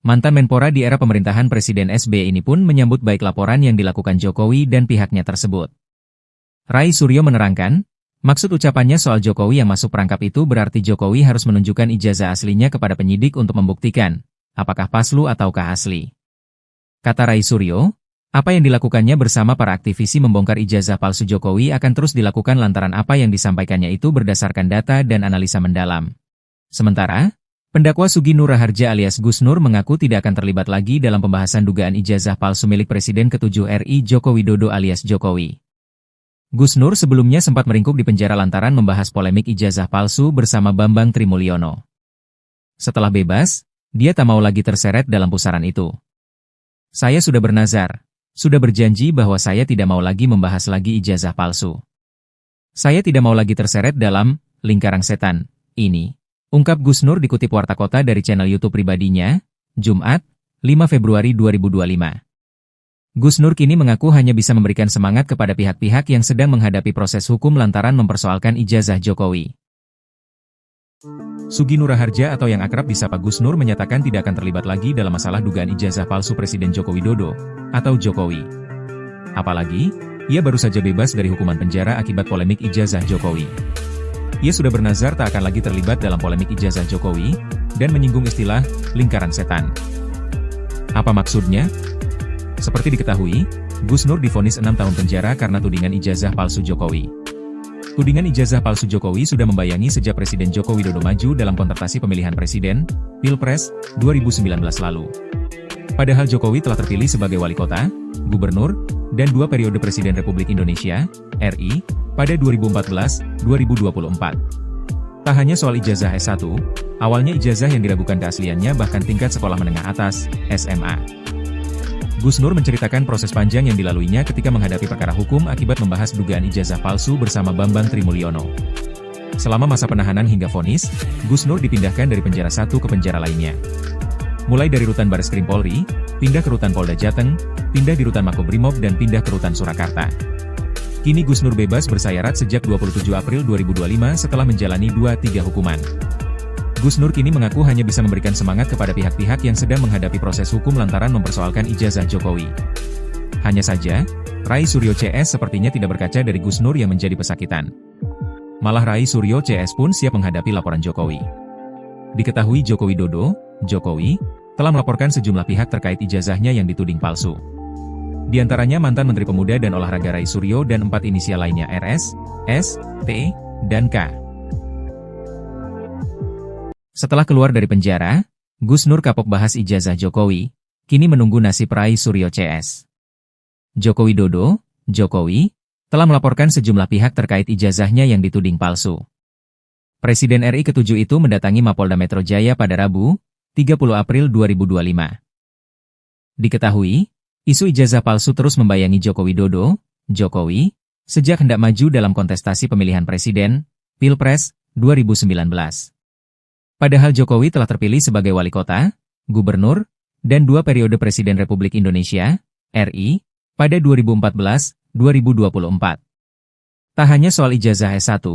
Mantan Menpora di era pemerintahan Presiden SBY ini pun menyambut baik laporan yang dilakukan Jokowi dan pihaknya tersebut. Rai Suryo menerangkan, maksud ucapannya soal Jokowi yang masuk perangkap itu berarti Jokowi harus menunjukkan ijazah aslinya kepada penyidik untuk membuktikan, apakah palsu ataukah asli. Kata Rai Suryo, apa yang dilakukannya bersama para aktivisi membongkar ijazah palsu Jokowi akan terus dilakukan lantaran apa yang disampaikannya itu berdasarkan data dan analisa mendalam. Sementara, pendakwa Sugi Nur Raharja alias Gus Nur mengaku tidak akan terlibat lagi dalam pembahasan dugaan ijazah palsu milik Presiden ke-7 RI Joko Widodo alias Jokowi. Gus Nur sebelumnya sempat meringkuk di penjara lantaran membahas polemik ijazah palsu bersama Bambang Trimulyono. Setelah bebas, dia tak mau lagi terseret dalam pusaran itu. Saya sudah bernazar. Sudah berjanji bahwa saya tidak mau lagi membahas lagi ijazah palsu. Saya tidak mau lagi terseret dalam lingkaran setan ini, ungkap Gus Nur dikutip Warta Kota dari channel YouTube pribadinya, Jumat, 5 Februari 2025. Gus Nur kini mengaku hanya bisa memberikan semangat kepada pihak-pihak yang sedang menghadapi proses hukum lantaran mempersoalkan ijazah Jokowi. Sugi Nur Raharja atau yang akrab disapa Gus Nur menyatakan tidak akan terlibat lagi dalam masalah dugaan ijazah palsu Presiden Joko Widodo atau Jokowi. Apalagi, ia baru saja bebas dari hukuman penjara akibat polemik ijazah Jokowi. Ia sudah bernazar tak akan lagi terlibat dalam polemik ijazah Jokowi dan menyinggung istilah lingkaran setan. Apa maksudnya? Seperti diketahui, Gus Nur divonis 6 tahun penjara karena tudingan ijazah palsu Jokowi. Tudingan ijazah palsu Jokowi sudah membayangi sejak Presiden Joko Widodo maju dalam kontestasi pemilihan presiden, Pilpres, 2019 lalu. Padahal Jokowi telah terpilih sebagai wali kota, gubernur, dan 2 periode Presiden Republik Indonesia, RI, pada 2014-2024. Tak hanya soal ijazah S1, awalnya ijazah yang diragukan keasliannya bahkan tingkat sekolah menengah atas, SMA. Gus Nur menceritakan proses panjang yang dilaluinya ketika menghadapi perkara hukum akibat membahas dugaan ijazah palsu bersama Bambang Trimulyono. Selama masa penahanan hingga vonis, Gus Nur dipindahkan dari penjara satu ke penjara lainnya. Mulai dari rutan Bareskrim Polri, pindah ke rutan Polda Jateng, pindah di rutan Makobrimob dan pindah ke rutan Surakarta. Kini Gus Nur bebas bersayarat sejak 27 April 2025 setelah menjalani 2-3 hukuman. Gus Nur kini mengaku hanya bisa memberikan semangat kepada pihak-pihak yang sedang menghadapi proses hukum lantaran mempersoalkan ijazah Jokowi. Hanya saja, Rai Suryo CS sepertinya tidak berkaca dari Gus Nur yang menjadi pesakitan. Malah Rai Suryo CS pun siap menghadapi laporan Jokowi. Diketahui Joko Widodo, Jokowi, telah melaporkan sejumlah pihak terkait ijazahnya yang dituding palsu. Di antaranya mantan Menteri Pemuda dan Olahraga Rai Suryo dan 4 inisial lainnya RS, S, T, dan K. Setelah keluar dari penjara, Gus Nur kapok bahas ijazah Jokowi, kini menunggu nasib Rai Suryo CS. Joko Widodo, Jokowi, telah melaporkan sejumlah pihak terkait ijazahnya yang dituding palsu. Presiden RI ke-7 itu mendatangi Mapolda Metro Jaya pada Rabu, 30 April 2025. Diketahui, isu ijazah palsu terus membayangi Joko Widodo, Jokowi, sejak hendak maju dalam kontestasi pemilihan presiden, Pilpres, 2019. Padahal Jokowi telah terpilih sebagai wali kota, gubernur, dan 2 periode Presiden Republik Indonesia, RI, pada 2014-2024. Tak hanya soal ijazah S1,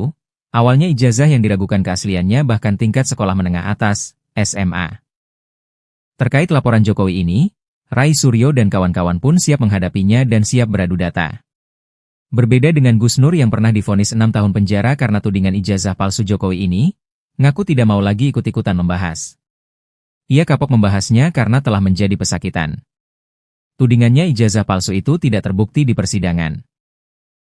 awalnya ijazah yang diragukan keasliannya bahkan tingkat sekolah menengah atas, SMA. Terkait laporan Jokowi ini, Rai Suryo dan kawan-kawan pun siap menghadapinya dan siap beradu data. Berbeda dengan Gus Nur yang pernah divonis 6 tahun penjara karena tudingan ijazah palsu Jokowi ini, ngaku tidak mau lagi ikut-ikutan membahas. Ia kapok membahasnya karena telah menjadi pesakitan. Tudingannya ijazah palsu itu tidak terbukti di persidangan.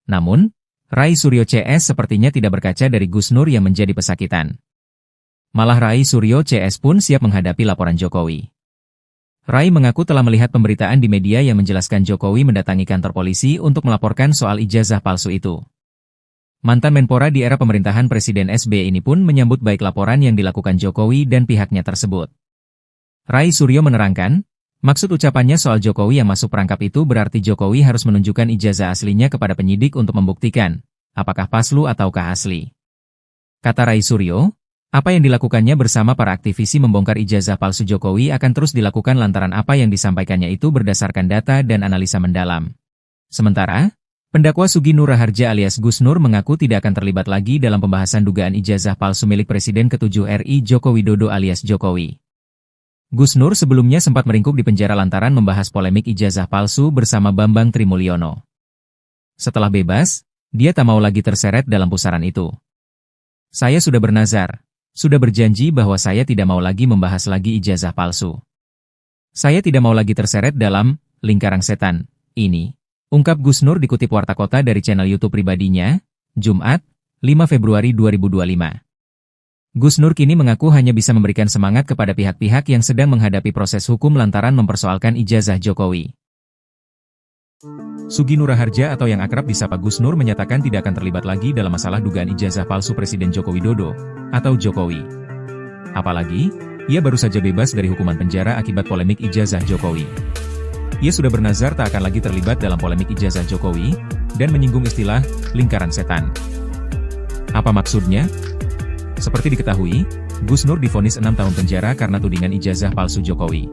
Namun, Rai Suryo CS sepertinya tidak berkaca dari Gus Nur yang menjadi pesakitan. Malah Rai Suryo CS pun siap menghadapi laporan Jokowi. Rai mengaku telah melihat pemberitaan di media yang menjelaskan Jokowi mendatangi kantor polisi untuk melaporkan soal ijazah palsu itu. Mantan Menpora di era pemerintahan Presiden SBY ini pun menyambut baik laporan yang dilakukan Jokowi dan pihaknya tersebut. Rai Suryo menerangkan, maksud ucapannya soal Jokowi yang masuk perangkap itu berarti Jokowi harus menunjukkan ijazah aslinya kepada penyidik untuk membuktikan, apakah palsu ataukah asli. Kata Rai Suryo, apa yang dilakukannya bersama para aktivisi membongkar ijazah palsu Jokowi akan terus dilakukan lantaran apa yang disampaikannya itu berdasarkan data dan analisa mendalam. Sementara, pendakwa Sugi Nur Raharja alias Gus Nur mengaku tidak akan terlibat lagi dalam pembahasan dugaan ijazah palsu milik Presiden ke-7 RI Joko Widodo alias Jokowi. Gus Nur sebelumnya sempat meringkuk di penjara lantaran membahas polemik ijazah palsu bersama Bambang Trimulyono. Setelah bebas, dia tak mau lagi terseret dalam pusaran itu. Saya sudah bernazar, sudah berjanji bahwa saya tidak mau lagi membahas lagi ijazah palsu. Saya tidak mau lagi terseret dalam lingkaran setan ini. Ungkap Gus Nur dikutip Warta Kota dari channel YouTube pribadinya, Jumat, 5 Februari 2025. Gus Nur kini mengaku hanya bisa memberikan semangat kepada pihak-pihak yang sedang menghadapi proses hukum lantaran mempersoalkan ijazah Jokowi. Sugi Nur Raharja atau yang akrab disapa Gus Nur menyatakan tidak akan terlibat lagi dalam masalah dugaan ijazah palsu Presiden Joko Widodo atau Jokowi. Apalagi, ia baru saja bebas dari hukuman penjara akibat polemik ijazah Jokowi. Ia sudah bernazar tak akan lagi terlibat dalam polemik ijazah Jokowi, dan menyinggung istilah, lingkaran setan. Apa maksudnya? Seperti diketahui, Gus Nur divonis 6 tahun penjara karena tudingan ijazah palsu Jokowi.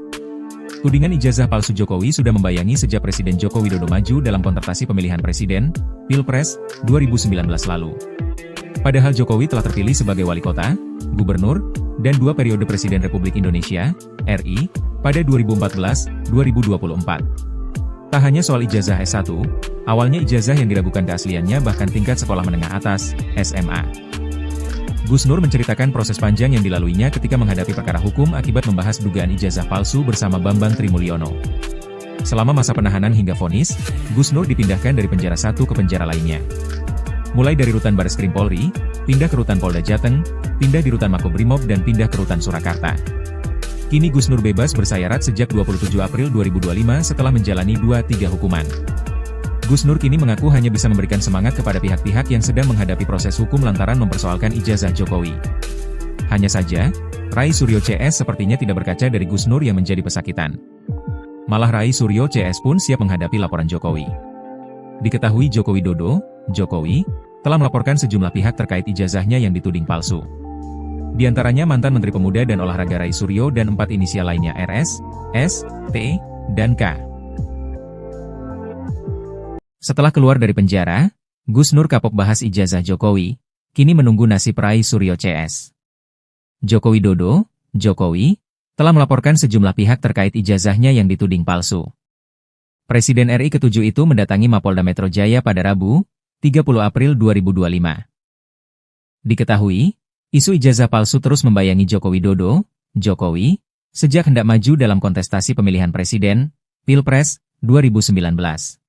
Tudingan ijazah palsu Jokowi sudah membayangi sejak Presiden Joko Widodo maju dalam kontestasi pemilihan presiden, Pilpres, 2019 lalu. Padahal Jokowi telah terpilih sebagai wali kota, gubernur, dan 2 periode Presiden Republik Indonesia, RI, pada 2014-2024. Tak hanya soal ijazah S1, awalnya ijazah yang diragukan keasliannya bahkan tingkat sekolah menengah atas, SMA. Gus Nur menceritakan proses panjang yang dilaluinya ketika menghadapi perkara hukum akibat membahas dugaan ijazah palsu bersama Bambang Trimulyono. Selama masa penahanan hingga vonis, Gus Nur dipindahkan dari penjara satu ke penjara lainnya. Mulai dari rutan Bareskrim Polri, pindah ke rutan Polda Jateng, pindah di rutan Makobrimob dan pindah ke rutan Surakarta. Kini Gus Nur bebas bersayarat sejak 27 April 2025 setelah menjalani 2-3 hukuman. Gus Nur kini mengaku hanya bisa memberikan semangat kepada pihak-pihak yang sedang menghadapi proses hukum lantaran mempersoalkan ijazah Jokowi. Hanya saja, Rai Suryo CS sepertinya tidak berkaca dari Gus Nur yang menjadi pesakitan. Malah Rai Suryo CS pun siap menghadapi laporan Jokowi. Diketahui Joko Widodo, Jokowi, telah melaporkan sejumlah pihak terkait ijazahnya yang dituding palsu. Di antaranya mantan Menteri Pemuda dan Olahraga Rai Suryo dan 4 inisial lainnya RS, S, T, dan K. Setelah keluar dari penjara, Gus Nur kapok bahas ijazah Jokowi, kini menunggu nasib Rai Suryo CS. Joko Widodo, Jokowi, telah melaporkan sejumlah pihak terkait ijazahnya yang dituding palsu. Presiden RI ke-7 itu mendatangi Mapolda Metro Jaya pada Rabu, 30 April 2025. Diketahui, isu ijazah palsu terus membayangi Joko Widodo, Jokowi, sejak hendak maju dalam kontestasi pemilihan presiden, Pilpres, 2019.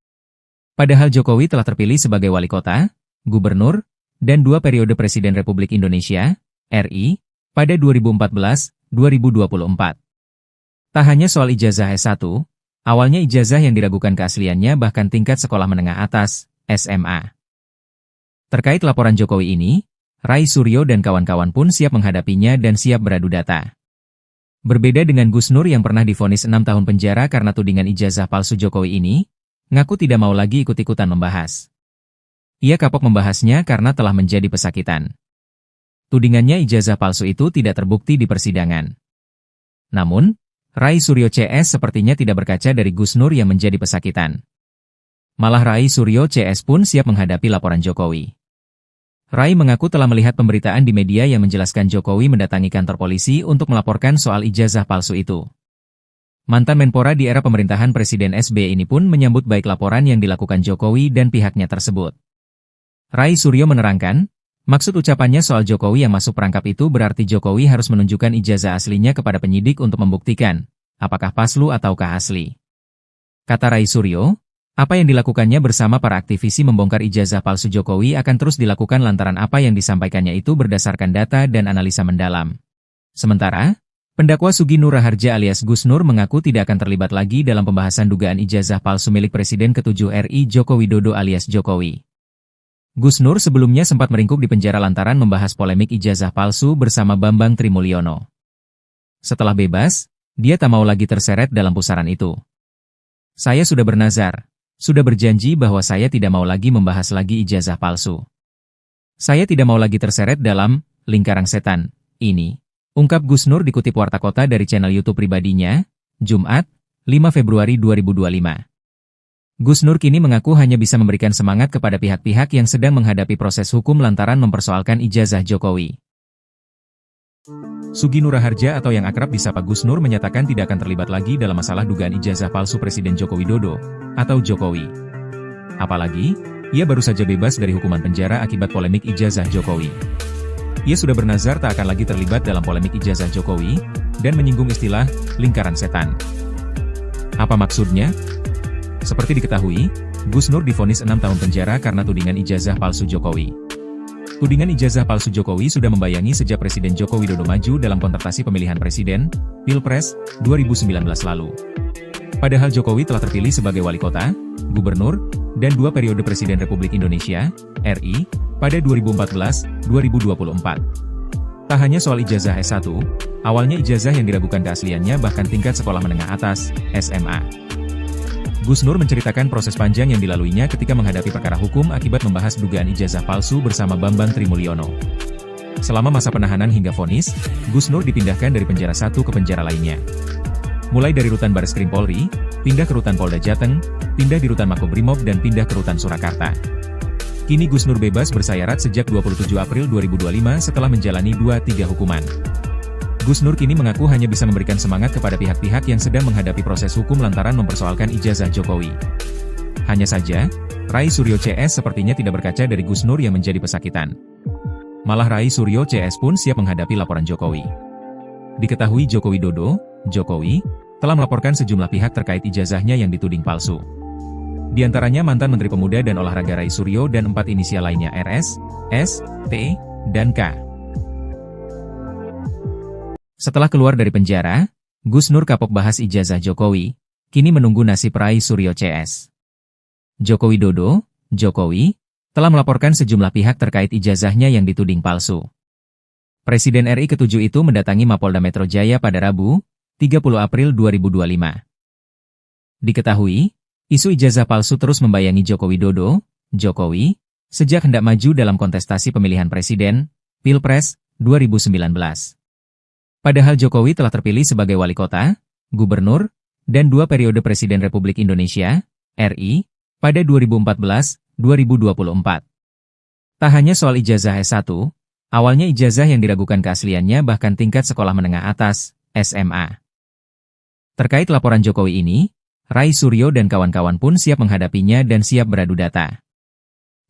Padahal Jokowi telah terpilih sebagai wali kota, gubernur, dan 2 periode Presiden Republik Indonesia, RI, pada 2014-2024. Tak hanya soal ijazah S1, awalnya ijazah yang diragukan keasliannya bahkan tingkat sekolah menengah atas, SMA. Terkait laporan Jokowi ini, Rai Suryo dan kawan-kawan pun siap menghadapinya dan siap beradu data. Berbeda dengan Gus Nur yang pernah divonis 6 tahun penjara karena tudingan ijazah palsu Jokowi ini, ngaku tidak mau lagi ikut-ikutan membahas. Ia kapok membahasnya karena telah menjadi pesakitan. Tudingannya ijazah palsu itu tidak terbukti di persidangan. Namun, Rai Suryo CS sepertinya tidak berkaca dari Gus Nur yang menjadi pesakitan. Malah Rai Suryo CS pun siap menghadapi laporan Jokowi. Rai mengaku telah melihat pemberitaan di media yang menjelaskan Jokowi mendatangi kantor polisi untuk melaporkan soal ijazah palsu itu. Mantan Menpora di era pemerintahan Presiden SBY ini pun menyambut baik laporan yang dilakukan Jokowi dan pihaknya tersebut. Rai Suryo menerangkan, Maksud ucapannya soal Jokowi yang masuk perangkap itu berarti Jokowi harus menunjukkan ijazah aslinya kepada penyidik untuk membuktikan apakah palsu ataukah asli. Kata Rai Suryo, apa yang dilakukannya bersama para aktivisi membongkar ijazah palsu Jokowi akan terus dilakukan lantaran apa yang disampaikannya itu berdasarkan data dan analisa mendalam. Sementara, pendakwa Sugi Nur Raharja alias Gus Nur mengaku tidak akan terlibat lagi dalam pembahasan dugaan ijazah palsu milik Presiden ke-7 RI Joko Widodo alias Jokowi. Gus Nur sebelumnya sempat meringkuk di penjara lantaran membahas polemik ijazah palsu bersama Bambang Trimulyono. Setelah bebas, dia tak mau lagi terseret dalam pusaran itu. Saya sudah bernazar, sudah berjanji bahwa saya tidak mau lagi membahas lagi ijazah palsu. Saya tidak mau lagi terseret dalam lingkaran setan ini, ungkap Gus Nur dikutip Warta Kota dari channel YouTube pribadinya, Jumat, 5 Februari 2025. Gus Nur kini mengaku hanya bisa memberikan semangat kepada pihak-pihak yang sedang menghadapi proses hukum lantaran mempersoalkan ijazah Jokowi. Sugi Nur Raharja atau yang akrab disapa Gus Nur menyatakan tidak akan terlibat lagi dalam masalah dugaan ijazah palsu Presiden Joko Widodo atau Jokowi. Apalagi, ia baru saja bebas dari hukuman penjara akibat polemik ijazah Jokowi. Ia sudah bernazar tak akan lagi terlibat dalam polemik ijazah Jokowi dan menyinggung istilah lingkaran setan. Apa maksudnya? Seperti diketahui, Gus Nur divonis 6 tahun penjara karena tudingan ijazah palsu Jokowi. Tudingan ijazah palsu Jokowi sudah membayangi sejak Presiden Joko Widodo maju dalam kontestasi pemilihan presiden, Pilpres, 2019 lalu. Padahal Jokowi telah terpilih sebagai wali kota, gubernur, dan 2 periode Presiden Republik Indonesia, RI, pada 2014-2024. Tak hanya soal ijazah S1, awalnya ijazah yang diragukan keasliannya bahkan tingkat sekolah menengah atas, SMA. Gus Nur menceritakan proses panjang yang dilaluinya ketika menghadapi perkara hukum akibat membahas dugaan ijazah palsu bersama Bambang Trimulyono. Selama masa penahanan hingga vonis, Gus Nur dipindahkan dari penjara satu ke penjara lainnya. Mulai dari rutan Bareskrim Polri, pindah ke rutan Polda Jateng, pindah di rutan Makobrimob dan pindah ke rutan Surakarta. Kini Gus Nur bebas bersayarat sejak 27 April 2025 setelah menjalani 2-3 hukuman. Gus Nur kini mengaku hanya bisa memberikan semangat kepada pihak-pihak yang sedang menghadapi proses hukum lantaran mempersoalkan ijazah Jokowi. Hanya saja, Rai Suryo CS sepertinya tidak berkaca dari Gus Nur yang menjadi pesakitan. Malah Rai Suryo CS pun siap menghadapi laporan Jokowi. Diketahui Joko Widodo, Jokowi, telah melaporkan sejumlah pihak terkait ijazahnya yang dituding palsu. Di antaranya mantan Menteri Pemuda dan Olahraga Rai Suryo dan 4 inisial lainnya RS, S, T, dan K. Setelah keluar dari penjara, Gus Nur kapok bahas ijazah Jokowi, kini menunggu nasib Rai Suryo CS. Joko Widodo, Jokowi, telah melaporkan sejumlah pihak terkait ijazahnya yang dituding palsu. Presiden RI ke-7 itu mendatangi Mapolda Metro Jaya pada Rabu, 30 April 2025. Diketahui, isu ijazah palsu terus membayangi Joko Widodo, Jokowi, sejak hendak maju dalam kontestasi pemilihan presiden, Pilpres, 2019. Padahal Jokowi telah terpilih sebagai wali kota, gubernur, dan 2 periode Presiden Republik Indonesia, RI, pada 2014-2024. Tak hanya soal ijazah S1, awalnya ijazah yang diragukan keasliannya bahkan tingkat sekolah menengah atas, SMA. Terkait laporan Jokowi ini, Rai Suryo dan kawan-kawan pun siap menghadapinya dan siap beradu data.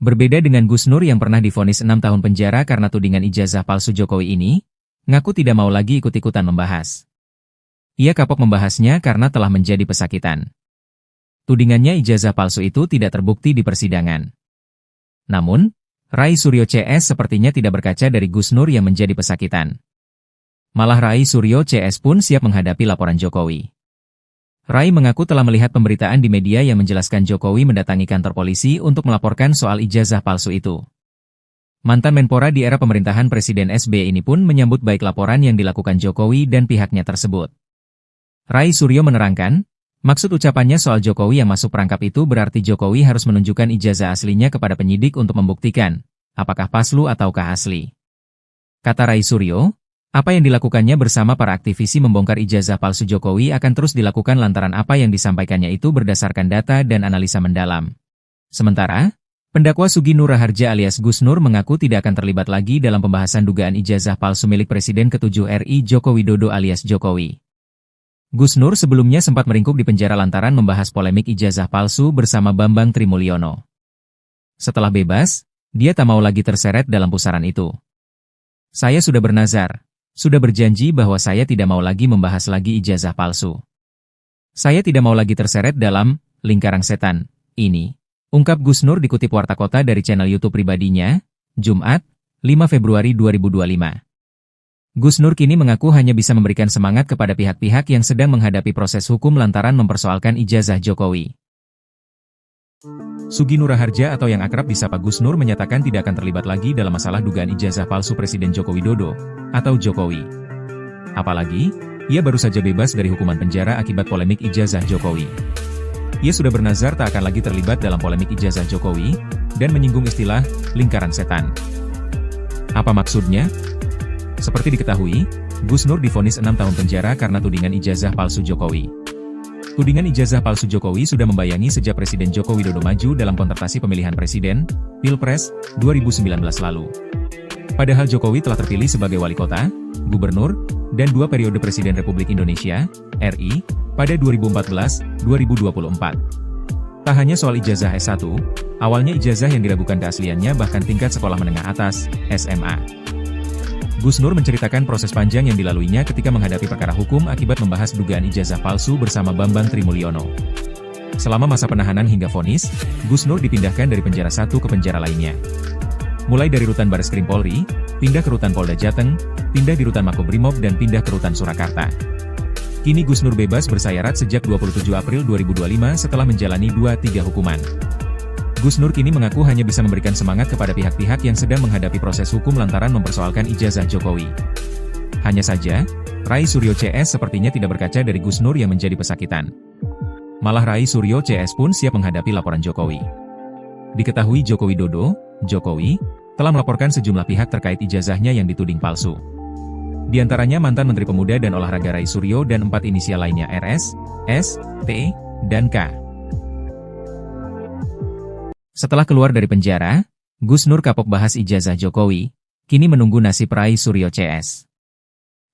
Berbeda dengan Gus Nur yang pernah divonis 6 tahun penjara karena tudingan ijazah palsu Jokowi ini, ngaku tidak mau lagi ikut-ikutan membahas. Ia kapok membahasnya karena telah menjadi pesakitan. Tudingannya ijazah palsu itu tidak terbukti di persidangan. Namun, Rai Suryo CS sepertinya tidak berkaca dari Gus Nur yang menjadi pesakitan. Malah Rai Suryo CS pun siap menghadapi laporan Jokowi. Rai mengaku telah melihat pemberitaan di media yang menjelaskan Jokowi mendatangi kantor polisi untuk melaporkan soal ijazah palsu itu. Mantan Menpora di era pemerintahan Presiden SBY ini pun menyambut baik laporan yang dilakukan Jokowi dan pihaknya tersebut. Rai Suryo menerangkan, maksud ucapannya soal Jokowi yang masuk perangkap itu berarti Jokowi harus menunjukkan ijazah aslinya kepada penyidik untuk membuktikan apakah palsu ataukah asli. Kata Rai Suryo, apa yang dilakukannya bersama para aktivisi membongkar ijazah palsu Jokowi akan terus dilakukan lantaran apa yang disampaikannya itu berdasarkan data dan analisa mendalam. Sementara, pendakwa Sugi Nur Raharja alias Gus Nur mengaku tidak akan terlibat lagi dalam pembahasan dugaan ijazah palsu milik Presiden ke-7 RI Joko Widodo alias Jokowi. Gus Nur sebelumnya sempat meringkuk di penjara lantaran membahas polemik ijazah palsu bersama Bambang Trimulyono. Setelah bebas, dia tak mau lagi terseret dalam pusaran itu. Saya sudah bernazar, sudah berjanji bahwa saya tidak mau lagi membahas lagi ijazah palsu. Saya tidak mau lagi terseret dalam lingkaran setan ini, ungkap Gus Nur dikutip Warta Kota dari channel YouTube pribadinya, Jumat, 5 Februari 2025. Gus Nur kini mengaku hanya bisa memberikan semangat kepada pihak-pihak yang sedang menghadapi proses hukum lantaran mempersoalkan ijazah Jokowi. Sugi Nur Raharja atau yang akrab disapa Gus Nur menyatakan tidak akan terlibat lagi dalam masalah dugaan ijazah palsu Presiden Joko Widodo atau Jokowi. Apalagi, ia baru saja bebas dari hukuman penjara akibat polemik ijazah Jokowi. Ia sudah bernazar tak akan lagi terlibat dalam polemik ijazah Jokowi dan menyinggung istilah lingkaran setan. Apa maksudnya? Seperti diketahui, Gus Nur divonis 6 tahun penjara karena tudingan ijazah palsu Jokowi. Tudingan ijazah palsu Jokowi sudah membayangi sejak Presiden Joko Widodo maju dalam kontestasi pemilihan presiden, Pilpres, 2019 lalu. Padahal Jokowi telah terpilih sebagai wali kota, gubernur, dan 2 periode Presiden Republik Indonesia, RI, pada 2014-2024. Tak hanya soal ijazah S1, awalnya ijazah yang diragukan keasliannya bahkan tingkat sekolah menengah atas, SMA. Gus Nur menceritakan proses panjang yang dilaluinya ketika menghadapi perkara hukum akibat membahas dugaan ijazah palsu bersama Bambang Trimulyono. Selama masa penahanan hingga vonis, Gus Nur dipindahkan dari penjara satu ke penjara lainnya. Mulai dari rutan Bareskrim Polri, pindah ke rutan Polda Jateng, pindah di rutan Makobrimob dan pindah ke rutan Surakarta. Kini Gus Nur bebas bersayarat sejak 27 April 2025 setelah menjalani 2-3 hukuman. Gus Nur kini mengaku hanya bisa memberikan semangat kepada pihak-pihak yang sedang menghadapi proses hukum lantaran mempersoalkan ijazah Jokowi. Hanya saja, Rai Suryo CS sepertinya tidak berkaca dari Gus Nur yang menjadi pesakitan. Malah Rai Suryo CS pun siap menghadapi laporan Jokowi. Diketahui Joko Widodo, Jokowi, telah melaporkan sejumlah pihak terkait ijazahnya yang dituding palsu. Di antaranya mantan Menteri Pemuda dan Olahraga Rai Suryo dan 4 inisial lainnya RS, S, T, dan K. Setelah keluar dari penjara, Gus Nur kapok bahas ijazah Jokowi, kini menunggu nasib Rai Suryo CS.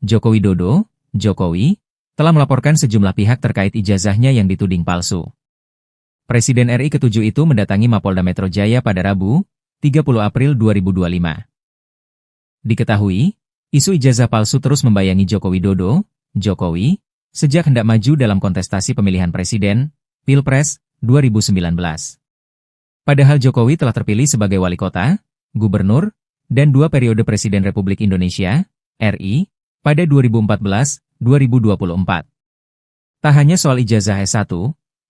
Joko Widodo, Jokowi, telah melaporkan sejumlah pihak terkait ijazahnya yang dituding palsu. Presiden RI ke-7 itu mendatangi Mapolda Metro Jaya pada Rabu, 30 April 2025. Diketahui, isu ijazah palsu terus membayangi Joko Widodo, Jokowi, sejak hendak maju dalam kontestasi pemilihan presiden, Pilpres, 2019. Padahal Jokowi telah terpilih sebagai wali kota, gubernur, dan 2 periode Presiden Republik Indonesia, RI, pada 2014-2024. Tak hanya soal ijazah S1,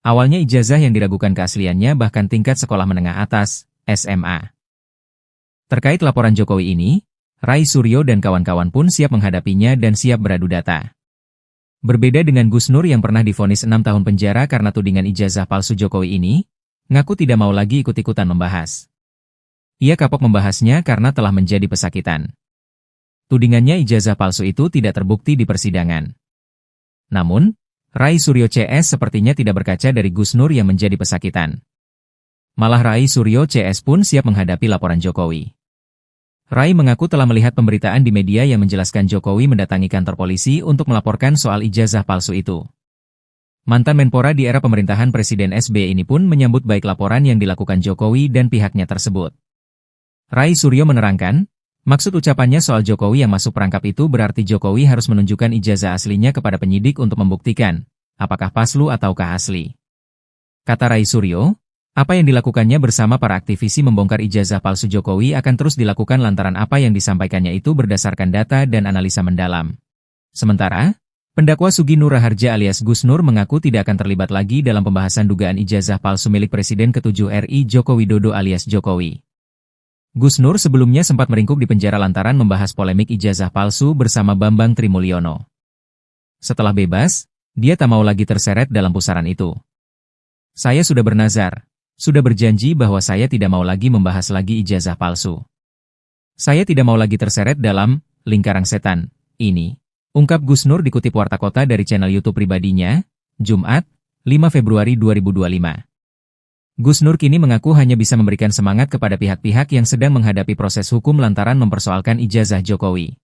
awalnya ijazah yang diragukan keasliannya bahkan tingkat sekolah menengah atas, SMA. Terkait laporan Jokowi ini, Rai Suryo dan kawan-kawan pun siap menghadapinya dan siap beradu data. Berbeda dengan Gus Nur yang pernah divonis 6 tahun penjara karena tudingan ijazah palsu Jokowi ini, ngaku tidak mau lagi ikut-ikutan membahas. Ia kapok membahasnya karena telah menjadi pesakitan. Tudingannya ijazah palsu itu tidak terbukti di persidangan. Namun, Rai Suryo CS sepertinya tidak berkaca dari Gus Nur yang menjadi pesakitan. Malah Rai Suryo CS pun siap menghadapi laporan Jokowi. Rai mengaku telah melihat pemberitaan di media yang menjelaskan Jokowi mendatangi kantor polisi untuk melaporkan soal ijazah palsu itu. Mantan Menpora di era pemerintahan Presiden SBY ini pun menyambut baik laporan yang dilakukan Jokowi dan pihaknya tersebut. Rai Suryo menerangkan, maksud ucapannya soal Jokowi yang masuk perangkap itu berarti Jokowi harus menunjukkan ijazah aslinya kepada penyidik untuk membuktikan, apakah palsu ataukah asli. Kata Rai Suryo, apa yang dilakukannya bersama para aktivisi membongkar ijazah palsu Jokowi akan terus dilakukan lantaran apa yang disampaikannya itu berdasarkan data dan analisa mendalam. Sementara, pendakwa Sugi Nur Raharja alias Gus Nur mengaku tidak akan terlibat lagi dalam pembahasan dugaan ijazah palsu milik Presiden ke-7 RI Joko Widodo alias Jokowi. Gus Nur sebelumnya sempat meringkuk di penjara lantaran membahas polemik ijazah palsu bersama Bambang Trimulyono. Setelah bebas, dia tak mau lagi terseret dalam pusaran itu. Saya sudah bernazar, sudah berjanji bahwa saya tidak mau lagi membahas lagi ijazah palsu. Saya tidak mau lagi terseret dalam lingkaran setan ini, ungkap Gus Nur dikutip Warta Kota dari channel YouTube pribadinya, Jumat, 5 Februari 2025. Gus Nur kini mengaku hanya bisa memberikan semangat kepada pihak-pihak yang sedang menghadapi proses hukum lantaran mempersoalkan ijazah Jokowi.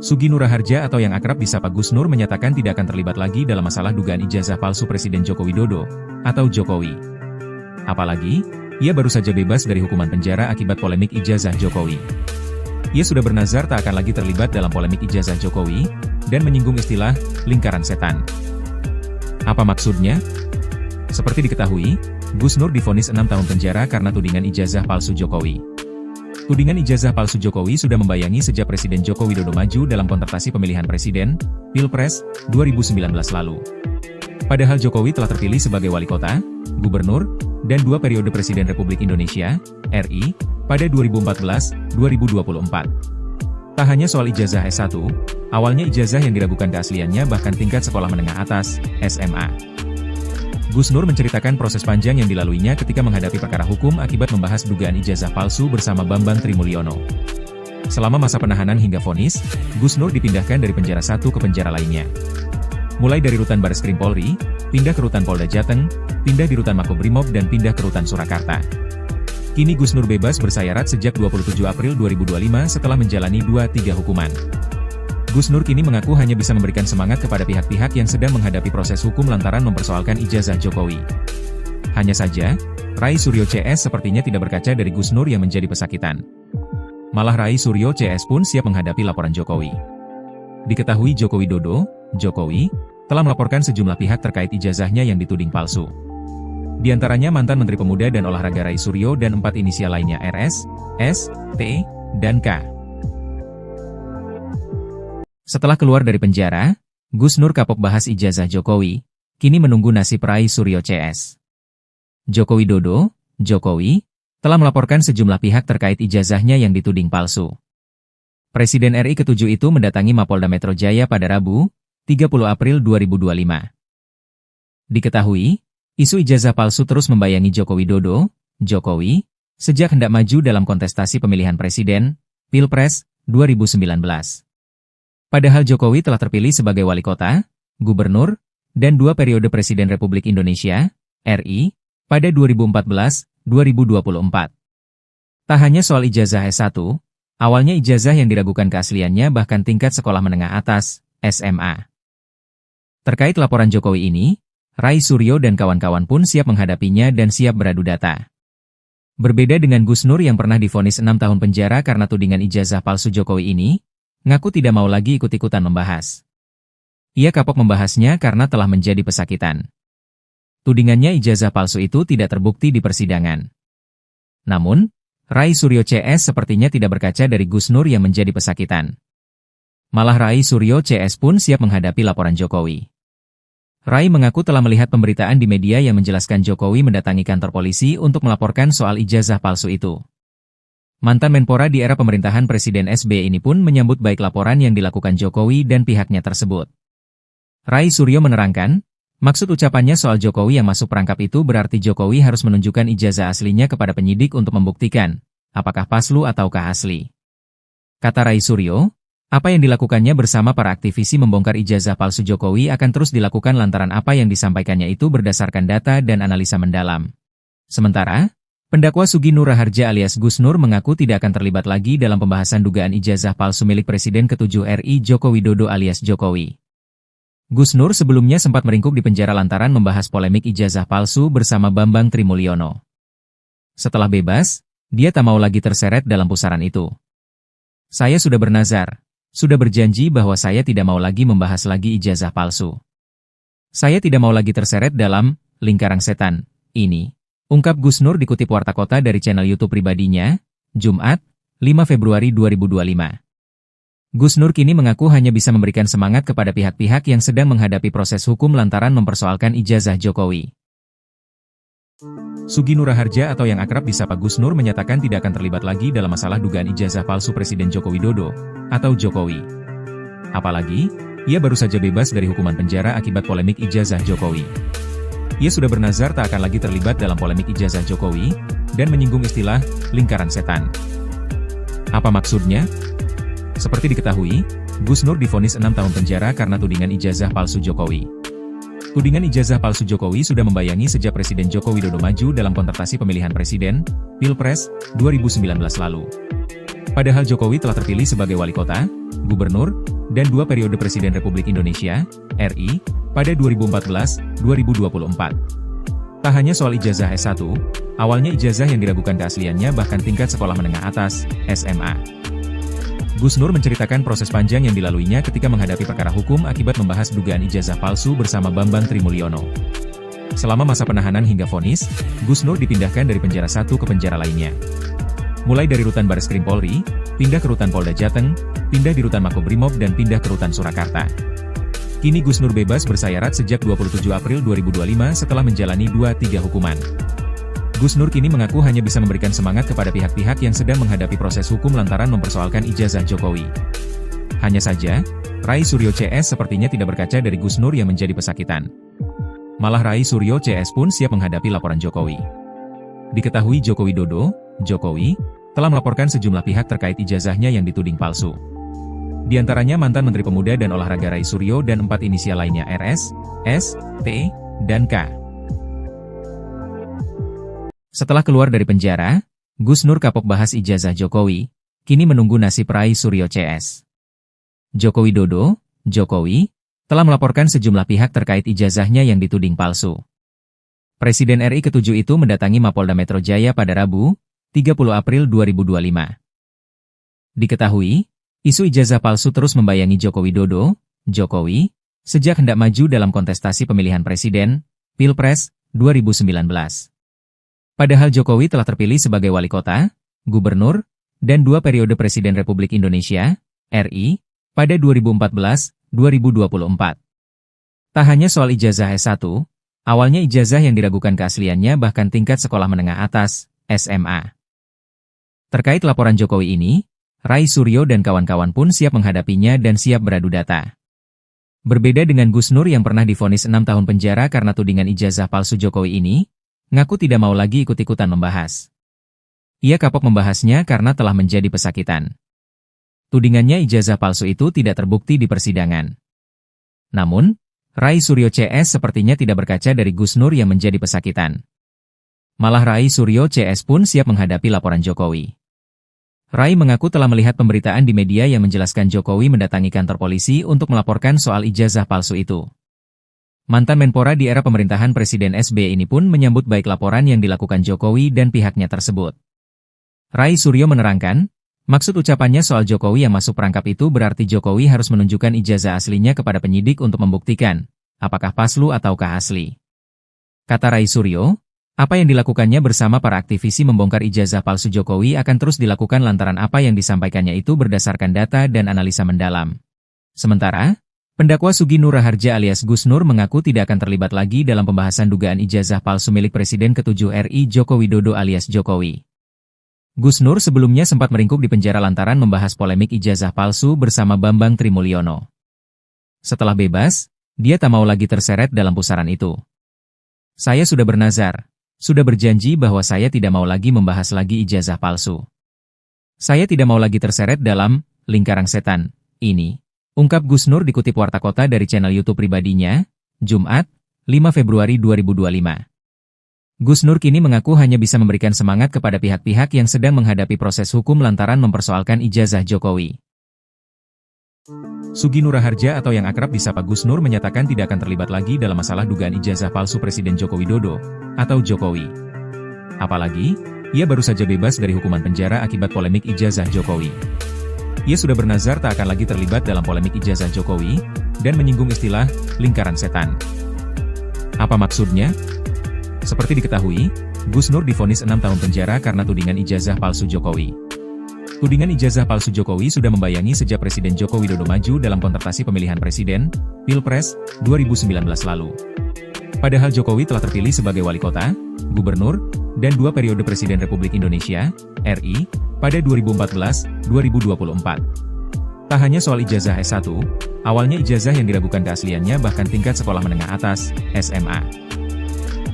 Sugi Nur Raharja atau yang akrab disapa Gus Nur menyatakan tidak akan terlibat lagi dalam masalah dugaan ijazah palsu Presiden Joko Widodo atau Jokowi. Apalagi, Ia baru saja bebas dari hukuman penjara akibat polemik ijazah Jokowi. Ia sudah bernazar tak akan lagi terlibat dalam polemik ijazah Jokowi, dan menyinggung istilah lingkaran setan. Apa maksudnya? Seperti diketahui, Gus Nur divonis 6 tahun penjara karena tudingan ijazah palsu Jokowi. Tudingan ijazah palsu Jokowi sudah membayangi sejak Presiden Joko Widodo maju dalam kontestasi pemilihan presiden, Pilpres, 2019 lalu. Padahal Jokowi telah terpilih sebagai wali kota, gubernur, dan 2 periode Presiden Republik Indonesia, RI, pada 2014-2024. Tak hanya soal ijazah S1, awalnya ijazah yang diragukan keasliannya bahkan tingkat sekolah menengah atas, SMA. Gus Nur menceritakan proses panjang yang dilaluinya ketika menghadapi perkara hukum akibat membahas dugaan ijazah palsu bersama Bambang Trimulyono. Selama masa penahanan hingga vonis, Gus Nur dipindahkan dari penjara satu ke penjara lainnya. Mulai dari rutan Bareskrim Polri, pindah ke rutan Polda Jateng, pindah di rutan Makobrimob dan pindah ke rutan Surakarta. Kini Gus Nur bebas bersayarat sejak 27 April 2025 setelah menjalani 2-3 hukuman. Gus Nur kini mengaku hanya bisa memberikan semangat kepada pihak-pihak yang sedang menghadapi proses hukum lantaran mempersoalkan ijazah Jokowi. Hanya saja, Rai Suryo CS sepertinya tidak berkaca dari Gus Nur yang menjadi pesakitan. Malah Rai Suryo CS pun siap menghadapi laporan Jokowi. Diketahui Joko Widodo, Jokowi, telah melaporkan sejumlah pihak terkait ijazahnya yang dituding palsu. Di antaranya mantan Menteri Pemuda dan Olahraga Rai Suryo dan 4 inisial lainnya RS, S, T, dan K. Setelah keluar dari penjara, Gus Nur kapok bahas ijazah Jokowi, kini menunggu nasib Rai Suryo CS. Joko Widodo, Jokowi, telah melaporkan sejumlah pihak terkait ijazahnya yang dituding palsu. Presiden RI ke-7 itu mendatangi Mapolda Metro Jaya pada Rabu, 30 April 2025. Diketahui, isu ijazah palsu terus membayangi Joko Widodo, Jokowi, sejak hendak maju dalam kontestasi pemilihan presiden, Pilpres, 2019. Padahal Jokowi telah terpilih sebagai wali kota, gubernur, dan 2 periode Presiden Republik Indonesia, RI, pada 2014-2024. Tak hanya soal ijazah S1, awalnya ijazah yang diragukan keasliannya bahkan tingkat sekolah menengah atas, SMA. Terkait laporan Jokowi ini, Rai Suryo dan kawan-kawan pun siap menghadapinya dan siap beradu data. Berbeda dengan Gus Nur yang pernah divonis 6 tahun penjara karena tudingan ijazah palsu Jokowi ini, ngaku tidak mau lagi ikut-ikutan membahas. Ia kapok membahasnya karena telah menjadi pesakitan. Tudingannya ijazah palsu itu tidak terbukti di persidangan. Namun, Rai Suryo CS sepertinya tidak berkaca dari Gus Nur yang menjadi pesakitan. Malah Rai Suryo CS pun siap menghadapi laporan Jokowi. Rai mengaku telah melihat pemberitaan di media yang menjelaskan Jokowi mendatangi kantor polisi untuk melaporkan soal ijazah palsu itu. Mantan Menpora di era pemerintahan Presiden SBY ini pun menyambut baik laporan yang dilakukan Jokowi dan pihaknya tersebut. Rai Suryo menerangkan, maksud ucapannya soal Jokowi yang masuk perangkap itu berarti Jokowi harus menunjukkan ijazah aslinya kepada penyidik untuk membuktikan, apakah palsu ataukah asli. Kata Rai Suryo, apa yang dilakukannya bersama para aktivisi membongkar ijazah palsu Jokowi akan terus dilakukan lantaran apa yang disampaikannya itu berdasarkan data dan analisa mendalam. Sementara, pendakwa Sugi Nur Raharja alias Gus Nur mengaku tidak akan terlibat lagi dalam pembahasan dugaan ijazah palsu milik Presiden ke-7 RI Joko Widodo alias Jokowi. Gus Nur sebelumnya sempat meringkuk di penjara lantaran membahas polemik ijazah palsu bersama Bambang Trimulyono. Setelah bebas, dia tak mau lagi terseret dalam pusaran itu. Saya sudah bernazar, sudah berjanji bahwa saya tidak mau lagi membahas lagi ijazah palsu. Saya tidak mau lagi terseret dalam lingkaran setan ini. Ungkap Gus Nur dikutip Warta Kota dari channel YouTube pribadinya, Jumat, 5 Februari 2025. Gus Nur kini mengaku hanya bisa memberikan semangat kepada pihak-pihak yang sedang menghadapi proses hukum lantaran mempersoalkan ijazah Jokowi. Sugi Nur Raharja atau yang akrab disapa Gus Nur menyatakan tidak akan terlibat lagi dalam masalah dugaan ijazah palsu Presiden Joko Widodo, atau Jokowi. Apalagi, ia baru saja bebas dari hukuman penjara akibat polemik ijazah Jokowi. Ia sudah bernazar tak akan lagi terlibat dalam polemik ijazah Jokowi, dan menyinggung istilah lingkaran setan. Apa maksudnya? Seperti diketahui, Gus Nur divonis 6 tahun penjara karena tudingan ijazah palsu Jokowi. Tudingan ijazah palsu Jokowi sudah membayangi sejak Presiden Joko Widodo maju dalam kontestasi pemilihan presiden, Pilpres, 2019 lalu. Padahal Jokowi telah terpilih sebagai wali kota, gubernur, dan 2 periode Presiden Republik Indonesia, RI, pada 2014-2024. Tak hanya soal ijazah S1, Awalnya ijazah yang diragukan keasliannya bahkan tingkat sekolah menengah atas, SMA. Gus Nur menceritakan proses panjang yang dilaluinya ketika menghadapi perkara hukum akibat membahas dugaan ijazah palsu bersama Bambang Trimulyono. Selama masa penahanan hingga vonis, Gus Nur dipindahkan dari penjara satu ke penjara lainnya. Mulai dari rutan Bareskrim Polri, pindah ke rutan Polda Jateng, pindah di rutan Makobrimob dan pindah ke rutan Surakarta. Kini Gus Nur bebas bersayarat sejak 27 April 2025 setelah menjalani 2-3 hukuman. Gus Nur kini mengaku hanya bisa memberikan semangat kepada pihak-pihak yang sedang menghadapi proses hukum lantaran mempersoalkan ijazah Jokowi. Hanya saja, Rai Suryo CS sepertinya tidak berkaca dari Gus Nur yang menjadi pesakitan. Malah Rai Suryo CS pun siap menghadapi laporan Jokowi. Diketahui Joko Widodo, Jokowi, telah melaporkan sejumlah pihak terkait ijazahnya yang dituding palsu. Di antaranya mantan Menteri Pemuda dan Olahraga Rai Suryo dan 4 inisial lainnya RS, S, T, dan K. Setelah keluar dari penjara, Gus Nur kapok bahas ijazah Jokowi, kini menunggu nasib Rai Suryo CS. Joko Widodo, Jokowi, telah melaporkan sejumlah pihak terkait ijazahnya yang dituding palsu. Presiden RI ke-7 itu mendatangi Mapolda Metro Jaya pada Rabu, 30 April 2025. Diketahui, isu ijazah palsu terus membayangi Joko Widodo, Jokowi, sejak hendak maju dalam kontestasi pemilihan presiden, Pilpres, 2019. Padahal Jokowi telah terpilih sebagai wali kota, gubernur, dan 2 periode Presiden Republik Indonesia, RI, pada 2014-2024. Tak hanya soal ijazah S1, awalnya ijazah yang diragukan keasliannya bahkan tingkat sekolah menengah atas, SMA. Terkait laporan Jokowi ini, Rai Suryo dan kawan-kawan pun siap menghadapinya dan siap beradu data. Berbeda dengan Gus Nur yang pernah divonis 6 tahun penjara karena tudingan ijazah palsu Jokowi ini, ngaku tidak mau lagi ikut-ikutan membahas. Ia kapok membahasnya karena telah menjadi pesakitan. Tudingannya ijazah palsu itu tidak terbukti di persidangan. Namun, Rai Suryo CS sepertinya tidak berkaca dari Gus Nur yang menjadi pesakitan. Malah Rai Suryo CS pun siap menghadapi laporan Jokowi. Rai mengaku telah melihat pemberitaan di media yang menjelaskan Jokowi mendatangi kantor polisi untuk melaporkan soal ijazah palsu itu. Mantan Menpora di era pemerintahan Presiden SBY ini pun menyambut baik laporan yang dilakukan Jokowi dan pihaknya tersebut. Rai Suryo menerangkan, maksud ucapannya soal Jokowi yang masuk perangkap itu berarti Jokowi harus menunjukkan ijazah aslinya kepada penyidik untuk membuktikan, apakah palsu ataukah asli. Kata Rai Suryo, apa yang dilakukannya bersama para aktivisi membongkar ijazah palsu Jokowi akan terus dilakukan lantaran apa yang disampaikannya itu berdasarkan data dan analisa mendalam. Sementara, pendakwa Sugi Nur Raharja alias Gus Nur mengaku tidak akan terlibat lagi dalam pembahasan dugaan ijazah palsu milik Presiden ke-7 RI Joko Widodo alias Jokowi. Gus Nur sebelumnya sempat meringkuk di penjara lantaran membahas polemik ijazah palsu bersama Bambang Trimulyono. Setelah bebas, dia tak mau lagi terseret dalam pusaran itu. Saya sudah bernazar, sudah berjanji bahwa saya tidak mau lagi membahas lagi ijazah palsu. Saya tidak mau lagi terseret dalam lingkaran setan ini. Ungkap Gus Nur dikutip Warta Kota dari channel YouTube pribadinya, Jumat, 5 Februari 2025. Gus Nur kini mengaku hanya bisa memberikan semangat kepada pihak-pihak yang sedang menghadapi proses hukum lantaran mempersoalkan ijazah Jokowi. Sugi Nur Raharja atau yang akrab disapa Gus Nur menyatakan tidak akan terlibat lagi dalam masalah dugaan ijazah palsu Presiden Joko Widodo, atau Jokowi. Apalagi, ia baru saja bebas dari hukuman penjara akibat polemik ijazah Jokowi. Ia sudah bernazar tak akan lagi terlibat dalam polemik ijazah Jokowi, dan menyinggung istilah lingkaran setan. Apa maksudnya? Seperti diketahui, Gus Nur divonis 6 tahun penjara karena tudingan ijazah palsu Jokowi. Tudingan ijazah palsu Jokowi sudah membayangi sejak Presiden Joko Widodo maju dalam kontestasi pemilihan presiden, Pilpres, 2019 lalu. Padahal Jokowi telah terpilih sebagai wali kota, gubernur, dan 2 periode Presiden Republik Indonesia, RI, pada 2014-2024. Tak hanya soal ijazah S1, awalnya ijazah yang diragukan keasliannya bahkan tingkat sekolah menengah atas, SMA.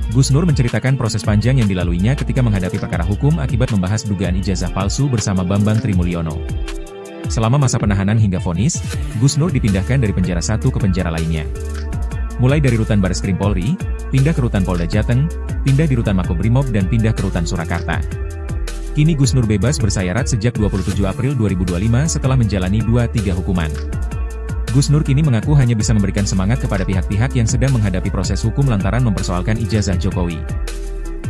Gus Nur menceritakan proses panjang yang dilaluinya ketika menghadapi perkara hukum akibat membahas dugaan ijazah palsu bersama Bambang Trimulyono. Selama masa penahanan hingga vonis, Gus Nur dipindahkan dari penjara satu ke penjara lainnya. Mulai dari rutan Bareskrim Polri, pindah ke rutan Polda Jateng, pindah di rutan Makobrimob dan pindah ke rutan Surakarta. Kini Gus Nur bebas bersayarat sejak 27 April 2025 setelah menjalani 2-3 hukuman. Gus Nur kini mengaku hanya bisa memberikan semangat kepada pihak-pihak yang sedang menghadapi proses hukum lantaran mempersoalkan ijazah Jokowi.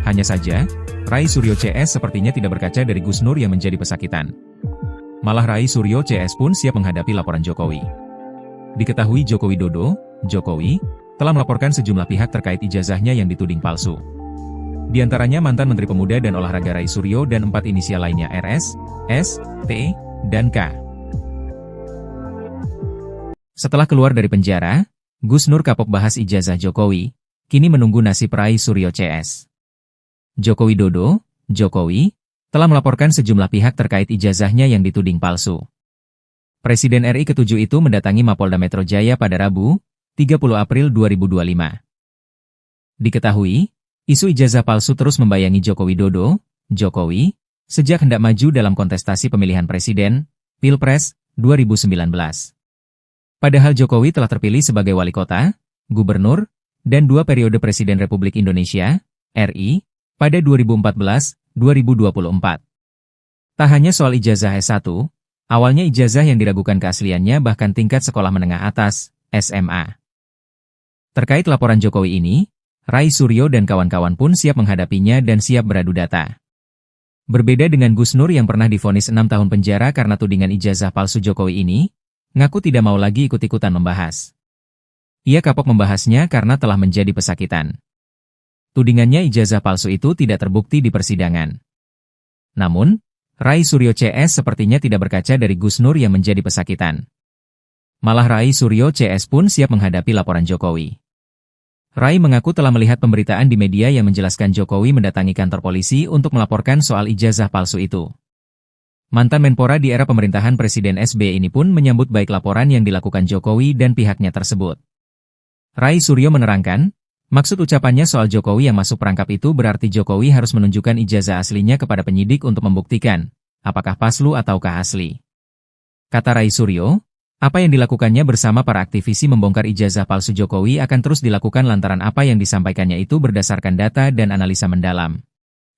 Hanya saja, Rai Suryo CS sepertinya tidak berkaca dari Gus Nur yang menjadi pesakitan. Malah Rai Suryo CS pun siap menghadapi laporan Jokowi. Diketahui Joko Widodo, Jokowi, telah melaporkan sejumlah pihak terkait ijazahnya yang dituding palsu. Di antaranya mantan Menteri Pemuda dan Olahraga Rai Suryo dan 4 inisial lainnya RS, S, T, dan K. Setelah keluar dari penjara, Gus Nur kapok bahas ijazah Jokowi, kini menunggu nasib Rai Suryo CS. Joko Widodo, Jokowi, telah melaporkan sejumlah pihak terkait ijazahnya yang dituding palsu. Presiden RI ke-7 itu mendatangi Mapolda Metro Jaya pada Rabu, 30 April 2025. Diketahui, isu ijazah palsu terus membayangi Joko Widodo, Jokowi, sejak hendak maju dalam kontestasi pemilihan presiden, Pilpres, 2019. Padahal Jokowi telah terpilih sebagai wali kota, gubernur, dan 2 periode Presiden Republik Indonesia, RI, pada 2014-2024. Tak hanya soal ijazah S1, awalnya ijazah yang diragukan keasliannya bahkan tingkat sekolah menengah atas, SMA. Terkait laporan Jokowi ini, Rai Suryo dan kawan-kawan pun siap menghadapinya dan siap beradu data. Berbeda dengan Gus Nur yang pernah divonis 6 tahun penjara karena tudingan ijazah palsu Jokowi ini, ngaku tidak mau lagi ikut-ikutan membahas. Ia kapok membahasnya karena telah menjadi pesakitan. Tudingannya ijazah palsu itu tidak terbukti di persidangan. Namun, Rai Suryo CS sepertinya tidak berkaca dari Gus Nur yang menjadi pesakitan. Malah Rai Suryo CS pun siap menghadapi laporan Jokowi. Rai mengaku telah melihat pemberitaan di media yang menjelaskan Jokowi mendatangi kantor polisi untuk melaporkan soal ijazah palsu itu. Mantan Menpora di era pemerintahan Presiden SBY ini pun menyambut baik laporan yang dilakukan Jokowi dan pihaknya tersebut. Rai Suryo menerangkan, maksud ucapannya soal Jokowi yang masuk perangkap itu berarti Jokowi harus menunjukkan ijazah aslinya kepada penyidik untuk membuktikan, apakah palsu ataukah asli. Kata Rai Suryo, apa yang dilakukannya bersama para aktivisi membongkar ijazah palsu Jokowi akan terus dilakukan lantaran apa yang disampaikannya itu berdasarkan data dan analisa mendalam.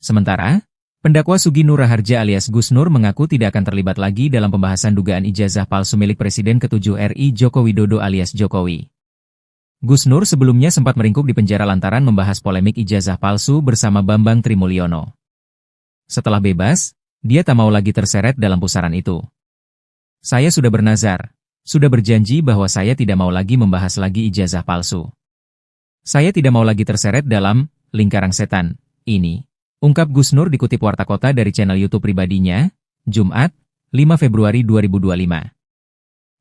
Sementara, pendakwa Sugi Nur Raharja alias Gus Nur mengaku tidak akan terlibat lagi dalam pembahasan dugaan ijazah palsu milik Presiden ke-7 RI Joko Widodo alias Jokowi. Gus Nur sebelumnya sempat meringkuk di penjara lantaran membahas polemik ijazah palsu bersama Bambang Trimulyono. Setelah bebas, dia tak mau lagi terseret dalam pusaran itu. Saya sudah bernazar. Sudah berjanji bahwa saya tidak mau lagi membahas lagi ijazah palsu. Saya tidak mau lagi terseret dalam lingkaran setan ini, ungkap Gus Nur dikutip Warta Kota dari channel YouTube pribadinya, Jumat, 5 Februari 2025.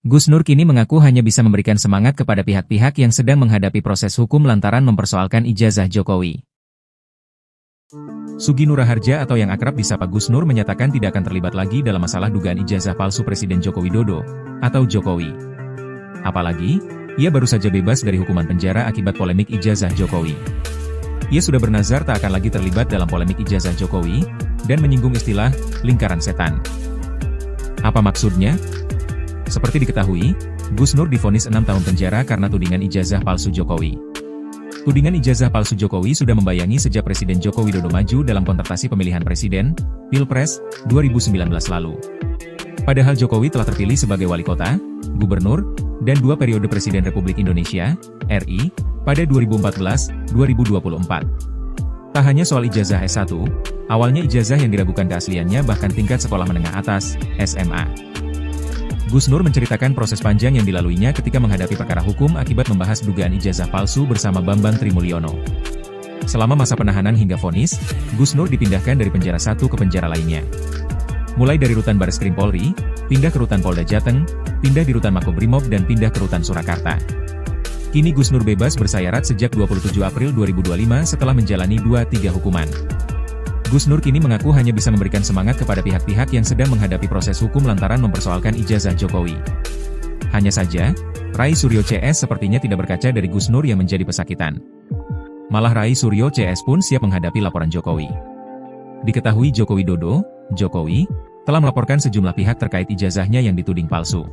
Gus Nur kini mengaku hanya bisa memberikan semangat kepada pihak-pihak yang sedang menghadapi proses hukum lantaran mempersoalkan ijazah Jokowi. Sugi Nur Raharja atau yang akrab disapa Gus Nur menyatakan tidak akan terlibat lagi dalam masalah dugaan ijazah palsu Presiden Joko Widodo atau Jokowi. Apalagi, ia baru saja bebas dari hukuman penjara akibat polemik ijazah Jokowi. Ia sudah bernazar tak akan lagi terlibat dalam polemik ijazah Jokowi dan menyinggung istilah lingkaran setan. Apa maksudnya? Seperti diketahui, Gus Nur divonis 6 tahun penjara karena tudingan ijazah palsu Jokowi. Tudingan ijazah palsu Jokowi sudah membayangi sejak Presiden Joko Widodo maju dalam kontestasi pemilihan presiden, Pilpres, 2019 lalu. Padahal Jokowi telah terpilih sebagai wali kota, gubernur, dan 2 periode Presiden Republik Indonesia, RI, pada 2014-2024. Tak hanya soal ijazah S1, awalnya ijazah yang diragukan keasliannya bahkan tingkat sekolah menengah atas, SMA. Gus Nur menceritakan proses panjang yang dilaluinya ketika menghadapi perkara hukum akibat membahas dugaan ijazah palsu bersama Bambang Trimulyono. Selama masa penahanan hingga vonis, Gus Nur dipindahkan dari penjara satu ke penjara lainnya. Mulai dari rutan Bareskrim Polri, pindah ke rutan Polda Jateng, pindah di rutan Makobrimob dan pindah ke rutan Surakarta. Kini Gus Nur bebas bersayarat sejak 27 April 2025 setelah menjalani 2-3 hukuman. Gus Nur kini mengaku hanya bisa memberikan semangat kepada pihak-pihak yang sedang menghadapi proses hukum lantaran mempersoalkan ijazah Jokowi. Hanya saja, Rai Suryo CS sepertinya tidak berkaca dari Gus Nur yang menjadi pesakitan. Malah Rai Suryo CS pun siap menghadapi laporan Jokowi. Diketahui Joko Widodo, Jokowi, telah melaporkan sejumlah pihak terkait ijazahnya yang dituding palsu.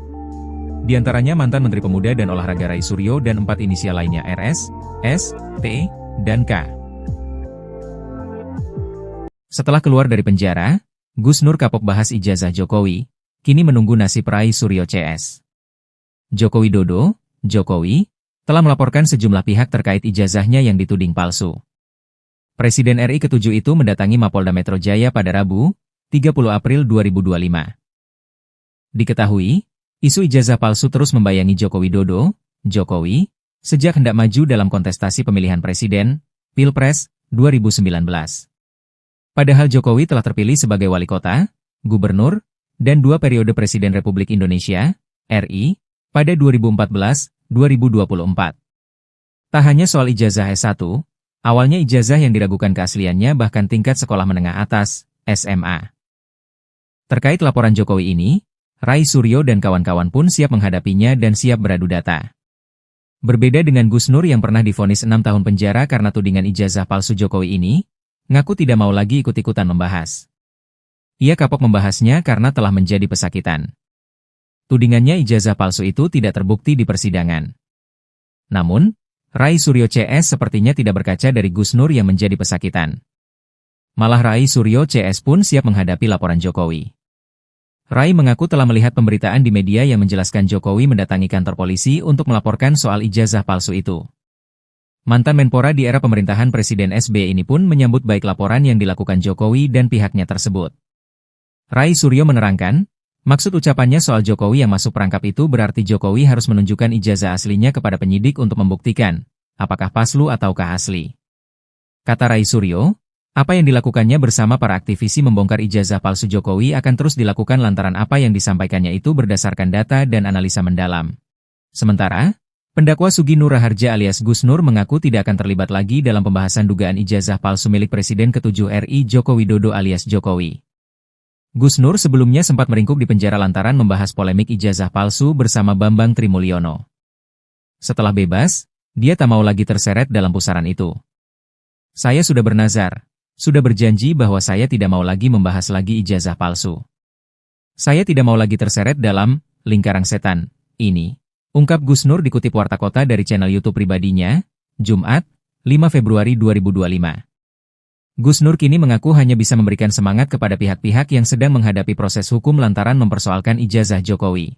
Di antaranya mantan Menteri Pemuda dan Olahraga Rai Suryo dan 4 inisial lainnya RS, S, T, dan K. Setelah keluar dari penjara, Gus Nur kapok bahas ijazah Jokowi, kini menunggu nasib Rai Suryo CS. Joko Widodo, Jokowi, telah melaporkan sejumlah pihak terkait ijazahnya yang dituding palsu. Presiden RI ke-7 itu mendatangi Mapolda Metro Jaya pada Rabu, 30 April 2025. Diketahui, isu ijazah palsu terus membayangi Joko Widodo, Jokowi, sejak hendak maju dalam kontestasi pemilihan presiden, Pilpres, 2019. Padahal Jokowi telah terpilih sebagai wali kota, gubernur, dan 2 periode Presiden Republik Indonesia, RI, pada 2014-2024. Tak hanya soal ijazah S1, awalnya ijazah yang diragukan keasliannya bahkan tingkat sekolah menengah atas, SMA. Terkait laporan Jokowi ini, Rai Suryo dan kawan-kawan pun siap menghadapinya dan siap beradu data. Berbeda dengan Gus Nur yang pernah divonis 6 tahun penjara karena tudingan ijazah palsu Jokowi ini, ngaku tidak mau lagi ikut-ikutan membahas. Ia kapok membahasnya karena telah menjadi pesakitan. Tudingannya ijazah palsu itu tidak terbukti di persidangan. Namun, Rai Suryo CS sepertinya tidak berkaca dari Gus Nur yang menjadi pesakitan. Malah Rai Suryo CS pun siap menghadapi laporan Jokowi. Rai mengaku telah melihat pemberitaan di media yang menjelaskan Jokowi mendatangi kantor polisi untuk melaporkan soal ijazah palsu itu. Mantan Menpora di era pemerintahan Presiden SBY ini pun menyambut baik laporan yang dilakukan Jokowi dan pihaknya tersebut. Rai Suryo menerangkan, maksud ucapannya soal Jokowi yang masuk perangkap itu berarti Jokowi harus menunjukkan ijazah aslinya kepada penyidik untuk membuktikan, apakah palsu ataukah asli. Kata Rai Suryo, apa yang dilakukannya bersama para aktivisi membongkar ijazah palsu Jokowi akan terus dilakukan lantaran apa yang disampaikannya itu berdasarkan data dan analisa mendalam. Sementara, pendakwa Sugi Nur Raharja alias Gus Nur mengaku tidak akan terlibat lagi dalam pembahasan dugaan ijazah palsu milik Presiden ke-7 RI Joko Widodo alias Jokowi. Gus Nur sebelumnya sempat meringkuk di penjara lantaran membahas polemik ijazah palsu bersama Bambang Trimulyono. Setelah bebas, dia tak mau lagi terseret dalam pusaran itu. Saya sudah bernazar, sudah berjanji bahwa saya tidak mau lagi membahas lagi ijazah palsu. Saya tidak mau lagi terseret dalam lingkaran setan ini, ungkap Gus Nur dikutip Warta Kota dari channel YouTube pribadinya, Jumat, 5 Februari 2025. Gus Nur kini mengaku hanya bisa memberikan semangat kepada pihak-pihak yang sedang menghadapi proses hukum lantaran mempersoalkan ijazah Jokowi.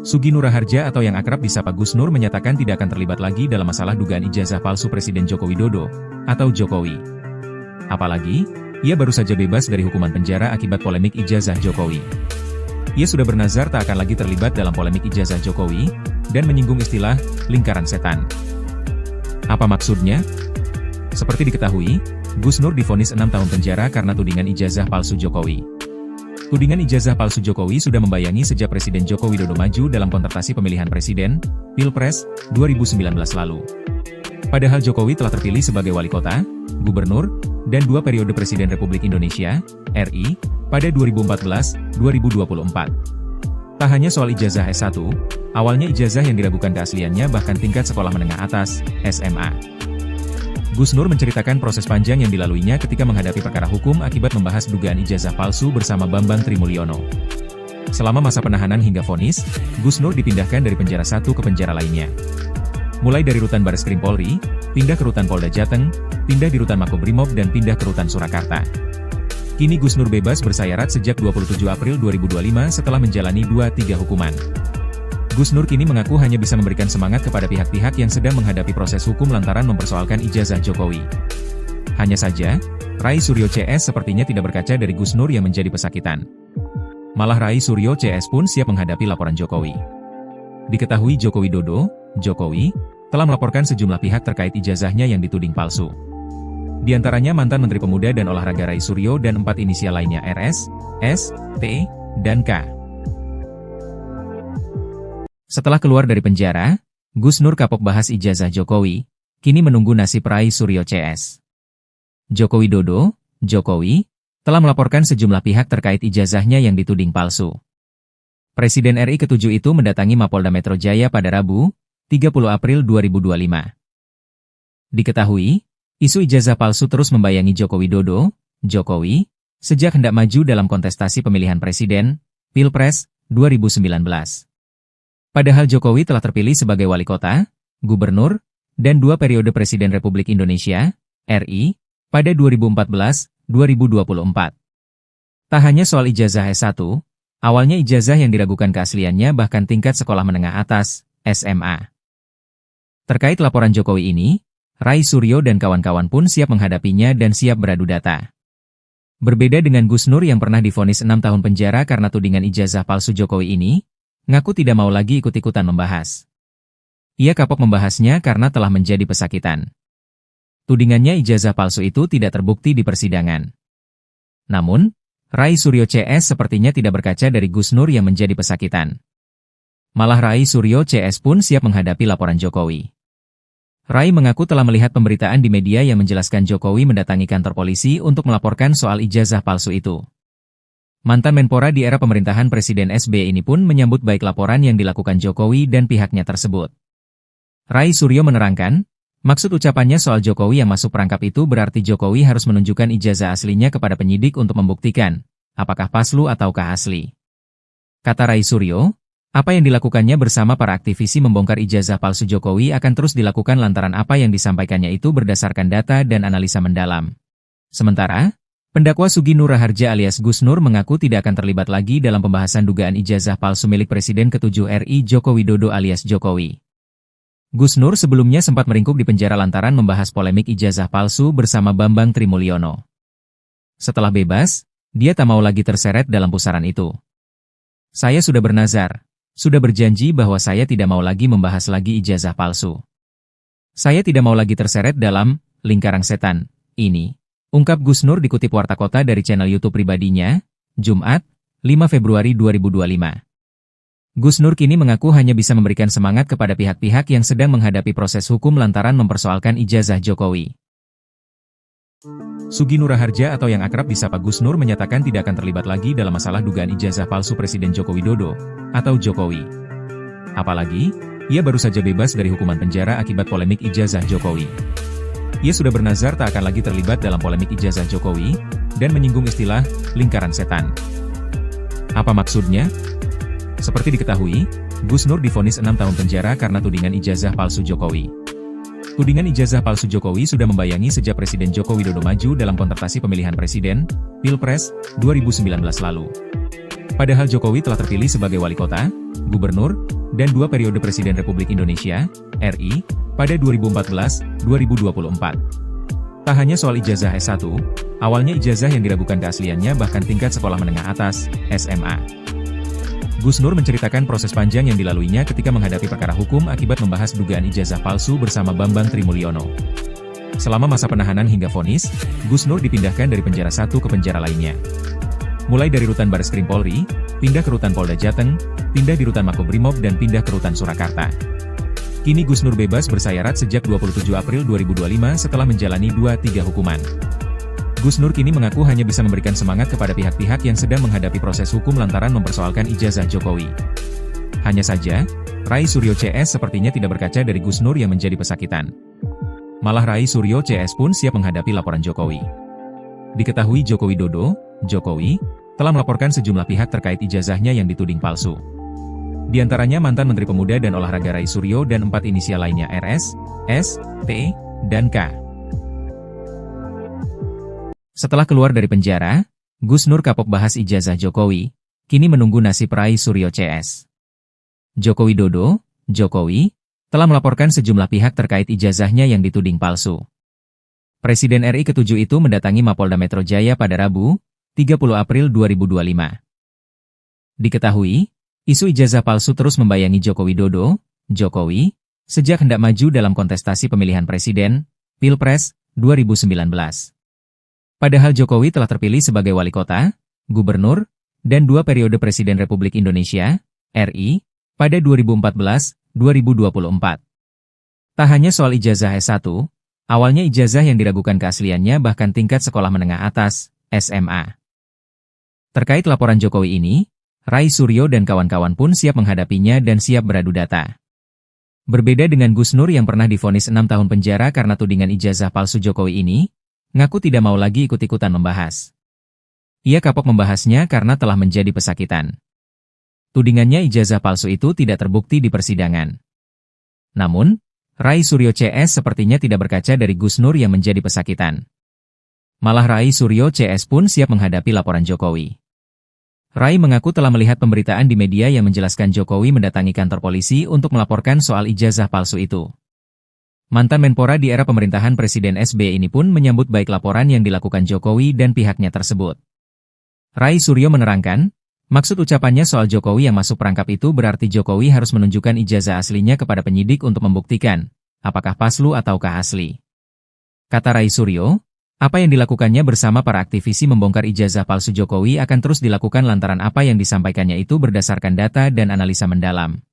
Sugi Nur Raharja atau yang akrab disapa Gus Nur menyatakan tidak akan terlibat lagi dalam masalah dugaan ijazah palsu Presiden Joko Widodo, atau Jokowi. Apalagi, ia baru saja bebas dari hukuman penjara akibat polemik ijazah Jokowi. Ia sudah bernazar tak akan lagi terlibat dalam polemik ijazah Jokowi, dan menyinggung istilah lingkaran setan. Apa maksudnya? Seperti diketahui, Gus Nur divonis 6 tahun penjara karena tudingan ijazah palsu Jokowi. Tudingan ijazah palsu Jokowi sudah membayangi sejak Presiden Joko Widodo maju dalam kontestasi pemilihan presiden, Pilpres, 2019 lalu. Padahal Jokowi telah terpilih sebagai wali kota, gubernur, dan 2 periode Presiden Republik Indonesia, RI, pada 2014-2024. Tak hanya soal ijazah S1, awalnya ijazah yang diragukan keasliannya bahkan tingkat sekolah menengah atas, SMA. Gus Nur menceritakan proses panjang yang dilaluinya ketika menghadapi perkara hukum akibat membahas dugaan ijazah palsu bersama Bambang Trimulyono. Selama masa penahanan hingga vonis, Gus Nur dipindahkan dari penjara satu ke penjara lainnya. Mulai dari rutan Bareskrim Polri, pindah ke rutan Polda Jateng, pindah di rutan Makobrimob dan pindah ke rutan Surakarta. Kini Gus Nur bebas bersayarat sejak 27 April 2025 setelah menjalani 2-3 hukuman. Gus Nur kini mengaku hanya bisa memberikan semangat kepada pihak-pihak yang sedang menghadapi proses hukum lantaran mempersoalkan ijazah Jokowi. Hanya saja, Rai Suryo CS sepertinya tidak berkaca dari Gus Nur yang menjadi pesakitan. Malah Rai Suryo CS pun siap menghadapi laporan Jokowi. Diketahui Joko Widodo, Jokowi, telah melaporkan sejumlah pihak terkait ijazahnya yang dituding palsu. Di antaranya mantan Menteri Pemuda dan Olahraga Rai Suryo dan 4 inisial lainnya RS, S, T, dan K. Setelah keluar dari penjara, Gus Nur kapok bahas ijazah Jokowi, kini menunggu nasib Rai Suryo CS. Joko Widodo, Jokowi, telah melaporkan sejumlah pihak terkait ijazahnya yang dituding palsu. Presiden RI ke-7 itu mendatangi Mapolda Metro Jaya pada Rabu, 30 April 2025. Diketahui, isu ijazah palsu terus membayangi Joko Widodo, Jokowi, sejak hendak maju dalam kontestasi pemilihan presiden, Pilpres, 2019. Padahal Jokowi telah terpilih sebagai wali kota, gubernur, dan 2 periode Presiden Republik Indonesia, RI, pada 2014-2024. Tak hanya soal ijazah S1, awalnya ijazah yang diragukan keasliannya bahkan tingkat sekolah menengah atas, SMA. Terkait laporan Jokowi ini, Rai Suryo dan kawan-kawan pun siap menghadapinya dan siap beradu data. Berbeda dengan Gus Nur yang pernah divonis 6 tahun penjara karena tudingan ijazah palsu Jokowi ini, ngaku tidak mau lagi ikut-ikutan membahas. Ia kapok membahasnya karena telah menjadi pesakitan. Tudingannya ijazah palsu itu tidak terbukti di persidangan. Namun, Rai Suryo CS sepertinya tidak berkaca dari Gus Nur yang menjadi pesakitan. Malah Rai Suryo CS pun siap menghadapi laporan Jokowi. Rai mengaku telah melihat pemberitaan di media yang menjelaskan Jokowi mendatangi kantor polisi untuk melaporkan soal ijazah palsu itu. Mantan Menpora di era pemerintahan Presiden SBY ini pun menyambut baik laporan yang dilakukan Jokowi dan pihaknya tersebut. Rai Suryo menerangkan, maksud ucapannya soal Jokowi yang masuk perangkap itu berarti Jokowi harus menunjukkan ijazah aslinya kepada penyidik untuk membuktikan, apakah palsu ataukah asli. Kata Rai Suryo, apa yang dilakukannya bersama para aktivisi membongkar ijazah palsu Jokowi akan terus dilakukan lantaran apa yang disampaikannya itu berdasarkan data dan analisa mendalam. Sementara, pendakwa Sugi Nur Raharja alias Gus Nur mengaku tidak akan terlibat lagi dalam pembahasan dugaan ijazah palsu milik Presiden ke-7 RI Joko Widodo alias Jokowi. Gus Nur sebelumnya sempat meringkuk di penjara lantaran membahas polemik ijazah palsu bersama Bambang Trimulyono. Setelah bebas, dia tak mau lagi terseret dalam pusaran itu. Saya sudah bernazar, sudah berjanji bahwa saya tidak mau lagi membahas lagi ijazah palsu. Saya tidak mau lagi terseret dalam lingkaran setan ini, ungkap Gus Nur dikutip Warta Kota dari channel YouTube pribadinya, Jumat, 5 Februari 2025. Gus Nur kini mengaku hanya bisa memberikan semangat kepada pihak-pihak yang sedang menghadapi proses hukum lantaran mempersoalkan ijazah Jokowi. Sugi Nur Raharja atau yang akrab disapa Gus Nur menyatakan tidak akan terlibat lagi dalam masalah dugaan ijazah palsu Presiden Joko Widodo atau Jokowi. Apalagi, ia baru saja bebas dari hukuman penjara akibat polemik ijazah Jokowi. Ia sudah bernazar tak akan lagi terlibat dalam polemik ijazah Jokowi dan menyinggung istilah lingkaran setan. Apa maksudnya? Seperti diketahui, Gus Nur divonis 6 tahun penjara karena tudingan ijazah palsu Jokowi. Tudingan ijazah palsu Jokowi sudah membayangi sejak Presiden Joko Widodo maju dalam kontestasi pemilihan presiden, Pilpres, 2019 lalu. Padahal Jokowi telah terpilih sebagai wali kota, gubernur, dan 2 periode Presiden Republik Indonesia, RI, pada 2014-2024. Tak hanya soal ijazah S1, awalnya ijazah yang diragukan keasliannya bahkan tingkat sekolah menengah atas, SMA. Gus Nur menceritakan proses panjang yang dilaluinya ketika menghadapi perkara hukum akibat membahas dugaan ijazah palsu bersama Bambang Trimulyono. Selama masa penahanan hingga vonis, Gus Nur dipindahkan dari penjara satu ke penjara lainnya. Mulai dari rutan Bareskrim Polri, pindah ke rutan Polda Jateng, pindah di rutan Makobrimob dan pindah ke rutan Surakarta. Kini Gus Nur bebas bersayarat sejak 27 April 2025 setelah menjalani 2-3 hukuman. Gus Nur kini mengaku hanya bisa memberikan semangat kepada pihak-pihak yang sedang menghadapi proses hukum lantaran mempersoalkan ijazah Jokowi. Hanya saja, Rai Suryo CS sepertinya tidak berkaca dari Gus Nur yang menjadi pesakitan. Malah Rai Suryo CS pun siap menghadapi laporan Jokowi. Diketahui Joko Widodo, Jokowi, telah melaporkan sejumlah pihak terkait ijazahnya yang dituding palsu. Di antaranya mantan Menteri Pemuda dan Olahraga Rai Suryo dan 4 inisial lainnya RS, S, T, dan K. Setelah keluar dari penjara, Gus Nur kapok bahas ijazah Jokowi, kini menunggu nasib Rai Suryo CS. Joko Widodo, Jokowi, telah melaporkan sejumlah pihak terkait ijazahnya yang dituding palsu. Presiden RI ke-7 itu mendatangi Mapolda Metro Jaya pada Rabu, 30 April 2025. Diketahui, isu ijazah palsu terus membayangi Joko Widodo, Jokowi, sejak hendak maju dalam kontestasi pemilihan presiden, Pilpres, 2019. Padahal Jokowi telah terpilih sebagai wali kota, gubernur, dan 2 periode Presiden Republik Indonesia, RI, pada 2014-2024. Tak hanya soal ijazah S1, awalnya ijazah yang diragukan keasliannya bahkan tingkat sekolah menengah atas, SMA. Terkait laporan Jokowi ini, Rai Suryo dan kawan-kawan pun siap menghadapinya dan siap beradu data. Berbeda dengan Gus Nur yang pernah divonis 6 tahun penjara karena tudingan ijazah palsu Jokowi ini, ngaku tidak mau lagi ikut-ikutan membahas. Ia kapok membahasnya karena telah menjadi pesakitan. Tudingannya ijazah palsu itu tidak terbukti di persidangan. Namun, Rai Suryo CS sepertinya tidak berkaca dari Gus Nur yang menjadi pesakitan. Malah Rai Suryo CS pun siap menghadapi laporan Jokowi. Rai mengaku telah melihat pemberitaan di media yang menjelaskan Jokowi mendatangi kantor polisi untuk melaporkan soal ijazah palsu itu. Mantan Menpora di era pemerintahan Presiden SBY ini pun menyambut baik laporan yang dilakukan Jokowi dan pihaknya tersebut. Rai Suryo menerangkan, maksud ucapannya soal Jokowi yang masuk perangkap itu berarti Jokowi harus menunjukkan ijazah aslinya kepada penyidik untuk membuktikan, apakah palsu ataukah asli. Kata Rai Suryo, apa yang dilakukannya bersama para aktivisi membongkar ijazah palsu Jokowi akan terus dilakukan lantaran apa yang disampaikannya itu berdasarkan data dan analisa mendalam.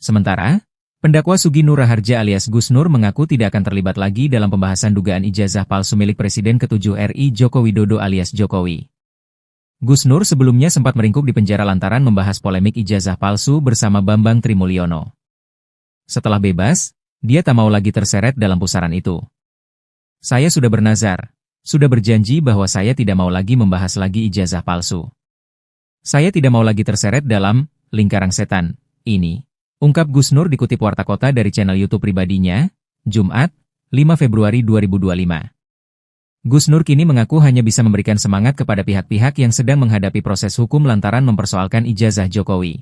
Sementara, pendakwa Sugi Nur Raharja alias Gus Nur mengaku tidak akan terlibat lagi dalam pembahasan dugaan ijazah palsu milik Presiden ke-7 RI Joko Widodo alias Jokowi. Gus Nur sebelumnya sempat meringkuk di penjara lantaran membahas polemik ijazah palsu bersama Bambang Trimulyono. Setelah bebas, dia tak mau lagi terseret dalam pusaran itu. Saya sudah bernazar, sudah berjanji bahwa saya tidak mau lagi membahas lagi ijazah palsu. Saya tidak mau lagi terseret dalam lingkaran setan ini, ungkap Gus Nur dikutip Warta Kota dari channel YouTube pribadinya, Jumat, 5 Februari 2025. Gus Nur kini mengaku hanya bisa memberikan semangat kepada pihak-pihak yang sedang menghadapi proses hukum lantaran mempersoalkan ijazah Jokowi.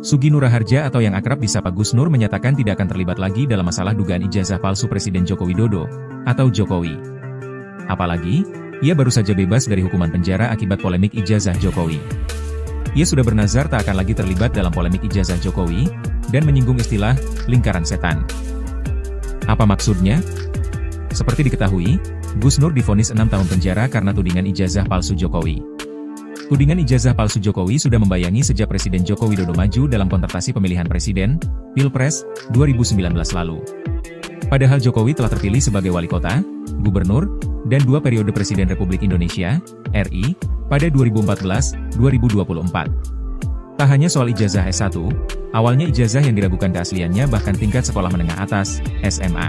Sugi Nur Raharja atau yang akrab disapa Gus Nur menyatakan tidak akan terlibat lagi dalam masalah dugaan ijazah palsu Presiden Joko Widodo atau Jokowi. Apalagi, ia baru saja bebas dari hukuman penjara akibat polemik ijazah Jokowi. Ia sudah bernazar tak akan lagi terlibat dalam polemik ijazah Jokowi dan menyinggung istilah lingkaran setan. Apa maksudnya? Seperti diketahui, Gus Nur divonis 6 tahun penjara karena tudingan ijazah palsu Jokowi. Tudingan ijazah palsu Jokowi sudah membayangi sejak Presiden Joko Widodo maju dalam kontestasi pemilihan presiden, Pilpres, 2019 lalu. Padahal Jokowi telah terpilih sebagai wali kota, gubernur, dan 2 periode Presiden Republik Indonesia, RI, pada 2014-2024. Tak hanya soal ijazah S1, awalnya ijazah yang diragukan keasliannya bahkan tingkat sekolah menengah atas, SMA.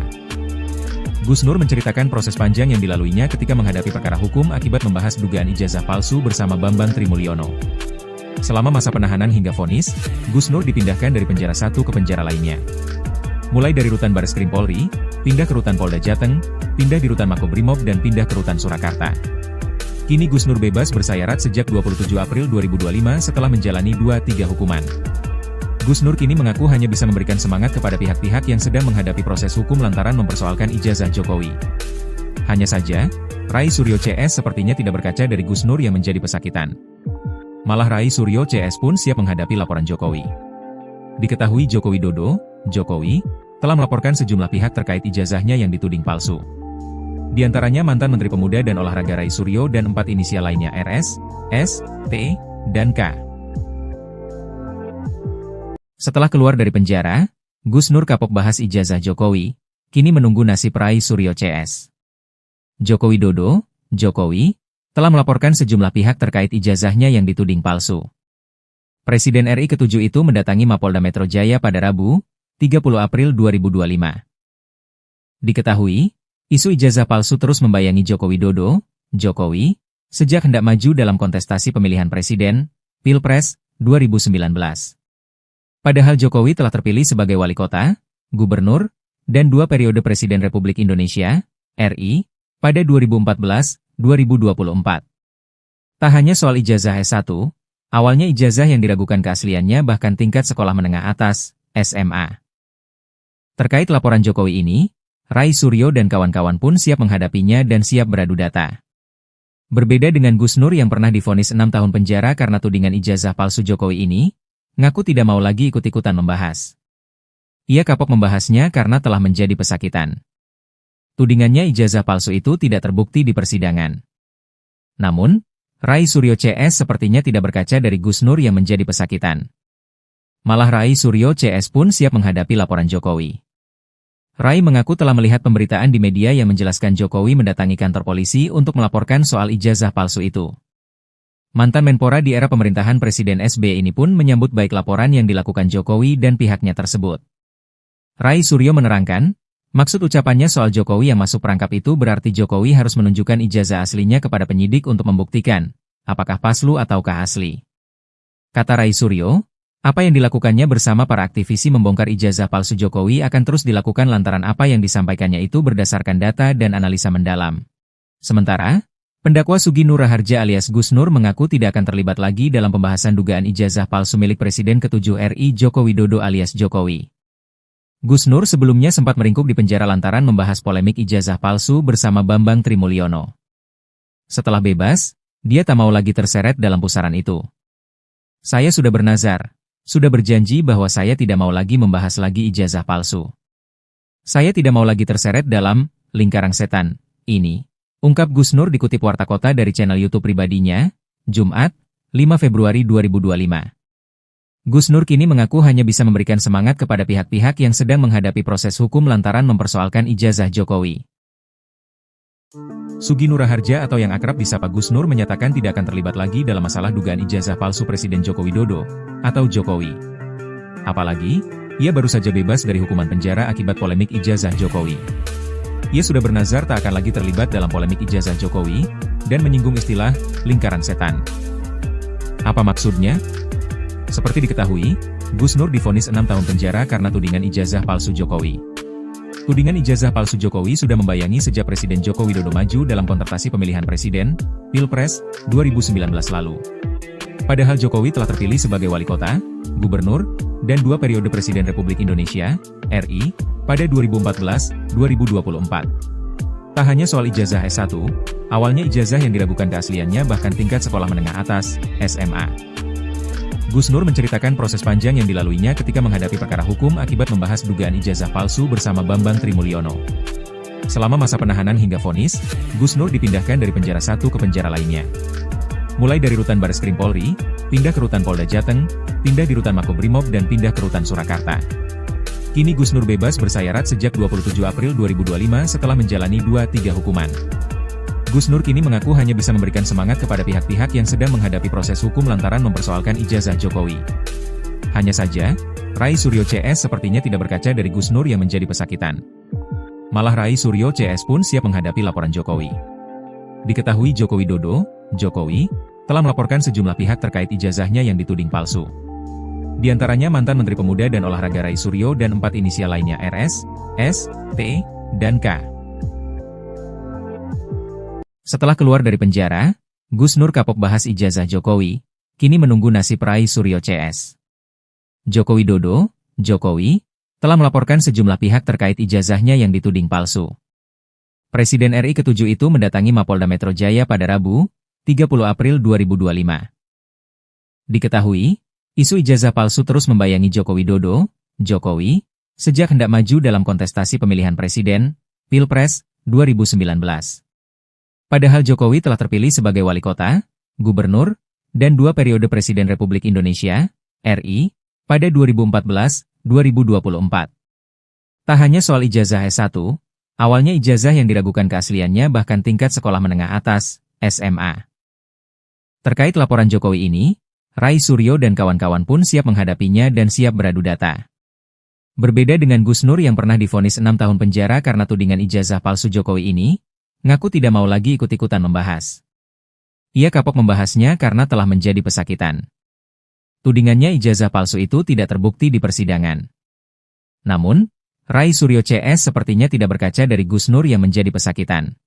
Gus Nur menceritakan proses panjang yang dilaluinya ketika menghadapi perkara hukum akibat membahas dugaan ijazah palsu bersama Bambang Trimulyono. Selama masa penahanan hingga vonis, Gus Nur dipindahkan dari penjara satu ke penjara lainnya. Mulai dari rutan Bareskrim Polri, pindah ke rutan Polda Jateng, pindah di rutan Makobrimob dan pindah ke rutan Surakarta. Kini Gus Nur bebas bersayarat sejak 27 April 2025 setelah menjalani 2-3 hukuman. Gus Nur kini mengaku hanya bisa memberikan semangat kepada pihak-pihak yang sedang menghadapi proses hukum lantaran mempersoalkan ijazah Jokowi. Hanya saja, Rai Suryo CS sepertinya tidak berkaca dari Gus Nur yang menjadi pesakitan. Malah Rai Suryo CS pun siap menghadapi laporan Jokowi. Diketahui Joko Widodo, Jokowi, telah melaporkan sejumlah pihak terkait ijazahnya yang dituding palsu. Di antaranya mantan Menteri Pemuda dan Olahraga Rai Suryo dan 4 inisial lainnya RS, S, T, dan K. Setelah keluar dari penjara, Gus Nur kapok bahas ijazah Jokowi, kini menunggu nasib Rai Suryo CS. Joko Widodo, Jokowi, telah melaporkan sejumlah pihak terkait ijazahnya yang dituding palsu. Presiden RI ke-7 itu mendatangi Mapolda Metro Jaya pada Rabu, 30 April 2025. Diketahui, isu ijazah palsu terus membayangi Joko Widodo, Jokowi, sejak hendak maju dalam kontestasi pemilihan presiden, Pilpres, 2019. Padahal Jokowi telah terpilih sebagai wali kota, gubernur, dan 2 periode Presiden Republik Indonesia, RI, pada 2014-2024. Tak hanya soal ijazah S1, awalnya ijazah yang diragukan keasliannya bahkan tingkat sekolah menengah atas, SMA. Terkait laporan Jokowi ini, Rai Suryo dan kawan-kawan pun siap menghadapinya dan siap beradu data. Berbeda dengan Gus Nur yang pernah divonis 6 tahun penjara karena tudingan ijazah palsu Jokowi ini, ngaku tidak mau lagi ikut-ikutan membahas. Ia kapok membahasnya karena telah menjadi pesakitan. Tudingannya ijazah palsu itu tidak terbukti di persidangan. Namun, Rai Suryo CS sepertinya tidak berkaca dari Gus Nur yang menjadi pesakitan. Malah Rai Suryo CS pun siap menghadapi laporan Jokowi. Rai mengaku telah melihat pemberitaan di media yang menjelaskan Jokowi mendatangi kantor polisi untuk melaporkan soal ijazah palsu itu. Mantan Menpora di era pemerintahan Presiden SBY ini pun menyambut baik laporan yang dilakukan Jokowi dan pihaknya tersebut. Rai Suryo menerangkan, maksud ucapannya soal Jokowi yang masuk perangkap itu berarti Jokowi harus menunjukkan ijazah aslinya kepada penyidik untuk membuktikan, apakah palsu ataukah asli. Kata Rai Suryo, apa yang dilakukannya bersama para aktivisi membongkar ijazah palsu Jokowi akan terus dilakukan lantaran apa yang disampaikannya itu berdasarkan data dan analisa mendalam. Sementara, pendakwa Sugi Nur Raharja alias Gus Nur mengaku tidak akan terlibat lagi dalam pembahasan dugaan ijazah palsu milik Presiden ke-7 RI Joko Widodo alias Jokowi. Gus Nur sebelumnya sempat meringkuk di penjara lantaran membahas polemik ijazah palsu bersama Bambang Trimulyono. Setelah bebas, dia tak mau lagi terseret dalam pusaran itu. Saya sudah bernazar, sudah berjanji bahwa saya tidak mau lagi membahas lagi ijazah palsu. Saya tidak mau lagi terseret dalam lingkaran setan ini, ungkap Gus Nur dikutip Warta Kota dari channel YouTube pribadinya, Jumat, 5 Februari 2025. Gus Nur kini mengaku hanya bisa memberikan semangat kepada pihak-pihak yang sedang menghadapi proses hukum lantaran mempersoalkan ijazah Jokowi. Sugi Nur Raharja atau yang akrab disapa Gus Nur menyatakan tidak akan terlibat lagi dalam masalah dugaan ijazah palsu Presiden Joko Widodo atau Jokowi. Apalagi, ia baru saja bebas dari hukuman penjara akibat polemik ijazah Jokowi. Ia sudah bernazar tak akan lagi terlibat dalam polemik ijazah Jokowi dan menyinggung istilah lingkaran setan. Apa maksudnya? Seperti diketahui, Gus Nur divonis 6 tahun penjara karena tudingan ijazah palsu Jokowi. Tudingan ijazah palsu Jokowi sudah membayangi sejak Presiden Joko Widodo maju dalam kontestasi pemilihan presiden, Pilpres, 2019 lalu. Padahal Jokowi telah terpilih sebagai wali kota, gubernur, dan 2 periode Presiden Republik Indonesia, RI, pada 2014-2024. Tak hanya soal ijazah S1, awalnya ijazah yang diragukan keasliannya bahkan tingkat sekolah menengah atas, SMA. Gus Nur menceritakan proses panjang yang dilaluinya ketika menghadapi perkara hukum akibat membahas dugaan ijazah palsu bersama Bambang Trimulyono. Selama masa penahanan hingga vonis, Gus Nur dipindahkan dari penjara satu ke penjara lainnya. Mulai dari rutan Bareskrim Polri, pindah ke rutan Polda Jateng, pindah di rutan Makobrimob dan pindah ke rutan Surakarta. Kini Gus Nur bebas bersayarat sejak 27 April 2025 setelah menjalani 2-3 hukuman. Gus Nur kini mengaku hanya bisa memberikan semangat kepada pihak-pihak yang sedang menghadapi proses hukum lantaran mempersoalkan ijazah Jokowi. Hanya saja, Rai Suryo CS sepertinya tidak berkaca dari Gus Nur yang menjadi pesakitan. Malah Rai Suryo CS pun siap menghadapi laporan Jokowi. Diketahui Joko Widodo, Jokowi, telah melaporkan sejumlah pihak terkait ijazahnya yang dituding palsu. Di antaranya mantan Menteri Pemuda dan Olahraga Rai Suryo dan 4 inisial lainnya RS, S, T, dan K. Setelah keluar dari penjara, Gus Nur kapok bahas ijazah Jokowi, kini menunggu nasib Rai Suryo CS. Joko Widodo, Jokowi, telah melaporkan sejumlah pihak terkait ijazahnya yang dituding palsu. Presiden RI ke-7 itu mendatangi Mapolda Metro Jaya pada Rabu, 30 April 2025. Diketahui, isu ijazah palsu terus membayangi Joko Widodo, Jokowi, sejak hendak maju dalam kontestasi pemilihan presiden, Pilpres, 2019. Padahal Jokowi telah terpilih sebagai wali kota, gubernur, dan 2 periode Presiden Republik Indonesia, RI, pada 2014-2024. Tak hanya soal ijazah S1, awalnya ijazah yang diragukan keasliannya bahkan tingkat sekolah menengah atas, SMA. Terkait laporan Jokowi ini, Rai Suryo dan kawan-kawan pun siap menghadapinya dan siap beradu data. Berbeda dengan Gus Nur yang pernah divonis 6 tahun penjara karena tudingan ijazah palsu Jokowi ini, ngaku tidak mau lagi ikut-ikutan membahas. Ia kapok membahasnya karena telah menjadi pesakitan. Tudingannya ijazah palsu itu tidak terbukti di persidangan. Namun, Rai Suryo CS sepertinya tidak berkaca dari Gus Nur yang menjadi pesakitan.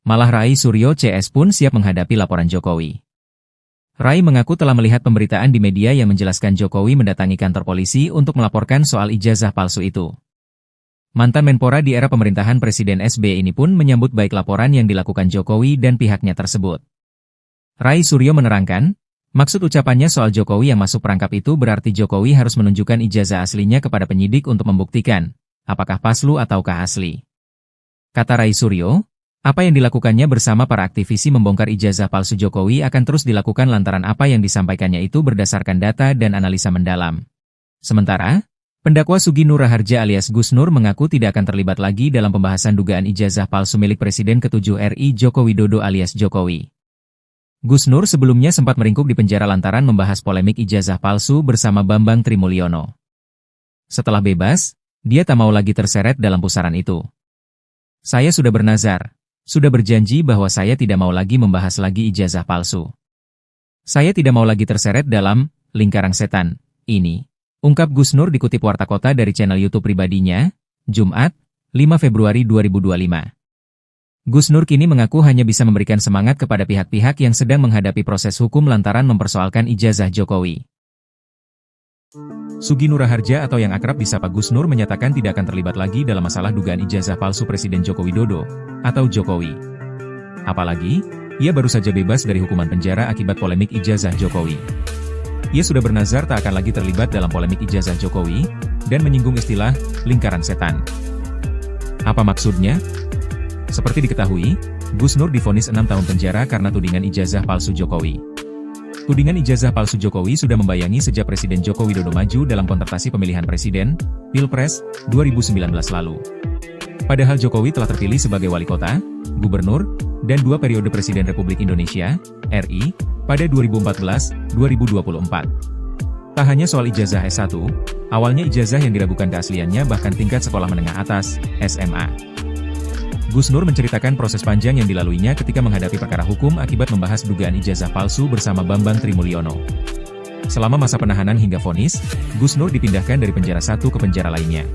Malah Rai Suryo CS pun siap menghadapi laporan Jokowi. Rai mengaku telah melihat pemberitaan di media yang menjelaskan Jokowi mendatangi kantor polisi untuk melaporkan soal ijazah palsu itu. Mantan Menpora di era pemerintahan Presiden SBY ini pun menyambut baik laporan yang dilakukan Jokowi dan pihaknya tersebut. Rai Suryo menerangkan, maksud ucapannya soal Jokowi yang masuk perangkap itu berarti Jokowi harus menunjukkan ijazah aslinya kepada penyidik untuk membuktikan, apakah palsu ataukah asli. Kata Rai Suryo, apa yang dilakukannya bersama para aktivisi membongkar ijazah palsu Jokowi akan terus dilakukan lantaran apa yang disampaikannya itu berdasarkan data dan analisa mendalam. Sementara, pendakwa Sugi Nur Raharja alias Gus Nur mengaku tidak akan terlibat lagi dalam pembahasan dugaan ijazah palsu milik Presiden ke-7 RI Joko Widodo alias Jokowi. Gus Nur sebelumnya sempat meringkuk di penjara lantaran membahas polemik ijazah palsu bersama Bambang Trimulyono. Setelah bebas, dia tak mau lagi terseret dalam pusaran itu. Saya sudah bernazar, sudah berjanji bahwa saya tidak mau lagi membahas lagi ijazah palsu. Saya tidak mau lagi terseret dalam lingkaran setan ini, ungkap Gus Nur dikutip Warta Kota dari channel YouTube pribadinya, Jumat, 5 Februari 2025. Gus Nur kini mengaku hanya bisa memberikan semangat kepada pihak-pihak yang sedang menghadapi proses hukum lantaran mempersoalkan ijazah Jokowi. Sugi Nur Harja atau yang akrab disapa Gus Nur menyatakan tidak akan terlibat lagi dalam masalah dugaan ijazah palsu Presiden Joko Widodo, atau Jokowi. Apalagi, ia baru saja bebas dari hukuman penjara akibat polemik ijazah Jokowi. Ia sudah bernazar tak akan lagi terlibat dalam polemik ijazah Jokowi, dan menyinggung istilah lingkaran setan. Apa maksudnya? Seperti diketahui, Gus Nur divonis 6 tahun penjara karena tudingan ijazah palsu Jokowi. Tudingan ijazah palsu Jokowi sudah membayangi sejak Presiden Joko Widodo maju dalam kontestasi pemilihan presiden, Pilpres, 2019 lalu. Padahal Jokowi telah terpilih sebagai wali kota, gubernur, dan 2 periode Presiden Republik Indonesia, RI, pada 2014-2024. Tak hanya soal ijazah S1, awalnya ijazah yang diragukan keasliannya bahkan tingkat sekolah menengah atas, SMA. Gus Nur menceritakan proses panjang yang dilaluinya ketika menghadapi perkara hukum akibat membahas dugaan ijazah palsu bersama Bambang Trimulyono. Selama masa penahanan hingga vonis, Gus Nur dipindahkan dari penjara satu ke penjara lainnya.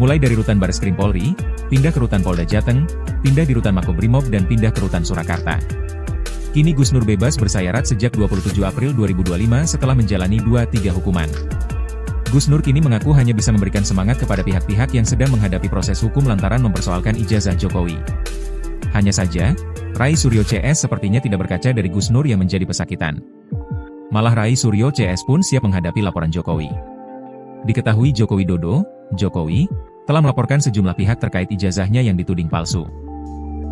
Mulai dari rutan Bareskrim Polri, pindah ke rutan Polda Jateng, pindah di rutan Makobrimob dan pindah ke rutan Surakarta. Kini Gus Nur bebas bersayarat sejak 27 April 2025 setelah menjalani 2-3 hukuman. Gus Nur kini mengaku hanya bisa memberikan semangat kepada pihak-pihak yang sedang menghadapi proses hukum lantaran mempersoalkan ijazah Jokowi. Hanya saja, Rai Suryo CS sepertinya tidak berkaca dari Gus Nur yang menjadi pesakitan. Malah Rai Suryo CS pun siap menghadapi laporan Jokowi. Diketahui Joko Widodo, Jokowi, telah melaporkan sejumlah pihak terkait ijazahnya yang dituding palsu.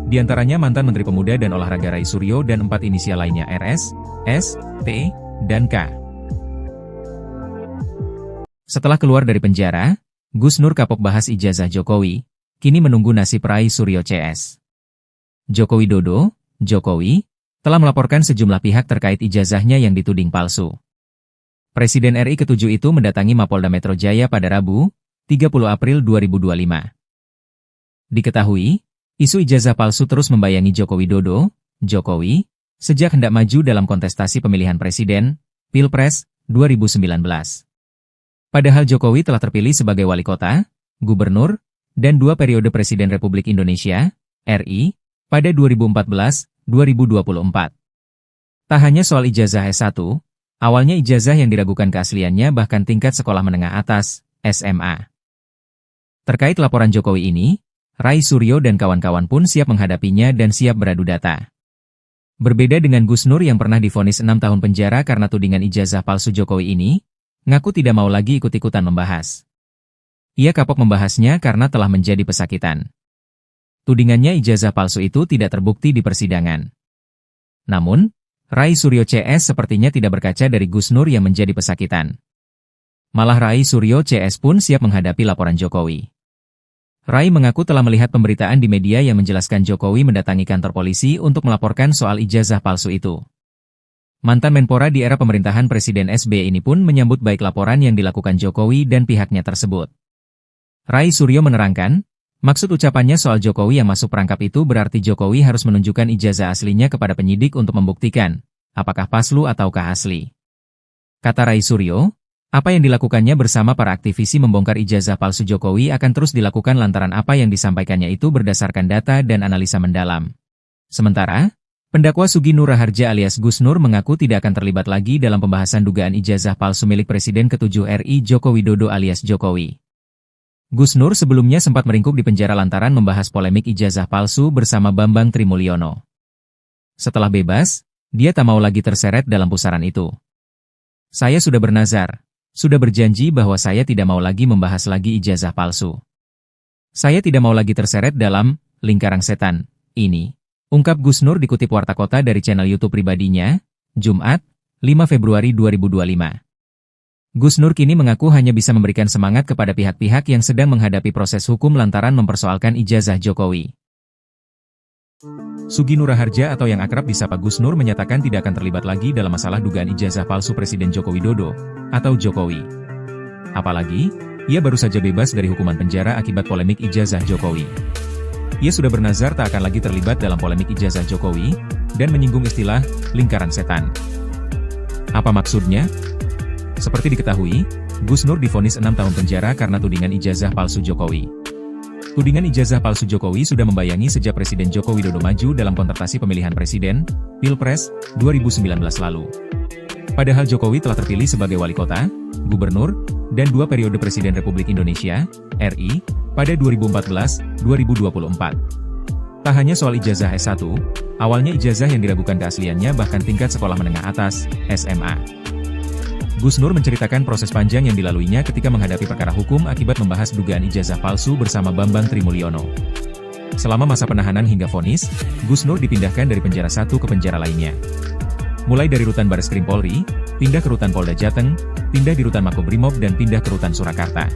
Di antaranya mantan Menteri Pemuda dan Olahraga Rai Suryo dan 4 inisial lainnya RS, S, T, dan K. Setelah keluar dari penjara, Gus Nur kapok bahas ijazah Jokowi, kini menunggu nasib Rai Suryo CS. Joko Widodo, Jokowi, telah melaporkan sejumlah pihak terkait ijazahnya yang dituding palsu. Presiden RI ke-7 itu mendatangi Mapolda Metro Jaya pada Rabu, 30 April 2025. Diketahui, isu ijazah palsu terus membayangi Joko Widodo, Jokowi, sejak hendak maju dalam kontestasi pemilihan presiden, Pilpres, 2019. Padahal Jokowi telah terpilih sebagai wali kota, gubernur, dan 2 periode Presiden Republik Indonesia, RI, pada 2014-2024. Tak hanya soal ijazah S1, awalnya ijazah yang diragukan keasliannya bahkan tingkat sekolah menengah atas, SMA. Terkait laporan Jokowi ini, Rai Suryo dan kawan-kawan pun siap menghadapinya dan siap beradu data. Berbeda dengan Gus Nur yang pernah divonis 6 tahun penjara karena tudingan ijazah palsu Jokowi ini, ngaku tidak mau lagi ikut-ikutan membahas. Ia kapok membahasnya karena telah menjadi pesakitan. Tudingannya ijazah palsu itu tidak terbukti di persidangan. Namun, Rai Suryo CS sepertinya tidak berkaca dari Gus Nur yang menjadi pesakitan. Malah Rai Suryo CS pun siap menghadapi laporan Jokowi. Rai mengaku telah melihat pemberitaan di media yang menjelaskan Jokowi mendatangi kantor polisi untuk melaporkan soal ijazah palsu itu. Mantan Menpora di era pemerintahan Presiden SBY ini pun menyambut baik laporan yang dilakukan Jokowi dan pihaknya tersebut. Rai Suryo menerangkan, maksud ucapannya soal Jokowi yang masuk perangkap itu berarti Jokowi harus menunjukkan ijazah aslinya kepada penyidik untuk membuktikan, apakah palsu ataukah asli. Kata Rai Suryo, apa yang dilakukannya bersama para aktivisi membongkar ijazah palsu Jokowi akan terus dilakukan lantaran apa yang disampaikannya itu berdasarkan data dan analisa mendalam. Sementara, pendakwa Sugi Nur Harja alias Gus Nur mengaku tidak akan terlibat lagi dalam pembahasan dugaan ijazah palsu milik Presiden ke-7 RI Joko Widodo alias Jokowi. Gus Nur sebelumnya sempat meringkuk di penjara lantaran membahas polemik ijazah palsu bersama Bambang Trimulyono. Setelah bebas, dia tak mau lagi terseret dalam pusaran itu. Saya sudah bernazar, sudah berjanji bahwa saya tidak mau lagi membahas lagi ijazah palsu. Saya tidak mau lagi terseret dalam lingkaran setan ini. Ungkap Gus Nur dikutip Warta Kota dari channel YouTube pribadinya, Jumat, 5 Februari 2025. Gus Nur kini mengaku hanya bisa memberikan semangat kepada pihak-pihak yang sedang menghadapi proses hukum lantaran mempersoalkan ijazah Jokowi. Sugi Nur Harja atau yang akrab disapa Gus Nur menyatakan tidak akan terlibat lagi dalam masalah dugaan ijazah palsu Presiden Joko Widodo, atau Jokowi. Apalagi, ia baru saja bebas dari hukuman penjara akibat polemik ijazah Jokowi. Ia sudah bernazar tak akan lagi terlibat dalam polemik ijazah Jokowi, dan menyinggung istilah lingkaran setan. Apa maksudnya? Seperti diketahui, Gus Nur divonis 6 tahun penjara karena tudingan ijazah palsu Jokowi. Tudingan ijazah palsu Jokowi sudah membayangi sejak Presiden Joko Widodo maju dalam kontestasi pemilihan presiden, Pilpres, 2019 lalu. Padahal Jokowi telah terpilih sebagai wali kota, Gubernur, dan 2 periode Presiden Republik Indonesia, RI, pada 2014-2024. Tak hanya soal ijazah S1, awalnya ijazah yang diragukan keasliannya bahkan tingkat sekolah menengah atas, SMA. Gus Nur menceritakan proses panjang yang dilaluinya ketika menghadapi perkara hukum akibat membahas dugaan ijazah palsu bersama Bambang Trimulyono. Selama masa penahanan hingga vonis, Gus Nur dipindahkan dari penjara satu ke penjara lainnya. Mulai dari rutan Bareskrim Polri, pindah ke rutan Polda Jateng, pindah di rutan Makobrimob dan pindah ke rutan Surakarta.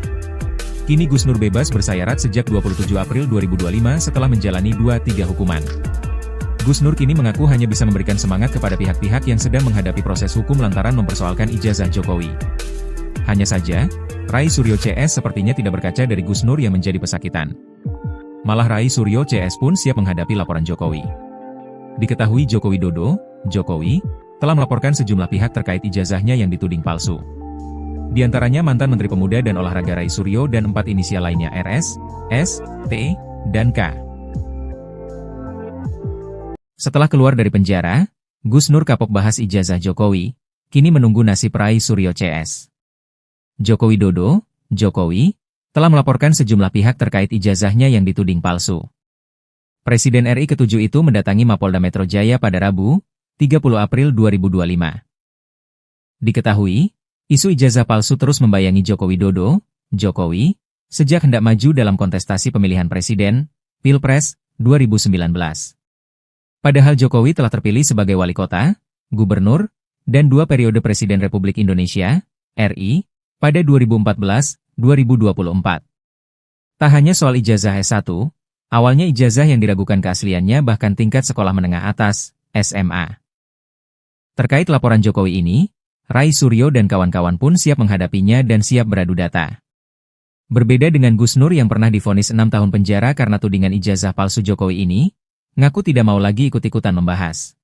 Kini Gus Nur bebas bersayarat sejak 27 April 2025 setelah menjalani 2-3 hukuman. Gus Nur kini mengaku hanya bisa memberikan semangat kepada pihak-pihak yang sedang menghadapi proses hukum lantaran mempersoalkan ijazah Jokowi. Hanya saja, Rai Suryo CS sepertinya tidak berkaca dari Gus Nur yang menjadi pesakitan. Malah Rai Suryo CS pun siap menghadapi laporan Jokowi. Diketahui Joko Widodo, Jokowi, telah melaporkan sejumlah pihak terkait ijazahnya yang dituding palsu. Di antaranya mantan Menteri Pemuda dan Olahraga Rai Suryo dan 4 inisial lainnya RS, S, T, dan K. Setelah keluar dari penjara, Gus Nur kapok bahas ijazah Jokowi, kini menunggu nasib Rai Suryo CS. Joko Widodo, Jokowi, telah melaporkan sejumlah pihak terkait ijazahnya yang dituding palsu. Presiden RI ke-7 itu mendatangi Mapolda Metro Jaya pada Rabu, 30 April 2025. Diketahui, isu ijazah palsu terus membayangi Joko Widodo, Jokowi, sejak hendak maju dalam kontestasi pemilihan presiden, Pilpres, 2019. Padahal Jokowi telah terpilih sebagai wali kota, gubernur, dan 2 periode Presiden Republik Indonesia, RI, pada 2014-2024. Tak hanya soal ijazah S1, awalnya ijazah yang diragukan keasliannya bahkan tingkat sekolah menengah atas, SMA. Terkait laporan Jokowi ini, Rai Suryo dan kawan-kawan pun siap menghadapinya dan siap beradu data. Berbeda dengan Gus Nur yang pernah divonis 6 tahun penjara karena tudingan ijazah palsu Jokowi ini, ngaku tidak mau lagi ikut-ikutan membahas.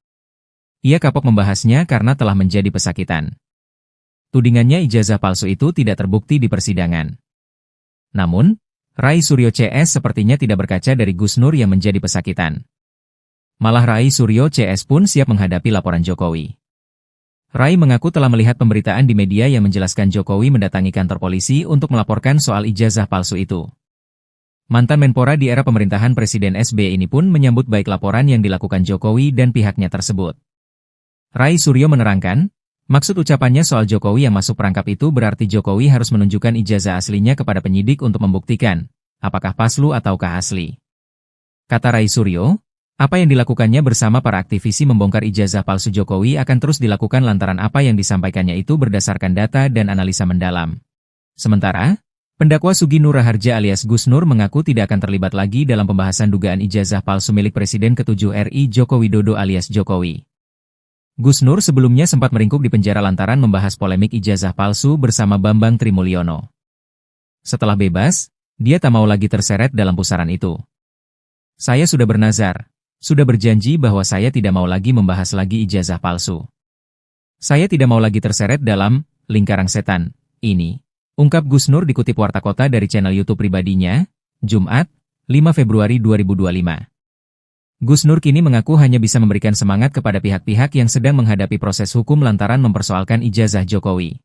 Ia kapok membahasnya karena telah menjadi pesakitan. Tudingannya ijazah palsu itu tidak terbukti di persidangan. Namun, Rai Suryo CS sepertinya tidak berkaca dari Gus Nur yang menjadi pesakitan. Malah Rai Suryo CS pun siap menghadapi laporan Jokowi. Rai mengaku telah melihat pemberitaan di media yang menjelaskan Jokowi mendatangi kantor polisi untuk melaporkan soal ijazah palsu itu. Mantan Menpora di era pemerintahan Presiden SBY ini pun menyambut baik laporan yang dilakukan Jokowi dan pihaknya tersebut. Rai Suryo menerangkan, maksud ucapannya soal Jokowi yang masuk perangkap itu berarti Jokowi harus menunjukkan ijazah aslinya kepada penyidik untuk membuktikan, apakah palsu ataukah asli. Kata Rai Suryo, apa yang dilakukannya bersama para aktivisi membongkar ijazah palsu Jokowi akan terus dilakukan lantaran apa yang disampaikannya itu berdasarkan data dan analisa mendalam. Sementara, pendakwa Sugi Nur Raharja alias Gus Nur mengaku tidak akan terlibat lagi dalam pembahasan dugaan ijazah palsu milik Presiden ke-7 RI Joko Widodo alias Jokowi. Gus Nur sebelumnya sempat meringkuk di penjara lantaran membahas polemik ijazah palsu bersama Bambang Trimulyono. Setelah bebas, dia tak mau lagi terseret dalam pusaran itu. Saya sudah bernazar. Sudah berjanji bahwa saya tidak mau lagi membahas lagi ijazah palsu. Saya tidak mau lagi terseret dalam lingkaran setan ini, ungkap Gus Nur dikutip Warta Kota dari channel YouTube pribadinya, Jumat, 5 Februari 2025. Gus Nur kini mengaku hanya bisa memberikan semangat kepada pihak-pihak yang sedang menghadapi proses hukum lantaran mempersoalkan ijazah Jokowi.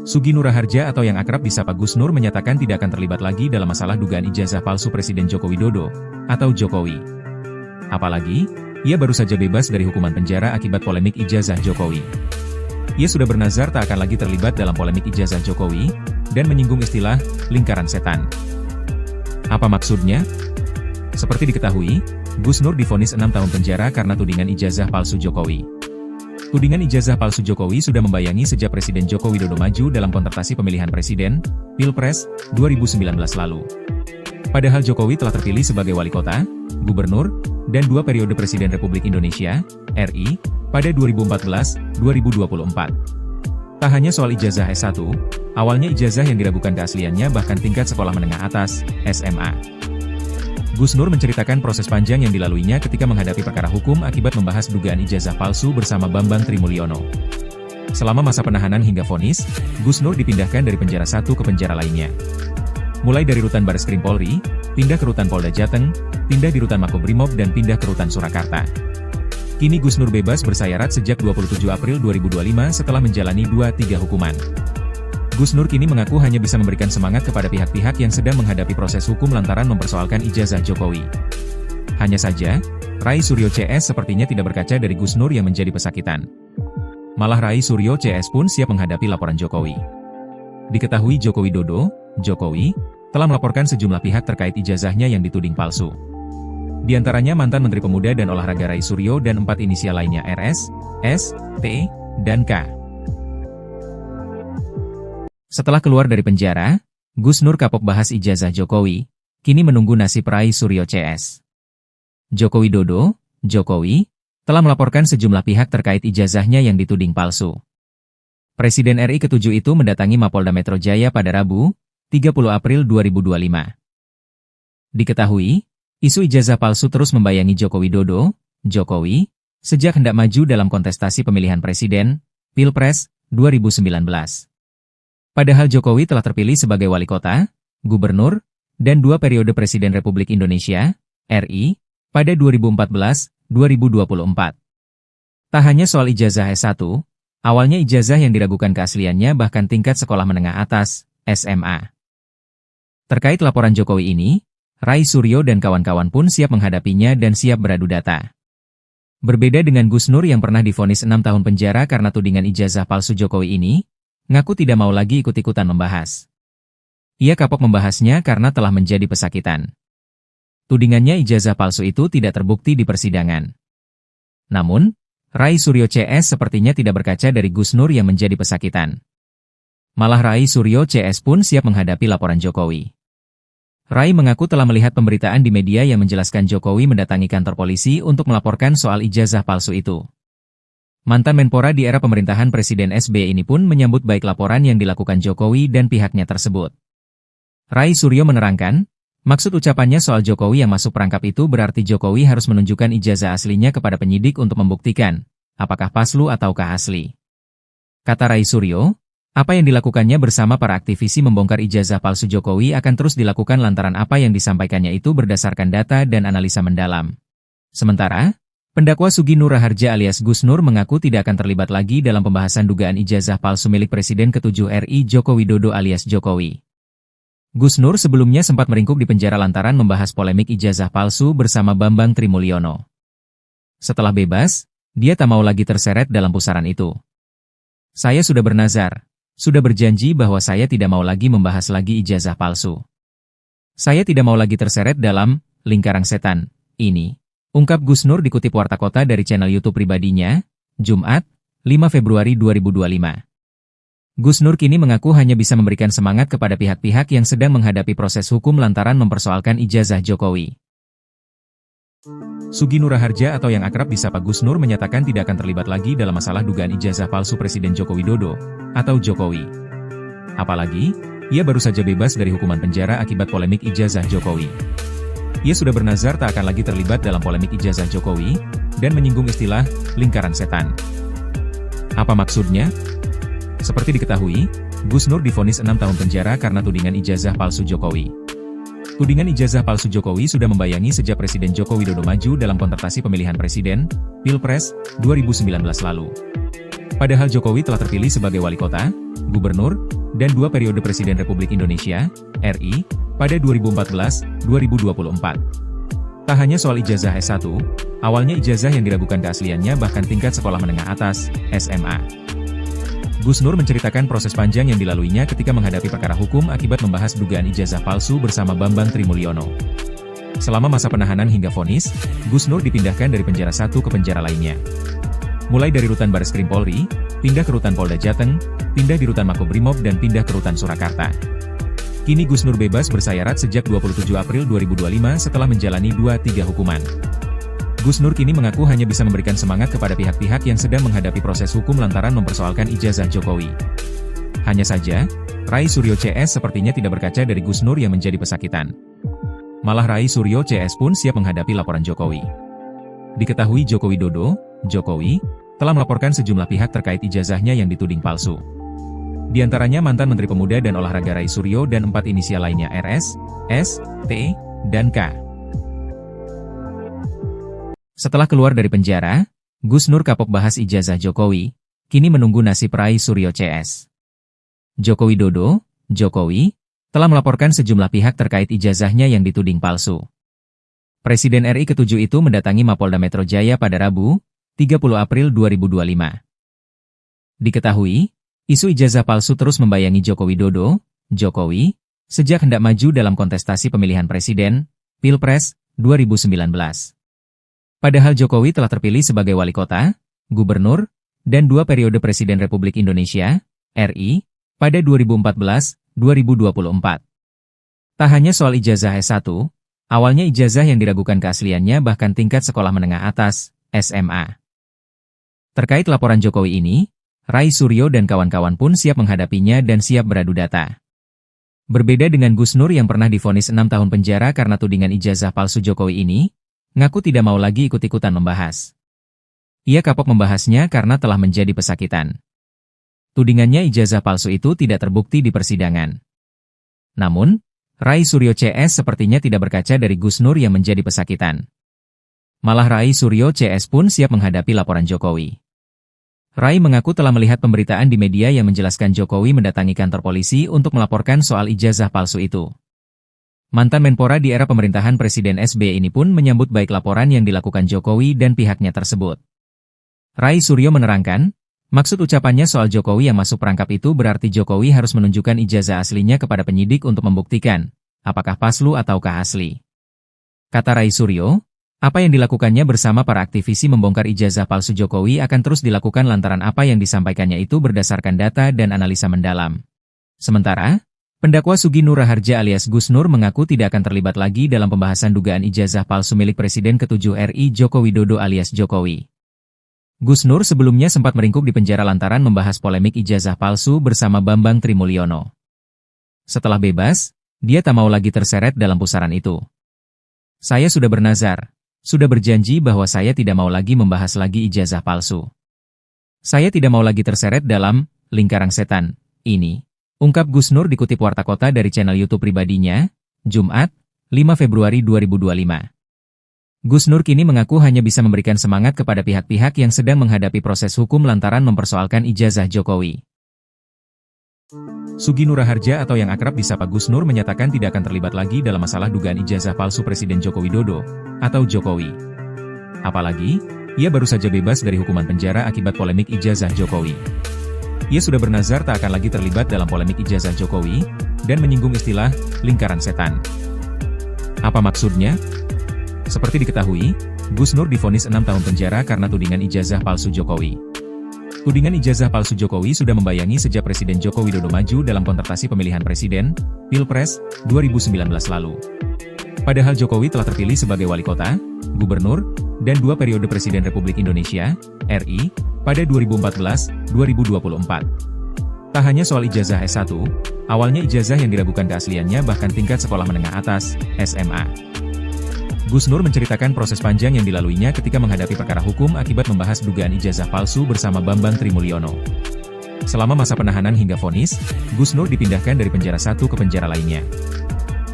Sugi Nur Raharja atau yang akrab disapa Gus Nur menyatakan tidak akan terlibat lagi dalam masalah dugaan ijazah palsu Presiden Joko Widodo, atau Jokowi. Apalagi, ia baru saja bebas dari hukuman penjara akibat polemik ijazah Jokowi. Ia sudah bernazar tak akan lagi terlibat dalam polemik ijazah Jokowi, dan menyinggung istilah lingkaran setan. Apa maksudnya? Seperti diketahui, Gus Nur divonis 6 tahun penjara karena tudingan ijazah palsu Jokowi. Tudingan ijazah palsu Jokowi sudah membayangi sejak Presiden Joko Widodo maju dalam kontestasi pemilihan presiden, Pilpres, 2019 lalu. Padahal Jokowi telah terpilih sebagai wali kota, gubernur, dan 2 periode Presiden Republik Indonesia, RI, pada 2014-2024. Tak hanya soal ijazah S1, awalnya ijazah yang diragukan keasliannya bahkan tingkat sekolah menengah atas, SMA. Gus Nur menceritakan proses panjang yang dilaluinya ketika menghadapi perkara hukum akibat membahas dugaan ijazah palsu bersama Bambang Trimulyono. Selama masa penahanan hingga vonis, Gus Nur dipindahkan dari penjara satu ke penjara lainnya. Mulai dari rutan Bareskrim Polri, pindah ke rutan Polda Jateng, pindah di rutan Makobrimob dan pindah ke rutan Surakarta. Kini Gus Nur bebas bersayarat sejak 27 April 2025 setelah menjalani 2-3 hukuman. Gus Nur kini mengaku hanya bisa memberikan semangat kepada pihak-pihak yang sedang menghadapi proses hukum lantaran mempersoalkan ijazah Jokowi. Hanya saja, Rai Suryo CS sepertinya tidak berkaca dari Gus Nur yang menjadi pesakitan. Malah Rai Suryo CS pun siap menghadapi laporan Jokowi. Diketahui Joko Widodo, Jokowi, telah melaporkan sejumlah pihak terkait ijazahnya yang dituding palsu. Di antaranya mantan Menteri Pemuda dan Olahraga Rai Suryo dan 4 inisial lainnya RS, S, T, dan K. Setelah keluar dari penjara, Gus Nur kapok bahas ijazah Jokowi, kini menunggu nasib Rai Suryo CS. Joko Widodo, Jokowi, telah melaporkan sejumlah pihak terkait ijazahnya yang dituding palsu. Presiden RI ke-7 itu mendatangi Mapolda Metro Jaya pada Rabu, 30 April 2025. Diketahui, isu ijazah palsu terus membayangi Joko Widodo, Jokowi, sejak hendak maju dalam kontestasi pemilihan presiden, Pilpres, 2019. Padahal Jokowi telah terpilih sebagai wali kota, gubernur, dan 2 periode Presiden Republik Indonesia, RI, pada 2014-2024. Tak hanya soal ijazah S1, awalnya ijazah yang diragukan keasliannya bahkan tingkat sekolah menengah atas, SMA. Terkait laporan Jokowi ini, Rai Suryo dan kawan-kawan pun siap menghadapinya dan siap beradu data. Berbeda dengan Gus Nur yang pernah divonis 6 tahun penjara karena tudingan ijazah palsu Jokowi ini, ngaku tidak mau lagi ikut-ikutan membahas. Ia kapok membahasnya karena telah menjadi pesakitan. Tudingannya ijazah palsu itu tidak terbukti di persidangan. Namun, Rai Suryo CS sepertinya tidak berkaca dari Gus Nur yang menjadi pesakitan. Malah Rai Suryo CS pun siap menghadapi laporan Jokowi. Rai mengaku telah melihat pemberitaan di media yang menjelaskan Jokowi mendatangi kantor polisi untuk melaporkan soal ijazah palsu itu. Mantan Menpora di era pemerintahan Presiden SBY ini pun menyambut baik laporan yang dilakukan Jokowi dan pihaknya tersebut. Rai Suryo menerangkan, maksud ucapannya soal Jokowi yang masuk perangkap itu berarti Jokowi harus menunjukkan ijazah aslinya kepada penyidik untuk membuktikan, apakah palsu ataukah asli. Kata Rai Suryo, apa yang dilakukannya bersama para aktivisi membongkar ijazah palsu Jokowi akan terus dilakukan lantaran apa yang disampaikannya itu berdasarkan data dan analisa mendalam. Sementara, pendakwa Sugi Nur Raharja alias Gus Nur mengaku tidak akan terlibat lagi dalam pembahasan dugaan ijazah palsu milik Presiden ke-7 RI Joko Widodo alias Jokowi. Gus Nur sebelumnya sempat meringkuk di penjara lantaran membahas polemik ijazah palsu bersama Bambang Trimulyono. Setelah bebas, dia tak mau lagi terseret dalam pusaran itu. Saya sudah bernazar, sudah berjanji bahwa saya tidak mau lagi membahas lagi ijazah palsu. Saya tidak mau lagi terseret dalam lingkaran setan ini. Ungkap Gus Nur dikutip Warta Kota dari channel YouTube pribadinya, Jumat, 5 Februari 2025. Gus Nur kini mengaku hanya bisa memberikan semangat kepada pihak-pihak yang sedang menghadapi proses hukum lantaran mempersoalkan ijazah Jokowi. Sugi Nur Raharja atau yang akrab disapa Gus Nur menyatakan tidak akan terlibat lagi dalam masalah dugaan ijazah palsu Presiden Joko Widodo, atau Jokowi. Apalagi, ia baru saja bebas dari hukuman penjara akibat polemik ijazah Jokowi. Ia sudah bernazar tak akan lagi terlibat dalam polemik ijazah Jokowi, dan menyinggung istilah lingkaran setan. Apa maksudnya? Seperti diketahui, Gus Nur divonis 6 tahun penjara karena tudingan ijazah palsu Jokowi. Tudingan ijazah palsu Jokowi sudah membayangi sejak Presiden Joko Widodo maju dalam kontestasi pemilihan presiden, Pilpres, 2019 lalu. Padahal Jokowi telah terpilih sebagai wali kota, gubernur, dan 2 periode Presiden Republik Indonesia, RI, pada 2014-2024. Tak hanya soal ijazah S1, awalnya ijazah yang diragukan keasliannya bahkan tingkat sekolah menengah atas, SMA. Gus Nur menceritakan proses panjang yang dilaluinya ketika menghadapi perkara hukum akibat membahas dugaan ijazah palsu bersama Bambang Trimulyono. Selama masa penahanan hingga vonis, Gus Nur dipindahkan dari penjara satu ke penjara lainnya. Mulai dari rutan Bareskrim Polri, pindah ke rutan Polda Jateng, pindah di rutan Makobrimob dan pindah ke rutan Surakarta. Kini Gus Nur bebas bersayarat sejak 27 April 2025 setelah menjalani 2-3 hukuman. Gus Nur kini mengaku hanya bisa memberikan semangat kepada pihak-pihak yang sedang menghadapi proses hukum lantaran mempersoalkan ijazah Jokowi. Hanya saja, Rai Suryo CS sepertinya tidak berkaca dari Gus Nur yang menjadi pesakitan. Malah Rai Suryo CS pun siap menghadapi laporan Jokowi. Diketahui Joko Widodo, Jokowi, telah melaporkan sejumlah pihak terkait ijazahnya yang dituding palsu. Di antaranya mantan Menteri Pemuda dan Olahraga Rai Suryo dan 4 inisial lainnya RS, S, T, dan K. Setelah keluar dari penjara, Gus Nur kapok bahas ijazah Jokowi, kini menunggu nasib Rai Suryo CS. Joko Widodo, Jokowi, telah melaporkan sejumlah pihak terkait ijazahnya yang dituding palsu. Presiden RI ke-7 itu mendatangi Mapolda Metro Jaya pada Rabu, 30 April 2025. Diketahui, isu ijazah palsu terus membayangi Joko Widodo, Jokowi, sejak hendak maju dalam kontestasi pemilihan presiden, Pilpres, 2019. Padahal Jokowi telah terpilih sebagai wali kota, gubernur, dan 2 periode Presiden Republik Indonesia, RI, pada 2014-2024. Tak hanya soal ijazah S1, awalnya ijazah yang diragukan keasliannya bahkan tingkat sekolah menengah atas, SMA. Terkait laporan Jokowi ini, Rai Suryo dan kawan-kawan pun siap menghadapinya dan siap beradu data. Berbeda dengan Gus Nur yang pernah divonis 6 tahun penjara karena tudingan ijazah palsu Jokowi ini, ngaku tidak mau lagi ikut-ikutan membahas. Ia kapok membahasnya karena telah menjadi pesakitan. Tudingannya ijazah palsu itu tidak terbukti di persidangan. Namun, Rai Suryo CS sepertinya tidak berkaca dari Gus Nur yang menjadi pesakitan. Malah Rai Suryo CS pun siap menghadapi laporan Jokowi. Rai mengaku telah melihat pemberitaan di media yang menjelaskan Jokowi mendatangi kantor polisi untuk melaporkan soal ijazah palsu itu. Mantan Menpora di era pemerintahan Presiden SBY ini pun menyambut baik laporan yang dilakukan Jokowi dan pihaknya tersebut. Rai Suryo menerangkan, maksud ucapannya soal Jokowi yang masuk perangkap itu berarti Jokowi harus menunjukkan ijazah aslinya kepada penyidik untuk membuktikan, apakah palsu ataukah asli. Kata Rai Suryo, apa yang dilakukannya bersama para aktivisi membongkar ijazah palsu Jokowi akan terus dilakukan lantaran apa yang disampaikannya itu berdasarkan data dan analisa mendalam. Sementara, pendakwa Sugi Nur Raharja alias Gus Nur mengaku tidak akan terlibat lagi dalam pembahasan dugaan ijazah palsu milik Presiden ke-7 RI Joko Widodo alias Jokowi. Gus Nur sebelumnya sempat meringkuk di penjara lantaran membahas polemik ijazah palsu bersama Bambang Trimulyono. Setelah bebas, dia tak mau lagi terseret dalam pusaran itu. Saya sudah bernazar, sudah berjanji bahwa saya tidak mau lagi membahas lagi ijazah palsu. Saya tidak mau lagi terseret dalam lingkaran setan ini. Ungkap Gus Nur dikutip Warta Kota dari channel YouTube pribadinya, Jumat, 5 Februari 2025. Gus Nur kini mengaku hanya bisa memberikan semangat kepada pihak-pihak yang sedang menghadapi proses hukum lantaran mempersoalkan ijazah Jokowi. Sugi Nur Raharja atau yang akrab disapa Gus Nur menyatakan tidak akan terlibat lagi dalam masalah dugaan ijazah palsu Presiden Joko Widodo, atau Jokowi. Apalagi, ia baru saja bebas dari hukuman penjara akibat polemik ijazah Jokowi. Ia sudah bernazar tak akan lagi terlibat dalam polemik ijazah Jokowi, dan menyinggung istilah lingkaran setan. Apa maksudnya? Seperti diketahui, Gus Nur divonis 6 tahun penjara karena tudingan ijazah palsu Jokowi. Tudingan ijazah palsu Jokowi sudah membayangi sejak Presiden Joko Widodo maju dalam kontestasi pemilihan presiden, Pilpres, 2019 lalu. Padahal Jokowi telah terpilih sebagai wali kota, gubernur, dan 2 periode Presiden Republik Indonesia, RI, pada 2014-2024. Tak hanya soal ijazah S1, awalnya ijazah yang diragukan keasliannya bahkan tingkat sekolah menengah atas, SMA. Gus Nur menceritakan proses panjang yang dilaluinya ketika menghadapi perkara hukum akibat membahas dugaan ijazah palsu bersama Bambang Trimulyono. Selama masa penahanan hingga vonis, Gus Nur dipindahkan dari penjara satu ke penjara lainnya.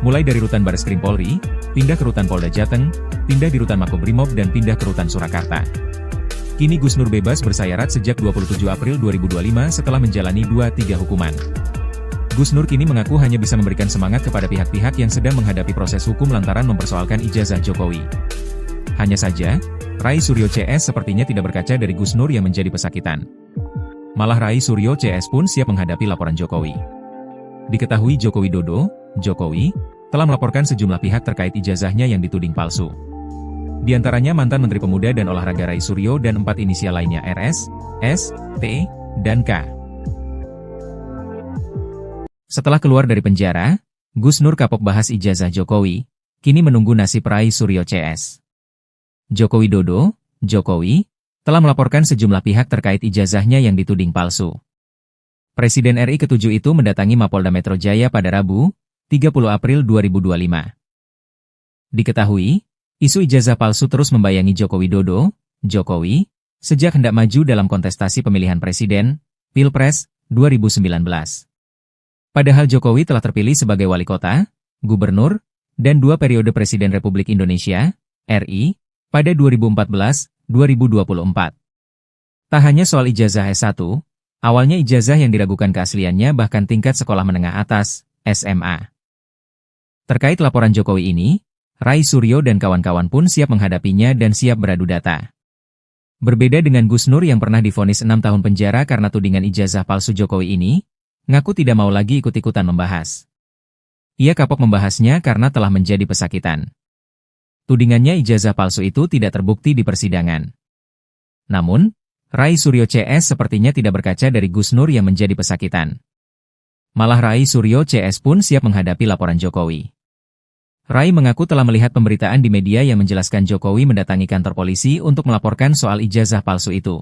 Mulai dari rutan Bareskrim Polri, pindah ke rutan Polda Jateng, pindah di rutan Makobrimob dan pindah ke rutan Surakarta. Kini Gus Nur bebas bersayarat sejak 27 April 2025 setelah menjalani 2-3 hukuman. Gus Nur kini mengaku hanya bisa memberikan semangat kepada pihak-pihak yang sedang menghadapi proses hukum lantaran mempersoalkan ijazah Jokowi. Hanya saja, Rai Suryo CS sepertinya tidak berkaca dari Gus Nur yang menjadi pesakitan. Malah Rai Suryo CS pun siap menghadapi laporan Jokowi. Diketahui Joko Widodo, Jokowi, telah melaporkan sejumlah pihak terkait ijazahnya yang dituding palsu. Di antaranya mantan Menteri Pemuda dan Olahraga Rai Suryo dan 4 inisial lainnya RS, S, T, dan K. Setelah keluar dari penjara, Gus Nur kapok bahas ijazah Jokowi, kini menunggu nasib Rai Suryo CS. Joko Widodo, Jokowi, telah melaporkan sejumlah pihak terkait ijazahnya yang dituding palsu. Presiden RI ke-7 itu mendatangi Mapolda Metro Jaya pada Rabu, 30 April 2025. Diketahui, isu ijazah palsu terus membayangi Joko Widodo, Jokowi, sejak hendak maju dalam kontestasi pemilihan presiden, Pilpres, 2019. Padahal Jokowi telah terpilih sebagai wali kota, gubernur, dan 2 periode Presiden Republik Indonesia, RI, pada 2014-2024. Tak hanya soal ijazah S1, awalnya ijazah yang diragukan keasliannya bahkan tingkat sekolah menengah atas, SMA. Terkait laporan Jokowi ini, Rai Suryo dan kawan-kawan pun siap menghadapinya dan siap beradu data. Berbeda dengan Gus Nur yang pernah divonis 6 tahun penjara karena tudingan ijazah palsu Jokowi ini, ngaku tidak mau lagi ikut-ikutan membahas. Ia kapok membahasnya karena telah menjadi pesakitan. Tudingannya ijazah palsu itu tidak terbukti di persidangan. Namun, Rai Suryo CS sepertinya tidak berkaca dari Gus Nur yang menjadi pesakitan. Malah Rai Suryo CS pun siap menghadapi laporan Jokowi. Rai mengaku telah melihat pemberitaan di media yang menjelaskan Jokowi mendatangi kantor polisi untuk melaporkan soal ijazah palsu itu.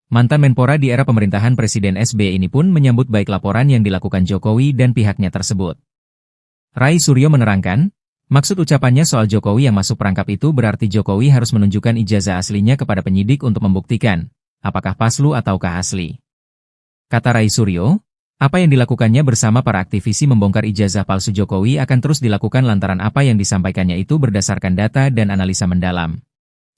Mantan Menpora di era pemerintahan Presiden SBY ini pun menyambut baik laporan yang dilakukan Jokowi dan pihaknya tersebut. Rai Suryo menerangkan, maksud ucapannya soal Jokowi yang masuk perangkap itu berarti Jokowi harus menunjukkan ijazah aslinya kepada penyidik untuk membuktikan, apakah palsu ataukah asli. Kata Rai Suryo, apa yang dilakukannya bersama para aktivisi membongkar ijazah palsu Jokowi akan terus dilakukan lantaran apa yang disampaikannya itu berdasarkan data dan analisa mendalam.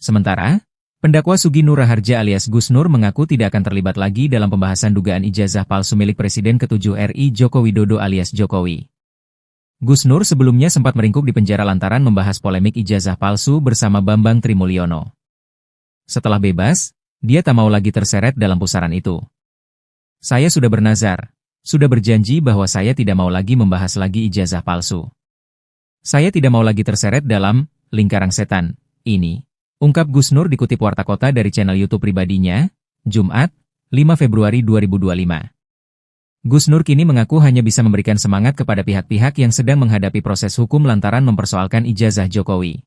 Sementara, pendakwa Sugi Nur Raharja alias Gus Nur mengaku tidak akan terlibat lagi dalam pembahasan dugaan ijazah palsu milik Presiden ke-7 RI Joko Widodo alias Jokowi. Gus Nur sebelumnya sempat meringkuk di penjara lantaran membahas polemik ijazah palsu bersama Bambang Trimulyono. Setelah bebas, dia tak mau lagi terseret dalam pusaran itu. Saya sudah bernazar. Sudah berjanji bahwa saya tidak mau lagi membahas lagi ijazah palsu. Saya tidak mau lagi terseret dalam lingkaran setan ini, ungkap Gus Nur dikutip Warta Kota dari channel YouTube pribadinya, Jumat, 5 Februari 2025. Gus Nur kini mengaku hanya bisa memberikan semangat kepada pihak-pihak yang sedang menghadapi proses hukum lantaran mempersoalkan ijazah Jokowi.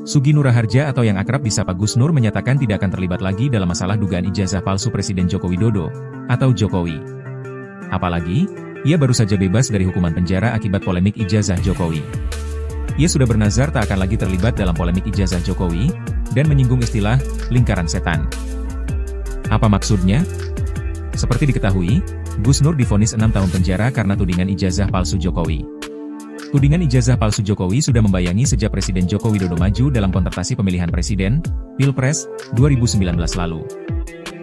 Sugi Nur Raharja atau yang akrab disapa Gus Nur menyatakan tidak akan terlibat lagi dalam masalah dugaan ijazah palsu Presiden Joko Widodo atau Jokowi. Apalagi, ia baru saja bebas dari hukuman penjara akibat polemik ijazah Jokowi. Ia sudah bernazar tak akan lagi terlibat dalam polemik ijazah Jokowi dan menyinggung istilah lingkaran setan. Apa maksudnya? Seperti diketahui, Gus Nur divonis 6 tahun penjara karena tudingan ijazah palsu Jokowi. Tudingan ijazah palsu Jokowi sudah membayangi sejak Presiden Joko Widodo maju dalam kontestasi pemilihan presiden, Pilpres, 2019 lalu.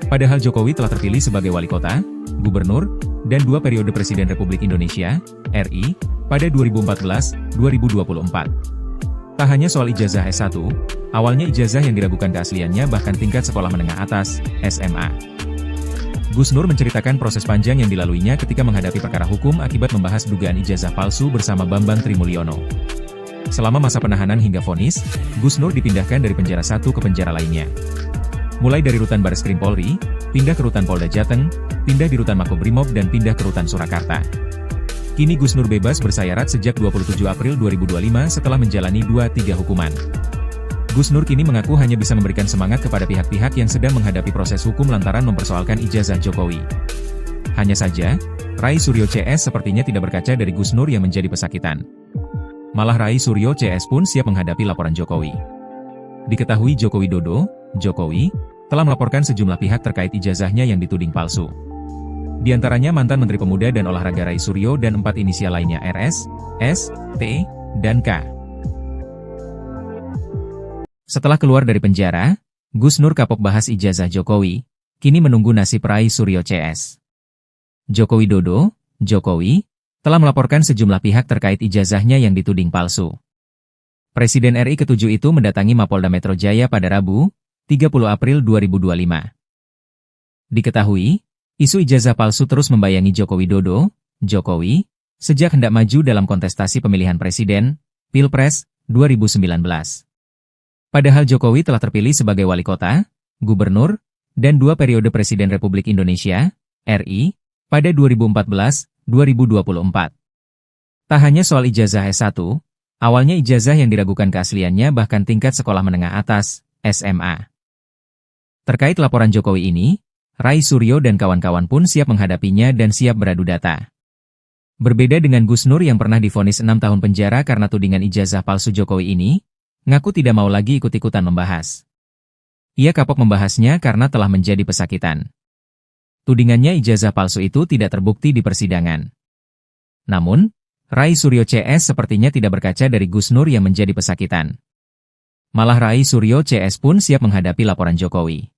Padahal Jokowi telah terpilih sebagai wali kota, gubernur, dan 2 periode Presiden Republik Indonesia, RI, pada 2014-2024. Tak hanya soal ijazah S1, awalnya ijazah yang diragukan keasliannya bahkan tingkat sekolah menengah atas, SMA. Gus Nur menceritakan proses panjang yang dilaluinya ketika menghadapi perkara hukum akibat membahas dugaan ijazah palsu bersama Bambang Trimulyono. Selama masa penahanan hingga vonis, Gus Nur dipindahkan dari penjara satu ke penjara lainnya. Mulai dari rutan Bareskrim Polri, pindah ke rutan Polda Jateng, pindah di rutan Makobrimob dan pindah ke rutan Surakarta. Kini Gus Nur bebas bersayarat sejak 27 April 2025 setelah menjalani 2-3 hukuman. Gus Nur kini mengaku hanya bisa memberikan semangat kepada pihak-pihak yang sedang menghadapi proses hukum lantaran mempersoalkan ijazah Jokowi. Hanya saja, Rai Suryo CS sepertinya tidak berkaca dari Gus Nur yang menjadi pesakitan. Malah Rai Suryo CS pun siap menghadapi laporan Jokowi. Diketahui Joko Widodo, Jokowi, telah melaporkan sejumlah pihak terkait ijazahnya yang dituding palsu. Di antaranya mantan Menteri Pemuda dan Olahraga Rai Suryo dan 4 inisial lainnya RS, S, T, dan K. Setelah keluar dari penjara, Gus Nur kapok bahas ijazah Jokowi, kini menunggu nasib Rai Suryo CS. Joko Widodo, Jokowi, telah melaporkan sejumlah pihak terkait ijazahnya yang dituding palsu. Presiden RI ke-7 itu mendatangi Mapolda Metro Jaya pada Rabu, 30 April 2025. Diketahui, isu ijazah palsu terus membayangi Joko Widodo, Jokowi, sejak hendak maju dalam kontestasi pemilihan presiden, Pilpres, 2019. Padahal Jokowi telah terpilih sebagai wali kota, gubernur, dan 2 periode Presiden Republik Indonesia, RI, pada 2014-2024. Tak hanya soal ijazah S1, awalnya ijazah yang diragukan keasliannya bahkan tingkat sekolah menengah atas, SMA. Terkait laporan Jokowi ini, Rai Suryo dan kawan-kawan pun siap menghadapinya dan siap beradu data. Berbeda dengan Gus Nur yang pernah divonis 6 tahun penjara karena tudingan ijazah palsu Jokowi ini, ngaku tidak mau lagi ikut-ikutan membahas. Ia kapok membahasnya karena telah menjadi pesakitan. Tudingannya ijazah palsu itu tidak terbukti di persidangan. Namun, Rai Suryo CS sepertinya tidak berkaca dari Gus Nur yang menjadi pesakitan. Malah Rai Suryo CS pun siap menghadapi laporan Jokowi.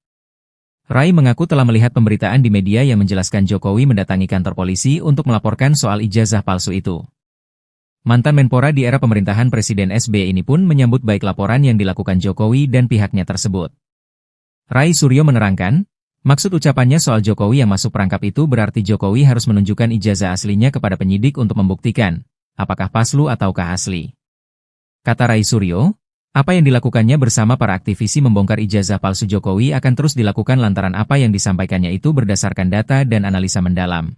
Rai mengaku telah melihat pemberitaan di media yang menjelaskan Jokowi mendatangi kantor polisi untuk melaporkan soal ijazah palsu itu. Mantan Menpora di era pemerintahan Presiden SBY ini pun menyambut baik laporan yang dilakukan Jokowi dan pihaknya tersebut. Rai Suryo menerangkan, maksud ucapannya soal Jokowi yang masuk perangkap itu berarti Jokowi harus menunjukkan ijazah aslinya kepada penyidik untuk membuktikan, apakah palsu ataukah asli. Kata Rai Suryo, apa yang dilakukannya bersama para aktivisi membongkar ijazah palsu Jokowi akan terus dilakukan lantaran apa yang disampaikannya itu berdasarkan data dan analisa mendalam.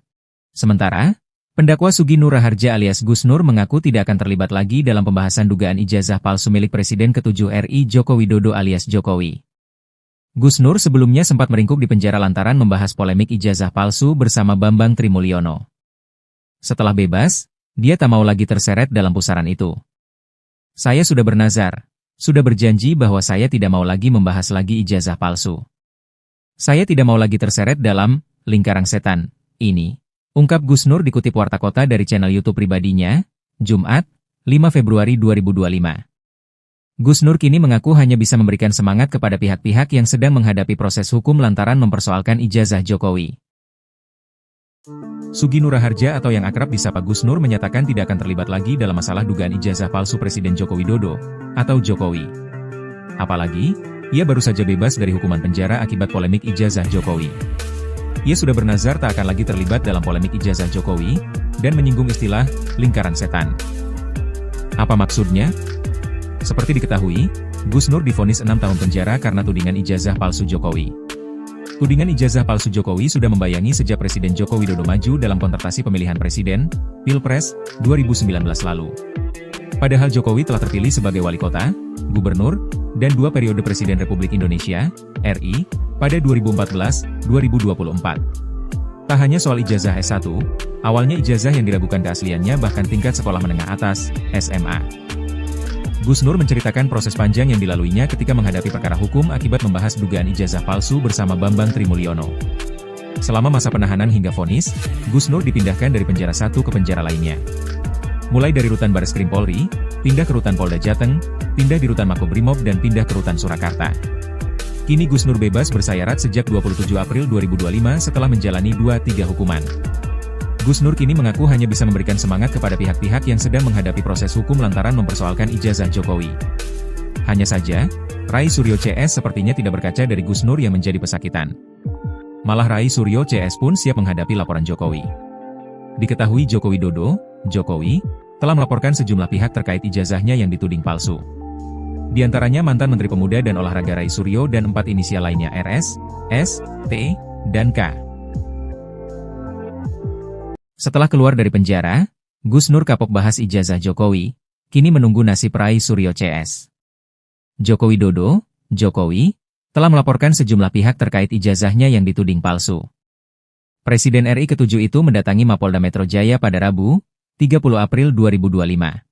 Sementara, pendakwa Sugi Nur Raharja alias Gus Nur mengaku tidak akan terlibat lagi dalam pembahasan dugaan ijazah palsu milik Presiden ke-7 RI Joko Widodo alias Jokowi. Gus Nur sebelumnya sempat meringkuk di penjara lantaran membahas polemik ijazah palsu bersama Bambang Trimulyono. Setelah bebas, dia tak mau lagi terseret dalam pusaran itu. Saya sudah bernazar, sudah berjanji bahwa saya tidak mau lagi membahas lagi ijazah palsu. Saya tidak mau lagi terseret dalam lingkaran setan ini, ungkap Gus Nur dikutip Warta Kota dari channel YouTube pribadinya, Jumat, 5 Februari 2025. Gus Nur kini mengaku hanya bisa memberikan semangat kepada pihak-pihak yang sedang menghadapi proses hukum lantaran mempersoalkan ijazah Jokowi. Sugi Nur Raharja atau yang akrab disapa Gus Nur menyatakan tidak akan terlibat lagi dalam masalah dugaan ijazah palsu Presiden Joko Widodo atau Jokowi. Apalagi, ia baru saja bebas dari hukuman penjara akibat polemik ijazah Jokowi. Ia sudah bernazar tak akan lagi terlibat dalam polemik ijazah Jokowi dan menyinggung istilah lingkaran setan. Apa maksudnya? Seperti diketahui, Gus Nur divonis 6 tahun penjara karena tudingan ijazah palsu Jokowi. Tudingan ijazah palsu Jokowi sudah membayangi sejak Presiden Joko Widodo maju dalam kontestasi pemilihan presiden, Pilpres, 2019 lalu. Padahal Jokowi telah terpilih sebagai wali kota, gubernur, dan 2 periode Presiden Republik Indonesia, RI, pada 2014-2024. Tak hanya soal ijazah S1, awalnya ijazah yang diragukan keasliannya bahkan tingkat sekolah menengah atas, SMA. Gus Nur menceritakan proses panjang yang dilaluinya ketika menghadapi perkara hukum akibat membahas dugaan ijazah palsu bersama Bambang Trimulyono. Selama masa penahanan hingga vonis, Gus Nur dipindahkan dari penjara satu ke penjara lainnya. Mulai dari rutan Bareskrim Polri, pindah ke rutan Polda Jateng, pindah di rutan Makobrimob dan pindah ke rutan Surakarta. Kini Gus Nur bebas bersayarat sejak 27 April 2025 setelah menjalani 2-3 hukuman. Gus Nur kini mengaku hanya bisa memberikan semangat kepada pihak-pihak yang sedang menghadapi proses hukum lantaran mempersoalkan ijazah Jokowi. Hanya saja, Rai Suryo CS sepertinya tidak berkaca dari Gus Nur yang menjadi pesakitan. Malah Rai Suryo CS pun siap menghadapi laporan Jokowi. Diketahui Joko Widodo, Jokowi, telah melaporkan sejumlah pihak terkait ijazahnya yang dituding palsu. Di antaranya mantan Menteri Pemuda dan Olahraga Rai Suryo dan 4 inisial lainnya RS, S, T, dan K. Setelah keluar dari penjara, Gus Nur kapok bahas ijazah Jokowi, kini menunggu nasib Rai Suryo CS. Joko Widodo, Jokowi, telah melaporkan sejumlah pihak terkait ijazahnya yang dituding palsu. Presiden RI ke-7 itu mendatangi Mapolda Metro Jaya pada Rabu, 30 April 2025.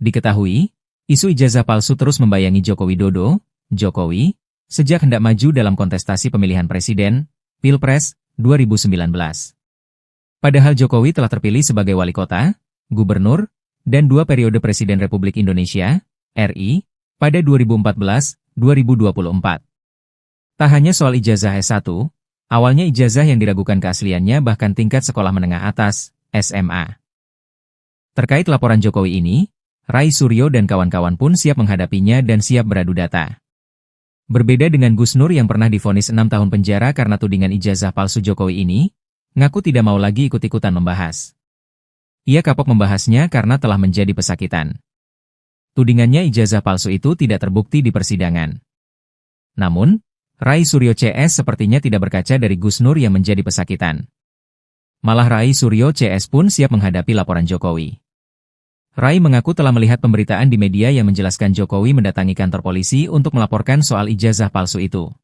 Diketahui, isu ijazah palsu terus membayangi Joko Widodo, Jokowi, sejak hendak maju dalam kontestasi pemilihan presiden, Pilpres, 2019. Padahal Jokowi telah terpilih sebagai wali kota, gubernur, dan 2 periode Presiden Republik Indonesia, RI, pada 2014-2024. Tak hanya soal ijazah S1, awalnya ijazah yang diragukan keasliannya bahkan tingkat sekolah menengah atas, SMA. Terkait laporan Jokowi ini, Rai Suryo dan kawan-kawan pun siap menghadapinya dan siap beradu data. Berbeda dengan Gus Nur yang pernah divonis 6 tahun penjara karena tudingan ijazah palsu Jokowi ini, ngaku tidak mau lagi ikut-ikutan membahas. Ia kapok membahasnya karena telah menjadi pesakitan. Tudingannya ijazah palsu itu tidak terbukti di persidangan. Namun, Rai Suryo CS sepertinya tidak berkaca dari Gus Nur yang menjadi pesakitan. Malah Rai Suryo CS pun siap menghadapi laporan Jokowi. Rai mengaku telah melihat pemberitaan di media yang menjelaskan Jokowi mendatangi kantor polisi untuk melaporkan soal ijazah palsu itu.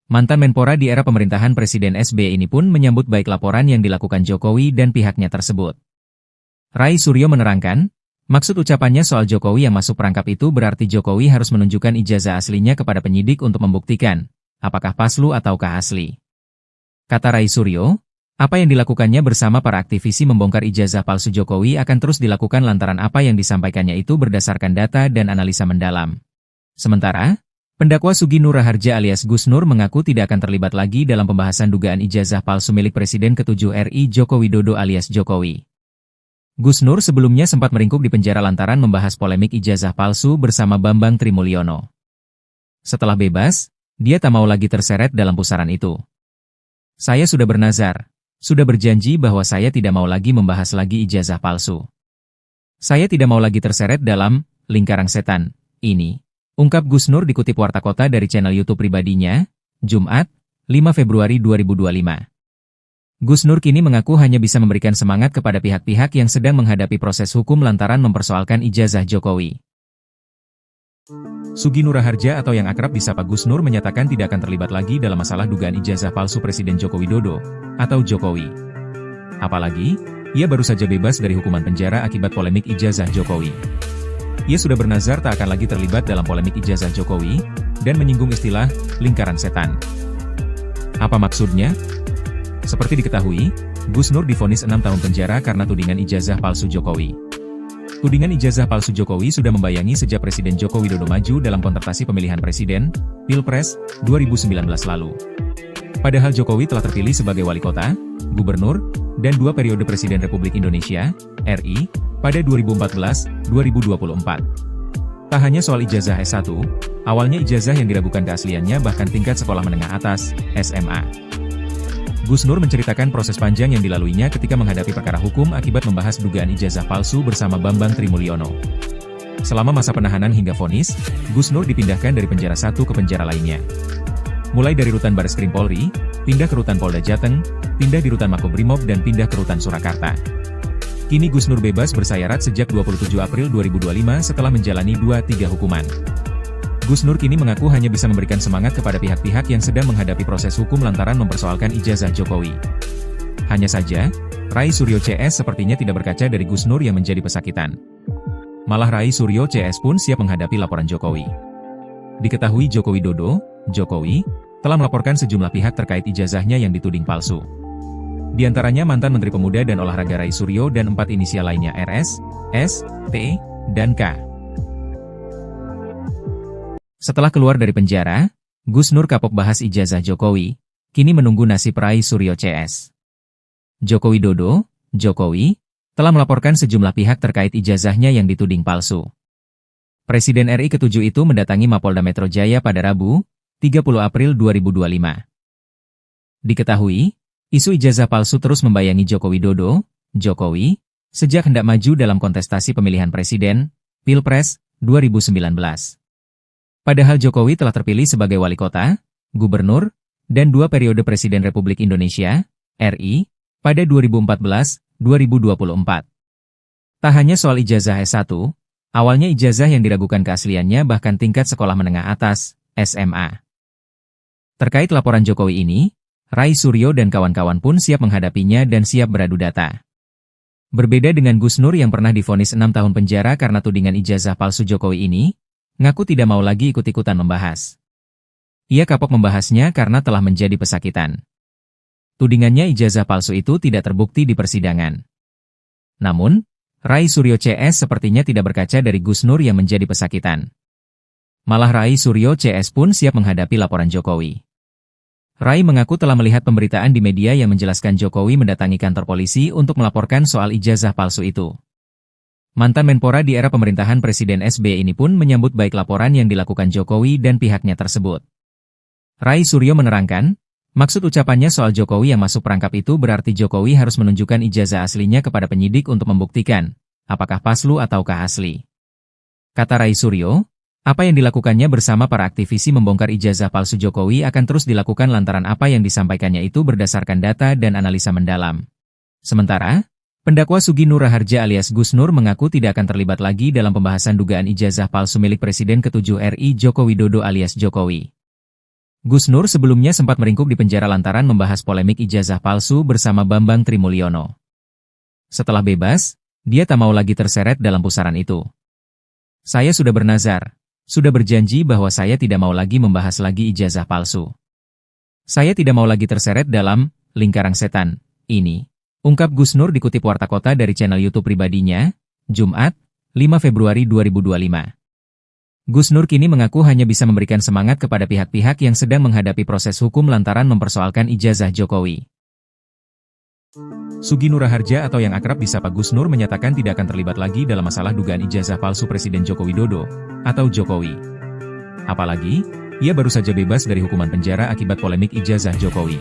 Mantan Menpora di era pemerintahan Presiden SBY ini pun menyambut baik laporan yang dilakukan Jokowi dan pihaknya tersebut. Rai Suryo menerangkan, maksud ucapannya soal Jokowi yang masuk perangkap itu berarti Jokowi harus menunjukkan ijazah aslinya kepada penyidik untuk membuktikan, apakah palsu ataukah asli. Kata Rai Suryo, apa yang dilakukannya bersama para aktivisi membongkar ijazah palsu Jokowi akan terus dilakukan lantaran apa yang disampaikannya itu berdasarkan data dan analisa mendalam. Sementara, pendakwa Sugi Nur Raharja alias Gus Nur mengaku tidak akan terlibat lagi dalam pembahasan dugaan ijazah palsu milik Presiden ke-7 RI Joko Widodo alias Jokowi. Gus Nur sebelumnya sempat meringkuk di penjara lantaran membahas polemik ijazah palsu bersama Bambang Trimulyono. Setelah bebas, dia tak mau lagi terseret dalam pusaran itu. Saya sudah bernazar, sudah berjanji bahwa saya tidak mau lagi membahas lagi ijazah palsu. Saya tidak mau lagi terseret dalam lingkaran setan ini, ungkap Gus Nur dikutip Warta Kota dari channel YouTube pribadinya, Jumat, 5 Februari 2025. Gus Nur kini mengaku hanya bisa memberikan semangat kepada pihak-pihak yang sedang menghadapi proses hukum lantaran mempersoalkan ijazah Jokowi. Sugi Nur Raharja atau yang akrab disapa Gus Nur menyatakan tidak akan terlibat lagi dalam masalah dugaan ijazah palsu Presiden Joko Widodo atau Jokowi. Apalagi, ia baru saja bebas dari hukuman penjara akibat polemik ijazah Jokowi. Ia sudah bernazar tak akan lagi terlibat dalam polemik ijazah Jokowi, dan menyinggung istilah lingkaran setan. Apa maksudnya? Seperti diketahui, Gus Nur divonis 6 tahun penjara karena tudingan ijazah palsu Jokowi. Tudingan ijazah palsu Jokowi sudah membayangi sejak Presiden Joko Widodo maju dalam kontestasi pemilihan presiden, Pilpres, 2019 lalu. Padahal Jokowi telah terpilih sebagai wali kota, gubernur, dan 2 periode Presiden Republik Indonesia, RI, pada 2014-2024. Tak hanya soal ijazah S1, awalnya ijazah yang diragukan keasliannya bahkan tingkat sekolah menengah atas, SMA. Gus Nur menceritakan proses panjang yang dilaluinya ketika menghadapi perkara hukum akibat membahas dugaan ijazah palsu bersama Bambang Trimulyono. Selama masa penahanan hingga vonis, Gus Nur dipindahkan dari penjara satu ke penjara lainnya. Mulai dari rutan Bareskrim Polri, pindah ke rutan Polda Jateng, pindah di rutan Makobrimob dan pindah ke rutan Surakarta. Kini Gus Nur bebas bersayarat sejak 27 April 2025 setelah menjalani 2-3 hukuman. Gus Nur kini mengaku hanya bisa memberikan semangat kepada pihak-pihak yang sedang menghadapi proses hukum lantaran mempersoalkan ijazah Jokowi. Hanya saja, Rai Suryo CS sepertinya tidak berkaca dari Gus Nur yang menjadi pesakitan. Malah Rai Suryo CS pun siap menghadapi laporan Jokowi. Diketahui Joko Widodo, Jokowi, telah melaporkan sejumlah pihak terkait ijazahnya yang dituding palsu. Di antaranya mantan Menteri Pemuda dan Olahraga Rai Suryo dan 4 inisial lainnya RS, S, T, dan K. Setelah keluar dari penjara, Gus Nur kapok bahas ijazah Jokowi, kini menunggu nasib Rai Suryo CS. Joko Widodo, Jokowi, telah melaporkan sejumlah pihak terkait ijazahnya yang dituding palsu. Presiden RI ke-7 itu mendatangi Mapolda Metro Jaya pada Rabu, 30 April 2025. Diketahui, isu ijazah palsu terus membayangi Joko Widodo, Jokowi, sejak hendak maju dalam kontestasi pemilihan presiden, Pilpres, 2019. Padahal Jokowi telah terpilih sebagai wali kota, gubernur, dan 2 periode Presiden Republik Indonesia, RI, pada 2014-2024. Tak hanya soal ijazah S1, awalnya ijazah yang diragukan keasliannya bahkan tingkat sekolah menengah atas, SMA. Terkait laporan Jokowi ini, Rai Suryo dan kawan-kawan pun siap menghadapinya dan siap beradu data. Berbeda dengan Gus Nur yang pernah divonis 6 tahun penjara karena tudingan ijazah palsu Jokowi ini, ngaku tidak mau lagi ikut-ikutan membahas. Ia kapok membahasnya karena telah menjadi pesakitan. Tudingannya ijazah palsu itu tidak terbukti di persidangan. Namun, Rai Suryo CS sepertinya tidak berkaca dari Gus Nur yang menjadi pesakitan. Malah Rai Suryo CS pun siap menghadapi laporan Jokowi. Rai mengaku telah melihat pemberitaan di media yang menjelaskan Jokowi mendatangi kantor polisi untuk melaporkan soal ijazah palsu itu. Mantan Menpora di era pemerintahan Presiden SBY ini pun menyambut baik laporan yang dilakukan Jokowi dan pihaknya tersebut. Rai Suryo menerangkan, maksud ucapannya soal Jokowi yang masuk perangkap itu berarti Jokowi harus menunjukkan ijazah aslinya kepada penyidik untuk membuktikan, apakah palsu ataukah asli. Kata Rai Suryo, apa yang dilakukannya bersama para aktivisi membongkar ijazah palsu Jokowi akan terus dilakukan lantaran apa yang disampaikannya itu berdasarkan data dan analisa mendalam. Sementara, pendakwa Sugi Nur Raharja alias Gus Nur mengaku tidak akan terlibat lagi dalam pembahasan dugaan ijazah palsu milik Presiden ke-7 RI Joko Widodo alias Jokowi. Gus Nur sebelumnya sempat meringkuk di penjara lantaran membahas polemik ijazah palsu bersama Bambang Trimulyono. Setelah bebas, dia tak mau lagi terseret dalam pusaran itu. Saya sudah bernazar, sudah berjanji bahwa saya tidak mau lagi membahas lagi ijazah palsu. Saya tidak mau lagi terseret dalam lingkaran setan ini, ungkap Gus Nur dikutip Warta Kota dari channel YouTube pribadinya, Jumat, 5 Februari 2025. Gus Nur kini mengaku hanya bisa memberikan semangat kepada pihak-pihak yang sedang menghadapi proses hukum lantaran mempersoalkan ijazah Jokowi. Sugi Nur Raharja atau yang akrab disapa Gus Nur menyatakan tidak akan terlibat lagi dalam masalah dugaan ijazah palsu Presiden Joko Widodo atau Jokowi. Apalagi, ia baru saja bebas dari hukuman penjara akibat polemik ijazah Jokowi.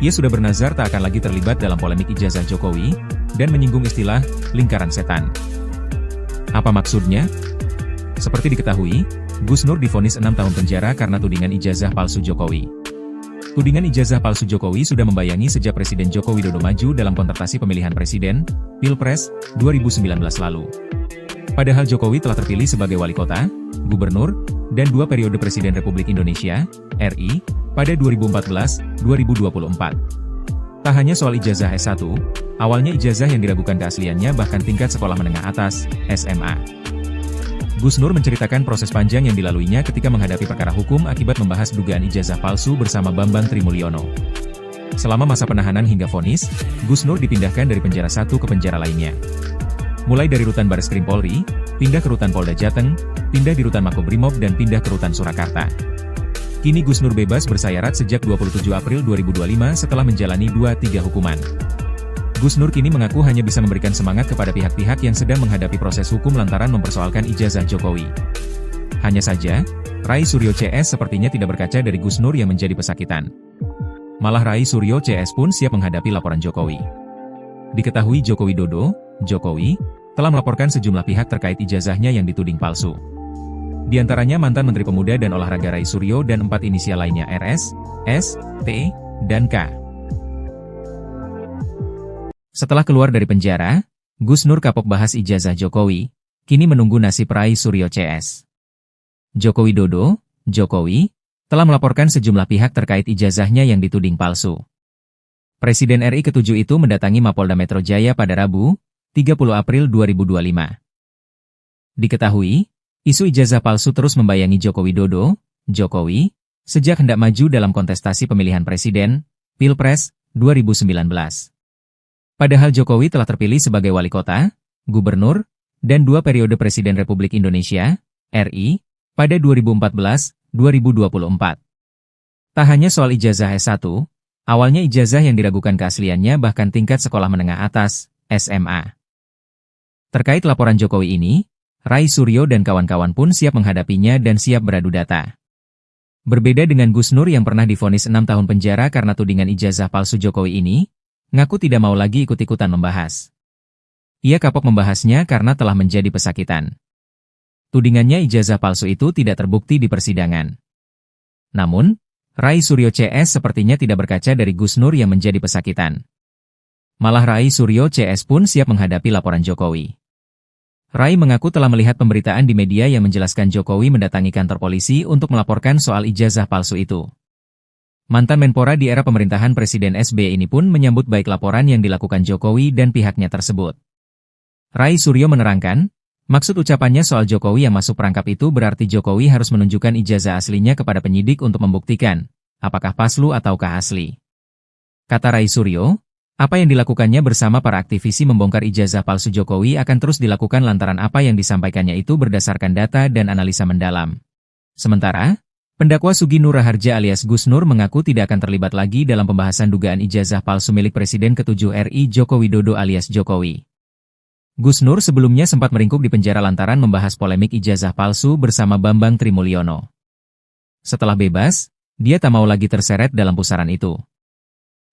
Ia sudah bernazar tak akan lagi terlibat dalam polemik ijazah Jokowi dan menyinggung istilah lingkaran setan. Apa maksudnya? Seperti diketahui, Gus Nur divonis 6 tahun penjara karena tudingan ijazah palsu Jokowi. Tudingan ijazah palsu Jokowi sudah membayangi sejak Presiden Joko Widodo maju dalam kontestasi pemilihan presiden, Pilpres, 2019 lalu. Padahal Jokowi telah terpilih sebagai wali kota, gubernur, dan 2 periode Presiden Republik Indonesia, RI, pada 2014-2024. Tak hanya soal ijazah S1, awalnya ijazah yang diragukan keasliannya bahkan tingkat sekolah menengah atas, SMA. Gus Nur menceritakan proses panjang yang dilaluinya ketika menghadapi perkara hukum akibat membahas dugaan ijazah palsu bersama Bambang Trimulyono. Selama masa penahanan hingga vonis, Gus Nur dipindahkan dari penjara satu ke penjara lainnya. Mulai dari rutan Bareskrim Polri, pindah ke rutan Polda Jateng, pindah di rutan Makobrimob dan pindah ke rutan Surakarta. Kini Gus Nur bebas bersayarat sejak 27 April 2025 setelah menjalani 2-3 hukuman. Gus Nur kini mengaku hanya bisa memberikan semangat kepada pihak-pihak yang sedang menghadapi proses hukum lantaran mempersoalkan ijazah Jokowi. Hanya saja, Rai Suryo CS sepertinya tidak berkaca dari Gus Nur yang menjadi pesakitan. Malah Rai Suryo CS pun siap menghadapi laporan Jokowi. Diketahui Joko Widodo, Jokowi, telah melaporkan sejumlah pihak terkait ijazahnya yang dituding palsu. Di antaranya mantan Menteri Pemuda dan Olahraga Rai Suryo dan 4 inisial lainnya RS, S, T, dan K. Setelah keluar dari penjara, Gus Nur kapok bahas ijazah Jokowi, kini menunggu nasib Rai Suryo CS. Joko Widodo, Jokowi, telah melaporkan sejumlah pihak terkait ijazahnya yang dituding palsu. Presiden RI ke-7 itu mendatangi Mapolda Metro Jaya pada Rabu, 30 April 2025. Diketahui, isu ijazah palsu terus membayangi Joko Widodo, Jokowi, sejak hendak maju dalam kontestasi pemilihan presiden, Pilpres, 2019. Padahal Jokowi telah terpilih sebagai wali kota, gubernur, dan 2 periode Presiden Republik Indonesia, RI, pada 2014-2024. Tak hanya soal ijazah S1, awalnya ijazah yang diragukan keasliannya bahkan tingkat sekolah menengah atas, SMA. Terkait laporan Jokowi ini, Rai Suryo dan kawan-kawan pun siap menghadapinya dan siap beradu data. Berbeda dengan Gus Nur yang pernah divonis 6 tahun penjara karena tudingan ijazah palsu Jokowi ini, ngaku tidak mau lagi ikut-ikutan membahas. Ia kapok membahasnya karena telah menjadi pesakitan. Tudingannya ijazah palsu itu tidak terbukti di persidangan. Namun, Rai Suryo CS sepertinya tidak berkaca dari Gus Nur yang menjadi pesakitan. Malah Rai Suryo CS pun siap menghadapi laporan Jokowi. Rai mengaku telah melihat pemberitaan di media yang menjelaskan Jokowi mendatangi kantor polisi untuk melaporkan soal ijazah palsu itu. Mantan Menpora di era pemerintahan Presiden SBY ini pun menyambut baik laporan yang dilakukan Jokowi dan pihaknya tersebut. Rai Suryo menerangkan, maksud ucapannya soal Jokowi yang masuk perangkap itu berarti Jokowi harus menunjukkan ijazah aslinya kepada penyidik untuk membuktikan, apakah palsu ataukah asli. Kata Rai Suryo, apa yang dilakukannya bersama para aktivisi membongkar ijazah palsu Jokowi akan terus dilakukan lantaran apa yang disampaikannya itu berdasarkan data dan analisa mendalam. Sementara, pendakwa Sugi Nur Raharja alias Gus Nur mengaku tidak akan terlibat lagi dalam pembahasan dugaan ijazah palsu milik Presiden ke-7 RI Joko Widodo alias Jokowi. Gus Nur sebelumnya sempat meringkuk di penjara lantaran membahas polemik ijazah palsu bersama Bambang Trimulyono. Setelah bebas, dia tak mau lagi terseret dalam pusaran itu.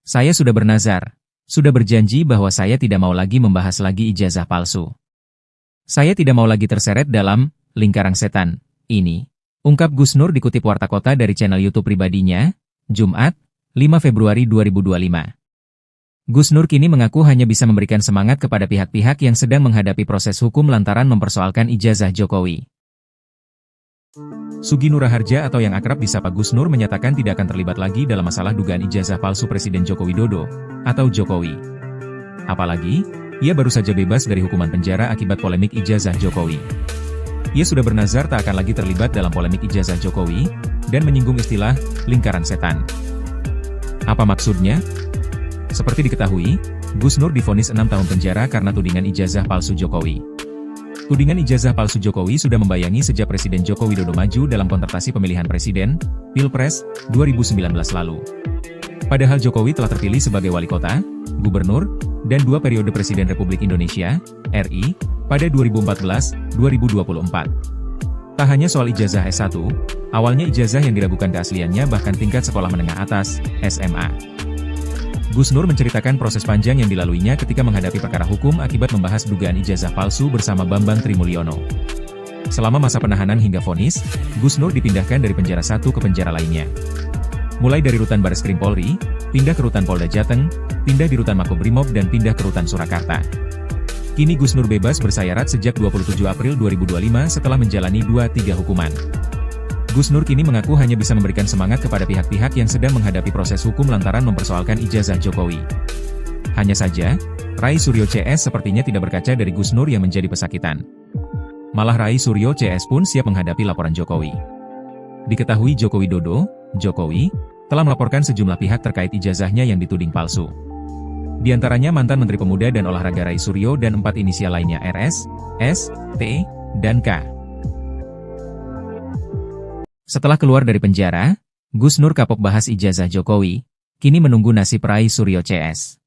Saya sudah bernazar, sudah berjanji bahwa saya tidak mau lagi membahas lagi ijazah palsu. Saya tidak mau lagi terseret dalam lingkaran setan ini. Ungkap Gus Nur dikutip Warta Kota dari channel YouTube pribadinya, Jumat, 5 Februari 2025. Gus Nur kini mengaku hanya bisa memberikan semangat kepada pihak-pihak yang sedang menghadapi proses hukum lantaran mempersoalkan ijazah Jokowi. Sugi Nur Raharja atau yang akrab disapa Gus Nur menyatakan tidak akan terlibat lagi dalam masalah dugaan ijazah palsu Presiden Joko Widodo atau Jokowi. Apalagi, ia baru saja bebas dari hukuman penjara akibat polemik ijazah Jokowi. Ia sudah bernazar tak akan lagi terlibat dalam polemik ijazah Jokowi, dan menyinggung istilah lingkaran setan. Apa maksudnya? Seperti diketahui, Gus Nur divonis 6 tahun penjara karena tudingan ijazah palsu Jokowi. Tudingan ijazah palsu Jokowi sudah membayangi sejak Presiden Joko Widodo maju dalam kontestasi pemilihan presiden, Pilpres, 2019 lalu. Padahal Jokowi telah terpilih sebagai wali kota, gubernur, dan 2 periode Presiden Republik Indonesia, RI, pada 2014-2024. Tak hanya soal ijazah S1, awalnya ijazah yang diragukan keasliannya bahkan tingkat sekolah menengah atas, SMA. Gus Nur menceritakan proses panjang yang dilaluinya ketika menghadapi perkara hukum akibat membahas dugaan ijazah palsu bersama Bambang Trimulyono. Selama masa penahanan hingga vonis, Gus Nur dipindahkan dari penjara satu ke penjara lainnya. Mulai dari rutan Bareskrim Polri, pindah ke rutan Polda Jateng, pindah di rutan Makobrimob dan pindah ke rutan Surakarta. Kini Gus Nur bebas bersayarat sejak 27 April 2025 setelah menjalani 2-3 hukuman. Gus Nur kini mengaku hanya bisa memberikan semangat kepada pihak-pihak yang sedang menghadapi proses hukum lantaran mempersoalkan ijazah Jokowi. Hanya saja, Rai Suryo CS sepertinya tidak berkaca dari Gus Nur yang menjadi pesakitan. Malah Rai Suryo CS pun siap menghadapi laporan Jokowi. Diketahui Joko Widodo, Jokowi, telah melaporkan sejumlah pihak terkait ijazahnya yang dituding palsu. Di antaranya mantan Menteri Pemuda dan Olahraga Rai Suryo dan 4 inisial lainnya RS, S, T, dan K. Setelah keluar dari penjara, Gus Nur kapok bahas ijazah Jokowi, kini menunggu nasib Rai Suryo CS.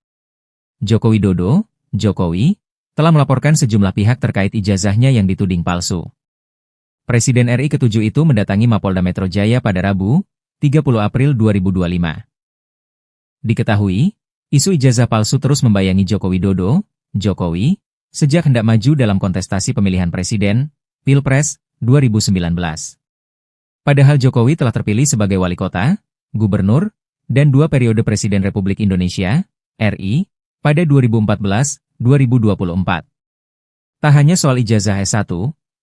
Joko Widodo, Jokowi, telah melaporkan sejumlah pihak terkait ijazahnya yang dituding palsu. Presiden RI ke-7 itu mendatangi Mapolda Metro Jaya pada Rabu, 30 April 2025. Diketahui, isu ijazah palsu terus membayangi Joko Widodo, Jokowi, sejak hendak maju dalam kontestasi pemilihan presiden, Pilpres, 2019. Padahal Jokowi telah terpilih sebagai wali kota, gubernur, dan 2 periode Presiden Republik Indonesia, RI, pada 2014-2024. Tak hanya soal ijazah S1,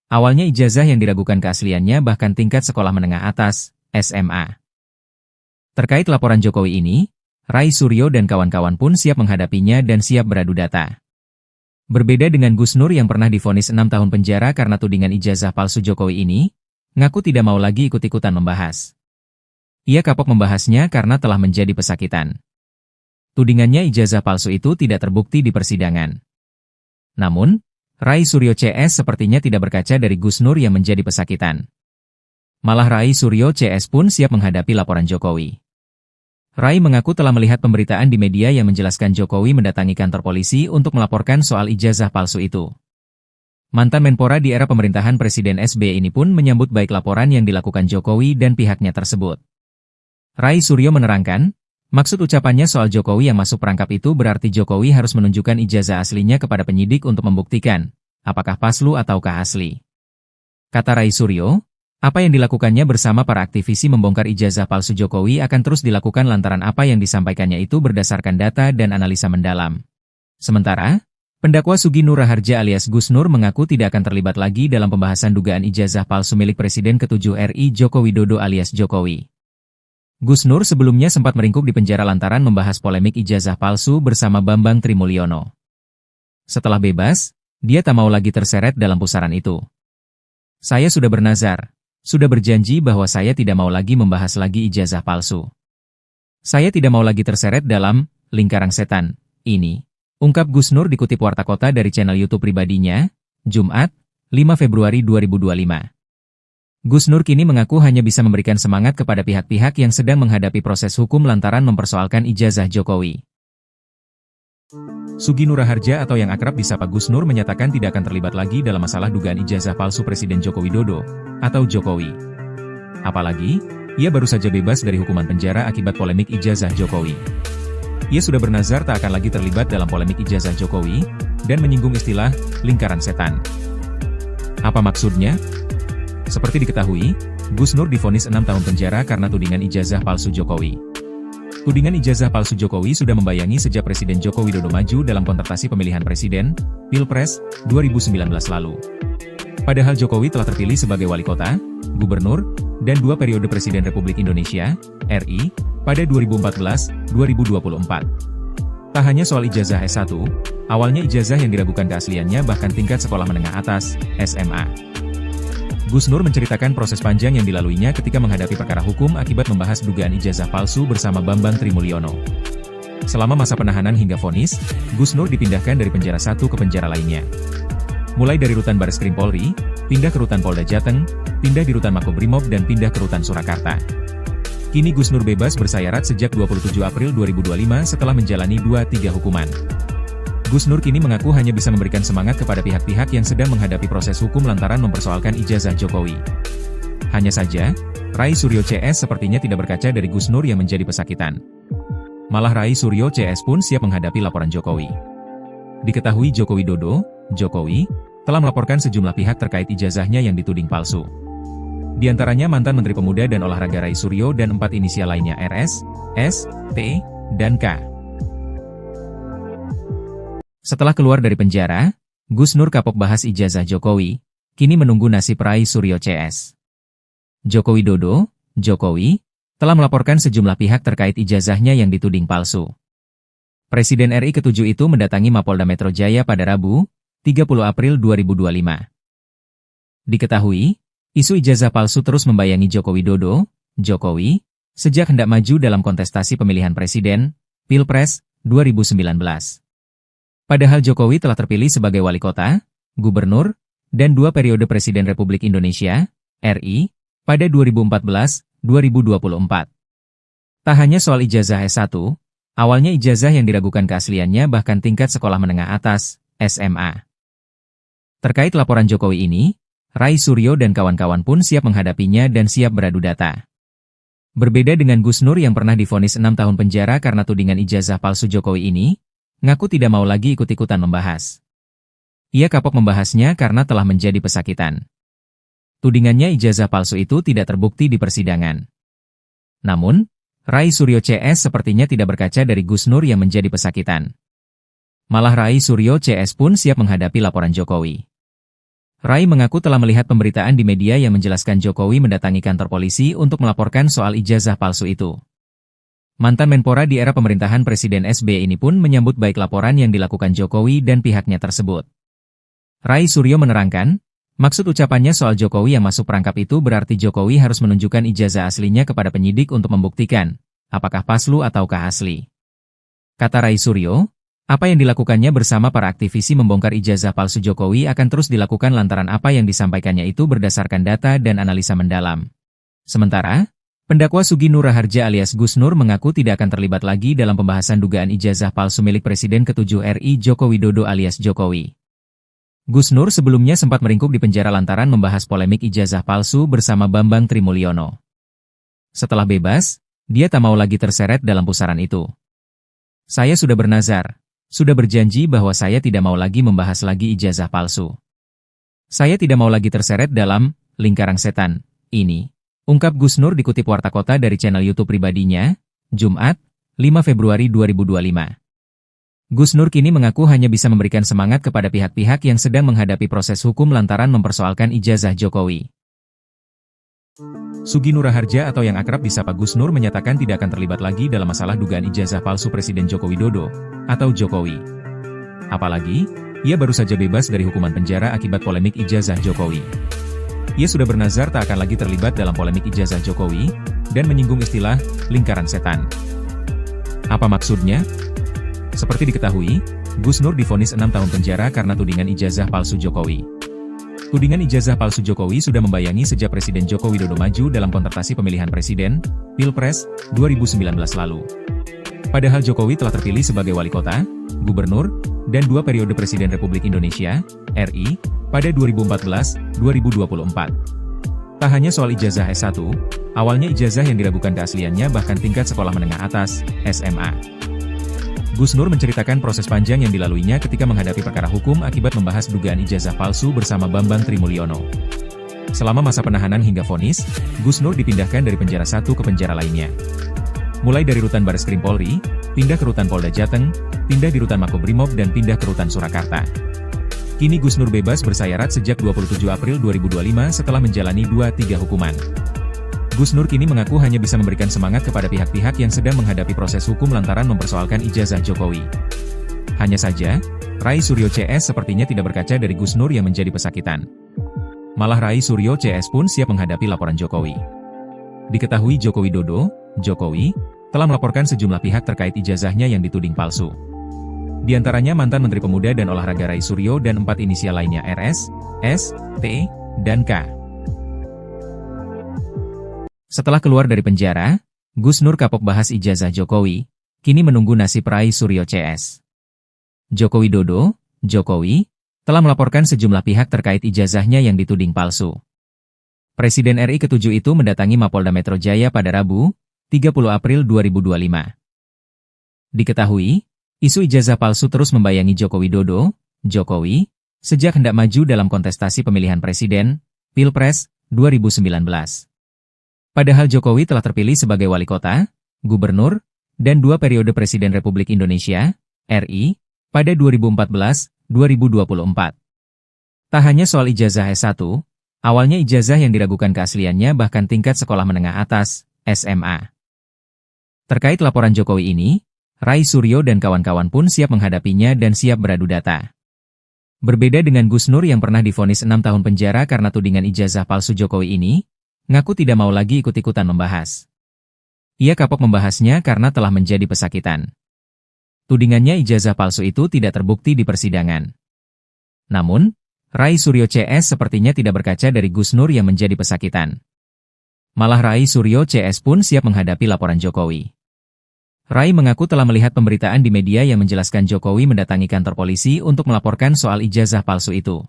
awalnya ijazah yang diragukan keasliannya bahkan tingkat sekolah menengah atas, SMA. Terkait laporan Jokowi ini, Rai Suryo dan kawan-kawan pun siap menghadapinya dan siap beradu data. Berbeda dengan Gus Nur yang pernah divonis 6 tahun penjara karena tudingan ijazah palsu Jokowi ini, ngaku tidak mau lagi ikut-ikutan membahas. Ia kapok membahasnya karena telah menjadi pesakitan. Tudingannya ijazah palsu itu tidak terbukti di persidangan. Namun, Rai Suryo CS sepertinya tidak berkaca dari Gus Nur yang menjadi pesakitan. Malah Rai Suryo CS pun siap menghadapi laporan Jokowi. Rai mengaku telah melihat pemberitaan di media yang menjelaskan Jokowi mendatangi kantor polisi untuk melaporkan soal ijazah palsu itu. Mantan Menpora di era pemerintahan Presiden SBY ini pun menyambut baik laporan yang dilakukan Jokowi dan pihaknya tersebut. Rai Suryo menerangkan, maksud ucapannya soal Jokowi yang masuk perangkap itu berarti Jokowi harus menunjukkan ijazah aslinya kepada penyidik untuk membuktikan, apakah palsu ataukah asli. Kata Rai Suryo, apa yang dilakukannya bersama para aktivisi membongkar ijazah palsu Jokowi akan terus dilakukan lantaran apa yang disampaikannya itu berdasarkan data dan analisa mendalam. Sementara, pendakwa Sugi Nur Raharja alias Gus Nur mengaku tidak akan terlibat lagi dalam pembahasan dugaan ijazah palsu milik Presiden ke-7 RI Joko Widodo alias Jokowi. Gus Nur sebelumnya sempat meringkuk di penjara lantaran membahas polemik ijazah palsu bersama Bambang Trimulyono. Setelah bebas, dia tak mau lagi terseret dalam pusaran itu. Saya sudah bernazar, sudah berjanji bahwa saya tidak mau lagi membahas lagi ijazah palsu. Saya tidak mau lagi terseret dalam lingkaran setan ini. Ungkap Gus Nur dikutip Warta Kota dari channel YouTube pribadinya, Jumat, 5 Februari 2025. Gus Nur kini mengaku hanya bisa memberikan semangat kepada pihak-pihak yang sedang menghadapi proses hukum lantaran mempersoalkan ijazah Jokowi. Sugi Nur Raharja atau yang akrab disapa Gus Nur menyatakan tidak akan terlibat lagi dalam masalah dugaan ijazah palsu Presiden Joko Widodo, atau Jokowi. Apalagi, ia baru saja bebas dari hukuman penjara akibat polemik ijazah Jokowi. Ia sudah bernazar tak akan lagi terlibat dalam polemik ijazah Jokowi, dan menyinggung istilah lingkaran setan. Apa maksudnya? Seperti diketahui, Gus Nur divonis 6 tahun penjara karena tudingan ijazah palsu Jokowi. Tudingan ijazah palsu Jokowi sudah membayangi sejak Presiden Joko Widodo maju dalam kontestasi pemilihan presiden, Pilpres, 2019 lalu. Padahal Jokowi telah terpilih sebagai wali kota, gubernur, dan 2 periode Presiden Republik Indonesia, RI, pada 2014-2024. Tak hanya soal ijazah S1, awalnya ijazah yang diragukan keasliannya bahkan tingkat sekolah menengah atas, SMA. Gus Nur menceritakan proses panjang yang dilaluinya ketika menghadapi perkara hukum akibat membahas dugaan ijazah palsu bersama Bambang Trimulyono. Selama masa penahanan hingga vonis, Gus Nur dipindahkan dari penjara satu ke penjara lainnya. Mulai dari Rutan Bareskrim Polri, pindah ke Rutan Polda Jateng, pindah di Rutan Makobrimob dan pindah ke Rutan Surakarta. Kini Gus Nur bebas bersayarat sejak 27 April 2025 setelah menjalani 2-3 hukuman. Gus Nur kini mengaku hanya bisa memberikan semangat kepada pihak-pihak yang sedang menghadapi proses hukum lantaran mempersoalkan ijazah Jokowi. Hanya saja, Rai Suryo CS sepertinya tidak berkaca dari Gus Nur yang menjadi pesakitan. Malah Rai Suryo CS pun siap menghadapi laporan Jokowi. Diketahui Joko Widodo, Jokowi, telah melaporkan sejumlah pihak terkait ijazahnya yang dituding palsu. Di antaranya mantan Menteri Pemuda dan Olahraga Rai Suryo dan 4 inisial lainnya RS, S, T, dan K. Setelah keluar dari penjara, Gus Nur kapok bahas ijazah Jokowi, kini menunggu nasib Rai Suryo CS. Joko Widodo, Jokowi, telah melaporkan sejumlah pihak terkait ijazahnya yang dituding palsu. Presiden RI ke-7 itu mendatangi Mapolda Metro Jaya pada Rabu, 30 April 2025. Diketahui, isu ijazah palsu terus membayangi Joko Widodo, Jokowi, sejak hendak maju dalam kontestasi pemilihan presiden, Pilpres, 2019. Padahal Jokowi telah terpilih sebagai wali kota, gubernur, dan 2 periode Presiden Republik Indonesia, RI, pada 2014-2024. Tak hanya soal ijazah S1, awalnya ijazah yang diragukan keasliannya bahkan tingkat sekolah menengah atas, SMA. Terkait laporan Jokowi ini, Rai Suryo dan kawan-kawan pun siap menghadapinya dan siap beradu data. Berbeda dengan Gus Nur yang pernah divonis 6 tahun penjara karena tudingan ijazah palsu Jokowi ini, ngaku tidak mau lagi ikut-ikutan membahas. Ia kapok membahasnya karena telah menjadi pesakitan. Tudingannya ijazah palsu itu tidak terbukti di persidangan. Namun, Rai Suryo CS sepertinya tidak berkaca dari Gus Nur yang menjadi pesakitan. Malah Rai Suryo CS pun siap menghadapi laporan Jokowi. Rai mengaku telah melihat pemberitaan di media yang menjelaskan Jokowi mendatangi kantor polisi untuk melaporkan soal ijazah palsu itu. Mantan Menpora di era pemerintahan Presiden SBY ini pun menyambut baik laporan yang dilakukan Jokowi dan pihaknya tersebut. Rai Suryo menerangkan, maksud ucapannya soal Jokowi yang masuk perangkap itu berarti Jokowi harus menunjukkan ijazah aslinya kepada penyidik untuk membuktikan, apakah palsu ataukah asli. Kata Rai Suryo, apa yang dilakukannya bersama para aktivisi membongkar ijazah palsu Jokowi akan terus dilakukan lantaran apa yang disampaikannya itu berdasarkan data dan analisa mendalam. Sementara, pendakwa Sugi Nur Raharja alias Gus Nur mengaku tidak akan terlibat lagi dalam pembahasan dugaan ijazah palsu milik Presiden ke-7 RI Joko Widodo alias Jokowi. Gus Nur sebelumnya sempat meringkuk di penjara lantaran membahas polemik ijazah palsu bersama Bambang Trimulyono. Setelah bebas, dia tak mau lagi terseret dalam pusaran itu. Saya sudah bernazar, sudah berjanji bahwa saya tidak mau lagi membahas lagi ijazah palsu. Saya tidak mau lagi terseret dalam lingkaran setan ini, ungkap Gus Nur dikutip Warta Kota dari channel YouTube pribadinya, Jumat, 5 Februari 2025. Gus Nur kini mengaku hanya bisa memberikan semangat kepada pihak-pihak yang sedang menghadapi proses hukum lantaran mempersoalkan ijazah Jokowi. Sugi Nur Raharja atau yang akrab disapa Gus Nur menyatakan tidak akan terlibat lagi dalam masalah dugaan ijazah palsu Presiden Joko Widodo atau Jokowi. Apalagi, ia baru saja bebas dari hukuman penjara akibat polemik ijazah Jokowi. Ia sudah bernazar tak akan lagi terlibat dalam polemik ijazah Jokowi dan menyinggung istilah lingkaran setan. Apa maksudnya? Seperti diketahui, Gus Nur divonis 6 tahun penjara karena tudingan ijazah palsu Jokowi. Tudingan ijazah palsu Jokowi sudah membayangi sejak Presiden Joko Widodo maju dalam kontestasi pemilihan presiden, Pilpres, 2019 lalu. Padahal Jokowi telah terpilih sebagai wali kota, gubernur, dan 2 periode Presiden Republik Indonesia, RI, pada 2014-2024. Tak hanya soal ijazah S1, awalnya ijazah yang diragukan keasliannya bahkan tingkat sekolah menengah atas, SMA. Gus Nur menceritakan proses panjang yang dilaluinya ketika menghadapi perkara hukum akibat membahas dugaan ijazah palsu bersama Bambang Trimulyono. Selama masa penahanan hingga vonis, Gus Nur dipindahkan dari penjara satu ke penjara lainnya. Mulai dari Rutan Bareskrim Polri, pindah ke Rutan Polda Jateng, pindah di Rutan Makobrimob dan pindah ke Rutan Surakarta. Kini Gus Nur bebas bersayarat sejak 27 April 2025 setelah menjalani 2-3 hukuman. Gus Nur kini mengaku hanya bisa memberikan semangat kepada pihak-pihak yang sedang menghadapi proses hukum lantaran mempersoalkan ijazah Jokowi. Hanya saja, Rai Suryo CS sepertinya tidak berkaca dari Gus Nur yang menjadi pesakitan. Malah Rai Suryo CS pun siap menghadapi laporan Jokowi. Diketahui Joko Widodo, Jokowi, telah melaporkan sejumlah pihak terkait ijazahnya yang dituding palsu. Di antaranya mantan Menteri Pemuda dan Olahraga Rai Suryo dan 4 inisial lainnya RS, S, T, dan K. Setelah keluar dari penjara, Gus Nur kapok bahas ijazah Jokowi, kini menunggu nasib Rai Suryo CS. Joko Widodo, Jokowi, telah melaporkan sejumlah pihak terkait ijazahnya yang dituding palsu. Presiden RI ke-7 itu mendatangi Mapolda Metro Jaya pada Rabu, 30 April 2025. Diketahui, isu ijazah palsu terus membayangi Joko Widodo, Jokowi, sejak hendak maju dalam kontestasi pemilihan presiden, Pilpres, 2019. Padahal Jokowi telah terpilih sebagai wali kota, gubernur, dan 2 periode Presiden Republik Indonesia, RI, pada 2014-2024. Tak hanya soal ijazah S1, awalnya ijazah yang diragukan keasliannya bahkan tingkat sekolah menengah atas, SMA. Terkait laporan Jokowi ini, Rai Suryo dan kawan-kawan pun siap menghadapinya dan siap beradu data. Berbeda dengan Gus Nur yang pernah divonis 6 tahun penjara karena tudingan ijazah palsu Jokowi ini, ngaku tidak mau lagi ikut-ikutan membahas. Ia kapok membahasnya karena telah menjadi pesakitan. Tudingannya ijazah palsu itu tidak terbukti di persidangan. Namun, Rai Suryo CS sepertinya tidak berkaca dari Gus Nur yang menjadi pesakitan. Malah Rai Suryo CS pun siap menghadapi laporan Jokowi. Rai mengaku telah melihat pemberitaan di media yang menjelaskan Jokowi mendatangi kantor polisi untuk melaporkan soal ijazah palsu itu.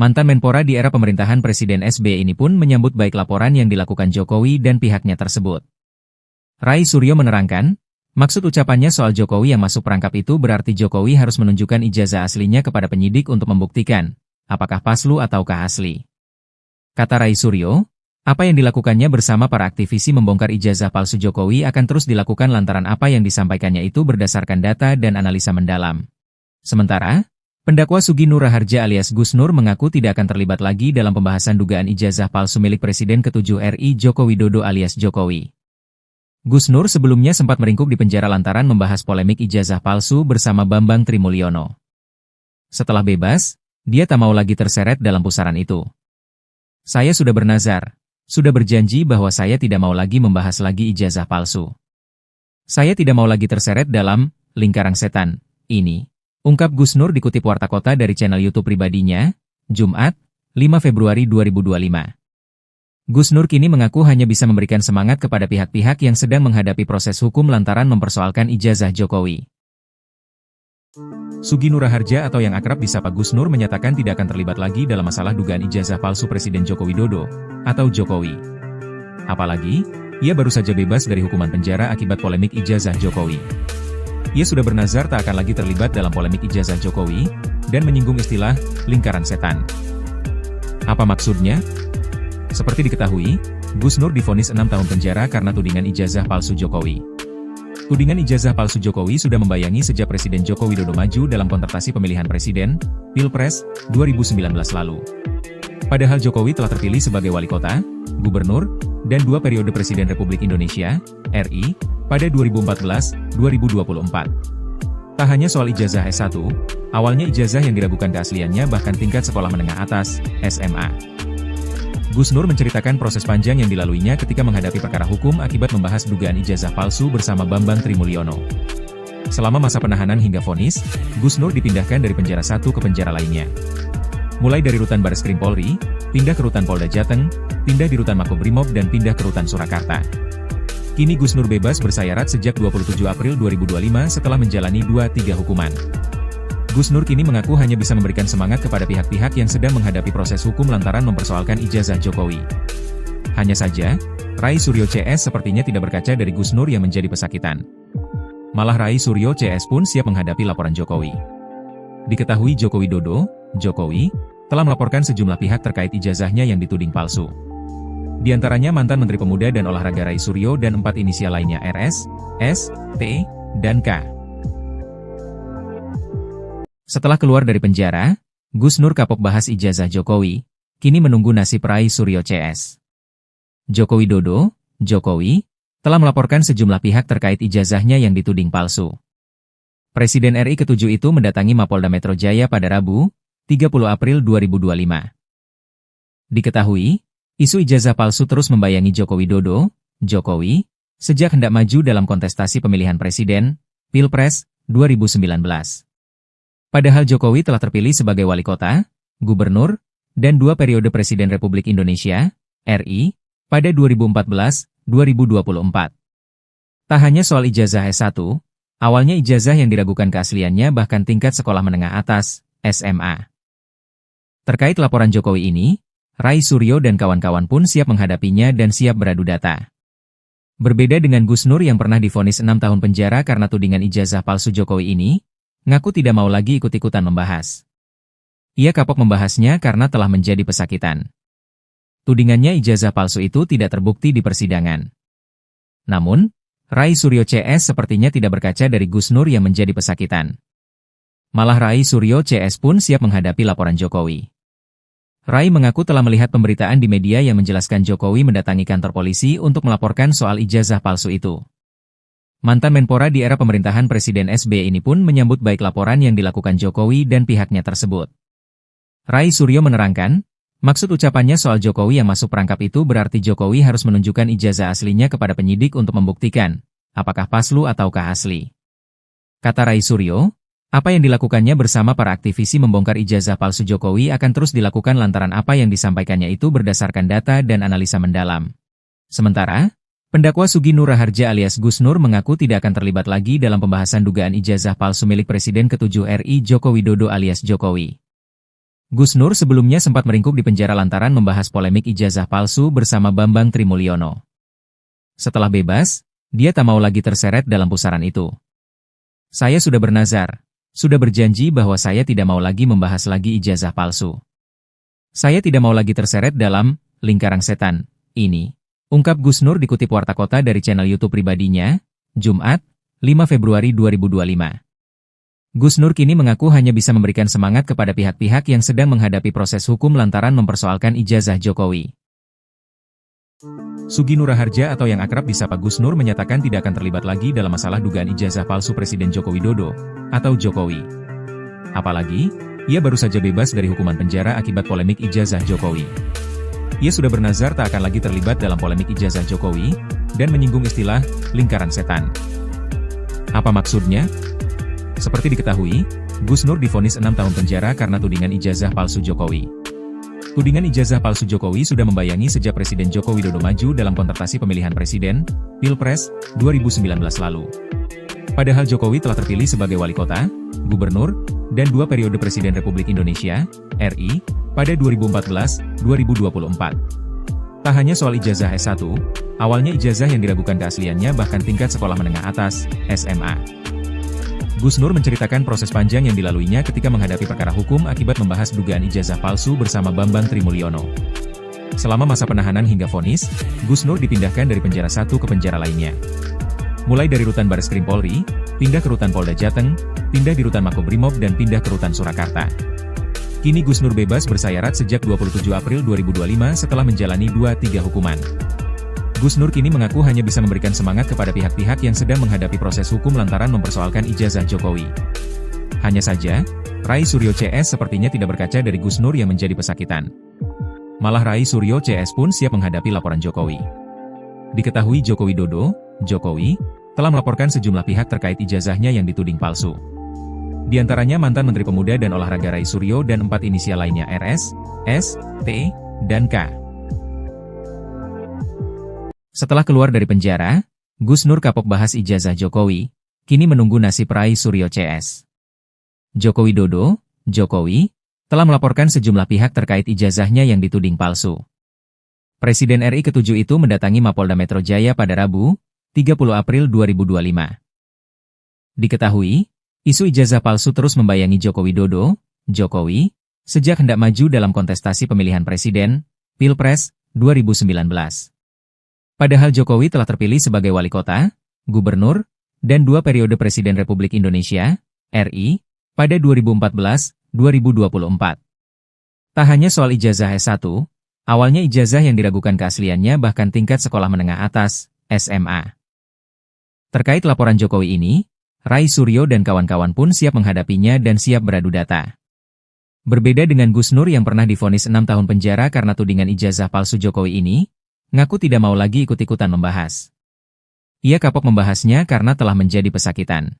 Mantan Menpora di era pemerintahan Presiden SBY ini pun menyambut baik laporan yang dilakukan Jokowi dan pihaknya tersebut. Rai Suryo menerangkan, maksud ucapannya soal Jokowi yang masuk perangkap itu berarti Jokowi harus menunjukkan ijazah aslinya kepada penyidik untuk membuktikan, apakah palsu ataukah asli. Kata Rai Suryo, apa yang dilakukannya bersama para aktivisi membongkar ijazah palsu Jokowi akan terus dilakukan lantaran apa yang disampaikannya itu berdasarkan data dan analisa mendalam. Sementara, pendakwa Sugi Nur Raharja alias Gus Nur mengaku tidak akan terlibat lagi dalam pembahasan dugaan ijazah palsu milik Presiden ke-7 RI Joko Widodo alias Jokowi. Gus Nur sebelumnya sempat meringkuk di penjara lantaran membahas polemik ijazah palsu bersama Bambang Trimulyono. Setelah bebas, dia tak mau lagi terseret dalam pusaran itu. Saya sudah bernazar. Sudah berjanji bahwa saya tidak mau lagi membahas lagi ijazah palsu. Saya tidak mau lagi terseret dalam lingkaran setan ini, ungkap Gus Nur dikutip Warta Kota dari channel YouTube pribadinya, Jumat, 5 Februari 2025. Gus Nur kini mengaku hanya bisa memberikan semangat kepada pihak-pihak yang sedang menghadapi proses hukum lantaran mempersoalkan ijazah Jokowi. Sugi Nur Raharja atau yang akrab disapa Gus Nur menyatakan tidak akan terlibat lagi dalam masalah dugaan ijazah palsu Presiden Joko Widodo atau Jokowi. Apalagi, ia baru saja bebas dari hukuman penjara akibat polemik ijazah Jokowi. Ia sudah bernazar tak akan lagi terlibat dalam polemik ijazah Jokowi dan menyinggung istilah lingkaran setan. Apa maksudnya? Seperti diketahui, Gus Nur divonis 6 tahun penjara karena tudingan ijazah palsu Jokowi. Tudingan ijazah palsu Jokowi sudah membayangi sejak Presiden Joko Widodo maju dalam kontestasi pemilihan presiden, Pilpres, 2019 lalu. Padahal Jokowi telah terpilih sebagai wali kota, gubernur, dan 2 periode Presiden Republik Indonesia, RI, pada 2014-2024. Tak hanya soal ijazah S1, awalnya ijazah yang diragukan keasliannya bahkan tingkat sekolah menengah atas, SMA. Gus Nur menceritakan proses panjang yang dilaluinya ketika menghadapi perkara hukum akibat membahas dugaan ijazah palsu bersama Bambang Trimulyono. Selama masa penahanan hingga vonis, Gus Nur dipindahkan dari penjara satu ke penjara lainnya. Mulai dari rutan Bareskrim Polri, pindah ke rutan Polda Jateng, pindah di rutan Makobrimob dan pindah ke rutan Surakarta. Kini Gus Nur bebas bersayarat sejak 27 April 2025 setelah menjalani 2-3 hukuman. Gus Nur kini mengaku hanya bisa memberikan semangat kepada pihak-pihak yang sedang menghadapi proses hukum lantaran mempersoalkan ijazah Jokowi. Hanya saja, Rai Suryo CS sepertinya tidak berkaca dari Gus Nur yang menjadi pesakitan. Malah Rai Suryo CS pun siap menghadapi laporan Jokowi. Diketahui Joko Widodo, Jokowi, telah melaporkan sejumlah pihak terkait ijazahnya yang dituding palsu. Di antaranya mantan Menteri Pemuda dan Olahraga Rai Suryo dan 4 inisial lainnya RS, S, T, dan K. Setelah keluar dari penjara, Gus Nur kapok bahas ijazah Jokowi, kini menunggu nasib Rai Suryo CS. Joko Widodo, Jokowi, telah melaporkan sejumlah pihak terkait ijazahnya yang dituding palsu. Presiden RI ke-7 itu mendatangi Mapolda Metro Jaya pada Rabu, 30 April 2025. Diketahui, isu ijazah palsu terus membayangi Joko Widodo, Jokowi, sejak hendak maju dalam kontestasi pemilihan presiden, Pilpres, 2019. Padahal Jokowi telah terpilih sebagai wali kota, gubernur, dan 2 periode Presiden Republik Indonesia, RI, pada 2014-2024. Tak hanya soal ijazah S1, awalnya ijazah yang diragukan keasliannya bahkan tingkat sekolah menengah atas, SMA. Terkait laporan Jokowi ini, Rai Suryo dan kawan-kawan pun siap menghadapinya dan siap beradu data. Berbeda dengan Gus Nur yang pernah divonis 6 tahun penjara karena tudingan ijazah palsu Jokowi ini, ngaku tidak mau lagi ikut-ikutan membahas. Ia kapok membahasnya karena telah menjadi pesakitan. Tudingannya ijazah palsu itu tidak terbukti di persidangan. Namun, Rai Suryo CS sepertinya tidak berkaca dari Gus Nur yang menjadi pesakitan. Malah Rai Suryo CS pun siap menghadapi laporan Jokowi. Rai mengaku telah melihat pemberitaan di media yang menjelaskan Jokowi mendatangi kantor polisi untuk melaporkan soal ijazah palsu itu. Mantan Menpora di era pemerintahan Presiden SBY ini pun menyambut baik laporan yang dilakukan Jokowi dan pihaknya tersebut. Rai Suryo menerangkan, maksud ucapannya soal Jokowi yang masuk perangkap itu berarti Jokowi harus menunjukkan ijazah aslinya kepada penyidik untuk membuktikan, apakah palsu ataukah asli. Kata Rai Suryo, apa yang dilakukannya bersama para aktivisi membongkar ijazah palsu Jokowi akan terus dilakukan lantaran apa yang disampaikannya itu berdasarkan data dan analisa mendalam. Sementara, pendakwa Sugi Nur Raharja alias Gus Nur mengaku tidak akan terlibat lagi dalam pembahasan dugaan ijazah palsu milik Presiden ke-7 RI Joko Widodo alias Jokowi. Gus Nur sebelumnya sempat meringkuk di penjara lantaran membahas polemik ijazah palsu bersama Bambang Trimulyono. Setelah bebas, dia tak mau lagi terseret dalam pusaran itu. Saya sudah bernazar, sudah berjanji bahwa saya tidak mau lagi membahas lagi ijazah palsu. Saya tidak mau lagi terseret dalam lingkaran setan ini, ungkap Gus Nur dikutip Warta Kota dari channel YouTube pribadinya, Jumat, 5 Februari 2025. Gus Nur kini mengaku hanya bisa memberikan semangat kepada pihak-pihak yang sedang menghadapi proses hukum lantaran mempersoalkan ijazah Jokowi. Sugi Nur Raharja atau yang akrab disapa Gus Nur menyatakan tidak akan terlibat lagi dalam masalah dugaan ijazah palsu Presiden Joko Widodo atau Jokowi. Apalagi, ia baru saja bebas dari hukuman penjara akibat polemik ijazah Jokowi. Ia sudah bernazar tak akan lagi terlibat dalam polemik ijazah Jokowi dan menyinggung istilah lingkaran setan. Apa maksudnya? Seperti diketahui, Gus Nur divonis 6 tahun penjara karena tudingan ijazah palsu Jokowi. Tudingan ijazah palsu Jokowi sudah membayangi sejak Presiden Joko Widodo maju dalam kontestasi pemilihan presiden, Pilpres, 2019 lalu. Padahal Jokowi telah terpilih sebagai wali kota, gubernur, dan 2 periode Presiden Republik Indonesia, RI, pada 2014-2024. Tak hanya soal ijazah S1, awalnya ijazah yang diragukan keasliannya bahkan tingkat sekolah menengah atas, SMA. Gus Nur menceritakan proses panjang yang dilaluinya ketika menghadapi perkara hukum akibat membahas dugaan ijazah palsu bersama Bambang Trimulyono. Selama masa penahanan hingga vonis, Gus Nur dipindahkan dari penjara satu ke penjara lainnya. Mulai dari rutan Bareskrim Polri, pindah ke rutan Polda Jateng, pindah di rutan Makobrimob dan pindah ke rutan Surakarta. Kini Gus Nur bebas bersayarat sejak 27 April 2025 setelah menjalani 2-3 hukuman. Gus Nur kini mengaku hanya bisa memberikan semangat kepada pihak-pihak yang sedang menghadapi proses hukum lantaran mempersoalkan ijazah Jokowi. Hanya saja, Rai Suryo CS sepertinya tidak berkaca dari Gus Nur yang menjadi pesakitan. Malah Rai Suryo CS pun siap menghadapi laporan Jokowi. Diketahui Joko Widodo, Jokowi, telah melaporkan sejumlah pihak terkait ijazahnya yang dituding palsu. Di antaranya mantan Menteri Pemuda dan Olahraga Rai Suryo dan 4 inisial lainnya RS, S, T, dan K. Setelah keluar dari penjara, Gus Nur kapok bahas ijazah Jokowi, kini menunggu nasib Rai Suryo CS. Joko Widodo, Jokowi, telah melaporkan sejumlah pihak terkait ijazahnya yang dituding palsu. Presiden RI ke-7 itu mendatangi Mapolda Metro Jaya pada Rabu, 30 April 2025. Diketahui, isu ijazah palsu terus membayangi Joko Widodo, Jokowi, sejak hendak maju dalam kontestasi pemilihan presiden, Pilpres, 2019. Padahal Jokowi telah terpilih sebagai wali kota, gubernur, dan 2 periode Presiden Republik Indonesia, RI, pada 2014-2024. Tak hanya soal ijazah S1, awalnya ijazah yang diragukan keasliannya bahkan tingkat sekolah menengah atas, SMA. Terkait laporan Jokowi ini, Rai Suryo dan kawan-kawan pun siap menghadapinya dan siap beradu data. Berbeda dengan Gus Nur yang pernah divonis 6 tahun penjara karena tudingan ijazah palsu Jokowi ini, ngaku tidak mau lagi ikut-ikutan membahas. Ia kapok membahasnya karena telah menjadi pesakitan.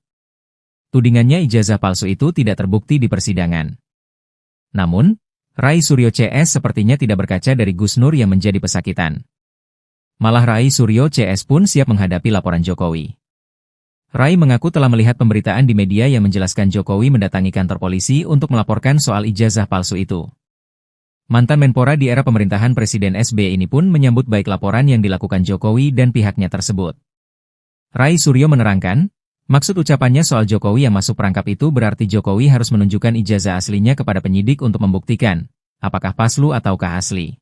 Tudingannya ijazah palsu itu tidak terbukti di persidangan. Namun, Rai Suryo CS sepertinya tidak berkaca dari Gus Nur yang menjadi pesakitan. Malah Rai Suryo CS pun siap menghadapi laporan Jokowi. Rai mengaku telah melihat pemberitaan di media yang menjelaskan Jokowi mendatangi kantor polisi untuk melaporkan soal ijazah palsu itu. Mantan Menpora di era pemerintahan Presiden SBY ini pun menyambut baik laporan yang dilakukan Jokowi dan pihaknya tersebut. Rai Suryo menerangkan, maksud ucapannya soal Jokowi yang masuk perangkap itu berarti Jokowi harus menunjukkan ijazah aslinya kepada penyidik untuk membuktikan, apakah palsu ataukah asli.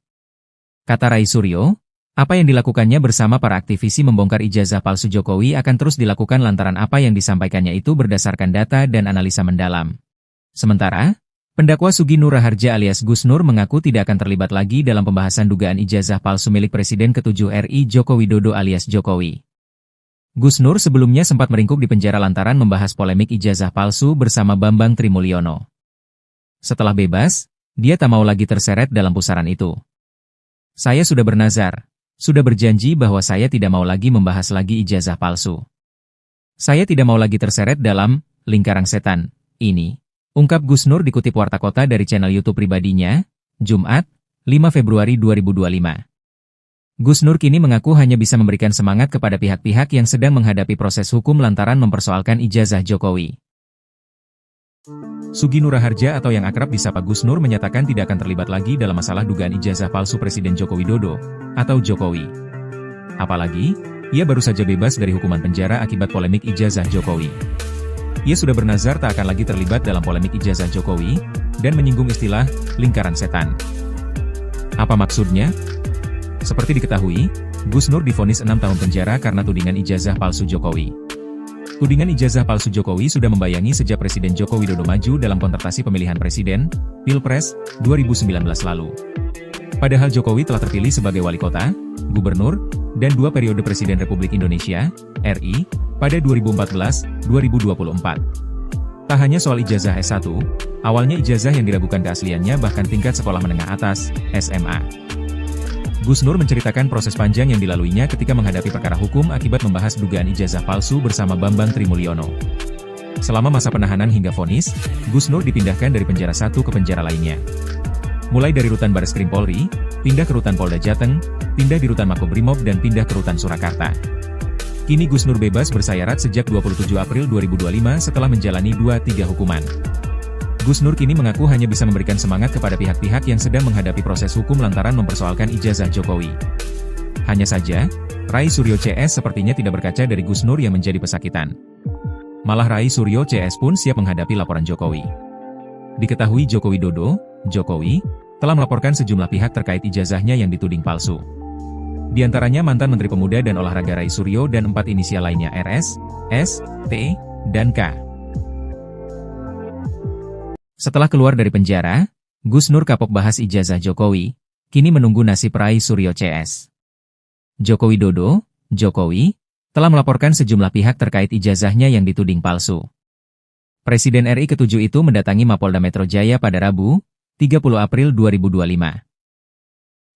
Kata Rai Suryo, apa yang dilakukannya bersama para aktivisi membongkar ijazah palsu Jokowi akan terus dilakukan lantaran apa yang disampaikannya itu berdasarkan data dan analisa mendalam. Sementara, pendakwa Sugi Nur Raharja alias Gus Nur mengaku tidak akan terlibat lagi dalam pembahasan dugaan ijazah palsu milik Presiden ke-7 RI Joko Widodo alias Jokowi. Gus Nur sebelumnya sempat meringkuk di penjara lantaran membahas polemik ijazah palsu bersama Bambang Trimulyono. Setelah bebas, dia tak mau lagi terseret dalam pusaran itu. Saya sudah bernazar, sudah berjanji bahwa saya tidak mau lagi membahas lagi ijazah palsu. Saya tidak mau lagi terseret dalam lingkaran setan ini, ungkap Gus Nur dikutip Warta Kota dari channel YouTube pribadinya, Jumat, 5 Februari 2025. Gus Nur kini mengaku hanya bisa memberikan semangat kepada pihak-pihak yang sedang menghadapi proses hukum lantaran mempersoalkan ijazah Jokowi. Sugi Nur Raharja atau yang akrab disapa Gus Nur menyatakan tidak akan terlibat lagi dalam masalah dugaan ijazah palsu Presiden Joko Widodo atau Jokowi. Apalagi, ia baru saja bebas dari hukuman penjara akibat polemik ijazah Jokowi. Ia sudah bernazar tak akan lagi terlibat dalam polemik ijazah Jokowi dan menyinggung istilah lingkaran setan. Apa maksudnya? Seperti diketahui, Gus Nur divonis 6 tahun penjara karena tudingan ijazah palsu Jokowi. Tudingan ijazah palsu Jokowi sudah membayangi sejak Presiden Joko Widodo maju dalam kontestasi pemilihan presiden, Pilpres, 2019 lalu. Padahal Jokowi telah terpilih sebagai wali kota, gubernur, dan 2 periode Presiden Republik Indonesia, RI, pada 2014-2024. Tak hanya soal ijazah S1, awalnya ijazah yang diragukan keasliannya bahkan tingkat sekolah menengah atas, SMA. Gus Nur menceritakan proses panjang yang dilaluinya ketika menghadapi perkara hukum akibat membahas dugaan ijazah palsu bersama Bambang Trimulyono. Selama masa penahanan hingga vonis, Gus Nur dipindahkan dari penjara satu ke penjara lainnya. Mulai dari rutan Bareskrim Polri, pindah ke rutan Polda Jateng, pindah di rutan Makobrimob dan pindah ke rutan Surakarta. Kini Gus Nur bebas bersayarat sejak 27 April 2025 setelah menjalani 2-3 hukuman. Gus Nur kini mengaku hanya bisa memberikan semangat kepada pihak-pihak yang sedang menghadapi proses hukum lantaran mempersoalkan ijazah Jokowi. Hanya saja, Rai Suryo CS sepertinya tidak berkaca dari Gus Nur yang menjadi pesakitan. Malah Rai Suryo CS pun siap menghadapi laporan Jokowi. Diketahui Joko Widodo, Jokowi, telah melaporkan sejumlah pihak terkait ijazahnya yang dituding palsu. Di antaranya mantan Menteri Pemuda dan Olahraga Rai Suryo dan 4 inisial lainnya RS, S, T, dan K. Setelah keluar dari penjara, Gus Nur kapok bahas ijazah Jokowi, kini menunggu nasib Rai Suryo CS. Joko Widodo, Jokowi, telah melaporkan sejumlah pihak terkait ijazahnya yang dituding palsu. Presiden RI ke-7 itu mendatangi Mapolda Metro Jaya pada Rabu, 30 April 2025.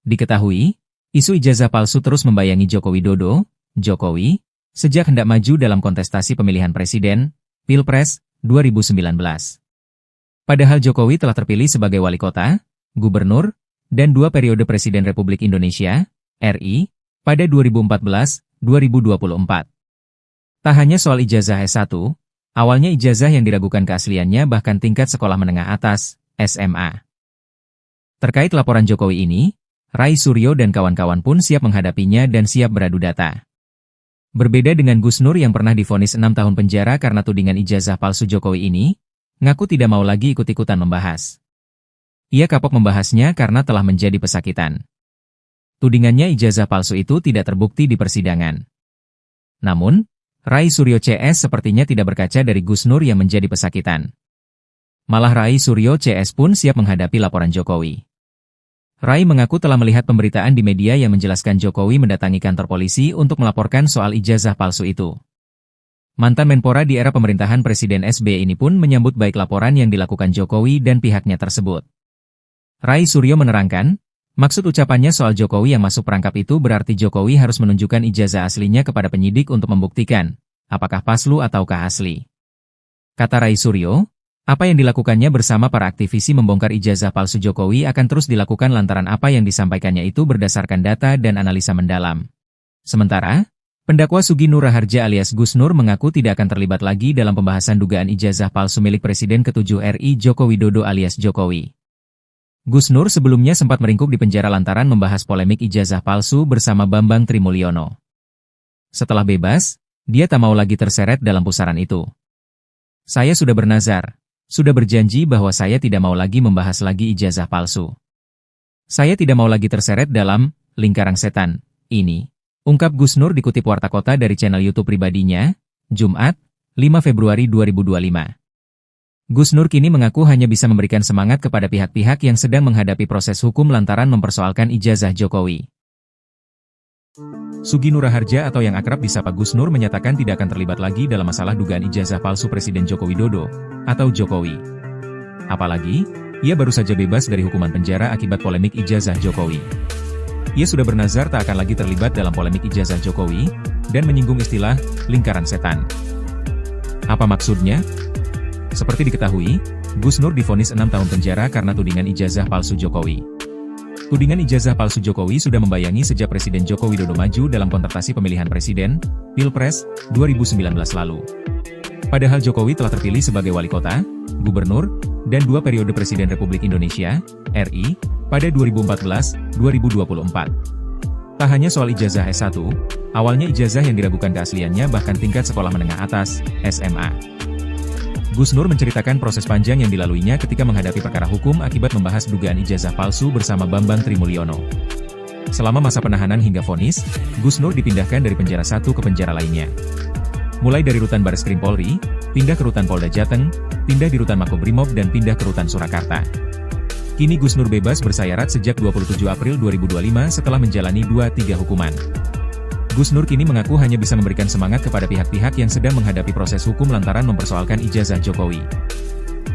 Diketahui, isu ijazah palsu terus membayangi Joko Widodo, Jokowi, sejak hendak maju dalam kontestasi pemilihan presiden, Pilpres, 2019. Padahal Jokowi telah terpilih sebagai wali kota, gubernur, dan 2 periode Presiden Republik Indonesia, RI, pada 2014-2024. Tak hanya soal ijazah S1, awalnya ijazah yang diragukan keasliannya bahkan tingkat sekolah menengah atas, SMA. Terkait laporan Jokowi ini, Rai Suryo dan kawan-kawan pun siap menghadapinya dan siap beradu data. Berbeda dengan Gus Nur yang pernah divonis 6 tahun penjara karena tudingan ijazah palsu Jokowi ini, ngaku tidak mau lagi ikut-ikutan membahas. Ia kapok membahasnya karena telah menjadi pesakitan. Tudingannya ijazah palsu itu tidak terbukti di persidangan. Namun, Rai Suryo CS sepertinya tidak berkaca dari Gus Nur yang menjadi pesakitan. Malah Rai Suryo CS pun siap menghadapi laporan Jokowi. Rai mengaku telah melihat pemberitaan di media yang menjelaskan Jokowi mendatangi kantor polisi untuk melaporkan soal ijazah palsu itu. Mantan Menpora di era pemerintahan Presiden SBY ini pun menyambut baik laporan yang dilakukan Jokowi dan pihaknya tersebut. Rai Suryo menerangkan, maksud ucapannya soal Jokowi yang masuk perangkap itu berarti Jokowi harus menunjukkan ijazah aslinya kepada penyidik untuk membuktikan, apakah palsu ataukah asli. Kata Rai Suryo, apa yang dilakukannya bersama para aktivisi membongkar ijazah palsu Jokowi akan terus dilakukan lantaran apa yang disampaikannya itu berdasarkan data dan analisa mendalam. Sementara, pendakwa Sugi Nur Raharja alias Gus Nur mengaku tidak akan terlibat lagi dalam pembahasan dugaan ijazah palsu milik Presiden ke-7 RI Joko Widodo alias Jokowi. Gus Nur sebelumnya sempat meringkuk di penjara lantaran membahas polemik ijazah palsu bersama Bambang Trimulyono. Setelah bebas, dia tak mau lagi terseret dalam pusaran itu. Saya sudah bernazar, sudah berjanji bahwa saya tidak mau lagi membahas lagi ijazah palsu. Saya tidak mau lagi terseret dalam lingkaran setan ini, ungkap Gus Nur dikutip Warta Kota dari channel YouTube pribadinya, Jumat, 5 Februari 2025. Gus Nur kini mengaku hanya bisa memberikan semangat kepada pihak-pihak yang sedang menghadapi proses hukum lantaran mempersoalkan ijazah Jokowi. Sugi Nur Raharja atau yang akrab disapa Gus Nur menyatakan tidak akan terlibat lagi dalam masalah dugaan ijazah palsu Presiden Joko Widodo atau Jokowi. Apalagi, ia baru saja bebas dari hukuman penjara akibat polemik ijazah Jokowi. Ia sudah bernazar tak akan lagi terlibat dalam polemik ijazah Jokowi dan menyinggung istilah lingkaran setan. Apa maksudnya? Seperti diketahui, Gus Nur divonis 6 tahun penjara karena tudingan ijazah palsu Jokowi. Tudingan ijazah palsu Jokowi sudah membayangi sejak Presiden Joko Widodo maju dalam kontestasi pemilihan presiden, Pilpres, 2019 lalu. Padahal Jokowi telah terpilih sebagai wali kota, gubernur, dan 2 periode Presiden Republik Indonesia, RI, pada 2014-2024. Tak hanya soal ijazah S1, awalnya ijazah yang diragukan keasliannya bahkan tingkat sekolah menengah atas, SMA. Gus Nur menceritakan proses panjang yang dilaluinya ketika menghadapi perkara hukum akibat membahas dugaan ijazah palsu bersama Bambang Trimulyono. Selama masa penahanan hingga vonis, Gus Nur dipindahkan dari penjara satu ke penjara lainnya. Mulai dari rutan Bareskrim Polri, pindah ke rutan Polda Jateng, pindah di rutan Makobrimob dan pindah ke rutan Surakarta. Kini Gus Nur bebas bersayarat sejak 27 April 2025 setelah menjalani 2-3 hukuman. Gus Nur kini mengaku hanya bisa memberikan semangat kepada pihak-pihak yang sedang menghadapi proses hukum lantaran mempersoalkan ijazah Jokowi.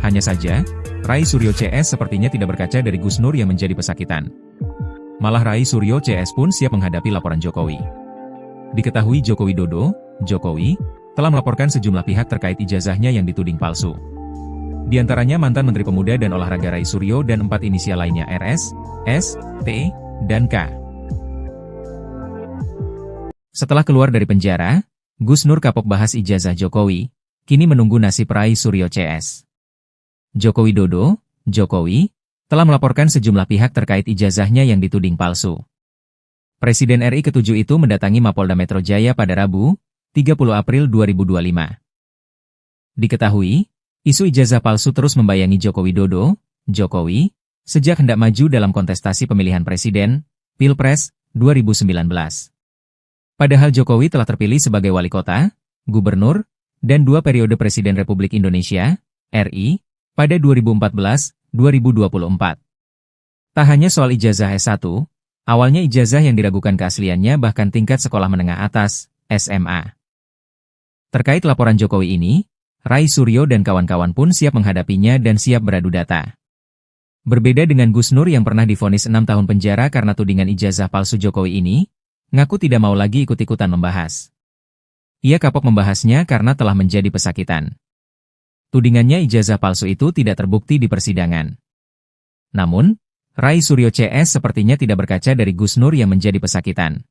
Hanya saja, Rai Suryo CS sepertinya tidak berkaca dari Gus Nur yang menjadi pesakitan. Malah Rai Suryo CS pun siap menghadapi laporan Jokowi. Diketahui Joko Widodo, Jokowi, telah melaporkan sejumlah pihak terkait ijazahnya yang dituding palsu. Di antaranya mantan Menteri Pemuda dan Olahraga Rai Suryo dan 4 inisial lainnya RS, S, T, dan K. Setelah keluar dari penjara, Gus Nur kapok bahas ijazah Jokowi, kini menunggu nasib Rai Suryo CS. Joko Widodo, Jokowi, telah melaporkan sejumlah pihak terkait ijazahnya yang dituding palsu. Presiden RI ke-7 itu mendatangi Mapolda Metro Jaya pada Rabu, 30 April 2025. Diketahui, isu ijazah palsu terus membayangi Joko Widodo, Jokowi, sejak hendak maju dalam kontestasi pemilihan presiden, Pilpres, 2019. Padahal Jokowi telah terpilih sebagai wali kota, gubernur, dan 2 periode Presiden Republik Indonesia, RI, pada 2014-2024. Tak hanya soal ijazah S1, awalnya ijazah yang diragukan keasliannya bahkan tingkat sekolah menengah atas, SMA. Terkait laporan Jokowi ini, Rai Suryo dan kawan-kawan pun siap menghadapinya dan siap beradu data. Berbeda dengan Gus Nur yang pernah divonis 6 tahun penjara karena tudingan ijazah palsu Jokowi ini, ngaku tidak mau lagi ikut-ikutan membahas. Ia kapok membahasnya karena telah menjadi pesakitan. Tudingannya ijazah palsu itu tidak terbukti di persidangan. Namun, Rai Suryo CS sepertinya tidak berkaca dari Gus Nur yang menjadi pesakitan.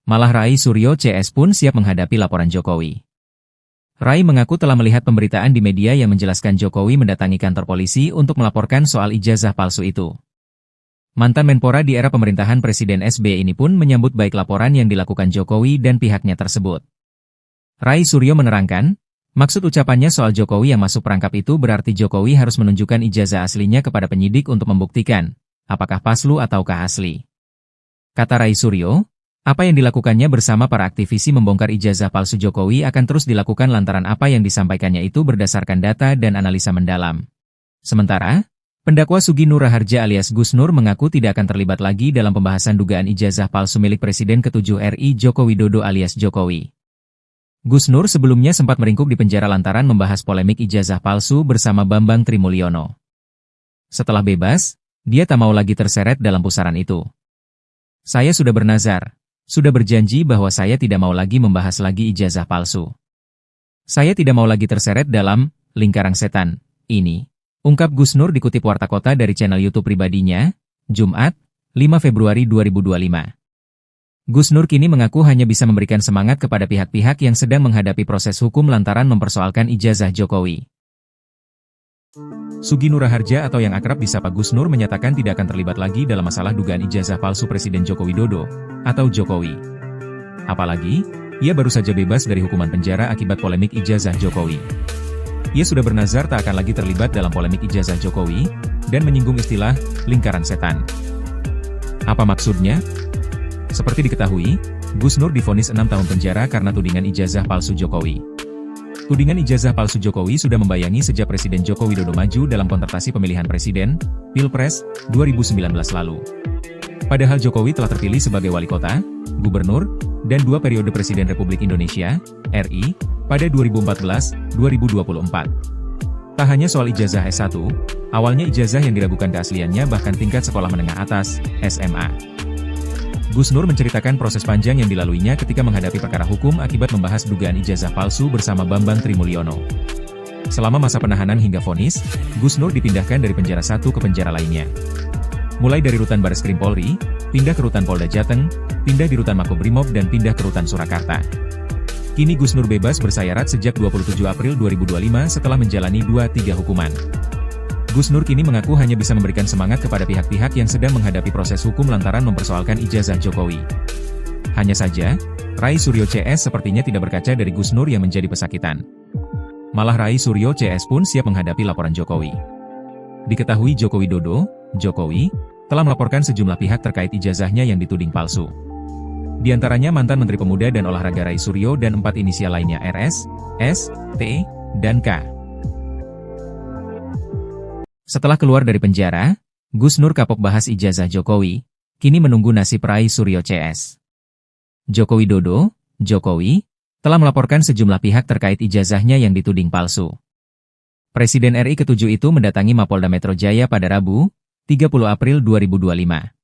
Malah Rai Suryo CS pun siap menghadapi laporan Jokowi. Rai mengaku telah melihat pemberitaan di media yang menjelaskan Jokowi mendatangi kantor polisi untuk melaporkan soal ijazah palsu itu. Mantan Menpora di era pemerintahan Presiden SBY ini pun menyambut baik laporan yang dilakukan Jokowi dan pihaknya tersebut. Rai Suryo menerangkan, maksud ucapannya soal Jokowi yang masuk perangkap itu berarti Jokowi harus menunjukkan ijazah aslinya kepada penyidik untuk membuktikan, apakah palsu ataukah asli. Kata Rai Suryo, apa yang dilakukannya bersama para aktivisi membongkar ijazah palsu Jokowi akan terus dilakukan lantaran apa yang disampaikannya itu berdasarkan data dan analisa mendalam. Sementara, pendakwa Sugi Nur Raharja alias Gus Nur mengaku tidak akan terlibat lagi dalam pembahasan dugaan ijazah palsu milik Presiden ke-7 RI Joko Widodo alias Jokowi. Gus Nur sebelumnya sempat meringkuk di penjara lantaran membahas polemik ijazah palsu bersama Bambang Trimulyono. Setelah bebas, dia tak mau lagi terseret dalam pusaran itu. Saya sudah bernazar, sudah berjanji bahwa saya tidak mau lagi membahas lagi ijazah palsu. Saya tidak mau lagi terseret dalam lingkaran setan ini, ungkap Gus Nur dikutip Warta Kota dari channel YouTube pribadinya, Jumat, 5 Februari 2025. Gus Nur kini mengaku hanya bisa memberikan semangat kepada pihak-pihak yang sedang menghadapi proses hukum lantaran mempersoalkan ijazah Jokowi. Sugi Nur Harja atau yang akrab disapa Gus Nur menyatakan tidak akan terlibat lagi dalam masalah dugaan ijazah palsu Presiden Joko Widodo atau Jokowi. Apalagi, ia baru saja bebas dari hukuman penjara akibat polemik ijazah Jokowi. Ia sudah bernazar tak akan lagi terlibat dalam polemik ijazah Jokowi dan menyinggung istilah lingkaran setan. Apa maksudnya? Seperti diketahui, Gus Nur divonis 6 tahun penjara karena tudingan ijazah palsu Jokowi. Tudingan ijazah palsu Jokowi sudah membayangi sejak Presiden Joko Widodo maju dalam kontestasi pemilihan presiden, Pilpres, 2019 lalu. Padahal Jokowi telah terpilih sebagai wali kota, gubernur, dan 2 periode Presiden Republik Indonesia, RI, pada 2014-2024. Tak hanya soal ijazah S1, awalnya ijazah yang diragukan keasliannya bahkan tingkat sekolah menengah atas, SMA. Gus Nur menceritakan proses panjang yang dilaluinya ketika menghadapi perkara hukum akibat membahas dugaan ijazah palsu bersama Bambang Trimulyono. Selama masa penahanan hingga vonis, Gus Nur dipindahkan dari penjara satu ke penjara lainnya. Mulai dari rutan Bareskrim Polri, pindah ke rutan Polda Jateng, pindah di rutan Makobrimob dan pindah ke rutan Surakarta. Kini Gus Nur bebas bersayarat sejak 27 April 2025 setelah menjalani 2-3 hukuman. Gus Nur kini mengaku hanya bisa memberikan semangat kepada pihak-pihak yang sedang menghadapi proses hukum lantaran mempersoalkan ijazah Jokowi. Hanya saja, Rai Suryo CS sepertinya tidak berkaca dari Gus Nur yang menjadi pesakitan. Malah Rai Suryo CS pun siap menghadapi laporan Jokowi. Diketahui Joko Widodo, Jokowi, telah melaporkan sejumlah pihak terkait ijazahnya yang dituding palsu. Di antaranya mantan Menteri Pemuda dan Olahraga Rai Suryo dan 4 inisial lainnya RS, S, T, dan K. Setelah keluar dari penjara, Gus Nur kapok bahas ijazah Jokowi, kini menunggu nasib Rai Suryo CS. Joko Widodo, Jokowi, telah melaporkan sejumlah pihak terkait ijazahnya yang dituding palsu. Presiden RI ke-7 itu mendatangi Mapolda Metro Jaya pada Rabu, 30 April 2025.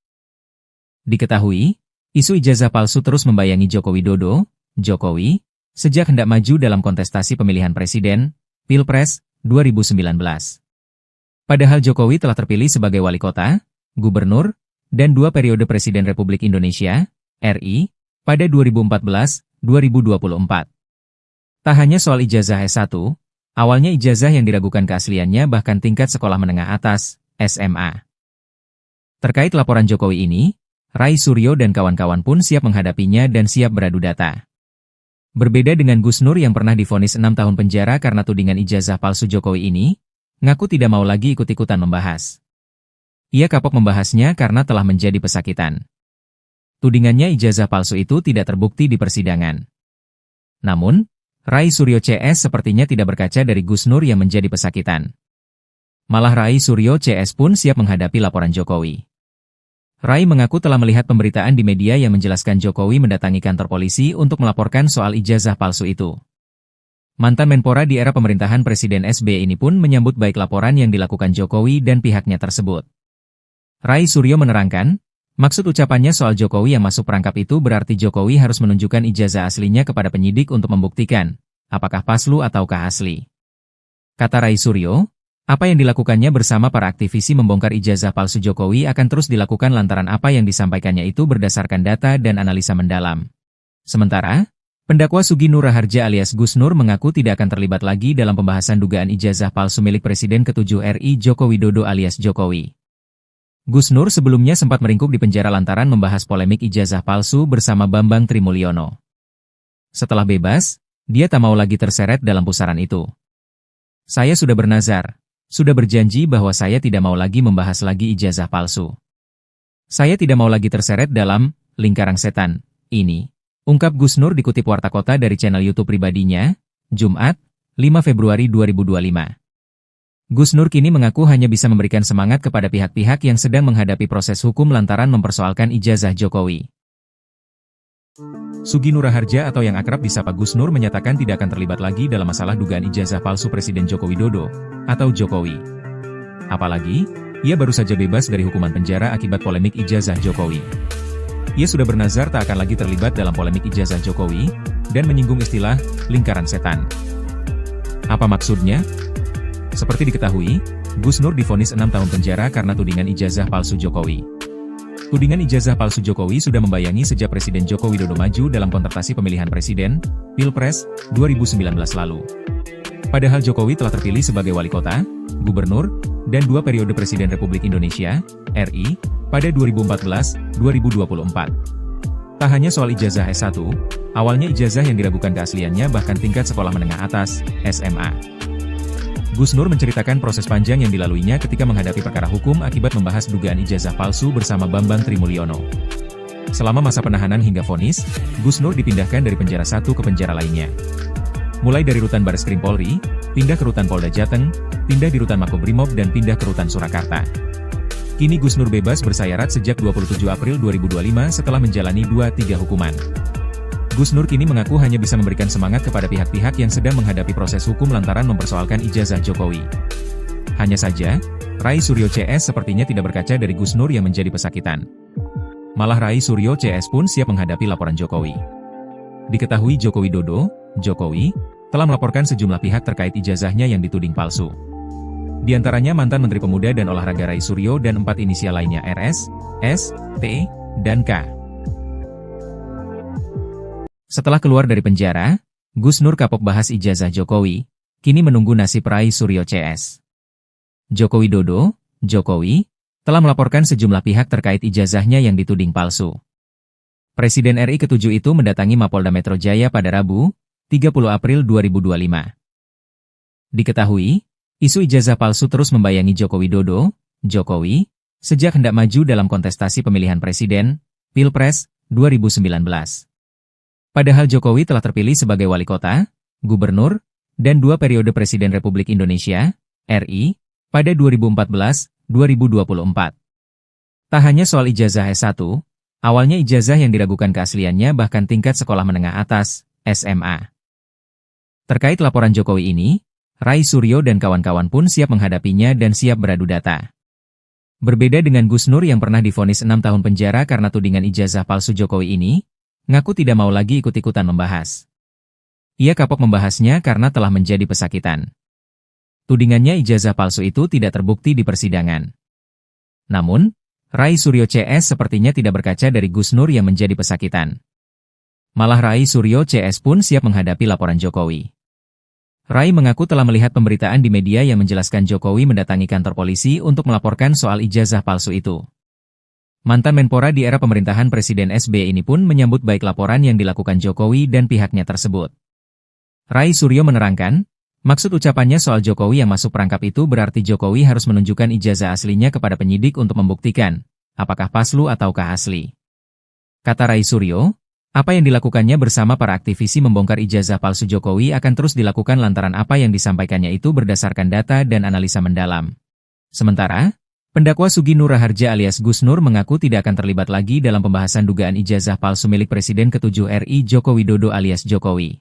Diketahui, isu ijazah palsu terus membayangi Joko Widodo, Jokowi, sejak hendak maju dalam kontestasi pemilihan presiden, Pilpres, 2019. Padahal Jokowi telah terpilih sebagai wali kota, gubernur, dan 2 periode Presiden Republik Indonesia, RI, pada 2014-2024. Tak hanya soal ijazah S1, awalnya ijazah yang diragukan keasliannya bahkan tingkat sekolah menengah atas, SMA. Terkait laporan Jokowi ini, Rai Suryo dan kawan-kawan pun siap menghadapinya dan siap beradu data. Berbeda dengan Gus Nur yang pernah divonis 6 tahun penjara karena tudingan ijazah palsu Jokowi ini, ngaku tidak mau lagi ikut-ikutan membahas. Ia kapok membahasnya karena telah menjadi pesakitan. Tudingannya ijazah palsu itu tidak terbukti di persidangan. Namun, Rai Suryo CS sepertinya tidak berkaca dari Gus Nur yang menjadi pesakitan. Malah Rai Suryo CS pun siap menghadapi laporan Jokowi. Rai mengaku telah melihat pemberitaan di media yang menjelaskan Jokowi mendatangi kantor polisi untuk melaporkan soal ijazah palsu itu. Mantan Menpora di era pemerintahan Presiden SBY ini pun menyambut baik laporan yang dilakukan Jokowi dan pihaknya tersebut. Rai Suryo menerangkan, maksud ucapannya soal Jokowi yang masuk perangkap itu berarti Jokowi harus menunjukkan ijazah aslinya kepada penyidik untuk membuktikan, apakah palsu ataukah asli. Kata Rai Suryo, apa yang dilakukannya bersama para aktivisi membongkar ijazah palsu Jokowi akan terus dilakukan lantaran apa yang disampaikannya itu berdasarkan data dan analisa mendalam. Sementara, pendakwa Sugi Nur Harja alias Gus Nur mengaku tidak akan terlibat lagi dalam pembahasan dugaan ijazah palsu milik Presiden ke-7 RI Joko Widodo alias Jokowi. Gus Nur sebelumnya sempat meringkuk di penjara lantaran membahas polemik ijazah palsu bersama Bambang Trimulyono. Setelah bebas, dia tak mau lagi terseret dalam pusaran itu. Saya sudah bernazar, sudah berjanji bahwa saya tidak mau lagi membahas lagi ijazah palsu. Saya tidak mau lagi terseret dalam lingkaran setan ini, ungkap Gus Nur dikutip Warta Kota dari channel YouTube pribadinya, Jumat, 5 Februari 2025. Gus Nur kini mengaku hanya bisa memberikan semangat kepada pihak-pihak yang sedang menghadapi proses hukum lantaran mempersoalkan ijazah Jokowi. Sugi Nur Harja atau yang akrab disapa Gus Nur menyatakan tidak akan terlibat lagi dalam masalah dugaan ijazah palsu Presiden Joko Widodo atau Jokowi. Apalagi, ia baru saja bebas dari hukuman penjara akibat polemik ijazah Jokowi. Ia sudah bernazar tak akan lagi terlibat dalam polemik ijazah Jokowi, dan menyinggung istilah lingkaran setan. Apa maksudnya? Seperti diketahui, Gus Nur divonis 6 tahun penjara karena tudingan ijazah palsu Jokowi. Tudingan ijazah palsu Jokowi sudah membayangi sejak Presiden Joko Widodo maju dalam kontestasi pemilihan presiden, Pilpres, 2019 lalu. Padahal Jokowi telah terpilih sebagai wali kota, gubernur, dan 2 periode Presiden Republik Indonesia, RI, pada 2014-2024. Tak hanya soal ijazah S1, awalnya ijazah yang diragukan keasliannya bahkan tingkat sekolah menengah atas, SMA. Gus Nur menceritakan proses panjang yang dilaluinya ketika menghadapi perkara hukum akibat membahas dugaan ijazah palsu bersama Bambang Trimulyono. Selama masa penahanan hingga vonis, Gus Nur dipindahkan dari penjara satu ke penjara lainnya. Mulai dari rutan Bareskrim Polri, pindah ke rutan Polda Jateng, pindah di rutan Makobrimob dan pindah ke rutan Surakarta. Kini Gus Nur bebas bersayarat sejak 27 April 2025 setelah menjalani 2-3 hukuman. Gus Nur kini mengaku hanya bisa memberikan semangat kepada pihak-pihak yang sedang menghadapi proses hukum lantaran mempersoalkan ijazah Jokowi. Hanya saja, Rai Suryo CS sepertinya tidak berkaca dari Gus Nur yang menjadi pesakitan. Malah Rai Suryo CS pun siap menghadapi laporan Jokowi. Diketahui Joko Widodo, Jokowi, telah melaporkan sejumlah pihak terkait ijazahnya yang dituding palsu. Di antaranya mantan Menteri Pemuda dan Olahraga Rai Suryo dan 4 inisial lainnya RS, S, T, dan K. Setelah keluar dari penjara, Gus Nur kapok bahas ijazah Jokowi, kini menunggu nasib Rai Suryo CS. Joko Widodo, Jokowi, telah melaporkan sejumlah pihak terkait ijazahnya yang dituding palsu. Presiden RI ke-7 itu mendatangi Mapolda Metro Jaya pada Rabu, 30 April 2025. Diketahui, isu ijazah palsu terus membayangi Joko Widodo, Jokowi, sejak hendak maju dalam kontestasi pemilihan presiden, Pilpres, 2019. Padahal Jokowi telah terpilih sebagai wali kota, gubernur, dan 2 periode Presiden Republik Indonesia, RI, pada 2014-2024. Tak hanya soal ijazah S1, awalnya ijazah yang diragukan keasliannya bahkan tingkat sekolah menengah atas, SMA. Terkait laporan Jokowi ini, Rai Suryo dan kawan-kawan pun siap menghadapinya dan siap beradu data. Berbeda dengan Gus Nur yang pernah divonis 6 tahun penjara karena tudingan ijazah palsu Jokowi ini, ngaku tidak mau lagi ikut-ikutan membahas. Ia kapok membahasnya karena telah menjadi pesakitan. Tudingannya ijazah palsu itu tidak terbukti di persidangan. Namun, Rai Suryo CS sepertinya tidak berkaca dari Gus Nur yang menjadi pesakitan. Malah Rai Suryo CS pun siap menghadapi laporan Jokowi. Rai mengaku telah melihat pemberitaan di media yang menjelaskan Jokowi mendatangi kantor polisi untuk melaporkan soal ijazah palsu itu. Mantan Menpora di era pemerintahan Presiden SBY ini pun menyambut baik laporan yang dilakukan Jokowi dan pihaknya tersebut. Rai Suryo menerangkan, maksud ucapannya soal Jokowi yang masuk perangkap itu berarti Jokowi harus menunjukkan ijazah aslinya kepada penyidik untuk membuktikan, apakah palsu ataukah asli. Kata Rai Suryo, apa yang dilakukannya bersama para aktivisi membongkar ijazah palsu Jokowi akan terus dilakukan lantaran apa yang disampaikannya itu berdasarkan data dan analisa mendalam. Sementara, pendakwa Sugi Nur Raharja alias Gus Nur mengaku tidak akan terlibat lagi dalam pembahasan dugaan ijazah palsu milik Presiden ke-7 RI Joko Widodo alias Jokowi.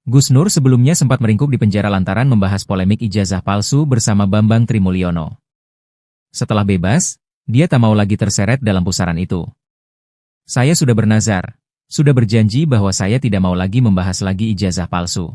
Gus Nur sebelumnya sempat meringkuk di penjara lantaran membahas polemik ijazah palsu bersama Bambang Trimulyono. Setelah bebas, dia tak mau lagi terseret dalam pusaran itu. Saya sudah bernazar. Sudah berjanji bahwa saya tidak mau lagi membahas lagi ijazah palsu.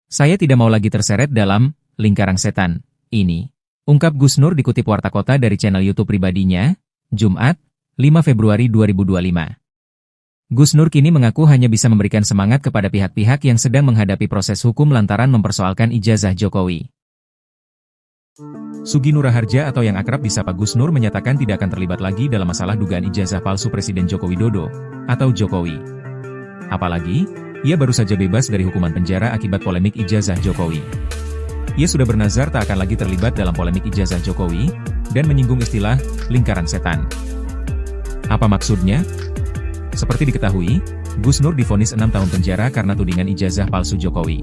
Saya tidak mau lagi terseret dalam lingkaran setan ini, ungkap Gus Nur dikutip Warta Kota dari channel YouTube pribadinya, Jumat, 5 Februari 2025. Gus Nur kini mengaku hanya bisa memberikan semangat kepada pihak-pihak yang sedang menghadapi proses hukum lantaran mempersoalkan ijazah Jokowi. Sugi Nur Raharja atau yang akrab disapa Gus Nur menyatakan tidak akan terlibat lagi dalam masalah dugaan ijazah palsu Presiden Joko Widodo atau Jokowi. Apalagi, ia baru saja bebas dari hukuman penjara akibat polemik ijazah Jokowi. Ia sudah bernazar tak akan lagi terlibat dalam polemik ijazah Jokowi dan menyinggung istilah lingkaran setan. Apa maksudnya? Seperti diketahui, Gus Nur divonis 6 tahun penjara karena tudingan ijazah palsu Jokowi.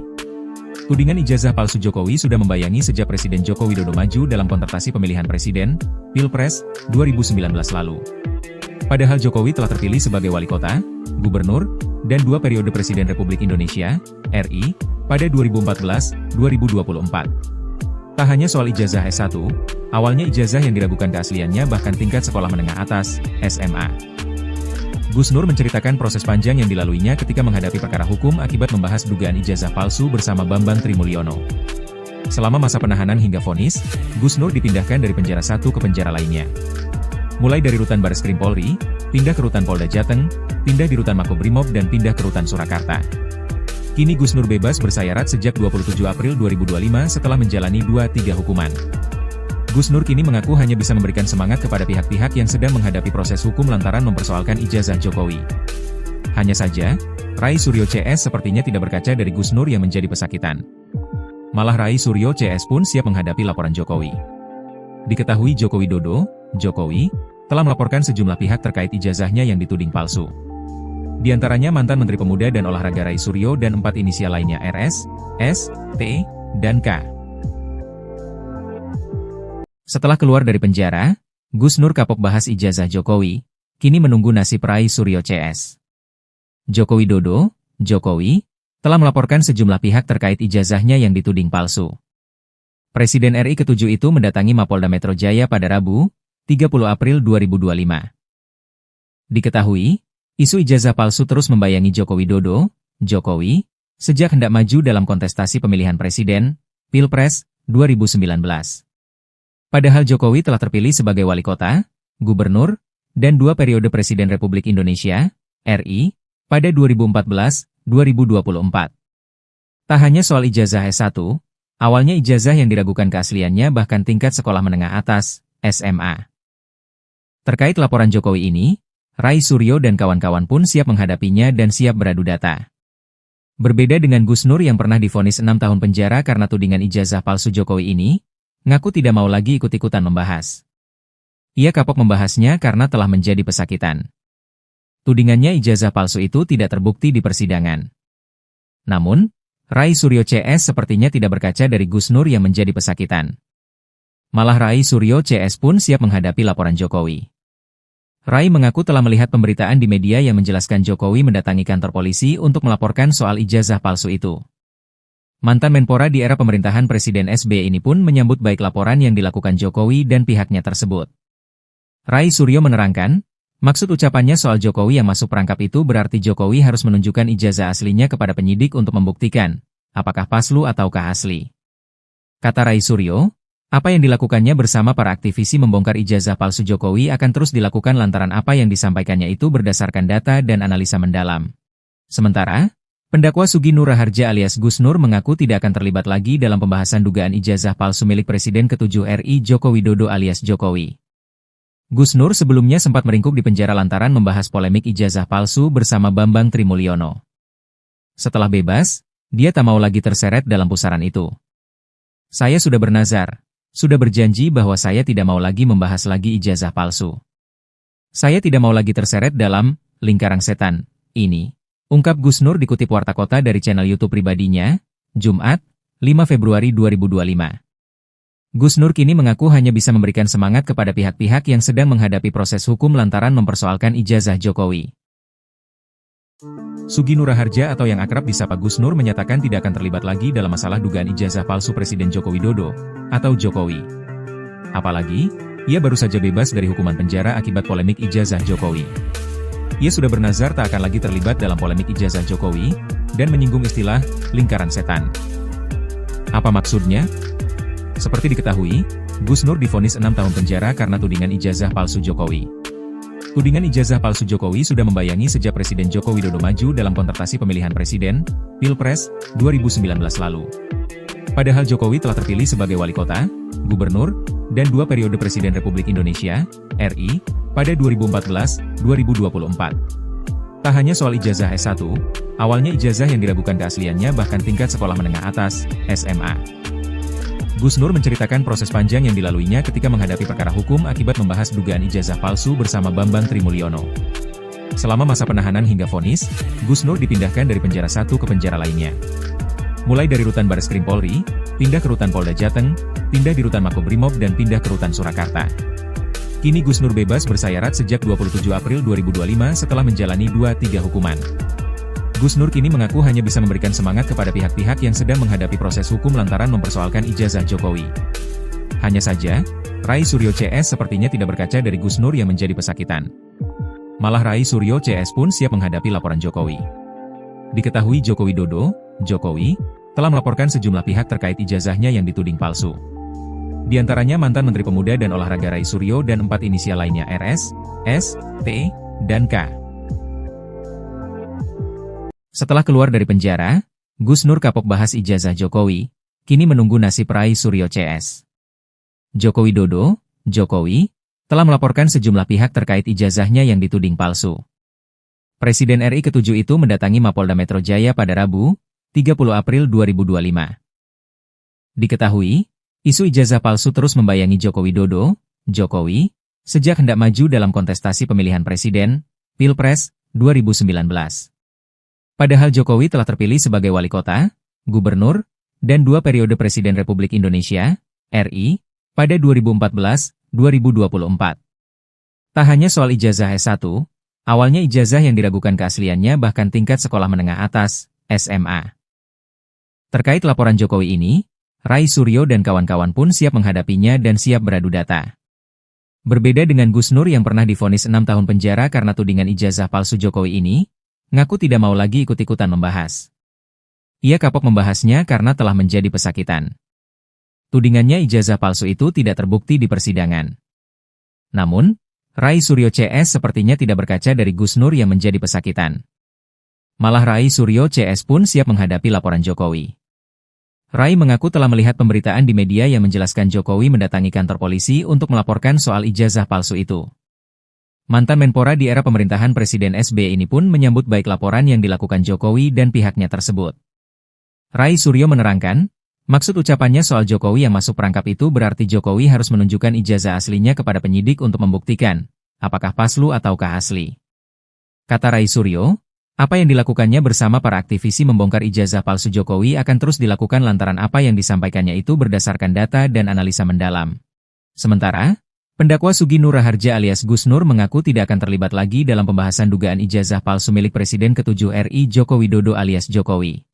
Tudingan ijazah palsu Jokowi sudah membayangi sejak Presiden Joko Widodo maju dalam kontestasi pemilihan presiden, Pilpres, 2019 lalu. Padahal Jokowi telah terpilih sebagai wali kota, gubernur, dan 2 periode Presiden Republik Indonesia, RI, pada 2014-2024. Tak hanya soal ijazah S1, awalnya ijazah yang diragukan keasliannya bahkan tingkat sekolah menengah atas, SMA. Gus Nur menceritakan proses panjang yang dilaluinya ketika menghadapi perkara hukum akibat membahas dugaan ijazah palsu bersama Bambang Trimulyono. Selama masa penahanan hingga vonis, Gus Nur dipindahkan dari penjara satu ke penjara lainnya. Mulai dari rutan Bareskrim Polri, pindah ke rutan Polda Jateng, pindah di rutan Makobrimob dan pindah ke rutan Surakarta. Kini Gus Nur bebas bersayarat sejak 27 April 2025 setelah menjalani 2-3 hukuman. Gus Nur kini mengaku hanya bisa memberikan semangat kepada pihak-pihak yang sedang menghadapi proses hukum lantaran mempersoalkan ijazah Jokowi. Hanya saja, Rai Suryo CS sepertinya tidak berkaca dari Gus Nur yang menjadi pesakitan. Malah Rai Suryo CS pun siap menghadapi laporan Jokowi. Diketahui Joko Widodo, Jokowi, telah melaporkan sejumlah pihak terkait ijazahnya yang dituding palsu. Di antaranya mantan Menteri Pemuda dan Olahraga Rai Suryo dan 4 inisial lainnya RS, S, T, dan K. Setelah keluar dari penjara, Gus Nur kapok bahas ijazah Jokowi, kini menunggu nasib Rai Suryo CS. Joko Widodo, Jokowi, telah melaporkan sejumlah pihak terkait ijazahnya yang dituding palsu. Presiden RI ke-7 itu mendatangi Mapolda Metro Jaya pada Rabu, 30 April 2025. Diketahui, isu ijazah palsu terus membayangi Joko Widodo, Jokowi, sejak hendak maju dalam kontestasi pemilihan presiden, Pilpres, 2019. Padahal Jokowi telah terpilih sebagai wali kota, gubernur, dan 2 periode Presiden Republik Indonesia, RI, pada 2014-2024. Tak hanya soal ijazah S1, awalnya ijazah yang diragukan keasliannya bahkan tingkat sekolah menengah atas, SMA. Terkait laporan Jokowi ini, Rai Suryo dan kawan-kawan pun siap menghadapinya dan siap beradu data. Berbeda dengan Gus Nur yang pernah divonis 6 tahun penjara karena tudingan ijazah palsu Jokowi ini, ngaku tidak mau lagi ikut-ikutan membahas. Ia kapok membahasnya karena telah menjadi pesakitan. Tudingannya ijazah palsu itu tidak terbukti di persidangan. Namun, Rai Suryo CS sepertinya tidak berkaca dari Gus Nur yang menjadi pesakitan. Malah Rai Suryo CS pun siap menghadapi laporan Jokowi. Rai mengaku telah melihat pemberitaan di media yang menjelaskan Jokowi mendatangi kantor polisi untuk melaporkan soal ijazah palsu itu. Mantan Menpora di era pemerintahan Presiden SBY ini pun menyambut baik laporan yang dilakukan Jokowi dan pihaknya tersebut. Rai Suryo menerangkan, maksud ucapannya soal Jokowi yang masuk perangkap itu berarti Jokowi harus menunjukkan ijazah aslinya kepada penyidik untuk membuktikan, apakah palsu ataukah asli. Kata Rai Suryo, apa yang dilakukannya bersama para aktivisi membongkar ijazah palsu Jokowi akan terus dilakukan lantaran apa yang disampaikannya itu berdasarkan data dan analisa mendalam. Sementara, pendakwa Sugi Nur Raharja alias Gus Nur mengaku tidak akan terlibat lagi dalam pembahasan dugaan ijazah palsu milik Presiden ke-7 RI Joko Widodo alias Jokowi. Gus Nur sebelumnya sempat meringkuk di penjara lantaran membahas polemik ijazah palsu bersama Bambang Trimulyono. Setelah bebas, dia tak mau lagi terseret dalam pusaran itu. Saya sudah bernazar, sudah berjanji bahwa saya tidak mau lagi membahas lagi ijazah palsu. Saya tidak mau lagi terseret dalam lingkaran setan ini. Ungkap Gus Nur dikutip Warta Kota dari channel YouTube pribadinya, Jumat, 5 Februari 2025. Gus Nur kini mengaku hanya bisa memberikan semangat kepada pihak-pihak yang sedang menghadapi proses hukum lantaran mempersoalkan ijazah Jokowi. Sugi Nur Raharja atau yang akrab disapa Gus Nur menyatakan tidak akan terlibat lagi dalam masalah dugaan ijazah palsu Presiden Joko Widodo, atau Jokowi. Apalagi, ia baru saja bebas dari hukuman penjara akibat polemik ijazah Jokowi. Ia sudah bernazar tak akan lagi terlibat dalam polemik ijazah Jokowi, dan menyinggung istilah, lingkaran setan. Apa maksudnya? Seperti diketahui, Gus Nur divonis 6 tahun penjara karena tudingan ijazah palsu Jokowi. Tudingan ijazah palsu Jokowi sudah membayangi sejak Presiden Joko Widodo maju dalam kontestasi pemilihan presiden, Pilpres, 2019 lalu. Padahal Jokowi telah terpilih sebagai wali kota, gubernur, dan 2 periode Presiden Republik Indonesia, RI, pada 2014-2024. Tak hanya soal ijazah S1, awalnya ijazah yang diragukan keasliannya bahkan tingkat sekolah menengah atas, SMA. Gus Nur menceritakan proses panjang yang dilaluinya ketika menghadapi perkara hukum akibat membahas dugaan ijazah palsu bersama Bambang Trimulyono. Selama masa penahanan hingga vonis, Gus Nur dipindahkan dari penjara satu ke penjara lainnya. Mulai dari rutan Bareskrim Polri, pindah ke rutan Polda Jateng, pindah di rutan Makobrimob dan pindah ke rutan Surakarta. Kini Gus Nur bebas bersayarat sejak 27 April 2025 setelah menjalani 2-3 hukuman. Gus Nur kini mengaku hanya bisa memberikan semangat kepada pihak-pihak yang sedang menghadapi proses hukum lantaran mempersoalkan ijazah Jokowi. Hanya saja, Rai Suryo CS sepertinya tidak berkaca dari Gus Nur yang menjadi pesakitan. Malah Rai Suryo CS pun siap menghadapi laporan Jokowi. Diketahui Joko Widodo, Jokowi, telah melaporkan sejumlah pihak terkait ijazahnya yang dituding palsu. Di antaranya mantan Menteri Pemuda dan Olahraga Rai Suryo dan 4 inisial lainnya RS, S, T, dan K. Setelah keluar dari penjara, Gus Nur kapok bahas ijazah Jokowi, kini menunggu nasib Rai Suryo CS. Joko Widodo, Jokowi, telah melaporkan sejumlah pihak terkait ijazahnya yang dituding palsu. Presiden RI ke-7 itu mendatangi Mapolda Metro Jaya pada Rabu, 30 April 2025. Diketahui, isu ijazah palsu terus membayangi Joko Widodo, Jokowi, sejak hendak maju dalam kontestasi pemilihan presiden, Pilpres, 2019. Padahal Jokowi telah terpilih sebagai wali kota, gubernur, dan 2 periode Presiden Republik Indonesia, RI, pada 2014-2024. Tak hanya soal ijazah S1, awalnya ijazah yang diragukan keasliannya bahkan tingkat sekolah menengah atas, SMA. Terkait laporan Jokowi ini, Rai Suryo dan kawan-kawan pun siap menghadapinya dan siap beradu data. Berbeda dengan Gus Nur yang pernah divonis 6 tahun penjara karena tudingan ijazah palsu Jokowi ini, ngaku tidak mau lagi ikut-ikutan membahas. Ia kapok membahasnya karena telah menjadi pesakitan. Tudingannya ijazah palsu itu tidak terbukti di persidangan. Namun, Rai Suryo CS sepertinya tidak berkaca dari Gus Nur yang menjadi pesakitan. Malah Rai Suryo CS pun siap menghadapi laporan Jokowi. Rai mengaku telah melihat pemberitaan di media yang menjelaskan Jokowi mendatangi kantor polisi untuk melaporkan soal ijazah palsu itu. Mantan Menpora di era pemerintahan Presiden SBY ini pun menyambut baik laporan yang dilakukan Jokowi dan pihaknya tersebut. Rai Suryo menerangkan, maksud ucapannya soal Jokowi yang masuk perangkap itu berarti Jokowi harus menunjukkan ijazah aslinya kepada penyidik untuk membuktikan, apakah palsu ataukah asli. Kata Rai Suryo, apa yang dilakukannya bersama para aktivisi membongkar ijazah palsu Jokowi akan terus dilakukan lantaran apa yang disampaikannya itu berdasarkan data dan analisa mendalam. Sementara, pendakwa Sugi Nur Raharja alias Gus Nur mengaku tidak akan terlibat lagi dalam pembahasan dugaan ijazah palsu milik Presiden ke-7 RI Joko Widodo alias Jokowi.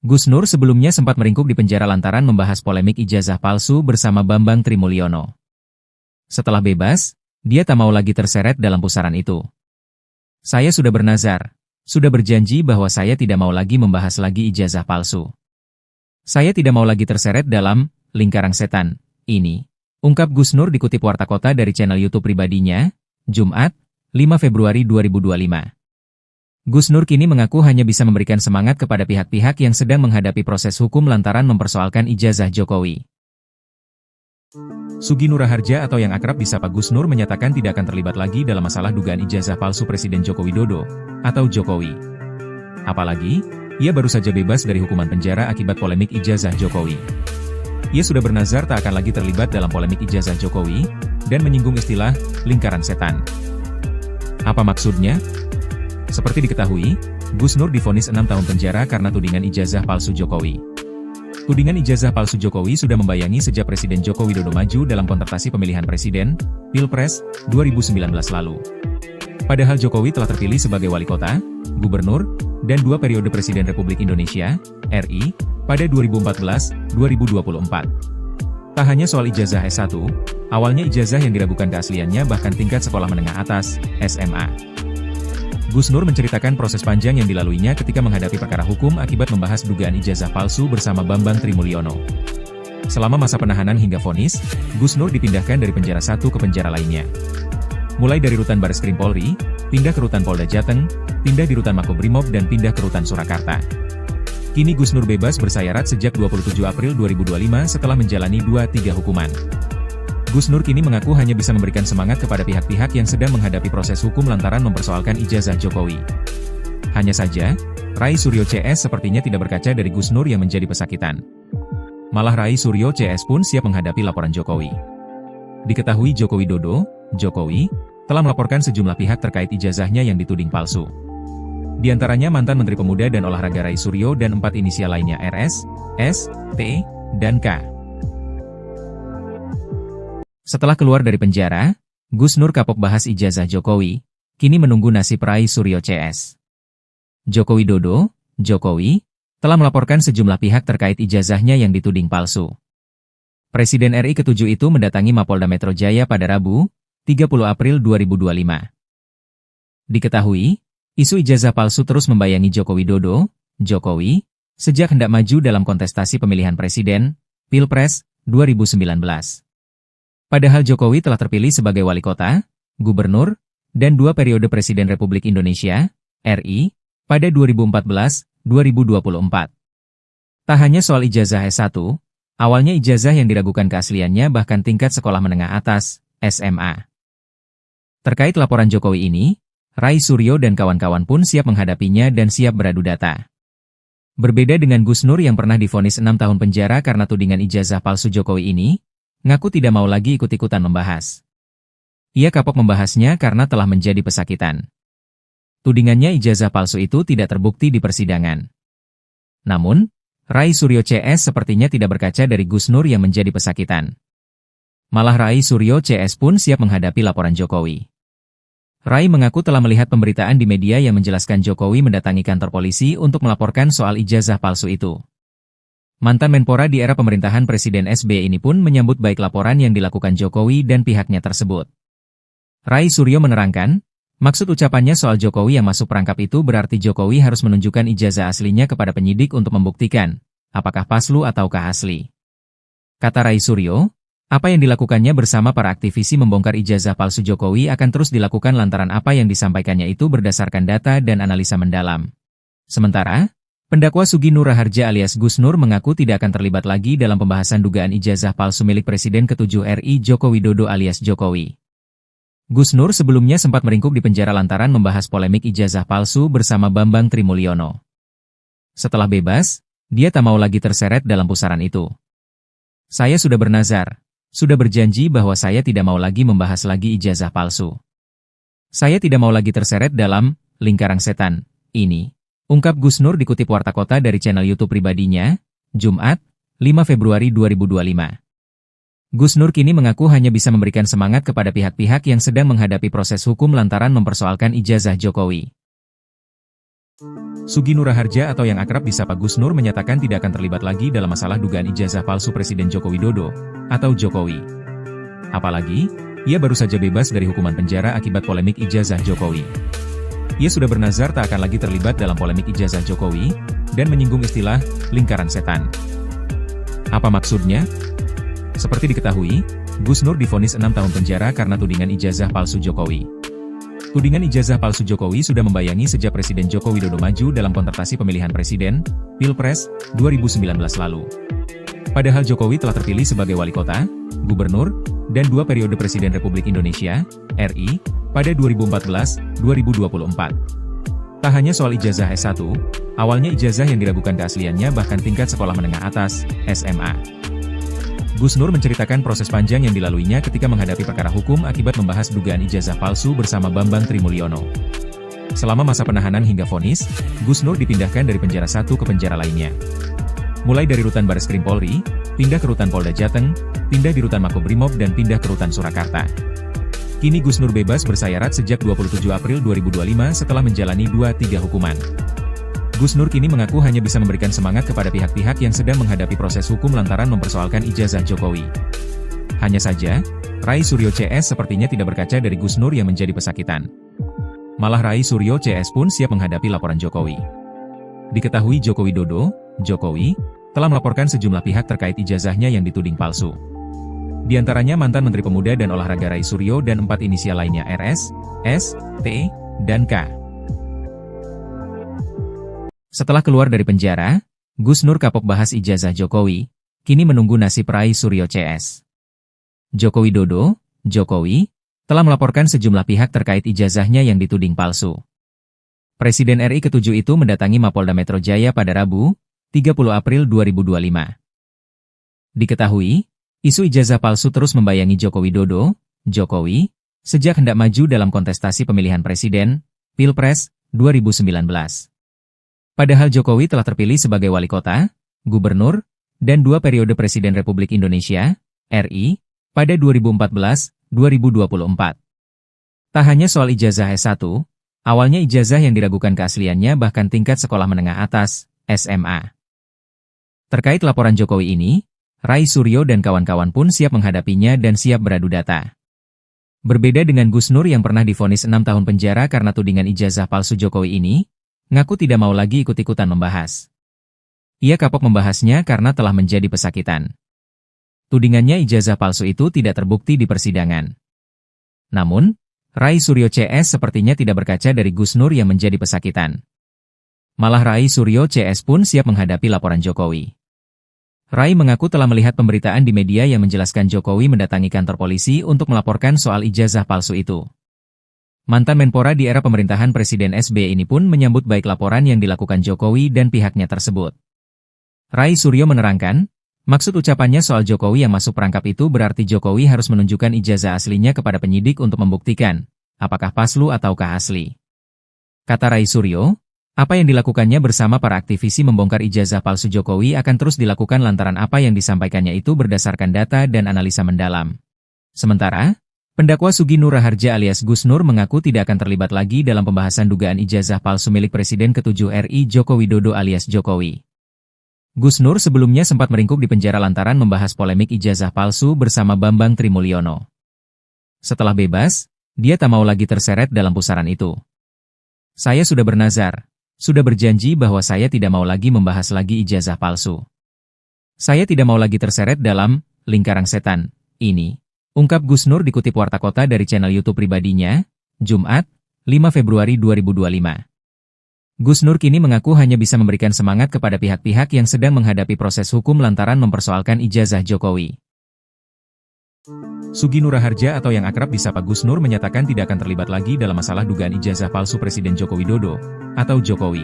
Gus Nur sebelumnya sempat meringkuk di penjara lantaran membahas polemik ijazah palsu bersama Bambang Trimulyono. Setelah bebas, dia tak mau lagi terseret dalam pusaran itu. Saya sudah bernazar, sudah berjanji bahwa saya tidak mau lagi membahas lagi ijazah palsu. Saya tidak mau lagi terseret dalam lingkaran setan ini. Ungkap Gus Nur dikutip Warta Kota dari channel YouTube pribadinya, Jumat, 5 Februari 2025. Gus Nur kini mengaku hanya bisa memberikan semangat kepada pihak-pihak yang sedang menghadapi proses hukum lantaran mempersoalkan ijazah Jokowi. Sugi Nur Raharja atau yang akrab disapa Gus Nur menyatakan tidak akan terlibat lagi dalam masalah dugaan ijazah palsu Presiden Joko Widodo, atau Jokowi. Apalagi, ia baru saja bebas dari hukuman penjara akibat polemik ijazah Jokowi. Ia sudah bernazar tak akan lagi terlibat dalam polemik ijazah Jokowi, dan menyinggung istilah lingkaran setan. Apa maksudnya? Seperti diketahui, Gus Nur divonis 6 tahun penjara karena tudingan ijazah palsu Jokowi. Tudingan ijazah palsu Jokowi sudah membayangi sejak Presiden Joko Widodo maju dalam kontestasi pemilihan presiden, Pilpres, 2019 lalu. Padahal Jokowi telah terpilih sebagai wali kota, gubernur, dan 2 periode Presiden Republik Indonesia, RI, pada 2014-2024. Tak hanya soal ijazah S1, awalnya ijazah yang diragukan keasliannya bahkan tingkat sekolah menengah atas, SMA. Gus Nur menceritakan proses panjang yang dilaluinya ketika menghadapi perkara hukum akibat membahas dugaan ijazah palsu bersama Bambang Trimulyono. Selama masa penahanan hingga vonis, Gus Nur dipindahkan dari penjara satu ke penjara lainnya. Mulai dari rutan Bareskrim Polri, pindah ke rutan Polda Jateng, pindah di rutan Makobrimob dan pindah ke rutan Surakarta. Kini Gus Nur bebas bersayarat sejak 27 April 2025 setelah menjalani 2-3 hukuman. Gus Nur kini mengaku hanya bisa memberikan semangat kepada pihak-pihak yang sedang menghadapi proses hukum lantaran mempersoalkan ijazah Jokowi. Hanya saja, Rai Suryo CS sepertinya tidak berkaca dari Gus Nur yang menjadi pesakitan. Malah Rai Suryo CS pun siap menghadapi laporan Jokowi. Diketahui Joko Widodo, Jokowi, telah melaporkan sejumlah pihak terkait ijazahnya yang dituding palsu. Di antaranya mantan Menteri Pemuda dan Olahraga Rai Suryo dan 4 inisial lainnya RS, S, T, dan K. Setelah keluar dari penjara, Gus Nur kapok bahas ijazah Jokowi, kini menunggu nasib Rai Suryo CS. Joko Widodo, Jokowi, telah melaporkan sejumlah pihak terkait ijazahnya yang dituding palsu. Presiden RI ke-7 itu mendatangi Mapolda Metro Jaya pada Rabu, 30 April 2025. Diketahui, isu ijazah palsu terus membayangi Joko Widodo, Jokowi, sejak hendak maju dalam kontestasi pemilihan presiden, Pilpres, 2019. Padahal Jokowi telah terpilih sebagai wali kota, gubernur, dan 2 periode Presiden Republik Indonesia, RI, pada 2014-2024. Tak hanya soal ijazah S1, awalnya ijazah yang diragukan keasliannya bahkan tingkat sekolah menengah atas, SMA. Terkait laporan Jokowi ini, Rai Suryo dan kawan-kawan pun siap menghadapinya dan siap beradu data. Berbeda dengan Gus Nur yang pernah divonis 6 tahun penjara karena tudingan ijazah palsu Jokowi ini, ngaku tidak mau lagi ikut-ikutan membahas. Ia kapok membahasnya karena telah menjadi pesakitan. Tudingannya ijazah palsu itu tidak terbukti di persidangan. Namun, Rai Suryo CS sepertinya tidak berkaca dari Gus Nur yang menjadi pesakitan. Malah Rai Suryo CS pun siap menghadapi laporan Jokowi. Rai mengaku telah melihat pemberitaan di media yang menjelaskan Jokowi mendatangi kantor polisi untuk melaporkan soal ijazah palsu itu. Mantan Menpora di era pemerintahan Presiden SBY ini pun menyambut baik laporan yang dilakukan Jokowi dan pihaknya tersebut. Rai Suryo menerangkan, maksud ucapannya soal Jokowi yang masuk perangkap itu berarti Jokowi harus menunjukkan ijazah aslinya kepada penyidik untuk membuktikan, apakah palsu ataukah asli. Kata Rai Suryo, apa yang dilakukannya bersama para aktivisi membongkar ijazah palsu Jokowi akan terus dilakukan lantaran apa yang disampaikannya itu berdasarkan data dan analisa mendalam. Sementara, pendakwa Sugi Nur Raharja alias Gus Nur mengaku tidak akan terlibat lagi dalam pembahasan dugaan ijazah palsu milik Presiden ke-7 RI Joko Widodo alias Jokowi. Gus Nur sebelumnya sempat meringkuk di penjara lantaran membahas polemik ijazah palsu bersama Bambang Trimulyono. Setelah bebas, dia tak mau lagi terseret dalam pusaran itu. Saya sudah bernazar. Sudah berjanji bahwa saya tidak mau lagi membahas lagi ijazah palsu. Saya tidak mau lagi terseret dalam lingkaran setan ini, ungkap Gus Nur dikutip Warta Kota dari channel YouTube pribadinya, Jumat, 5 Februari 2025. Gus Nur kini mengaku hanya bisa memberikan semangat kepada pihak-pihak yang sedang menghadapi proses hukum lantaran mempersoalkan ijazah Jokowi. Sugi Nur Raharja atau yang akrab disapa Gus Nur menyatakan tidak akan terlibat lagi dalam masalah dugaan ijazah palsu Presiden Joko Widodo atau Jokowi. Apalagi, ia baru saja bebas dari hukuman penjara akibat polemik ijazah Jokowi. Ia sudah bernazar tak akan lagi terlibat dalam polemik ijazah Jokowi dan menyinggung istilah lingkaran setan. Apa maksudnya? Seperti diketahui, Gus Nur divonis 6 tahun penjara karena tudingan ijazah palsu Jokowi. Tudingan ijazah palsu Jokowi sudah membayangi sejak Presiden Joko Widodo maju dalam kontestasi pemilihan presiden, Pilpres, 2019 lalu. Padahal Jokowi telah terpilih sebagai wali kota, gubernur, dan 2 periode Presiden Republik Indonesia, RI, pada 2014-2024. Tak hanya soal ijazah S1, awalnya ijazah yang diragukan keasliannya bahkan tingkat sekolah menengah atas, SMA. Gus Nur menceritakan proses panjang yang dilaluinya ketika menghadapi perkara hukum akibat membahas dugaan ijazah palsu bersama Bambang Trimulyono. Selama masa penahanan hingga vonis, Gus Nur dipindahkan dari penjara satu ke penjara lainnya. Mulai dari rutan Bareskrim Polri, pindah ke rutan Polda Jateng, pindah di rutan Makobrimob dan pindah ke rutan Surakarta. Kini Gus Nur bebas bersayarat sejak 27 April 2025 setelah menjalani 2-3 hukuman. Gus Nur kini mengaku hanya bisa memberikan semangat kepada pihak-pihak yang sedang menghadapi proses hukum lantaran mempersoalkan ijazah Jokowi. Hanya saja, Rai Suryo CS sepertinya tidak berkaca dari Gus Nur yang menjadi pesakitan. Malah Rai Suryo CS pun siap menghadapi laporan Jokowi. Diketahui Joko Widodo, Jokowi, telah melaporkan sejumlah pihak terkait ijazahnya yang dituding palsu. Di antaranya mantan Menteri Pemuda dan Olahraga Rai Suryo dan 4 inisial lainnya RS, S, T, dan K. Setelah keluar dari penjara, Gus Nur kapok bahas ijazah Jokowi, kini menunggu nasib Rai Suryo CS. Joko Widodo, Jokowi, telah melaporkan sejumlah pihak terkait ijazahnya yang dituding palsu. Presiden RI ke-7 itu mendatangi Mapolda Metro Jaya pada Rabu, 30 April 2025. Diketahui, isu ijazah palsu terus membayangi Joko Widodo, Jokowi, sejak hendak maju dalam kontestasi pemilihan presiden, Pilpres, 2019. Padahal Jokowi telah terpilih sebagai wali kota, gubernur, dan 2 periode Presiden Republik Indonesia, RI, pada 2014-2024. Tak hanya soal ijazah S1, awalnya ijazah yang diragukan keasliannya bahkan tingkat sekolah menengah atas, SMA. Terkait laporan Jokowi ini, Rai Suryo dan kawan-kawan pun siap menghadapinya dan siap beradu data. Berbeda dengan Gus Nur yang pernah divonis 6 tahun penjara karena tudingan ijazah palsu Jokowi ini, ngaku tidak mau lagi ikut-ikutan membahas. Ia kapok membahasnya karena telah menjadi pesakitan. Tudingannya ijazah palsu itu tidak terbukti di persidangan. Namun, Rai Suryo CS sepertinya tidak berkaca dari Gus Nur yang menjadi pesakitan. Malah Rai Suryo CS pun siap menghadapi laporan Jokowi. Rai mengaku telah melihat pemberitaan di media yang menjelaskan Jokowi mendatangi kantor polisi untuk melaporkan soal ijazah palsu itu. Mantan Menpora di era pemerintahan Presiden SBY ini pun menyambut baik laporan yang dilakukan Jokowi dan pihaknya tersebut. Rai Suryo menerangkan, maksud ucapannya soal Jokowi yang masuk perangkap itu berarti Jokowi harus menunjukkan ijazah aslinya kepada penyidik untuk membuktikan, apakah palsu ataukah asli. Kata Rai Suryo, apa yang dilakukannya bersama para aktivisi membongkar ijazah palsu Jokowi akan terus dilakukan lantaran apa yang disampaikannya itu berdasarkan data dan analisa mendalam. Sementara, pendakwa Sugi Nur Raharja alias Gus Nur mengaku tidak akan terlibat lagi dalam pembahasan dugaan ijazah palsu milik Presiden ke-7 RI Joko Widodo alias Jokowi. Gus Nur sebelumnya sempat meringkuk di penjara lantaran membahas polemik ijazah palsu bersama Bambang Trimulyono. Setelah bebas, dia tak mau lagi terseret dalam pusaran itu. Saya sudah bernazar. Sudah berjanji bahwa saya tidak mau lagi membahas lagi ijazah palsu. Saya tidak mau lagi terseret dalam lingkaran setan ini, ungkap Gus Nur dikutip Warta Kota dari channel YouTube pribadinya, Jumat, 5 Februari 2025. Gus Nur kini mengaku hanya bisa memberikan semangat kepada pihak-pihak yang sedang menghadapi proses hukum lantaran mempersoalkan ijazah Jokowi. Sugi Nur Raharja atau yang akrab disapa Gus Nur menyatakan tidak akan terlibat lagi dalam masalah dugaan ijazah palsu Presiden Joko Widodo atau Jokowi.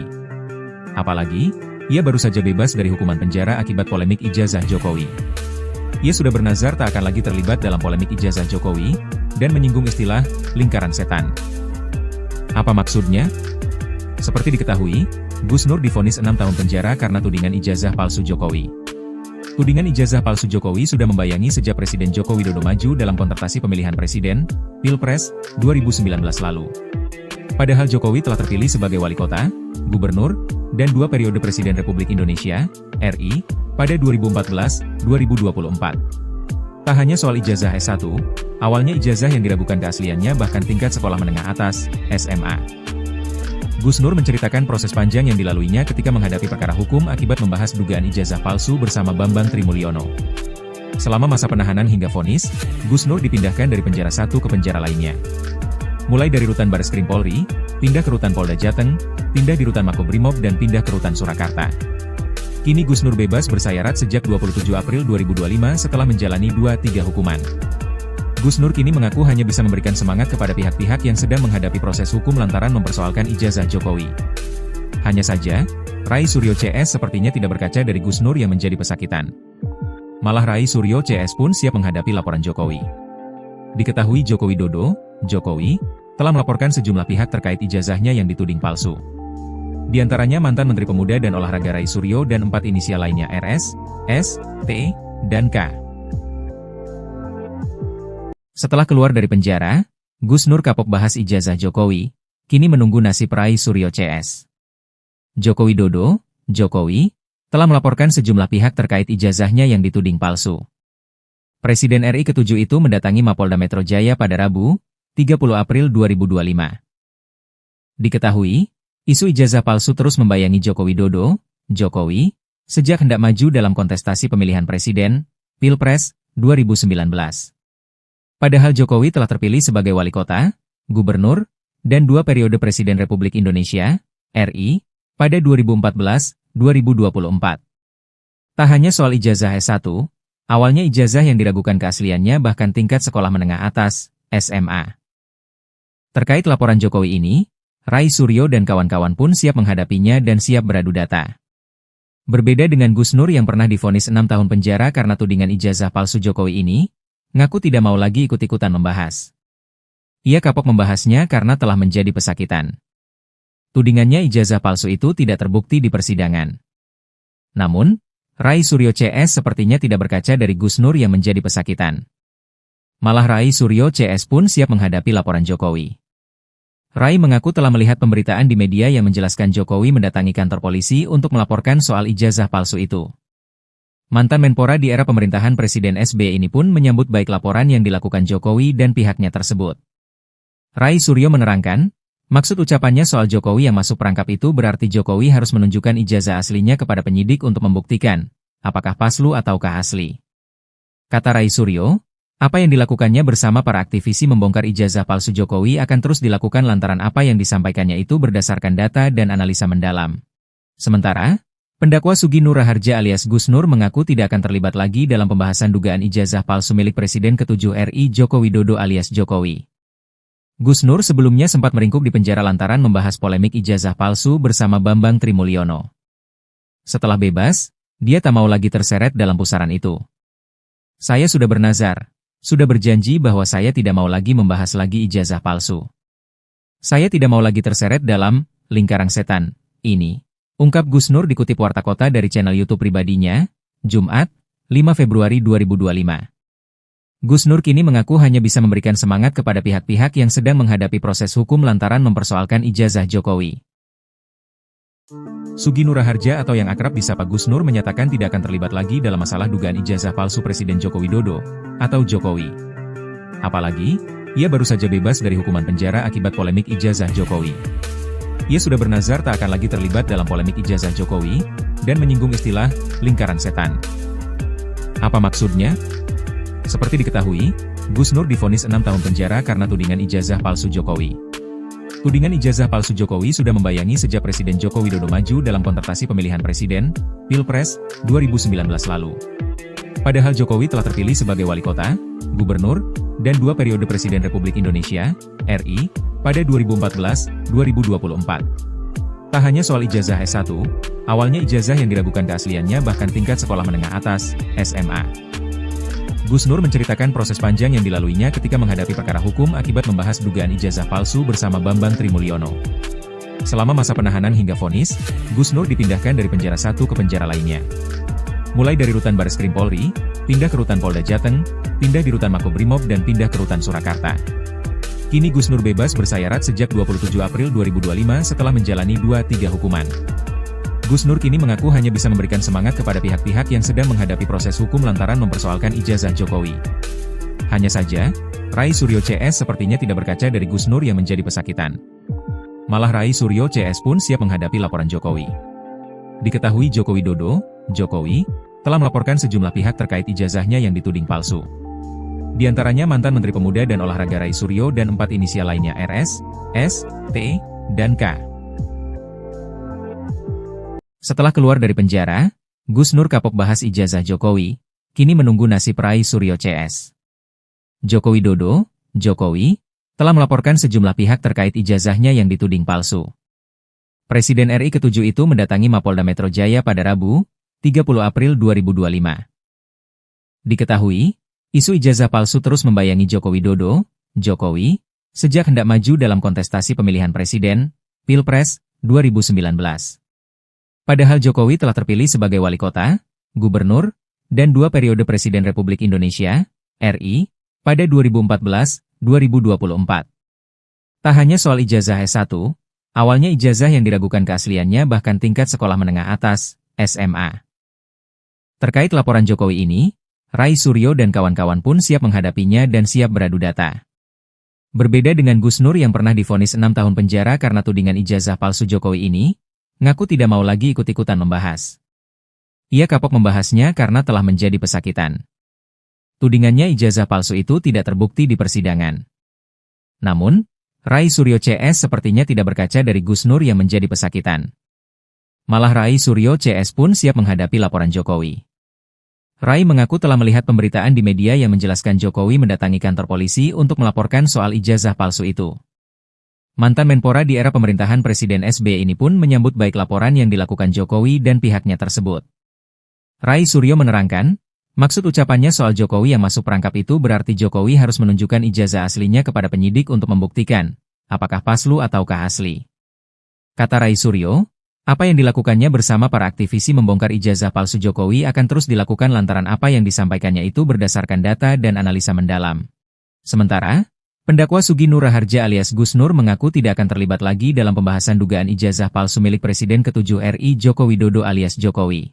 Apalagi, ia baru saja bebas dari hukuman penjara akibat polemik ijazah Jokowi. Ia sudah bernazar tak akan lagi terlibat dalam polemik ijazah Jokowi dan menyinggung istilah lingkaran setan. Apa maksudnya? Seperti diketahui, Gus Nur divonis 6 tahun penjara karena tudingan ijazah palsu Jokowi. Tudingan ijazah palsu Jokowi sudah membayangi sejak Presiden Joko Widodo maju dalam kontestasi pemilihan presiden, Pilpres, 2019 lalu. Padahal Jokowi telah terpilih sebagai wali kota, gubernur, dan 2 periode Presiden Republik Indonesia, RI, pada 2014-2024. Tak hanya soal ijazah S1, awalnya ijazah yang diragukan keasliannya bahkan tingkat sekolah menengah atas, SMA. Gus Nur menceritakan proses panjang yang dilaluinya ketika menghadapi perkara hukum akibat membahas dugaan ijazah palsu bersama Bambang Trimulyono. Selama masa penahanan hingga vonis, Gus Nur dipindahkan dari penjara satu ke penjara lainnya. Mulai dari rutan Bareskrim Polri, pindah ke rutan Polda Jateng, pindah di rutan Makobrimob dan pindah ke rutan Surakarta. Kini Gus Nur bebas bersayarat sejak 27 April 2025 setelah menjalani 2-3 hukuman. Gus Nur kini mengaku hanya bisa memberikan semangat kepada pihak-pihak yang sedang menghadapi proses hukum lantaran mempersoalkan ijazah Jokowi. Hanya saja, Rai Suryo CS sepertinya tidak berkaca dari Gus Nur yang menjadi pesakitan. Malah Rai Suryo CS pun siap menghadapi laporan Jokowi. Diketahui Joko Widodo, Jokowi, telah melaporkan sejumlah pihak terkait ijazahnya yang dituding palsu. Di antaranya mantan Menteri Pemuda dan Olahraga Rai Suryo dan 4 inisial lainnya RS, S, T, dan K. Setelah keluar dari penjara, Gus Nur kapok bahas ijazah Jokowi, kini menunggu nasib Rai Suryo CS. Joko Widodo, Jokowi, telah melaporkan sejumlah pihak terkait ijazahnya yang dituding palsu. Presiden RI ke-7 itu mendatangi Mapolda Metro Jaya pada Rabu, 30 April 2025. Diketahui, isu ijazah palsu terus membayangi Joko Widodo, Jokowi, sejak hendak maju dalam kontestasi pemilihan presiden, Pilpres, 2019. Padahal Jokowi telah terpilih sebagai wali kota, gubernur, dan 2 periode Presiden Republik Indonesia, RI, pada 2014-2024. Tak hanya soal ijazah S1, awalnya ijazah yang diragukan keasliannya bahkan tingkat sekolah menengah atas, SMA. Terkait laporan Jokowi ini, Rai Suryo dan kawan-kawan pun siap menghadapinya dan siap beradu data. Berbeda dengan Gus Nur yang pernah divonis 6 tahun penjara karena tudingan ijazah palsu Jokowi ini, ngaku tidak mau lagi ikut-ikutan membahas. Ia kapok membahasnya karena telah menjadi pesakitan. Tudingannya ijazah palsu itu tidak terbukti di persidangan. Namun, Rai Suryo CS sepertinya tidak berkaca dari Gus Nur yang menjadi pesakitan. Malah Rai Suryo CS pun siap menghadapi laporan Jokowi. Rai mengaku telah melihat pemberitaan di media yang menjelaskan Jokowi mendatangi kantor polisi untuk melaporkan soal ijazah palsu itu. Mantan Menpora di era pemerintahan Presiden SBY ini pun menyambut baik laporan yang dilakukan Jokowi dan pihaknya tersebut. Rai Suryo menerangkan, maksud ucapannya soal Jokowi yang masuk perangkap itu berarti Jokowi harus menunjukkan ijazah aslinya kepada penyidik untuk membuktikan, apakah palsu ataukah asli. Kata Rai Suryo, apa yang dilakukannya bersama para aktivisi membongkar ijazah palsu Jokowi akan terus dilakukan lantaran apa yang disampaikannya itu berdasarkan data dan analisa mendalam. Sementara, pendakwa Sugi Nur Raharja alias Gus Nur mengaku tidak akan terlibat lagi dalam pembahasan dugaan ijazah palsu milik Presiden ke-7 RI Joko Widodo alias Jokowi. Gus Nur sebelumnya sempat meringkuk di penjara lantaran membahas polemik ijazah palsu bersama Bambang Trimulyono. Setelah bebas, dia tak mau lagi terseret dalam pusaran itu. Saya sudah bernazar, sudah berjanji bahwa saya tidak mau lagi membahas lagi ijazah palsu. Saya tidak mau lagi terseret dalam lingkaran setan ini, ungkap Gus Nur dikutip Warta Kota dari channel YouTube pribadinya, Jumat, 5 Februari 2025. Gus Nur kini mengaku hanya bisa memberikan semangat kepada pihak-pihak yang sedang menghadapi proses hukum lantaran mempersoalkan ijazah Jokowi. Sugi Nur Raharja atau yang akrab disapa Gus Nur menyatakan tidak akan terlibat lagi dalam masalah dugaan ijazah palsu Presiden Joko Widodo atau Jokowi. Apalagi, ia baru saja bebas dari hukuman penjara akibat polemik ijazah Jokowi. Ia sudah bernazar tak akan lagi terlibat dalam polemik ijazah Jokowi dan menyinggung istilah lingkaran setan. Apa maksudnya? Seperti diketahui, Gus Nur divonis 6 tahun penjara karena tudingan ijazah palsu Jokowi. Tudingan ijazah palsu Jokowi sudah membayangi sejak Presiden Joko Widodo maju dalam kontestasi pemilihan presiden, Pilpres, 2019 lalu. Padahal Jokowi telah terpilih sebagai wali kota, gubernur, dan 2 periode Presiden Republik Indonesia, RI, pada 2014-2024. Tak hanya soal ijazah S1, awalnya ijazah yang diragukan keasliannya bahkan tingkat sekolah menengah atas, SMA. Gus Nur menceritakan proses panjang yang dilaluinya ketika menghadapi perkara hukum akibat membahas dugaan ijazah palsu bersama Bambang Trimulyono. Selama masa penahanan hingga vonis, Gus Nur dipindahkan dari penjara satu ke penjara lainnya. Mulai dari rutan Bareskrim Polri, pindah ke rutan Polda Jateng, pindah di rutan Makobrimob dan pindah ke rutan Surakarta. Kini Gus Nur bebas bersayarat sejak 27 April 2025 setelah menjalani 2-3 hukuman. Gus Nur kini mengaku hanya bisa memberikan semangat kepada pihak-pihak yang sedang menghadapi proses hukum lantaran mempersoalkan ijazah Jokowi. Hanya saja, Rai Suryo CS sepertinya tidak berkaca dari Gus Nur yang menjadi pesakitan. Malah Rai Suryo CS pun siap menghadapi laporan Jokowi. Diketahui Joko Widodo, Jokowi, telah melaporkan sejumlah pihak terkait ijazahnya yang dituding palsu. Di antaranya mantan Menteri Pemuda dan Olahraga Rai Suryo dan 4 inisial lainnya RS, S, T, dan K. Setelah keluar dari penjara, Gus Nur kapok bahas ijazah Jokowi, kini menunggu nasib Rai Suryo CS. Joko Widodo, Jokowi, telah melaporkan sejumlah pihak terkait ijazahnya yang dituding palsu. Presiden RI ke-7 itu mendatangi Mapolda Metro Jaya pada Rabu, 30 April 2025. Diketahui, isu ijazah palsu terus membayangi Joko Widodo, Jokowi, sejak hendak maju dalam kontestasi pemilihan presiden, Pilpres, 2019. Padahal Jokowi telah terpilih sebagai wali kota, gubernur, dan 2 periode Presiden Republik Indonesia, RI, pada 2014-2024. Tak hanya soal ijazah S1, awalnya ijazah yang diragukan keasliannya bahkan tingkat sekolah menengah atas, SMA. Terkait laporan Jokowi ini, Rai Suryo dan kawan-kawan pun siap menghadapinya dan siap beradu data. Berbeda dengan Gus Nur yang pernah divonis 6 tahun penjara karena tudingan ijazah palsu Jokowi ini, ngaku tidak mau lagi ikut-ikutan membahas. Ia kapok membahasnya karena telah menjadi pesakitan. Tudingannya ijazah palsu itu tidak terbukti di persidangan. Namun, Rai Suryo CS sepertinya tidak berkaca dari Gus Nur yang menjadi pesakitan. Malah Rai Suryo CS pun siap menghadapi laporan Jokowi. Rai mengaku telah melihat pemberitaan di media yang menjelaskan Jokowi mendatangi kantor polisi untuk melaporkan soal ijazah palsu itu. Mantan Menpora di era pemerintahan Presiden SBY ini pun menyambut baik laporan yang dilakukan Jokowi dan pihaknya tersebut. Rai Suryo menerangkan, maksud ucapannya soal Jokowi yang masuk perangkap itu berarti Jokowi harus menunjukkan ijazah aslinya kepada penyidik untuk membuktikan, apakah palsu ataukah asli. Kata Rai Suryo, apa yang dilakukannya bersama para aktivisi membongkar ijazah palsu Jokowi akan terus dilakukan lantaran apa yang disampaikannya itu berdasarkan data dan analisa mendalam. Sementara, pendakwa Sugi Nur Raharja alias Gus Nur mengaku tidak akan terlibat lagi dalam pembahasan dugaan ijazah palsu milik Presiden ke-7 RI Joko Widodo alias Jokowi.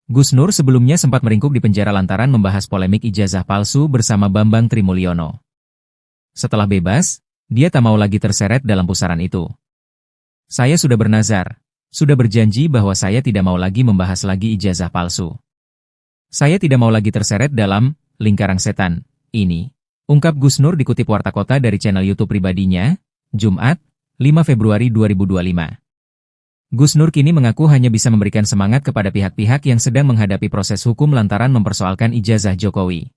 Gus Nur sebelumnya sempat meringkuk di penjara lantaran membahas polemik ijazah palsu bersama Bambang Trimulyono. Setelah bebas, dia tak mau lagi terseret dalam pusaran itu. Saya sudah bernazar, sudah berjanji bahwa saya tidak mau lagi membahas lagi ijazah palsu. Saya tidak mau lagi terseret dalam lingkaran setan ini, ungkap Gus Nur dikutip Warta Kota dari channel YouTube pribadinya, Jumat, 5 Februari 2025. Gus Nur kini mengaku hanya bisa memberikan semangat kepada pihak-pihak yang sedang menghadapi proses hukum lantaran mempersoalkan ijazah Jokowi.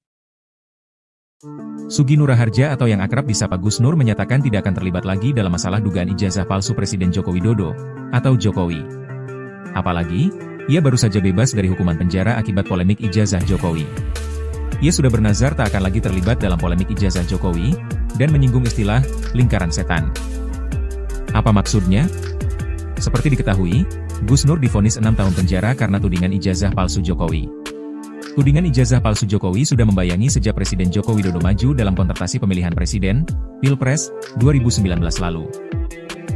Sugi Nur Harja atau yang akrab disapa Gus Nur menyatakan tidak akan terlibat lagi dalam masalah dugaan ijazah palsu Presiden Joko Widodo atau Jokowi. Apalagi, ia baru saja bebas dari hukuman penjara akibat polemik ijazah Jokowi. Ia sudah bernazar tak akan lagi terlibat dalam polemik ijazah Jokowi dan menyinggung istilah lingkaran setan. Apa maksudnya? Seperti diketahui, Gus Nur divonis 6 tahun penjara karena tudingan ijazah palsu Jokowi. Tudingan ijazah palsu Jokowi sudah membayangi sejak Presiden Joko Widodo maju dalam kontestasi pemilihan presiden, Pilpres, 2019 lalu.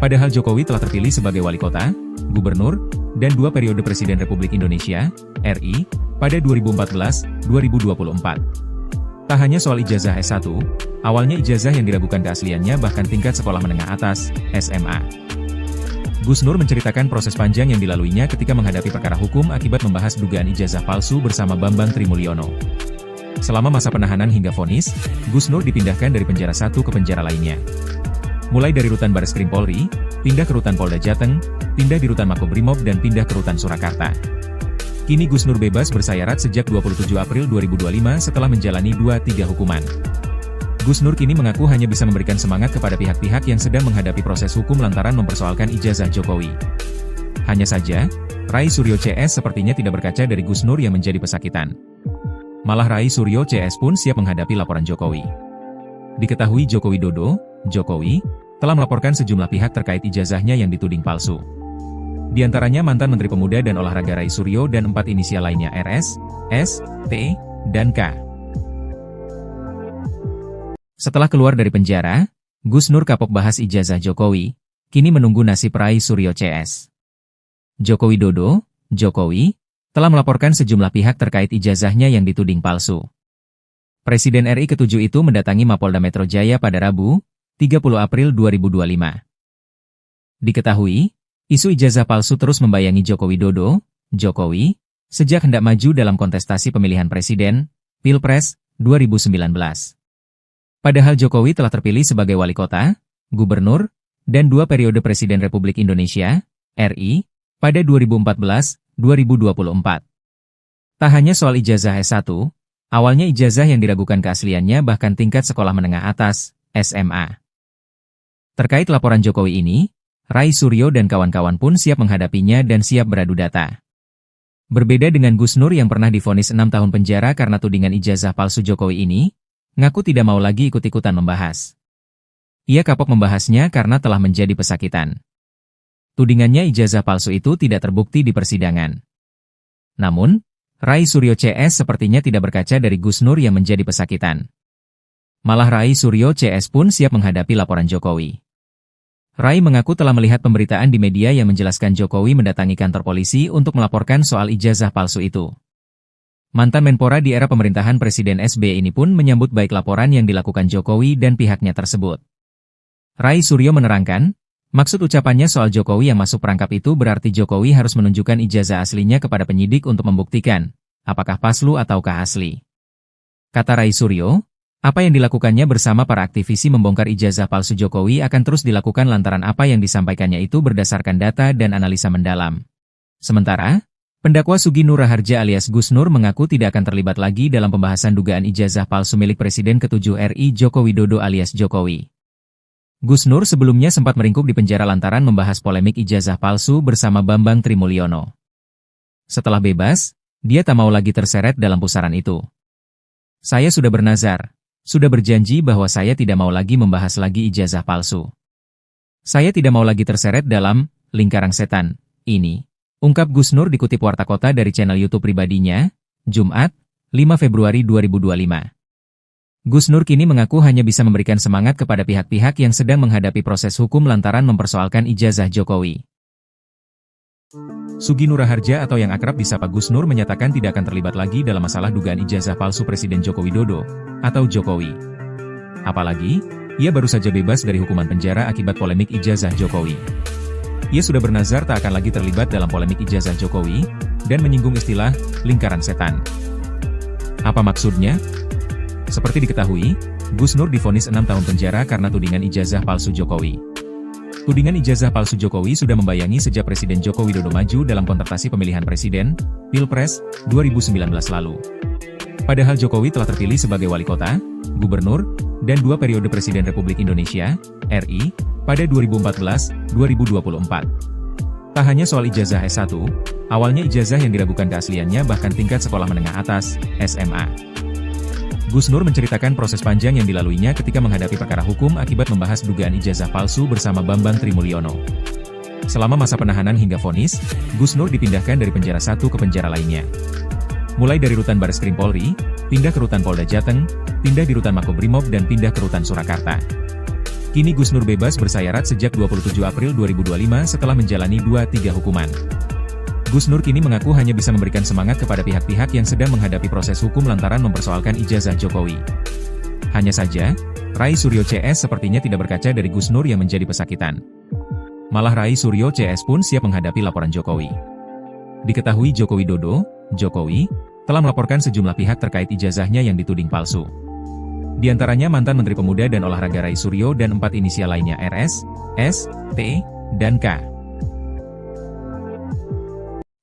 Padahal Jokowi telah terpilih sebagai wali kota, gubernur, dan 2 periode Presiden Republik Indonesia, RI, pada 2014-2024. Tak hanya soal ijazah S1, awalnya ijazah yang diragukan keasliannya bahkan tingkat sekolah menengah atas, SMA. Gus Nur menceritakan proses panjang yang dilaluinya ketika menghadapi perkara hukum akibat membahas dugaan ijazah palsu bersama Bambang Trimulyono. Selama masa penahanan hingga vonis, Gus Nur dipindahkan dari penjara satu ke penjara lainnya. Mulai dari rutan Bareskrim Polri, pindah ke rutan Polda Jateng, pindah di rutan Makobrimob dan pindah ke rutan Surakarta. Kini Gus Nur bebas bersayarat sejak 27 April 2025 setelah menjalani 2-3 hukuman. Gus Nur kini mengaku hanya bisa memberikan semangat kepada pihak-pihak yang sedang menghadapi proses hukum lantaran mempersoalkan ijazah Jokowi. Hanya saja, Rai Suryo CS sepertinya tidak berkaca dari Gus Nur yang menjadi pesakitan. Malah Rai Suryo CS pun siap menghadapi laporan Jokowi. Diketahui Joko Widodo, Jokowi, telah melaporkan sejumlah pihak terkait ijazahnya yang dituding palsu. Di antaranya mantan Menteri Pemuda dan Olahraga Rai Suryo dan 4 inisial lainnya RS, S, T, dan K. Setelah keluar dari penjara, Gus Nur kapok bahas ijazah Jokowi, kini menunggu nasib Rai Suryo CS. Joko Widodo, Jokowi, telah melaporkan sejumlah pihak terkait ijazahnya yang dituding palsu. Presiden RI ke-7 itu mendatangi Mapolda Metro Jaya pada Rabu, 30 April 2025. Diketahui, isu ijazah palsu terus membayangi Joko Widodo, Jokowi, sejak hendak maju dalam kontestasi pemilihan presiden, Pilpres, 2019. Padahal Jokowi telah terpilih sebagai wali kota, gubernur, dan 2 periode Presiden Republik Indonesia, RI, pada 2014-2024. Tak hanya soal ijazah S1, awalnya ijazah yang diragukan keasliannya bahkan tingkat sekolah menengah atas, SMA. Terkait laporan Jokowi ini, Rai Suryo dan kawan-kawan pun siap menghadapinya dan siap beradu data. Berbeda dengan Gus Nur yang pernah divonis 6 tahun penjara karena tudingan ijazah palsu Jokowi ini, ngaku tidak mau lagi ikut-ikutan membahas. Ia kapok membahasnya karena telah menjadi pesakitan. Tudingannya ijazah palsu itu tidak terbukti di persidangan. Namun, Rai Suryo CS sepertinya tidak berkaca dari Gus Nur yang menjadi pesakitan. Malah Rai Suryo CS pun siap menghadapi laporan Jokowi. Rai mengaku telah melihat pemberitaan di media yang menjelaskan Jokowi mendatangi kantor polisi untuk melaporkan soal ijazah palsu itu. Mantan Menpora di era pemerintahan Presiden SBY ini pun menyambut baik laporan yang dilakukan Jokowi dan pihaknya tersebut. Rai Suryo menerangkan, maksud ucapannya soal Jokowi yang masuk perangkap itu berarti Jokowi harus menunjukkan ijazah aslinya kepada penyidik untuk membuktikan, apakah palsu ataukah asli. Kata Rai Suryo, apa yang dilakukannya bersama para aktivisi membongkar ijazah palsu Jokowi akan terus dilakukan lantaran apa yang disampaikannya itu berdasarkan data dan analisa mendalam. Sementara, pendakwa Sugi Nur Harja alias Gus Nur mengaku tidak akan terlibat lagi dalam pembahasan dugaan ijazah palsu milik Presiden ke-7 RI Joko Widodo alias Jokowi. Gus Nur sebelumnya sempat meringkuk di penjara lantaran membahas polemik ijazah palsu bersama Bambang Trimulyono. Setelah bebas, dia tak mau lagi terseret dalam pusaran itu. Saya sudah bernazar, sudah berjanji bahwa saya tidak mau lagi membahas lagi ijazah palsu. Saya tidak mau lagi terseret dalam lingkaran setan ini, ungkap Gus Nur dikutip Warta Kota dari channel YouTube pribadinya, Jumat, 5 Februari 2025. Gus Nur kini mengaku hanya bisa memberikan semangat kepada pihak-pihak yang sedang menghadapi proses hukum lantaran mempersoalkan ijazah Jokowi. Sugi Nur Harja atau yang akrab disapa Gus Nur menyatakan tidak akan terlibat lagi dalam masalah dugaan ijazah palsu Presiden Joko Widodo, atau Jokowi. Apalagi, ia baru saja bebas dari hukuman penjara akibat polemik ijazah Jokowi. Ia sudah bernazar tak akan lagi terlibat dalam polemik ijazah Jokowi, dan menyinggung istilah lingkaran setan. Apa maksudnya? Seperti diketahui, Gus Nur divonis 6 tahun penjara karena tudingan ijazah palsu Jokowi. Tudingan ijazah palsu Jokowi sudah membayangi sejak Presiden Joko Widodo maju dalam kontestasi pemilihan presiden, Pilpres, 2019 lalu. Padahal Jokowi telah terpilih sebagai wali kota, gubernur, dan 2 periode Presiden Republik Indonesia, RI, pada 2014-2024. Tak hanya soal ijazah S1, awalnya ijazah yang diragukan keasliannya bahkan tingkat sekolah menengah atas, SMA. Gus Nur menceritakan proses panjang yang dilaluinya ketika menghadapi perkara hukum akibat membahas dugaan ijazah palsu bersama Bambang Trimulyono. Selama masa penahanan hingga vonis, Gus Nur dipindahkan dari penjara satu ke penjara lainnya. Mulai dari rutan Bareskrim Polri, pindah ke rutan Polda Jateng, pindah di rutan Makobrimob dan pindah ke rutan Surakarta. Kini Gus Nur bebas bersayarat sejak 27 April 2025 setelah menjalani 2-3 hukuman. Gus Nur kini mengaku hanya bisa memberikan semangat kepada pihak-pihak yang sedang menghadapi proses hukum lantaran mempersoalkan ijazah Jokowi. Hanya saja, Rai Suryo CS sepertinya tidak berkaca dari Gus Nur yang menjadi pesakitan. Malah Rai Suryo CS pun siap menghadapi laporan Jokowi. Diketahui Joko Widodo, Jokowi, telah melaporkan sejumlah pihak terkait ijazahnya yang dituding palsu. Di antaranya mantan Menteri Pemuda dan Olahraga Rai Suryo dan 4 inisial lainnya RS, S, T, dan K.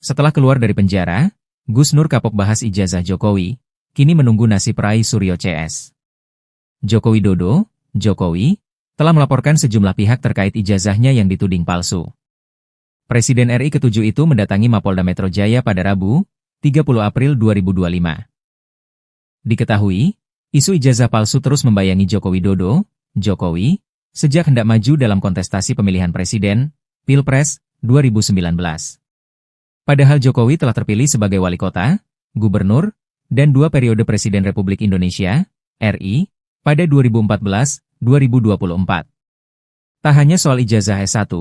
Setelah keluar dari penjara, Gus Nur kapok bahas ijazah Jokowi, kini menunggu nasib Rai Suryo CS. Joko Widodo, Jokowi, telah melaporkan sejumlah pihak terkait ijazahnya yang dituding palsu. Presiden RI ke-7 itu mendatangi Mapolda Metro Jaya pada Rabu, 30 April 2025. Diketahui, isu ijazah palsu terus membayangi Joko Widodo, Jokowi, sejak hendak maju dalam kontestasi pemilihan presiden, Pilpres, 2019. Padahal Jokowi telah terpilih sebagai wali kota, gubernur, dan 2 periode Presiden Republik Indonesia, RI, pada 2014-2024. Tak hanya soal ijazah S1,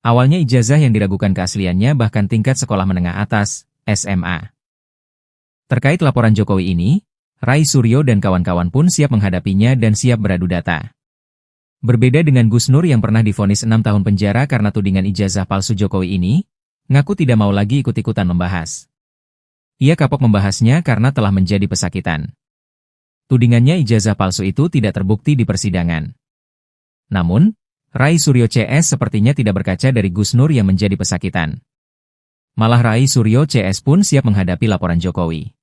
awalnya ijazah yang diragukan keasliannya bahkan tingkat sekolah menengah atas, SMA. Terkait laporan Jokowi ini, Rai Suryo dan kawan-kawan pun siap menghadapinya dan siap beradu data. Berbeda dengan Gus Nur yang pernah divonis 6 tahun penjara karena tudingan ijazah palsu Jokowi ini, ngaku tidak mau lagi ikut-ikutan membahas. Ia kapok membahasnya karena telah menjadi pesakitan. Tudingannya ijazah palsu itu tidak terbukti di persidangan. Namun, Rai Suryo CS sepertinya tidak berkaca dari Gus Nur yang menjadi pesakitan. Malah Rai Suryo CS pun siap menghadapi laporan Jokowi.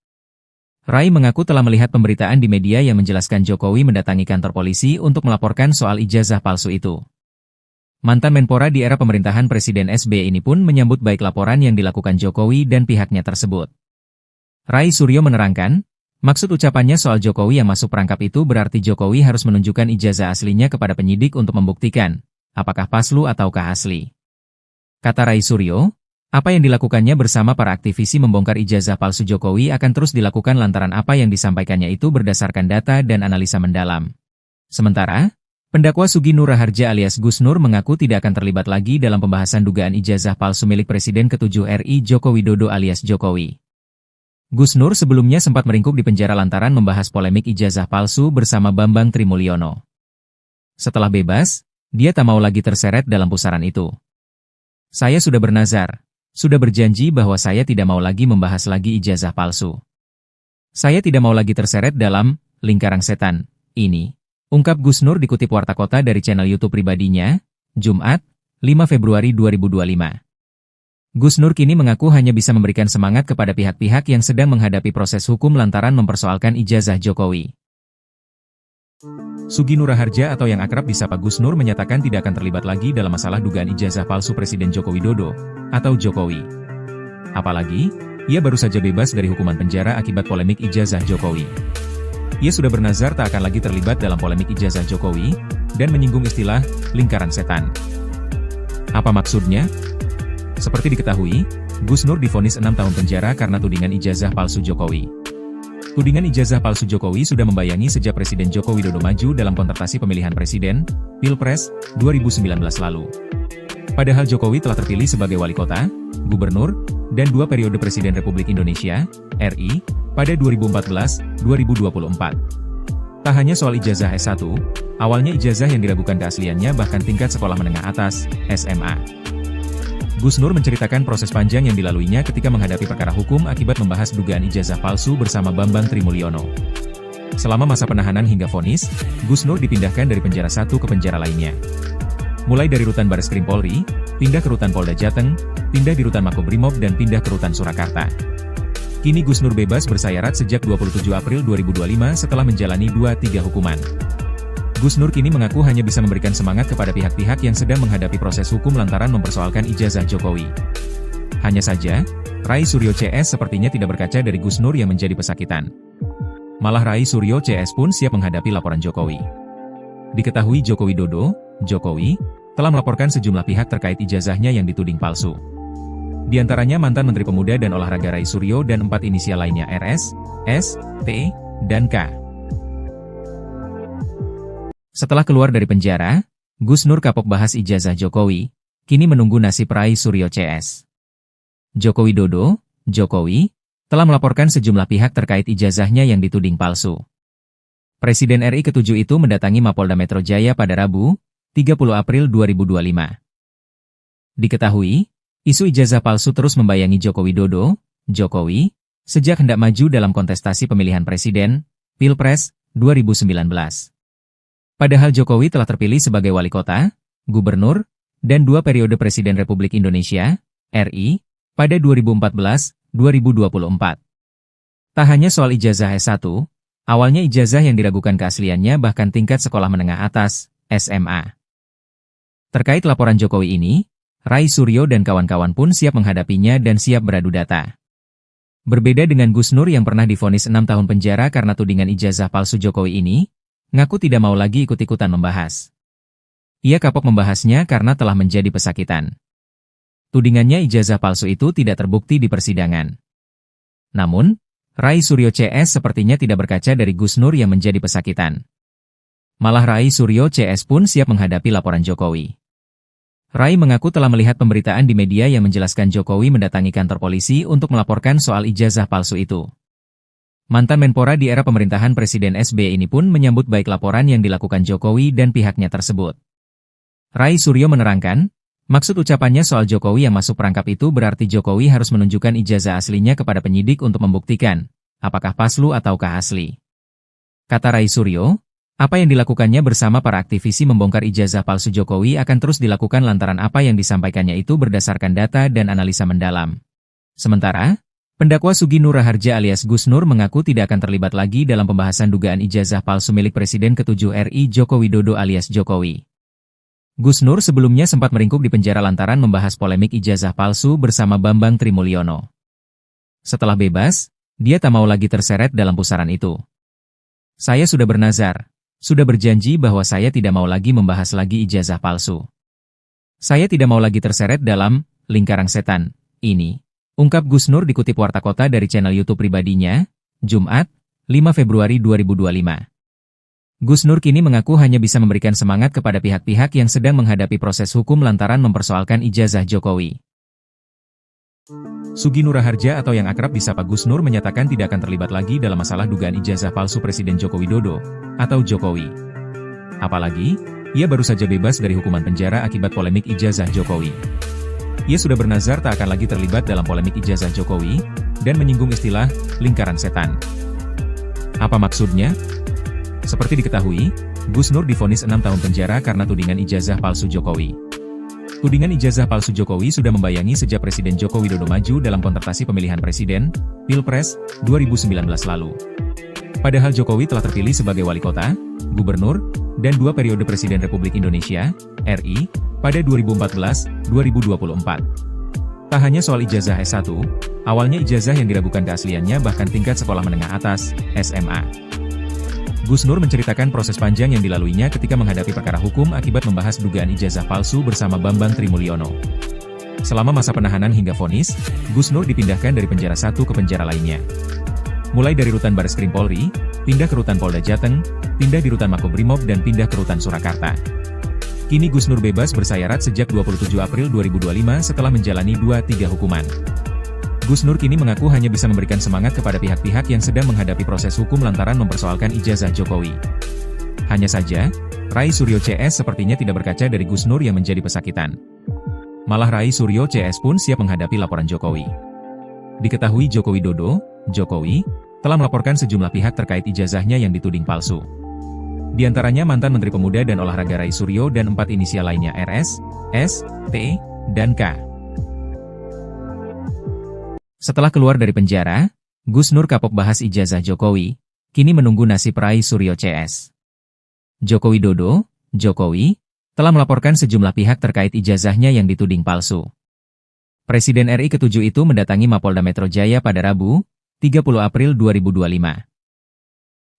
Rai mengaku telah melihat pemberitaan di media yang menjelaskan Jokowi mendatangi kantor polisi untuk melaporkan soal ijazah palsu itu. Mantan Menpora di era pemerintahan Presiden SBY ini pun menyambut baik laporan yang dilakukan Jokowi dan pihaknya tersebut. Rai Suryo menerangkan, maksud ucapannya soal Jokowi yang masuk perangkap itu berarti Jokowi harus menunjukkan ijazah aslinya kepada penyidik untuk membuktikan, apakah palsu ataukah asli. Kata Rai Suryo, apa yang dilakukannya bersama para aktivisi membongkar ijazah palsu Jokowi akan terus dilakukan lantaran apa yang disampaikannya itu berdasarkan data dan analisa mendalam. Sementara, pendakwa Sugi Nur Harja alias Gus Nur mengaku tidak akan terlibat lagi dalam pembahasan dugaan ijazah palsu milik Presiden ke-7 RI Joko Widodo alias Jokowi. Gus Nur sebelumnya sempat meringkuk di penjara lantaran membahas polemik ijazah palsu bersama Bambang Trimulyono. Setelah bebas, dia tak mau lagi terseret dalam pusaran itu. Saya sudah bernazar, sudah berjanji bahwa saya tidak mau lagi membahas lagi ijazah palsu. Saya tidak mau lagi terseret dalam lingkaran setan ini. Ungkap Gus Nur dikutip Warta Kota dari channel YouTube pribadinya, Jumat, 5 Februari 2025. Gus Nur kini mengaku hanya bisa memberikan semangat kepada pihak-pihak yang sedang menghadapi proses hukum lantaran mempersoalkan ijazah Jokowi. Sugi Nur Harja atau yang akrab disapa Gus Nur menyatakan tidak akan terlibat lagi dalam masalah dugaan ijazah palsu Presiden Joko Widodo, atau Jokowi. Apalagi, ia baru saja bebas dari hukuman penjara akibat polemik ijazah Jokowi. Ia sudah bernazar tak akan lagi terlibat dalam polemik ijazah Jokowi, dan menyinggung istilah lingkaran setan. Apa maksudnya? Seperti diketahui, Gus Nur divonis 6 tahun penjara karena tudingan ijazah palsu Jokowi. Tudingan ijazah palsu Jokowi sudah membayangi sejak Presiden Joko Widodo maju dalam kontestasi pemilihan presiden, Pilpres, 2019 lalu. Padahal Jokowi telah terpilih sebagai wali kota, Gubernur, dan 2 periode Presiden Republik Indonesia, RI, pada 2014-2024. Tak hanya soal ijazah S1, awalnya ijazah yang diragukan keasliannya bahkan tingkat sekolah menengah atas, SMA. Gus Nur menceritakan proses panjang yang dilaluinya ketika menghadapi perkara hukum akibat membahas dugaan ijazah palsu bersama Bambang Trimulyono. Selama masa penahanan hingga vonis, Gus Nur dipindahkan dari penjara satu ke penjara lainnya. Mulai dari rutan Bareskrim Polri, pindah ke rutan Polda Jateng, pindah di rutan Makobrimob dan pindah ke rutan Surakarta. Kini Gus Nur bebas bersayarat sejak 27 April 2025 setelah menjalani 2-3 hukuman. Gus Nur kini mengaku hanya bisa memberikan semangat kepada pihak-pihak yang sedang menghadapi proses hukum lantaran mempersoalkan ijazah Jokowi. Hanya saja, Rai Suryo CS sepertinya tidak berkaca dari Gus Nur yang menjadi pesakitan. Malah Rai Suryo CS pun siap menghadapi laporan Jokowi. Diketahui Joko Widodo, Jokowi, telah melaporkan sejumlah pihak terkait ijazahnya yang dituding palsu. Di antaranya mantan Menteri Pemuda dan Olahraga Rai Suryo dan 4 inisial lainnya RS, S, T, dan K. Setelah keluar dari penjara, Gus Nur kapok bahas ijazah Jokowi, kini menunggu nasib Rai Suryo CS. Joko Widodo, Jokowi, telah melaporkan sejumlah pihak terkait ijazahnya yang dituding palsu. Presiden RI ke-7 itu mendatangi Mapolda Metro Jaya pada Rabu, 30 April 2025. Diketahui, isu ijazah palsu terus membayangi Joko Widodo, Jokowi, sejak hendak maju dalam kontestasi pemilihan presiden, Pilpres, 2019. Padahal Jokowi telah terpilih sebagai wali kota, gubernur, dan 2 periode Presiden Republik Indonesia, RI, pada 2014-2024. Tak hanya soal ijazah S1, awalnya ijazah yang diragukan keasliannya bahkan tingkat sekolah menengah atas, SMA. Terkait laporan Jokowi ini, Rai Suryo dan kawan-kawan pun siap menghadapinya dan siap beradu data. Berbeda dengan Gus Nur yang pernah divonis 6 tahun penjara karena tudingan ijazah palsu Jokowi ini, ngaku tidak mau lagi ikut-ikutan membahas. Ia kapok membahasnya karena telah menjadi pesakitan. Tudingannya ijazah palsu itu tidak terbukti di persidangan. Namun, Rai Suryo CS sepertinya tidak berkaca dari Gus Nur yang menjadi pesakitan. Malah Rai Suryo CS pun siap menghadapi laporan Jokowi. Rai mengaku telah melihat pemberitaan di media yang menjelaskan Jokowi mendatangi kantor polisi untuk melaporkan soal ijazah palsu itu. Mantan Menpora di era pemerintahan Presiden SBY ini pun menyambut baik laporan yang dilakukan Jokowi dan pihaknya tersebut. Rai Suryo menerangkan, maksud ucapannya soal Jokowi yang masuk perangkap itu berarti Jokowi harus menunjukkan ijazah aslinya kepada penyidik untuk membuktikan, apakah palsu ataukah asli. Kata Rai Suryo, apa yang dilakukannya bersama para aktivisi membongkar ijazah palsu Jokowi akan terus dilakukan lantaran apa yang disampaikannya itu berdasarkan data dan analisa mendalam. Sementara, pendakwa Sugi Nur Raharja alias Gus Nur mengaku tidak akan terlibat lagi dalam pembahasan dugaan ijazah palsu milik Presiden ke-7 RI Joko Widodo alias Jokowi. Gus Nur sebelumnya sempat meringkuk di penjara lantaran membahas polemik ijazah palsu bersama Bambang Trimulyono. Setelah bebas, dia tak mau lagi terseret dalam pusaran itu. Saya sudah bernazar, sudah berjanji bahwa saya tidak mau lagi membahas lagi ijazah palsu. Saya tidak mau lagi terseret dalam lingkaran setan ini, ungkap Gus Nur dikutip Warta Kota dari channel YouTube pribadinya, Jumat, 5 Februari 2025. Gus Nur kini mengaku hanya bisa memberikan semangat kepada pihak-pihak yang sedang menghadapi proses hukum lantaran mempersoalkan ijazah Jokowi. Sugi Nur Raharja atau yang akrab disapa Gus Nur menyatakan tidak akan terlibat lagi dalam masalah dugaan ijazah palsu Presiden Joko Widodo, atau Jokowi. Apalagi, ia baru saja bebas dari hukuman penjara akibat polemik ijazah Jokowi. Ia sudah bernazar tak akan lagi terlibat dalam polemik ijazah Jokowi, dan menyinggung istilah lingkaran setan. Apa maksudnya? Seperti diketahui, Gus Nur divonis 6 tahun penjara karena tudingan ijazah palsu Jokowi. Tudingan ijazah palsu Jokowi sudah membayangi sejak Presiden Joko Widodo maju dalam kontestasi pemilihan presiden, Pilpres, 2019 lalu. Padahal Jokowi telah terpilih sebagai wali kota, gubernur, dan 2 periode Presiden Republik Indonesia, RI, pada 2014-2024. Tak hanya soal ijazah S1, awalnya ijazah yang diragukan keasliannya bahkan tingkat sekolah menengah atas, SMA. Gus Nur menceritakan proses panjang yang dilaluinya ketika menghadapi perkara hukum akibat membahas dugaan ijazah palsu bersama Bambang Trimulyono. Selama masa penahanan hingga vonis, Gus Nur dipindahkan dari penjara satu ke penjara lainnya. Mulai dari rutan Bareskrim Polri, pindah ke rutan Polda Jateng, pindah di rutan Makobrimob dan pindah ke rutan Surakarta. Kini Gus Nur bebas bersayarat sejak 27 April 2025 setelah menjalani 2-3 hukuman. Gus Nur kini mengaku hanya bisa memberikan semangat kepada pihak-pihak yang sedang menghadapi proses hukum lantaran mempersoalkan ijazah Jokowi. Hanya saja, Rai Suryo CS sepertinya tidak berkaca dari Gus Nur yang menjadi pesakitan. Malah Rai Suryo CS pun siap menghadapi laporan Jokowi. Diketahui Joko Widodo, Jokowi, telah melaporkan sejumlah pihak terkait ijazahnya yang dituding palsu. Di antaranya mantan Menteri Pemuda dan Olahraga Rai Suryo dan 4 inisial lainnya RS, S, T, dan K. Setelah keluar dari penjara, Gus Nur kapok bahas ijazah Jokowi, kini menunggu nasib Rai Suryo CS. Joko Widodo, Jokowi, telah melaporkan sejumlah pihak terkait ijazahnya yang dituding palsu. Presiden RI ke-7 itu mendatangi Mapolda Metro Jaya pada Rabu, 30 April 2025.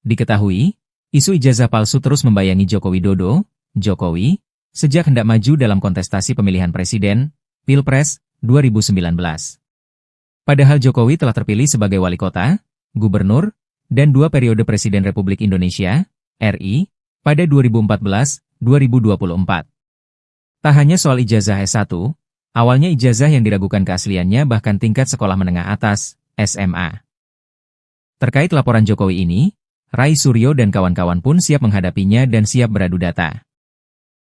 Diketahui, isu ijazah palsu terus membayangi Joko Widodo, Jokowi, sejak hendak maju dalam kontestasi pemilihan presiden, Pilpres, 2019. Padahal Jokowi telah terpilih sebagai wali kota, gubernur, dan 2 periode Presiden Republik Indonesia, RI, pada 2014-2024. Tak hanya soal ijazah S1, awalnya ijazah yang diragukan keasliannya bahkan tingkat sekolah menengah atas, SMA. Terkait laporan Jokowi ini, Rai Suryo dan kawan-kawan pun siap menghadapinya dan siap beradu data.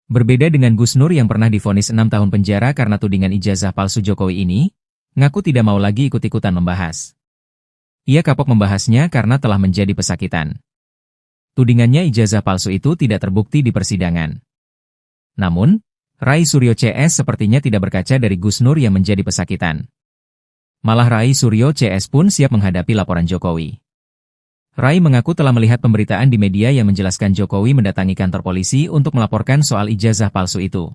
Berbeda dengan Gus Nur yang pernah divonis 6 tahun penjara karena tudingan ijazah palsu Jokowi ini, ngaku tidak mau lagi ikut-ikutan membahas. Ia kapok membahasnya karena telah menjadi pesakitan. Tudingannya ijazah palsu itu tidak terbukti di persidangan. Namun, Rai Suryo CS sepertinya tidak berkaca dari Gus Nur yang menjadi pesakitan. Malah Rai Suryo CS pun siap menghadapi laporan Jokowi. Rai mengaku telah melihat pemberitaan di media yang menjelaskan Jokowi mendatangi kantor polisi untuk melaporkan soal ijazah palsu itu.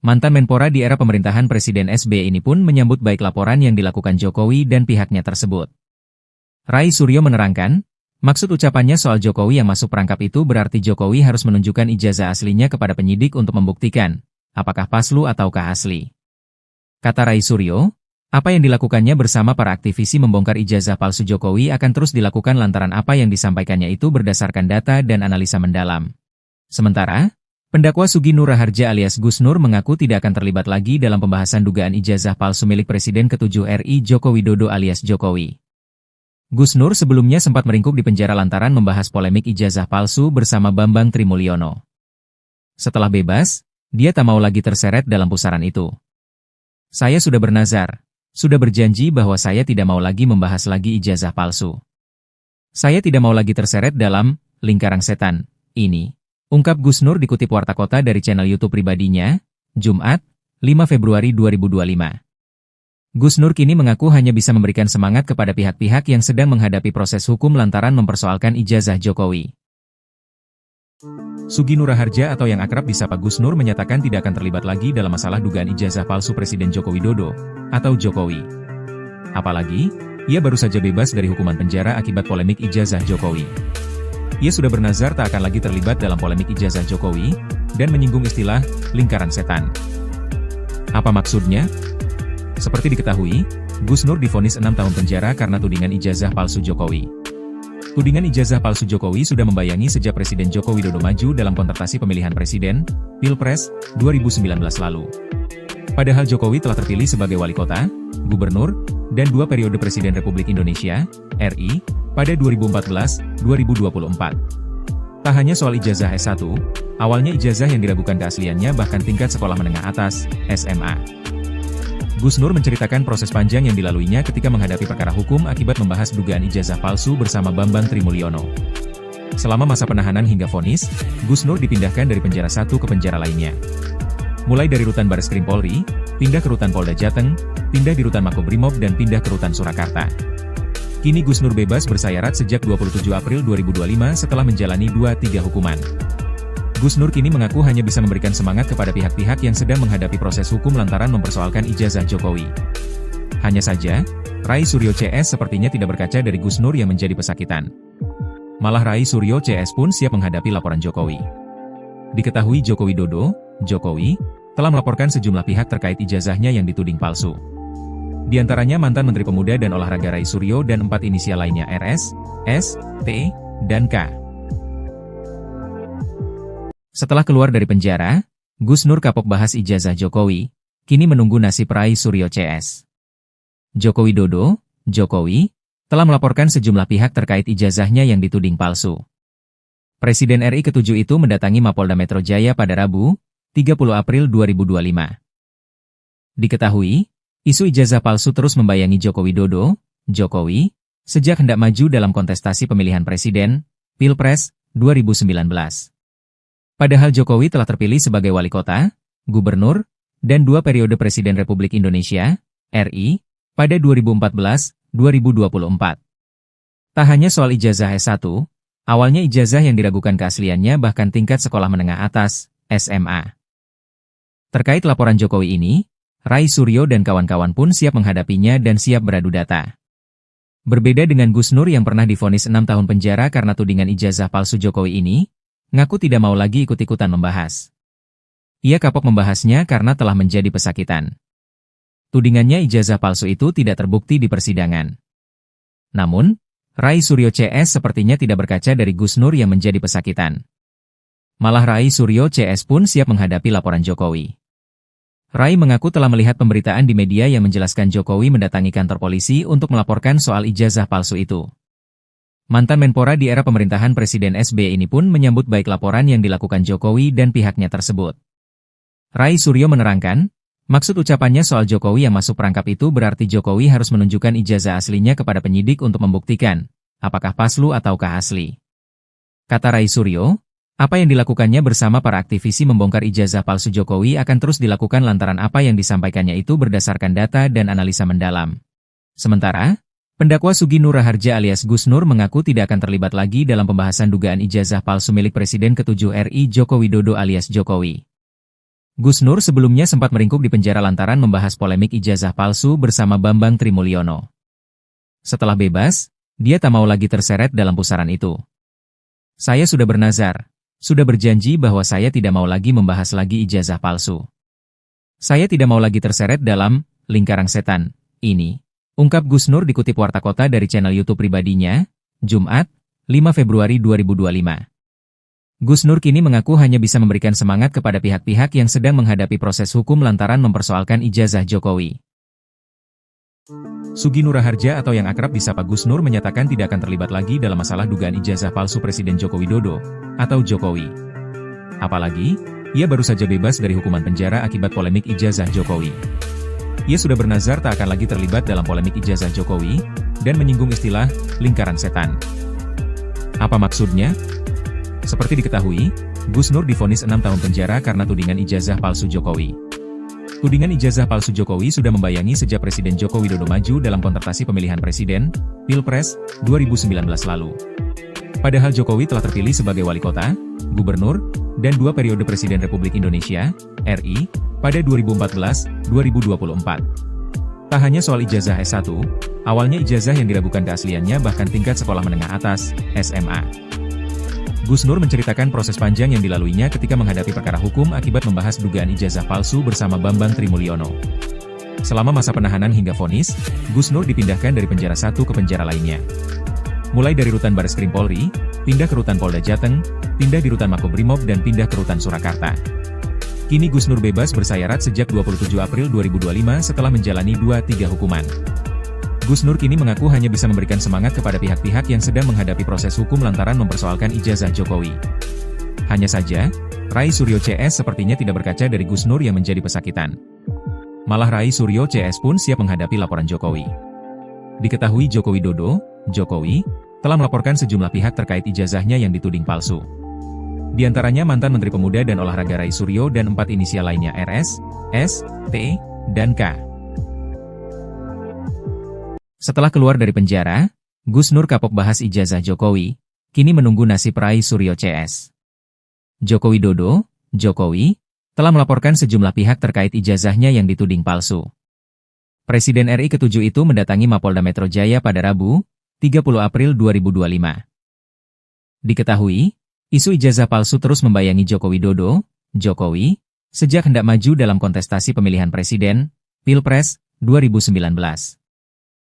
Mantan Menpora di era pemerintahan Presiden SBY ini pun menyambut baik laporan yang dilakukan Jokowi dan pihaknya tersebut. Rai Suryo menerangkan, maksud ucapannya soal Jokowi yang masuk perangkap itu berarti Jokowi harus menunjukkan ijazah aslinya kepada penyidik untuk membuktikan, apakah palsu ataukah asli. Kata Rai Suryo, apa yang dilakukannya bersama para aktivisi membongkar ijazah palsu Jokowi akan terus dilakukan lantaran apa yang disampaikannya itu berdasarkan data dan analisa mendalam. Sementara, pendakwa Sugi Nur Raharja alias Gus Nur mengaku tidak akan terlibat lagi dalam pembahasan dugaan ijazah palsu milik Presiden ke-7 RI Joko Widodo alias Jokowi. Gus Nur sebelumnya sempat meringkuk di penjara lantaran membahas polemik ijazah palsu bersama Bambang Trimulyono. Setelah bebas, dia tak mau lagi terseret dalam pusaran itu. Saya sudah bernazar, sudah berjanji bahwa saya tidak mau lagi membahas lagi ijazah palsu. Saya tidak mau lagi terseret dalam lingkaran setan ini. Ungkap Gus Nur dikutip Warta Kota dari channel YouTube pribadinya, Jumat, 5 Februari 2025. Gus Nur kini mengaku hanya bisa memberikan semangat kepada pihak-pihak yang sedang menghadapi proses hukum lantaran mempersoalkan ijazah Jokowi. Sugi Nur Raharja atau yang akrab disapa Gus Nur menyatakan tidak akan terlibat lagi dalam masalah dugaan ijazah palsu Presiden Joko Widodo, atau Jokowi. Apalagi, ia baru saja bebas dari hukuman penjara akibat polemik ijazah Jokowi. Ia sudah bernazar tak akan lagi terlibat dalam polemik ijazah Jokowi, dan menyinggung istilah lingkaran setan. Apa maksudnya? Seperti diketahui, Gus Nur divonis 6 tahun penjara karena tudingan ijazah palsu Jokowi. Tudingan ijazah palsu Jokowi sudah membayangi sejak Presiden Joko Widodo maju dalam kontestasi pemilihan presiden, Pilpres, 2019 lalu. Padahal Jokowi telah terpilih sebagai wali kota, gubernur, dan 2 periode Presiden Republik Indonesia, RI, pada 2014-2024. Tak hanya soal ijazah S1, awalnya ijazah yang diragukan keasliannya bahkan tingkat sekolah menengah atas, SMA. Gus Nur menceritakan proses panjang yang dilaluinya ketika menghadapi perkara hukum akibat membahas dugaan ijazah palsu bersama Bambang Trimulyono. Selama masa penahanan hingga vonis, Gus Nur dipindahkan dari penjara satu ke penjara lainnya. Mulai dari rutan Bareskrim Polri, pindah ke rutan Polda Jateng, pindah di rutan Makobrimob dan pindah ke rutan Surakarta. Kini Gus Nur bebas bersayarat sejak 27 April 2025 setelah menjalani 2-3 hukuman. Gus Nur kini mengaku hanya bisa memberikan semangat kepada pihak-pihak yang sedang menghadapi proses hukum lantaran mempersoalkan ijazah Jokowi. Hanya saja, Rai Suryo CS sepertinya tidak berkaca dari Gus Nur yang menjadi pesakitan. Malah Rai Suryo CS pun siap menghadapi laporan Jokowi. Diketahui Joko Widodo, Jokowi, telah melaporkan sejumlah pihak terkait ijazahnya yang dituding palsu. Di antaranya mantan Menteri Pemuda dan Olahraga Rai Suryo dan 4 inisial lainnya RS, S, T, dan K. Setelah keluar dari penjara, Gus Nur kapok bahas ijazah Jokowi, kini menunggu nasib Rai Suryo CS. Joko Widodo, Jokowi, telah melaporkan sejumlah pihak terkait ijazahnya yang dituding palsu. Presiden RI ke-7 itu mendatangi Mapolda Metro Jaya pada Rabu, 30 April 2025. Diketahui, isu ijazah palsu terus membayangi Joko Widodo, Jokowi, sejak hendak maju dalam kontestasi pemilihan presiden, Pilpres, 2019. Padahal Jokowi telah terpilih sebagai wali kota, gubernur, dan 2 periode Presiden Republik Indonesia, RI, pada 2014-2024. Tak hanya soal ijazah S1, awalnya ijazah yang diragukan keasliannya bahkan tingkat sekolah menengah atas, SMA. Terkait laporan Jokowi ini, Rai Suryo dan kawan-kawan pun siap menghadapinya dan siap beradu data. Berbeda dengan Gus Nur yang pernah divonis 6 tahun penjara karena tudingan ijazah palsu Jokowi ini, ngaku tidak mau lagi ikut-ikutan membahas. Ia kapok membahasnya karena telah menjadi pesakitan. Tudingannya ijazah palsu itu tidak terbukti di persidangan. Namun, Rai Suryo CS sepertinya tidak berkaca dari Gus Nur yang menjadi pesakitan. Malah Rai Suryo CS pun siap menghadapi laporan Jokowi. Rai mengaku telah melihat pemberitaan di media yang menjelaskan Jokowi mendatangi kantor polisi untuk melaporkan soal ijazah palsu itu. Mantan Menpora di era pemerintahan Presiden SBY ini pun menyambut baik laporan yang dilakukan Jokowi dan pihaknya tersebut. Rai Suryo menerangkan, maksud ucapannya soal Jokowi yang masuk perangkap itu berarti Jokowi harus menunjukkan ijazah aslinya kepada penyidik untuk membuktikan, apakah palsu ataukah asli. Kata Rai Suryo, apa yang dilakukannya bersama para aktivisi membongkar ijazah palsu Jokowi akan terus dilakukan lantaran apa yang disampaikannya itu berdasarkan data dan analisa mendalam. Sementara, pendakwa Sugi Nur Raharja alias Gus Nur mengaku tidak akan terlibat lagi dalam pembahasan dugaan ijazah palsu milik Presiden ke-7 RI Joko Widodo alias Jokowi. Gus Nur sebelumnya sempat meringkuk di penjara lantaran membahas polemik ijazah palsu bersama Bambang Trimulyono. Setelah bebas, dia tak mau lagi terseret dalam pusaran itu. Saya sudah bernazar, sudah berjanji bahwa saya tidak mau lagi membahas lagi ijazah palsu. Saya tidak mau lagi terseret dalam lingkaran setan ini. Ungkap Gus Nur dikutip Warta Kota dari channel YouTube pribadinya, Jumat, 5 Februari 2025. Gus Nur kini mengaku hanya bisa memberikan semangat kepada pihak-pihak yang sedang menghadapi proses hukum lantaran mempersoalkan ijazah Jokowi. Sugi Nur Raharja atau yang akrab disapa Gus Nur menyatakan tidak akan terlibat lagi dalam masalah dugaan ijazah palsu Presiden Joko Widodo, atau Jokowi. Apalagi, ia baru saja bebas dari hukuman penjara akibat polemik ijazah Jokowi. Ia sudah bernazar tak akan lagi terlibat dalam polemik ijazah Jokowi, dan menyinggung istilah, lingkaran setan. Apa maksudnya? Seperti diketahui, Gus Nur divonis 6 tahun penjara karena tudingan ijazah palsu Jokowi. Tudingan ijazah palsu Jokowi sudah membayangi sejak Presiden Joko Widodo maju dalam kontestasi pemilihan presiden, Pilpres, 2019 lalu. Padahal Jokowi telah terpilih sebagai wali kota, gubernur, dan 2 periode Presiden Republik Indonesia, RI, pada 2014-2024. Tak hanya soal ijazah S1, awalnya ijazah yang diragukan keasliannya bahkan tingkat sekolah menengah atas, SMA. Gus Nur menceritakan proses panjang yang dilaluinya ketika menghadapi perkara hukum akibat membahas dugaan ijazah palsu bersama Bambang Trimulyono. Selama masa penahanan hingga vonis, Gus Nur dipindahkan dari penjara satu ke penjara lainnya. Mulai dari rutan Bareskrim Polri, pindah ke rutan Polda Jateng, pindah di rutan Makobrimob dan pindah ke rutan Surakarta. Kini Gus Nur bebas bersayarat sejak 27 April 2025 setelah menjalani 2-3 hukuman. Gus Nur kini mengaku hanya bisa memberikan semangat kepada pihak-pihak yang sedang menghadapi proses hukum lantaran mempersoalkan ijazah Jokowi. Hanya saja, Rai Suryo CS sepertinya tidak berkaca dari Gus Nur yang menjadi pesakitan. Malah Rai Suryo CS pun siap menghadapi laporan Jokowi. Diketahui Joko Widodo, Jokowi, telah melaporkan sejumlah pihak terkait ijazahnya yang dituding palsu. Di antaranya mantan Menteri Pemuda dan Olahraga Rai Suryo dan 4 inisial lainnya RS, S, T, dan K. Setelah keluar dari penjara, Gus Nur kapok bahas ijazah Jokowi, kini menunggu nasib Rai Suryo CS. Joko Widodo, Jokowi, telah melaporkan sejumlah pihak terkait ijazahnya yang dituding palsu. Presiden RI ke-7 itu mendatangi Mapolda Metro Jaya pada Rabu, 30 April 2025. Diketahui, isu ijazah palsu terus membayangi Joko Widodo, Jokowi, sejak hendak maju dalam kontestasi pemilihan presiden, Pilpres, 2019.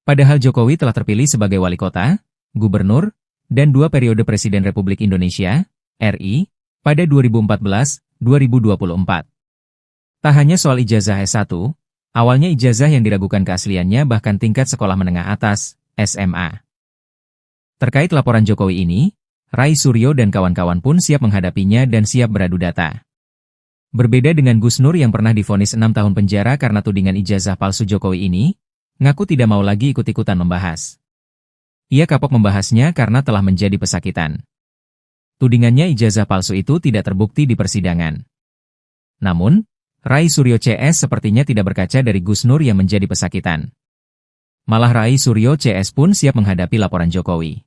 Padahal Jokowi telah terpilih sebagai wali kota, gubernur, dan 2 periode Presiden Republik Indonesia, RI, pada 2014-2024. Tak hanya soal ijazah S1, awalnya ijazah yang diragukan keasliannya bahkan tingkat sekolah menengah atas, SMA. Terkait laporan Jokowi ini, Rai Suryo dan kawan-kawan pun siap menghadapinya dan siap beradu data. Berbeda dengan Gus Nur yang pernah divonis 6 tahun penjara karena tudingan ijazah palsu Jokowi ini, ngaku tidak mau lagi ikut-ikutan membahas. Ia kapok membahasnya karena telah menjadi pesakitan. Tudingannya ijazah palsu itu tidak terbukti di persidangan. Namun, Rai Suryo CS sepertinya tidak berkaca dari Gus Nur yang menjadi pesakitan. Malah Rai Suryo CS pun siap menghadapi laporan Jokowi.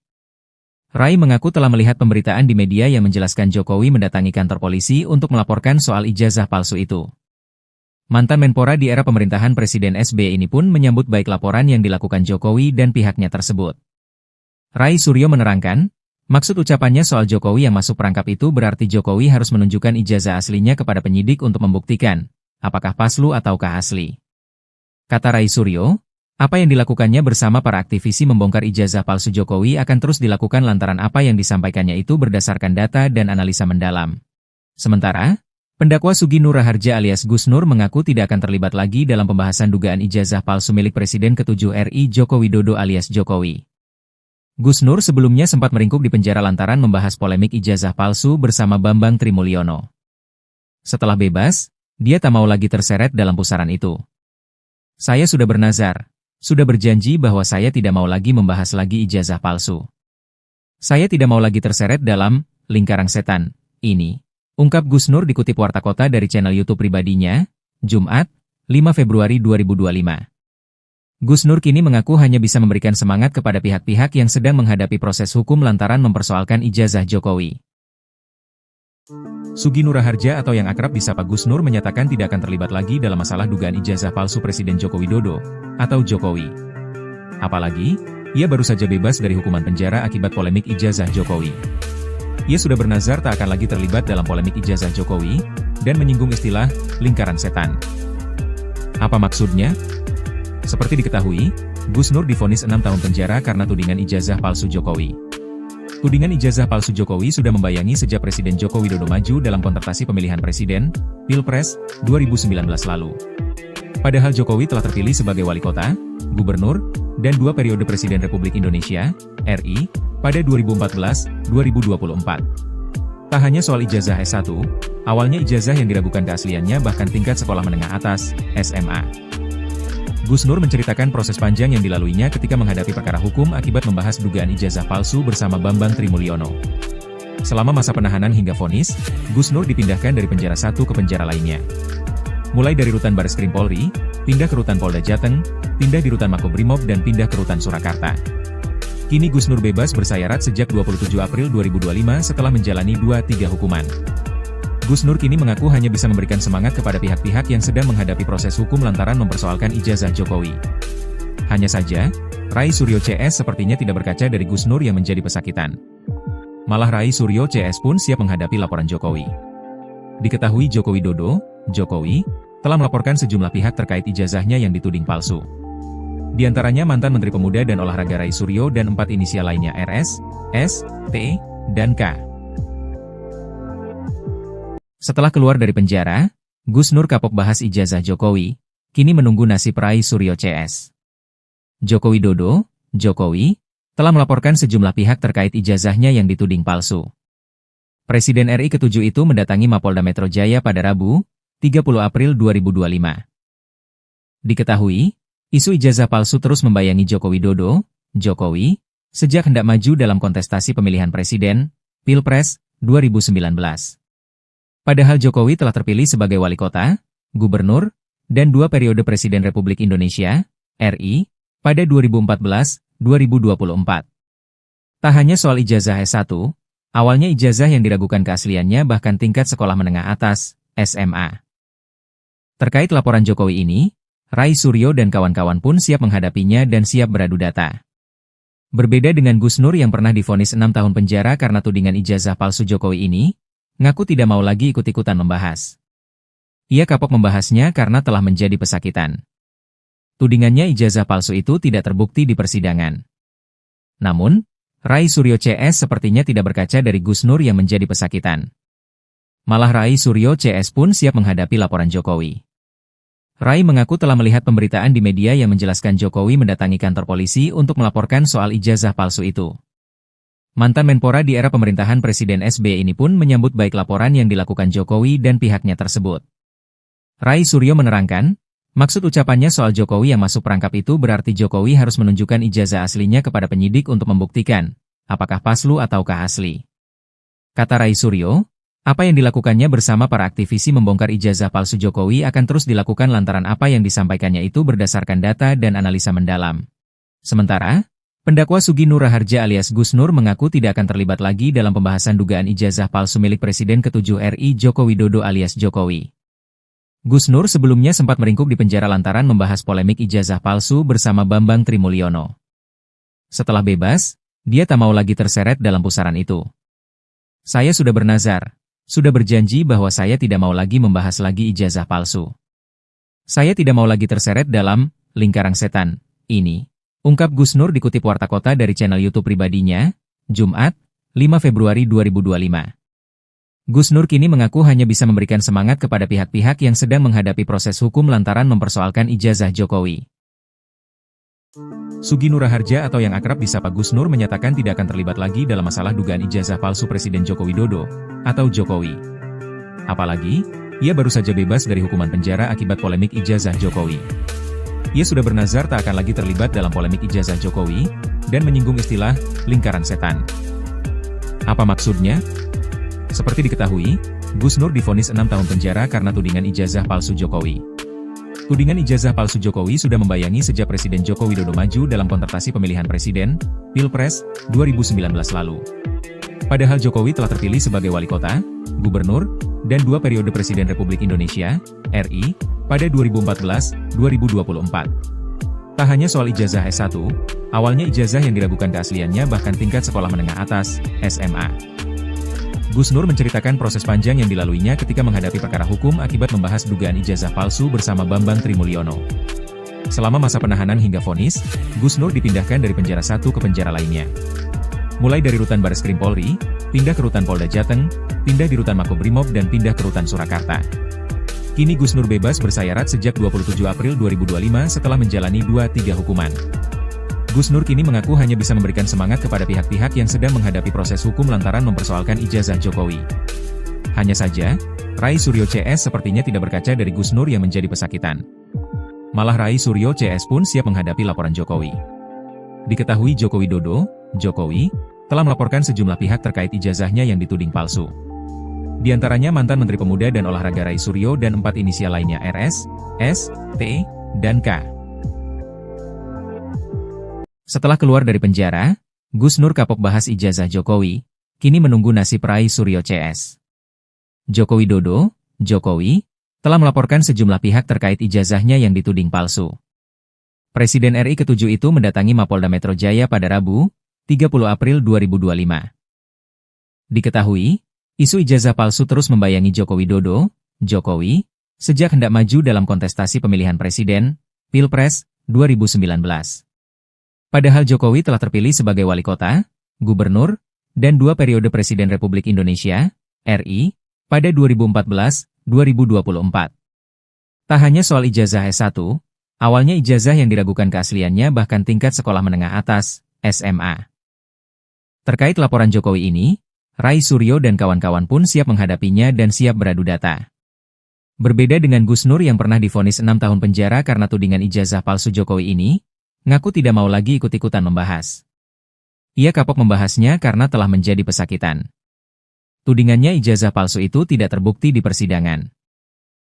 Rai mengaku telah melihat pemberitaan di media yang menjelaskan Jokowi mendatangi kantor polisi untuk melaporkan soal ijazah palsu itu. Mantan Menpora di era pemerintahan Presiden SBY ini pun menyambut baik laporan yang dilakukan Jokowi dan pihaknya tersebut. Rai Suryo menerangkan, maksud ucapannya soal Jokowi yang masuk perangkap itu berarti Jokowi harus menunjukkan ijazah aslinya kepada penyidik untuk membuktikan, apakah palsu ataukah asli. Kata Rai Suryo, apa yang dilakukannya bersama para aktivisi membongkar ijazah palsu Jokowi akan terus dilakukan lantaran apa yang disampaikannya itu berdasarkan data dan analisa mendalam. Sementara, pendakwa Sugi Nur Raharja alias Gus Nur mengaku tidak akan terlibat lagi dalam pembahasan dugaan ijazah palsu milik Presiden ke-7 RI Joko Widodo alias Jokowi. Gus Nur sebelumnya sempat meringkuk di penjara lantaran membahas polemik ijazah palsu bersama Bambang Trimulyono. Setelah bebas, dia tak mau lagi terseret dalam pusaran itu. Saya sudah bernazar. Sudah berjanji bahwa saya tidak mau lagi membahas lagi ijazah palsu. Saya tidak mau lagi terseret dalam lingkaran setan ini, ungkap Gus Nur dikutip Warta Kota dari channel YouTube pribadinya, Jumat, 5 Februari 2025. Gus Nur kini mengaku hanya bisa memberikan semangat kepada pihak-pihak yang sedang menghadapi proses hukum lantaran mempersoalkan ijazah Jokowi. Sugi Nur Raharja atau yang akrab disapa Gus Nur menyatakan tidak akan terlibat lagi dalam masalah dugaan ijazah palsu Presiden Joko Widodo atau Jokowi. Apalagi, ia baru saja bebas dari hukuman penjara akibat polemik ijazah Jokowi. Ia sudah bernazar tak akan lagi terlibat dalam polemik ijazah Jokowi dan menyinggung istilah lingkaran setan. Apa maksudnya? Seperti diketahui, Gus Nur divonis 6 tahun penjara karena tudingan ijazah palsu Jokowi. Tudingan ijazah palsu Jokowi sudah membayangi sejak Presiden Joko Widodo maju dalam kontestasi pemilihan presiden, Pilpres, 2019 lalu. Padahal Jokowi telah terpilih sebagai wali kota, gubernur, dan 2 periode Presiden Republik Indonesia, RI, pada 2014-2024. Tak hanya soal ijazah S1, awalnya ijazah yang diragukan keasliannya bahkan tingkat sekolah menengah atas, SMA. Gus Nur menceritakan proses panjang yang dilaluinya ketika menghadapi perkara hukum akibat membahas dugaan ijazah palsu bersama Bambang Trimulyono. Selama masa penahanan hingga vonis, Gus Nur dipindahkan dari penjara satu ke penjara lainnya. Mulai dari rutan Bareskrim Polri, pindah ke rutan Polda Jateng, pindah di rutan Makobrimob dan pindah ke rutan Surakarta. Kini Gus Nur bebas bersayarat sejak 27 April 2025 setelah menjalani 2-3 hukuman. Gus Nur kini mengaku hanya bisa memberikan semangat kepada pihak-pihak yang sedang menghadapi proses hukum lantaran mempersoalkan ijazah Jokowi. Hanya saja, Rai Suryo CS sepertinya tidak berkaca dari Gus Nur yang menjadi pesakitan. Malah Rai Suryo CS pun siap menghadapi laporan Jokowi. Diketahui Joko Widodo, Jokowi, telah melaporkan sejumlah pihak terkait ijazahnya yang dituding palsu. Di antaranya mantan Menteri Pemuda dan Olahraga Rai Suryo dan 4 inisial lainnya RS, S, T, dan K. Setelah keluar dari penjara, Gus Nur kapok bahas ijazah Jokowi, kini menunggu nasib Rai Suryo CS. Joko Widodo, Jokowi, telah melaporkan sejumlah pihak terkait ijazahnya yang dituding palsu. Presiden RI ke-7 itu mendatangi Mapolda Metro Jaya pada Rabu, 30 April 2025. Diketahui, isu ijazah palsu terus membayangi Joko Widodo, Jokowi, sejak hendak maju dalam kontestasi pemilihan presiden, Pilpres, 2019. Padahal Jokowi telah terpilih sebagai wali kota, gubernur, dan 2 periode Presiden Republik Indonesia, RI, pada 2014-2024. Tak hanya soal ijazah S1, awalnya ijazah yang diragukan keasliannya bahkan tingkat sekolah menengah atas, SMA. Terkait laporan Jokowi ini, Rai Suryo dan kawan-kawan pun siap menghadapinya dan siap beradu data. Berbeda dengan Gus Nur yang pernah divonis 6 tahun penjara karena tudingan ijazah palsu Jokowi ini, ngaku tidak mau lagi ikut-ikutan membahas. Ia kapok membahasnya karena telah menjadi pesakitan. Tudingannya ijazah palsu itu tidak terbukti di persidangan. Namun, Rai Suryo CS sepertinya tidak berkaca dari Gus Nur yang menjadi pesakitan. Malah Rai Suryo CS pun siap menghadapi laporan Jokowi. Rai mengaku telah melihat pemberitaan di media yang menjelaskan Jokowi mendatangi kantor polisi untuk melaporkan soal ijazah palsu itu. Mantan Menpora di era pemerintahan Presiden SBY ini pun menyambut baik laporan yang dilakukan Jokowi dan pihaknya tersebut. Rai Suryo menerangkan, maksud ucapannya soal Jokowi yang masuk perangkap itu berarti Jokowi harus menunjukkan ijazah aslinya kepada penyidik untuk membuktikan, apakah palsu ataukah asli. Kata Rai Suryo, apa yang dilakukannya bersama para aktivisi membongkar ijazah palsu Jokowi akan terus dilakukan lantaran apa yang disampaikannya itu berdasarkan data dan analisa mendalam. Sementara, pendakwa Sugi Nur Raharja alias Gus Nur mengaku tidak akan terlibat lagi dalam pembahasan dugaan ijazah palsu milik Presiden ke-7 RI Joko Widodo alias Jokowi. Gus Nur sebelumnya sempat meringkuk di penjara lantaran membahas polemik ijazah palsu bersama Bambang Trimulyono. Setelah bebas, dia tak mau lagi terseret dalam pusaran itu. Saya sudah bernazar, sudah berjanji bahwa saya tidak mau lagi membahas lagi ijazah palsu. Saya tidak mau lagi terseret dalam lingkaran setan ini, ungkap Gus Nur dikutip Warta Kota dari channel YouTube pribadinya, Jumat, 5 Februari 2025. Gus Nur kini mengaku hanya bisa memberikan semangat kepada pihak-pihak yang sedang menghadapi proses hukum lantaran mempersoalkan ijazah Jokowi. Sugi Nur Raharja atau yang akrab disapa Gus Nur menyatakan tidak akan terlibat lagi dalam masalah dugaan ijazah palsu Presiden Joko Widodo atau Jokowi. Apalagi, ia baru saja bebas dari hukuman penjara akibat polemik ijazah Jokowi. Ia sudah bernazar tak akan lagi terlibat dalam polemik ijazah Jokowi dan menyinggung istilah lingkaran setan. Apa maksudnya? Seperti diketahui, Gus Nur divonis 6 tahun penjara karena tudingan ijazah palsu Jokowi. Tudingan ijazah palsu Jokowi sudah membayangi sejak Presiden Joko Widodo maju dalam kontestasi pemilihan presiden, Pilpres, 2019 lalu. Padahal Jokowi telah terpilih sebagai wali kota, gubernur, dan 2 periode Presiden Republik Indonesia, RI, pada 2014-2024. Tak hanya soal ijazah S1, awalnya ijazah yang diragukan keasliannya bahkan tingkat sekolah menengah atas, SMA. Gus Nur menceritakan proses panjang yang dilaluinya ketika menghadapi perkara hukum akibat membahas dugaan ijazah palsu bersama Bambang Trimulyono. Selama masa penahanan hingga vonis, Gus Nur dipindahkan dari penjara satu ke penjara lainnya. Mulai dari rutan Bareskrim Polri, pindah ke rutan Polda Jateng, pindah di rutan Makobrimob dan pindah ke rutan Surakarta. Kini Gus Nur bebas bersayarat sejak 27 April 2025 setelah menjalani 2-3 hukuman. Gus Nur kini mengaku hanya bisa memberikan semangat kepada pihak-pihak yang sedang menghadapi proses hukum lantaran mempersoalkan ijazah Jokowi. Hanya saja, Rai Suryo CS sepertinya tidak berkaca dari Gus Nur yang menjadi pesakitan. Malah Rai Suryo CS pun siap menghadapi laporan Jokowi. Diketahui Joko Widodo, Jokowi, telah melaporkan sejumlah pihak terkait ijazahnya yang dituding palsu. Di antaranya mantan Menteri Pemuda dan Olahraga Rai Suryo dan 4 inisial lainnya RS, S, T, dan K. Setelah keluar dari penjara, Gus Nur kapok bahas ijazah Jokowi, kini menunggu nasib Rai Suryo CS. Joko Widodo, Jokowi, telah melaporkan sejumlah pihak terkait ijazahnya yang dituding palsu. Presiden RI ke-7 itu mendatangi Mapolda Metro Jaya pada Rabu, 30 April 2025. Diketahui, isu ijazah palsu terus membayangi Joko Widodo, Jokowi, sejak hendak maju dalam kontestasi pemilihan presiden, Pilpres, 2019. Padahal Jokowi telah terpilih sebagai wali kota, gubernur, dan 2 periode Presiden Republik Indonesia, RI, pada 2014-2024. Tak hanya soal ijazah S1, awalnya ijazah yang diragukan keasliannya bahkan tingkat sekolah menengah atas, SMA. Terkait laporan Jokowi ini, Rai Suryo dan kawan-kawan pun siap menghadapinya dan siap beradu data. Berbeda dengan Gus Nur yang pernah divonis 6 tahun penjara karena tudingan ijazah palsu Jokowi ini, ngaku tidak mau lagi ikut-ikutan membahas. Ia kapok membahasnya karena telah menjadi pesakitan. Tudingannya ijazah palsu itu tidak terbukti di persidangan.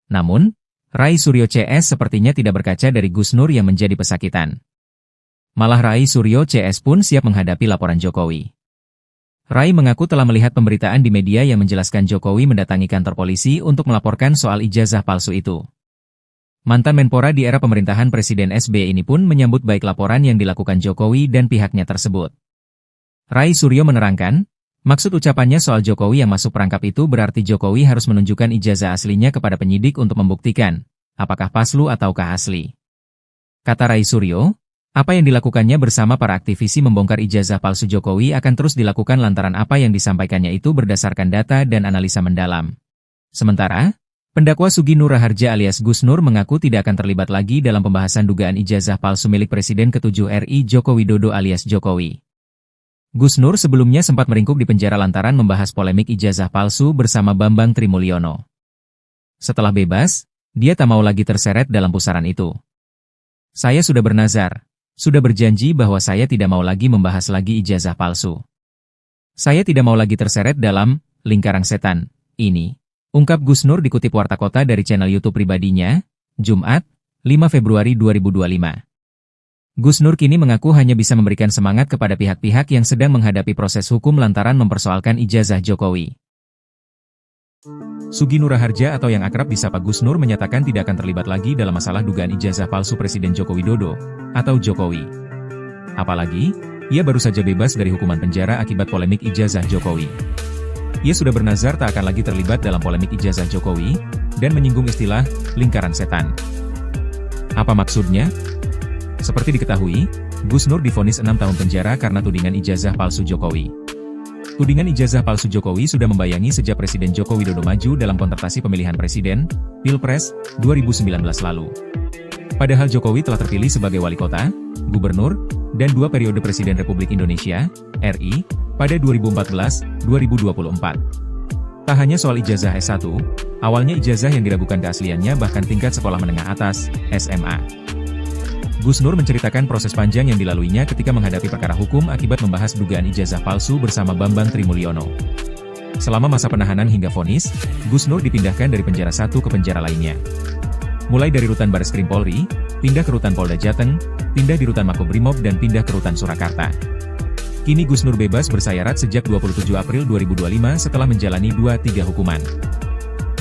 Namun, Rai Suryo CS sepertinya tidak berkaca dari Gus Nur yang menjadi pesakitan. Malah Rai Suryo CS pun siap menghadapi laporan Jokowi. Rai mengaku telah melihat pemberitaan di media yang menjelaskan Jokowi mendatangi kantor polisi untuk melaporkan soal ijazah palsu itu. Mantan Menpora di era pemerintahan Presiden SBY ini pun menyambut baik laporan yang dilakukan Jokowi dan pihaknya tersebut. Rai Suryo menerangkan, maksud ucapannya soal Jokowi yang masuk perangkap itu berarti Jokowi harus menunjukkan ijazah aslinya kepada penyidik untuk membuktikan, apakah palsu ataukah asli. Kata Rai Suryo, apa yang dilakukannya bersama para aktivisi membongkar ijazah palsu Jokowi akan terus dilakukan lantaran apa yang disampaikannya itu berdasarkan data dan analisa mendalam. Sementara, pendakwa Sugi Nur Raharja alias Gus Nur mengaku tidak akan terlibat lagi dalam pembahasan dugaan ijazah palsu milik Presiden ke-7 RI Joko Widodo alias Jokowi. Gus Nur sebelumnya sempat meringkuk di penjara lantaran membahas polemik ijazah palsu bersama Bambang Trimulyono. Setelah bebas, dia tak mau lagi terseret dalam pusaran itu. Saya sudah bernazar, sudah berjanji bahwa saya tidak mau lagi membahas lagi ijazah palsu. Saya tidak mau lagi terseret dalam lingkaran setan ini, ungkap Gus Nur dikutip Warta Kota dari channel YouTube pribadinya, Jumat, 5 Februari 2025. Gus Nur kini mengaku hanya bisa memberikan semangat kepada pihak-pihak yang sedang menghadapi proses hukum lantaran mempersoalkan ijazah Jokowi. Sugi Nur Raharja atau yang akrab disapa Gus Nur menyatakan tidak akan terlibat lagi dalam masalah dugaan ijazah palsu Presiden Joko Widodo atau Jokowi. Apalagi, ia baru saja bebas dari hukuman penjara akibat polemik ijazah Jokowi. Ia sudah bernazar tak akan lagi terlibat dalam polemik ijazah Jokowi, dan menyinggung istilah lingkaran setan. Apa maksudnya? Seperti diketahui, Gus Nur divonis 6 tahun penjara karena tudingan ijazah palsu Jokowi. Tudingan ijazah palsu Jokowi sudah membayangi sejak Presiden Joko Widodo maju dalam kontestasi pemilihan presiden, Pilpres, 2019 lalu. Padahal Jokowi telah terpilih sebagai wali kota, gubernur, dan 2 periode Presiden Republik Indonesia, RI, pada 2014-2024. Tak hanya soal ijazah S1, awalnya ijazah yang diragukan keasliannya bahkan tingkat sekolah menengah atas, SMA. Gus Nur menceritakan proses panjang yang dilaluinya ketika menghadapi perkara hukum akibat membahas dugaan ijazah palsu bersama Bambang Trimulyono. Selama masa penahanan hingga vonis, Gus Nur dipindahkan dari penjara satu ke penjara lainnya. Mulai dari rutan Bareskrim Polri, pindah ke rutan Polda Jateng, pindah di rutan Makobrimob dan pindah ke rutan Surakarta. Kini Gus Nur bebas bersayarat sejak 27 April 2025 setelah menjalani 2-3 hukuman.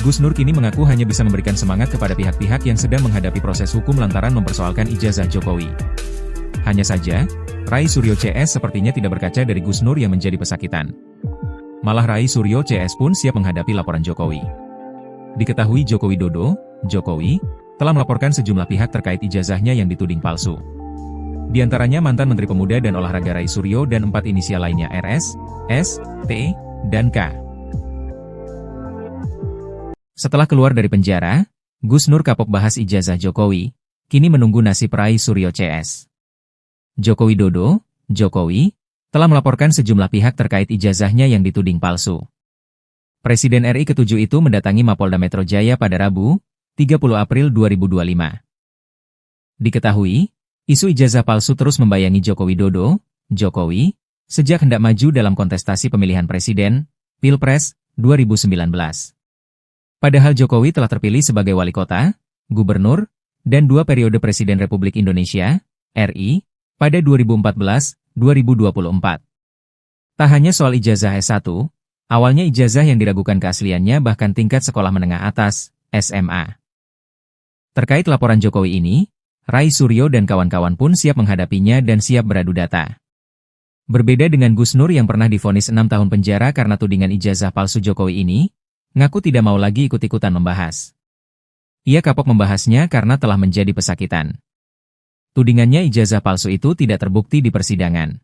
Gus Nur kini mengaku hanya bisa memberikan semangat kepada pihak-pihak yang sedang menghadapi proses hukum lantaran mempersoalkan ijazah Jokowi. Hanya saja, Rai Suryo CS sepertinya tidak berkaca dari Gus Nur yang menjadi pesakitan. Malah Rai Suryo CS pun siap menghadapi laporan Jokowi. Diketahui Joko Widodo, Jokowi, telah melaporkan sejumlah pihak terkait ijazahnya yang dituding palsu. Di antaranya mantan Menteri Pemuda dan Olahraga Rai Suryo dan 4 inisial lainnya RS, S, T, dan K. Setelah keluar dari penjara, Gus Nur kapok bahas ijazah Jokowi, kini menunggu nasib Rai Suryo CS. Joko Widodo, Jokowi, telah melaporkan sejumlah pihak terkait ijazahnya yang dituding palsu. Presiden RI ke-7 itu mendatangi Mapolda Metro Jaya pada Rabu, 30 April 2025. Diketahui, isu ijazah palsu terus membayangi Joko Widodo, Jokowi, sejak hendak maju dalam kontestasi pemilihan presiden, Pilpres, 2019. Padahal Jokowi telah terpilih sebagai wali kota, gubernur, dan 2 periode Presiden Republik Indonesia, RI, pada 2014-2024. Tak hanya soal ijazah S1, awalnya ijazah yang diragukan keasliannya bahkan tingkat sekolah menengah atas, SMA. Terkait laporan Jokowi ini, Rai Suryo dan kawan-kawan pun siap menghadapinya dan siap beradu data. Berbeda dengan Gus Nur yang pernah divonis 6 tahun penjara karena tudingan ijazah palsu Jokowi ini, ngaku tidak mau lagi ikut-ikutan membahas. Ia kapok membahasnya karena telah menjadi pesakitan. Tudingannya ijazah palsu itu tidak terbukti di persidangan.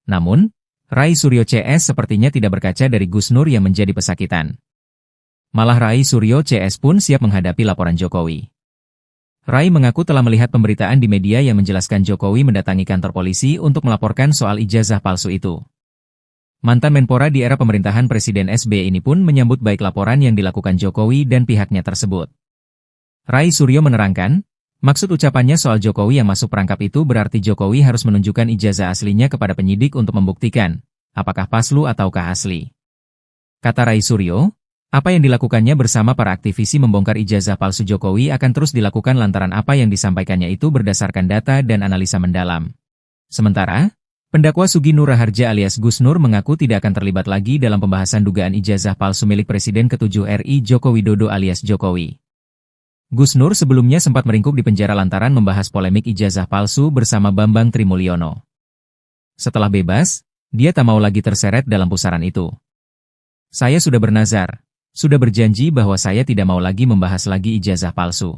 Namun, Rai Suryo CS sepertinya tidak berkaca dari Gus Nur yang menjadi pesakitan. Malah Rai Suryo CS pun siap menghadapi laporan Jokowi. Rai mengaku telah melihat pemberitaan di media yang menjelaskan Jokowi mendatangi kantor polisi untuk melaporkan soal ijazah palsu itu. Mantan Menpora di era pemerintahan Presiden SBY ini pun menyambut baik laporan yang dilakukan Jokowi dan pihaknya tersebut. Rai Suryo menerangkan, maksud ucapannya soal Jokowi yang masuk perangkap itu berarti Jokowi harus menunjukkan ijazah aslinya kepada penyidik untuk membuktikan, apakah palsu ataukah asli. Kata Rai Suryo, apa yang dilakukannya bersama para aktivisi membongkar ijazah palsu Jokowi akan terus dilakukan lantaran apa yang disampaikannya itu berdasarkan data dan analisa mendalam. Sementara, pendakwa Sugi Nur Raharja alias Gus Nur mengaku tidak akan terlibat lagi dalam pembahasan dugaan ijazah palsu milik Presiden ke-7 RI Joko Widodo alias Jokowi. Gus Nur sebelumnya sempat meringkuk di penjara lantaran membahas polemik ijazah palsu bersama Bambang Trimulyono. Setelah bebas, dia tak mau lagi terseret dalam pusaran itu. Saya sudah bernazar, sudah berjanji bahwa saya tidak mau lagi membahas lagi ijazah palsu.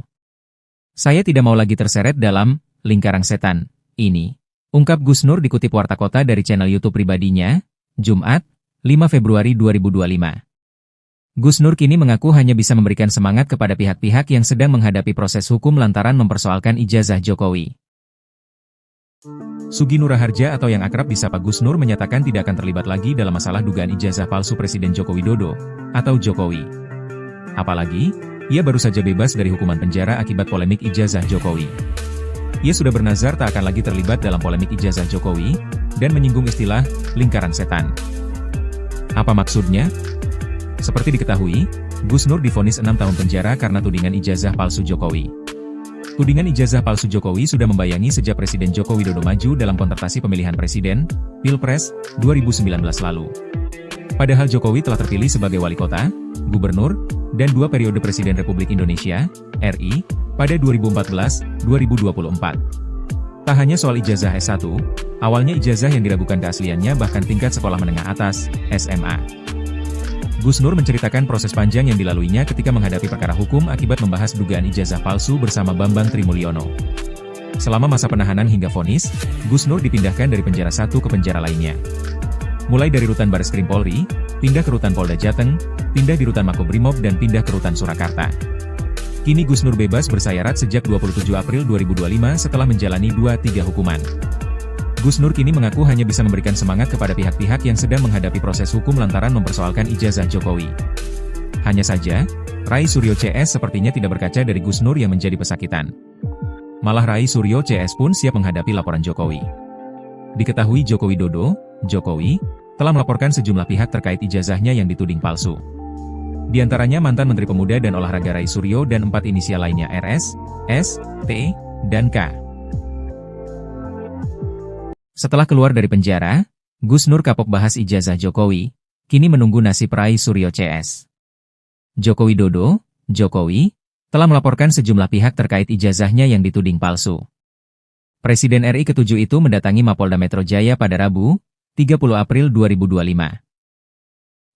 Saya tidak mau lagi terseret dalam lingkaran setan ini, ungkap Gus Nur dikutip Warta Kota dari channel YouTube pribadinya, Jumat, 5 Februari 2025. Gus Nur kini mengaku hanya bisa memberikan semangat kepada pihak-pihak yang sedang menghadapi proses hukum lantaran mempersoalkan ijazah Jokowi. Sugi Nur Raharja atau yang akrab disapa Gus Nur menyatakan tidak akan terlibat lagi dalam masalah dugaan ijazah palsu Presiden Joko Widodo atau Jokowi. Apalagi, ia baru saja bebas dari hukuman penjara akibat polemik ijazah Jokowi. Ia sudah bernazar tak akan lagi terlibat dalam polemik ijazah Jokowi dan menyinggung istilah lingkaran setan. Apa maksudnya? Seperti diketahui, Gus Nur divonis 6 tahun penjara karena tudingan ijazah palsu Jokowi. Tudingan ijazah palsu Jokowi sudah membayangi sejak Presiden Joko Widodo maju dalam kontestasi pemilihan presiden, Pilpres, 2019 lalu. Padahal Jokowi telah terpilih sebagai wali kota, gubernur, dan 2 periode Presiden Republik Indonesia, RI, pada 2014-2024. Tak hanya soal ijazah S1, awalnya ijazah yang diragukan keasliannya bahkan tingkat sekolah menengah atas, SMA. Gus Nur menceritakan proses panjang yang dilaluinya ketika menghadapi perkara hukum akibat membahas dugaan ijazah palsu bersama Bambang Trimulyono. Selama masa penahanan hingga vonis, Gus Nur dipindahkan dari penjara satu ke penjara lainnya. Mulai dari rutan Bareskrim Polri, pindah ke rutan Polda Jateng, pindah di rutan Makobrimob dan pindah ke rutan Surakarta. Kini Gus Nur bebas bersayarat sejak 27 April 2025 setelah menjalani 2-3 hukuman. Gus Nur kini mengaku hanya bisa memberikan semangat kepada pihak-pihak yang sedang menghadapi proses hukum lantaran mempersoalkan ijazah Jokowi. Hanya saja, Rai Suryo CS sepertinya tidak berkaca dari Gus Nur yang menjadi pesakitan. Malah Rai Suryo CS pun siap menghadapi laporan Jokowi. Diketahui Joko Widodo, Jokowi, telah melaporkan sejumlah pihak terkait ijazahnya yang dituding palsu. Di antaranya mantan Menteri Pemuda dan Olahraga Rai Suryo dan 4 inisial lainnya RS, S, T, dan K. Setelah keluar dari penjara, Gus Nur kapok bahas ijazah Jokowi, kini menunggu nasib Rai Suryo CS. Joko Widodo, Jokowi, telah melaporkan sejumlah pihak terkait ijazahnya yang dituding palsu. Presiden RI ke-7 itu mendatangi Mapolda Metro Jaya pada Rabu, 30 April 2025.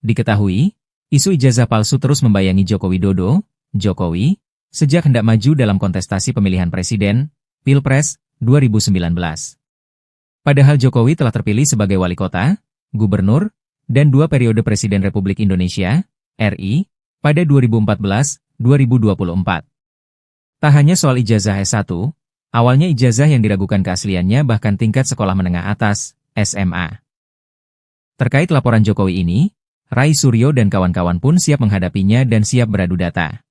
Diketahui, isu ijazah palsu terus membayangi Joko Widodo, Jokowi, sejak hendak maju dalam kontestasi pemilihan presiden, Pilpres, 2019. Padahal Jokowi telah terpilih sebagai wali kota, gubernur, dan 2 periode Presiden Republik Indonesia, RI, pada 2014-2024. Tak hanya soal ijazah S1, awalnya ijazah yang diragukan keasliannya bahkan tingkat sekolah menengah atas, SMA. Terkait laporan Jokowi ini, Rai Suryo dan kawan-kawan pun siap menghadapinya dan siap beradu data.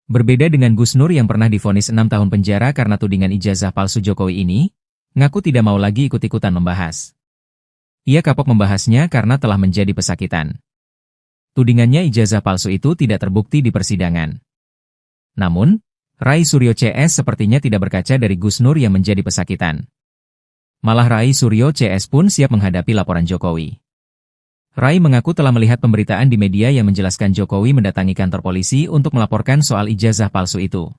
Berbeda dengan Gus Nur yang pernah divonis 6 tahun penjara karena tudingan ijazah palsu Jokowi ini, ngaku tidak mau lagi ikut-ikutan membahas. Ia kapok membahasnya karena telah menjadi pesakitan. Tudingannya ijazah palsu itu tidak terbukti di persidangan. Namun, Rai Suryo CS sepertinya tidak berkaca dari Gus Nur yang menjadi pesakitan. Malah Rai Suryo CS pun siap menghadapi laporan Jokowi. Rai mengaku telah melihat pemberitaan di media yang menjelaskan Jokowi mendatangi kantor polisi untuk melaporkan soal ijazah palsu itu.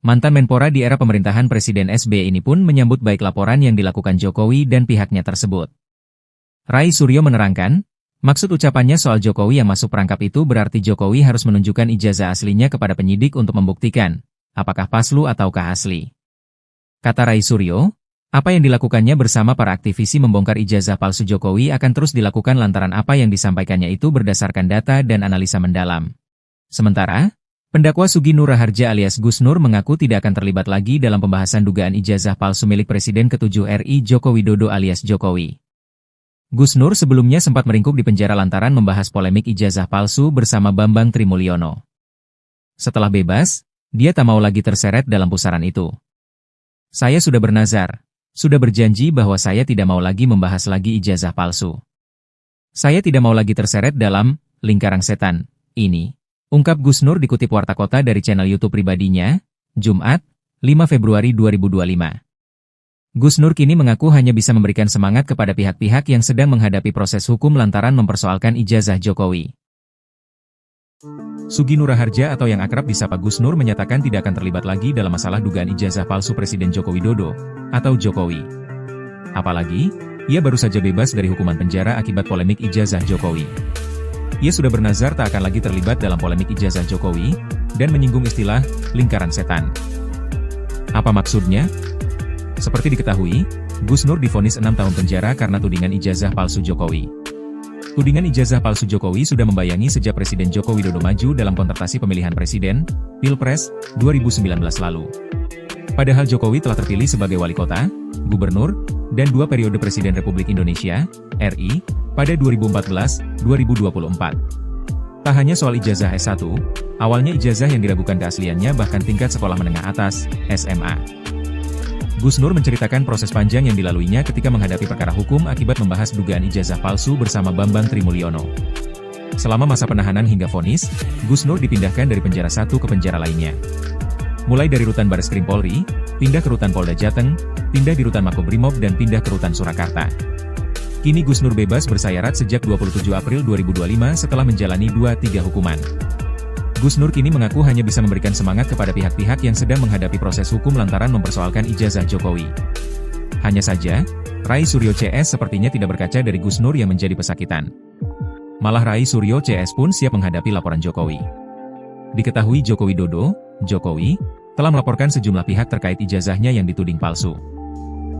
Mantan Menpora di era pemerintahan Presiden SBY ini pun menyambut baik laporan yang dilakukan Jokowi dan pihaknya tersebut. Rai Suryo menerangkan, maksud ucapannya soal Jokowi yang masuk perangkap itu berarti Jokowi harus menunjukkan ijazah aslinya kepada penyidik untuk membuktikan, apakah palsu ataukah asli. Kata Rai Suryo, apa yang dilakukannya bersama para aktivisi membongkar ijazah palsu Jokowi akan terus dilakukan lantaran apa yang disampaikannya itu berdasarkan data dan analisa mendalam. Sementara, pendakwa Sugi Nur Raharja alias Gus Nur mengaku tidak akan terlibat lagi dalam pembahasan dugaan ijazah palsu milik Presiden ke-7 RI Joko Widodo alias Jokowi. Gus Nur sebelumnya sempat meringkuk di penjara lantaran membahas polemik ijazah palsu bersama Bambang Trimulyono. Setelah bebas, dia tak mau lagi terseret dalam pusaran itu. Saya sudah bernazar, sudah berjanji bahwa saya tidak mau lagi membahas lagi ijazah palsu. Saya tidak mau lagi terseret dalam lingkaran setan ini. Ungkap Gus Nur dikutip Warta Kota dari channel YouTube pribadinya, Jumat, 5 Februari 2025. Gus Nur kini mengaku hanya bisa memberikan semangat kepada pihak-pihak yang sedang menghadapi proses hukum lantaran mempersoalkan ijazah Jokowi. Sugi Nur Raharja atau yang akrab disapa Gus Nur menyatakan tidak akan terlibat lagi dalam masalah dugaan ijazah palsu Presiden Joko Widodo atau Jokowi. Apalagi, ia baru saja bebas dari hukuman penjara akibat polemik ijazah Jokowi. Ia sudah bernazar tak akan lagi terlibat dalam polemik ijazah Jokowi, dan menyinggung istilah lingkaran setan. Apa maksudnya? Seperti diketahui, Gus Nur divonis 6 tahun penjara karena tudingan ijazah palsu Jokowi. Tudingan ijazah palsu Jokowi sudah membayangi sejak Presiden Joko Widodo maju dalam kontestasi pemilihan presiden, Pilpres, 2019 lalu. Padahal Jokowi telah terpilih sebagai wali kota, gubernur, dan 2 periode Presiden Republik Indonesia, RI, pada 2014-2024. Tak hanya soal ijazah S1, awalnya ijazah yang diragukan keasliannya bahkan tingkat sekolah menengah atas, SMA. Gus Nur menceritakan proses panjang yang dilaluinya ketika menghadapi perkara hukum akibat membahas dugaan ijazah palsu bersama Bambang Trimulyono. Selama masa penahanan hingga vonis, Gus Nur dipindahkan dari penjara satu ke penjara lainnya. Mulai dari rutan Bareskrim Polri, pindah ke rutan Polda Jateng, pindah di rutan Makobrimob dan pindah ke rutan Surakarta. Kini Gus Nur bebas bersayarat sejak 27 April 2025 setelah menjalani 2-3 hukuman. Gus Nur kini mengaku hanya bisa memberikan semangat kepada pihak-pihak yang sedang menghadapi proses hukum lantaran mempersoalkan ijazah Jokowi. Hanya saja, Rai Suryo CS sepertinya tidak berkaca dari Gus Nur yang menjadi pesakitan. Malah Rai Suryo CS pun siap menghadapi laporan Jokowi. Diketahui Joko Widodo, Jokowi, telah melaporkan sejumlah pihak terkait ijazahnya yang dituding palsu.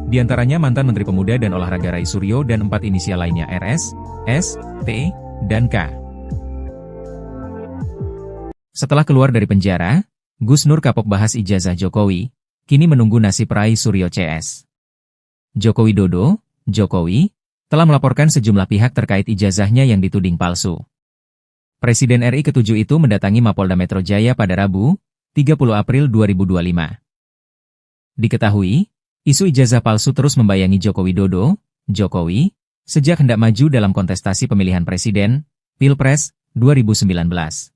Di antaranya mantan Menteri Pemuda dan Olahraga Rai Suryo dan 4 inisial lainnya RS, S, T, dan K. Setelah keluar dari penjara, Gus Nur kapok bahas ijazah Jokowi, kini menunggu nasib Rai Suryo CS. Joko Widodo, Jokowi, telah melaporkan sejumlah pihak terkait ijazahnya yang dituding palsu. Presiden RI ke-7 itu mendatangi Mapolda Metro Jaya pada Rabu, 30 April 2025. Diketahui, isu ijazah palsu terus membayangi Joko Widodo, Jokowi, sejak hendak maju dalam kontestasi pemilihan presiden, Pilpres, 2019.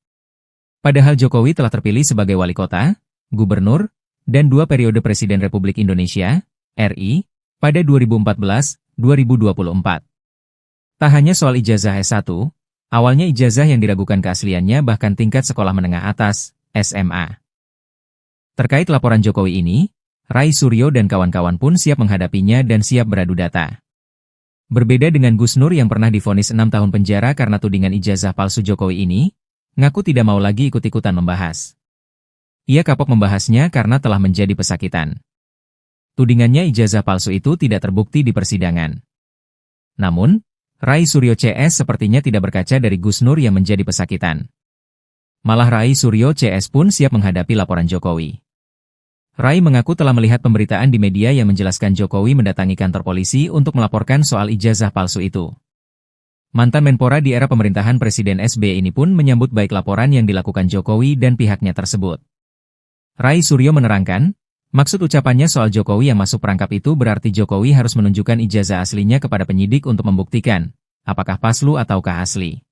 Padahal Jokowi telah terpilih sebagai wali kota, gubernur, dan 2 periode Presiden Republik Indonesia, RI, pada 2014-2024. Tak hanya soal ijazah S1, awalnya ijazah yang diragukan keasliannya bahkan tingkat sekolah menengah atas, SMA. Terkait laporan Jokowi ini, Rai Suryo dan kawan-kawan pun siap menghadapinya dan siap beradu data. Berbeda dengan Gus Nur yang pernah divonis 6 tahun penjara karena tudingan ijazah palsu Jokowi ini, ngaku tidak mau lagi ikut-ikutan membahas. Ia kapok membahasnya karena telah menjadi pesakitan. Tudingannya ijazah palsu itu tidak terbukti di persidangan. Namun, Rai Suryo CS sepertinya tidak berkaca dari Gus Nur yang menjadi pesakitan. Malah Rai Suryo CS pun siap menghadapi laporan Jokowi. Rai mengaku telah melihat pemberitaan di media yang menjelaskan Jokowi mendatangi kantor polisi untuk melaporkan soal ijazah palsu itu. Mantan Menpora di era pemerintahan Presiden SBY ini pun menyambut baik laporan yang dilakukan Jokowi dan pihaknya tersebut. Rai Suryo menerangkan, maksud ucapannya soal Jokowi yang masuk perangkap itu berarti Jokowi harus menunjukkan ijazah aslinya kepada penyidik untuk membuktikan, apakah palsu ataukah asli.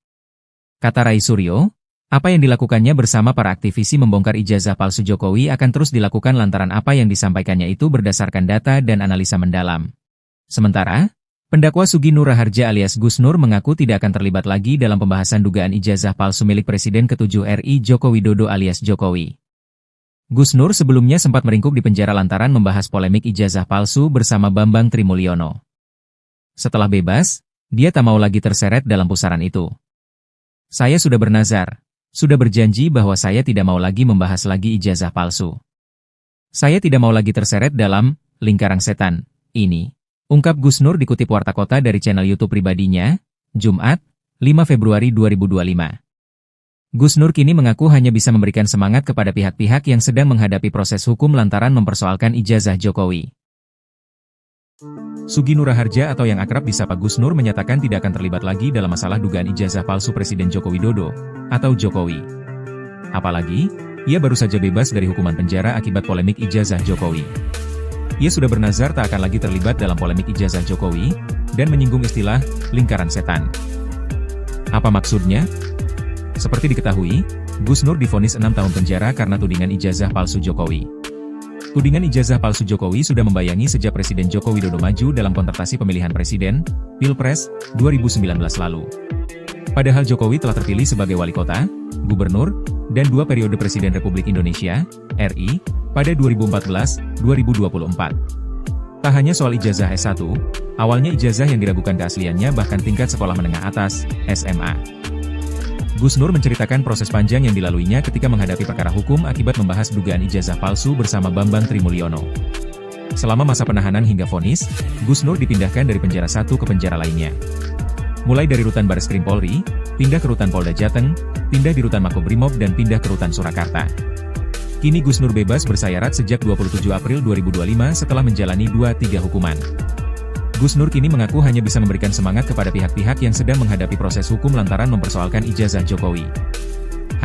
Kata Rai Suryo, apa yang dilakukannya bersama para aktivisi membongkar ijazah palsu Jokowi akan terus dilakukan lantaran apa yang disampaikannya itu berdasarkan data dan analisa mendalam. Sementara, pendakwa Sugi Nur Raharja alias Gus Nur mengaku tidak akan terlibat lagi dalam pembahasan dugaan ijazah palsu milik Presiden ke-7 RI Joko Widodo alias Jokowi. Gus Nur sebelumnya sempat meringkuk di penjara lantaran membahas polemik ijazah palsu bersama Bambang Trimulyono. Setelah bebas, dia tak mau lagi terseret dalam pusaran itu. Saya sudah bernazar, sudah berjanji bahwa saya tidak mau lagi membahas lagi ijazah palsu. Saya tidak mau lagi terseret dalam lingkaran setan ini. Ungkap Gus Nur dikutip Warta Kota dari channel YouTube pribadinya, Jumat, 5 Februari 2025. Gus Nur kini mengaku hanya bisa memberikan semangat kepada pihak-pihak yang sedang menghadapi proses hukum lantaran mempersoalkan ijazah Jokowi. Sugi Nur Raharja atau yang akrab disapa Gus Nur menyatakan tidak akan terlibat lagi dalam masalah dugaan ijazah palsu Presiden Joko Widodo, atau Jokowi. Apalagi, ia baru saja bebas dari hukuman penjara akibat polemik ijazah Jokowi. Ia sudah bernazar tak akan lagi terlibat dalam polemik ijazah Jokowi, dan menyinggung istilah lingkaran setan. Apa maksudnya? Seperti diketahui, Gus Nur divonis 6 tahun penjara karena tudingan ijazah palsu Jokowi. Tudingan ijazah palsu Jokowi sudah membayangi sejak Presiden Joko Widodo maju dalam kontestasi pemilihan presiden, Pilpres, 2019 lalu. Padahal Jokowi telah terpilih sebagai wali kota, gubernur, dan 2 periode Presiden Republik Indonesia, RI, pada 2014-2024. Tak hanya soal ijazah S1, awalnya ijazah yang diragukan keasliannya bahkan tingkat sekolah menengah atas, SMA. Gus Nur menceritakan proses panjang yang dilaluinya ketika menghadapi perkara hukum akibat membahas dugaan ijazah palsu bersama Bambang Trimulyono. Selama masa penahanan hingga vonis, Gus Nur dipindahkan dari penjara satu ke penjara lainnya. Mulai dari Rutan Bareskrim Polri, pindah ke Rutan Polda Jateng, pindah di Rutan Makobrimob dan pindah ke Rutan Surakarta. Kini Gus Nur bebas bersayarat sejak 27 April 2025 setelah menjalani 2-3 hukuman. Gus Nur kini mengaku hanya bisa memberikan semangat kepada pihak-pihak yang sedang menghadapi proses hukum lantaran mempersoalkan ijazah Jokowi.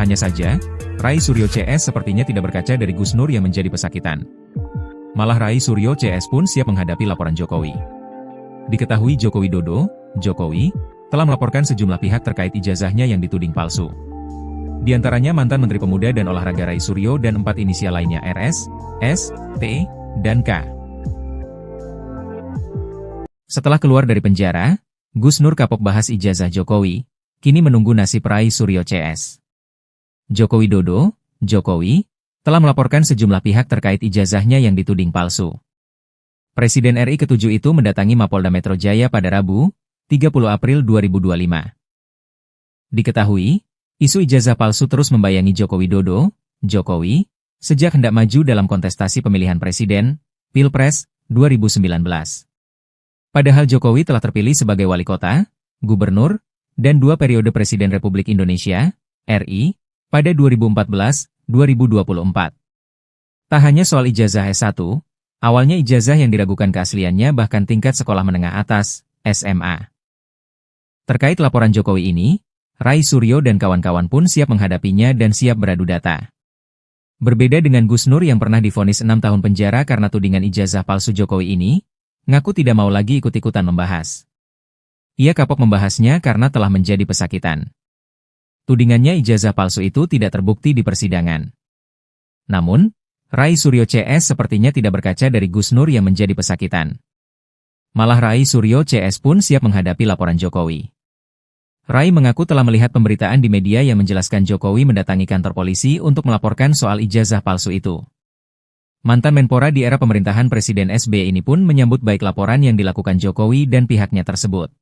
Hanya saja, Rai Suryo CS sepertinya tidak berkaca dari Gus Nur yang menjadi pesakitan. Malah Rai Suryo CS pun siap menghadapi laporan Jokowi. Diketahui Joko Widodo, Jokowi, telah melaporkan sejumlah pihak terkait ijazahnya yang dituding palsu. Di antaranya mantan Menteri Pemuda dan Olahraga Rai Suryo dan 4 inisial lainnya RS, S, T, dan K. Setelah keluar dari penjara, Gus Nur kapok bahas ijazah Jokowi, kini menunggu nasib Rai Suryo CS. Joko Widodo, Jokowi, telah melaporkan sejumlah pihak terkait ijazahnya yang dituding palsu. Presiden RI ke-7 itu mendatangi Mapolda Metro Jaya pada Rabu, 30 April 2025. Diketahui, isu ijazah palsu terus membayangi Joko Widodo, Jokowi, sejak hendak maju dalam kontestasi pemilihan presiden, Pilpres, 2019. Padahal Jokowi telah terpilih sebagai wali kota, gubernur, dan 2 periode Presiden Republik Indonesia, RI, pada 2014-2024. Tak hanya soal ijazah S1, awalnya ijazah yang diragukan keasliannya bahkan tingkat sekolah menengah atas, SMA. Terkait laporan Jokowi ini, Rai Suryo dan kawan-kawan pun siap menghadapinya dan siap beradu data. Berbeda dengan Gus Nur yang pernah divonis 6 tahun penjara karena tudingan ijazah palsu Jokowi ini, ngaku tidak mau lagi ikut-ikutan membahas. Ia kapok membahasnya karena telah menjadi pesakitan. Tudingannya ijazah palsu itu tidak terbukti di persidangan. Namun, Rai Suryo CS sepertinya tidak berkaca dari Gus Nur yang menjadi pesakitan. Malah Rai Suryo CS pun siap menghadapi laporan Jokowi. Rai mengaku telah melihat pemberitaan di media yang menjelaskan Jokowi mendatangi kantor polisi untuk melaporkan soal ijazah palsu itu. Mantan Menpora di era pemerintahan Presiden SBY ini pun menyambut baik laporan yang dilakukan Jokowi dan pihaknya tersebut.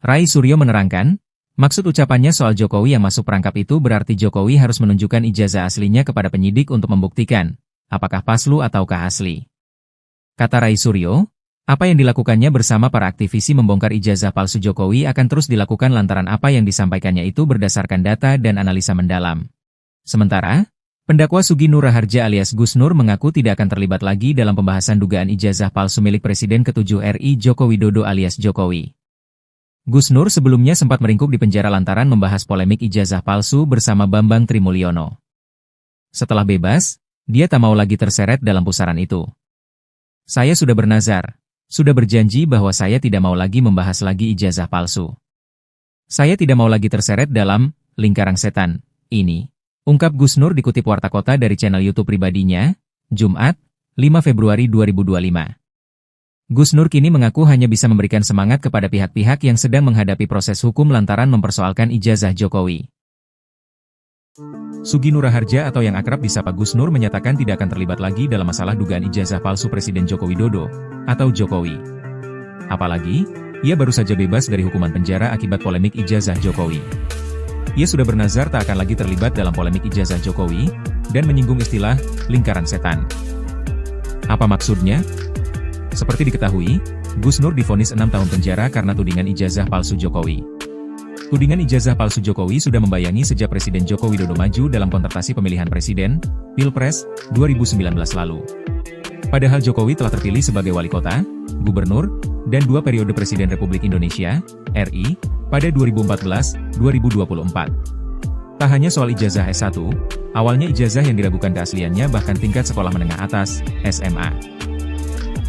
Rai Suryo menerangkan, maksud ucapannya soal Jokowi yang masuk perangkap itu berarti Jokowi harus menunjukkan ijazah aslinya kepada penyidik untuk membuktikan, apakah palsu ataukah asli. Kata Rai Suryo, apa yang dilakukannya bersama para aktivisi membongkar ijazah palsu Jokowi akan terus dilakukan lantaran apa yang disampaikannya itu berdasarkan data dan analisa mendalam. Sementara, pendakwa Sugi Nur Raharja alias Gus Nur mengaku tidak akan terlibat lagi dalam pembahasan dugaan ijazah palsu milik Presiden ke-7 RI Joko Widodo alias Jokowi. Gus Nur sebelumnya sempat meringkuk di penjara lantaran membahas polemik ijazah palsu bersama Bambang Trimulyono. Setelah bebas, dia tak mau lagi terseret dalam pusaran itu. Saya sudah bernazar, sudah berjanji bahwa saya tidak mau lagi membahas lagi ijazah palsu. Saya tidak mau lagi terseret dalam lingkaran setan ini, ungkap Gus Nur dikutip Warta Kota dari channel YouTube pribadinya, Jumat, 5 Februari 2025. Gus Nur kini mengaku hanya bisa memberikan semangat kepada pihak-pihak yang sedang menghadapi proses hukum lantaran mempersoalkan ijazah Jokowi. Sugi Nur Raharja atau yang akrab disapa Gus Nur menyatakan tidak akan terlibat lagi dalam masalah dugaan ijazah palsu Presiden Joko Widodo atau Jokowi. Apalagi, ia baru saja bebas dari hukuman penjara akibat polemik ijazah Jokowi. Ia sudah bernazar tak akan lagi terlibat dalam polemik ijazah Jokowi dan menyinggung istilah lingkaran setan. Apa maksudnya? Seperti diketahui, Gus Nur divonis 6 tahun penjara karena tudingan ijazah palsu Jokowi. Tudingan ijazah palsu Jokowi sudah membayangi sejak Presiden Joko Widodo maju dalam kontestasi pemilihan presiden, Pilpres, 2019 lalu. Padahal Jokowi telah terpilih sebagai wali kota, gubernur, dan 2 periode Presiden Republik Indonesia, RI, pada 2014-2024. Tak hanya soal ijazah S1, awalnya ijazah yang diragukan keasliannya bahkan tingkat sekolah menengah atas, SMA.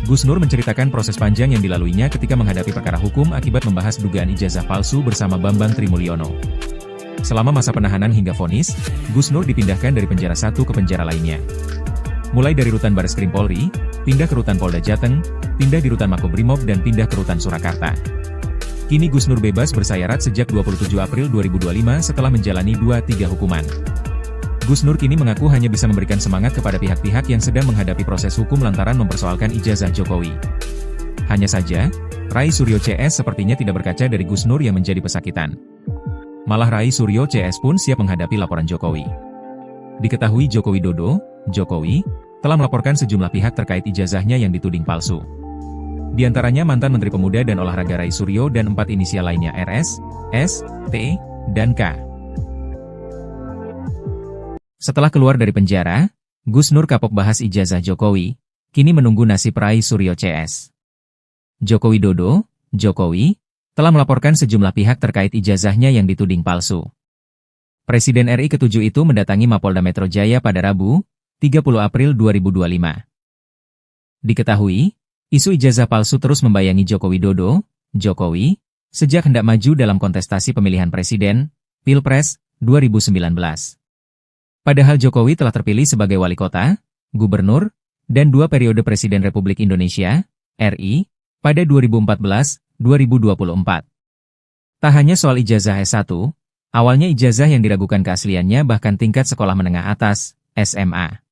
Gus Nur menceritakan proses panjang yang dilaluinya ketika menghadapi perkara hukum akibat membahas dugaan ijazah palsu bersama Bambang Trimulyono. Selama masa penahanan hingga vonis, Gus Nur dipindahkan dari penjara satu ke penjara lainnya. Mulai dari Rutan Bareskrim Polri, pindah ke Rutan Polda Jateng, pindah di Rutan Makobrimob dan pindah ke Rutan Surakarta. Kini Gus Nur bebas bersayarat sejak 27 April 2025 setelah menjalani 2-3 hukuman. Gus Nur kini mengaku hanya bisa memberikan semangat kepada pihak-pihak yang sedang menghadapi proses hukum lantaran mempersoalkan ijazah Jokowi. Hanya saja, Rai Suryo CS sepertinya tidak berkaca dari Gus Nur yang menjadi pesakitan. Malah Rai Suryo CS pun siap menghadapi laporan Jokowi. Diketahui Joko Widodo, Jokowi, telah melaporkan sejumlah pihak terkait ijazahnya yang dituding palsu. Di antaranya mantan Menteri Pemuda dan Olahraga Rai Suryo dan 4 inisial lainnya RS, S, T, dan K. Setelah keluar dari penjara, Gus Nur kapok bahas ijazah Jokowi, kini menunggu nasib Rai Suryo CS. Joko Widodo, Jokowi, telah melaporkan sejumlah pihak terkait ijazahnya yang dituding palsu. Presiden RI ke-7 itu mendatangi Mapolda Metro Jaya pada Rabu, 30 April 2025. Diketahui, isu ijazah palsu terus membayangi Joko Widodo, Jokowi, sejak hendak maju dalam kontestasi pemilihan presiden, Pilpres, 2019. Padahal Jokowi telah terpilih sebagai wali kota, gubernur, dan 2 periode Presiden Republik Indonesia, RI, pada 2014-2024. Tak hanya soal ijazah S1, awalnya ijazah yang diragukan keasliannya bahkan tingkat sekolah menengah atas, SMA.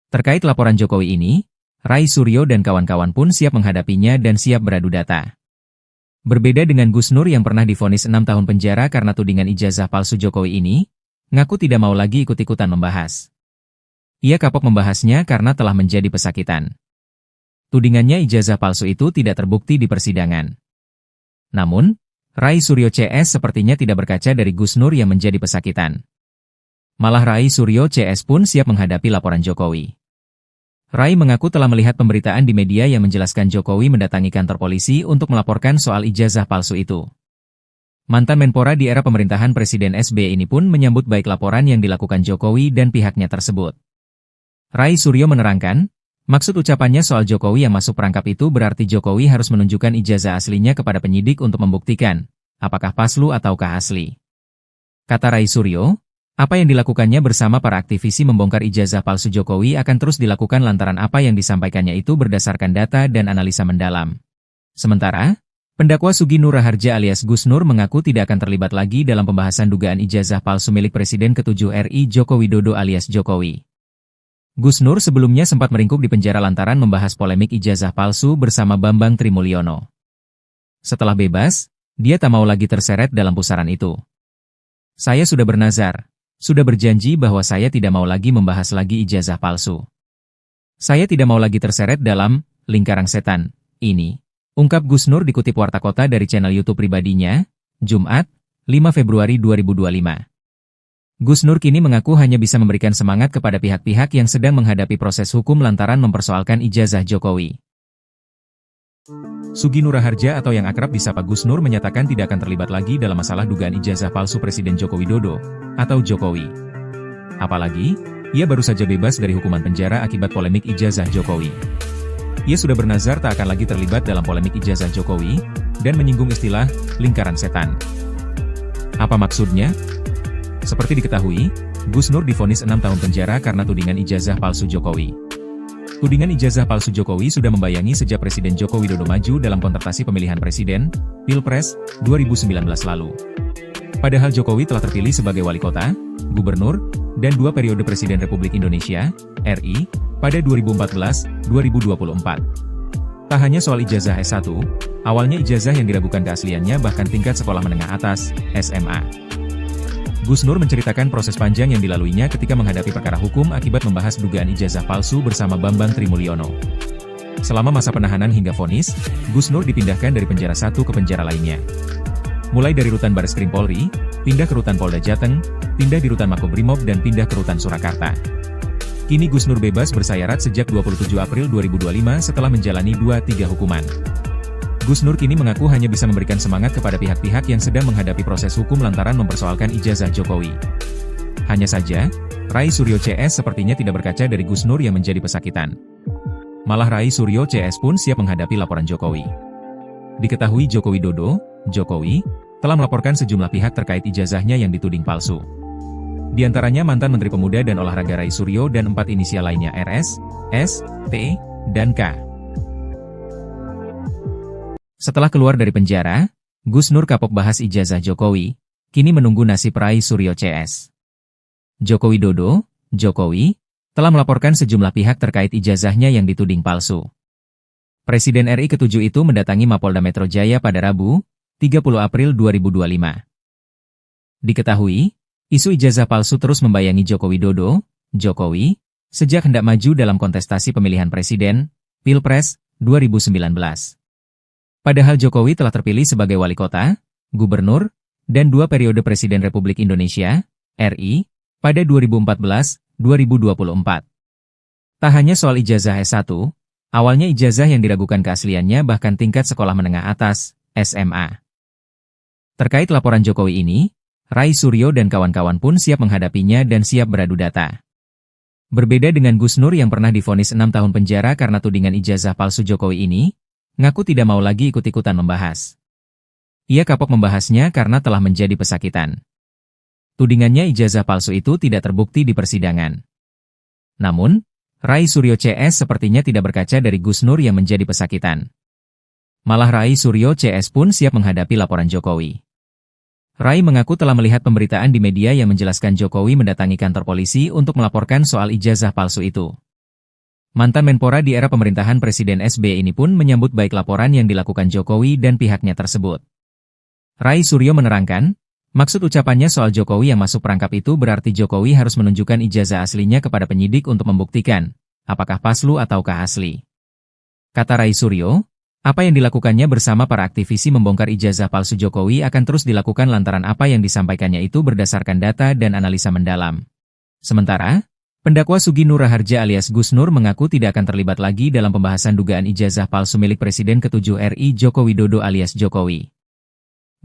Terkait laporan Jokowi ini, Rai Suryo dan kawan-kawan pun siap menghadapinya dan siap beradu data. Berbeda dengan Gus Nur yang pernah divonis 6 tahun penjara karena tudingan ijazah palsu Jokowi ini, ngaku tidak mau lagi ikut-ikutan membahas. Ia kapok membahasnya karena telah menjadi pesakitan. Tudingannya ijazah palsu itu tidak terbukti di persidangan. Namun, Rai Suryo CS sepertinya tidak berkaca dari Gus Nur yang menjadi pesakitan. Malah Rai Suryo CS pun siap menghadapi laporan Jokowi. Rai mengaku telah melihat pemberitaan di media yang menjelaskan Jokowi mendatangi kantor polisi untuk melaporkan soal ijazah palsu itu. Mantan Menpora di era pemerintahan Presiden SBY ini pun menyambut baik laporan yang dilakukan Jokowi dan pihaknya tersebut. Rai Suryo menerangkan, maksud ucapannya soal Jokowi yang masuk perangkap itu berarti Jokowi harus menunjukkan ijazah aslinya kepada penyidik untuk membuktikan, apakah palsu ataukah asli. Kata Rai Suryo, apa yang dilakukannya bersama para aktivisi membongkar ijazah palsu Jokowi akan terus dilakukan lantaran apa yang disampaikannya itu berdasarkan data dan analisa mendalam. Sementara, pendakwa Sugi Nur Raharja alias Gus Nur mengaku tidak akan terlibat lagi dalam pembahasan dugaan ijazah palsu milik Presiden ke-7 RI Joko Widodo alias Jokowi. Gus Nur sebelumnya sempat meringkuk di penjara lantaran membahas polemik ijazah palsu bersama Bambang Trimulyono. Setelah bebas, dia tak mau lagi terseret dalam pusaran itu. Saya sudah bernazar. Sudah berjanji bahwa saya tidak mau lagi membahas lagi ijazah palsu. Saya tidak mau lagi terseret dalam lingkaran setan ini, ungkap Gus Nur dikutip Warta Kota dari channel YouTube pribadinya, Jumat, 5 Februari 2025. Gus Nur kini mengaku hanya bisa memberikan semangat kepada pihak-pihak yang sedang menghadapi proses hukum lantaran mempersoalkan ijazah Jokowi. Sugi Nur Raharja atau yang akrab disapa Gus Nur menyatakan tidak akan terlibat lagi dalam masalah dugaan ijazah palsu Presiden Joko Widodo atau Jokowi. Apalagi, ia baru saja bebas dari hukuman penjara akibat polemik ijazah Jokowi. Ia sudah bernazar tak akan lagi terlibat dalam polemik ijazah Jokowi dan menyinggung istilah lingkaran setan. Apa maksudnya? Seperti diketahui, Gus Nur divonis 6 tahun penjara karena tudingan ijazah palsu Jokowi. Tudingan ijazah palsu Jokowi sudah membayangi sejak Presiden Joko Widodo maju dalam kontestasi pemilihan presiden, Pilpres, 2019 lalu. Padahal Jokowi telah terpilih sebagai wali kota, gubernur, dan 2 periode Presiden Republik Indonesia, RI, pada 2014-2024. Tak hanya soal ijazah S1, awalnya ijazah yang diragukan keasliannya bahkan tingkat sekolah menengah atas, SMA. Gus Nur menceritakan proses panjang yang dilaluinya ketika menghadapi perkara hukum akibat membahas dugaan ijazah palsu bersama Bambang Trimulyono. Selama masa penahanan hingga vonis, Gus Nur dipindahkan dari penjara satu ke penjara lainnya. Mulai dari rutan Bareskrim Polri, pindah ke rutan Polda Jateng, pindah di rutan Makobrimob dan pindah ke rutan Surakarta. Kini Gus Nur bebas bersayarat sejak 27 April 2025 setelah menjalani 2-3 hukuman. Gus Nur kini mengaku hanya bisa memberikan semangat kepada pihak-pihak yang sedang menghadapi proses hukum lantaran mempersoalkan ijazah Jokowi. Hanya saja, Rai Suryo CS sepertinya tidak berkaca dari Gus Nur yang menjadi pesakitan. Malah Rai Suryo CS pun siap menghadapi laporan Jokowi. Diketahui Joko Widodo, Jokowi, telah melaporkan sejumlah pihak terkait ijazahnya yang dituding palsu. Di antaranya mantan Menteri Pemuda dan Olahraga Rai Suryo dan 4 inisial lainnya RS, S, T, dan K. Setelah keluar dari penjara, Gus Nur kapok bahas ijazah Jokowi, kini menunggu nasib Rai Suryo CS. Joko Widodo, Jokowi, telah melaporkan sejumlah pihak terkait ijazahnya yang dituding palsu. Presiden RI ke-7 itu mendatangi Mapolda Metro Jaya pada Rabu, 30 April 2025. Diketahui, isu ijazah palsu terus membayangi Joko Widodo, Jokowi, sejak hendak maju dalam kontestasi pemilihan presiden, Pilpres, 2019. Padahal Jokowi telah terpilih sebagai wali kota, gubernur, dan 2 periode Presiden Republik Indonesia, RI, pada 2014-2024. Tak hanya soal ijazah S1, awalnya ijazah yang diragukan keasliannya bahkan tingkat sekolah menengah atas, SMA. Terkait laporan Jokowi ini, Rai Suryo dan kawan-kawan pun siap menghadapinya dan siap beradu data. Berbeda dengan Gus Nur yang pernah divonis 6 tahun penjara karena tudingan ijazah palsu Jokowi ini, ngaku tidak mau lagi ikut-ikutan membahas. Ia kapok membahasnya karena telah menjadi pesakitan. Tudingannya ijazah palsu itu tidak terbukti di persidangan. Namun, Rai Suryo CS sepertinya tidak berkaca dari Gus Nur yang menjadi pesakitan. Malah Rai Suryo CS pun siap menghadapi laporan Jokowi. Rai mengaku telah melihat pemberitaan di media yang menjelaskan Jokowi mendatangi kantor polisi untuk melaporkan soal ijazah palsu itu. Mantan Menpora di era pemerintahan Presiden SBY ini pun menyambut baik laporan yang dilakukan Jokowi dan pihaknya tersebut. Rai Suryo menerangkan, maksud ucapannya soal Jokowi yang masuk perangkap itu berarti Jokowi harus menunjukkan ijazah aslinya kepada penyidik untuk membuktikan, apakah palsu ataukah asli. Kata Rai Suryo, apa yang dilakukannya bersama para aktivisi membongkar ijazah palsu Jokowi akan terus dilakukan lantaran apa yang disampaikannya itu berdasarkan data dan analisa mendalam. Sementara, pendakwa Sugi Nur Raharja alias Gus Nur mengaku tidak akan terlibat lagi dalam pembahasan dugaan ijazah palsu milik Presiden ke-7 RI Joko Widodo alias Jokowi.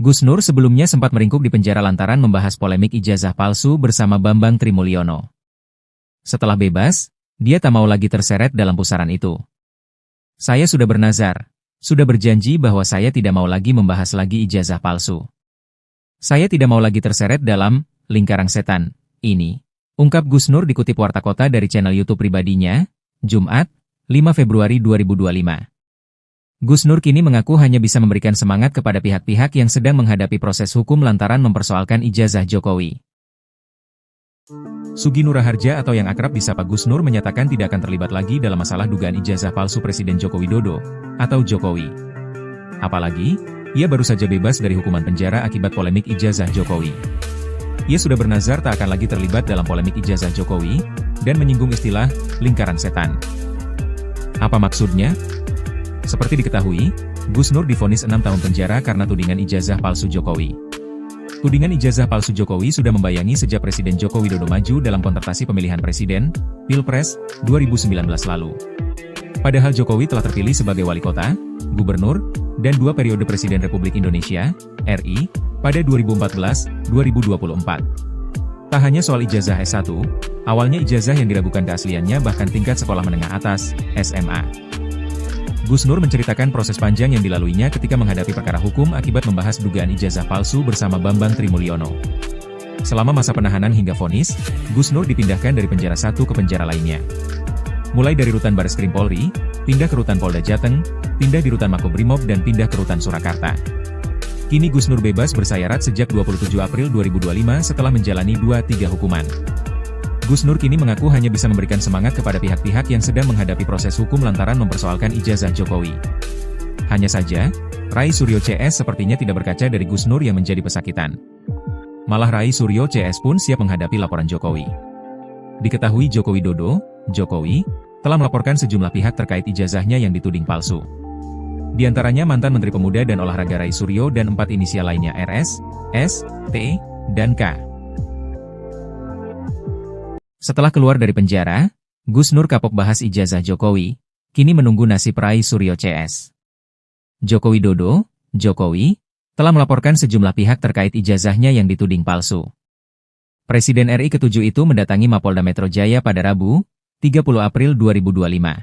Gus Nur sebelumnya sempat meringkuk di penjara lantaran membahas polemik ijazah palsu bersama Bambang Trimulyono. Setelah bebas, dia tak mau lagi terseret dalam pusaran itu. Saya sudah bernazar, sudah berjanji bahwa saya tidak mau lagi membahas lagi ijazah palsu. Saya tidak mau lagi terseret dalam lingkaran setan ini, ungkap Gus Nur dikutip Warta Kota dari channel YouTube pribadinya, Jumat, 5 Februari 2025. Gus Nur kini mengaku hanya bisa memberikan semangat kepada pihak-pihak yang sedang menghadapi proses hukum lantaran mempersoalkan ijazah Jokowi. Sugi Nur Raharja atau yang akrab disapa Gus Nur menyatakan tidak akan terlibat lagi dalam masalah dugaan ijazah palsu Presiden Joko Widodo atau Jokowi. Apalagi, ia baru saja bebas dari hukuman penjara akibat polemik ijazah Jokowi. Ia sudah bernazar tak akan lagi terlibat dalam polemik ijazah Jokowi dan menyinggung istilah lingkaran setan. Apa maksudnya? Seperti diketahui, Gus Nur divonis 6 tahun penjara karena tudingan ijazah palsu Jokowi. Tudingan ijazah palsu Jokowi sudah membayangi sejak Presiden Joko Widodo maju dalam kontestasi pemilihan presiden, Pilpres, 2019 lalu. Padahal Jokowi telah terpilih sebagai wali kota, gubernur, dan 2 periode Presiden Republik Indonesia, RI, pada 2014-2024. Tak hanya soal ijazah S1, awalnya ijazah yang diragukan keasliannya bahkan tingkat sekolah menengah atas, SMA. Gus Nur menceritakan proses panjang yang dilaluinya ketika menghadapi perkara hukum akibat membahas dugaan ijazah palsu bersama Bambang Trimulyono. Selama masa penahanan hingga vonis, Gus Nur dipindahkan dari penjara satu ke penjara lainnya. Mulai dari rutan Bareskrim Polri, pindah ke rutan Polda Jateng, pindah di rutan Makobrimob dan pindah ke rutan Surakarta. Kini Gus Nur bebas bersayarat sejak 27 April 2025 setelah menjalani 2-3 hukuman. Gus Nur kini mengaku hanya bisa memberikan semangat kepada pihak-pihak yang sedang menghadapi proses hukum lantaran mempersoalkan ijazah Jokowi. Hanya saja, Rai Suryo CS sepertinya tidak berkaca dari Gus Nur yang menjadi pesakitan. Malah Rai Suryo CS pun siap menghadapi laporan Jokowi. Diketahui Joko Widodo, Jokowi, telah melaporkan sejumlah pihak terkait ijazahnya yang dituding palsu. Di antaranya mantan Menteri Pemuda dan Olahraga Rai Suryo dan 4 inisial lainnya RS, S, T, dan K. Setelah keluar dari penjara, Gus Nur kapok bahas ijazah Jokowi, kini menunggu nasib Rai Suryo CS. Joko Widodo, Jokowi, telah melaporkan sejumlah pihak terkait ijazahnya yang dituding palsu. Presiden RI ke-7 itu mendatangi Mapolda Metro Jaya pada Rabu, 30 April 2025.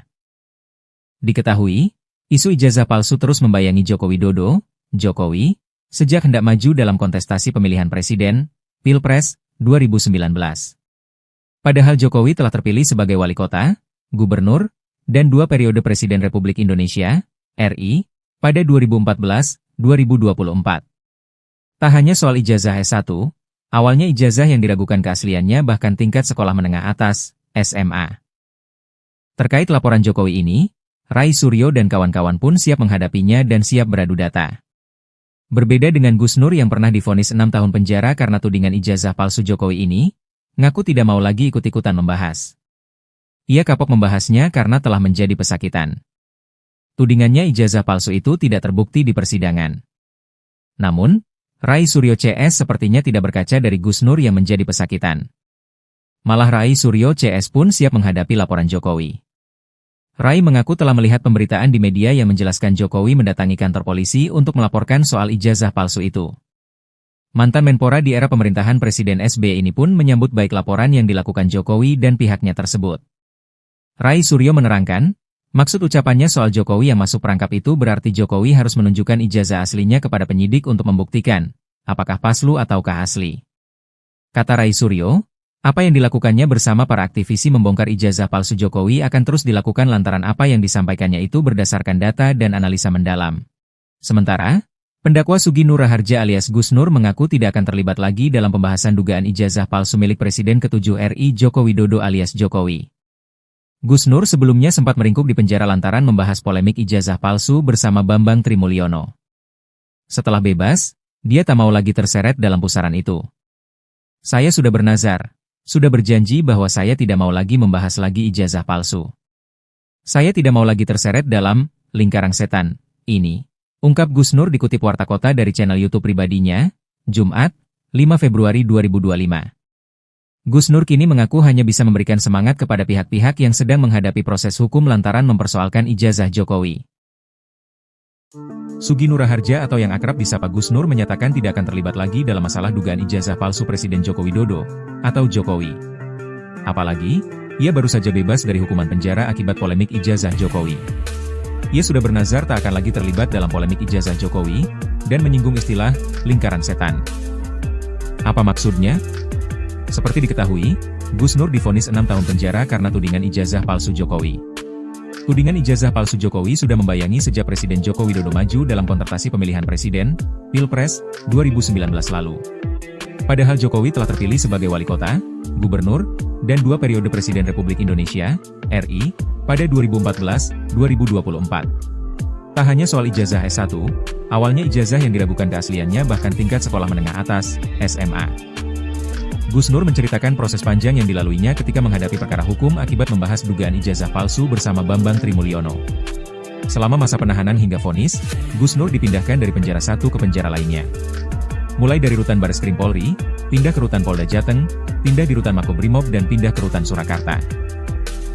Diketahui, isu ijazah palsu terus membayangi Joko Widodo, Jokowi, sejak hendak maju dalam kontestasi pemilihan presiden, Pilpres, 2019. Padahal Jokowi telah terpilih sebagai wali kota, gubernur, dan 2 periode Presiden Republik Indonesia, RI, pada 2014-2024. Tak hanya soal ijazah S1, awalnya ijazah yang diragukan keasliannya bahkan tingkat sekolah menengah atas, SMA. Terkait laporan Jokowi ini, Rai Suryo dan kawan-kawan pun siap menghadapinya dan siap beradu data. Berbeda dengan Gus Nur yang pernah divonis 6 tahun penjara karena tudingan ijazah palsu Jokowi ini, ngaku tidak mau lagi ikut-ikutan membahas. Ia kapok membahasnya karena telah menjadi pesakitan. Tudingannya ijazah palsu itu tidak terbukti di persidangan. Namun, Rai Suryo CS sepertinya tidak berkaca dari Gus Nur yang menjadi pesakitan. Malah Rai Suryo CS pun siap menghadapi laporan Jokowi. Rai mengaku telah melihat pemberitaan di media yang menjelaskan Jokowi mendatangi kantor polisi untuk melaporkan soal ijazah palsu itu. Mantan Menpora di era pemerintahan Presiden SBY ini pun menyambut baik laporan yang dilakukan Jokowi dan pihaknya tersebut. Rai Suryo menerangkan, maksud ucapannya soal Jokowi yang masuk perangkap itu berarti Jokowi harus menunjukkan ijazah aslinya kepada penyidik untuk membuktikan, apakah palsu ataukah asli. Kata Rai Suryo, apa yang dilakukannya bersama para aktivisi membongkar ijazah palsu Jokowi akan terus dilakukan lantaran apa yang disampaikannya itu berdasarkan data dan analisa mendalam. Sementara, pendakwa Sugi Nur Raharja alias Gus Nur mengaku tidak akan terlibat lagi dalam pembahasan dugaan ijazah palsu milik Presiden ke-7 RI Joko Widodo alias Jokowi. Gus Nur sebelumnya sempat meringkuk di penjara lantaran membahas polemik ijazah palsu bersama Bambang Trimulyono. Setelah bebas, dia tak mau lagi terseret dalam pusaran itu. Saya sudah bernazar, sudah berjanji bahwa saya tidak mau lagi membahas lagi ijazah palsu. Saya tidak mau lagi terseret dalam lingkaran setan ini, ungkap Gus Nur dikutip Warta Kota dari channel YouTube pribadinya, Jumat, 5 Februari 2025. Gus Nur kini mengaku hanya bisa memberikan semangat kepada pihak-pihak yang sedang menghadapi proses hukum lantaran mempersoalkan ijazah Jokowi. Sugi Nur Raharja atau yang akrab disapa Gus Nur menyatakan tidak akan terlibat lagi dalam masalah dugaan ijazah palsu Presiden Joko Widodo atau Jokowi. Apalagi, ia baru saja bebas dari hukuman penjara akibat polemik ijazah Jokowi. Ia sudah bernazar tak akan lagi terlibat dalam polemik ijazah Jokowi dan menyinggung istilah lingkaran setan. Apa maksudnya? Seperti diketahui, Gus Nur divonis 6 tahun penjara karena tudingan ijazah palsu Jokowi. Tudingan ijazah palsu Jokowi sudah membayangi sejak Presiden Joko Widodo maju dalam kontestasi pemilihan presiden, Pilpres, 2019 lalu. Padahal Jokowi telah terpilih sebagai wali kota, gubernur, dan 2 periode Presiden Republik Indonesia, RI, pada 2014-2024. Tak hanya soal ijazah S1, awalnya ijazah yang diragukan keasliannya bahkan tingkat sekolah menengah atas, SMA. Gus Nur menceritakan proses panjang yang dilaluinya ketika menghadapi perkara hukum akibat membahas dugaan ijazah palsu bersama Bambang Trimulyono. Selama masa penahanan hingga vonis, Gus Nur dipindahkan dari penjara satu ke penjara lainnya. Mulai dari rutan Bareskrim Polri, pindah ke rutan Polda Jateng, pindah di rutan Makobrimob dan pindah ke rutan Surakarta.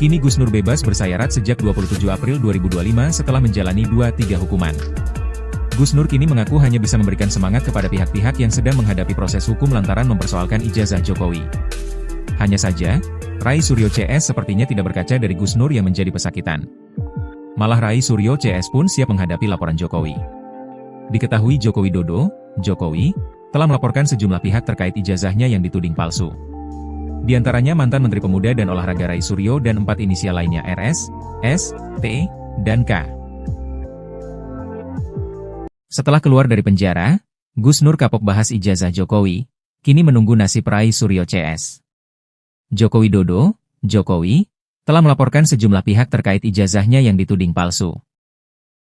Kini Gus Nur bebas bersayarat sejak 27 April 2025 setelah menjalani 2-3 hukuman. Gus Nur kini mengaku hanya bisa memberikan semangat kepada pihak-pihak yang sedang menghadapi proses hukum lantaran mempersoalkan ijazah Jokowi. Hanya saja, Rai Suryo CS sepertinya tidak berkaca dari Gus Nur yang menjadi pesakitan. Malah Rai Suryo CS pun siap menghadapi laporan Jokowi. Diketahui Joko Widodo, Jokowi, telah melaporkan sejumlah pihak terkait ijazahnya yang dituding palsu. Di antaranya mantan Menteri Pemuda dan Olahraga Rai Suryo dan 4 inisial lainnya RS, S, T, dan K. Setelah keluar dari penjara, Gus Nur kapok bahas ijazah Jokowi, kini menunggu nasib Rai Suryo CS. Joko Widodo, Jokowi, telah melaporkan sejumlah pihak terkait ijazahnya yang dituding palsu.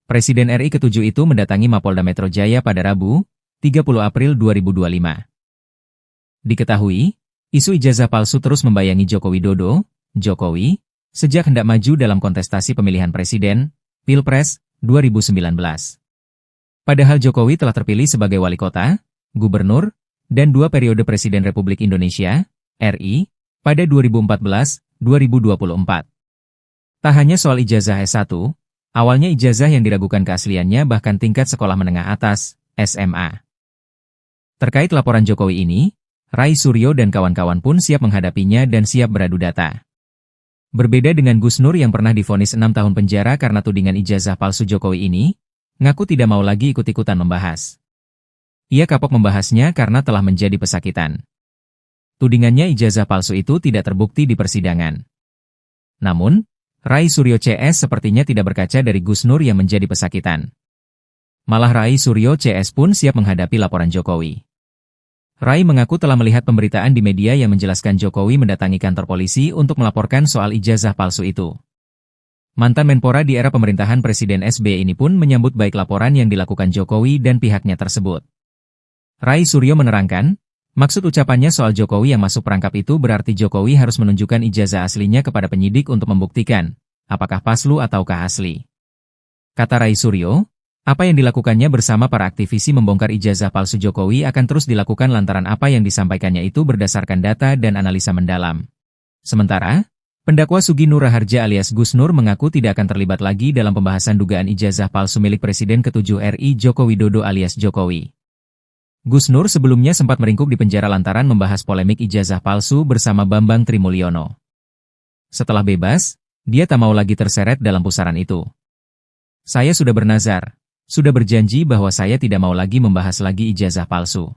Presiden RI ke-7 itu mendatangi Mapolda Metro Jaya pada Rabu, 30 April 2025. Diketahui, isu ijazah palsu terus membayangi Joko Widodo, Jokowi, sejak hendak maju dalam kontestasi pemilihan presiden, Pilpres, 2019. Padahal Jokowi telah terpilih sebagai wali kota, gubernur, dan 2 periode Presiden Republik Indonesia, RI, pada 2014-2024. Tak hanya soal ijazah S1, awalnya ijazah yang diragukan keasliannya bahkan tingkat sekolah menengah atas, SMA. Terkait laporan Jokowi ini, Rai Suryo dan kawan-kawan pun siap menghadapinya dan siap beradu data. Berbeda dengan Gus Nur yang pernah divonis 6 tahun penjara karena tudingan ijazah palsu Jokowi ini, ngaku tidak mau lagi ikut-ikutan membahas. Ia kapok membahasnya karena telah menjadi pesakitan. Tudingannya ijazah palsu itu tidak terbukti di persidangan. Namun, Rai Suryo CS sepertinya tidak berkaca dari Gus Nur yang menjadi pesakitan. Malah Rai Suryo CS pun siap menghadapi laporan Jokowi. Rai mengaku telah melihat pemberitaan di media yang menjelaskan Jokowi mendatangi kantor polisi untuk melaporkan soal ijazah palsu itu. Mantan Menpora di era pemerintahan Presiden SBY ini pun menyambut baik laporan yang dilakukan Jokowi dan pihaknya tersebut. Rai Suryo menerangkan, maksud ucapannya soal Jokowi yang masuk perangkap itu berarti Jokowi harus menunjukkan ijazah aslinya kepada penyidik untuk membuktikan, apakah palsu ataukah asli. Kata Rai Suryo, apa yang dilakukannya bersama para aktivisi membongkar ijazah palsu Jokowi akan terus dilakukan lantaran apa yang disampaikannya itu berdasarkan data dan analisa mendalam. Sementara, pendakwa Sugi Nur Raharja alias Gus Nur mengaku tidak akan terlibat lagi dalam pembahasan dugaan ijazah palsu milik Presiden ke-7 RI Joko Widodo alias Jokowi. Gus Nur sebelumnya sempat meringkuk di penjara lantaran membahas polemik ijazah palsu bersama Bambang Trimulyono. Setelah bebas, dia tak mau lagi terseret dalam pusaran itu. Saya sudah bernazar, sudah berjanji bahwa saya tidak mau lagi membahas lagi ijazah palsu.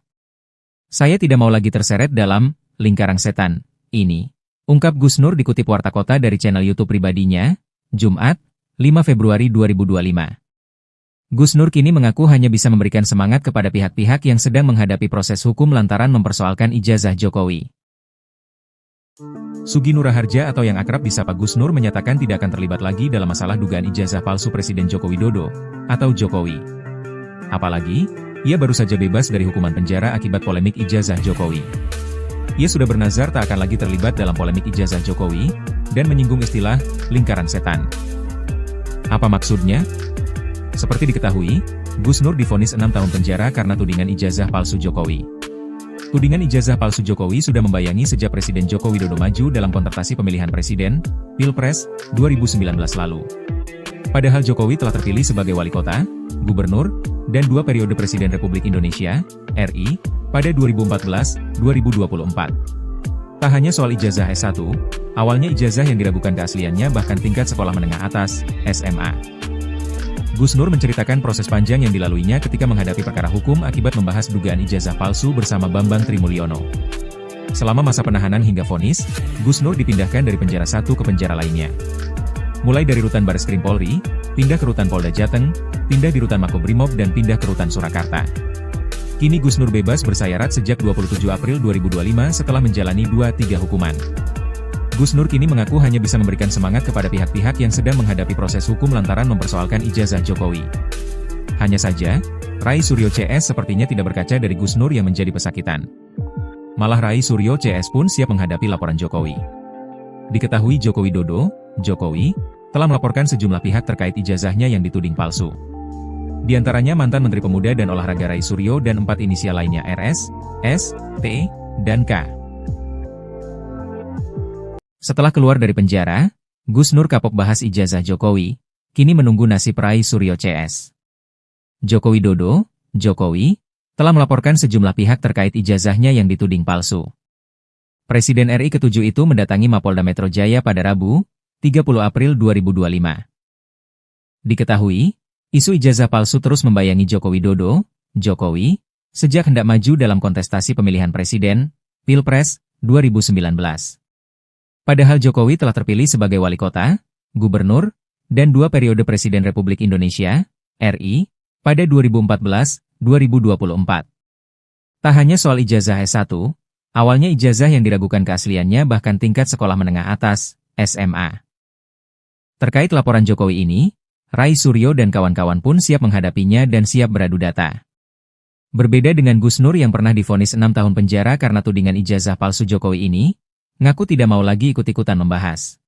Saya tidak mau lagi terseret dalam lingkaran setan ini, ungkap Gus Nur dikutip Warta Kota dari channel YouTube pribadinya, Jumat, 5 Februari 2025. Gus Nur kini mengaku hanya bisa memberikan semangat kepada pihak-pihak yang sedang menghadapi proses hukum lantaran mempersoalkan ijazah Jokowi. Sugi Nur Raharja atau yang akrab disapa Gus Nur menyatakan tidak akan terlibat lagi dalam masalah dugaan ijazah palsu Presiden Joko Widodo atau Jokowi. Apalagi, ia baru saja bebas dari hukuman penjara akibat polemik ijazah Jokowi. Ia sudah bernazar tak akan lagi terlibat dalam polemik ijazah Jokowi dan menyinggung istilah lingkaran setan. Apa maksudnya? Seperti diketahui, Gus Nur divonis 6 tahun penjara karena tudingan ijazah palsu Jokowi. Tudingan ijazah palsu Jokowi sudah membayangi sejak Presiden Joko Widodo maju dalam kontestasi pemilihan presiden, Pilpres, 2019 lalu. Padahal Jokowi telah terpilih sebagai wali kota, gubernur, dan 2 periode Presiden Republik Indonesia, RI, pada 2014-2024. Tak hanya soal ijazah S1, awalnya ijazah yang diragukan keasliannya bahkan tingkat sekolah menengah atas, SMA. Gus Nur menceritakan proses panjang yang dilaluinya ketika menghadapi perkara hukum akibat membahas dugaan ijazah palsu bersama Bambang Trimulyono. Selama masa penahanan hingga vonis, Gus Nur dipindahkan dari penjara satu ke penjara lainnya. Mulai dari rutan Bareskrim Polri, pindah ke rutan Polda Jateng, pindah di rutan Makobrimob dan pindah ke rutan Surakarta. Kini Gus Nur bebas bersayarat sejak 27 April 2025 setelah menjalani 2-3 hukuman. Gus Nur kini mengaku hanya bisa memberikan semangat kepada pihak-pihak yang sedang menghadapi proses hukum lantaran mempersoalkan ijazah Jokowi. Hanya saja, Rai Suryo CS sepertinya tidak berkaca dari Gus Nur yang menjadi pesakitan. Malah Rai Suryo CS pun siap menghadapi laporan Jokowi. Diketahui Joko Widodo, Jokowi, telah melaporkan sejumlah pihak terkait ijazahnya yang dituding palsu. Di antaranya mantan Menteri Pemuda dan Olahraga Rai Suryo dan 4 inisial lainnya RS, S, T, dan K. Setelah keluar dari penjara, Gus Nur kapok bahas ijazah Jokowi, kini menunggu nasib Rai Suryo CS. Joko Widodo, Jokowi, telah melaporkan sejumlah pihak terkait ijazahnya yang dituding palsu. Presiden RI ke-7 itu mendatangi Mapolda Metro Jaya pada Rabu, 30 April 2025. Diketahui, isu ijazah palsu terus membayangi Joko Widodo, Jokowi, sejak hendak maju dalam kontestasi pemilihan presiden, Pilpres, 2019. Padahal Jokowi telah terpilih sebagai wali kota, gubernur, dan 2 periode Presiden Republik Indonesia, RI, pada 2014-2024. Tak hanya soal ijazah S1, awalnya ijazah yang diragukan keasliannya bahkan tingkat sekolah menengah atas, SMA. Terkait laporan Jokowi ini, Rai Suryo dan kawan-kawan pun siap menghadapinya dan siap beradu data. Berbeda dengan Gus Nur yang pernah divonis 6 tahun penjara karena tudingan ijazah palsu Jokowi ini, ngaku tidak mau lagi ikut-ikutan membahas.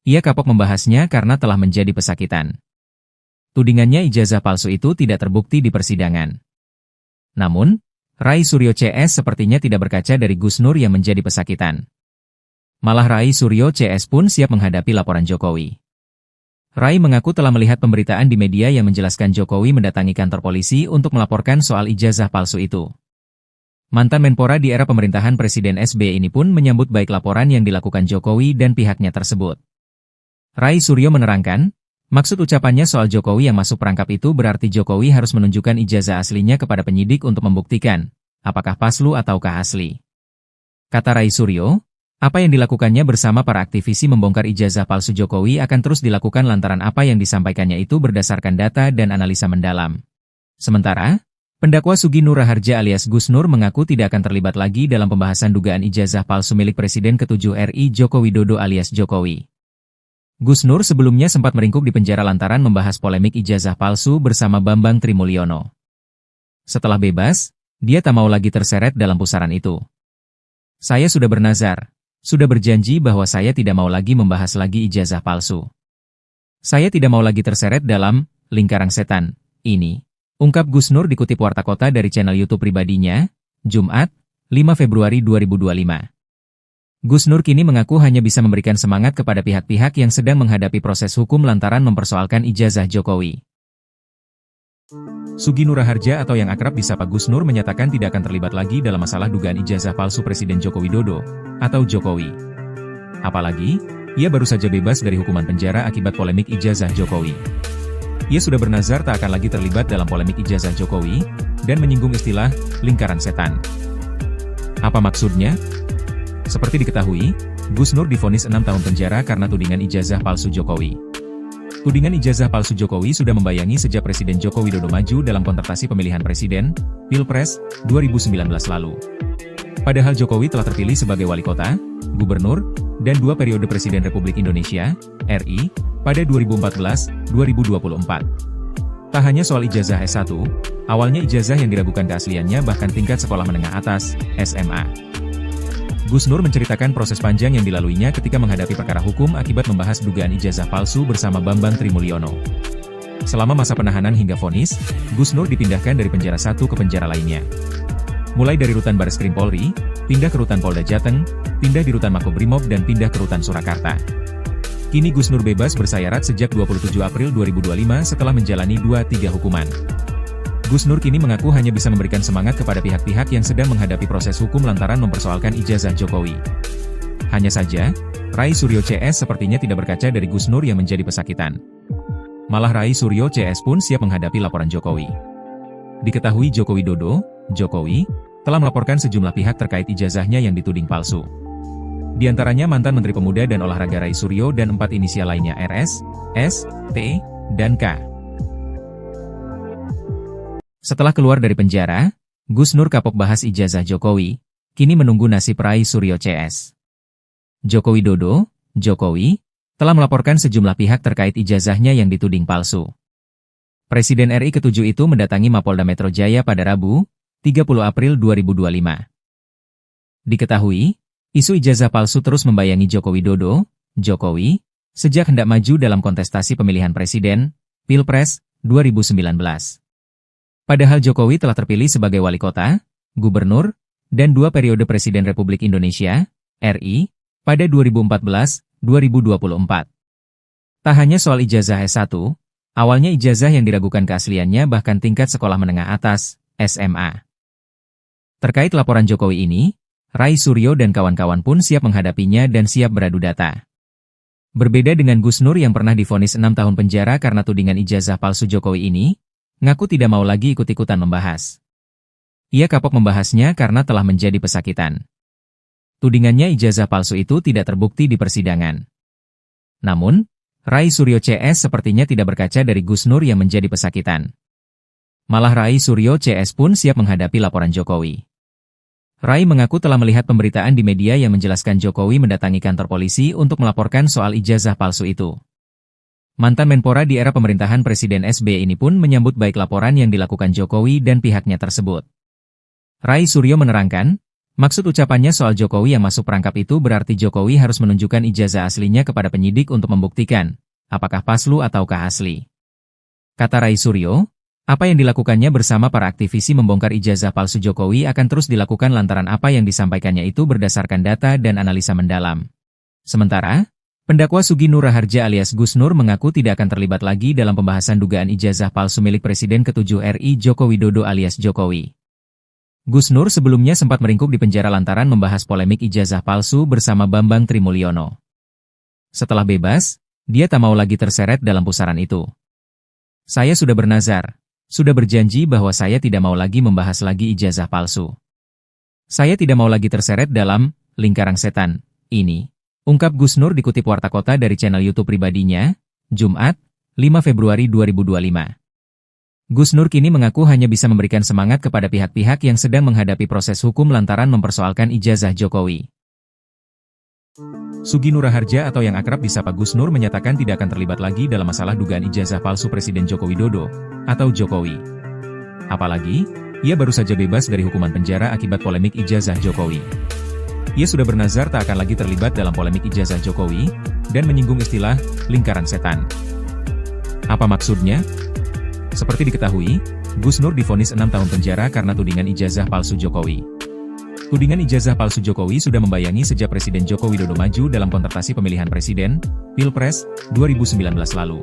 Ia kapok membahasnya karena telah menjadi pesakitan. Tudingannya ijazah palsu itu tidak terbukti di persidangan. Namun, Rai Suryo CS sepertinya tidak berkaca dari Gus Nur yang menjadi pesakitan. Malah Rai Suryo CS pun siap menghadapi laporan Jokowi. Rai mengaku telah melihat pemberitaan di media yang menjelaskan Jokowi mendatangi kantor polisi untuk melaporkan soal ijazah palsu itu. Mantan Menpora di era pemerintahan Presiden SBY ini pun menyambut baik laporan yang dilakukan Jokowi dan pihaknya tersebut. Rai Suryo menerangkan, maksud ucapannya soal Jokowi yang masuk perangkap itu berarti Jokowi harus menunjukkan ijazah aslinya kepada penyidik untuk membuktikan, apakah palsu ataukah asli. Kata Rai Suryo, apa yang dilakukannya bersama para aktivisi membongkar ijazah palsu Jokowi akan terus dilakukan lantaran apa yang disampaikannya itu berdasarkan data dan analisa mendalam. Sementara, pendakwa Sugi Nur Raharja alias Gus Nur mengaku tidak akan terlibat lagi dalam pembahasan dugaan ijazah palsu milik Presiden ke-7 RI Joko Widodo alias Jokowi. Gus Nur sebelumnya sempat meringkuk di penjara lantaran membahas polemik ijazah palsu bersama Bambang Trimulyono. Setelah bebas, dia tak mau lagi terseret dalam pusaran itu. Saya sudah bernazar, sudah berjanji bahwa saya tidak mau lagi membahas lagi ijazah palsu. Saya tidak mau lagi terseret dalam lingkaran setan, ini. Ungkap Gus Nur dikutip Warta Kota dari channel YouTube pribadinya, Jumat, 5 Februari 2025. Gus Nur kini mengaku hanya bisa memberikan semangat kepada pihak-pihak yang sedang menghadapi proses hukum lantaran mempersoalkan ijazah Jokowi. Sugi Nurharja atau yang akrab disapa Gus Nur menyatakan tidak akan terlibat lagi dalam masalah dugaan ijazah palsu Presiden Joko Widodo, atau Jokowi. Apalagi, ia baru saja bebas dari hukuman penjara akibat polemik ijazah Jokowi. Ia sudah bernazar tak akan lagi terlibat dalam polemik ijazah Jokowi, dan menyinggung istilah lingkaran setan. Apa maksudnya? Seperti diketahui, Gus Nur divonis 6 tahun penjara karena tudingan ijazah palsu Jokowi. Tudingan ijazah palsu Jokowi sudah membayangi sejak Presiden Joko Widodo maju dalam kontestasi pemilihan presiden, Pilpres, 2019 lalu. Padahal Jokowi telah terpilih sebagai wali kota, gubernur, dan 2 periode Presiden Republik Indonesia, RI, pada 2014-2024. Tak hanya soal ijazah S1, awalnya ijazah yang diragukan keasliannya bahkan tingkat sekolah menengah atas, SMA. Gus Nur menceritakan proses panjang yang dilaluinya ketika menghadapi perkara hukum akibat membahas dugaan ijazah palsu bersama Bambang Trimulyono. Selama masa penahanan hingga vonis, Gus Nur dipindahkan dari penjara satu ke penjara lainnya. Mulai dari rutan Bareskrim Polri, pindah ke rutan Polda Jateng, pindah di rutan Makobrimob dan pindah ke rutan Surakarta. Kini Gus Nur bebas bersayarat sejak 27 April 2025 setelah menjalani 2-3 hukuman. Gus Nur kini mengaku hanya bisa memberikan semangat kepada pihak-pihak yang sedang menghadapi proses hukum lantaran mempersoalkan ijazah Jokowi. Hanya saja, Rai Suryo CS sepertinya tidak berkaca dari Gus Nur yang menjadi pesakitan. Malah Rai Suryo CS pun siap menghadapi laporan Jokowi. Diketahui Joko Widodo, Jokowi, telah melaporkan sejumlah pihak terkait ijazahnya yang dituding palsu. Di antaranya mantan Menteri Pemuda dan Olahraga Rai Suryo dan 4 inisial lainnya RS, S, T, dan K. Setelah keluar dari penjara, Gus Nur kapok bahas ijazah Jokowi, kini menunggu nasib Rai Suryo CS. Joko Widodo, Jokowi, telah melaporkan sejumlah pihak terkait ijazahnya yang dituding palsu. Presiden RI ke-7 itu mendatangi Mapolda Metro Jaya pada Rabu, 30 April 2025. Diketahui, isu ijazah palsu terus membayangi Joko Widodo, Jokowi, sejak hendak maju dalam kontestasi pemilihan presiden, Pilpres, 2019. Padahal Jokowi telah terpilih sebagai wali kota, gubernur, dan 2 periode Presiden Republik Indonesia, RI, pada 2014-2024. Tak hanya soal ijazah S1, awalnya ijazah yang diragukan keasliannya bahkan tingkat sekolah menengah atas, SMA. Terkait laporan Jokowi ini, Rai Suryo dan kawan-kawan pun siap menghadapinya dan siap beradu data. Berbeda dengan Gus Nur yang pernah divonis 6 tahun penjara karena tudingan ijazah palsu Jokowi ini, ngaku tidak mau lagi ikut-ikutan membahas. Ia kapok membahasnya karena telah menjadi pesakitan. Tudingannya ijazah palsu itu tidak terbukti di persidangan. Namun, Rai Suryo CS sepertinya tidak berkaca dari Gus Nur yang menjadi pesakitan. Malah Rai Suryo CS pun siap menghadapi laporan Jokowi. Rai mengaku telah melihat pemberitaan di media yang menjelaskan Jokowi mendatangi kantor polisi untuk melaporkan soal ijazah palsu itu. Mantan Menpora di era pemerintahan Presiden SBY ini pun menyambut baik laporan yang dilakukan Jokowi dan pihaknya tersebut. Rai Suryo menerangkan, maksud ucapannya soal Jokowi yang masuk perangkap itu berarti Jokowi harus menunjukkan ijazah aslinya kepada penyidik untuk membuktikan, apakah palsu ataukah asli. Kata Rai Suryo, apa yang dilakukannya bersama para aktivisi membongkar ijazah palsu Jokowi akan terus dilakukan lantaran apa yang disampaikannya itu berdasarkan data dan analisa mendalam. Sementara, pendakwa Sugi Nurharja alias Gus Nur mengaku tidak akan terlibat lagi dalam pembahasan dugaan ijazah palsu milik Presiden ke-7 RI Joko Widodo alias Jokowi. Gus Nur sebelumnya sempat meringkuk di penjara lantaran membahas polemik ijazah palsu bersama Bambang Trimulyono. Setelah bebas, dia tak mau lagi terseret dalam pusaran itu. Saya sudah bernazar, sudah berjanji bahwa saya tidak mau lagi membahas lagi ijazah palsu. Saya tidak mau lagi terseret dalam lingkaran setan ini. Ungkap Gus Nur dikutip Warta Kota dari channel YouTube pribadinya, Jumat, 5 Februari 2025. Gus Nur kini mengaku hanya bisa memberikan semangat kepada pihak-pihak yang sedang menghadapi proses hukum lantaran mempersoalkan ijazah Jokowi. Sugi Nurharja atau yang akrab disapa Gus Nur menyatakan tidak akan terlibat lagi dalam masalah dugaan ijazah palsu Presiden Joko Widodo, atau Jokowi. Apalagi, ia baru saja bebas dari hukuman penjara akibat polemik ijazah Jokowi. Ia sudah bernazar tak akan lagi terlibat dalam polemik ijazah Jokowi, dan menyinggung istilah lingkaran setan. Apa maksudnya? Seperti diketahui, Gus Nur divonis 6 tahun penjara karena tudingan ijazah palsu Jokowi. Tudingan ijazah palsu Jokowi sudah membayangi sejak Presiden Joko Widodo maju dalam kontestasi pemilihan presiden, Pilpres, 2019 lalu.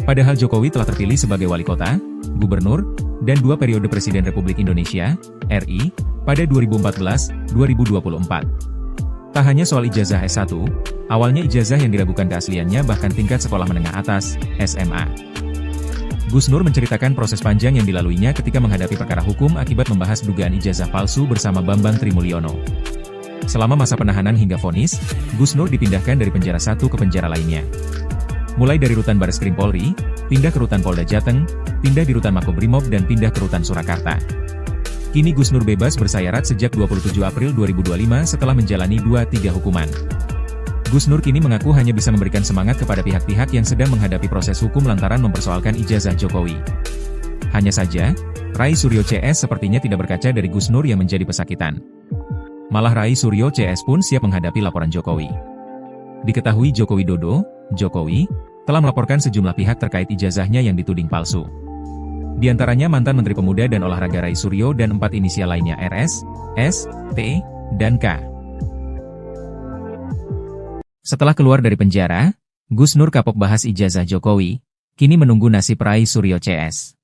Padahal Jokowi telah terpilih sebagai wali kota, gubernur, dan 2 periode Presiden Republik Indonesia, RI, pada 2014-2024. Tak hanya soal ijazah S1, awalnya ijazah yang diragukan keasliannya bahkan tingkat sekolah menengah atas, SMA. Gus Nur menceritakan proses panjang yang dilaluinya ketika menghadapi perkara hukum akibat membahas dugaan ijazah palsu bersama Bambang Trimulyono. Selama masa penahanan hingga vonis, Gus Nur dipindahkan dari penjara satu ke penjara lainnya. Mulai dari rutan Bareskrim Polri, pindah ke rutan Polda Jateng, pindah di rutan Makobrimob dan pindah ke rutan Surakarta. Kini Gus Nur bebas bersayarat sejak 27 April 2025 setelah menjalani 2-3 hukuman. Gus Nur kini mengaku hanya bisa memberikan semangat kepada pihak-pihak yang sedang menghadapi proses hukum lantaran mempersoalkan ijazah Jokowi. Hanya saja, Rai Suryo CS sepertinya tidak berkaca dari Gus Nur yang menjadi pesakitan. Malah Rai Suryo CS pun siap menghadapi laporan Jokowi. Diketahui Joko Widodo, Jokowi, telah melaporkan sejumlah pihak terkait ijazahnya yang dituding palsu. Di antaranya mantan Menteri Pemuda dan Olahraga Rai Suryo dan 4 inisial lainnya RS, S, T, dan K. Setelah keluar dari penjara, Gus Nur kapok bahas ijazah Jokowi, kini menunggu nasib Rai Suryo CS.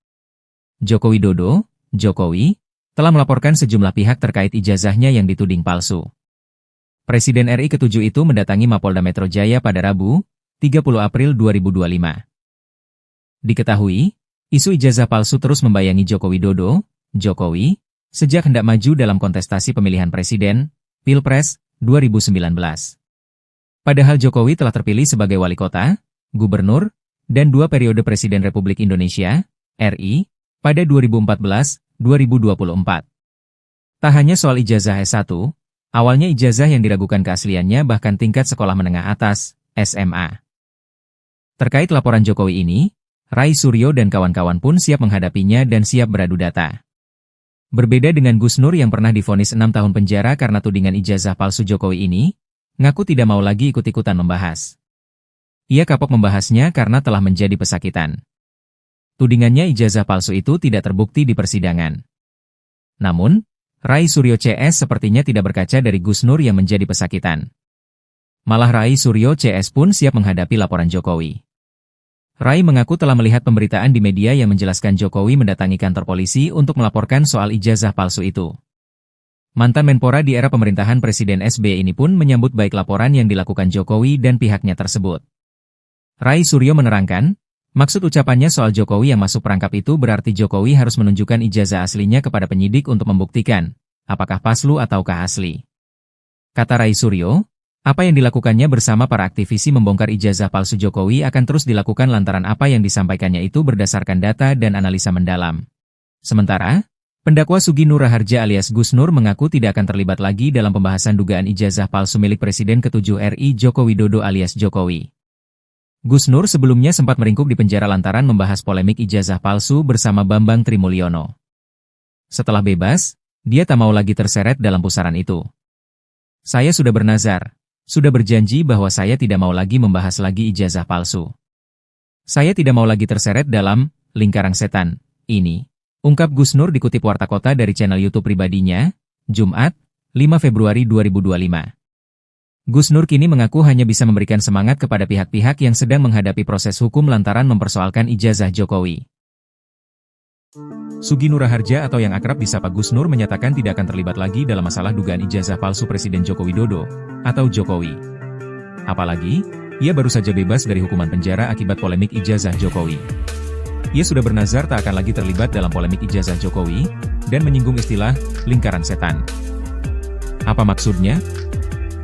Joko Widodo, Jokowi, telah melaporkan sejumlah pihak terkait ijazahnya yang dituding palsu. Presiden RI ke-7 itu mendatangi Mapolda Metro Jaya pada Rabu, 30 April 2025. Diketahui, isu ijazah palsu terus membayangi Joko Widodo, Jokowi, sejak hendak maju dalam kontestasi pemilihan presiden, Pilpres, 2019. Padahal Jokowi telah terpilih sebagai wali kota, gubernur, dan 2 periode Presiden Republik Indonesia, RI, pada 2014-2024. Tak hanya soal ijazah S1, awalnya ijazah yang diragukan keasliannya bahkan tingkat sekolah menengah atas, SMA. Terkait laporan Jokowi ini, Rai Suryo dan kawan-kawan pun siap menghadapinya dan siap beradu data. Berbeda dengan Gus Nur yang pernah divonis 6 tahun penjara karena tudingan ijazah palsu Jokowi ini, ngaku tidak mau lagi ikut-ikutan membahas. Ia kapok membahasnya karena telah menjadi pesakitan. Tudingannya ijazah palsu itu tidak terbukti di persidangan. Namun, Rai Suryo CS sepertinya tidak berkaca dari Gus Nur yang menjadi pesakitan. Malah Rai Suryo CS pun siap menghadapi laporan Jokowi. Rai mengaku telah melihat pemberitaan di media yang menjelaskan Jokowi mendatangi kantor polisi untuk melaporkan soal ijazah palsu itu. Mantan Menpora di era pemerintahan Presiden SBY ini pun menyambut baik laporan yang dilakukan Jokowi dan pihaknya tersebut. Rai Suryo menerangkan, maksud ucapannya soal Jokowi yang masuk perangkap itu berarti Jokowi harus menunjukkan ijazah aslinya kepada penyidik untuk membuktikan, apakah palsu ataukah asli. Kata Rai Suryo, apa yang dilakukannya bersama para aktivisi membongkar ijazah palsu Jokowi akan terus dilakukan lantaran apa yang disampaikannya itu berdasarkan data dan analisa mendalam. Sementara, pendakwa Sugi Nur Raharja alias Gus Nur mengaku tidak akan terlibat lagi dalam pembahasan dugaan ijazah palsu milik Presiden ke-7 RI Joko Widodo alias Jokowi. Gus Nur sebelumnya sempat meringkuk di penjara lantaran membahas polemik ijazah palsu bersama Bambang Trimulyono. Setelah bebas, dia tak mau lagi terseret dalam pusaran itu. Saya sudah bernazar, sudah berjanji bahwa saya tidak mau lagi membahas lagi ijazah palsu. Saya tidak mau lagi terseret dalam lingkaran setan ini. Ungkap Gus Nur dikutip Warta Kota dari channel YouTube pribadinya, Jumat, 5 Februari 2025. Gus Nur kini mengaku hanya bisa memberikan semangat kepada pihak-pihak yang sedang menghadapi proses hukum lantaran mempersoalkan ijazah Jokowi. Sugi Nur Raharja atau yang akrab disapa Gus Nur menyatakan tidak akan terlibat lagi dalam masalah dugaan ijazah palsu Presiden Joko Widodo, atau Jokowi. Apalagi, ia baru saja bebas dari hukuman penjara akibat polemik ijazah Jokowi. Ia sudah bernazar tak akan lagi terlibat dalam polemik ijazah Jokowi, dan menyinggung istilah lingkaran setan. Apa maksudnya?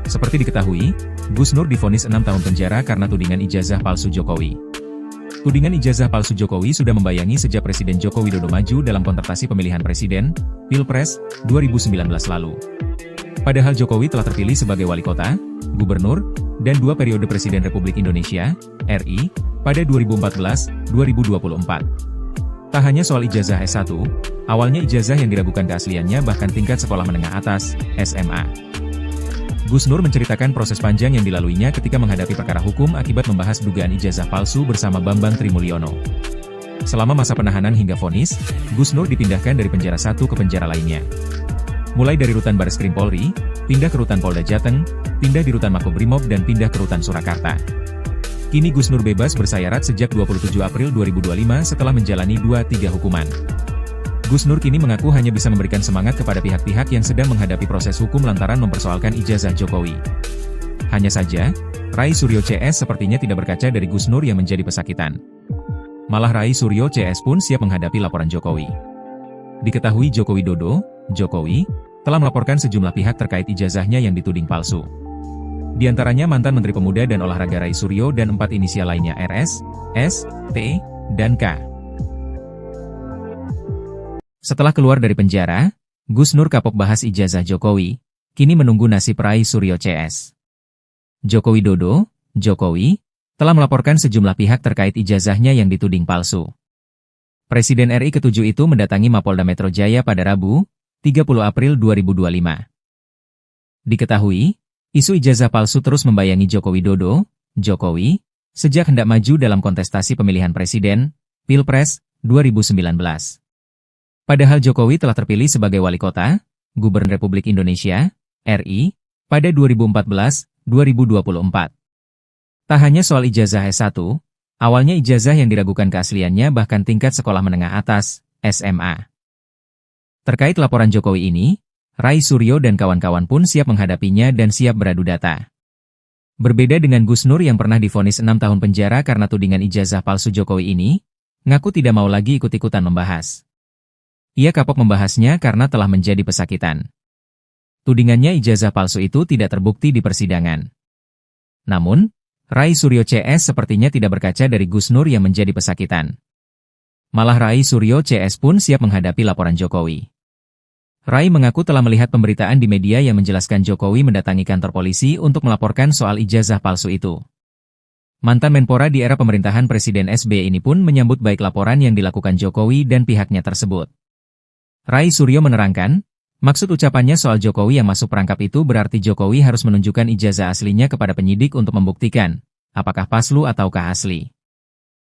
Seperti diketahui, Gus Nur divonis 6 tahun penjara karena tudingan ijazah palsu Jokowi. Tudingan ijazah palsu Jokowi sudah membayangi sejak Presiden Joko Widodo maju dalam kontestasi pemilihan presiden, Pilpres, 2019 lalu. Padahal Jokowi telah terpilih sebagai wali kota, gubernur, dan 2 periode Presiden Republik Indonesia, RI, pada 2014-2024. Tak hanya soal ijazah S1, awalnya ijazah yang diragukan keasliannya bahkan tingkat sekolah menengah atas, SMA. Gus Nur menceritakan proses panjang yang dilaluinya ketika menghadapi perkara hukum akibat membahas dugaan ijazah palsu bersama Bambang Trimulyono. Selama masa penahanan hingga vonis, Gus Nur dipindahkan dari penjara satu ke penjara lainnya. Mulai dari rutan Bareskrim Polri, pindah ke rutan Polda Jateng, pindah di rutan Makobrimob dan pindah ke rutan Surakarta. Kini Gus Nur bebas bersayarat sejak 27 April 2025 setelah menjalani 2-3 hukuman. Gus Nur kini mengaku hanya bisa memberikan semangat kepada pihak-pihak yang sedang menghadapi proses hukum lantaran mempersoalkan ijazah Jokowi. Hanya saja, Rai Suryo CS sepertinya tidak berkaca dari Gus Nur yang menjadi pesakitan. Malah Rai Suryo CS pun siap menghadapi laporan Jokowi. Diketahui Joko Widodo, Jokowi, telah melaporkan sejumlah pihak terkait ijazahnya yang dituding palsu. Di antaranya mantan Menteri Pemuda dan Olahraga Rai Suryo dan 4 inisial lainnya RS, S, T, dan K. Setelah keluar dari penjara, Gus Nur kapok bahas ijazah Jokowi, kini menunggu nasib Rai Suryo CS. Joko Widodo, Jokowi, telah melaporkan sejumlah pihak terkait ijazahnya yang dituding palsu. Presiden RI ke-7 itu mendatangi Mapolda Metro Jaya pada Rabu, 30 April 2025. Diketahui, isu ijazah palsu terus membayangi Joko Widodo, Jokowi, sejak hendak maju dalam kontestasi pemilihan presiden, Pilpres, 2019. Padahal Jokowi telah terpilih sebagai wali kota, Gubernur Republik Indonesia, RI, pada 2014-2024. Tak hanya soal ijazah S1, awalnya ijazah yang diragukan keasliannya bahkan tingkat sekolah menengah atas, SMA. Terkait laporan Jokowi ini, Rai Suryo dan kawan-kawan pun siap menghadapinya dan siap beradu data. Berbeda dengan Gus Nur yang pernah divonis 6 tahun penjara karena tudingan ijazah palsu Jokowi ini, ngaku tidak mau lagi ikut-ikutan membahas. Ia kapok membahasnya karena telah menjadi pesakitan. Tudingannya ijazah palsu itu tidak terbukti di persidangan. Namun, Rai Suryo CS sepertinya tidak berkaca dari Gus Nur yang menjadi pesakitan. Malah Rai Suryo CS pun siap menghadapi laporan Jokowi. Rai mengaku telah melihat pemberitaan di media yang menjelaskan Jokowi mendatangi kantor polisi untuk melaporkan soal ijazah palsu itu. Mantan Menpora di era pemerintahan Presiden SBY ini pun menyambut baik laporan yang dilakukan Jokowi dan pihaknya tersebut. Rai Suryo menerangkan, maksud ucapannya soal Jokowi yang masuk perangkap itu berarti Jokowi harus menunjukkan ijazah aslinya kepada penyidik untuk membuktikan, apakah palsu ataukah asli.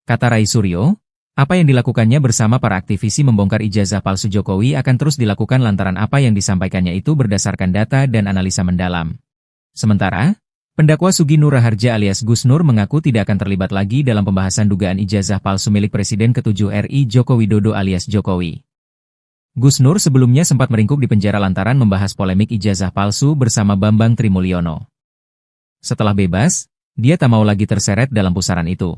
Kata Rai Suryo, apa yang dilakukannya bersama para aktivisi membongkar ijazah palsu Jokowi akan terus dilakukan lantaran apa yang disampaikannya itu berdasarkan data dan analisa mendalam. Sementara, pendakwa Sugi Nur Raharja alias Gus Nur mengaku tidak akan terlibat lagi dalam pembahasan dugaan ijazah palsu milik Presiden ke-7 RI Joko Widodo alias Jokowi. Gus Nur sebelumnya sempat meringkuk di penjara lantaran membahas polemik ijazah palsu bersama Bambang Trimulyono. Setelah bebas, dia tak mau lagi terseret dalam pusaran itu.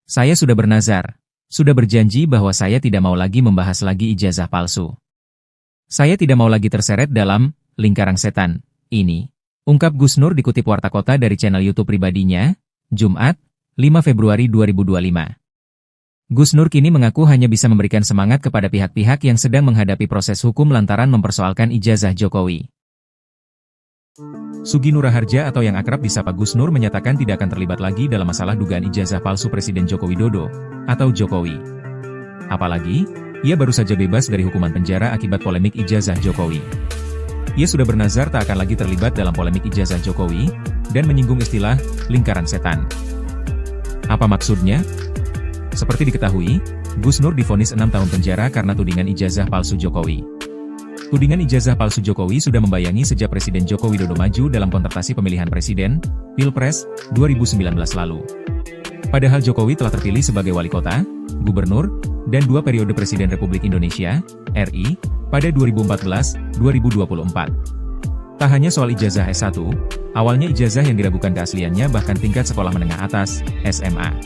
Saya sudah bernazar, sudah berjanji bahwa saya tidak mau lagi membahas lagi ijazah palsu. Saya tidak mau lagi terseret dalam lingkaran setan ini, ungkap Gus Nur dikutip Warta Kota dari channel YouTube pribadinya, Jumat, 5 Februari 2025. Gus Nur kini mengaku hanya bisa memberikan semangat kepada pihak-pihak yang sedang menghadapi proses hukum lantaran mempersoalkan ijazah Jokowi. Sugi Nur Raharja atau yang akrab disapa Gus Nur menyatakan tidak akan terlibat lagi dalam masalah dugaan ijazah palsu Presiden Joko Widodo atau Jokowi. Apalagi, ia baru saja bebas dari hukuman penjara akibat polemik ijazah Jokowi. Ia sudah bernazar tak akan lagi terlibat dalam polemik ijazah Jokowi dan menyinggung istilah lingkaran setan. Apa maksudnya? Seperti diketahui, Gus Nur divonis 6 tahun penjara karena tudingan ijazah palsu Jokowi. Tudingan ijazah palsu Jokowi sudah membayangi sejak Presiden Joko Widodo maju dalam kontestasi pemilihan presiden, Pilpres, 2019 lalu. Padahal Jokowi telah terpilih sebagai wali kota, gubernur, dan 2 periode Presiden Republik Indonesia, RI, pada 2014-2024. Tak hanya soal ijazah S1, awalnya ijazah yang diragukan keasliannya bahkan tingkat sekolah menengah atas, SMA.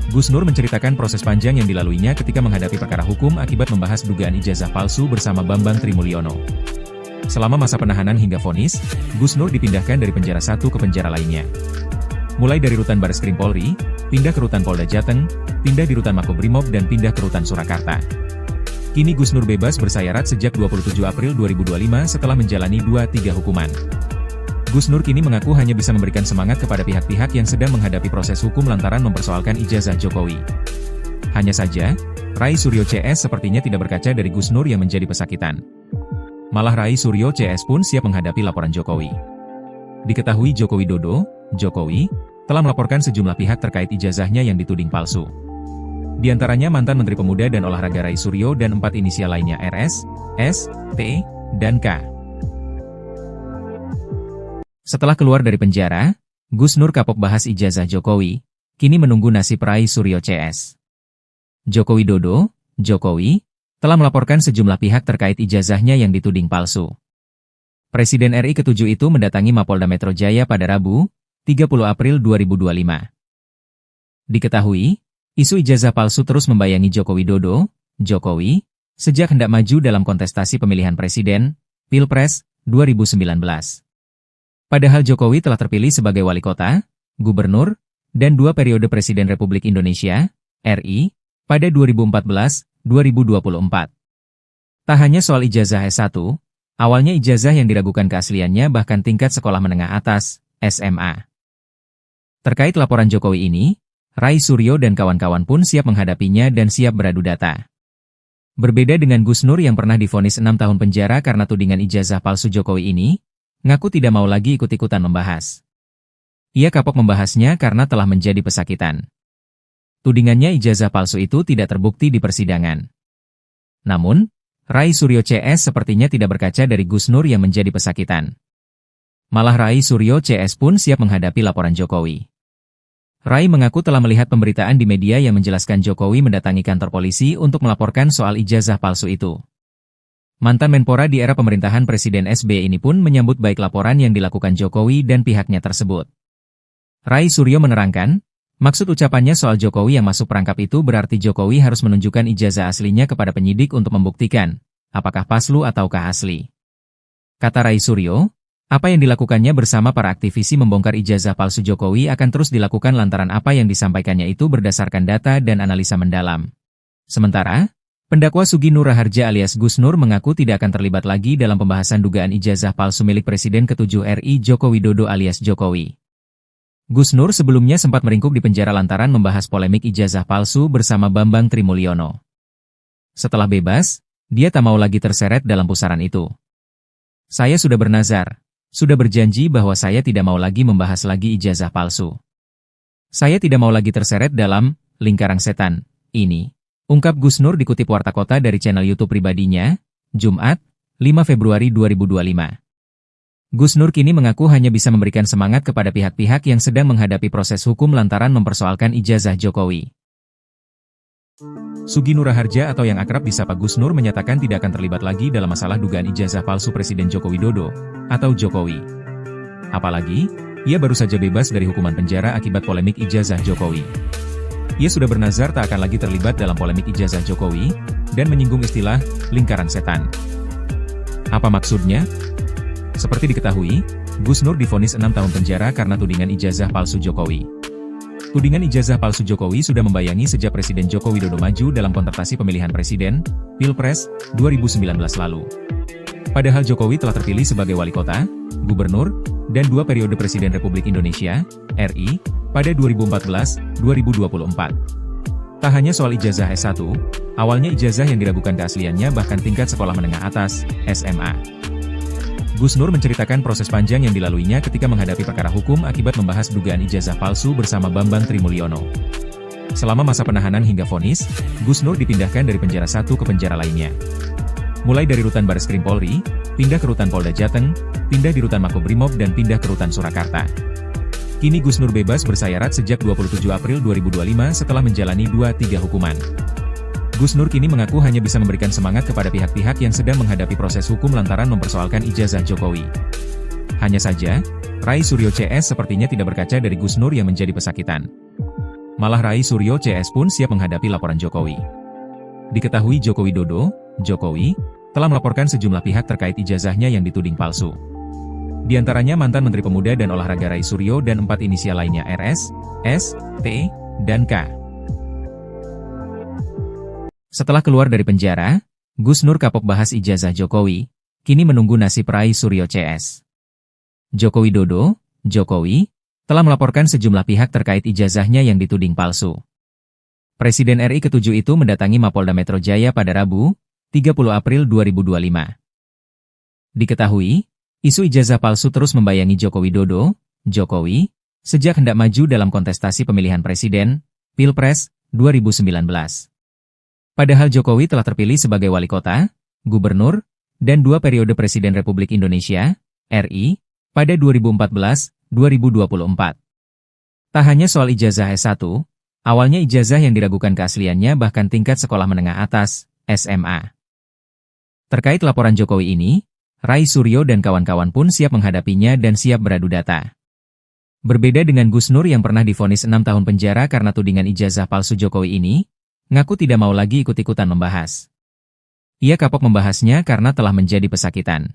Gus Nur menceritakan proses panjang yang dilaluinya ketika menghadapi perkara hukum akibat membahas dugaan ijazah palsu bersama Bambang Trimulyono. Selama masa penahanan hingga vonis, Gus Nur dipindahkan dari penjara satu ke penjara lainnya. Mulai dari rutan Bareskrim Polri, pindah ke rutan Polda Jateng, pindah di rutan Makobrimob dan pindah ke rutan Surakarta. Kini Gus Nur bebas bersayarat sejak 27 April 2025 setelah menjalani 2-3 hukuman. Gus Nur kini mengaku hanya bisa memberikan semangat kepada pihak-pihak yang sedang menghadapi proses hukum lantaran mempersoalkan ijazah Jokowi. Hanya saja, Rai Suryo CS sepertinya tidak berkaca dari Gus Nur yang menjadi pesakitan. Malah Rai Suryo CS pun siap menghadapi laporan Jokowi. Diketahui Joko Widodo, Jokowi, telah melaporkan sejumlah pihak terkait ijazahnya yang dituding palsu. Di antaranya mantan Menteri Pemuda dan Olahraga Rai Suryo dan 4 inisial lainnya RS, S, T, dan K. Setelah keluar dari penjara, Gus Nur kapok bahas ijazah Jokowi, kini menunggu nasib Rai Suryo CS. Joko Widodo, Jokowi, telah melaporkan sejumlah pihak terkait ijazahnya yang dituding palsu. Presiden RI ke-7 itu mendatangi Mapolda Metro Jaya pada Rabu, 30 April 2025. Diketahui, isu ijazah palsu terus membayangi Joko Widodo, Jokowi, sejak hendak maju dalam kontestasi pemilihan presiden, Pilpres, 2019. Padahal Jokowi telah terpilih sebagai wali kota, gubernur, dan 2 periode Presiden Republik Indonesia, RI, pada 2014-2024. Tak hanya soal ijazah S1, awalnya ijazah yang diragukan keasliannya bahkan tingkat sekolah menengah atas, SMA. Terkait laporan Jokowi ini, Rai Suryo dan kawan-kawan pun siap menghadapinya dan siap beradu data. Berbeda dengan Gus Nur yang pernah divonis 6 tahun penjara karena tudingan ijazah palsu Jokowi ini, ngaku tidak mau lagi ikut-ikutan membahas. Ia kapok membahasnya karena telah menjadi pesakitan. Tudingannya ijazah palsu itu tidak terbukti di persidangan. Namun, Rai Suryo CS sepertinya tidak berkaca dari Gus Nur yang menjadi pesakitan. Malah Rai Suryo CS pun siap menghadapi laporan Jokowi. Rai mengaku telah melihat pemberitaan di media yang menjelaskan Jokowi mendatangi kantor polisi untuk melaporkan soal ijazah palsu itu. Mantan Menpora di era pemerintahan Presiden SBY ini pun menyambut baik laporan yang dilakukan Jokowi dan pihaknya tersebut. Rai Suryo menerangkan, maksud ucapannya soal Jokowi yang masuk perangkap itu berarti Jokowi harus menunjukkan ijazah aslinya kepada penyidik untuk membuktikan, apakah palsu ataukah asli. Kata Rai Suryo, apa yang dilakukannya bersama para aktivisi membongkar ijazah palsu Jokowi akan terus dilakukan lantaran apa yang disampaikannya itu berdasarkan data dan analisa mendalam. Sementara, pendakwa Sugi Nur Raharja alias Gus Nur mengaku tidak akan terlibat lagi dalam pembahasan dugaan ijazah palsu milik Presiden ke-7 RI Joko Widodo alias Jokowi. Gus Nur sebelumnya sempat meringkuk di penjara lantaran membahas polemik ijazah palsu bersama Bambang Trimulyono. Setelah bebas, dia tak mau lagi terseret dalam pusaran itu. Saya sudah bernazar, sudah berjanji bahwa saya tidak mau lagi membahas lagi ijazah palsu. Saya tidak mau lagi terseret dalam lingkaran setan ini, ungkap Gus Nur dikutip Warta Kota dari channel YouTube pribadinya, Jumat, 5 Februari 2025. Gus Nur kini mengaku hanya bisa memberikan semangat kepada pihak-pihak yang sedang menghadapi proses hukum lantaran mempersoalkan ijazah Jokowi. Sugi Nur Raharja atau yang akrab disapa Gus Nur menyatakan tidak akan terlibat lagi dalam masalah dugaan ijazah palsu Presiden Joko Widodo atau Jokowi. Apalagi, ia baru saja bebas dari hukuman penjara akibat polemik ijazah Jokowi. Ia sudah bernazar tak akan lagi terlibat dalam polemik ijazah Jokowi dan menyinggung istilah lingkaran setan. Apa maksudnya? Seperti diketahui, Gus Nur divonis 6 tahun penjara karena tudingan ijazah palsu Jokowi. Tudingan ijazah palsu Jokowi sudah membayangi sejak Presiden Joko Widodo maju dalam kontestasi pemilihan presiden, Pilpres, 2019 lalu. Padahal Jokowi telah terpilih sebagai wali kota, gubernur, dan 2 periode Presiden Republik Indonesia, RI, pada 2014-2024. Tak hanya soal ijazah S1, awalnya ijazah yang diragukan keasliannya bahkan tingkat sekolah menengah atas, SMA. Gus Nur menceritakan proses panjang yang dilaluinya ketika menghadapi perkara hukum akibat membahas dugaan ijazah palsu bersama Bambang Trimulyono. Selama masa penahanan hingga vonis, Gus Nur dipindahkan dari penjara satu ke penjara lainnya. Mulai dari rutan Bareskrim Polri, pindah ke rutan Polda Jateng, pindah di rutan Makobrimob dan pindah ke rutan Surakarta. Kini Gus Nur bebas bersayarat sejak 27 April 2025 setelah menjalani 2-3 hukuman. Gus Nur kini mengaku hanya bisa memberikan semangat kepada pihak-pihak yang sedang menghadapi proses hukum lantaran mempersoalkan ijazah Jokowi. Hanya saja, Rai Suryo CS sepertinya tidak berkaca dari Gus Nur yang menjadi pesakitan. Malah Rai Suryo CS pun siap menghadapi laporan Jokowi. Diketahui Joko Widodo, Jokowi, telah melaporkan sejumlah pihak terkait ijazahnya yang dituding palsu. Di antaranya mantan Menteri Pemuda dan Olahraga Rai Suryo dan 4 inisial lainnya RS, S, T, dan K. Setelah keluar dari penjara, Gus Nur kapok bahas ijazah Jokowi, kini menunggu nasib Rai Suryo CS. Joko Widodo, Jokowi, telah melaporkan sejumlah pihak terkait ijazahnya yang dituding palsu. Presiden RI ke-7 itu mendatangi Mapolda Metro Jaya pada Rabu, 30 April 2025. Diketahui, isu ijazah palsu terus membayangi Joko Widodo, Jokowi, sejak hendak maju dalam kontestasi pemilihan presiden, Pilpres, 2019. Padahal Jokowi telah terpilih sebagai wali kota, gubernur, dan 2 periode Presiden Republik Indonesia, RI, pada 2014-2024. Tak hanya soal ijazah S1, awalnya ijazah yang diragukan keasliannya bahkan tingkat sekolah menengah atas, SMA. Terkait laporan Jokowi ini, Rai Suryo dan kawan-kawan pun siap menghadapinya dan siap beradu data. Berbeda dengan Gus Nur yang pernah divonis 6 tahun penjara karena tudingan ijazah palsu Jokowi ini, ngaku tidak mau lagi ikut-ikutan membahas. Ia kapok membahasnya karena telah menjadi pesakitan.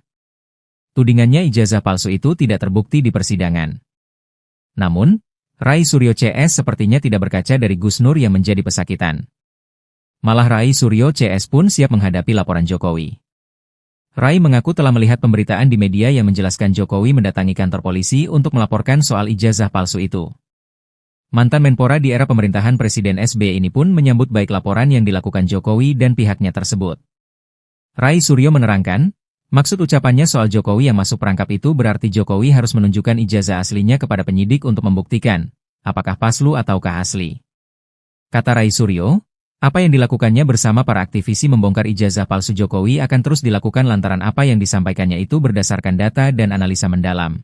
Tudingannya ijazah palsu itu tidak terbukti di persidangan. Namun, Rai Suryo CS sepertinya tidak berkaca dari Gus Nur yang menjadi pesakitan. Malah Rai Suryo CS pun siap menghadapi laporan Jokowi. Rai mengaku telah melihat pemberitaan di media yang menjelaskan Jokowi mendatangi kantor polisi untuk melaporkan soal ijazah palsu itu. Mantan Menpora di era pemerintahan Presiden SBY ini pun menyambut baik laporan yang dilakukan Jokowi dan pihaknya tersebut. Rai Suryo menerangkan, maksud ucapannya soal Jokowi yang masuk perangkap itu berarti Jokowi harus menunjukkan ijazah aslinya kepada penyidik untuk membuktikan, apakah palsu ataukah asli. Kata Rai Suryo, apa yang dilakukannya bersama para aktivisi membongkar ijazah palsu Jokowi akan terus dilakukan lantaran apa yang disampaikannya itu berdasarkan data dan analisa mendalam.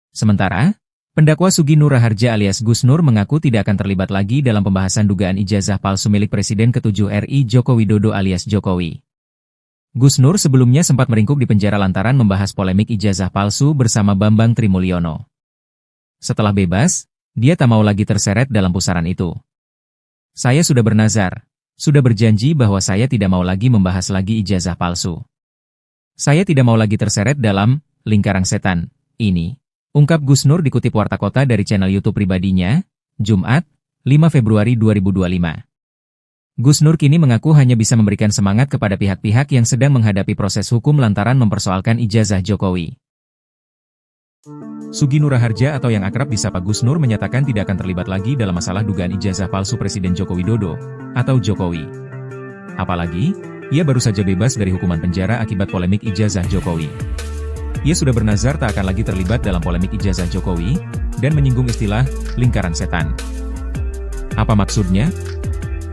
Sementara, pendakwa Sugi Nur Raharja alias Gus Nur mengaku tidak akan terlibat lagi dalam pembahasan dugaan ijazah palsu milik Presiden ke-7 RI Joko Widodo alias Jokowi. Gus Nur sebelumnya sempat meringkuk di penjara lantaran membahas polemik ijazah palsu bersama Bambang Trimulyono. Setelah bebas, dia tak mau lagi terseret dalam pusaran itu. Saya sudah bernazar, sudah berjanji bahwa saya tidak mau lagi membahas lagi ijazah palsu. Saya tidak mau lagi terseret dalam lingkaran setan ini. Ungkap Gus Nur dikutip Warta Kota dari channel YouTube pribadinya, Jumat, 5 Februari 2025. Gus Nur kini mengaku hanya bisa memberikan semangat kepada pihak-pihak yang sedang menghadapi proses hukum lantaran mempersoalkan ijazah Jokowi. Sugi Nur Raharja atau yang akrab disapa Gus Nur menyatakan tidak akan terlibat lagi dalam masalah dugaan ijazah palsu Presiden Joko Widodo, atau Jokowi. Apalagi, ia baru saja bebas dari hukuman penjara akibat polemik ijazah Jokowi. Ia sudah bernazar tak akan lagi terlibat dalam polemik ijazah Jokowi, dan menyinggung istilah lingkaran setan. Apa maksudnya?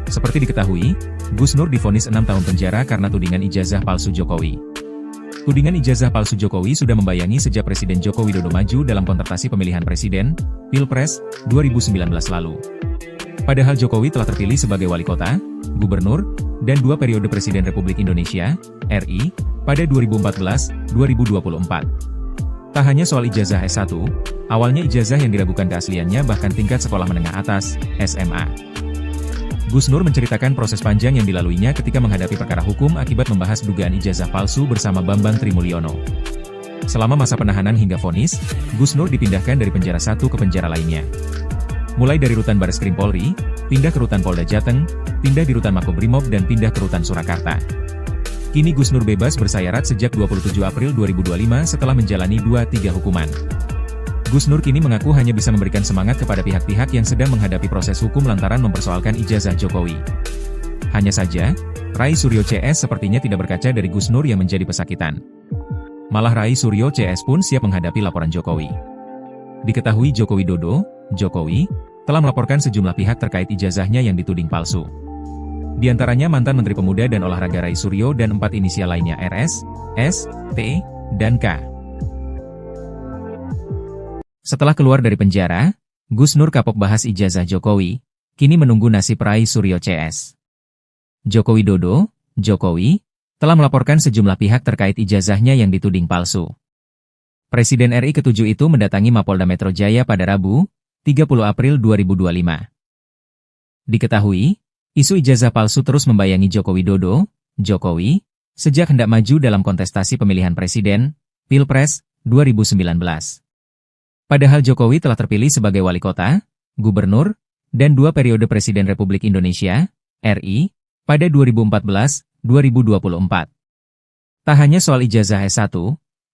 Seperti diketahui, Gus Nur divonis 6 tahun penjara karena tudingan ijazah palsu Jokowi. Tudingan ijazah palsu Jokowi sudah membayangi sejak Presiden Joko Widodo maju dalam kontestasi pemilihan presiden, Pilpres, 2019 lalu. Padahal Jokowi telah terpilih sebagai wali kota, gubernur, dan 2 periode Presiden Republik Indonesia, RI, pada 2014-2024. Tak hanya soal ijazah S1, awalnya ijazah yang diragukan keasliannya bahkan tingkat sekolah menengah atas, SMA. Gus Nur menceritakan proses panjang yang dilaluinya ketika menghadapi perkara hukum akibat membahas dugaan ijazah palsu bersama Bambang Trimulyono. Selama masa penahanan hingga vonis, Gus Nur dipindahkan dari penjara satu ke penjara lainnya. Mulai dari rutan Bareskrim Polri, pindah ke rutan Polda Jateng, pindah di rutan Makobrimob dan pindah ke rutan Surakarta. Kini Gus Nur bebas bersayarat sejak 27 April 2025 setelah menjalani 2-3 hukuman. Gus Nur kini mengaku hanya bisa memberikan semangat kepada pihak-pihak yang sedang menghadapi proses hukum lantaran mempersoalkan ijazah Jokowi. Hanya saja, Rai Suryo CS sepertinya tidak berkaca dari Gus Nur yang menjadi pesakitan. Malah Rai Suryo CS pun siap menghadapi laporan Jokowi. Diketahui Joko Widodo, Jokowi, telah melaporkan sejumlah pihak terkait ijazahnya yang dituding palsu. Di antaranya mantan Menteri Pemuda dan Olahraga Rai Suryo dan 4 inisial lainnya RS, S, T, dan K. Setelah keluar dari penjara, Gus Nur kapok bahas ijazah Jokowi, kini menunggu nasib Rai Suryo CS. Joko Widodo, Jokowi, telah melaporkan sejumlah pihak terkait ijazahnya yang dituding palsu. Presiden RI ke-7 itu mendatangi Mapolda Metro Jaya pada Rabu, 30 April 2025. Diketahui, isu ijazah palsu terus membayangi Joko Widodo, Jokowi, sejak hendak maju dalam kontestasi pemilihan presiden, Pilpres, 2019. Padahal Jokowi telah terpilih sebagai wali kota, gubernur, dan 2 periode Presiden Republik Indonesia, RI, pada 2014-2024. Tak hanya soal ijazah S1,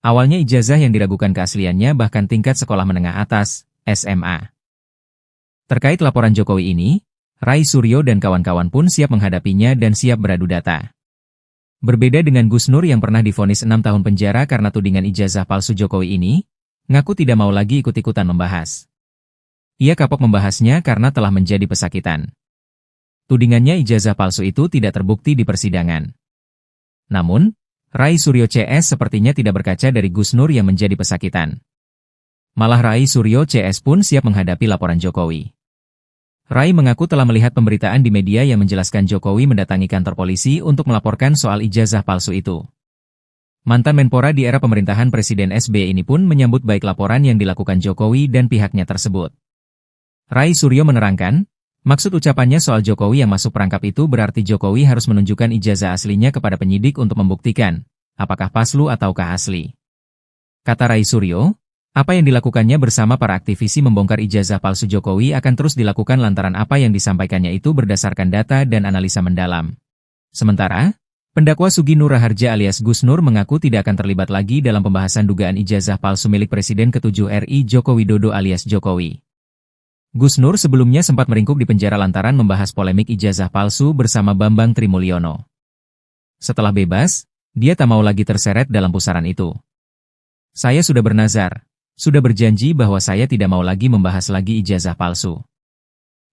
awalnya ijazah yang diragukan keasliannya bahkan tingkat sekolah menengah atas, SMA. Terkait laporan Jokowi ini, Rai Suryo dan kawan-kawan pun siap menghadapinya dan siap beradu data. Berbeda dengan Gus Nur yang pernah divonis 6 tahun penjara karena tudingan ijazah palsu Jokowi ini, ngaku tidak mau lagi ikut-ikutan membahas. Ia kapok membahasnya karena telah menjadi pesakitan. Tudingannya ijazah palsu itu tidak terbukti di persidangan. Namun, Rai Suryo CS sepertinya tidak berkaca dari Gus Nur yang menjadi pesakitan. Malah Rai Suryo CS pun siap menghadapi laporan Jokowi. Rai mengaku telah melihat pemberitaan di media yang menjelaskan Jokowi mendatangi kantor polisi untuk melaporkan soal ijazah palsu itu. Mantan Menpora di era pemerintahan Presiden SBY ini pun menyambut baik laporan yang dilakukan Jokowi dan pihaknya tersebut. Rai Suryo menerangkan, maksud ucapannya soal Jokowi yang masuk perangkap itu berarti Jokowi harus menunjukkan ijazah aslinya kepada penyidik untuk membuktikan, apakah palsu ataukah asli. Kata Rai Suryo, apa yang dilakukannya bersama para aktivisi membongkar ijazah palsu Jokowi akan terus dilakukan lantaran apa yang disampaikannya itu berdasarkan data dan analisa mendalam. Sementara, pendakwa Sugi Nur Raharja alias Gus Nur mengaku tidak akan terlibat lagi dalam pembahasan dugaan ijazah palsu milik Presiden ke-7 RI Joko Widodo alias Jokowi. Gus Nur sebelumnya sempat meringkuk di penjara lantaran membahas polemik ijazah palsu bersama Bambang Trimulyono. Setelah bebas, dia tak mau lagi terseret dalam pusaran itu. Saya sudah bernazar, sudah berjanji bahwa saya tidak mau lagi membahas lagi ijazah palsu.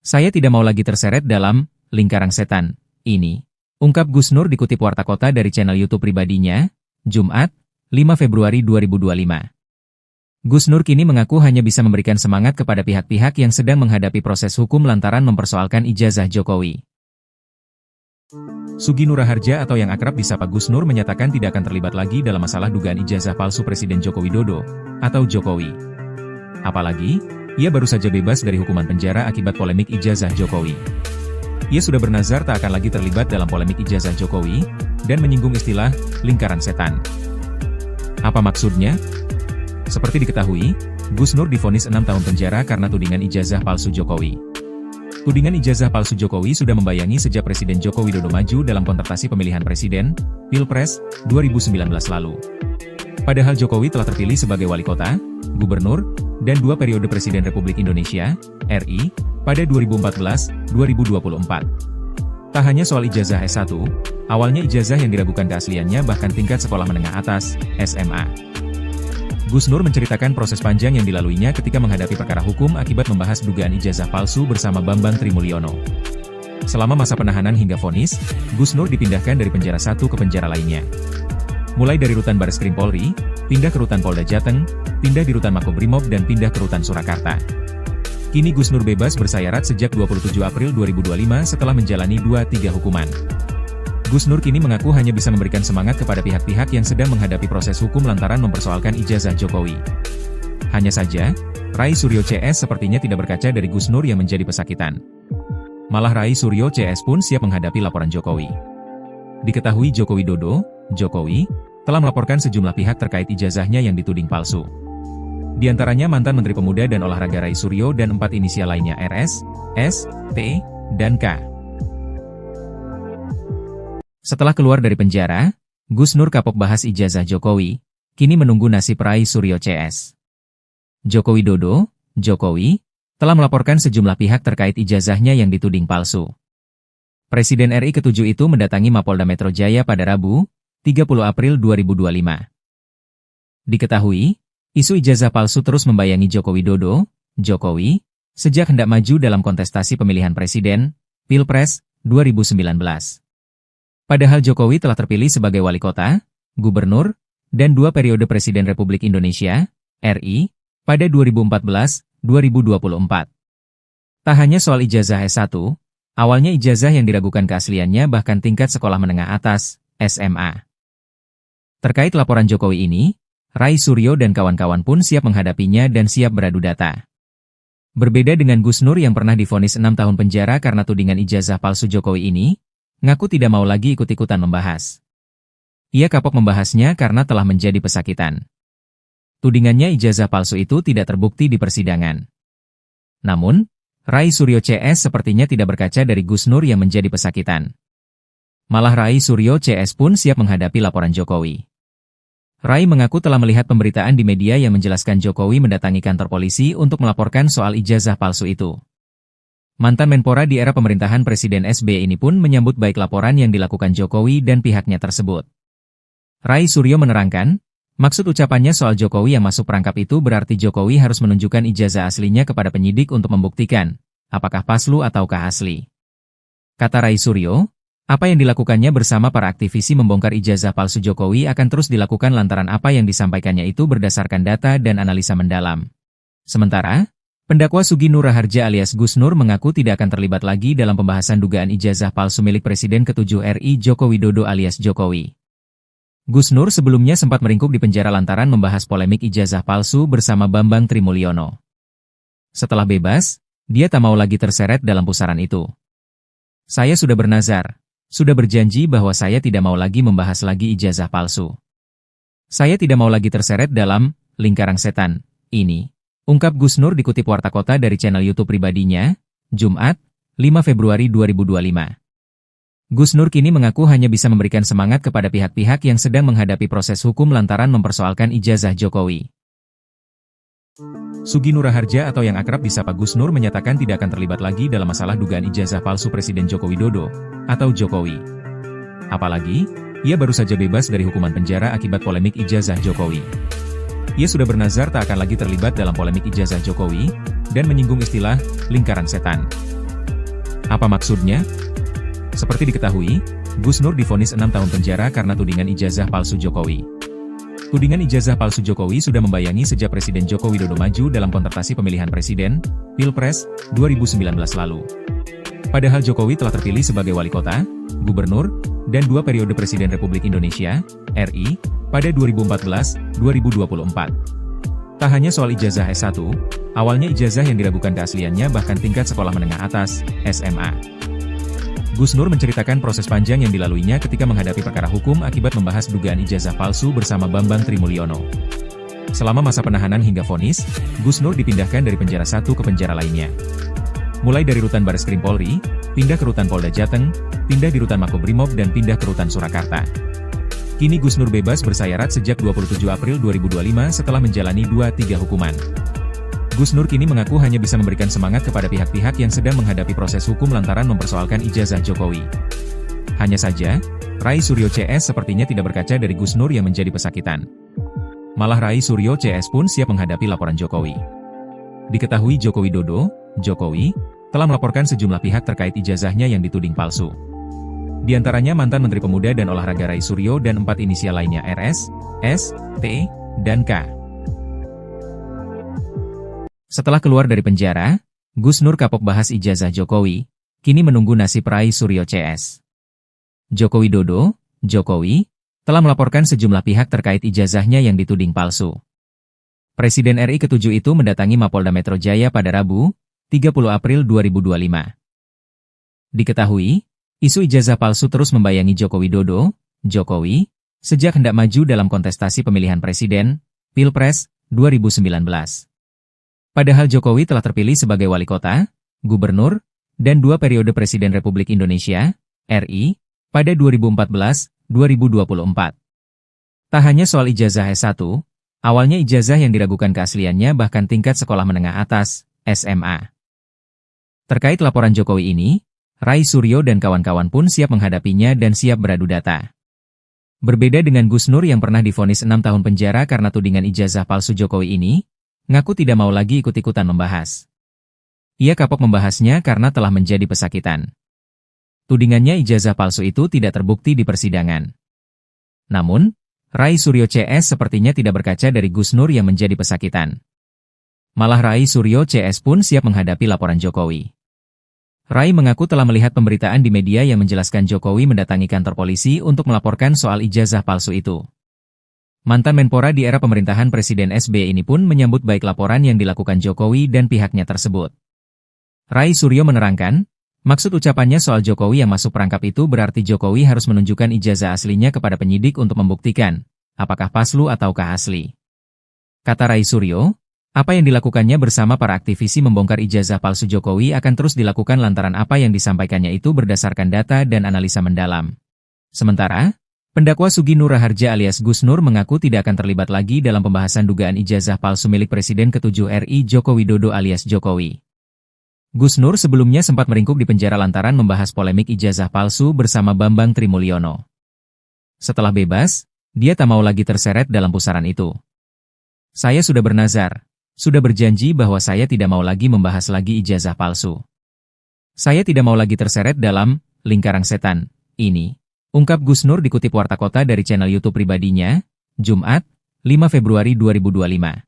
Saya tidak mau lagi terseret dalam lingkaran setan ini, ungkap Gus Nur dikutip Warta Kota dari channel YouTube pribadinya, Jumat, 5 Februari 2025. Gus Nur kini mengaku hanya bisa memberikan semangat kepada pihak-pihak yang sedang menghadapi proses hukum lantaran mempersoalkan ijazah Jokowi. Sugi Nur Raharja atau yang akrab disapa Gus Nur menyatakan tidak akan terlibat lagi dalam masalah dugaan ijazah palsu Presiden Joko Widodo atau Jokowi. Apalagi, ia baru saja bebas dari hukuman penjara akibat polemik ijazah Jokowi. Ia sudah bernazar tak akan lagi terlibat dalam polemik ijazah Jokowi dan menyinggung istilah lingkaran setan. Apa maksudnya? Seperti diketahui, Gus Nur divonis 6 tahun penjara karena tudingan ijazah palsu Jokowi. Tudingan ijazah palsu Jokowi sudah membayangi sejak Presiden Joko Widodo maju dalam kontestasi pemilihan presiden, Pilpres, 2019 lalu. Padahal Jokowi telah terpilih sebagai wali kota, gubernur, dan 2 periode Presiden Republik Indonesia, RI, pada 2014-2024. Tak hanya soal ijazah S1, awalnya ijazah yang diragukan keasliannya bahkan tingkat sekolah menengah atas, SMA. Gus Nur menceritakan proses panjang yang dilaluinya ketika menghadapi perkara hukum akibat membahas dugaan ijazah palsu bersama Bambang Trimulyono. Selama masa penahanan hingga vonis, Gus Nur dipindahkan dari penjara satu ke penjara lainnya. Mulai dari rutan Bareskrim Polri, pindah ke rutan Polda Jateng, pindah di rutan Makobrimob dan pindah ke rutan Surakarta. Kini Gus Nur bebas bersayarat sejak 27 April 2025 setelah menjalani 2-3 hukuman. Gus Nur kini mengaku hanya bisa memberikan semangat kepada pihak-pihak yang sedang menghadapi proses hukum lantaran mempersoalkan ijazah Jokowi. Hanya saja, Rai Suryo CS sepertinya tidak berkaca dari Gus Nur yang menjadi pesakitan. Malah Rai Suryo CS pun siap menghadapi laporan Jokowi. Diketahui Joko Widodo, Jokowi, telah melaporkan sejumlah pihak terkait ijazahnya yang dituding palsu. Di antaranya mantan Menteri Pemuda dan Olahraga Rai Suryo dan 4 inisial lainnya RS, S, T, dan K. Setelah keluar dari penjara, Gus Nur kapok bahas ijazah Jokowi, kini menunggu nasib Rai Suryo CS. Joko Widodo, Jokowi, telah melaporkan sejumlah pihak terkait ijazahnya yang dituding palsu. Presiden RI ke-7 itu mendatangi Mapolda Metro Jaya pada Rabu, 30 April 2025. Diketahui, isu ijazah palsu terus membayangi Joko Widodo, Jokowi, sejak hendak maju dalam kontestasi pemilihan presiden, Pilpres, 2019. Padahal Jokowi telah terpilih sebagai wali kota, gubernur, dan 2 periode Presiden Republik Indonesia, RI, pada 2014-2024. Tak hanya soal ijazah S1, awalnya ijazah yang diragukan keasliannya bahkan tingkat sekolah menengah atas, SMA. Terkait laporan Jokowi ini, Rai Suryo dan kawan-kawan pun siap menghadapinya dan siap beradu data. Berbeda dengan Gus Nur yang pernah divonis 6 tahun penjara karena tudingan ijazah palsu Jokowi ini, ngaku tidak mau lagi ikut-ikutan membahas. Ia kapok membahasnya karena telah menjadi pesakitan. Tudingannya ijazah palsu itu tidak terbukti di persidangan. Namun, Rai Suryo CS sepertinya tidak berkaca dari Gus Nur yang menjadi pesakitan. Malah Rai Suryo CS pun siap menghadapi laporan Jokowi. Rai mengaku telah melihat pemberitaan di media yang menjelaskan Jokowi mendatangi kantor polisi untuk melaporkan soal ijazah palsu itu. Mantan Menpora di era pemerintahan Presiden SBY ini pun menyambut baik laporan yang dilakukan Jokowi dan pihaknya tersebut. Rai Suryo menerangkan, maksud ucapannya soal Jokowi yang masuk perangkap itu berarti Jokowi harus menunjukkan ijazah aslinya kepada penyidik untuk membuktikan, apakah palsu ataukah asli. Kata Rai Suryo, apa yang dilakukannya bersama para aktivisi membongkar ijazah palsu Jokowi akan terus dilakukan lantaran apa yang disampaikannya itu berdasarkan data dan analisa mendalam. Sementara, pendakwa Sugi Nur Raharja alias Gus Nur mengaku tidak akan terlibat lagi dalam pembahasan dugaan ijazah palsu milik Presiden ke-7 RI Joko Widodo alias Jokowi. Gus Nur sebelumnya sempat meringkuk di penjara lantaran membahas polemik ijazah palsu bersama Bambang Trimulyono. Setelah bebas, dia tak mau lagi terseret dalam pusaran itu. Saya sudah bernazar, sudah berjanji bahwa saya tidak mau lagi membahas lagi ijazah palsu. Saya tidak mau lagi terseret dalam lingkaran setan ini, ungkap Gus Nur dikutip Warta Kota dari channel YouTube pribadinya, Jumat, 5 Februari 2025. Gus Nur kini mengaku hanya bisa memberikan semangat kepada pihak-pihak yang sedang menghadapi proses hukum lantaran mempersoalkan ijazah Jokowi. Sugi Nur Raharja atau yang akrab disapa Gus Nur menyatakan tidak akan terlibat lagi dalam masalah dugaan ijazah palsu Presiden Joko Widodo atau Jokowi. Apalagi, ia baru saja bebas dari hukuman penjara akibat polemik ijazah Jokowi. Ia sudah bernazar tak akan lagi terlibat dalam polemik ijazah Jokowi dan menyinggung istilah lingkaran setan. Apa maksudnya? Seperti diketahui, Gus Nur divonis 6 tahun penjara karena tudingan ijazah palsu Jokowi. Tudingan ijazah palsu Jokowi sudah membayangi sejak Presiden Joko Widodo maju dalam kontestasi pemilihan presiden, Pilpres, 2019 lalu. Padahal Jokowi telah terpilih sebagai wali kota, gubernur, dan 2 periode Presiden Republik Indonesia, RI, pada 2014-2024. Tak hanya soal ijazah S1, awalnya ijazah yang diragukan keasliannya bahkan tingkat sekolah menengah atas, SMA. Gus Nur menceritakan proses panjang yang dilaluinya ketika menghadapi perkara hukum akibat membahas dugaan ijazah palsu bersama Bambang Trimulyono. Selama masa penahanan hingga vonis, Gus Nur dipindahkan dari penjara satu ke penjara lainnya. Mulai dari rutan Bareskrim Polri, pindah ke rutan Polda Jateng, pindah di rutan Makobrimob dan pindah ke rutan Surakarta. Kini Gus Nur bebas bersayarat sejak 27 April 2025 setelah menjalani 2-3 hukuman. Gus Nur kini mengaku hanya bisa memberikan semangat kepada pihak-pihak yang sedang menghadapi proses hukum lantaran mempersoalkan ijazah Jokowi. Hanya saja, Rai Suryo CS sepertinya tidak berkaca dari Gus Nur yang menjadi pesakitan. Malah Rai Suryo CS pun siap menghadapi laporan Jokowi. Diketahui Joko Widodo, Jokowi, telah melaporkan sejumlah pihak terkait ijazahnya yang dituding palsu. Di antaranya mantan Menteri Pemuda dan Olahraga Rai Suryo dan 4 inisial lainnya RS, S, T, dan K. Setelah keluar dari penjara, Gus Nur kapok bahas ijazah Jokowi, kini menunggu nasib Rai Suryo CS. Joko Widodo, Jokowi, telah melaporkan sejumlah pihak terkait ijazahnya yang dituding palsu. Presiden RI ke-7 itu mendatangi Mapolda Metro Jaya pada Rabu, 30 April 2025. Diketahui, isu ijazah palsu terus membayangi Joko Widodo, Jokowi, sejak hendak maju dalam kontestasi pemilihan presiden, Pilpres, 2019. Padahal Jokowi telah terpilih sebagai wali kota, gubernur, dan 2 periode Presiden Republik Indonesia, RI, pada 2014-2024. Tak hanya soal ijazah S1, awalnya ijazah yang diragukan keasliannya bahkan tingkat sekolah menengah atas, SMA. Terkait laporan Jokowi ini, Rai Suryo dan kawan-kawan pun siap menghadapinya dan siap beradu data. Berbeda dengan Gus Nur yang pernah divonis 6 tahun penjara karena tudingan ijazah palsu Jokowi ini, ngaku tidak mau lagi ikut-ikutan membahas. Ia kapok membahasnya karena telah menjadi pesakitan. Tudingannya ijazah palsu itu tidak terbukti di persidangan. Namun, Rai Suryo CS sepertinya tidak berkaca dari Gus Nur yang menjadi pesakitan. Malah Rai Suryo CS pun siap menghadapi laporan Jokowi. Rai mengaku telah melihat pemberitaan di media yang menjelaskan Jokowi mendatangi kantor polisi untuk melaporkan soal ijazah palsu itu. Mantan Menpora di era pemerintahan Presiden SBY ini pun menyambut baik laporan yang dilakukan Jokowi dan pihaknya tersebut. Rai Suryo menerangkan, maksud ucapannya soal Jokowi yang masuk perangkap itu berarti Jokowi harus menunjukkan ijazah aslinya kepada penyidik untuk membuktikan, apakah palsu ataukah asli. Kata Rai Suryo, apa yang dilakukannya bersama para aktivisi membongkar ijazah palsu Jokowi akan terus dilakukan lantaran apa yang disampaikannya itu berdasarkan data dan analisa mendalam. Sementara, pendakwa Sugi Nur Raharja alias Gus Nur mengaku tidak akan terlibat lagi dalam pembahasan dugaan ijazah palsu milik Presiden ke-7 RI Joko Widodo alias Jokowi. Gus Nur sebelumnya sempat meringkuk di penjara lantaran membahas polemik ijazah palsu bersama Bambang Trimulyono. Setelah bebas, dia tak mau lagi terseret dalam pusaran itu. Saya sudah bernazar, sudah berjanji bahwa saya tidak mau lagi membahas lagi ijazah palsu. Saya tidak mau lagi terseret dalam lingkaran setan, ini. Ungkap Gus Nur dikutip Warta Kota dari channel YouTube pribadinya, Jumat, 5 Februari 2025.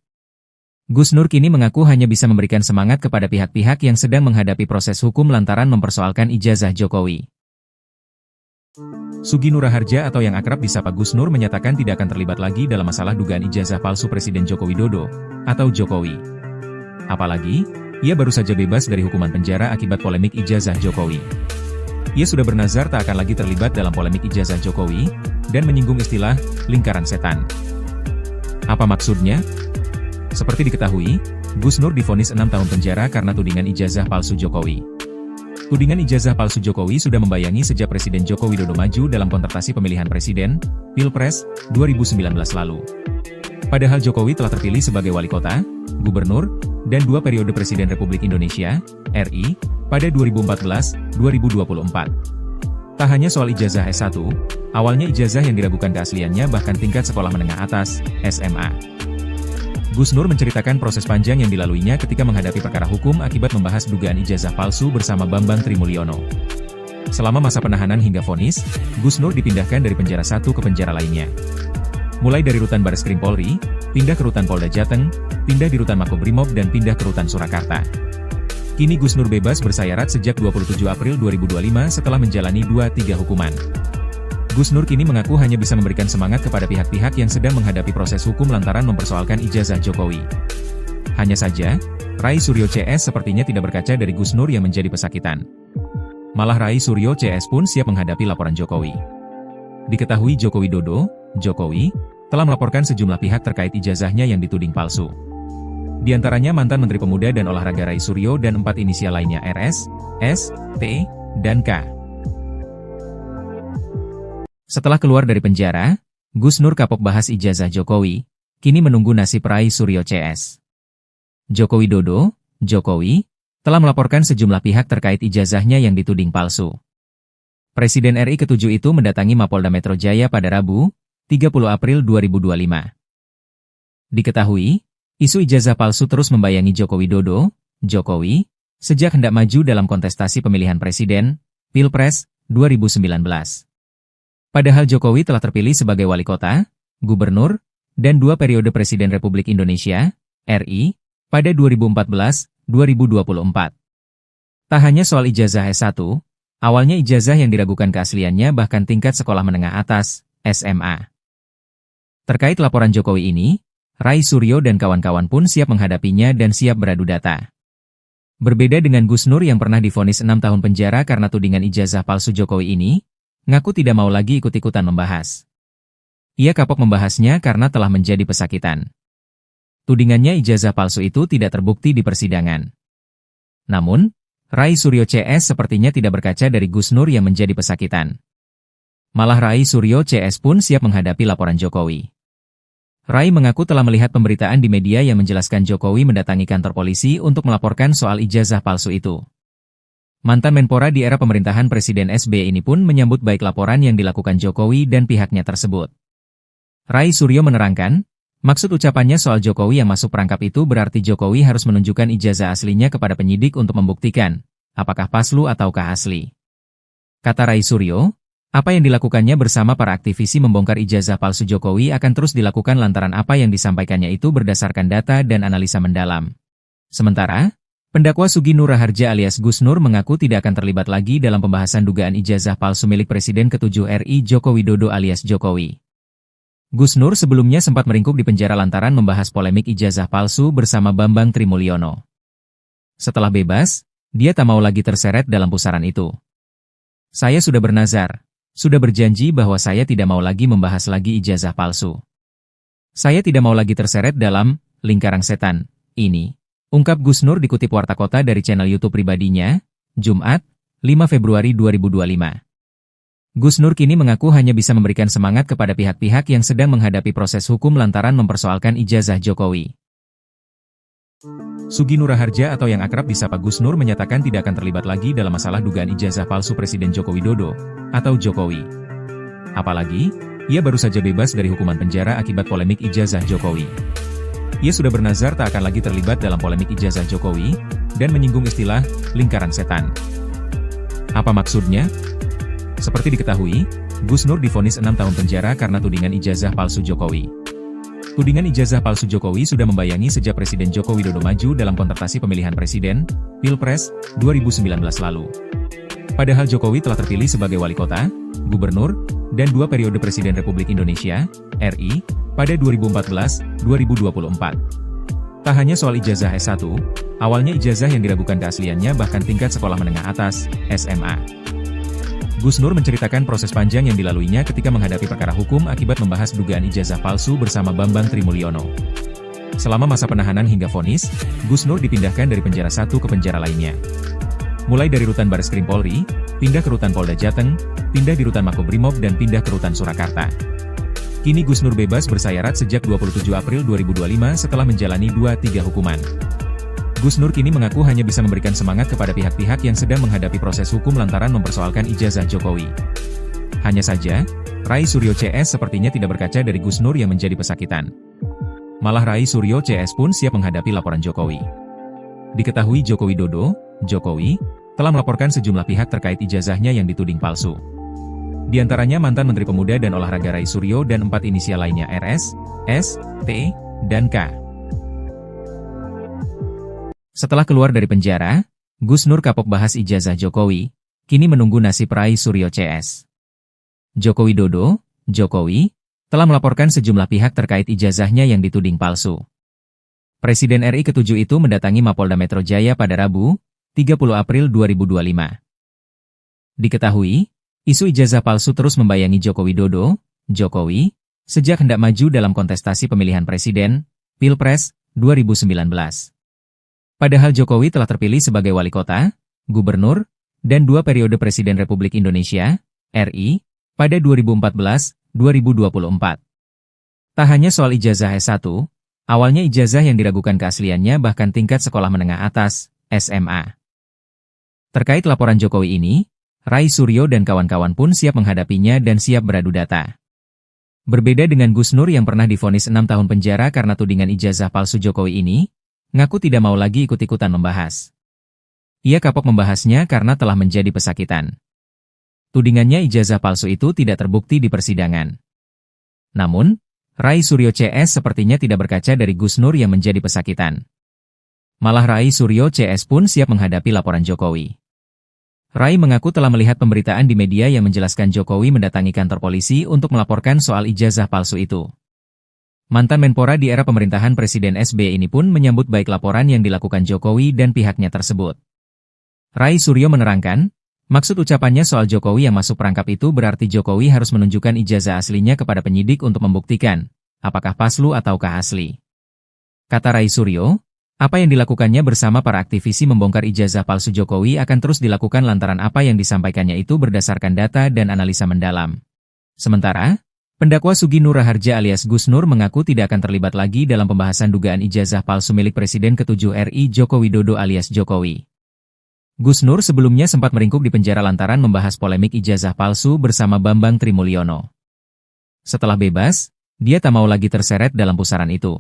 Gus Nur kini mengaku hanya bisa memberikan semangat kepada pihak-pihak yang sedang menghadapi proses hukum lantaran mempersoalkan ijazah Jokowi. Sugi Nur Raharja atau yang akrab disapa Gus Nur menyatakan tidak akan terlibat lagi dalam masalah dugaan ijazah palsu Presiden Joko Widodo, atau Jokowi. Apalagi, ia baru saja bebas dari hukuman penjara akibat polemik ijazah Jokowi. Ia sudah bernazar tak akan lagi terlibat dalam polemik ijazah Jokowi, dan menyinggung istilah lingkaran setan. Apa maksudnya? Seperti diketahui, Gus Nur divonis 6 tahun penjara karena tudingan ijazah palsu Jokowi. Tudingan ijazah palsu Jokowi sudah membayangi sejak Presiden Joko Widodo maju dalam kontestasi pemilihan presiden, Pilpres, 2019 lalu. Padahal Jokowi telah terpilih sebagai wali kota, gubernur, dan 2 periode Presiden Republik Indonesia, RI, pada 2014-2024. Tak hanya soal ijazah S1, awalnya ijazah yang diragukan keasliannya bahkan tingkat sekolah menengah atas, SMA. Gus Nur menceritakan proses panjang yang dilaluinya ketika menghadapi perkara hukum akibat membahas dugaan ijazah palsu bersama Bambang Trimulyono. Selama masa penahanan hingga vonis, Gus Nur dipindahkan dari penjara satu ke penjara lainnya. Mulai dari rutan Bareskrim Polri, pindah ke rutan Polda Jateng, pindah di rutan Makobrimob dan pindah ke rutan Surakarta. Kini Gus Nur bebas bersayarat sejak 27 April 2025 setelah menjalani 2-3 hukuman. Gus Nur kini mengaku hanya bisa memberikan semangat kepada pihak-pihak yang sedang menghadapi proses hukum lantaran mempersoalkan ijazah Jokowi. Hanya saja, Rai Suryo CS sepertinya tidak berkaca dari Gus Nur yang menjadi pesakitan. Malah Rai Suryo CS pun siap menghadapi laporan Jokowi. Diketahui Joko Widodo, Jokowi, telah melaporkan sejumlah pihak terkait ijazahnya yang dituding palsu. Di antaranya mantan Menteri Pemuda dan Olahraga Rai Suryo dan 4 inisial lainnya RS, S, T, dan K. Setelah keluar dari penjara, Gus Nur kapok bahas ijazah Jokowi, kini menunggu nasib Rai Suryo CS. Joko Widodo, Jokowi, telah melaporkan sejumlah pihak terkait ijazahnya yang dituding palsu. Presiden RI ke-7 itu mendatangi Mapolda Metro Jaya pada Rabu, 30 April 2025. Diketahui, isu ijazah palsu terus membayangi Joko Widodo, Jokowi, sejak hendak maju dalam kontestasi pemilihan presiden, Pilpres, 2019. Padahal Jokowi telah terpilih sebagai wali kota, gubernur, dan 2 periode Presiden Republik Indonesia, RI, pada 2014-2024. Tak hanya soal ijazah S1, awalnya ijazah yang diragukan keasliannya bahkan tingkat sekolah menengah atas, SMA. Terkait laporan Jokowi ini, Rai Suryo dan kawan-kawan pun siap menghadapinya dan siap beradu data. Berbeda dengan Gus Nur yang pernah divonis 6 tahun penjara karena tudingan ijazah palsu Jokowi ini, ngaku tidak mau lagi ikut-ikutan membahas. Ia kapok membahasnya karena telah menjadi pesakitan. Tudingannya ijazah palsu itu tidak terbukti di persidangan. Namun, Rai Suryo CS sepertinya tidak berkaca dari Gus Nur yang menjadi pesakitan. Malah Rai Suryo CS pun siap menghadapi laporan Jokowi. Rai mengaku telah melihat pemberitaan di media yang menjelaskan Jokowi mendatangi kantor polisi untuk melaporkan soal ijazah palsu itu. Mantan Menpora di era pemerintahan Presiden SBY ini pun menyambut baik laporan yang dilakukan Jokowi dan pihaknya tersebut. Rai Suryo menerangkan, maksud ucapannya soal Jokowi yang masuk perangkap itu berarti Jokowi harus menunjukkan ijazah aslinya kepada penyidik untuk membuktikan, apakah palsu ataukah asli. Kata Rai Suryo, apa yang dilakukannya bersama para aktivisi membongkar ijazah palsu Jokowi akan terus dilakukan lantaran apa yang disampaikannya itu berdasarkan data dan analisa mendalam. Sementara, pendakwa Sugi Nur Raharja alias Gus Nur mengaku tidak akan terlibat lagi dalam pembahasan dugaan ijazah palsu milik Presiden ke-7 RI Joko Widodo alias Jokowi. Gus Nur sebelumnya sempat meringkuk di penjara lantaran membahas polemik ijazah palsu bersama Bambang Trimulyono. Setelah bebas, dia tak mau lagi terseret dalam pusaran itu. Saya sudah bernazar. Sudah berjanji bahwa saya tidak mau lagi membahas lagi ijazah palsu. Saya tidak mau lagi terseret dalam lingkaran setan ini. Ungkap Gus Nur dikutip Warta Kota dari channel YouTube pribadinya, Jumat, 5 Februari 2025. Gus Nur kini mengaku hanya bisa memberikan semangat kepada pihak-pihak yang sedang menghadapi proses hukum lantaran mempersoalkan ijazah Jokowi. Sugi Nur Raharja atau yang akrab disapa Gus Nur menyatakan tidak akan terlibat lagi dalam masalah dugaan ijazah palsu Presiden Joko Widodo, atau Jokowi. Apalagi, ia baru saja bebas dari hukuman penjara akibat polemik ijazah Jokowi. Ia sudah bernazar tak akan lagi terlibat dalam polemik ijazah Jokowi, dan menyinggung istilah lingkaran setan. Apa maksudnya? Seperti diketahui, Gus Nur divonis 6 tahun penjara karena tudingan ijazah palsu Jokowi. Tudingan ijazah palsu Jokowi sudah membayangi sejak Presiden Joko Widodo maju dalam kontestasi pemilihan presiden, Pilpres, 2019 lalu. Padahal Jokowi telah terpilih sebagai wali kota, gubernur, dan 2 periode Presiden Republik Indonesia, RI, pada 2014-2024. Tak hanya soal ijazah S1, awalnya ijazah yang diragukan keasliannya bahkan tingkat sekolah menengah atas, SMA. Gus Nur menceritakan proses panjang yang dilaluinya ketika menghadapi perkara hukum akibat membahas dugaan ijazah palsu bersama Bambang Trimulyono. Selama masa penahanan hingga vonis, Gus Nur dipindahkan dari penjara satu ke penjara lainnya. Mulai dari rutan Bareskrim Polri, pindah ke rutan Polda Jateng, pindah di rutan Makobrimob dan pindah ke rutan Surakarta. Kini Gus Nur bebas bersayarat sejak 27 April 2025 setelah menjalani 2-3 hukuman. Gus Nur kini mengaku hanya bisa memberikan semangat kepada pihak-pihak yang sedang menghadapi proses hukum lantaran mempersoalkan ijazah Jokowi. Hanya saja, Rai Suryo CS sepertinya tidak berkaca dari Gus Nur yang menjadi pesakitan. Malah Rai Suryo CS pun siap menghadapi laporan Jokowi. Diketahui Joko Widodo, Jokowi, telah melaporkan sejumlah pihak terkait ijazahnya yang dituding palsu. Di antaranya mantan Menteri Pemuda dan Olahraga Rai Suryo dan 4 inisial lainnya RS, S, T, dan K. Setelah keluar dari penjara, Gus Nur kapok bahas ijazah Jokowi, kini menunggu nasib Rai Suryo CS. Joko Widodo, Jokowi, telah melaporkan sejumlah pihak terkait ijazahnya yang dituding palsu. Presiden RI ke-7 itu mendatangi Mapolda Metro Jaya pada Rabu, 30 April 2025. Diketahui, isu ijazah palsu terus membayangi Joko Widodo, Jokowi, sejak hendak maju dalam kontestasi pemilihan presiden, Pilpres, 2019. Padahal Jokowi telah terpilih sebagai wali kota, gubernur, dan 2 periode Presiden Republik Indonesia, RI, pada 2014-2024. Tak hanya soal ijazah S1, awalnya ijazah yang diragukan keasliannya bahkan tingkat sekolah menengah atas, SMA. Terkait laporan Jokowi ini, Rai Suryo dan kawan-kawan pun siap menghadapinya dan siap beradu data. Berbeda dengan Gus Nur yang pernah divonis 6 tahun penjara karena tudingan ijazah palsu Jokowi ini, ngaku tidak mau lagi ikut-ikutan membahas. Ia kapok membahasnya karena telah menjadi pesakitan. Tudingannya ijazah palsu itu tidak terbukti di persidangan. Namun, Rai Suryo CS sepertinya tidak berkaca dari Gus Nur yang menjadi pesakitan. Malah Rai Suryo CS pun siap menghadapi laporan Jokowi. Rai mengaku telah melihat pemberitaan di media yang menjelaskan Jokowi mendatangi kantor polisi untuk melaporkan soal ijazah palsu itu. Mantan Menpora di era pemerintahan Presiden SBY ini pun menyambut baik laporan yang dilakukan Jokowi dan pihaknya tersebut. Rai Suryo menerangkan, maksud ucapannya soal Jokowi yang masuk perangkap itu berarti Jokowi harus menunjukkan ijazah aslinya kepada penyidik untuk membuktikan, apakah palsu ataukah asli. Kata Rai Suryo, apa yang dilakukannya bersama para aktivisi membongkar ijazah palsu Jokowi akan terus dilakukan lantaran apa yang disampaikannya itu berdasarkan data dan analisa mendalam. Sementara, pendakwa Sugi Nur Raharja alias Gus Nur mengaku tidak akan terlibat lagi dalam pembahasan dugaan ijazah palsu milik Presiden ke-7 RI Joko Widodo alias Jokowi. Gus Nur sebelumnya sempat meringkuk di penjara lantaran membahas polemik ijazah palsu bersama Bambang Trimulyono. Setelah bebas, dia tak mau lagi terseret dalam pusaran itu.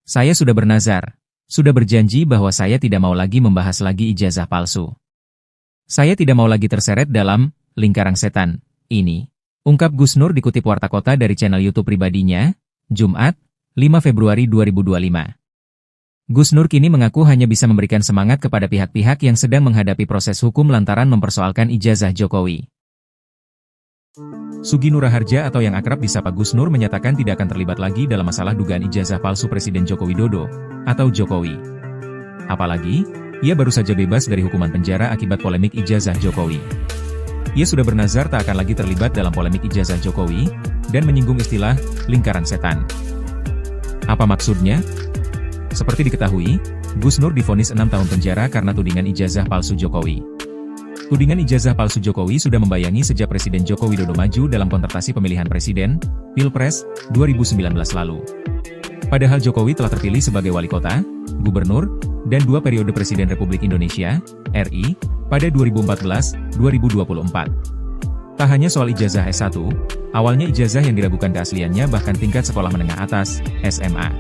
Saya sudah bernazar, sudah berjanji bahwa saya tidak mau lagi membahas lagi ijazah palsu. Saya tidak mau lagi terseret dalam lingkaran setan ini. Ungkap Gus Nur dikutip Warta Kota dari channel YouTube pribadinya, Jumat, 5 Februari 2025. Gus Nur kini mengaku hanya bisa memberikan semangat kepada pihak-pihak yang sedang menghadapi proses hukum lantaran mempersoalkan ijazah Jokowi. Sugi Nur Raharja atau yang akrab disapa Gus Nur menyatakan tidak akan terlibat lagi dalam masalah dugaan ijazah palsu Presiden Joko Widodo, atau Jokowi. Apalagi, ia baru saja bebas dari hukuman penjara akibat polemik ijazah Jokowi. Ia sudah bernazar tak akan lagi terlibat dalam polemik ijazah Jokowi, dan menyinggung istilah, lingkaran setan. Apa maksudnya? Seperti diketahui, Gus Nur divonis 6 tahun penjara karena tudingan ijazah palsu Jokowi. Tudingan ijazah palsu Jokowi sudah membayangi sejak Presiden Joko Widodo maju dalam kontestasi pemilihan presiden, Pilpres, 2019 lalu. Padahal Jokowi telah terpilih sebagai wali kota, gubernur, dan 2 periode Presiden Republik Indonesia, RI, pada 2014-2024. Tak hanya soal ijazah S1, awalnya ijazah yang diragukan keasliannya bahkan tingkat sekolah menengah atas, SMA.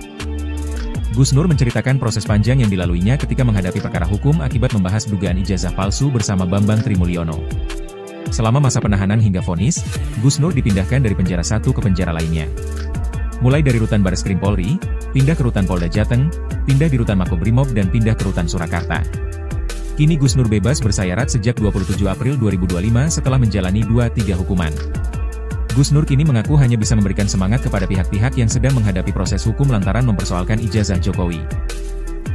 Gus Nur menceritakan proses panjang yang dilaluinya ketika menghadapi perkara hukum akibat membahas dugaan ijazah palsu bersama Bambang Trimulyono. Selama masa penahanan hingga vonis, Gus Nur dipindahkan dari penjara satu ke penjara lainnya. Mulai dari rutan Bareskrim Polri, pindah ke rutan Polda Jateng, pindah di rutan Makobrimob dan pindah ke rutan Surakarta. Kini Gus Nur bebas bersayarat sejak 27 April 2025 setelah menjalani 2-3 hukuman. Gus Nur kini mengaku hanya bisa memberikan semangat kepada pihak-pihak yang sedang menghadapi proses hukum lantaran mempersoalkan ijazah Jokowi.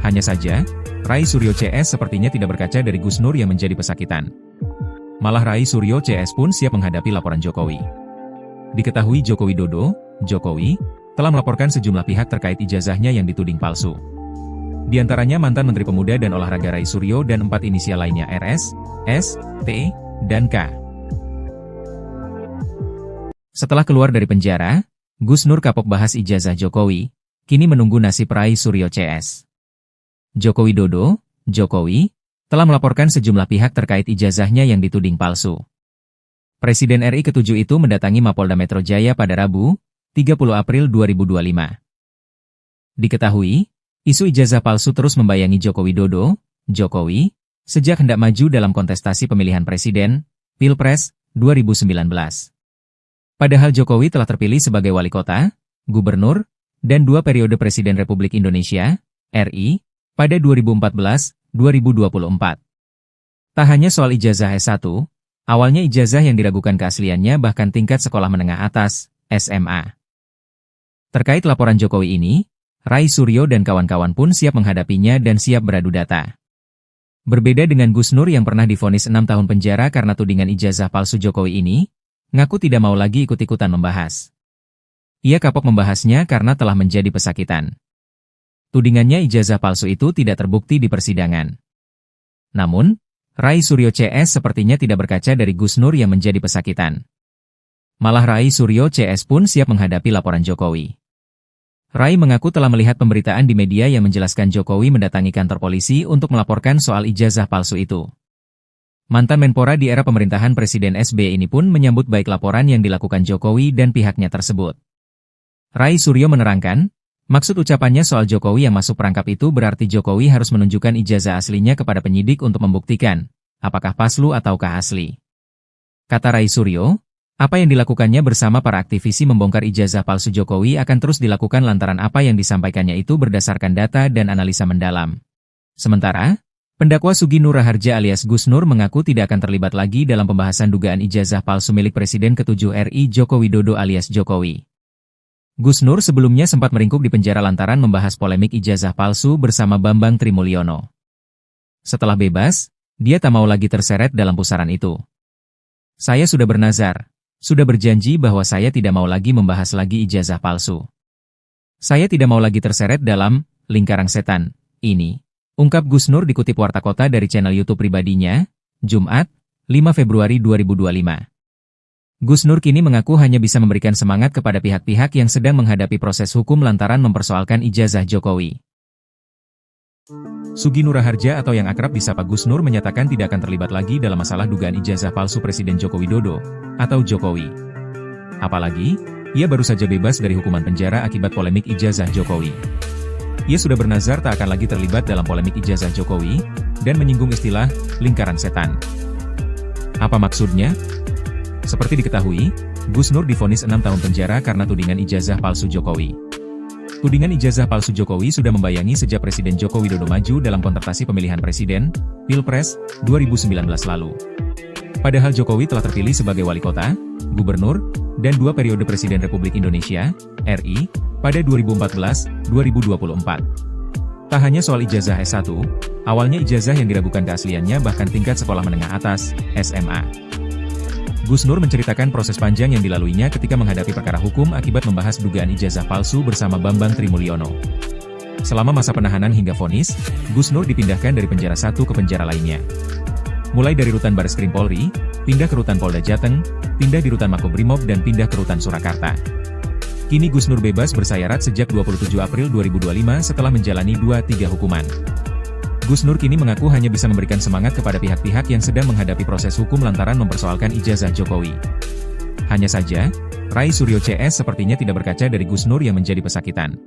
Hanya saja, Rai Suryo CS sepertinya tidak berkaca dari Gus Nur yang menjadi pesakitan. Malah Rai Suryo CS pun siap menghadapi laporan Jokowi. Diketahui Joko Widodo, Jokowi, telah melaporkan sejumlah pihak terkait ijazahnya yang dituding palsu. Di antaranya mantan Menteri Pemuda dan Olahraga Rai Suryo dan 4 inisial lainnya RS, S, T, dan K. Setelah keluar dari penjara, Gus Nur kapok bahas ijazah Jokowi, kini menunggu nasib Rai Suryo CS. Joko Widodo, Jokowi, telah melaporkan sejumlah pihak terkait ijazahnya yang dituding palsu. Presiden RI ke-7 itu mendatangi Mapolda Metro Jaya pada Rabu, 30 April 2025. Diketahui, isu ijazah palsu terus membayangi Joko Widodo, Jokowi, sejak hendak maju dalam kontestasi pemilihan presiden, Pilpres, 2019. Padahal Jokowi telah terpilih sebagai wali kota, gubernur, dan 2 periode Presiden Republik Indonesia, RI, pada 2014-2024. Tak hanya soal ijazah S1, awalnya ijazah yang diragukan keasliannya bahkan tingkat sekolah menengah atas, SMA. Terkait laporan Jokowi ini, Rai Suryo dan kawan-kawan pun siap menghadapinya dan siap beradu data. Berbeda dengan Gus Nur yang pernah divonis 6 tahun penjara karena tudingan ijazah palsu Jokowi ini, ngaku tidak mau lagi ikut-ikutan membahas. Ia kapok membahasnya karena telah menjadi pesakitan. Tudingannya ijazah palsu itu tidak terbukti di persidangan. Namun, Rai Suryo CS sepertinya tidak berkaca dari Gus Nur yang menjadi pesakitan. Malah Rai Suryo CS pun siap menghadapi laporan Jokowi. Rai mengaku telah melihat pemberitaan di media yang menjelaskan Jokowi mendatangi kantor polisi untuk melaporkan soal ijazah palsu itu. Mantan Menpora di era pemerintahan Presiden SBY ini pun menyambut baik laporan yang dilakukan Jokowi dan pihaknya tersebut. Rai Suryo menerangkan, maksud ucapannya soal Jokowi yang masuk perangkap itu berarti Jokowi harus menunjukkan ijazah aslinya kepada penyidik untuk membuktikan, apakah palsu ataukah asli. Kata Rai Suryo, apa yang dilakukannya bersama para aktivisi membongkar ijazah palsu Jokowi akan terus dilakukan lantaran apa yang disampaikannya itu berdasarkan data dan analisa mendalam. Sementara, pendakwa Sugi Nur Raharja alias Gus Nur mengaku tidak akan terlibat lagi dalam pembahasan dugaan ijazah palsu milik Presiden ke-7 RI Joko Widodo alias Jokowi. Gus Nur sebelumnya sempat meringkuk di penjara lantaran membahas polemik ijazah palsu bersama Bambang Trimulyono. Setelah bebas, dia tak mau lagi terseret dalam pusaran itu. Saya sudah bernazar, sudah berjanji bahwa saya tidak mau lagi membahas lagi ijazah palsu. Saya tidak mau lagi terseret dalam lingkaran setan ini. Ungkap Gus Nur dikutip Warta Kota dari channel YouTube pribadinya, Jumat, 5 Februari 2025. Gus Nur kini mengaku hanya bisa memberikan semangat kepada pihak-pihak yang sedang menghadapi proses hukum lantaran mempersoalkan ijazah Jokowi. Sugi Nur Raharja atau yang akrab disapa Gus Nur menyatakan tidak akan terlibat lagi dalam masalah dugaan ijazah palsu Presiden Joko Widodo, atau Jokowi. Apalagi, ia baru saja bebas dari hukuman penjara akibat polemik ijazah Jokowi. Ia sudah bernazar tak akan lagi terlibat dalam polemik ijazah Jokowi, dan menyinggung istilah lingkaran setan. Apa maksudnya? Seperti diketahui, Gus Nur divonis 6 tahun penjara karena tudingan ijazah palsu Jokowi. Tudingan ijazah palsu Jokowi sudah membayangi sejak Presiden Joko Widodo maju dalam kontestasi pemilihan presiden, Pilpres, 2019 lalu. Padahal Jokowi telah terpilih sebagai wali kota, gubernur, dan 2 periode Presiden Republik Indonesia, RI, pada 2014-2024. Tak hanya soal ijazah S1, awalnya ijazah yang diragukan keasliannya bahkan tingkat sekolah menengah atas, SMA. Gus Nur menceritakan proses panjang yang dilaluinya ketika menghadapi perkara hukum akibat membahas dugaan ijazah palsu bersama Bambang Trimulyono. Selama masa penahanan hingga vonis, Gus Nur dipindahkan dari penjara satu ke penjara lainnya. Mulai dari rutan Bareskrim Polri, pindah ke rutan Polda Jateng, pindah di rutan Makobrimob dan pindah ke rutan Surakarta. Kini Gus Nur bebas bersayarat sejak 27 April 2025 setelah menjalani 2-3 hukuman. Gus Nur kini mengaku hanya bisa memberikan semangat kepada pihak-pihak yang sedang menghadapi proses hukum lantaran mempersoalkan ijazah Jokowi. Hanya saja, Rai Suryo CS sepertinya tidak berkaca dari Gus Nur yang menjadi pesakitan.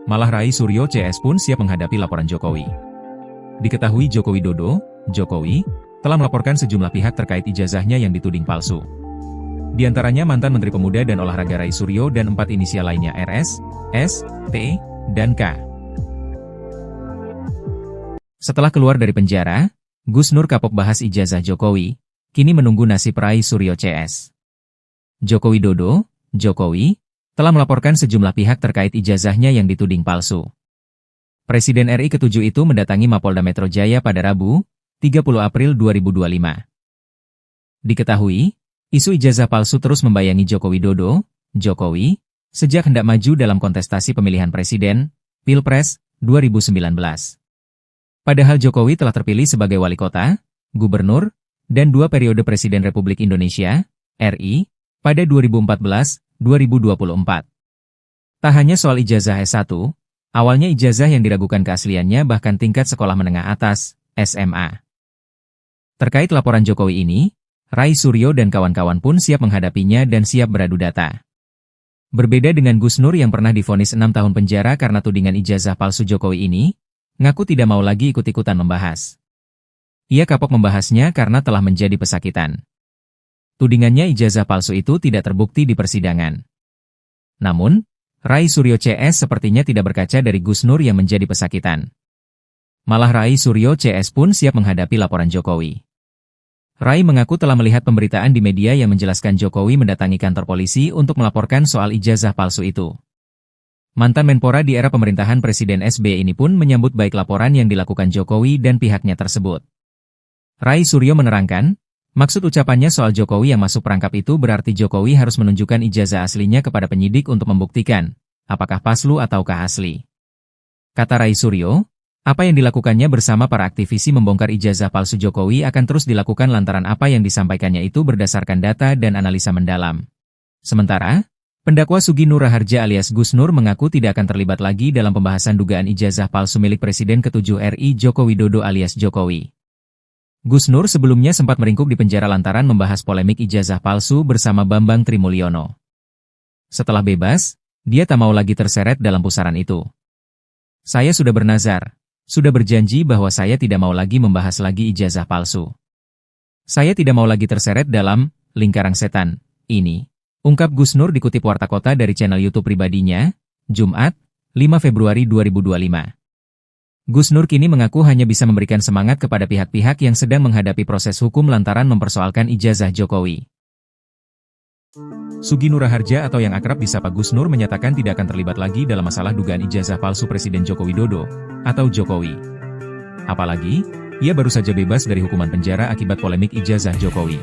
Malah Rai Suryo CS pun siap menghadapi laporan Jokowi. Diketahui Joko Widodo, Jokowi, telah melaporkan sejumlah pihak terkait ijazahnya yang dituding palsu. Di antaranya mantan Menteri Pemuda dan Olahraga Rai Suryo dan 4 inisial lainnya RS, S, T, dan K. Setelah keluar dari penjara, Gus Nur kapok bahas ijazah Jokowi, kini menunggu nasib Rai Suryo CS. Joko Widodo, Jokowi, telah melaporkan sejumlah pihak terkait ijazahnya yang dituding palsu. Presiden RI ke-7 itu mendatangi Mapolda Metro Jaya pada Rabu, 30 April 2025. Diketahui, isu ijazah palsu terus membayangi Joko Widodo, Jokowi, sejak hendak maju dalam kontestasi pemilihan presiden, Pilpres, 2019. Padahal Jokowi telah terpilih sebagai wali kota, gubernur, dan 2 periode Presiden Republik Indonesia, RI, pada 2014-2024. Tak hanya soal ijazah S1, awalnya ijazah yang diragukan keasliannya bahkan tingkat sekolah menengah atas, SMA. Terkait laporan Jokowi ini, Rai Suryo dan kawan-kawan pun siap menghadapinya dan siap beradu data. Berbeda dengan Gus Nur yang pernah divonis 6 tahun penjara karena tudingan ijazah palsu Jokowi ini, ngaku tidak mau lagi ikut-ikutan membahas. Ia kapok membahasnya karena telah menjadi pesakitan. Tudingannya ijazah palsu itu tidak terbukti di persidangan. Namun, Rai Suryo CS sepertinya tidak berkaca dari Gus Nur yang menjadi pesakitan. Malah Rai Suryo CS pun siap menghadapi laporan Jokowi. Rai mengaku telah melihat pemberitaan di media yang menjelaskan Jokowi mendatangi kantor polisi untuk melaporkan soal ijazah palsu itu. Mantan Menpora di era pemerintahan Presiden SBY ini pun menyambut baik laporan yang dilakukan Jokowi dan pihaknya tersebut. Rai Suryo menerangkan, maksud ucapannya soal Jokowi yang masuk perangkap itu berarti Jokowi harus menunjukkan ijazah aslinya kepada penyidik untuk membuktikan, apakah palsu ataukah asli. Kata Rai Suryo, apa yang dilakukannya bersama para aktivisi membongkar ijazah palsu Jokowi akan terus dilakukan lantaran apa yang disampaikannya itu berdasarkan data dan analisa mendalam. Sementara, pendakwa Sugi Nur Raharja alias Gus Nur mengaku tidak akan terlibat lagi dalam pembahasan dugaan ijazah palsu milik Presiden ke-7 RI Joko Widodo alias Jokowi. Gus Nur sebelumnya sempat meringkuk di penjara lantaran membahas polemik ijazah palsu bersama Bambang Trimulyono. Setelah bebas, dia tak mau lagi terseret dalam pusaran itu. Saya sudah bernazar. Sudah berjanji bahwa saya tidak mau lagi membahas lagi ijazah palsu. Saya tidak mau lagi terseret dalam lingkaran setan ini, ungkap Gus Nur dikutip Warta Kota dari channel YouTube pribadinya, Jumat, 5 Februari 2025. Gus Nur kini mengaku hanya bisa memberikan semangat kepada pihak-pihak yang sedang menghadapi proses hukum lantaran mempersoalkan ijazah Jokowi. Sugi Nur Raharja atau yang akrab disapa Gus Nur menyatakan tidak akan terlibat lagi dalam masalah dugaan ijazah palsu Presiden Joko Widodo atau Jokowi. Apalagi, ia baru saja bebas dari hukuman penjara akibat polemik ijazah Jokowi.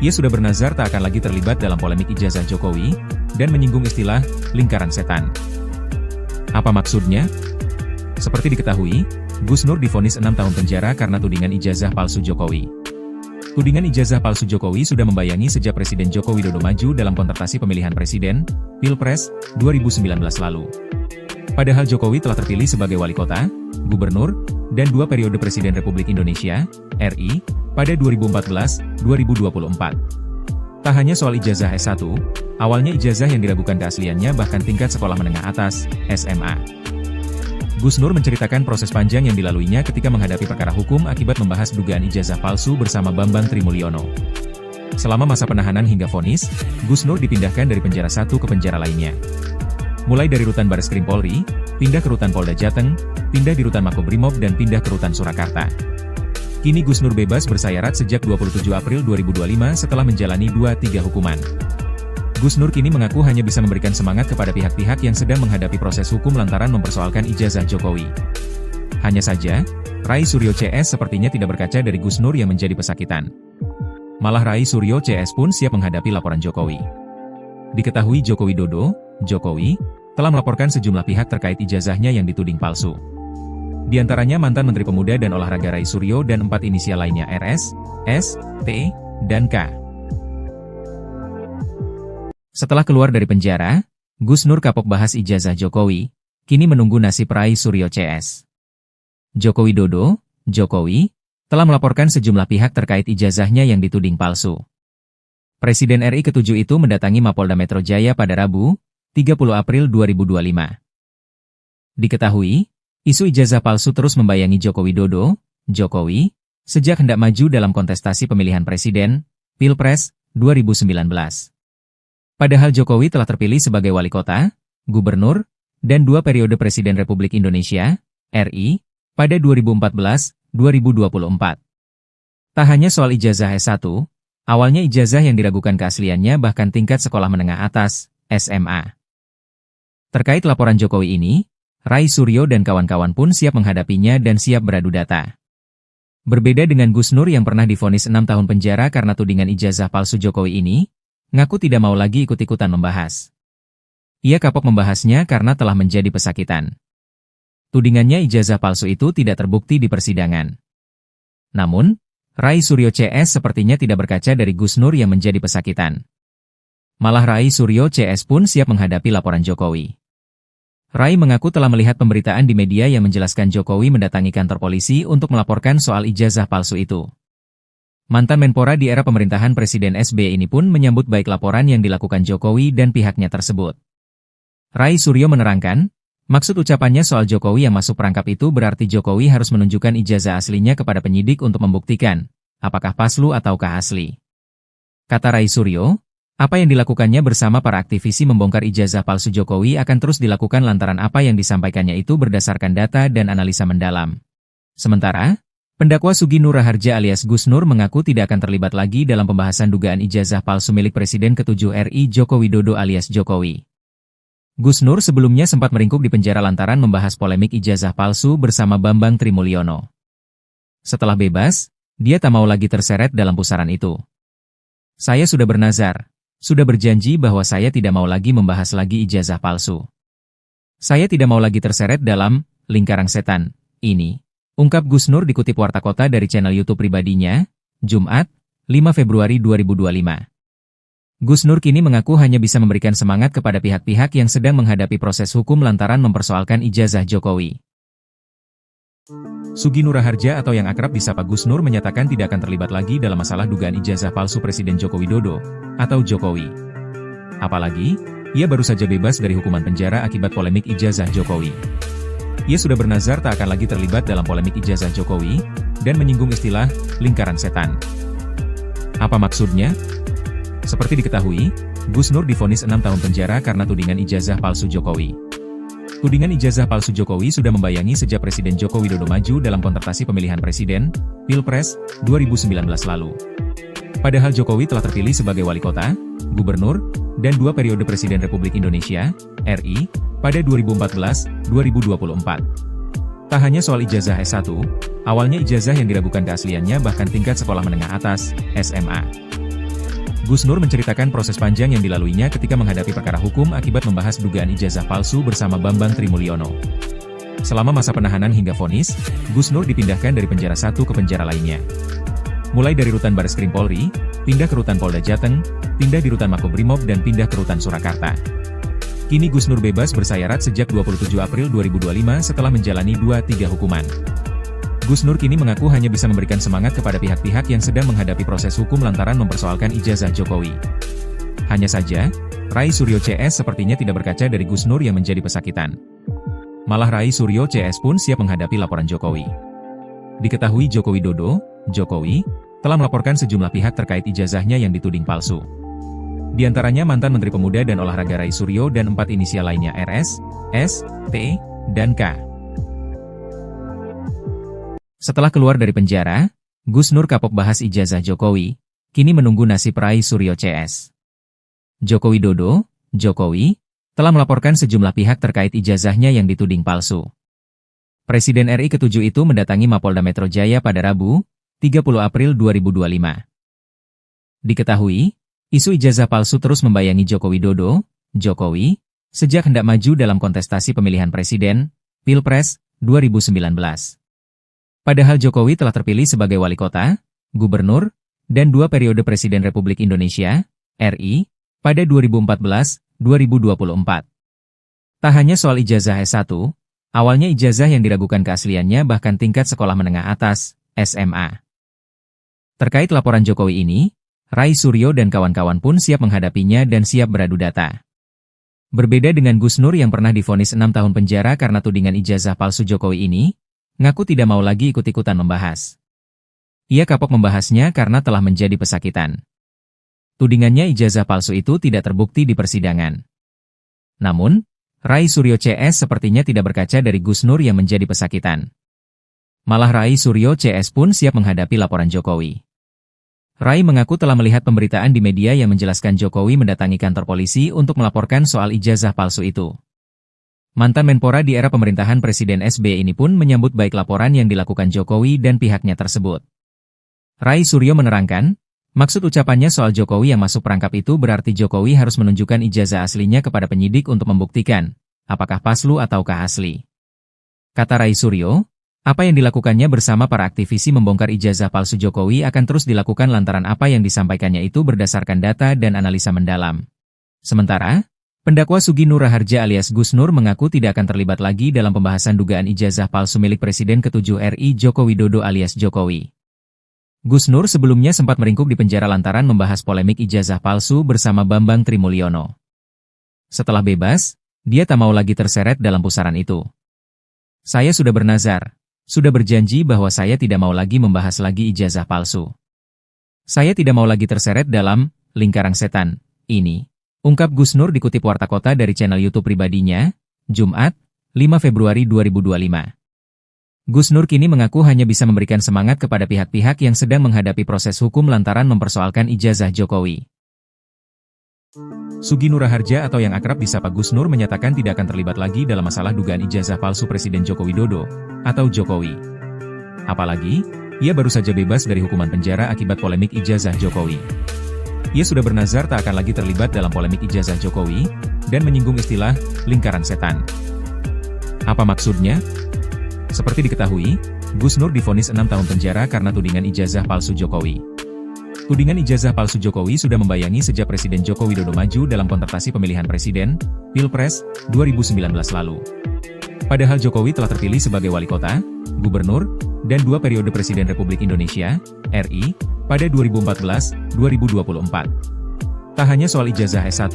Ia sudah bernazar tak akan lagi terlibat dalam polemik ijazah Jokowi dan menyinggung istilah lingkaran setan. Apa maksudnya? Seperti diketahui, Gus Nur divonis 6 tahun penjara karena tudingan ijazah palsu Jokowi. Tudingan ijazah palsu Jokowi sudah membayangi sejak Presiden Joko Widodo maju dalam kontestasi pemilihan presiden, Pilpres, 2019 lalu. Padahal Jokowi telah terpilih sebagai wali kota, gubernur, dan 2 periode Presiden Republik Indonesia, RI, pada 2014-2024. Tak hanya soal ijazah S1, awalnya ijazah yang diragukan keasliannya bahkan tingkat sekolah menengah atas, SMA. Gus Nur menceritakan proses panjang yang dilaluinya ketika menghadapi perkara hukum akibat membahas dugaan ijazah palsu bersama Bambang Trimulyono. Selama masa penahanan hingga vonis, Gus Nur dipindahkan dari penjara satu ke penjara lainnya. Mulai dari rutan Bareskrim Polri, pindah ke rutan Polda Jateng, pindah di rutan Makobrimob dan pindah ke rutan Surakarta. Kini Gus Nur bebas bersayarat sejak 27 April 2025 setelah menjalani 2-3 hukuman. Gus Nur kini mengaku hanya bisa memberikan semangat kepada pihak-pihak yang sedang menghadapi proses hukum lantaran mempersoalkan ijazah Jokowi. Hanya saja, Rai Suryo CS sepertinya tidak berkaca dari Gus Nur yang menjadi pesakitan. Malah Rai Suryo CS pun siap menghadapi laporan Jokowi. Diketahui Joko Widodo, Jokowi, telah melaporkan sejumlah pihak terkait ijazahnya yang dituding palsu. Di antaranya mantan Menteri Pemuda dan Olahraga Rai Suryo dan 4 inisial lainnya RS, S, T, dan K. Setelah keluar dari penjara, Gus Nur kapok bahas ijazah Jokowi, kini menunggu nasib Rai Suryo CS. Joko Widodo, Jokowi, telah melaporkan sejumlah pihak terkait ijazahnya yang dituding palsu. Presiden RI ke-7 itu mendatangi Mapolda Metro Jaya pada Rabu, 30 April 2025. Diketahui, isu ijazah palsu terus membayangi Joko Widodo, Jokowi, sejak hendak maju dalam kontestasi pemilihan presiden, Pilpres, 2019. Padahal Jokowi telah terpilih sebagai wali kota, gubernur, dan 2 periode Presiden Republik Indonesia, RI, pada 2014-2024. Tak hanya soal ijazah S1, awalnya ijazah yang diragukan keasliannya bahkan tingkat sekolah menengah atas, SMA. Terkait laporan Jokowi ini, Rai Suryo dan kawan-kawan pun siap menghadapinya dan siap beradu data. Berbeda dengan Gus Nur yang pernah divonis 6 tahun penjara karena tudingan ijazah palsu Jokowi ini, ngaku tidak mau lagi ikut-ikutan membahas. Ia kapok membahasnya karena telah menjadi pesakitan. Tudingannya ijazah palsu itu tidak terbukti di persidangan. Namun, Rai Suryo CS sepertinya tidak berkaca dari Gus Nur yang menjadi pesakitan. Malah Rai Suryo CS pun siap menghadapi laporan Jokowi. Rai mengaku telah melihat pemberitaan di media yang menjelaskan Jokowi mendatangi kantor polisi untuk melaporkan soal ijazah palsu itu. Mantan Menpora di era pemerintahan Presiden SBY ini pun menyambut baik laporan yang dilakukan Jokowi dan pihaknya tersebut. Rai Suryo menerangkan, maksud ucapannya soal Jokowi yang masuk perangkap itu berarti Jokowi harus menunjukkan ijazah aslinya kepada penyidik untuk membuktikan, apakah palsu ataukah asli. Kata Rai Suryo, apa yang dilakukannya bersama para aktivisi membongkar ijazah palsu Jokowi akan terus dilakukan lantaran apa yang disampaikannya itu berdasarkan data dan analisa mendalam. Sementara, pendakwa Sugi Nur Raharja alias Gus Nur mengaku tidak akan terlibat lagi dalam pembahasan dugaan ijazah palsu milik Presiden ke-7 RI Joko Widodo alias Jokowi. Gus Nur sebelumnya sempat meringkuk di penjara lantaran membahas polemik ijazah palsu bersama Bambang Trimulyono. Setelah bebas, dia tak mau lagi terseret dalam pusaran itu. Saya sudah bernazar, sudah berjanji bahwa saya tidak mau lagi membahas lagi ijazah palsu. Saya tidak mau lagi terseret dalam lingkaran setan ini, ungkap Gus Nur dikutip Warta Kota dari channel YouTube pribadinya, Jumat, 5 Februari 2025. Gus Nur kini mengaku hanya bisa memberikan semangat kepada pihak-pihak yang sedang menghadapi proses hukum lantaran mempersoalkan ijazah Jokowi. Sugi Nur Raharja atau yang akrab disapa Gus Nur menyatakan tidak akan terlibat lagi dalam masalah dugaan ijazah palsu Presiden Joko Widodo atau Jokowi. Apalagi, ia baru saja bebas dari hukuman penjara akibat polemik ijazah Jokowi. Ia sudah bernazar tak akan lagi terlibat dalam polemik ijazah Jokowi dan menyinggung istilah lingkaran setan. Apa maksudnya? Seperti diketahui, Gus Nur divonis 6 tahun penjara karena tudingan ijazah palsu Jokowi. Tudingan ijazah palsu Jokowi sudah membayangi sejak Presiden Joko Widodo maju dalam kontestasi pemilihan presiden, Pilpres, 2019 lalu. Padahal Jokowi telah terpilih sebagai wali kota, gubernur, dan 2 periode Presiden Republik Indonesia, RI, pada 2014-2024. Tak hanya soal ijazah S1, awalnya ijazah yang diragukan keasliannya bahkan tingkat sekolah menengah atas, SMA. Gus Nur menceritakan proses panjang yang dilaluinya ketika menghadapi perkara hukum akibat membahas dugaan ijazah palsu bersama Bambang Trimulyono. Selama masa penahanan hingga vonis, Gus Nur dipindahkan dari penjara satu ke penjara lainnya. Mulai dari rutan Bareskrim Polri, pindah ke rutan Polda Jateng, pindah di rutan Makobrimob dan pindah ke rutan Surakarta. Kini Gus Nur bebas bersayarat sejak 27 April 2025 setelah menjalani 2-3 hukuman. Gus Nur kini mengaku hanya bisa memberikan semangat kepada pihak-pihak yang sedang menghadapi proses hukum lantaran mempersoalkan ijazah Jokowi. Hanya saja, Rai Suryo CS sepertinya tidak berkaca dari Gus Nur yang menjadi pesakitan. Malah Rai Suryo CS pun siap menghadapi laporan Jokowi. Diketahui Joko Widodo, Jokowi, telah melaporkan sejumlah pihak terkait ijazahnya yang dituding palsu. Di antaranya mantan Menteri Pemuda dan Olahraga Rai Suryo dan 4 inisial lainnya RS, S, T, dan K. Setelah keluar dari penjara, Gus Nur kapok bahas ijazah Jokowi, kini menunggu nasib Rai Suryo CS. Joko Widodo, Jokowi, telah melaporkan sejumlah pihak terkait ijazahnya yang dituding palsu. Presiden RI ke-7 itu mendatangi Mapolda Metro Jaya pada Rabu, 30 April 2025. Diketahui, isu ijazah palsu terus membayangi Joko Widodo, Jokowi, sejak hendak maju dalam kontestasi pemilihan presiden, Pilpres, 2019. Padahal Jokowi telah terpilih sebagai wali kota, gubernur, dan 2 periode Presiden Republik Indonesia, RI, pada 2014-2024. Tak hanya soal ijazah S1, awalnya ijazah yang diragukan keasliannya bahkan tingkat sekolah menengah atas, SMA. Terkait laporan Jokowi ini, Rai Suryo dan kawan-kawan pun siap menghadapinya dan siap beradu data. Berbeda dengan Gus Nur yang pernah divonis 6 tahun penjara karena tudingan ijazah palsu Jokowi ini, ngaku tidak mau lagi ikut-ikutan membahas. Ia kapok membahasnya karena telah menjadi pesakitan. Tudingannya ijazah palsu itu tidak terbukti di persidangan. Namun, Rai Suryo CS sepertinya tidak berkaca dari Gus Nur yang menjadi pesakitan. Malah Rai Suryo CS pun siap menghadapi laporan Jokowi. Rai mengaku telah melihat pemberitaan di media yang menjelaskan Jokowi mendatangi kantor polisi untuk melaporkan soal ijazah palsu itu. Mantan Menpora di era pemerintahan Presiden SBY ini pun menyambut baik laporan yang dilakukan Jokowi dan pihaknya tersebut. Rai Suryo menerangkan, maksud ucapannya soal Jokowi yang masuk perangkap itu berarti Jokowi harus menunjukkan ijazah aslinya kepada penyidik untuk membuktikan, apakah palsu ataukah asli. Kata Rai Suryo, apa yang dilakukannya bersama para aktivisi membongkar ijazah palsu Jokowi akan terus dilakukan lantaran apa yang disampaikannya itu berdasarkan data dan analisa mendalam. Sementara, pendakwa Sugi Nur Raharja alias Gus Nur mengaku tidak akan terlibat lagi dalam pembahasan dugaan ijazah palsu milik Presiden ke-7 RI Joko Widodo alias Jokowi. Gus Nur sebelumnya sempat meringkuk di penjara lantaran membahas polemik ijazah palsu bersama Bambang Trimulyono. Setelah bebas, dia tak mau lagi terseret dalam pusaran itu. Saya sudah bernazar. Sudah berjanji bahwa saya tidak mau lagi membahas lagi ijazah palsu. Saya tidak mau lagi terseret dalam lingkaran setan ini, ungkap Gus Nur dikutip Warta Kota dari channel YouTube pribadinya, Jumat, 5 Februari 2025. Gus Nur kini mengaku hanya bisa memberikan semangat kepada pihak-pihak yang sedang menghadapi proses hukum lantaran mempersoalkan ijazah Jokowi. Sugi Nur Raharja atau yang akrab disapa Gus Nur menyatakan tidak akan terlibat lagi dalam masalah dugaan ijazah palsu Presiden Joko Widodo atau Jokowi. Apalagi, ia baru saja bebas dari hukuman penjara akibat polemik ijazah Jokowi. Ia sudah bernazar tak akan lagi terlibat dalam polemik ijazah Jokowi dan menyinggung istilah lingkaran setan. Apa maksudnya? Seperti diketahui, Gus Nur divonis 6 tahun penjara karena tudingan ijazah palsu Jokowi. Tudingan ijazah palsu Jokowi sudah membayangi sejak Presiden Joko Widodo maju dalam kontestasi pemilihan presiden, Pilpres, 2019 lalu. Padahal Jokowi telah terpilih sebagai wali kota, gubernur, dan 2 periode Presiden Republik Indonesia, RI, pada 2014-2024. Tak hanya soal ijazah S1,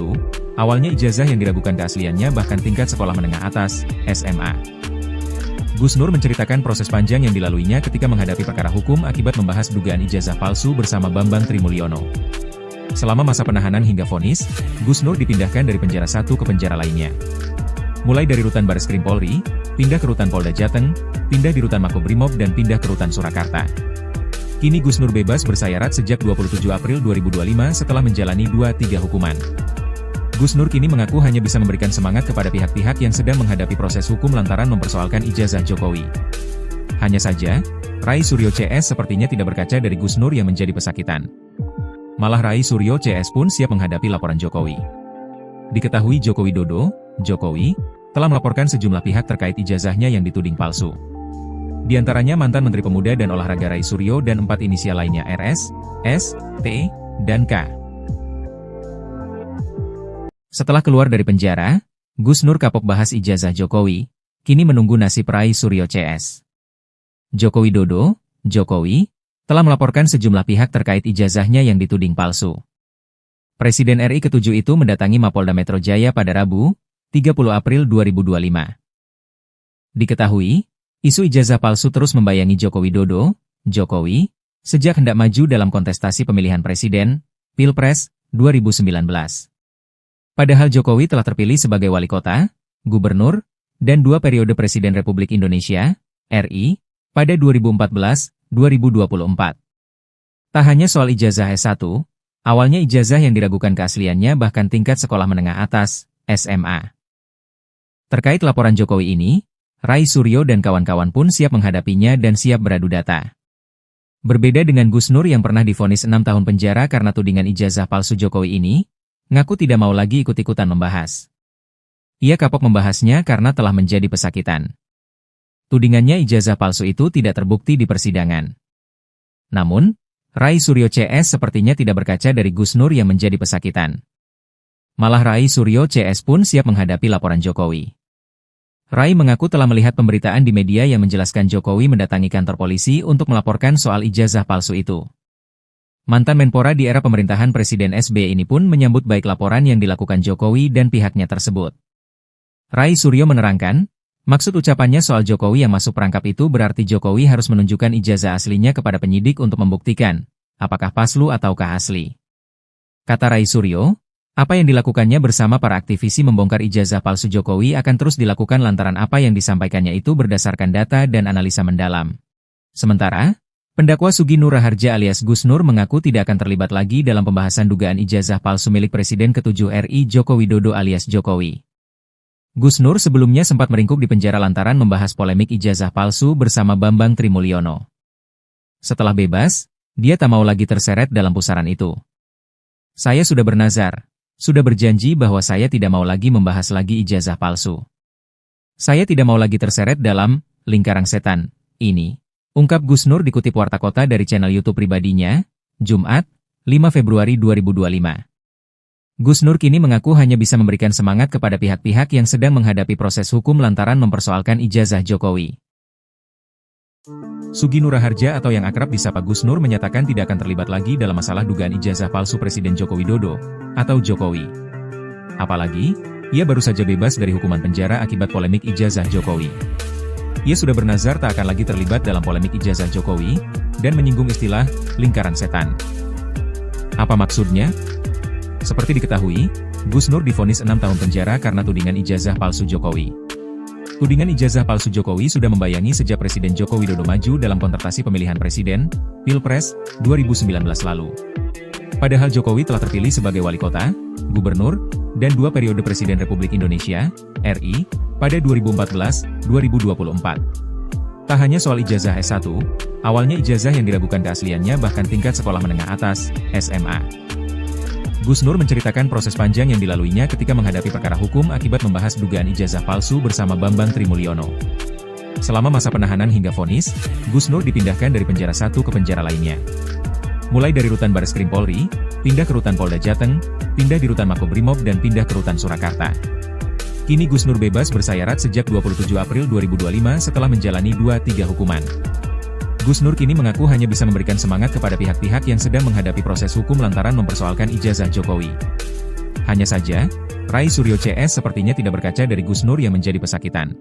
awalnya ijazah yang diragukan keasliannya bahkan tingkat sekolah menengah atas, SMA. Gus Nur menceritakan proses panjang yang dilaluinya ketika menghadapi perkara hukum akibat membahas dugaan ijazah palsu bersama Bambang Trimulyono. Selama masa penahanan hingga vonis, Gus Nur dipindahkan dari penjara satu ke penjara lainnya. Mulai dari rutan Bareskrim Polri, pindah ke rutan Polda Jateng, pindah di rutan Makobrimob dan pindah ke rutan Surakarta. Kini Gus Nur bebas bersayarat sejak 27 April 2025 setelah menjalani 2-3 hukuman. Gus Nur kini mengaku hanya bisa memberikan semangat kepada pihak-pihak yang sedang menghadapi proses hukum lantaran mempersoalkan ijazah Jokowi. Hanya saja, Rai Suryo CS sepertinya tidak berkaca dari Gus Nur yang menjadi pesakitan. Malah Rai Suryo CS pun siap menghadapi laporan Jokowi. Diketahui Joko Widodo, Jokowi, telah melaporkan sejumlah pihak terkait ijazahnya yang dituding palsu. Di antaranya mantan Menteri Pemuda dan Olahraga Rai Suryo dan 4 inisial lainnya RS, S, T, dan K. Setelah keluar dari penjara, Gus Nur kapok bahas ijazah Jokowi, kini menunggu nasib Rai Suryo CS. Joko Widodo, Jokowi, telah melaporkan sejumlah pihak terkait ijazahnya yang dituding palsu. Presiden RI ke-7 itu mendatangi Mapolda Metro Jaya pada Rabu, 30 April 2025. Diketahui, isu ijazah palsu terus membayangi Joko Widodo, Jokowi, sejak hendak maju dalam kontestasi pemilihan presiden, Pilpres, 2019. Padahal Jokowi telah terpilih sebagai wali kota, gubernur, dan 2 periode Presiden Republik Indonesia, RI, pada 2014-2024. Tak hanya soal ijazah S1, awalnya ijazah yang diragukan keasliannya bahkan tingkat sekolah menengah atas, SMA. Terkait laporan Jokowi ini, Rai Suryo dan kawan-kawan pun siap menghadapinya dan siap beradu data. Berbeda dengan Gus Nur yang pernah divonis 6 tahun penjara karena tudingan ijazah palsu Jokowi ini, ngaku tidak mau lagi ikut-ikutan membahas. Ia kapok membahasnya karena telah menjadi pesakitan. Tudingannya ijazah palsu itu tidak terbukti di persidangan. Namun, Rai Suryo CS sepertinya tidak berkaca dari Gus Nur yang menjadi pesakitan. Malah Rai Suryo CS pun siap menghadapi laporan Jokowi. Rai mengaku telah melihat pemberitaan di media yang menjelaskan Jokowi mendatangi kantor polisi untuk melaporkan soal ijazah palsu itu. Mantan Menpora di era pemerintahan Presiden SBY ini pun menyambut baik laporan yang dilakukan Jokowi dan pihaknya tersebut. Rai Suryo menerangkan, Maksud ucapannya soal Jokowi yang masuk perangkap itu berarti Jokowi harus menunjukkan ijazah aslinya kepada penyidik untuk membuktikan apakah palsu ataukah asli. Kata Rai Suryo, apa yang dilakukannya bersama para aktivisi membongkar ijazah palsu Jokowi akan terus dilakukan lantaran apa yang disampaikannya itu berdasarkan data dan analisa mendalam. Sementara, pendakwa Sugi Nur Raharja alias Gus Nur mengaku tidak akan terlibat lagi dalam pembahasan dugaan ijazah palsu milik Presiden ke-7 RI Joko Widodo alias Jokowi. Gus Nur sebelumnya sempat meringkuk di penjara lantaran membahas polemik ijazah palsu bersama Bambang Trimulyono. Setelah bebas, dia tak mau lagi terseret dalam pusaran itu. Saya sudah bernazar, sudah berjanji bahwa saya tidak mau lagi membahas lagi ijazah palsu. Saya tidak mau lagi terseret dalam lingkaran setan ini, ungkap Gus Nur dikutip Warta Kota dari channel YouTube pribadinya, Jumat, 5 Februari 2025. Gus Nur kini mengaku hanya bisa memberikan semangat kepada pihak-pihak yang sedang menghadapi proses hukum lantaran mempersoalkan ijazah Jokowi. Sugi Nur Raharja atau yang akrab disapa Gus Nur menyatakan tidak akan terlibat lagi dalam masalah dugaan ijazah palsu Presiden Joko Widodo atau Jokowi. Apalagi, ia baru saja bebas dari hukuman penjara akibat polemik ijazah Jokowi. Ia sudah bernazar tak akan lagi terlibat dalam polemik ijazah Jokowi dan menyinggung istilah lingkaran setan. Apa maksudnya? Seperti diketahui, Gus Nur divonis 6 tahun penjara karena tudingan ijazah palsu Jokowi. Tudingan ijazah palsu Jokowi sudah membayangi sejak Presiden Joko Widodo maju dalam kontestasi pemilihan presiden, Pilpres, 2019 lalu. Padahal Jokowi telah terpilih sebagai wali kota, gubernur, dan 2 periode Presiden Republik Indonesia, RI, pada 2014-2024. Tak hanya soal ijazah S1, awalnya ijazah yang diragukan keasliannya bahkan tingkat sekolah menengah atas, SMA. Gus Nur menceritakan proses panjang yang dilaluinya ketika menghadapi perkara hukum akibat membahas dugaan ijazah palsu bersama Bambang Trimulyono. Selama masa penahanan hingga vonis, Gus Nur dipindahkan dari penjara satu ke penjara lainnya. Mulai dari rutan Bareskrim Polri, pindah ke rutan Polda Jateng, pindah di rutan Makobrimob dan pindah ke rutan Surakarta. Kini Gus Nur bebas bersayarat sejak 27 April 2025 setelah menjalani 2-3 hukuman. Gus Nur kini mengaku hanya bisa memberikan semangat kepada pihak-pihak yang sedang menghadapi proses hukum lantaran mempersoalkan ijazah Jokowi. Hanya saja, Rai Suryo CS sepertinya tidak berkaca dari Gus Nur yang menjadi pesakitan.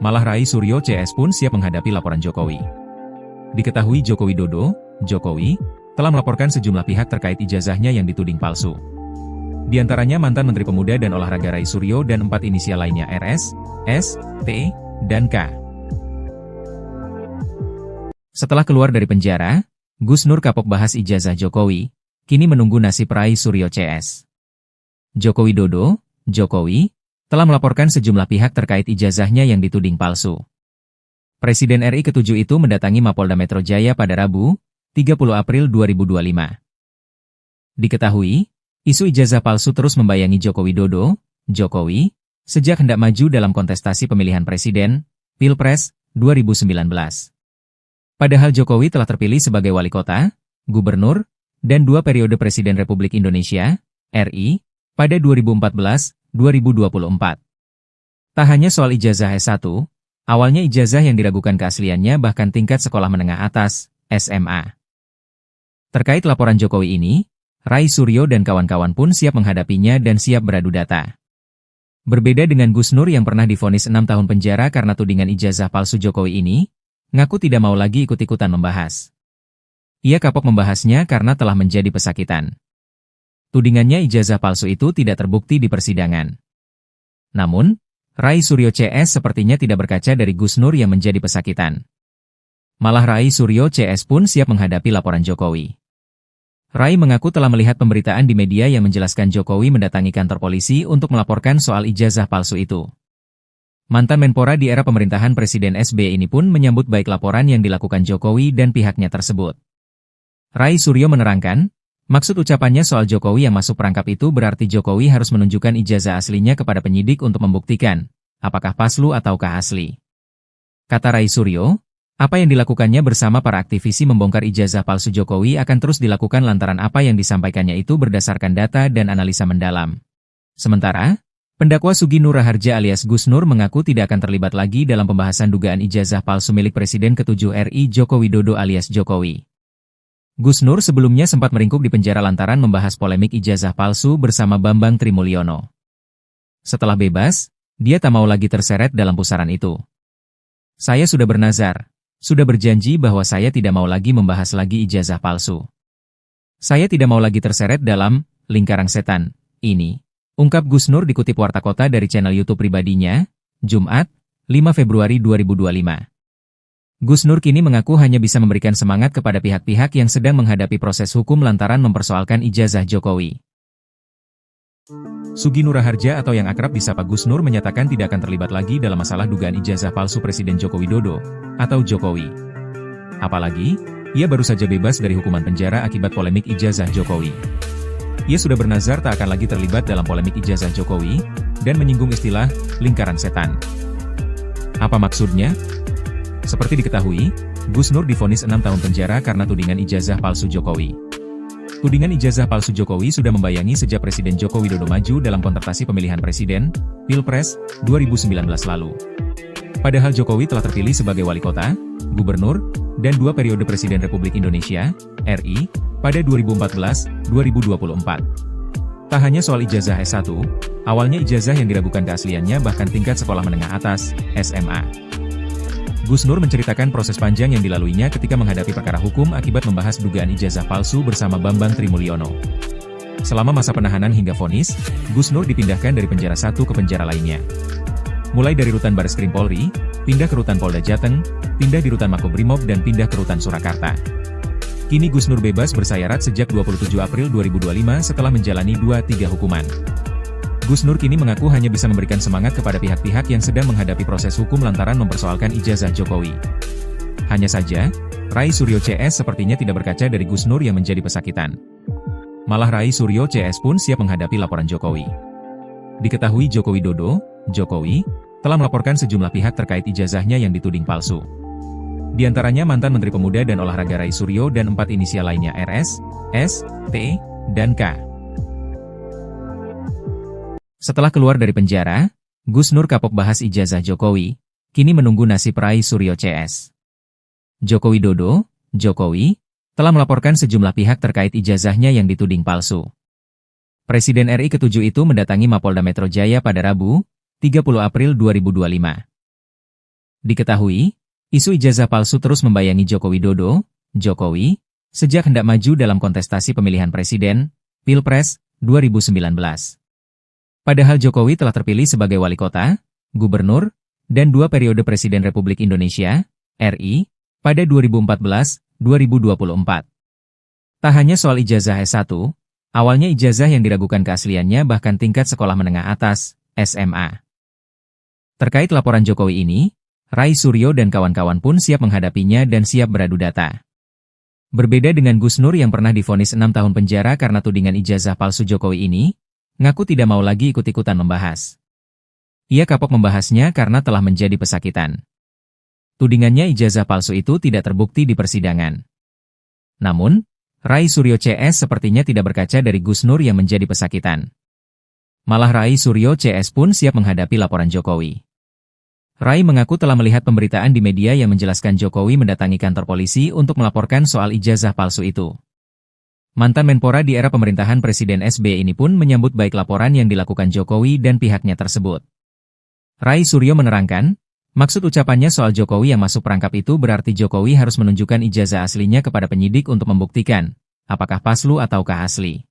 Malah Rai Suryo CS pun siap menghadapi laporan Jokowi. Diketahui Joko Widodo, Jokowi, telah melaporkan sejumlah pihak terkait ijazahnya yang dituding palsu. Di antaranya mantan Menteri Pemuda dan Olahraga Rai Suryo dan 4 inisial lainnya RS, S, T, dan K. Setelah keluar dari penjara, Gus Nur kapok bahas ijazah Jokowi, kini menunggu nasib Rai Suryo CS. Joko Widodo, Jokowi, telah melaporkan sejumlah pihak terkait ijazahnya yang dituding palsu. Presiden RI ke-7 itu mendatangi Mapolda Metro Jaya pada Rabu, 30 April 2025. Diketahui, isu ijazah palsu terus membayangi Joko Widodo, Jokowi, sejak hendak maju dalam kontestasi pemilihan presiden, Pilpres, 2019. Padahal Jokowi telah terpilih sebagai wali kota, gubernur, dan 2 periode Presiden Republik Indonesia, RI, pada 2014-2024. Tak hanya soal ijazah S1, awalnya ijazah yang diragukan keasliannya bahkan tingkat sekolah menengah atas, SMA. Terkait laporan Jokowi ini, Rai Suryo dan kawan-kawan pun siap menghadapinya dan siap beradu data. Berbeda dengan Gus Nur yang pernah divonis 6 tahun penjara karena tudingan ijazah palsu Jokowi ini, ngaku tidak mau lagi ikut-ikutan membahas. Ia kapok membahasnya karena telah menjadi pesakitan. Tudingannya ijazah palsu itu tidak terbukti di persidangan. Namun, Rai Suryo CS sepertinya tidak berkaca dari Gus Nur yang menjadi pesakitan. Malah Rai Suryo CS pun siap menghadapi laporan Jokowi. Rai mengaku telah melihat pemberitaan di media yang menjelaskan Jokowi mendatangi kantor polisi untuk melaporkan soal ijazah palsu itu. Mantan Menpora di era pemerintahan Presiden SBY ini pun menyambut baik laporan yang dilakukan Jokowi dan pihaknya tersebut. Rai Suryo menerangkan, maksud ucapannya soal Jokowi yang masuk perangkap itu berarti Jokowi harus menunjukkan ijazah aslinya kepada penyidik untuk membuktikan apakah palsu ataukah asli. Kata Rai Suryo, apa yang dilakukannya bersama para aktivisi membongkar ijazah palsu Jokowi akan terus dilakukan lantaran apa yang disampaikannya itu berdasarkan data dan analisa mendalam. Sementara, pendakwa Sugi Nur Raharja alias Gus Nur mengaku tidak akan terlibat lagi dalam pembahasan dugaan ijazah palsu milik Presiden ke-7 RI Joko Widodo alias Jokowi. Gus Nur sebelumnya sempat meringkuk di penjara lantaran membahas polemik ijazah palsu bersama Bambang Trimulyono. Setelah bebas, dia tak mau lagi terseret dalam pusaran itu. Saya sudah bernazar, sudah berjanji bahwa saya tidak mau lagi membahas lagi ijazah palsu. Saya tidak mau lagi terseret dalam lingkaran setan ini, ungkap Gus Nur dikutip Warta Kota dari channel YouTube pribadinya, Jumat, 5 Februari 2025. Gus Nur kini mengaku hanya bisa memberikan semangat kepada pihak-pihak yang sedang menghadapi proses hukum lantaran mempersoalkan ijazah Jokowi. Sugi Nur Raharja atau yang akrab disapa Gus Nur menyatakan tidak akan terlibat lagi dalam masalah dugaan ijazah palsu Presiden Joko Widodo atau Jokowi. Apalagi, ia baru saja bebas dari hukuman penjara akibat polemik ijazah Jokowi. Ia sudah bernazar tak akan lagi terlibat dalam polemik ijazah Jokowi dan menyinggung istilah lingkaran setan. Apa maksudnya? Seperti diketahui, Gus Nur divonis 6 tahun penjara karena tudingan ijazah palsu Jokowi. Tudingan ijazah palsu Jokowi sudah membayangi sejak Presiden Joko Widodo maju dalam kontestasi pemilihan presiden, Pilpres, 2019 lalu. Padahal Jokowi telah terpilih sebagai wali kota, gubernur, dan 2 periode Presiden Republik Indonesia, RI, pada 2014-2024. Tak hanya soal ijazah S1, awalnya ijazah yang diragukan keasliannya bahkan tingkat sekolah menengah atas, SMA. Gus Nur menceritakan proses panjang yang dilaluinya ketika menghadapi perkara hukum akibat membahas dugaan ijazah palsu bersama Bambang Trimulyono. Selama masa penahanan hingga vonis, Gus Nur dipindahkan dari penjara satu ke penjara lainnya. Mulai dari rutan Bareskrim Polri, pindah ke rutan Polda Jateng, pindah di rutan Makobrimob dan pindah ke rutan Surakarta. Kini Gus Nur bebas bersayarat sejak 27 April 2025 setelah menjalani 2-3 hukuman. Gus Nur kini mengaku hanya bisa memberikan semangat kepada pihak-pihak yang sedang menghadapi proses hukum lantaran mempersoalkan ijazah Jokowi. Hanya saja, Rai Suryo CS sepertinya tidak berkaca dari Gus Nur yang menjadi pesakitan. Malah Rai Suryo CS pun siap menghadapi laporan Jokowi. Diketahui Joko Widodo, Jokowi, telah melaporkan sejumlah pihak terkait ijazahnya yang dituding palsu. Di antaranya mantan Menteri Pemuda dan Olahraga Rai Suryo dan 4 inisial lainnya RS, S, T, dan K. Setelah keluar dari penjara, Gus Nur kapok bahas ijazah Jokowi, kini menunggu nasib Rai Suryo CS. Joko Widodo, Jokowi, telah melaporkan sejumlah pihak terkait ijazahnya yang dituding palsu. Presiden RI ke-7 itu mendatangi Mapolda Metro Jaya pada Rabu, 30 April 2025. Diketahui, isu ijazah palsu terus membayangi Joko Widodo, Jokowi, sejak hendak maju dalam kontestasi pemilihan presiden, Pilpres, 2019. Padahal Jokowi telah terpilih sebagai wali kota, gubernur, dan 2 periode Presiden Republik Indonesia, RI, pada 2014-2024. Tak hanya soal ijazah S1, awalnya ijazah yang diragukan keasliannya bahkan tingkat sekolah menengah atas, SMA. Terkait laporan Jokowi ini, Rai Suryo dan kawan-kawan pun siap menghadapinya dan siap beradu data. Berbeda dengan Gus Nur yang pernah divonis 6 tahun penjara karena tudingan ijazah palsu Jokowi ini, ngaku tidak mau lagi ikut-ikutan membahas. Ia kapok membahasnya karena telah menjadi pesakitan. Tudingannya ijazah palsu itu tidak terbukti di persidangan. Namun, Rai Suryo CS sepertinya tidak berkaca dari Gus Nur yang menjadi pesakitan. Malah Rai Suryo CS pun siap menghadapi laporan Jokowi. Rai mengaku telah melihat pemberitaan di media yang menjelaskan Jokowi mendatangi kantor polisi untuk melaporkan soal ijazah palsu itu. Mantan Menpora di era pemerintahan Presiden SBY ini pun menyambut baik laporan yang dilakukan Jokowi dan pihaknya tersebut. Rai Suryo menerangkan, maksud ucapannya soal Jokowi yang masuk perangkap itu berarti Jokowi harus menunjukkan ijazah aslinya kepada penyidik untuk membuktikan, apakah palsu ataukah asli.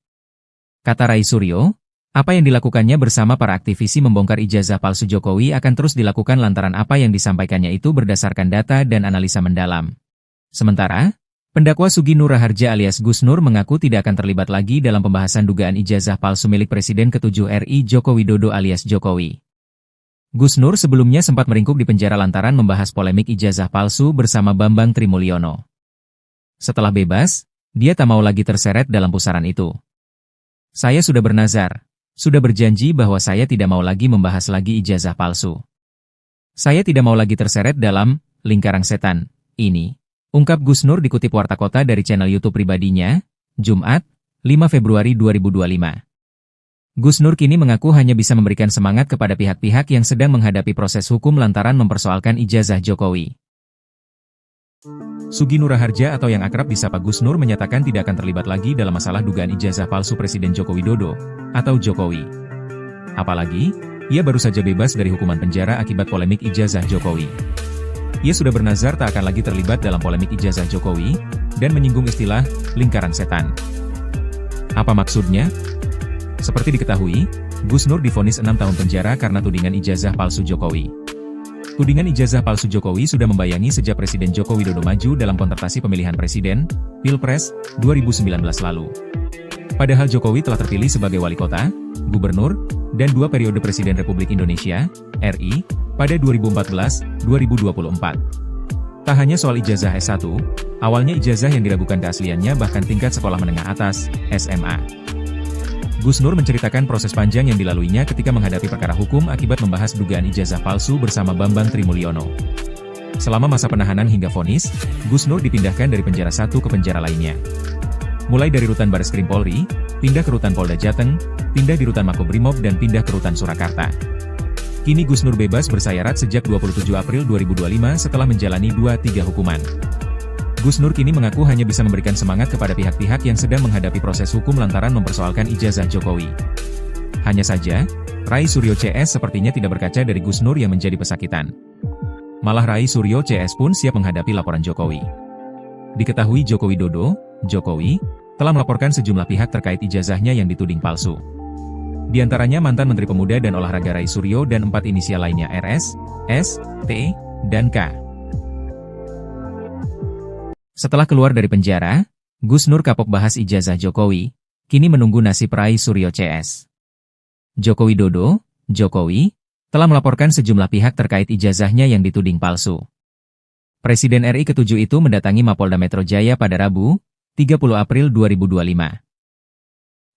Kata Rai Suryo, apa yang dilakukannya bersama para aktivisi membongkar ijazah palsu Jokowi akan terus dilakukan lantaran apa yang disampaikannya itu berdasarkan data dan analisa mendalam. Sementara, pendakwa Sugi Nur Raharja alias Gus Nur mengaku tidak akan terlibat lagi dalam pembahasan dugaan ijazah palsu milik Presiden ke-7 RI Joko Widodo alias Jokowi. Gus Nur sebelumnya sempat meringkuk di penjara lantaran membahas polemik ijazah palsu bersama Bambang Trimulyono. Setelah bebas, dia tak mau lagi terseret dalam pusaran itu. Saya sudah bernazar, sudah berjanji bahwa saya tidak mau lagi membahas lagi ijazah palsu. Saya tidak mau lagi terseret dalam lingkaran setan ini. Ungkap Gus Nur dikutip Warta Kota dari channel YouTube pribadinya, Jumat, 5 Februari 2025. Gus Nur kini mengaku hanya bisa memberikan semangat kepada pihak-pihak yang sedang menghadapi proses hukum lantaran mempersoalkan ijazah Jokowi. Sugi Nur Raharja atau yang akrab disapa Gus Nur menyatakan tidak akan terlibat lagi dalam masalah dugaan ijazah palsu Presiden Joko Widodo atau Jokowi. Apalagi, Ia baru saja bebas dari hukuman penjara akibat polemik ijazah Jokowi. Ia sudah bernazar tak akan lagi terlibat dalam polemik ijazah Jokowi, dan menyinggung istilah lingkaran setan. Apa maksudnya? Seperti diketahui, Gus Nur divonis 6 tahun penjara karena tudingan ijazah palsu Jokowi. Tudingan ijazah palsu Jokowi sudah membayangi sejak Presiden Joko Widodo maju dalam kontestasi pemilihan presiden, Pilpres, 2019 lalu. Padahal Jokowi telah terpilih sebagai wali kota, gubernur, dan 2 periode Presiden Republik Indonesia, RI, pada 2014-2024. Tak hanya soal ijazah S1, awalnya ijazah yang diragukan keasliannya bahkan tingkat sekolah menengah atas, SMA. Gus Nur menceritakan proses panjang yang dilaluinya ketika menghadapi perkara hukum akibat membahas dugaan ijazah palsu bersama Bambang Trimulyono. Selama masa penahanan hingga vonis, Gus Nur dipindahkan dari penjara satu ke penjara lainnya. Mulai dari rutan Bareskrim Polri, pindah ke rutan Polda Jateng, pindah di rutan Makobrimob dan pindah ke rutan Surakarta. Kini Gus Nur bebas bersayarat sejak 27 April 2025 setelah menjalani 2-3 hukuman. Gus Nur kini mengaku hanya bisa memberikan semangat kepada pihak-pihak yang sedang menghadapi proses hukum lantaran mempersoalkan ijazah Jokowi. Hanya saja, Rai Suryo CS sepertinya tidak berkaca dari Gus Nur yang menjadi pesakitan. Malah Rai Suryo CS pun siap menghadapi laporan Jokowi. Diketahui Joko Widodo, Jokowi, telah melaporkan sejumlah pihak terkait ijazahnya yang dituding palsu. Di antaranya mantan Menteri Pemuda dan Olahraga Rai Suryo dan 4 inisial lainnya RS, S, T, dan K. Setelah keluar dari penjara, Gus Nur kapok bahas ijazah Jokowi, kini menunggu nasib Rai Suryo CS. Joko Widodo, Jokowi, telah melaporkan sejumlah pihak terkait ijazahnya yang dituding palsu. Presiden RI ke-7 itu mendatangi Mapolda Metro Jaya pada Rabu, 30 April 2025.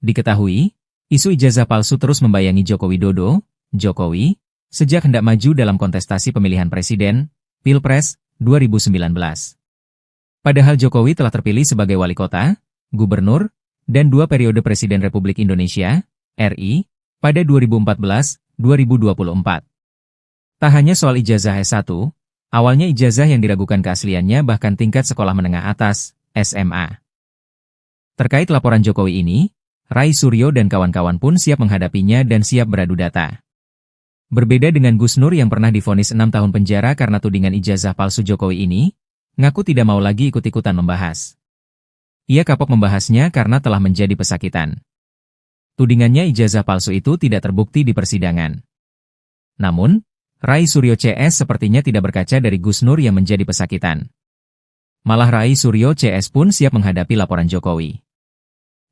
Diketahui, isu ijazah palsu terus membayangi Joko Widodo, Jokowi, sejak hendak maju dalam kontestasi pemilihan presiden, Pilpres, 2019. Padahal Jokowi telah terpilih sebagai wali kota, gubernur, dan 2 periode Presiden Republik Indonesia, RI, pada 2014-2024. Tak hanya soal ijazah S1, awalnya ijazah yang diragukan keasliannya bahkan tingkat sekolah menengah atas, SMA. Terkait laporan Jokowi ini, Rai Suryo dan kawan-kawan pun siap menghadapinya dan siap beradu data. Berbeda dengan Gus Nur yang pernah divonis 6 tahun penjara karena tudingan ijazah palsu Jokowi ini, ngaku tidak mau lagi ikut-ikutan membahas. Ia kapok membahasnya karena telah menjadi pesakitan. Tudingannya ijazah palsu itu tidak terbukti di persidangan. Namun, Rai Suryo CS sepertinya tidak berkaca dari Gus Nur yang menjadi pesakitan. Malah Rai Suryo CS pun siap menghadapi laporan Jokowi.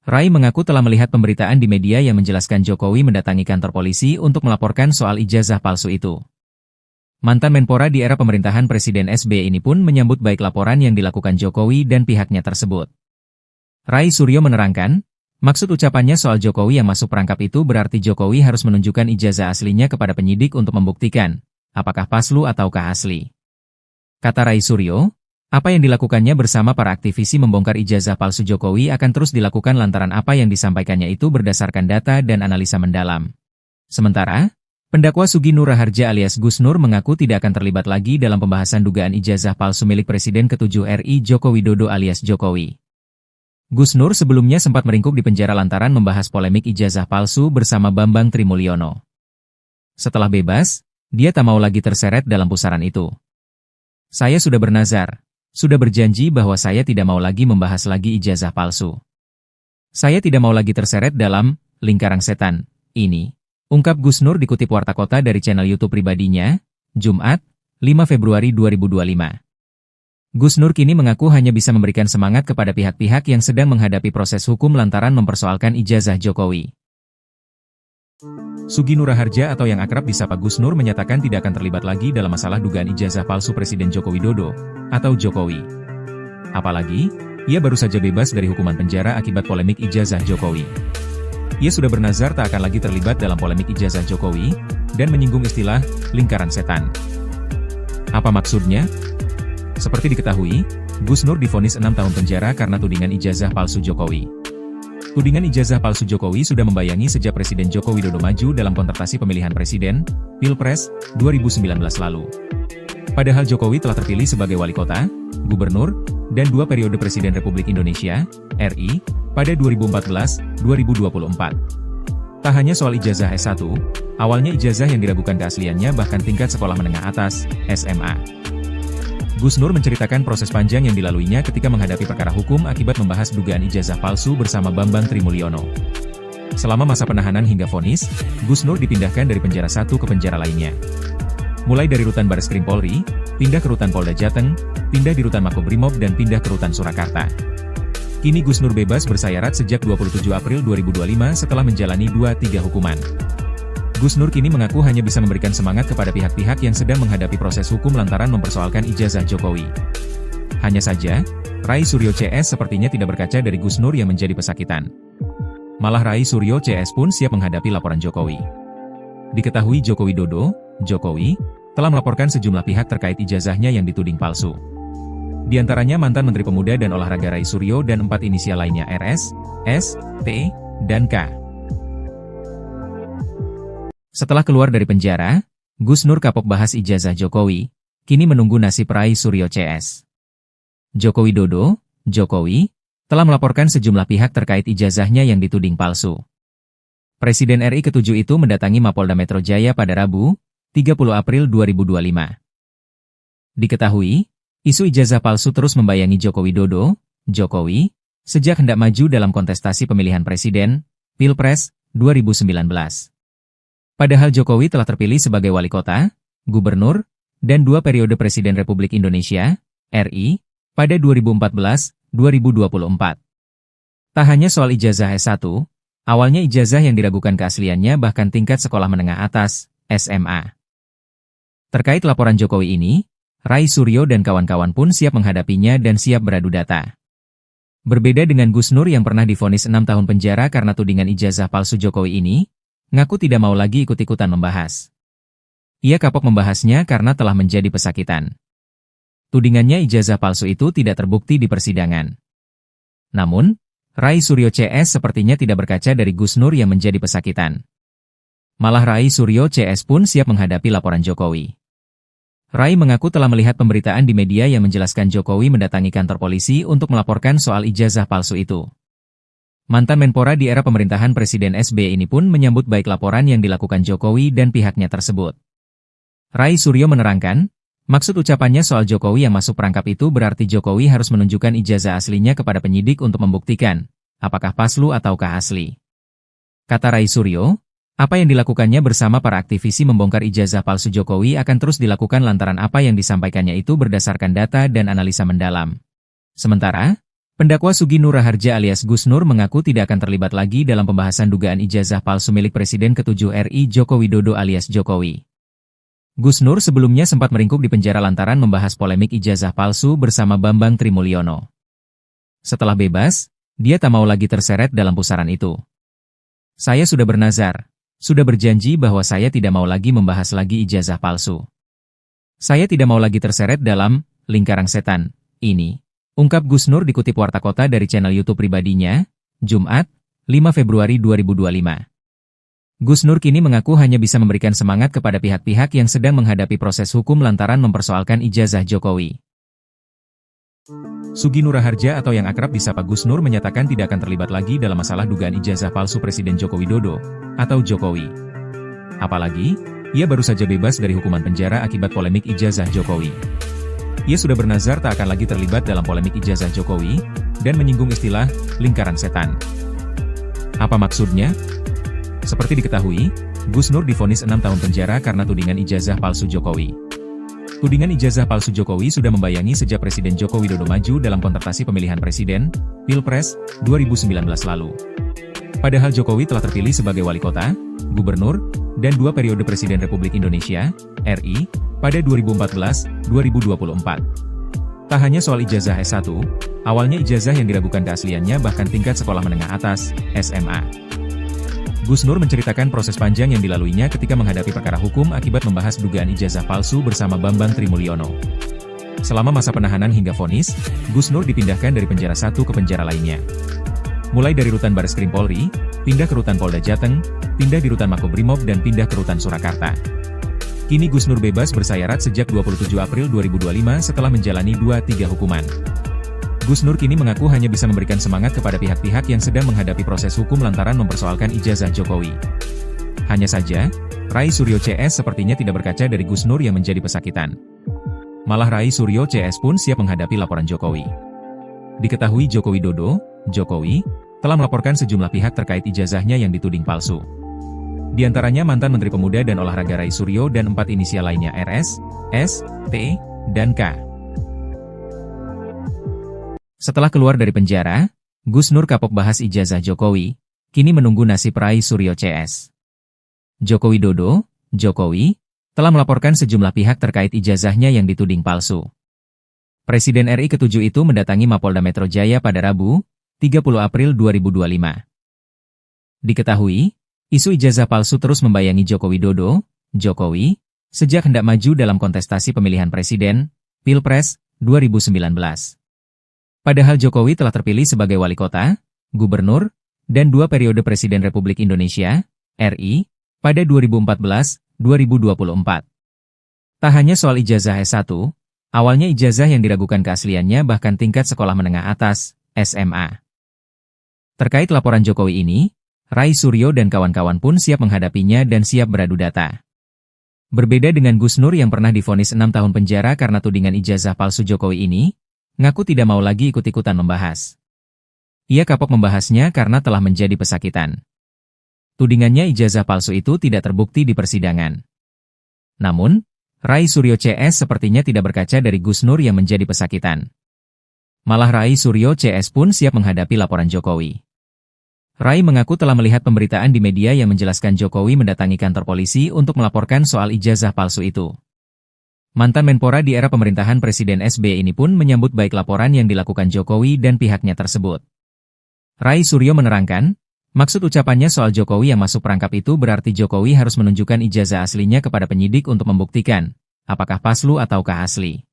Rai mengaku telah melihat pemberitaan di media yang menjelaskan Jokowi mendatangi kantor polisi untuk melaporkan soal ijazah palsu itu. Mantan Menpora di era pemerintahan Presiden SBY ini pun menyambut baik laporan yang dilakukan Jokowi dan pihaknya tersebut. Rai Suryo menerangkan, maksud ucapannya soal Jokowi yang masuk perangkap itu berarti Jokowi harus menunjukkan ijazah aslinya kepada penyidik untuk membuktikan, apakah palsu ataukah asli. Kata Rai Suryo, apa yang dilakukannya bersama para aktivisi membongkar ijazah palsu Jokowi akan terus dilakukan lantaran apa yang disampaikannya itu berdasarkan data dan analisa mendalam. Sementara, pendakwa Sugi Nur Raharja alias Gus Nur mengaku tidak akan terlibat lagi dalam pembahasan dugaan ijazah palsu milik Presiden ke-7 RI Joko Widodo alias Jokowi. Gus Nur sebelumnya sempat meringkuk di penjara lantaran membahas polemik ijazah palsu bersama Bambang Trimulyono. Setelah bebas, dia tak mau lagi terseret dalam pusaran itu. Saya sudah bernazar. Sudah berjanji bahwa saya tidak mau lagi membahas lagi ijazah palsu. Saya tidak mau lagi terseret dalam lingkaran setan ini, ungkap Gus Nur dikutip Warta Kota dari channel YouTube pribadinya, Jumat, 5 Februari 2025. Gus Nur kini mengaku hanya bisa memberikan semangat kepada pihak-pihak yang sedang menghadapi proses hukum lantaran mempersoalkan ijazah Jokowi. Sugi Nur Raharja atau yang akrab disapa Gus Nur menyatakan tidak akan terlibat lagi dalam masalah dugaan ijazah palsu Presiden Joko Widodo, atau Jokowi. Apalagi, ia baru saja bebas dari hukuman penjara akibat polemik ijazah Jokowi. Ia sudah bernazar tak akan lagi terlibat dalam polemik ijazah Jokowi, dan menyinggung istilah lingkaran setan. Apa maksudnya? Seperti diketahui, Gus Nur divonis 6 tahun penjara karena tudingan ijazah palsu Jokowi. Tudingan ijazah palsu Jokowi sudah membayangi sejak Presiden Joko Widodo maju dalam kontestasi pemilihan presiden, Pilpres, 2019 lalu. Padahal Jokowi telah terpilih sebagai wali kota, gubernur, dan 2 periode Presiden Republik Indonesia, RI, pada 2014-2024. Tak hanya soal ijazah S1, Awalnya ijazah yang diragukan keasliannya bahkan tingkat sekolah menengah atas, SMA. Gus Nur menceritakan proses panjang yang dilaluinya ketika menghadapi perkara hukum akibat membahas dugaan ijazah palsu bersama Bambang Trimulyono. Selama masa penahanan hingga vonis, Gus Nur dipindahkan dari penjara satu ke penjara lainnya. Mulai dari rutan Bareskrim Polri, pindah ke rutan Polda Jateng, pindah di rutan Makobrimob dan pindah ke rutan Surakarta. Kini Gus Nur bebas bersayarat sejak 27 April 2025 setelah menjalani 2-3 hukuman. Gus Nur kini mengaku hanya bisa memberikan semangat kepada pihak-pihak yang sedang menghadapi proses hukum lantaran mempersoalkan ijazah Jokowi. Hanya saja, Rai Suryo CS sepertinya tidak berkaca dari Gus Nur yang menjadi pesakitan. Malah Rai Suryo CS pun siap menghadapi laporan Jokowi. Diketahui Joko Widodo, Jokowi, telah melaporkan sejumlah pihak terkait ijazahnya yang dituding palsu. Di antaranya mantan Menteri Pemuda dan Olahraga Rai Suryo dan 4 inisial lainnya RS, S, T, dan K. Setelah keluar dari penjara, Gus Nur kapok bahas ijazah Jokowi, kini menunggu nasib Rai Suryo CS. Joko Widodo, Jokowi, telah melaporkan sejumlah pihak terkait ijazahnya yang dituding palsu. Presiden RI ke-7 itu mendatangi Mapolda Metro Jaya pada Rabu, 30 April 2025. Diketahui, isu ijazah palsu terus membayangi Joko Widodo, Jokowi, sejak hendak maju dalam kontestasi pemilihan presiden, Pilpres, 2019. Padahal Jokowi telah terpilih sebagai wali kota, gubernur, dan 2 periode Presiden Republik Indonesia, RI, pada 2014-2024. Tak hanya soal ijazah S1, awalnya ijazah yang diragukan keasliannya bahkan tingkat sekolah menengah atas, SMA. Terkait laporan Jokowi ini, Rai Suryo dan kawan-kawan pun siap menghadapinya dan siap beradu data. Berbeda dengan Gus Nur yang pernah divonis 6 tahun penjara karena tudingan ijazah palsu Jokowi ini, ngaku tidak mau lagi ikut-ikutan membahas. Ia kapok membahasnya karena telah menjadi pesakitan. Tudingannya ijazah palsu itu tidak terbukti di persidangan. Namun, Rai Suryo CS sepertinya tidak berkaca dari Gus Nur yang menjadi pesakitan. Malah Rai Suryo CS pun siap menghadapi laporan Jokowi. Rai mengaku telah melihat pemberitaan di media yang menjelaskan Jokowi mendatangi kantor polisi untuk melaporkan soal ijazah palsu itu. Mantan Menpora di era pemerintahan Presiden SBY ini pun menyambut baik laporan yang dilakukan Jokowi dan pihaknya tersebut. Rai Suryo menerangkan, maksud ucapannya soal Jokowi yang masuk perangkap itu berarti Jokowi harus menunjukkan ijazah aslinya kepada penyidik untuk membuktikan, apakah palsu ataukah asli. Kata Rai Suryo, apa yang dilakukannya bersama para aktivisi membongkar ijazah palsu Jokowi akan terus dilakukan lantaran apa yang disampaikannya itu berdasarkan data dan analisa mendalam. Sementara, pendakwa Sugi Nur Raharja alias Gus Nur mengaku tidak akan terlibat lagi dalam pembahasan dugaan ijazah palsu milik Presiden ke-7 RI Joko Widodo alias Jokowi. Gus Nur sebelumnya sempat meringkuk di penjara lantaran membahas polemik ijazah palsu bersama Bambang Trimulyono. Setelah bebas, dia tak mau lagi terseret dalam pusaran itu. Saya sudah bernazar, sudah berjanji bahwa saya tidak mau lagi membahas lagi ijazah palsu. Saya tidak mau lagi terseret dalam lingkaran setan ini. Ungkap Gus Nur dikutip Warta Kota dari channel YouTube pribadinya, Jumat, 5 Februari 2025. Gus Nur kini mengaku hanya bisa memberikan semangat kepada pihak-pihak yang sedang menghadapi proses hukum lantaran mempersoalkan ijazah Jokowi. Sugi Nur Raharja atau yang akrab disapa Gus Nur menyatakan tidak akan terlibat lagi dalam masalah dugaan ijazah palsu Presiden Joko Widodo, atau Jokowi. Apalagi, ia baru saja bebas dari hukuman penjara akibat polemik ijazah Jokowi. Ia sudah bernazar tak akan lagi terlibat dalam polemik ijazah Jokowi, dan menyinggung istilah lingkaran setan. Apa maksudnya? Seperti diketahui, Gus Nur divonis 6 tahun penjara karena tudingan ijazah palsu Jokowi. Tudingan ijazah palsu Jokowi sudah membayangi sejak Presiden Joko Widodo maju dalam kontestasi pemilihan presiden, Pilpres, 2019 lalu. Padahal Jokowi telah terpilih sebagai wali kota, gubernur, dan 2 periode Presiden Republik Indonesia, RI, pada 2014-2024. Tak hanya soal ijazah S1, awalnya ijazah yang diragukan keasliannya bahkan tingkat sekolah menengah atas, SMA. Gus Nur menceritakan proses panjang yang dilaluinya ketika menghadapi perkara hukum akibat membahas dugaan ijazah palsu bersama Bambang Trimulyono. Selama masa penahanan hingga vonis, Gus Nur dipindahkan dari penjara satu ke penjara lainnya. Mulai dari rutan Bareskrim Polri, pindah ke rutan Polda Jateng, pindah di rutan Makobrimob dan pindah ke rutan Surakarta. Kini Gus Nur bebas bersayarat sejak 27 April 2025 setelah menjalani 2-3 hukuman. Gus Nur kini mengaku hanya bisa memberikan semangat kepada pihak-pihak yang sedang menghadapi proses hukum lantaran mempersoalkan ijazah Jokowi. Hanya saja, Rai Suryo CS sepertinya tidak berkaca dari Gus Nur yang menjadi pesakitan. Malah Rai Suryo CS pun siap menghadapi laporan Jokowi. Diketahui Joko Widodo, Jokowi, telah melaporkan sejumlah pihak terkait ijazahnya yang dituding palsu. Di antaranya mantan Menteri Pemuda dan Olahraga Rai Suryo dan 4 inisial lainnya RS, S, T, dan K. Setelah keluar dari penjara, Gus Nur kapok bahas ijazah Jokowi, kini menunggu nasib Rai Suryo CS. Joko Widodo, Jokowi, telah melaporkan sejumlah pihak terkait ijazahnya yang dituding palsu. Presiden RI ke-7 itu mendatangi Mapolda Metro Jaya pada Rabu, 30 April 2025. Diketahui, isu ijazah palsu terus membayangi Joko Widodo, Jokowi, sejak hendak maju dalam kontestasi pemilihan presiden, Pilpres, 2019. Padahal Jokowi telah terpilih sebagai wali kota, gubernur, dan 2 periode Presiden Republik Indonesia, RI, pada 2014-2024. Tak hanya soal ijazah S1, awalnya ijazah yang diragukan keasliannya bahkan tingkat sekolah menengah atas, SMA. Terkait laporan Jokowi ini, Rai Suryo dan kawan-kawan pun siap menghadapinya dan siap beradu data. Berbeda dengan Gus Nur yang pernah divonis 6 tahun penjara karena tudingan ijazah palsu Jokowi ini, ngaku tidak mau lagi ikut-ikutan membahas. Ia kapok membahasnya karena telah menjadi pesakitan. Tudingannya ijazah palsu itu tidak terbukti di persidangan. Namun, Rai Suryo CS sepertinya tidak berkaca dari Gus Nur yang menjadi pesakitan. Malah Rai Suryo CS pun siap menghadapi laporan Jokowi. Rai mengaku telah melihat pemberitaan di media yang menjelaskan Jokowi mendatangi kantor polisi untuk melaporkan soal ijazah palsu itu. Mantan Menpora di era pemerintahan Presiden SBY ini pun menyambut baik laporan yang dilakukan Jokowi dan pihaknya tersebut. Rai Suryo menerangkan, maksud ucapannya soal Jokowi yang masuk perangkap itu berarti Jokowi harus menunjukkan ijazah aslinya kepada penyidik untuk membuktikan, apakah palsu ataukah asli.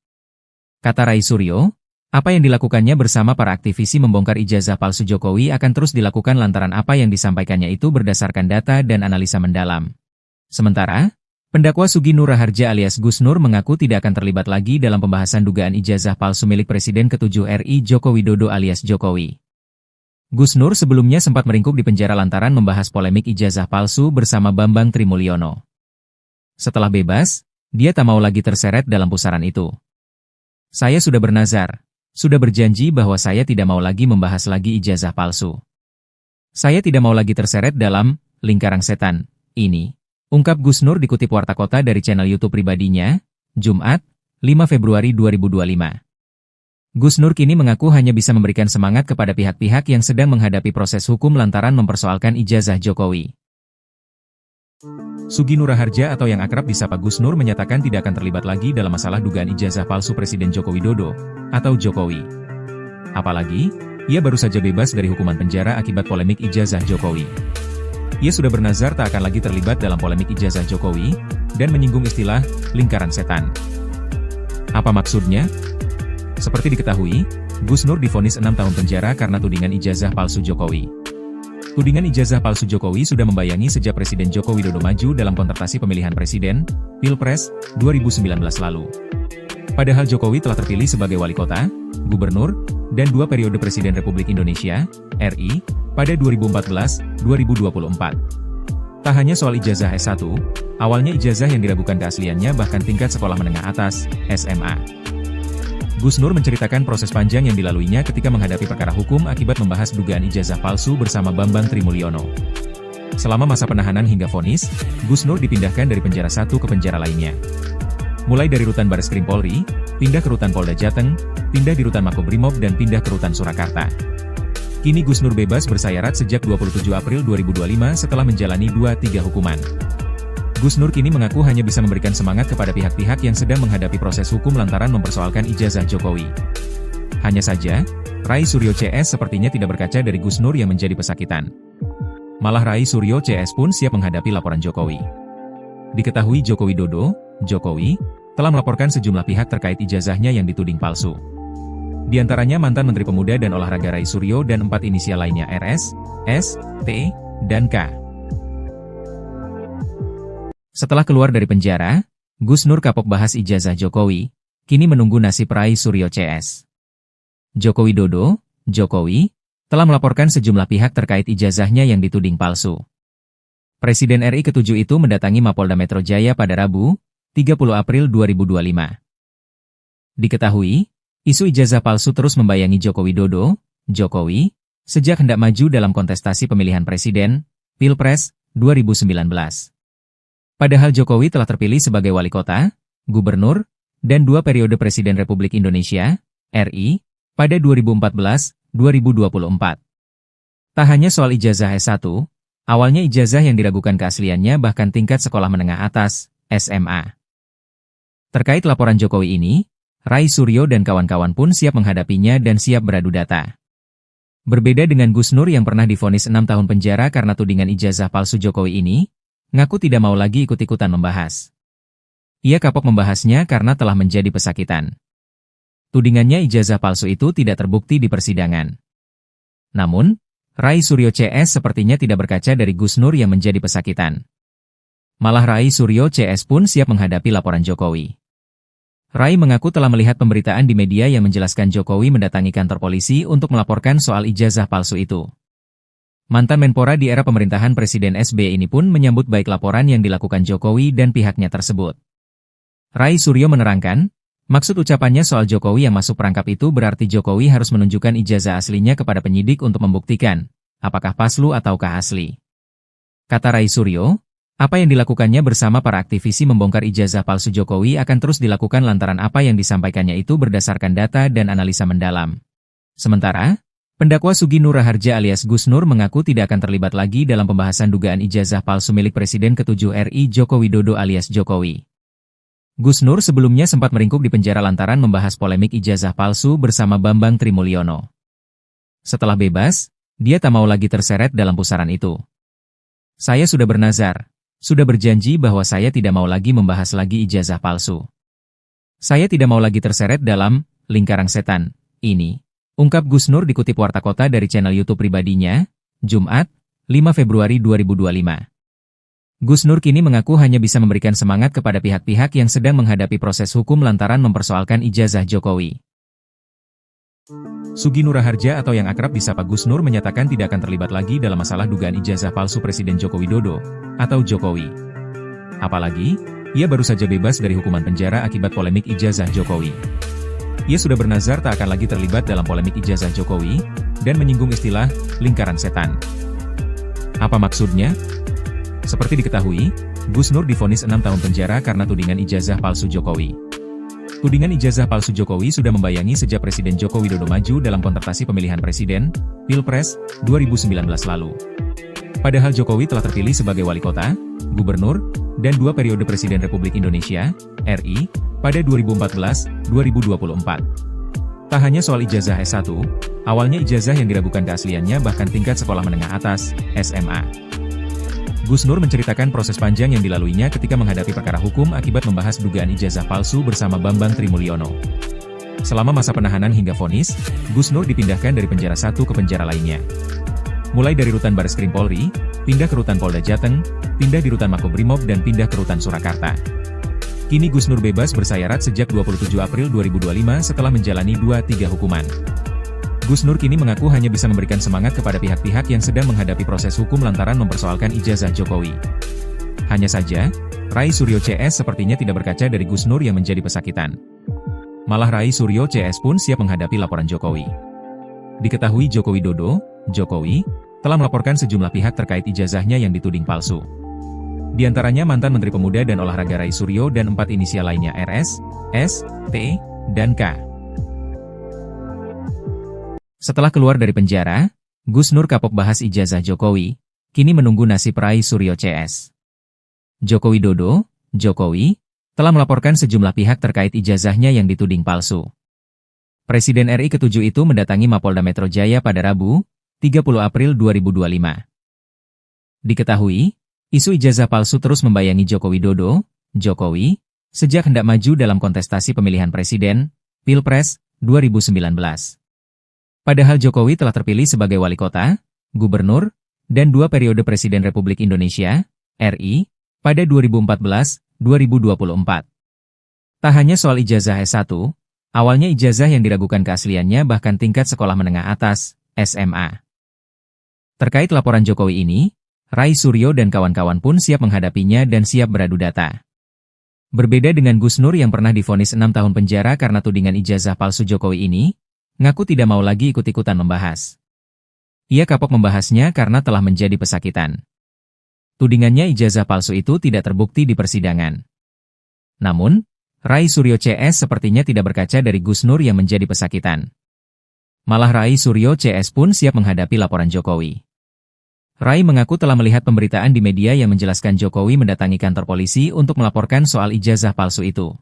Kata Rai Suryo, apa yang dilakukannya bersama para aktivisi membongkar ijazah palsu Jokowi akan terus dilakukan lantaran apa yang disampaikannya itu berdasarkan data dan analisa mendalam. Sementara, pendakwa Sugi Nur Raharja alias Gus Nur mengaku tidak akan terlibat lagi dalam pembahasan dugaan ijazah palsu milik Presiden ke-7 RI Joko Widodo alias Jokowi. Gus Nur sebelumnya sempat meringkuk di penjara lantaran membahas polemik ijazah palsu bersama Bambang Trimulyono. Setelah bebas, dia tak mau lagi terseret dalam pusaran itu. Saya sudah bernazar, sudah berjanji bahwa saya tidak mau lagi membahas lagi ijazah palsu. Saya tidak mau lagi terseret dalam lingkaran setan ini, ungkap Gus Nur dikutip Warta Kota dari channel YouTube pribadinya, Jumat, 5 Februari 2025. Gus Nur kini mengaku hanya bisa memberikan semangat kepada pihak-pihak yang sedang menghadapi proses hukum lantaran mempersoalkan ijazah Jokowi. Sugi Nur Raharja atau yang akrab disapa Gus Nur menyatakan tidak akan terlibat lagi dalam masalah dugaan ijazah palsu Presiden Joko Widodo atau Jokowi. Apalagi, ia baru saja bebas dari hukuman penjara akibat polemik ijazah Jokowi. Ia sudah bernazar tak akan lagi terlibat dalam polemik ijazah Jokowi dan menyinggung istilah lingkaran setan. Apa maksudnya? Seperti diketahui, Gus Nur divonis 6 tahun penjara karena tudingan ijazah palsu Jokowi. Tudingan ijazah palsu Jokowi sudah membayangi sejak Presiden Joko Widodo maju dalam kontestasi pemilihan presiden, Pilpres, 2019 lalu. Padahal Jokowi telah terpilih sebagai wali kota, gubernur, dan 2 periode Presiden Republik Indonesia, RI, pada 2014-2024. Tak hanya soal ijazah S1, awalnya ijazah yang diragukan keasliannya bahkan tingkat sekolah menengah atas, SMA. Gus Nur menceritakan proses panjang yang dilaluinya ketika menghadapi perkara hukum akibat membahas dugaan ijazah palsu bersama Bambang Trimulyono. Selama masa penahanan hingga vonis, Gus Nur dipindahkan dari penjara satu ke penjara lainnya. Mulai dari rutan Bareskrim Polri, pindah ke rutan Polda Jateng, pindah di rutan Makobrimob dan pindah ke rutan Surakarta. Kini Gus Nur bebas bersayarat sejak 27 April 2025 setelah menjalani 2-3 hukuman. Gus Nur kini mengaku hanya bisa memberikan semangat kepada pihak-pihak yang sedang menghadapi proses hukum lantaran mempersoalkan ijazah Jokowi. Hanya saja, Rai Suryo CS sepertinya tidak berkaca dari Gus Nur yang menjadi pesakitan. Malah Rai Suryo CS pun siap menghadapi laporan Jokowi. Diketahui Joko Widodo, Jokowi, telah melaporkan sejumlah pihak terkait ijazahnya yang dituding palsu. Di antaranya mantan Menteri Pemuda dan Olahraga Rai Suryo dan 4 inisial lainnya RS, S, T, dan K. Setelah keluar dari penjara, Gus Nur kapok bahas ijazah Jokowi, kini menunggu nasib Rai Suryo CS. Joko Widodo, Jokowi, telah melaporkan sejumlah pihak terkait ijazahnya yang dituding palsu. Presiden RI ke-7 itu mendatangi Mapolda Metro Jaya pada Rabu, 30 April 2025. Diketahui, isu ijazah palsu terus membayangi Joko Widodo, Jokowi, sejak hendak maju dalam kontestasi pemilihan presiden, Pilpres, 2019. Padahal Jokowi telah terpilih sebagai wali kota, gubernur, dan 2 periode Presiden Republik Indonesia, RI, pada 2014-2024. Tak hanya soal ijazah S1, awalnya ijazah yang diragukan keasliannya bahkan tingkat sekolah menengah atas, SMA. Terkait laporan Jokowi ini, Rai Suryo dan kawan-kawan pun siap menghadapinya dan siap beradu data. Berbeda dengan Gus Nur yang pernah divonis 6 tahun penjara karena tudingan ijazah palsu Jokowi ini, ngaku tidak mau lagi ikut-ikutan membahas. Ia kapok membahasnya karena telah menjadi pesakitan. Tudingannya ijazah palsu itu tidak terbukti di persidangan. Namun, Rai Suryo CS sepertinya tidak berkaca dari Gus Nur yang menjadi pesakitan. Malah Rai Suryo CS pun siap menghadapi laporan Jokowi. Rai mengaku telah melihat pemberitaan di media yang menjelaskan Jokowi mendatangi kantor polisi untuk melaporkan soal ijazah palsu itu. Mantan Menpora di era pemerintahan Presiden SBY ini pun menyambut baik laporan yang dilakukan Jokowi dan pihaknya tersebut. Rai Suryo menerangkan, maksud ucapannya soal Jokowi yang masuk perangkap itu berarti Jokowi harus menunjukkan ijazah aslinya kepada penyidik untuk membuktikan, apakah palsu ataukah asli. Kata Rai Suryo, apa yang dilakukannya bersama para aktivisi membongkar ijazah palsu Jokowi akan terus dilakukan lantaran apa yang disampaikannya itu berdasarkan data dan analisa mendalam. Sementara, pendakwa Sugi Nur Raharja alias Gus Nur mengaku tidak akan terlibat lagi dalam pembahasan dugaan ijazah palsu milik Presiden ke-7 RI Joko Widodo alias Jokowi. Gus Nur sebelumnya sempat meringkuk di penjara lantaran membahas polemik ijazah palsu bersama Bambang Trimulyono. Setelah bebas, dia tak mau lagi terseret dalam pusaran itu. Saya sudah bernazar. Sudah berjanji bahwa saya tidak mau lagi membahas lagi ijazah palsu. Saya tidak mau lagi terseret dalam lingkaran setan ini, ungkap Gus Nur dikutip Warta Kota dari channel YouTube pribadinya, Jumat, 5 Februari 2025. Gus Nur kini mengaku hanya bisa memberikan semangat kepada pihak-pihak yang sedang menghadapi proses hukum lantaran mempersoalkan ijazah Jokowi. Sugi Nur Raharja atau yang akrab disapa Gus Nur menyatakan tidak akan terlibat lagi dalam masalah dugaan ijazah palsu Presiden Joko Widodo atau Jokowi. Apalagi, ia baru saja bebas dari hukuman penjara akibat polemik ijazah Jokowi. Ia sudah bernazar tak akan lagi terlibat dalam polemik ijazah Jokowi dan menyinggung istilah lingkaran setan. Apa maksudnya? Seperti diketahui, Gus Nur divonis 6 tahun penjara karena tudingan ijazah palsu Jokowi. Tudingan ijazah palsu Jokowi sudah membayangi sejak Presiden Joko Widodo maju dalam kontestasi pemilihan presiden, Pilpres, 2019 lalu. Padahal Jokowi telah terpilih sebagai wali kota, gubernur, dan 2 periode Presiden Republik Indonesia, RI, pada 2014-2024. Tak hanya soal ijazah S1, awalnya ijazah yang diragukan keasliannya bahkan tingkat sekolah menengah atas, SMA. Gus Nur menceritakan proses panjang yang dilaluinya ketika menghadapi perkara hukum akibat membahas dugaan ijazah palsu bersama Bambang Trimulyono. Selama masa penahanan hingga vonis, Gus Nur dipindahkan dari penjara satu ke penjara lainnya. Mulai dari rutan Bareskrim Polri, pindah ke rutan Polda Jateng, pindah di rutan Makobrimob dan pindah ke rutan Surakarta. Kini Gus Nur bebas bersayarat sejak 27 April 2025 setelah menjalani 2-3 hukuman. Gus Nur kini mengaku hanya bisa memberikan semangat kepada pihak-pihak yang sedang menghadapi proses hukum lantaran mempersoalkan ijazah Jokowi. Hanya saja, Rai Suryo CS sepertinya tidak berkaca dari Gus Nur yang menjadi pesakitan. Malah Rai Suryo CS pun siap menghadapi laporan Jokowi. Diketahui Joko Widodo, Jokowi, telah melaporkan sejumlah pihak terkait ijazahnya yang dituding palsu. Di antaranya mantan Menteri Pemuda dan Olahraga Rai Suryo dan 4 inisial lainnya RS, S, T, dan K. Setelah keluar dari penjara, Gus Nur kapok bahas ijazah Jokowi, kini menunggu nasib Rai Suryo CS. Joko Widodo, Jokowi, telah melaporkan sejumlah pihak terkait ijazahnya yang dituding palsu. Presiden RI ke-7 itu mendatangi Mapolda Metro Jaya pada Rabu, 30 April 2025. Diketahui, isu ijazah palsu terus membayangi Joko Widodo, Jokowi, sejak hendak maju dalam kontestasi pemilihan presiden, Pilpres, 2019. Padahal Jokowi telah terpilih sebagai wali kota, gubernur, dan 2 periode Presiden Republik Indonesia, RI, pada 2014-2024. Tak hanya soal ijazah S1, awalnya ijazah yang diragukan keasliannya bahkan tingkat sekolah menengah atas, SMA. Terkait laporan Jokowi ini, Rai Suryo dan kawan-kawan pun siap menghadapinya dan siap beradu data. Berbeda dengan Gus Nur yang pernah divonis 6 tahun penjara karena tudingan ijazah palsu Jokowi ini, ngaku tidak mau lagi ikut-ikutan membahas. Ia kapok membahasnya karena telah menjadi pesakitan. Tudingannya ijazah palsu itu tidak terbukti di persidangan. Namun, Rai Suryo CS sepertinya tidak berkaca dari Gus Nur yang menjadi pesakitan. Malah Rai Suryo CS pun siap menghadapi laporan Jokowi. Rai mengaku telah melihat pemberitaan di media yang menjelaskan Jokowi mendatangi kantor polisi untuk melaporkan soal ijazah palsu itu.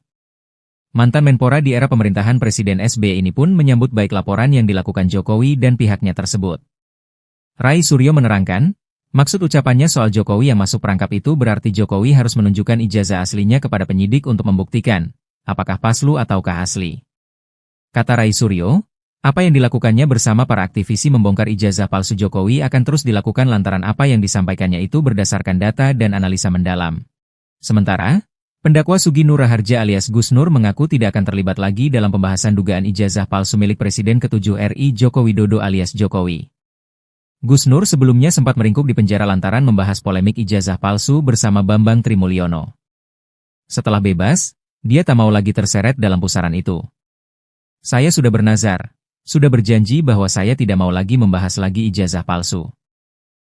Mantan Menpora di era pemerintahan Presiden SBY ini pun menyambut baik laporan yang dilakukan Jokowi dan pihaknya tersebut. Rai Suryo menerangkan, maksud ucapannya soal Jokowi yang masuk perangkap itu berarti Jokowi harus menunjukkan ijazah aslinya kepada penyidik untuk membuktikan, apakah palsu ataukah asli. Kata Rai Suryo, apa yang dilakukannya bersama para aktivisi membongkar ijazah palsu Jokowi akan terus dilakukan lantaran apa yang disampaikannya itu berdasarkan data dan analisa mendalam. Sementara, pendakwa Sugi Nur Raharja alias Gus Nur mengaku tidak akan terlibat lagi dalam pembahasan dugaan ijazah palsu milik Presiden ke-7 RI Joko Widodo alias Jokowi. Gus Nur sebelumnya sempat meringkuk di penjara lantaran membahas polemik ijazah palsu bersama Bambang Trimulyono. Setelah bebas, dia tak mau lagi terseret dalam pusaran itu. Saya sudah bernazar, sudah berjanji bahwa saya tidak mau lagi membahas lagi ijazah palsu.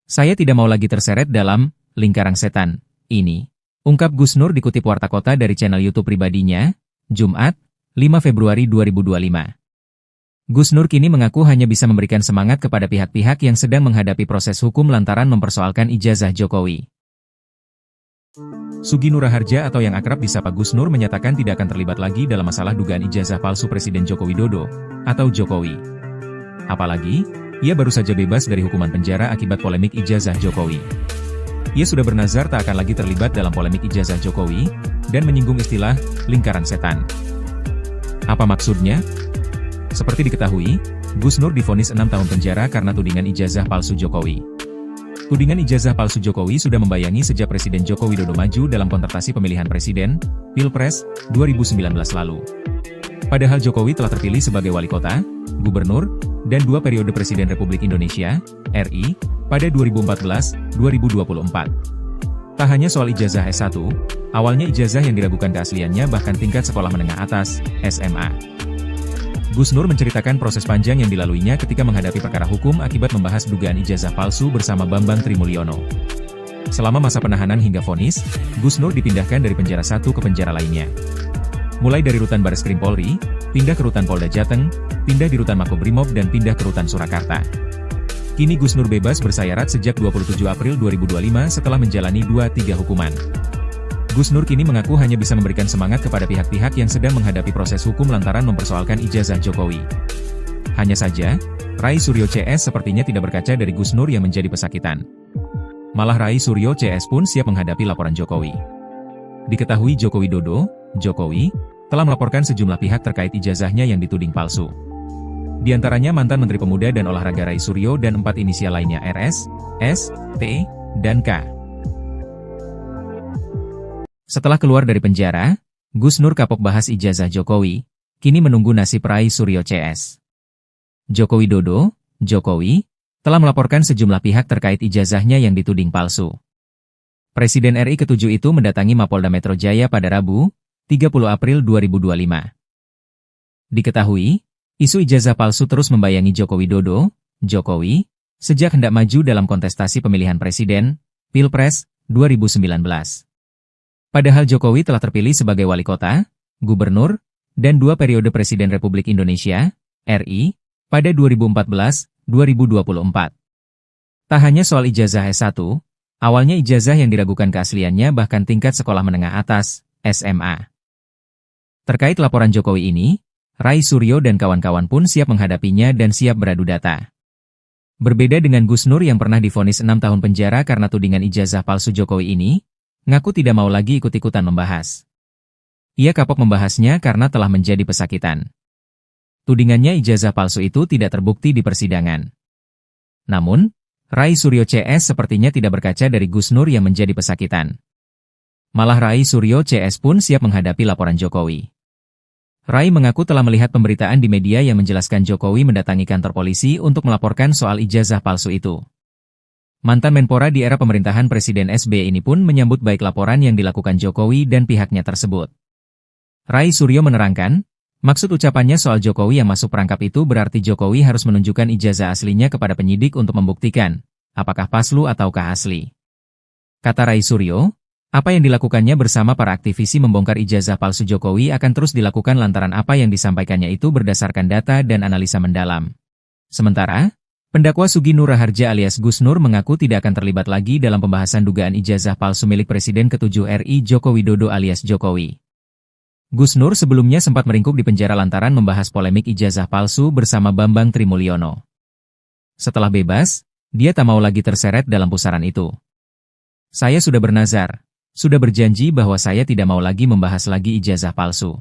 Saya tidak mau lagi terseret dalam lingkaran setan ini, ungkap Gus Nur dikutip Warta Kota dari channel YouTube pribadinya, Jumat, 5 Februari 2025. Gus Nur kini mengaku hanya bisa memberikan semangat kepada pihak-pihak yang sedang menghadapi proses hukum lantaran mempersoalkan ijazah Jokowi. Sugi Nur Raharja atau yang akrab disapa Gus Nur menyatakan tidak akan terlibat lagi dalam masalah dugaan ijazah palsu Presiden Joko Widodo atau Jokowi. Apalagi, ia baru saja bebas dari hukuman penjara akibat polemik ijazah Jokowi. Ia sudah bernazar tak akan lagi terlibat dalam polemik ijazah Jokowi dan menyinggung istilah lingkaran setan. Apa maksudnya? Seperti diketahui, Gus Nur divonis 6 tahun penjara karena tudingan ijazah palsu Jokowi. Tudingan ijazah palsu Jokowi sudah membayangi sejak Presiden Joko Widodo maju dalam kontestasi pemilihan presiden, Pilpres, 2019 lalu. Padahal Jokowi telah terpilih sebagai wali kota, gubernur, dan 2 periode Presiden Republik Indonesia, RI, pada 2014-2024. Tak hanya soal ijazah S1, awalnya ijazah yang diragukan keasliannya bahkan tingkat sekolah menengah atas, SMA. Gus Nur menceritakan proses panjang yang dilaluinya ketika menghadapi perkara hukum akibat membahas dugaan ijazah palsu bersama Bambang Trimulyono. Selama masa penahanan hingga vonis, Gus Nur dipindahkan dari penjara satu ke penjara lainnya. Mulai dari rutan Bareskrim Polri, pindah ke rutan Polda Jateng, pindah di rutan Makobrimob dan pindah ke rutan Surakarta. Kini Gus Nur bebas bersayarat sejak 27 April 2025 setelah menjalani 2-3 hukuman. Gus Nur kini mengaku hanya bisa memberikan semangat kepada pihak-pihak yang sedang menghadapi proses hukum lantaran mempersoalkan ijazah Jokowi. Hanya saja, Rai Suryo CS sepertinya tidak berkaca dari Gus Nur yang menjadi pesakitan. Malah Rai Suryo CS pun siap menghadapi laporan Jokowi. Diketahui Joko Widodo, Jokowi, telah melaporkan sejumlah pihak terkait ijazahnya yang dituding palsu. Di antaranya mantan Menteri Pemuda dan Olahraga Rai Suryo dan 4 inisial lainnya RS, S, T, dan K. Setelah keluar dari penjara, Gus Nur kapok bahas ijazah Jokowi, kini menunggu nasib Rai Suryo CS. Joko Widodo, Jokowi, telah melaporkan sejumlah pihak terkait ijazahnya yang dituding palsu. Presiden RI ke-7 itu mendatangi Mapolda Metro Jaya pada Rabu, 30 April 2025. Diketahui, isu ijazah palsu terus membayangi Joko Widodo, Jokowi, sejak hendak maju dalam kontestasi pemilihan presiden, Pilpres, 2019. Padahal Jokowi telah terpilih sebagai wali kota, gubernur, dan 2 periode Presiden Republik Indonesia, RI, pada 2014-2024. Tak hanya soal ijazah S1, awalnya ijazah yang diragukan keasliannya bahkan tingkat sekolah menengah atas, SMA. Terkait laporan Jokowi ini, Rai Suryo dan kawan-kawan pun siap menghadapinya dan siap beradu data. Berbeda dengan Gus Nur yang pernah divonis 6 tahun penjara karena tudingan ijazah palsu Jokowi ini, ngaku tidak mau lagi ikut-ikutan membahas. Ia kapok membahasnya karena telah menjadi pesakitan. Tudingannya ijazah palsu itu tidak terbukti di persidangan. Namun, Rai Suryo CS sepertinya tidak berkaca dari Gus Nur yang menjadi pesakitan. Malah Rai Suryo CS pun siap menghadapi laporan Jokowi. Rai mengaku telah melihat pemberitaan di media yang menjelaskan Jokowi mendatangi kantor polisi untuk melaporkan soal ijazah palsu itu. Mantan Menpora di era pemerintahan Presiden SBY ini pun menyambut baik laporan yang dilakukan Jokowi dan pihaknya tersebut. Rai Suryo menerangkan, maksud ucapannya soal Jokowi yang masuk perangkap itu berarti Jokowi harus menunjukkan ijazah aslinya kepada penyidik untuk membuktikan, apakah palsu ataukah asli. Kata Rai Suryo, apa yang dilakukannya bersama para aktivisi membongkar ijazah palsu Jokowi akan terus dilakukan lantaran apa yang disampaikannya itu berdasarkan data dan analisa mendalam. Sementara, pendakwa Sugi Nur Raharja alias Gus Nur mengaku tidak akan terlibat lagi dalam pembahasan dugaan ijazah palsu milik Presiden ke-7 RI Joko Widodo alias Jokowi. Gus Nur sebelumnya sempat meringkuk di penjara lantaran membahas polemik ijazah palsu bersama Bambang Trimulyono. Setelah bebas, dia tak mau lagi terseret dalam pusaran itu. Saya sudah bernazar, sudah berjanji bahwa saya tidak mau lagi membahas lagi ijazah palsu.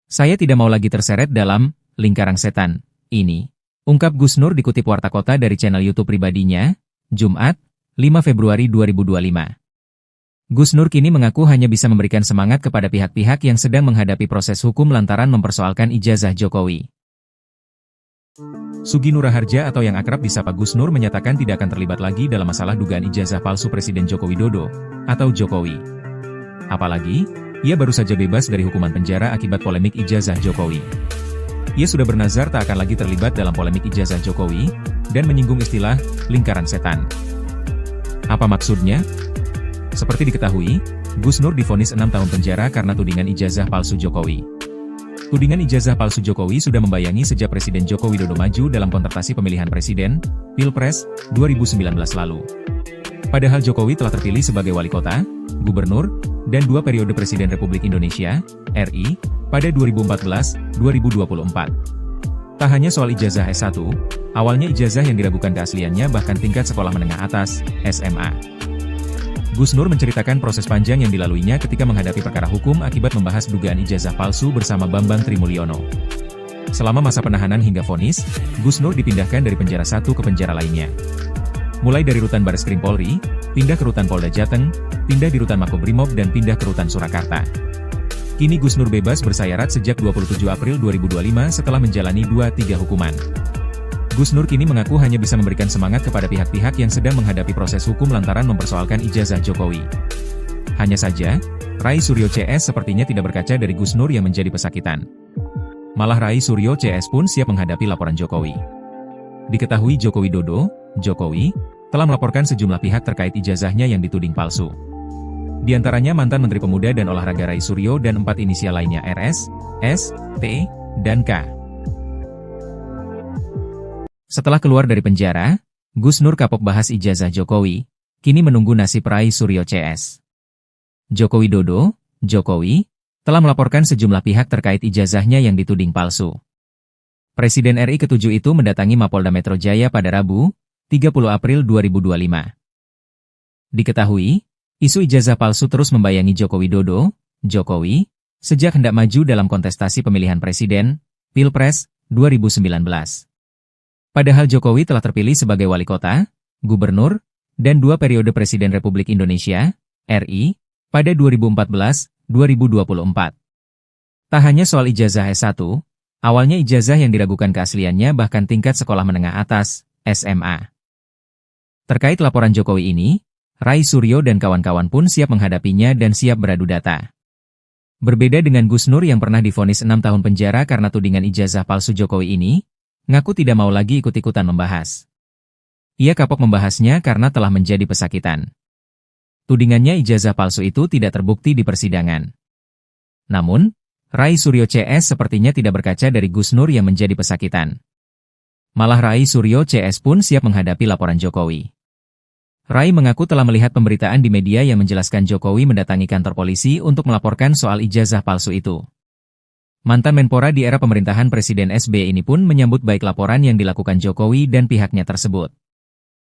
Saya tidak mau lagi terseret dalam lingkaran setan ini. Ungkap Gus Nur dikutip Warta Kota dari channel YouTube pribadinya, Jumat, 5 Februari 2025. Gus Nur kini mengaku hanya bisa memberikan semangat kepada pihak-pihak yang sedang menghadapi proses hukum lantaran mempersoalkan ijazah Jokowi. Sugi Nur Raharja atau yang akrab disapa Gus Nur menyatakan tidak akan terlibat lagi dalam masalah dugaan ijazah palsu Presiden Joko Widodo, atau Jokowi. Apalagi, ia baru saja bebas dari hukuman penjara akibat polemik ijazah Jokowi. Ia sudah bernazar tak akan lagi terlibat dalam polemik ijazah Jokowi, dan menyinggung istilah lingkaran setan. Apa maksudnya? Seperti diketahui, Gus Nur divonis 6 tahun penjara karena tudingan ijazah palsu Jokowi. Tudingan ijazah palsu Jokowi sudah membayangi sejak Presiden Joko Widodo maju dalam kontestasi pemilihan presiden, Pilpres, 2019 lalu. Padahal Jokowi telah terpilih sebagai wali kota, gubernur, dan 2 periode Presiden Republik Indonesia, RI, pada 2014-2024. Tak hanya soal ijazah S1, awalnya ijazah yang diragukan keasliannya bahkan tingkat sekolah menengah atas, SMA. Gus Nur menceritakan proses panjang yang dilaluinya ketika menghadapi perkara hukum akibat membahas dugaan ijazah palsu bersama Bambang Trimulyono. Selama masa penahanan hingga vonis, Gus Nur dipindahkan dari penjara satu ke penjara lainnya. Mulai dari rutan Bareskrim Polri, pindah ke rutan Polda Jateng, pindah di rutan Makobrimob dan pindah ke rutan Surakarta. Kini Gus Nur bebas bersayarat sejak 27 April 2025 setelah menjalani 2-3 hukuman. Gus Nur kini mengaku hanya bisa memberikan semangat kepada pihak-pihak yang sedang menghadapi proses hukum lantaran mempersoalkan ijazah Jokowi. Hanya saja, Rai Suryo CS sepertinya tidak berkaca dari Gus Nur yang menjadi pesakitan. Malah Rai Suryo CS pun siap menghadapi laporan Jokowi. Diketahui Joko Widodo, Jokowi, telah melaporkan sejumlah pihak terkait ijazahnya yang dituding palsu. Di antaranya mantan Menteri Pemuda dan Olahraga Rai Suryo dan 4 inisial lainnya RS, S, T, dan K. Setelah keluar dari penjara, Gus Nur kapok bahas ijazah Jokowi, kini menunggu nasib Rai Suryo CS. Joko Widodo, Jokowi, telah melaporkan sejumlah pihak terkait ijazahnya yang dituding palsu. Presiden RI ke-7 itu mendatangi Mapolda Metro Jaya pada Rabu, 30 April 2025. Diketahui, isu ijazah palsu terus membayangi Joko Widodo, Jokowi, sejak hendak maju dalam kontestasi pemilihan presiden, Pilpres, 2019. Padahal Jokowi telah terpilih sebagai wali kota, gubernur, dan 2 periode Presiden Republik Indonesia, RI, pada 2014-2024. Tak hanya soal ijazah S1, awalnya ijazah yang diragukan keasliannya bahkan tingkat sekolah menengah atas, SMA. Terkait laporan Jokowi ini, Rai Suryo dan kawan-kawan pun siap menghadapinya dan siap beradu data. Berbeda dengan Gus Nur yang pernah divonis 6 tahun penjara karena tudingan ijazah palsu Jokowi ini, ngaku tidak mau lagi ikut-ikutan membahas. Ia kapok membahasnya karena telah menjadi pesakitan. Tudingannya ijazah palsu itu tidak terbukti di persidangan. Namun, Rai Suryo CS sepertinya tidak berkaca dari Gus Nur yang menjadi pesakitan. Malah Rai Suryo CS pun siap menghadapi laporan Jokowi. Rai mengaku telah melihat pemberitaan di media yang menjelaskan Jokowi mendatangi kantor polisi untuk melaporkan soal ijazah palsu itu. Mantan Menpora di era pemerintahan Presiden SBY ini pun menyambut baik laporan yang dilakukan Jokowi dan pihaknya tersebut.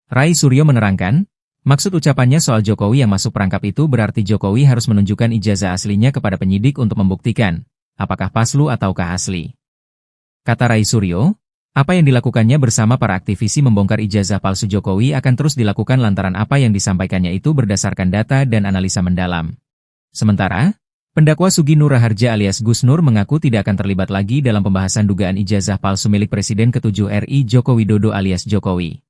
Rai Suryo menerangkan, maksud ucapannya soal Jokowi yang masuk perangkap itu berarti Jokowi harus menunjukkan ijazah aslinya kepada penyidik untuk membuktikan, apakah palsu ataukah asli. Kata Rai Suryo, apa yang dilakukannya bersama para aktivisi membongkar ijazah palsu Jokowi akan terus dilakukan lantaran apa yang disampaikannya itu berdasarkan data dan analisa mendalam. Sementara, pendakwa Sugi Nur Raharja alias Gus Nur mengaku tidak akan terlibat lagi dalam pembahasan dugaan ijazah palsu milik Presiden ke-7 RI Joko Widodo alias Jokowi.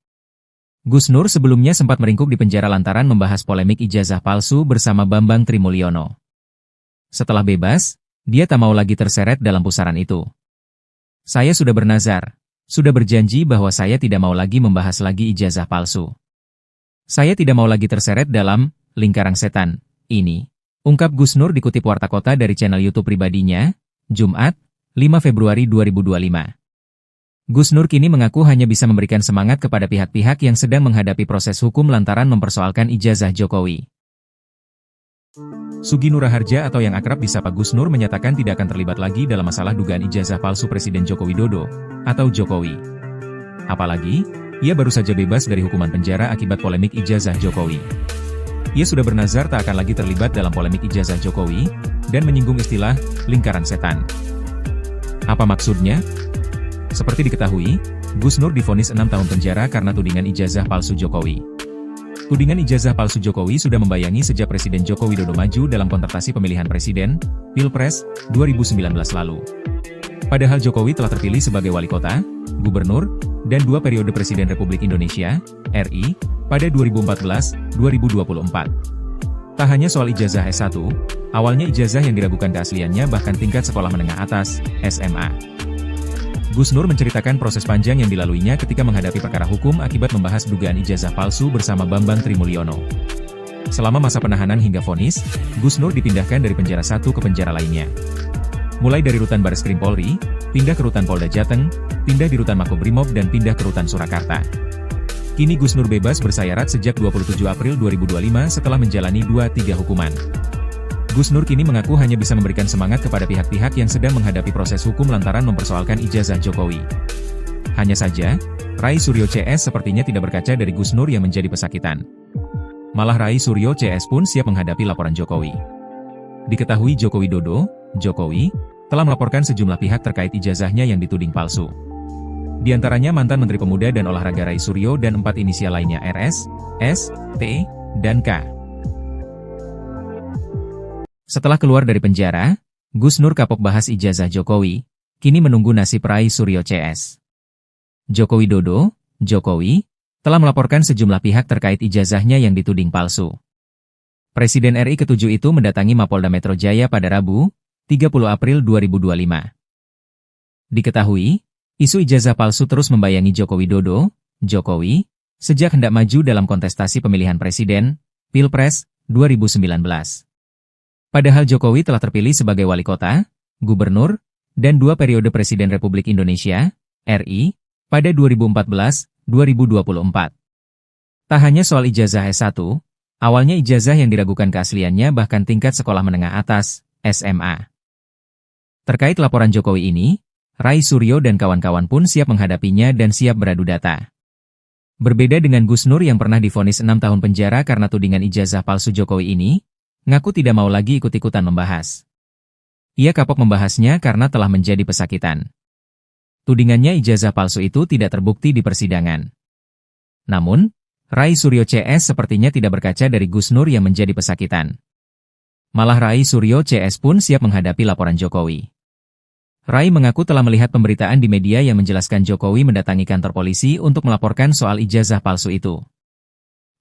Gus Nur sebelumnya sempat meringkuk di penjara lantaran membahas polemik ijazah palsu bersama Bambang Trimulyono. Setelah bebas, dia tak mau lagi terseret dalam pusaran itu. Saya sudah bernazar, sudah berjanji bahwa saya tidak mau lagi membahas lagi ijazah palsu. Saya tidak mau lagi terseret dalam lingkaran setan ini, ungkap Gus Nur dikutip Warta Kota dari channel YouTube pribadinya, Jumat, 5 Februari 2025. Gus Nur kini mengaku hanya bisa memberikan semangat kepada pihak-pihak yang sedang menghadapi proses hukum lantaran mempersoalkan ijazah Jokowi. Sugi Nur Raharja atau yang akrab disapa Gus Nur menyatakan tidak akan terlibat lagi dalam masalah dugaan ijazah palsu Presiden Joko Widodo atau Jokowi. Apalagi, ia baru saja bebas dari hukuman penjara akibat polemik ijazah Jokowi. Ia sudah bernazar tak akan lagi terlibat dalam polemik ijazah Jokowi dan menyinggung istilah lingkaran setan. Apa maksudnya? Seperti diketahui, Gus Nur divonis 6 tahun penjara karena tudingan ijazah palsu Jokowi. Tudingan ijazah palsu Jokowi sudah membayangi sejak Presiden Joko Widodo maju dalam kontestasi pemilihan presiden, Pilpres, 2019 lalu. Padahal Jokowi telah terpilih sebagai wali kota, gubernur, dan 2 periode Presiden Republik Indonesia, RI, pada 2014-2024. Tak hanya soal ijazah S1, awalnya ijazah yang diragukan keasliannya bahkan tingkat sekolah menengah atas, SMA. Gus Nur menceritakan proses panjang yang dilaluinya ketika menghadapi perkara hukum akibat membahas dugaan ijazah palsu bersama Bambang Trimulyono. Selama masa penahanan hingga vonis, Gus Nur dipindahkan dari penjara satu ke penjara lainnya. Mulai dari rutan Bareskrim Polri, pindah ke rutan Polda Jateng, pindah di rutan Makobrimob dan pindah ke rutan Surakarta. Kini Gus Nur bebas bersayarat sejak 27 April 2025 setelah menjalani 2-3 hukuman. Gus Nur kini mengaku hanya bisa memberikan semangat kepada pihak-pihak yang sedang menghadapi proses hukum lantaran mempersoalkan ijazah Jokowi. Hanya saja, Rai Suryo CS sepertinya tidak berkaca dari Gus Nur yang menjadi pesakitan. Malah Rai Suryo CS pun siap menghadapi laporan Jokowi. Diketahui Joko Widodo, Jokowi, telah melaporkan sejumlah pihak terkait ijazahnya yang dituding palsu. Di antaranya mantan Menteri Pemuda dan Olahraga Rai Suryo dan 4 inisial lainnya RS, S, T, dan K. Setelah keluar dari penjara, Gus Nur kapok bahas ijazah Jokowi, kini menunggu nasib Rai Suryo CS. Joko Widodo, Jokowi, telah melaporkan sejumlah pihak terkait ijazahnya yang dituding palsu. Presiden RI ke-7 itu mendatangi Mapolda Metro Jaya pada Rabu, 30 April 2025. Diketahui, isu ijazah palsu terus membayangi Joko Widodo, Jokowi, sejak hendak maju dalam kontestasi pemilihan presiden, Pilpres, 2019. Padahal Jokowi telah terpilih sebagai wali kota, gubernur, dan 2 periode Presiden Republik Indonesia, RI, pada 2014-2024. Tak hanya soal ijazah S1, awalnya ijazah yang diragukan keasliannya bahkan tingkat sekolah menengah atas, SMA. Terkait laporan Jokowi ini, Rai Suryo dan kawan-kawan pun siap menghadapinya dan siap beradu data. Berbeda dengan Gus Nur yang pernah divonis 6 tahun penjara karena tudingan ijazah palsu Jokowi ini, ngaku tidak mau lagi ikut-ikutan membahas. Ia kapok membahasnya karena telah menjadi pesakitan. Tudingannya ijazah palsu itu tidak terbukti di persidangan. Namun, Rai Suryo CS sepertinya tidak berkaca dari Gus Nur yang menjadi pesakitan. Malah Rai Suryo CS pun siap menghadapi laporan Jokowi. Rai mengaku telah melihat pemberitaan di media yang menjelaskan Jokowi mendatangi kantor polisi untuk melaporkan soal ijazah palsu itu.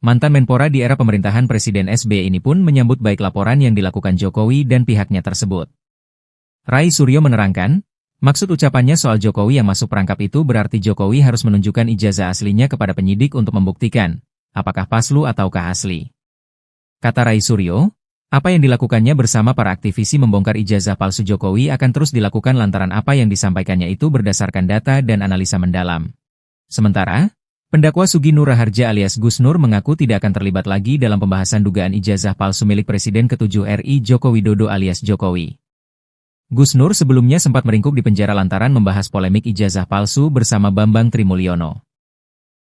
Mantan Menpora di era pemerintahan Presiden SBY ini pun menyambut baik laporan yang dilakukan Jokowi dan pihaknya tersebut. Rai Suryo menerangkan, maksud ucapannya soal Jokowi yang masuk perangkap itu berarti Jokowi harus menunjukkan ijazah aslinya kepada penyidik untuk membuktikan, apakah palsu ataukah asli. Kata Rai Suryo, apa yang dilakukannya bersama para aktivisi membongkar ijazah palsu Jokowi akan terus dilakukan lantaran apa yang disampaikannya itu berdasarkan data dan analisa mendalam. Sementara, pendakwa Sugi Nur Raharja alias Gus Nur mengaku tidak akan terlibat lagi dalam pembahasan dugaan ijazah palsu milik Presiden ke-7 RI Joko Widodo alias Jokowi. Gus Nur sebelumnya sempat meringkuk di penjara lantaran membahas polemik ijazah palsu bersama Bambang Trimulyono.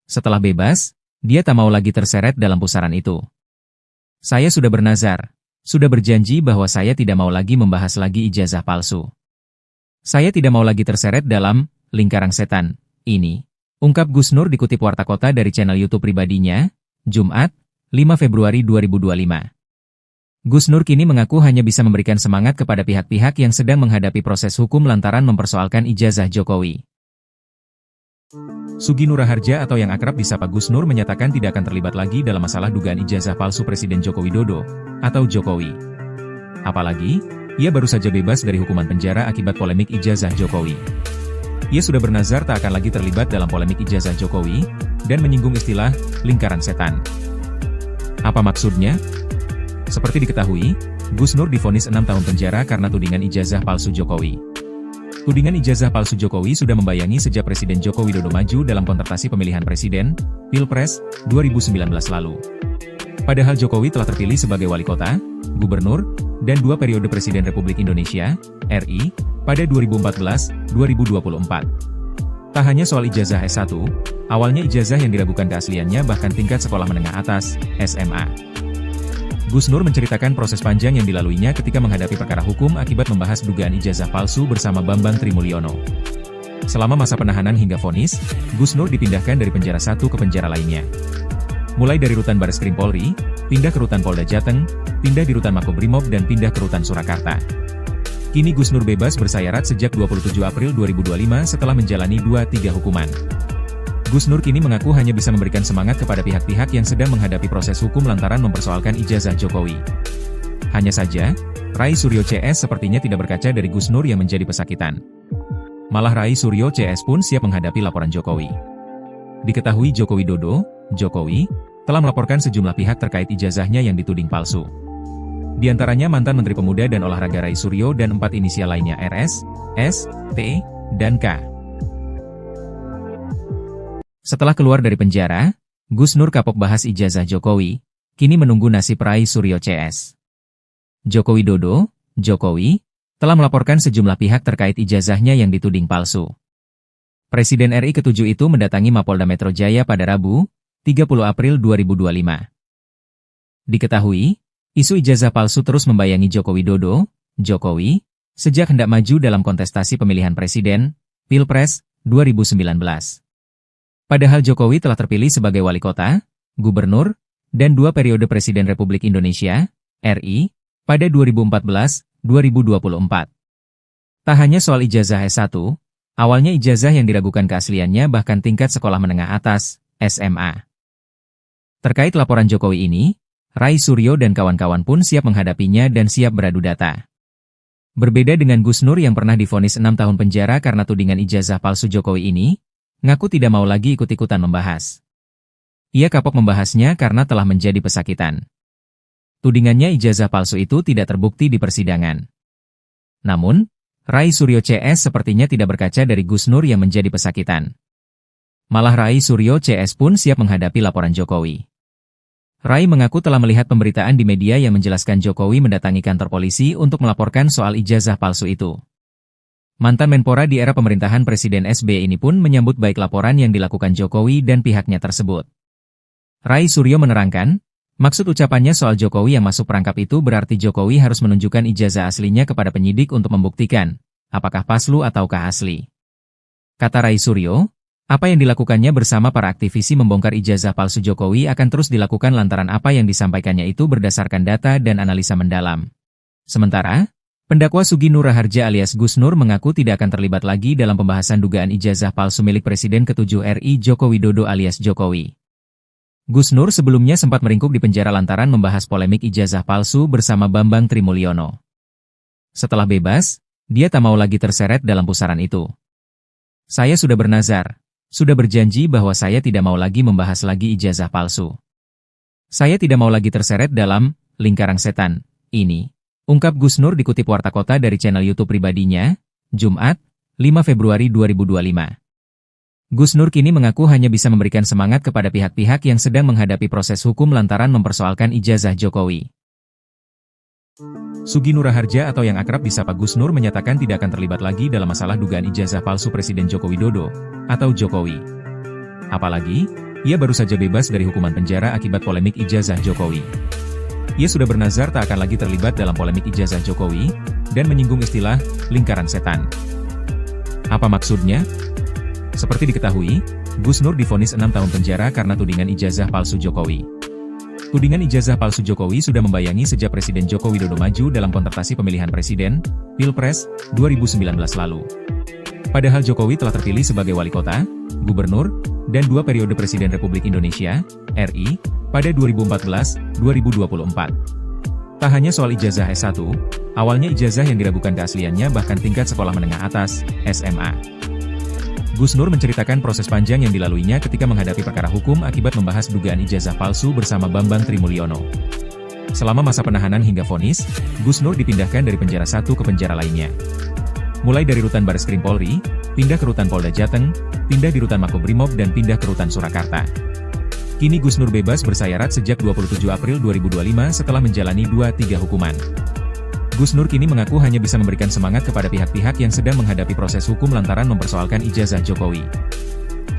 Setelah bebas, dia tak mau lagi terseret dalam pusaran itu. Saya sudah bernazar, sudah berjanji bahwa saya tidak mau lagi membahas lagi ijazah palsu. Saya tidak mau lagi terseret dalam lingkaran setan ini, ungkap Gus Nur dikutip Warta Kota dari channel YouTube pribadinya, Jumat, 5 Februari 2025. Gus Nur kini mengaku hanya bisa memberikan semangat kepada pihak-pihak yang sedang menghadapi proses hukum lantaran mempersoalkan ijazah Jokowi. Sugi Nur Harja atau yang akrab disapa Gus Nur menyatakan tidak akan terlibat lagi dalam masalah dugaan ijazah palsu Presiden Joko Widodo, atau Jokowi. Apalagi, ia baru saja bebas dari hukuman penjara akibat polemik ijazah Jokowi. Ia sudah bernazar tak akan lagi terlibat dalam polemik ijazah Jokowi, dan menyinggung istilah lingkaran setan. Apa maksudnya? Seperti diketahui, Gus Nur divonis 6 tahun penjara karena tudingan ijazah palsu Jokowi. Tudingan ijazah palsu Jokowi sudah membayangi sejak Presiden Joko Widodo maju dalam kontestasi pemilihan presiden, Pilpres, 2019 lalu. Padahal Jokowi telah terpilih sebagai wali kota, gubernur, dan 2 periode Presiden Republik Indonesia, RI, pada 2014-2024. Tak hanya soal ijazah S1, awalnya ijazah yang diragukan keasliannya bahkan tingkat sekolah menengah atas, SMA. Gus Nur menceritakan proses panjang yang dilaluinya ketika menghadapi perkara hukum akibat membahas dugaan ijazah palsu bersama Bambang Trimulyono. Selama masa penahanan hingga vonis, Gus Nur dipindahkan dari penjara satu ke penjara lainnya. Mulai dari rutan Bareskrim Polri, pindah ke rutan Polda Jateng, pindah di rutan Makobrimob dan pindah ke rutan Surakarta. Kini Gus Nur bebas bersayarat sejak 27 April 2025 setelah menjalani 2-3 hukuman. Gus Nur kini mengaku hanya bisa memberikan semangat kepada pihak-pihak yang sedang menghadapi proses hukum lantaran mempersoalkan ijazah Jokowi. Hanya saja, Rai Suryo CS sepertinya tidak berkaca dari Gus Nur yang menjadi pesakitan. Malah Rai Suryo CS pun siap menghadapi laporan Jokowi. Diketahui Joko Widodo, Jokowi, telah melaporkan sejumlah pihak terkait ijazahnya yang dituding palsu. Di antaranya mantan Menteri Pemuda dan Olahraga Rai Suryo dan 4 inisial lainnya RS, S, T, dan K. Setelah keluar dari penjara, Gus Nur kapok bahas ijazah Jokowi, kini menunggu nasib Rai Suryo CS. Joko Widodo, Jokowi, telah melaporkan sejumlah pihak terkait ijazahnya yang dituding palsu. Presiden RI ke-7 itu mendatangi Mapolda Metro Jaya pada Rabu, 30 April 2025. Diketahui, isu ijazah palsu terus membayangi Joko Widodo, Jokowi, sejak hendak maju dalam kontestasi pemilihan presiden, Pilpres, 2019. Padahal Jokowi telah terpilih sebagai wali kota, gubernur, dan 2 periode Presiden Republik Indonesia, RI, pada 2014-2024. Tak hanya soal ijazah S1, awalnya ijazah yang diragukan keasliannya bahkan tingkat sekolah menengah atas, SMA. Terkait laporan Jokowi ini, Rai Suryo dan kawan-kawan pun siap menghadapinya dan siap beradu data. Berbeda dengan Gus Nur yang pernah divonis 6 tahun penjara karena tudingan ijazah palsu Jokowi ini, ngaku tidak mau lagi ikut-ikutan membahas. Ia kapok membahasnya karena telah menjadi pesakitan. Tudingannya ijazah palsu itu tidak terbukti di persidangan. Namun, Rai Suryo CS sepertinya tidak berkaca dari Gus Nur yang menjadi pesakitan. Malah Rai Suryo CS pun siap menghadapi laporan Jokowi. Rai mengaku telah melihat pemberitaan di media yang menjelaskan Jokowi mendatangi kantor polisi untuk melaporkan soal ijazah palsu itu. Mantan Menpora di era pemerintahan Presiden SBY ini pun menyambut baik laporan yang dilakukan Jokowi dan pihaknya tersebut. Rai Suryo menerangkan, maksud ucapannya soal Jokowi yang masuk perangkap itu berarti Jokowi harus menunjukkan ijazah aslinya kepada penyidik untuk membuktikan, apakah palsu ataukah asli. Kata Rai Suryo, apa yang dilakukannya bersama para aktivisi membongkar ijazah palsu Jokowi akan terus dilakukan lantaran apa yang disampaikannya itu berdasarkan data dan analisa mendalam. Sementara, pendakwa Sugi Nur Harja alias Gus Nur mengaku tidak akan terlibat lagi dalam pembahasan dugaan ijazah palsu milik Presiden ke-7 RI Joko Widodo alias Jokowi. Gus Nur sebelumnya sempat meringkuk di penjara lantaran membahas polemik ijazah palsu bersama Bambang Trimulyono. Setelah bebas, dia tak mau lagi terseret dalam pusaran itu. Saya sudah bernazar, sudah berjanji bahwa saya tidak mau lagi membahas lagi ijazah palsu. Saya tidak mau lagi terseret dalam lingkaran setan ini. Ungkap Gus Nur dikutip Warta Kota dari channel YouTube pribadinya, Jumat, 5 Februari 2025. Gus Nur kini mengaku hanya bisa memberikan semangat kepada pihak-pihak yang sedang menghadapi proses hukum lantaran mempersoalkan ijazah Jokowi. Sugi Nur Harja atau yang akrab disapa Gus Nur menyatakan tidak akan terlibat lagi dalam masalah dugaan ijazah palsu Presiden Joko Widodo, atau Jokowi. Apalagi, ia baru saja bebas dari hukuman penjara akibat polemik ijazah Jokowi. Ia sudah bernazar tak akan lagi terlibat dalam polemik ijazah Jokowi, dan menyinggung istilah lingkaran setan. Apa maksudnya? Seperti diketahui, Gus Nur divonis 6 tahun penjara karena tudingan ijazah palsu Jokowi. Tudingan ijazah palsu Jokowi sudah membayangi sejak Presiden Joko Widodo maju dalam kontestasi pemilihan presiden, Pilpres, 2019 lalu. Padahal Jokowi telah terpilih sebagai wali kota, gubernur, dan 2 periode Presiden Republik Indonesia, RI, pada 2014-2024. Tak hanya soal ijazah S1, awalnya ijazah yang diragukan keasliannya bahkan tingkat sekolah menengah atas, SMA. Gus Nur menceritakan proses panjang yang dilaluinya ketika menghadapi perkara hukum akibat membahas dugaan ijazah palsu bersama Bambang Trimulyono. Selama masa penahanan hingga vonis, Gus Nur dipindahkan dari penjara satu ke penjara lainnya. Mulai dari rutan Bareskrim Polri, pindah ke rutan Polda Jateng, pindah di rutan Makobrimob dan pindah ke rutan Surakarta. Kini Gus Nur bebas bersayarat sejak 27 April 2025 setelah menjalani 2-3 hukuman. Gus Nur kini mengaku hanya bisa memberikan semangat kepada pihak-pihak yang sedang menghadapi proses hukum lantaran mempersoalkan ijazah Jokowi.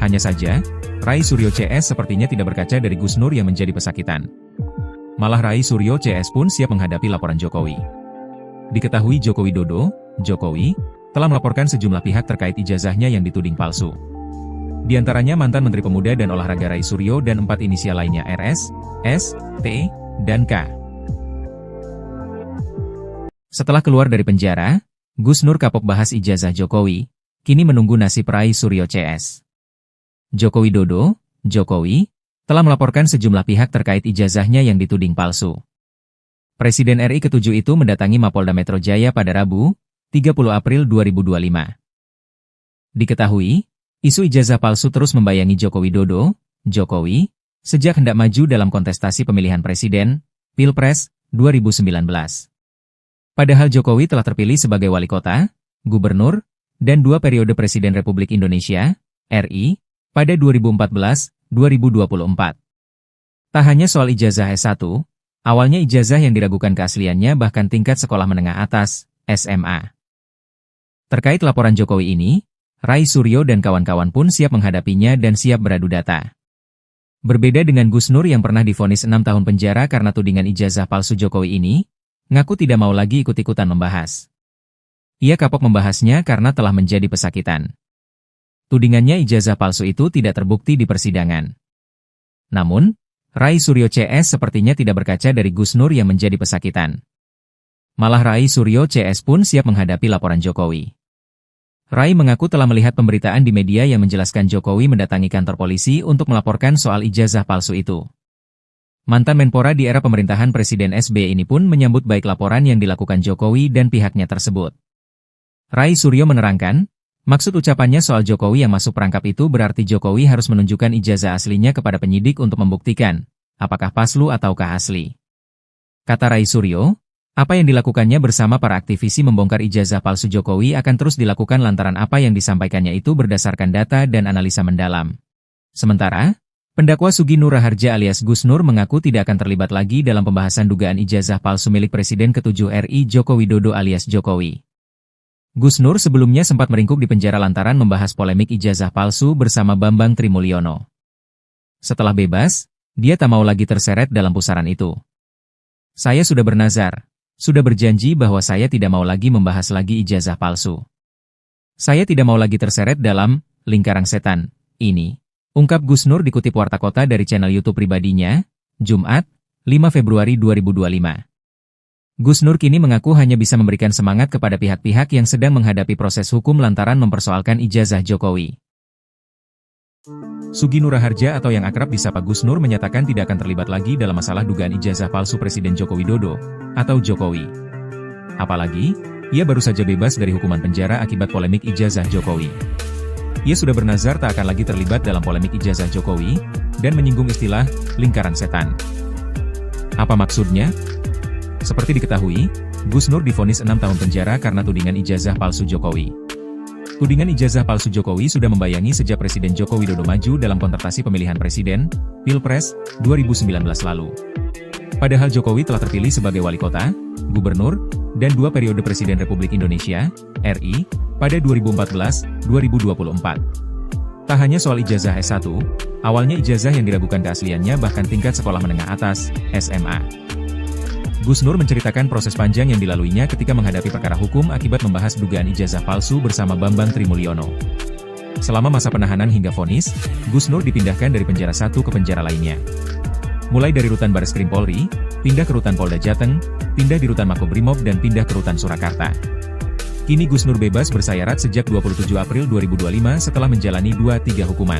Hanya saja, Rai Suryo CS sepertinya tidak berkaca dari Gus Nur yang menjadi pesakitan. Malah Rai Suryo CS pun siap menghadapi laporan Jokowi. Diketahui Joko Widodo, Jokowi, telah melaporkan sejumlah pihak terkait ijazahnya yang dituding palsu. Di antaranya mantan Menteri Pemuda dan Olahraga Rai Suryo dan 4 inisial lainnya RS, S, T, dan K. Setelah keluar dari penjara, Gus Nur kapok bahas ijazah Jokowi, kini menunggu nasib Rai Suryo CS. Joko Widodo, Jokowi, telah melaporkan sejumlah pihak terkait ijazahnya yang dituding palsu. Presiden RI ke-7 itu mendatangi Mapolda Metro Jaya pada Rabu, 30 April 2025. Diketahui, isu ijazah palsu terus membayangi Joko Widodo, Jokowi, sejak hendak maju dalam kontestasi pemilihan presiden, Pilpres, 2019. Padahal Jokowi telah terpilih sebagai wali kota, gubernur, dan 2 periode Presiden Republik Indonesia, RI, pada 2014-2024. Tak hanya soal ijazah S1, awalnya ijazah yang diragukan keasliannya bahkan tingkat sekolah menengah atas, SMA. Terkait laporan Jokowi ini, Rai Suryo dan kawan-kawan pun siap menghadapinya dan siap beradu data. Berbeda dengan Gus Nur yang pernah divonis 6 tahun penjara karena tudingan ijazah palsu Jokowi ini, ngaku tidak mau lagi ikut-ikutan membahas. Ia kapok membahasnya karena telah menjadi pesakitan. Tudingannya ijazah palsu itu tidak terbukti di persidangan. Namun, Rai Suryo CS sepertinya tidak berkaca dari Gus Nur yang menjadi pesakitan. Malah Rai Suryo CS pun siap menghadapi laporan Jokowi. Rai mengaku telah melihat pemberitaan di media yang menjelaskan Jokowi mendatangi kantor polisi untuk melaporkan soal ijazah palsu itu. Mantan Menpora di era pemerintahan Presiden SBY ini pun menyambut baik laporan yang dilakukan Jokowi dan pihaknya tersebut. Rai Suryo menerangkan, maksud ucapannya soal Jokowi yang masuk perangkap itu berarti Jokowi harus menunjukkan ijazah aslinya kepada penyidik untuk membuktikan, apakah palsu ataukah asli. Kata Rai Suryo, apa yang dilakukannya bersama para aktivisi membongkar ijazah palsu Jokowi akan terus dilakukan lantaran apa yang disampaikannya itu berdasarkan data dan analisa mendalam. Sementara, pendakwa Sugi Nur Raharja alias Gus Nur mengaku tidak akan terlibat lagi dalam pembahasan dugaan ijazah palsu milik Presiden ke-7 RI Joko Widodo alias Jokowi. Gus Nur sebelumnya sempat meringkuk di penjara lantaran membahas polemik ijazah palsu bersama Bambang Trimulyono. Setelah bebas, dia tak mau lagi terseret dalam pusaran itu. Saya sudah bernazar, sudah berjanji bahwa saya tidak mau lagi membahas lagi ijazah palsu. Saya tidak mau lagi terseret dalam lingkaran setan ini, ungkap Gus Nur dikutip Warta Kota dari channel YouTube pribadinya, Jumat, 5 Februari 2025. Gus Nur kini mengaku hanya bisa memberikan semangat kepada pihak-pihak yang sedang menghadapi proses hukum lantaran mempersoalkan ijazah Jokowi. Sugi Nur Raharja atau yang akrab disapa Gus Nur menyatakan tidak akan terlibat lagi dalam masalah dugaan ijazah palsu Presiden Joko Widodo atau Jokowi. Apalagi, ia baru saja bebas dari hukuman penjara akibat polemik ijazah Jokowi. Ia sudah bernazar tak akan lagi terlibat dalam polemik ijazah Jokowi dan menyinggung istilah lingkaran setan. Apa maksudnya? Seperti diketahui, Gus Nur divonis 6 tahun penjara karena tudingan ijazah palsu Jokowi. Tudingan ijazah palsu Jokowi sudah membayangi sejak Presiden Joko Widodo maju dalam kontestasi pemilihan presiden, Pilpres, 2019 lalu. Padahal Jokowi telah terpilih sebagai wali kota, gubernur, dan 2 periode Presiden Republik Indonesia, RI, pada 2014-2024. Tak hanya soal ijazah S1, awalnya ijazah yang diragukan keasliannya bahkan tingkat sekolah menengah atas, SMA. Gus Nur menceritakan proses panjang yang dilaluinya ketika menghadapi perkara hukum akibat membahas dugaan ijazah palsu bersama Bambang Trimulyono. Selama masa penahanan hingga vonis, Gus Nur dipindahkan dari penjara satu ke penjara lainnya. Mulai dari rutan Bareskrim Polri, pindah ke rutan Polda Jateng, pindah di rutan Makobrimob dan pindah ke rutan Surakarta. Kini Gus Nur bebas bersyarat sejak 27 April 2025 setelah menjalani 2-3 hukuman.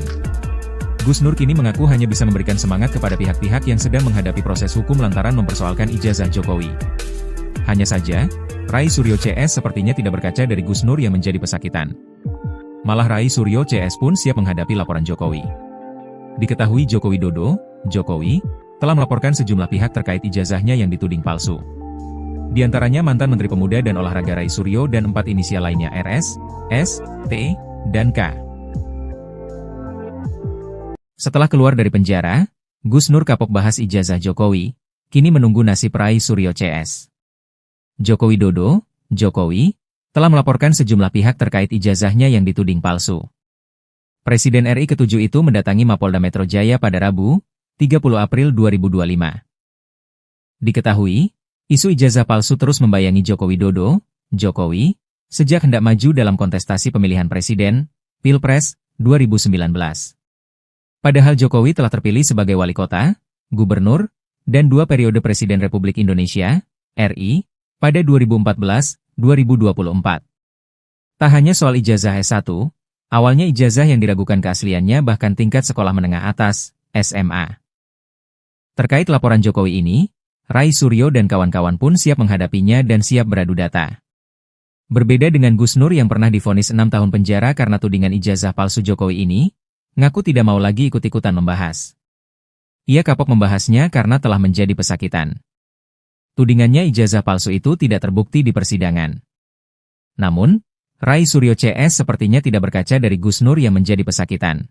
Gus Nur kini mengaku hanya bisa memberikan semangat kepada pihak-pihak yang sedang menghadapi proses hukum lantaran mempersoalkan ijazah Jokowi. Hanya saja, Rai Suryo CS sepertinya tidak berkaca dari Gus Nur yang menjadi pesakitan. Malah Rai Suryo CS pun siap menghadapi laporan Jokowi. Diketahui Joko Widodo, Jokowi, telah melaporkan sejumlah pihak terkait ijazahnya yang dituding palsu. Di antaranya mantan Menteri Pemuda dan Olahraga Rai Suryo dan 4 inisial lainnya RS, S, T, dan K. Setelah keluar dari penjara, Gus Nur kapok bahas ijazah Jokowi, kini menunggu nasib Rai Suryo CS. Joko Widodo, Jokowi, telah melaporkan sejumlah pihak terkait ijazahnya yang dituding palsu. Presiden RI ke-7 itu mendatangi Mapolda Metro Jaya pada Rabu, 30 April 2025. Diketahui, isu ijazah palsu terus membayangi Joko Widodo, Jokowi, sejak hendak maju dalam kontestasi pemilihan presiden, Pilpres, 2019. Padahal Jokowi telah terpilih sebagai wali kota, gubernur, dan 2 periode Presiden Republik Indonesia, RI, pada 2014-2024. Tak hanya soal ijazah S1, awalnya ijazah yang diragukan keasliannya bahkan tingkat sekolah menengah atas, SMA. Terkait laporan Jokowi ini, Rai Suryo dan kawan-kawan pun siap menghadapinya dan siap beradu data. Berbeda dengan Gus Nur yang pernah divonis 6 tahun penjara karena tudingan ijazah palsu Jokowi ini, ngaku tidak mau lagi ikut-ikutan membahas. Ia kapok membahasnya karena telah menjadi pesakitan. Tudingannya ijazah palsu itu tidak terbukti di persidangan. Namun, Rai Suryo CS sepertinya tidak berkaca dari Gus Nur yang menjadi pesakitan.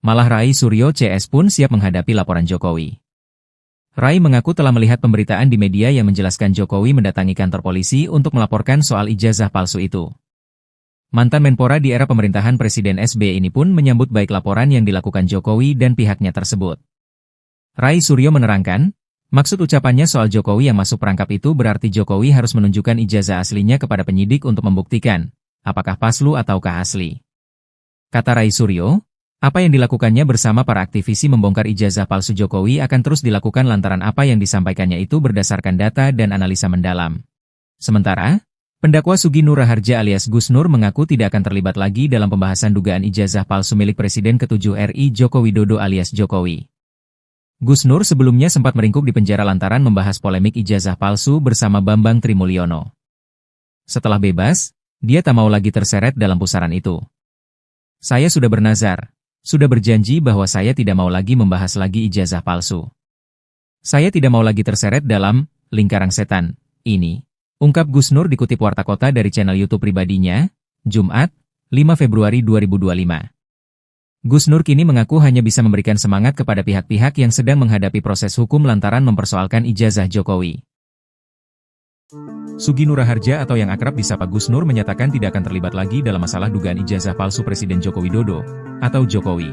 Malah Rai Suryo CS pun siap menghadapi laporan Jokowi. Rai mengaku telah melihat pemberitaan di media yang menjelaskan Jokowi mendatangi kantor polisi untuk melaporkan soal ijazah palsu itu. Mantan Menpora di era pemerintahan Presiden SBY ini pun menyambut baik laporan yang dilakukan Jokowi dan pihaknya tersebut. Rai Suryo menerangkan, maksud ucapannya soal Jokowi yang masuk perangkap itu berarti Jokowi harus menunjukkan ijazah aslinya kepada penyidik untuk membuktikan, apakah palsu ataukah asli. Kata Rai Suryo, apa yang dilakukannya bersama para aktivisi membongkar ijazah palsu Jokowi akan terus dilakukan lantaran apa yang disampaikannya itu berdasarkan data dan analisa mendalam. Sementara, pendakwa Sugi Nur Raharja alias Gus Nur mengaku tidak akan terlibat lagi dalam pembahasan dugaan ijazah palsu milik Presiden ke-7 RI Joko Widodo alias Jokowi. Gus Nur sebelumnya sempat meringkuk di penjara lantaran membahas polemik ijazah palsu bersama Bambang Trimulyono. Setelah bebas, dia tak mau lagi terseret dalam pusaran itu. Saya sudah bernazar, sudah berjanji bahwa saya tidak mau lagi membahas lagi ijazah palsu. Saya tidak mau lagi terseret dalam lingkaran setan ini, ungkap Gus Nur dikutip Warta Kota dari channel YouTube pribadinya, Jumat, 5 Februari 2025. Gus Nur kini mengaku hanya bisa memberikan semangat kepada pihak-pihak yang sedang menghadapi proses hukum lantaran mempersoalkan ijazah Jokowi. Sugi Nur Raharja atau yang akrab disapa Gus Nur menyatakan tidak akan terlibat lagi dalam masalah dugaan ijazah palsu Presiden Joko Widodo atau Jokowi.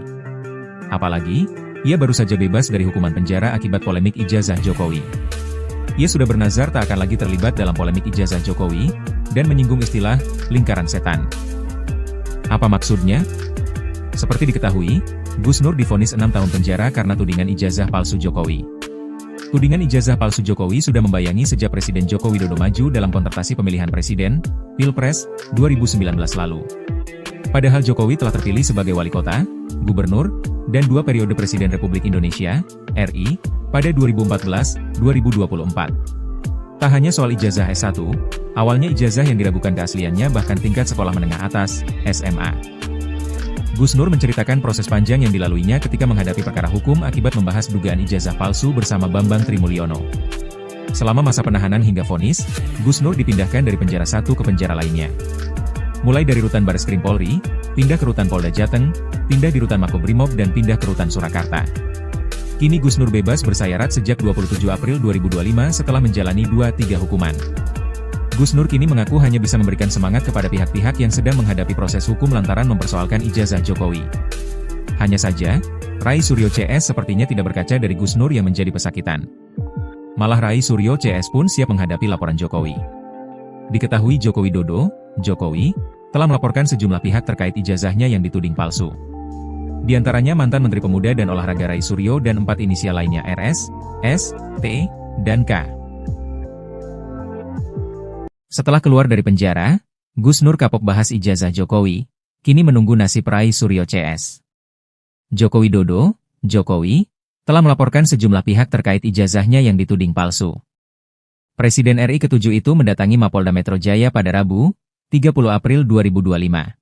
Apalagi, ia baru saja bebas dari hukuman penjara akibat polemik ijazah Jokowi. Ia sudah bernazar tak akan lagi terlibat dalam polemik ijazah Jokowi dan menyinggung istilah lingkaran setan. Apa maksudnya? Seperti diketahui, Gus Nur divonis 6 tahun penjara karena tudingan ijazah palsu Jokowi. Tudingan ijazah palsu Jokowi sudah membayangi sejak Presiden Joko Widodo maju dalam kontestasi pemilihan presiden, Pilpres, 2019 lalu. Padahal Jokowi telah terpilih sebagai wali kota, gubernur, dan 2 periode Presiden Republik Indonesia, RI, pada 2014-2024. Tak hanya soal ijazah S1, awalnya ijazah yang diragukan keasliannya bahkan tingkat sekolah menengah atas, SMA. Gus Nur menceritakan proses panjang yang dilaluinya ketika menghadapi perkara hukum akibat membahas dugaan ijazah palsu bersama Bambang Trimulyono. Selama masa penahanan hingga vonis, Gus Nur dipindahkan dari penjara satu ke penjara lainnya. Mulai dari rutan Bareskrim Polri, pindah ke rutan Polda Jateng, pindah di rutan Makobrimob dan pindah ke rutan Surakarta. Kini Gus Nur bebas bersyarat sejak 27 April 2025 setelah menjalani 2-3 hukuman. Gus Nur kini mengaku hanya bisa memberikan semangat kepada pihak-pihak yang sedang menghadapi proses hukum lantaran mempersoalkan ijazah Jokowi. Hanya saja, Rai Suryo CS sepertinya tidak berkaca dari Gus Nur yang menjadi pesakitan. Malah Rai Suryo CS pun siap menghadapi laporan Jokowi. Diketahui Joko Widodo, Jokowi, telah melaporkan sejumlah pihak terkait ijazahnya yang dituding palsu. Di antaranya mantan Menteri Pemuda dan Olahraga Rai Suryo dan 4 inisial lainnya RS, S, T, dan K. Setelah keluar dari penjara, Gus Nur kapok bahas ijazah Jokowi, kini menunggu nasib Rai Suryo CS. Joko Widodo, Jokowi, telah melaporkan sejumlah pihak terkait ijazahnya yang dituding palsu. Presiden RI ke-7 itu mendatangi Mapolda Metro Jaya pada Rabu, 30 April 2025.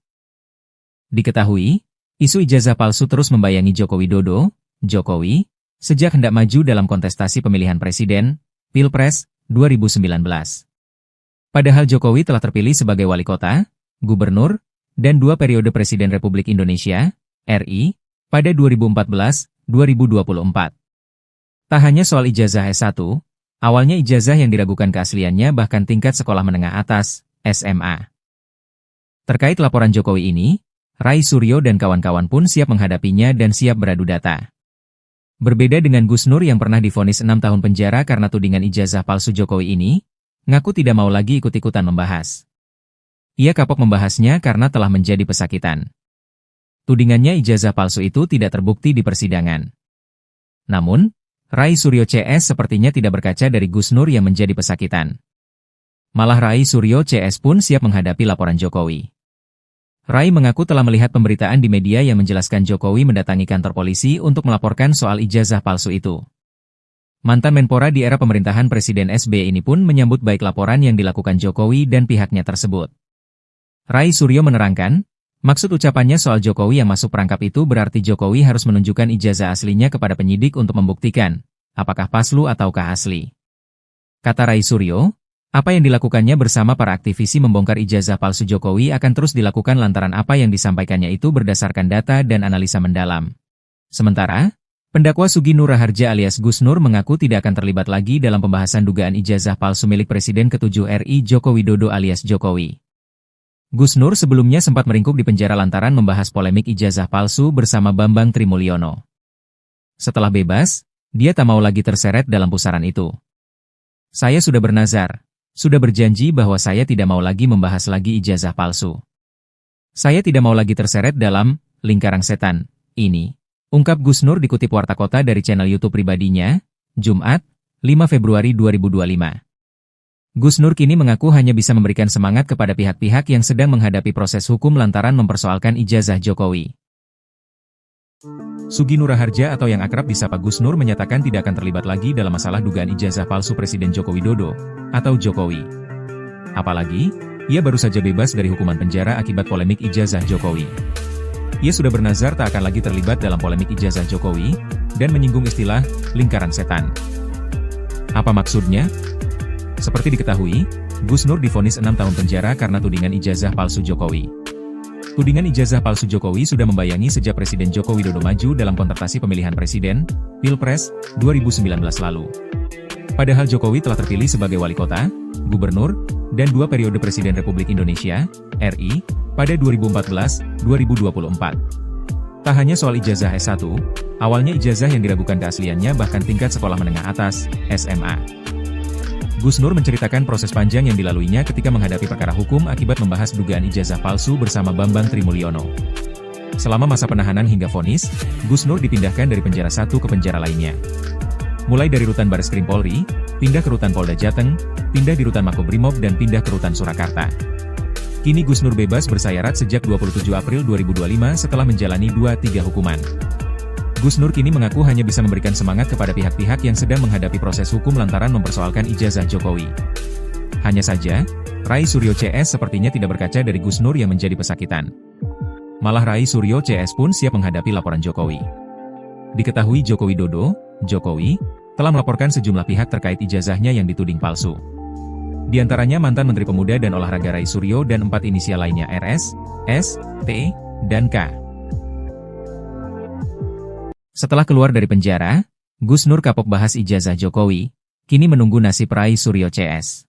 Diketahui, isu ijazah palsu terus membayangi Joko Widodo, Jokowi, sejak hendak maju dalam kontestasi pemilihan presiden, Pilpres, 2019. Padahal Jokowi telah terpilih sebagai wali kota, gubernur, dan 2 periode Presiden Republik Indonesia, RI, pada 2014-2024. Tak hanya soal ijazah S1, awalnya ijazah yang diragukan keasliannya bahkan tingkat sekolah menengah atas, SMA. Terkait laporan Jokowi ini, Rai Suryo dan kawan-kawan pun siap menghadapinya dan siap beradu data. Berbeda dengan Gus Nur yang pernah divonis 6 tahun penjara karena tudingan ijazah palsu Jokowi ini, ngaku tidak mau lagi ikut-ikutan membahas. Ia kapok membahasnya karena telah menjadi pesakitan. Tudingannya ijazah palsu itu tidak terbukti di persidangan. Namun, Rai Suryo CS sepertinya tidak berkaca dari Gus Nur yang menjadi pesakitan. Malah Rai Suryo CS pun siap menghadapi laporan Jokowi. Rai mengaku telah melihat pemberitaan di media yang menjelaskan Jokowi mendatangi kantor polisi untuk melaporkan soal ijazah palsu itu. Mantan Menpora di era pemerintahan Presiden SBY ini pun menyambut baik laporan yang dilakukan Jokowi dan pihaknya tersebut. Rai Suryo menerangkan, maksud ucapannya soal Jokowi yang masuk perangkap itu berarti Jokowi harus menunjukkan ijazah aslinya kepada penyidik untuk membuktikan, apakah palsu ataukah asli. Kata Rai Suryo, apa yang dilakukannya bersama para aktivisi membongkar ijazah palsu Jokowi akan terus dilakukan lantaran apa yang disampaikannya itu berdasarkan data dan analisa mendalam. Sementara, pendakwa Sugi Nur Raharja alias Gus Nur mengaku tidak akan terlibat lagi dalam pembahasan dugaan ijazah palsu milik Presiden ke-7 RI Joko Widodo alias Jokowi. Gus Nur sebelumnya sempat meringkuk di penjara lantaran membahas polemik ijazah palsu bersama Bambang Trimulyono. Setelah bebas, dia tak mau lagi terseret dalam pusaran itu. Saya sudah bernazar, sudah berjanji bahwa saya tidak mau lagi membahas lagi ijazah palsu. Saya tidak mau lagi terseret dalam lingkaran setan ini. Ungkap Gus Nur dikutip Warta Kota dari channel YouTube pribadinya, Jumat, 5 Februari 2025. Gus Nur kini mengaku hanya bisa memberikan semangat kepada pihak-pihak yang sedang menghadapi proses hukum lantaran mempersoalkan ijazah Jokowi. Sugi Nur Raharja atau yang akrab disapa Gus Nur menyatakan tidak akan terlibat lagi dalam masalah dugaan ijazah palsu Presiden Joko Widodo, atau Jokowi. Apalagi, ia baru saja bebas dari hukuman penjara akibat polemik ijazah Jokowi. Ia sudah bernazar tak akan lagi terlibat dalam polemik ijazah Jokowi, dan menyinggung istilah, lingkaran setan. Apa maksudnya? Seperti diketahui, Gus Nur divonis 6 tahun penjara karena tudingan ijazah palsu Jokowi. Tudingan ijazah palsu Jokowi sudah membayangi sejak Presiden Joko Widodo maju dalam kontestasi pemilihan presiden, Pilpres, 2019 lalu. Padahal Jokowi telah terpilih sebagai wali kota, gubernur, dan 2 periode Presiden Republik Indonesia, RI, pada 2014-2024. Tak hanya soal ijazah S1, awalnya ijazah yang diragukan keasliannya bahkan tingkat sekolah menengah atas, SMA. Gus Nur menceritakan proses panjang yang dilaluinya ketika menghadapi perkara hukum akibat membahas dugaan ijazah palsu bersama Bambang Trimulyono. Selama masa penahanan hingga vonis, Gus Nur dipindahkan dari penjara satu ke penjara lainnya. Mulai dari rutan Bareskrim Polri, pindah ke rutan Polda Jateng, pindah di rutan Makobrimob dan pindah ke rutan Surakarta. Kini Gus Nur bebas bersayarat sejak 27 April 2025 setelah menjalani 2-3 hukuman. Gus Nur kini mengaku hanya bisa memberikan semangat kepada pihak-pihak yang sedang menghadapi proses hukum lantaran mempersoalkan ijazah Jokowi. Hanya saja, Rai Suryo CS sepertinya tidak berkaca dari Gus Nur yang menjadi pesakitan. Malah Rai Suryo CS pun siap menghadapi laporan Jokowi. Diketahui Joko Widodo, Jokowi, telah melaporkan sejumlah pihak terkait ijazahnya yang dituding palsu. Di antaranya mantan Menteri Pemuda dan Olahraga Rai Suryo dan 4 inisial lainnya RS, S, T, dan K. Setelah keluar dari penjara, Gus Nur kapok bahas ijazah Jokowi, kini menunggu nasib Rai Suryo CS.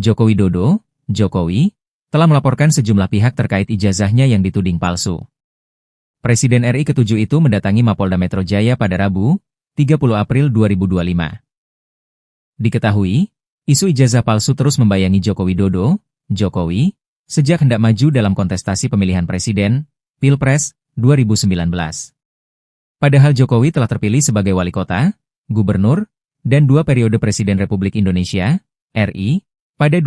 Joko Widodo, Jokowi, telah melaporkan sejumlah pihak terkait ijazahnya yang dituding palsu. Presiden RI ke-7 itu mendatangi Mapolda Metro Jaya pada Rabu, 30 April 2025. Diketahui, isu ijazah palsu terus membayangi Joko Widodo, Jokowi, sejak hendak maju dalam kontestasi pemilihan presiden, Pilpres, 2019. Padahal Jokowi telah terpilih sebagai wali kota, gubernur, dan 2 periode Presiden Republik Indonesia, RI, pada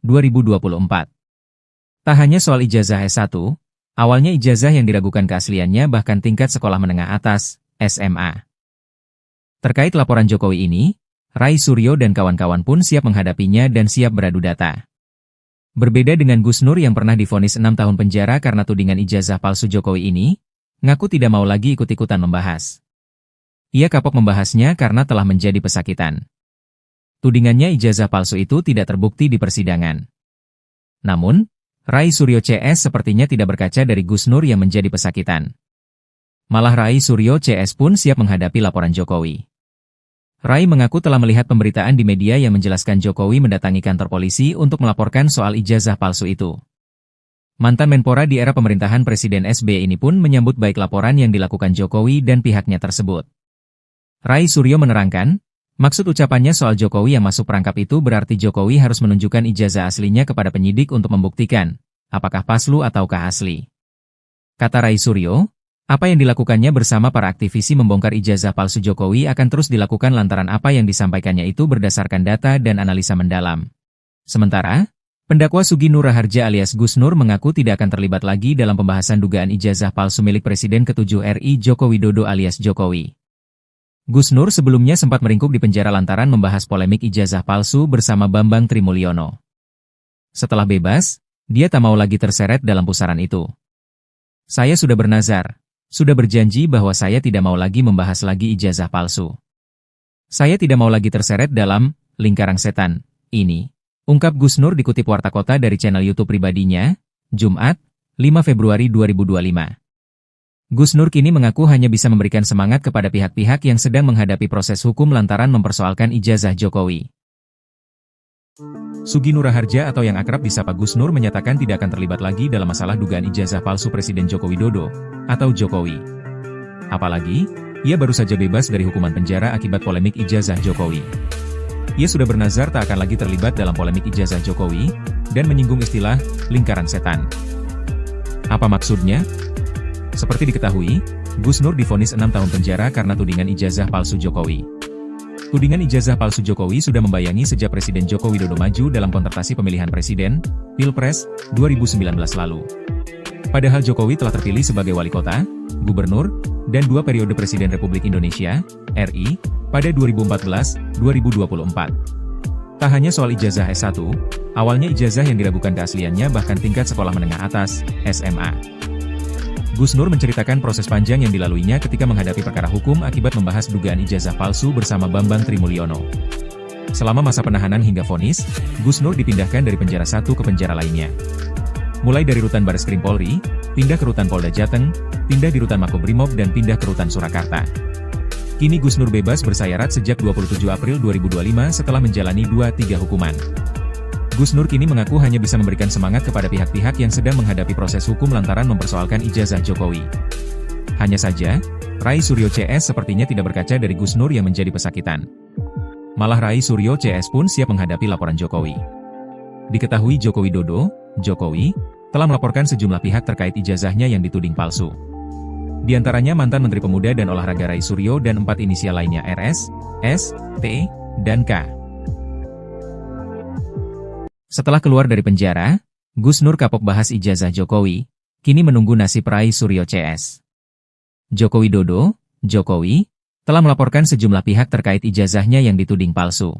2024. Tak hanya soal ijazah S1, awalnya ijazah yang diragukan keasliannya bahkan tingkat sekolah menengah atas, SMA. Terkait laporan Jokowi ini, Rai Suryo dan kawan-kawan pun siap menghadapinya dan siap beradu data. Berbeda dengan Gus Nur yang pernah divonis 6 tahun penjara karena tudingan ijazah palsu Jokowi ini, ngaku tidak mau lagi ikut-ikutan membahas. Ia kapok membahasnya karena telah menjadi pesakitan. Tudingannya ijazah palsu itu tidak terbukti di persidangan. Namun, Rai Suryo CS sepertinya tidak berkaca dari Gus Nur yang menjadi pesakitan. Malah Rai Suryo CS pun siap menghadapi laporan Jokowi. Rai mengaku telah melihat pemberitaan di media yang menjelaskan Jokowi mendatangi kantor polisi untuk melaporkan soal ijazah palsu itu. Mantan Menpora di era pemerintahan Presiden SBY ini pun menyambut baik laporan yang dilakukan Jokowi dan pihaknya tersebut. Rai Suryo menerangkan, maksud ucapannya soal Jokowi yang masuk perangkap itu berarti Jokowi harus menunjukkan ijazah aslinya kepada penyidik untuk membuktikan, apakah palsu ataukah asli. Kata Rai Suryo, apa yang dilakukannya bersama para aktivisi membongkar ijazah palsu Jokowi akan terus dilakukan lantaran apa yang disampaikannya itu berdasarkan data dan analisa mendalam. Sementara, pendakwa Sugi Nur Raharja alias Gus Nur mengaku tidak akan terlibat lagi dalam pembahasan dugaan ijazah palsu milik Presiden ke-7 RI Joko Widodo alias Jokowi. Gus Nur sebelumnya sempat meringkuk di penjara lantaran membahas polemik ijazah palsu bersama Bambang Trimulyono. Setelah bebas, dia tak mau lagi terseret dalam pusaran itu. Saya sudah bernazar, sudah berjanji bahwa saya tidak mau lagi membahas lagi ijazah palsu. Saya tidak mau lagi terseret dalam lingkaran setan ini, ungkap Gus Nur dikutip Warta Kota dari channel YouTube pribadinya, Jumat, 5 Februari 2025. Gus Nur kini mengaku hanya bisa memberikan semangat kepada pihak-pihak yang sedang menghadapi proses hukum lantaran mempersoalkan ijazah Jokowi. Sugi Nur Raharja atau yang akrab disapa Gus Nur menyatakan tidak akan terlibat lagi dalam masalah dugaan ijazah palsu Presiden Joko Widodo atau Jokowi. Apalagi, ia baru saja bebas dari hukuman penjara akibat polemik ijazah Jokowi. Ia sudah bernazar tak akan lagi terlibat dalam polemik ijazah Jokowi dan menyinggung istilah lingkaran setan. Apa maksudnya? Seperti diketahui, Gus Nur divonis 6 tahun penjara karena tudingan ijazah palsu Jokowi. Tudingan ijazah palsu Jokowi sudah membayangi sejak Presiden Joko Widodo maju dalam kontestasi pemilihan presiden, Pilpres, 2019 lalu. Padahal Jokowi telah terpilih sebagai wali kota, gubernur, dan 2 periode Presiden Republik Indonesia, RI, pada 2014-2024. Tak hanya soal ijazah S1, awalnya ijazah yang diragukan keasliannya bahkan tingkat sekolah menengah atas, SMA. Gus Nur menceritakan proses panjang yang dilaluinya ketika menghadapi perkara hukum akibat membahas dugaan ijazah palsu bersama Bambang Trimulyono. Selama masa penahanan hingga vonis, Gus Nur dipindahkan dari penjara satu ke penjara lainnya. Mulai dari rutan Bareskrim Polri, pindah ke rutan Polda Jateng, pindah di rutan Makobrimob dan pindah ke rutan Surakarta. Kini Gus Nur bebas bersayarat sejak 27 April 2025 setelah menjalani 2-3 hukuman. Gus Nur kini mengaku hanya bisa memberikan semangat kepada pihak-pihak yang sedang menghadapi proses hukum lantaran mempersoalkan ijazah Jokowi. Hanya saja, Rai Suryo CS sepertinya tidak berkaca dari Gus Nur yang menjadi pesakitan. Malah Rai Suryo CS pun siap menghadapi laporan Jokowi. Diketahui Joko Widodo, Jokowi, telah melaporkan sejumlah pihak terkait ijazahnya yang dituding palsu. Di antaranya mantan Menteri Pemuda dan Olahraga Rai Suryo dan 4 inisial lainnya RS, S, T, dan K. Setelah keluar dari penjara, Gus Nur kapok bahas ijazah Jokowi, kini menunggu nasib Rai Suryo CS. Joko Widodo, Jokowi, telah melaporkan sejumlah pihak terkait ijazahnya yang dituding palsu.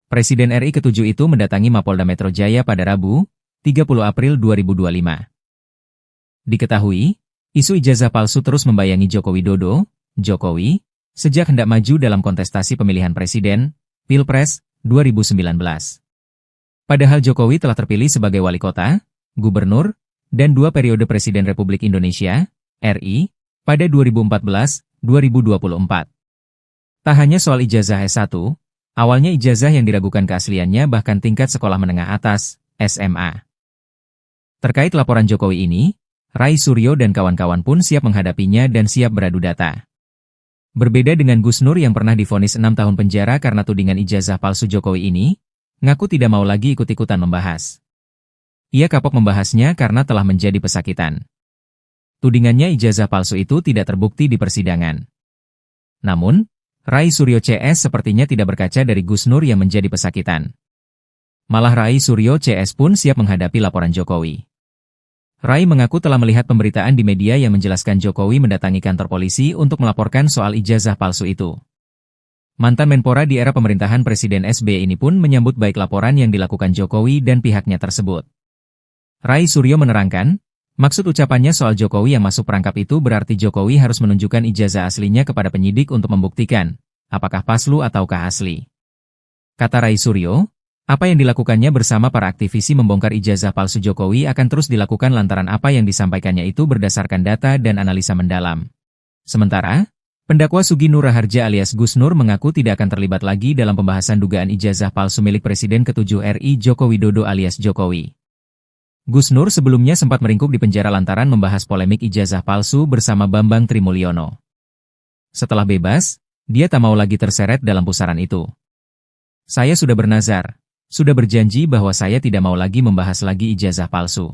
Presiden RI ke-7 itu mendatangi Mapolda Metro Jaya pada Rabu, 30 April 2025. Diketahui, isu ijazah palsu terus membayangi Joko Widodo, Jokowi, sejak hendak maju dalam kontestasi pemilihan presiden, Pilpres, 2019. Padahal Jokowi telah terpilih sebagai wali kota, gubernur, dan 2 periode Presiden Republik Indonesia, RI, pada 2014-2024. Tak hanya soal ijazah S1, awalnya ijazah yang diragukan keasliannya bahkan tingkat sekolah menengah atas, SMA. Terkait laporan Jokowi ini, Rai Suryo dan kawan-kawan pun siap menghadapinya dan siap beradu data. Berbeda dengan Gus Nur yang pernah divonis 6 tahun penjara karena tudingan ijazah palsu Jokowi ini, ngaku tidak mau lagi ikut-ikutan membahas. Ia kapok membahasnya karena telah menjadi pesakitan. Tudingannya ijazah palsu itu tidak terbukti di persidangan. Namun, Rai Suryo CS sepertinya tidak berkaca dari Gus Nur yang menjadi pesakitan. Malah Rai Suryo CS pun siap menghadapi laporan Jokowi. Rai mengaku telah melihat pemberitaan di media yang menjelaskan Jokowi mendatangi kantor polisi untuk melaporkan soal ijazah palsu itu. Mantan Menpora di era pemerintahan Presiden SBY ini pun menyambut baik laporan yang dilakukan Jokowi dan pihaknya tersebut. Rai Suryo menerangkan, maksud ucapannya soal Jokowi yang masuk perangkap itu berarti Jokowi harus menunjukkan ijazah aslinya kepada penyidik untuk membuktikan, apakah palsu ataukah asli. Kata Rai Suryo, apa yang dilakukannya bersama para aktivisi membongkar ijazah palsu Jokowi akan terus dilakukan lantaran apa yang disampaikannya itu berdasarkan data dan analisa mendalam. Sementara, pendakwa Sugi Nur Raharja alias Gus Nur mengaku tidak akan terlibat lagi dalam pembahasan dugaan ijazah palsu milik Presiden ke-7 RI Joko Widodo alias Jokowi. Gus Nur sebelumnya sempat meringkuk di penjara lantaran membahas polemik ijazah palsu bersama Bambang Trimulyono. Setelah bebas, dia tak mau lagi terseret dalam pusaran itu. Saya sudah bernazar. Sudah berjanji bahwa saya tidak mau lagi membahas lagi ijazah palsu.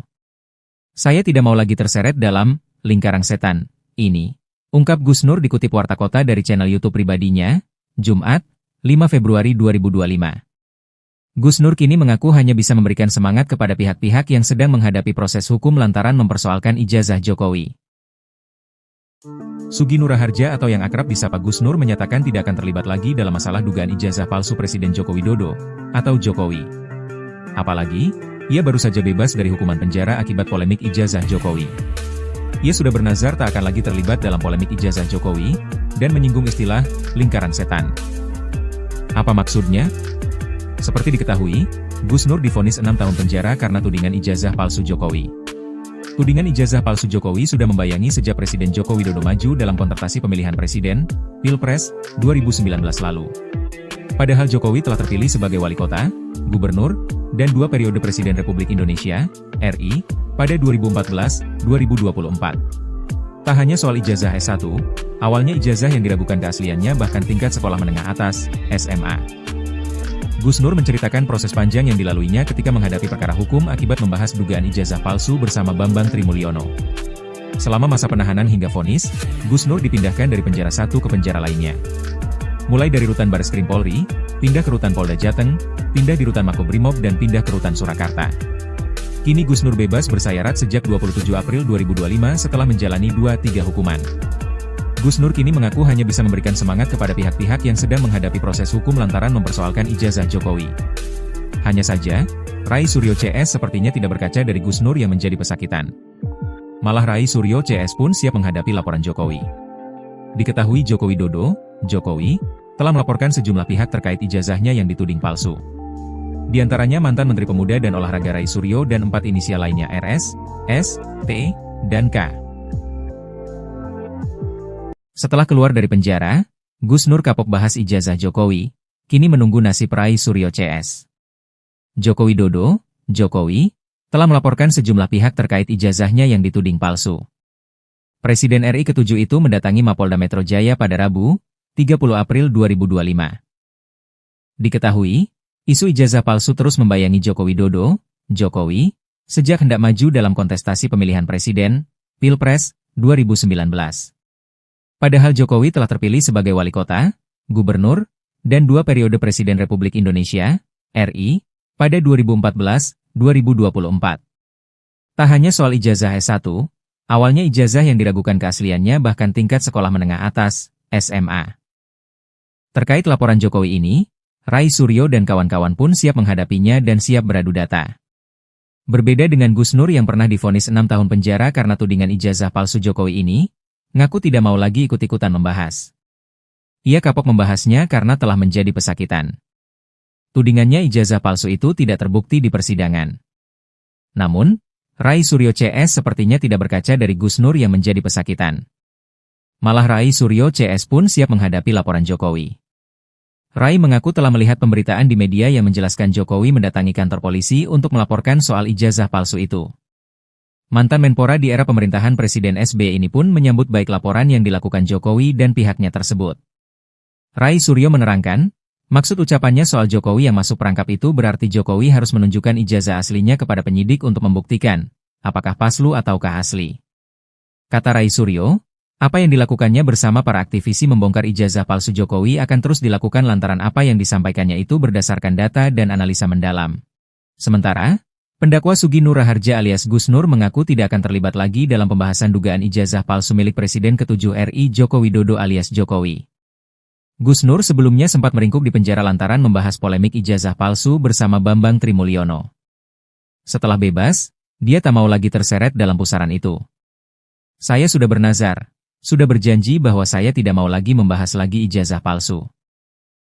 Saya tidak mau lagi terseret dalam lingkaran setan ini, ungkap Gus Nur dikutip Warta Kota dari channel YouTube pribadinya, Jumat, 5 Februari 2025. Gus Nur kini mengaku hanya bisa memberikan semangat kepada pihak-pihak yang sedang menghadapi proses hukum lantaran mempersoalkan ijazah Jokowi. Sugi Nur Raharja atau yang akrab disapa Gus Nur menyatakan tidak akan terlibat lagi dalam masalah dugaan ijazah palsu Presiden Joko Widodo atau Jokowi. Apalagi, ia baru saja bebas dari hukuman penjara akibat polemik ijazah Jokowi. Ia sudah bernazar tak akan lagi terlibat dalam polemik ijazah Jokowi dan menyinggung istilah lingkaran setan. Apa maksudnya? Seperti diketahui, Gus Nur divonis 6 tahun penjara karena tudingan ijazah palsu Jokowi. Tudingan ijazah palsu Jokowi sudah membayangi sejak Presiden Joko Widodo maju dalam kontestasi pemilihan presiden, Pilpres, 2019 lalu. Padahal Jokowi telah terpilih sebagai wali kota, gubernur, dan 2 periode Presiden Republik Indonesia, RI, pada 2014-2024. Tak hanya soal ijazah S1, awalnya ijazah yang diragukan keasliannya bahkan tingkat sekolah menengah atas, SMA. Gus Nur menceritakan proses panjang yang dilaluinya ketika menghadapi perkara hukum akibat membahas dugaan ijazah palsu bersama Bambang Trimulyono. Selama masa penahanan hingga vonis, Gus Nur dipindahkan dari penjara satu ke penjara lainnya. Mulai dari rutan Bareskrim Polri, pindah ke rutan Polda Jateng, pindah di rutan Makobrimob dan pindah ke rutan Surakarta. Kini Gus Nur bebas bersayarat sejak 27 April 2025 setelah menjalani 2-3 hukuman. Gus Nur kini mengaku hanya bisa memberikan semangat kepada pihak-pihak yang sedang menghadapi proses hukum lantaran mempersoalkan ijazah Jokowi. Hanya saja, Rai Suryo CS sepertinya tidak berkaca dari Gus Nur yang menjadi pesakitan. Malah Rai Suryo CS pun siap menghadapi laporan Jokowi. Diketahui Joko Widodo, Jokowi, telah melaporkan sejumlah pihak terkait ijazahnya yang dituding palsu. Di antaranya mantan Menteri Pemuda dan Olahraga Rai Suryo dan 4 inisial lainnya RS, S, T, dan K. Setelah keluar dari penjara, Gus Nur kapok bahas ijazah Jokowi, kini menunggu nasib Rai Suryo CS. Joko Widodo, Jokowi, telah melaporkan sejumlah pihak terkait ijazahnya yang dituding palsu. Presiden RI ke-7 itu mendatangi Mapolda Metro Jaya pada Rabu, 30 April 2025. Diketahui, isu ijazah palsu terus membayangi Joko Widodo, Jokowi, sejak hendak maju dalam kontestasi pemilihan presiden, Pilpres, 2019. Padahal Jokowi telah terpilih sebagai wali kota, gubernur, dan 2 periode Presiden Republik Indonesia, RI, pada 2014-2024. Tak hanya soal ijazah S1, awalnya ijazah yang diragukan keasliannya bahkan tingkat sekolah menengah atas, SMA. Terkait laporan Jokowi ini, Rai Suryo dan kawan-kawan pun siap menghadapinya dan siap beradu data. Berbeda dengan Gus Nur yang pernah divonis 6 tahun penjara karena tudingan ijazah palsu Jokowi ini, ngaku tidak mau lagi ikut-ikutan membahas. Ia kapok membahasnya karena telah menjadi pesakitan. Tudingannya ijazah palsu itu tidak terbukti di persidangan. Namun, Rai Suryo CS sepertinya tidak berkaca dari Gus Nur yang menjadi pesakitan. Malah Rai Suryo CS pun siap menghadapi laporan Jokowi. Rai mengaku telah melihat pemberitaan di media yang menjelaskan Jokowi mendatangi kantor polisi untuk melaporkan soal ijazah palsu itu. Mantan Menpora di era pemerintahan Presiden SBY ini pun menyambut baik laporan yang dilakukan Jokowi dan pihaknya tersebut. Rai Suryo menerangkan, maksud ucapannya soal Jokowi yang masuk perangkap itu berarti Jokowi harus menunjukkan ijazah aslinya kepada penyidik untuk membuktikan, apakah palsu ataukah asli. Kata Rai Suryo, apa yang dilakukannya bersama para aktivisi membongkar ijazah palsu Jokowi akan terus dilakukan lantaran apa yang disampaikannya itu berdasarkan data dan analisa mendalam. Sementara, pendakwa Sugi Nur Raharja alias Gus Nur mengaku tidak akan terlibat lagi dalam pembahasan dugaan ijazah palsu milik Presiden ke-7 RI Joko Widodo alias Jokowi. Gus Nur sebelumnya sempat meringkuk di penjara lantaran membahas polemik ijazah palsu bersama Bambang Trimulyono. Setelah bebas, dia tak mau lagi terseret dalam pusaran itu. Saya sudah bernazar, sudah berjanji bahwa saya tidak mau lagi membahas lagi ijazah palsu.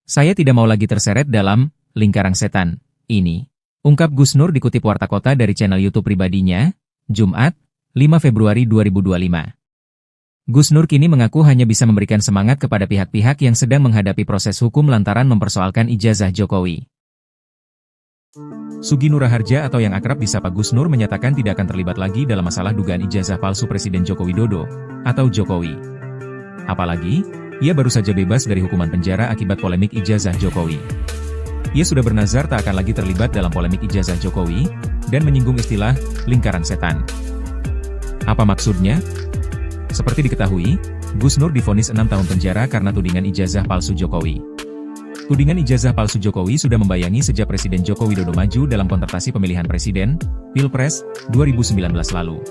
Saya tidak mau lagi terseret dalam lingkaran setan ini, ungkap Gus Nur dikutip Warta Kota dari channel YouTube pribadinya, Jumat, 5 Februari 2025. Gus Nur kini mengaku hanya bisa memberikan semangat kepada pihak-pihak yang sedang menghadapi proses hukum lantaran mempersoalkan ijazah Jokowi. Sugi Nur Raharja atau yang akrab disapa Gus Nur menyatakan tidak akan terlibat lagi dalam masalah dugaan ijazah palsu Presiden Joko Widodo atau Jokowi. Apalagi, ia baru saja bebas dari hukuman penjara akibat polemik ijazah Jokowi. Ia sudah bernazar tak akan lagi terlibat dalam polemik ijazah Jokowi dan menyinggung istilah lingkaran setan. Apa maksudnya? Seperti diketahui, Gus Nur divonis 6 tahun penjara karena tudingan ijazah palsu Jokowi. Tudingan ijazah palsu Jokowi sudah membayangi sejak Presiden Joko Widodo maju dalam kontestasi pemilihan presiden, Pilpres, 2019 lalu.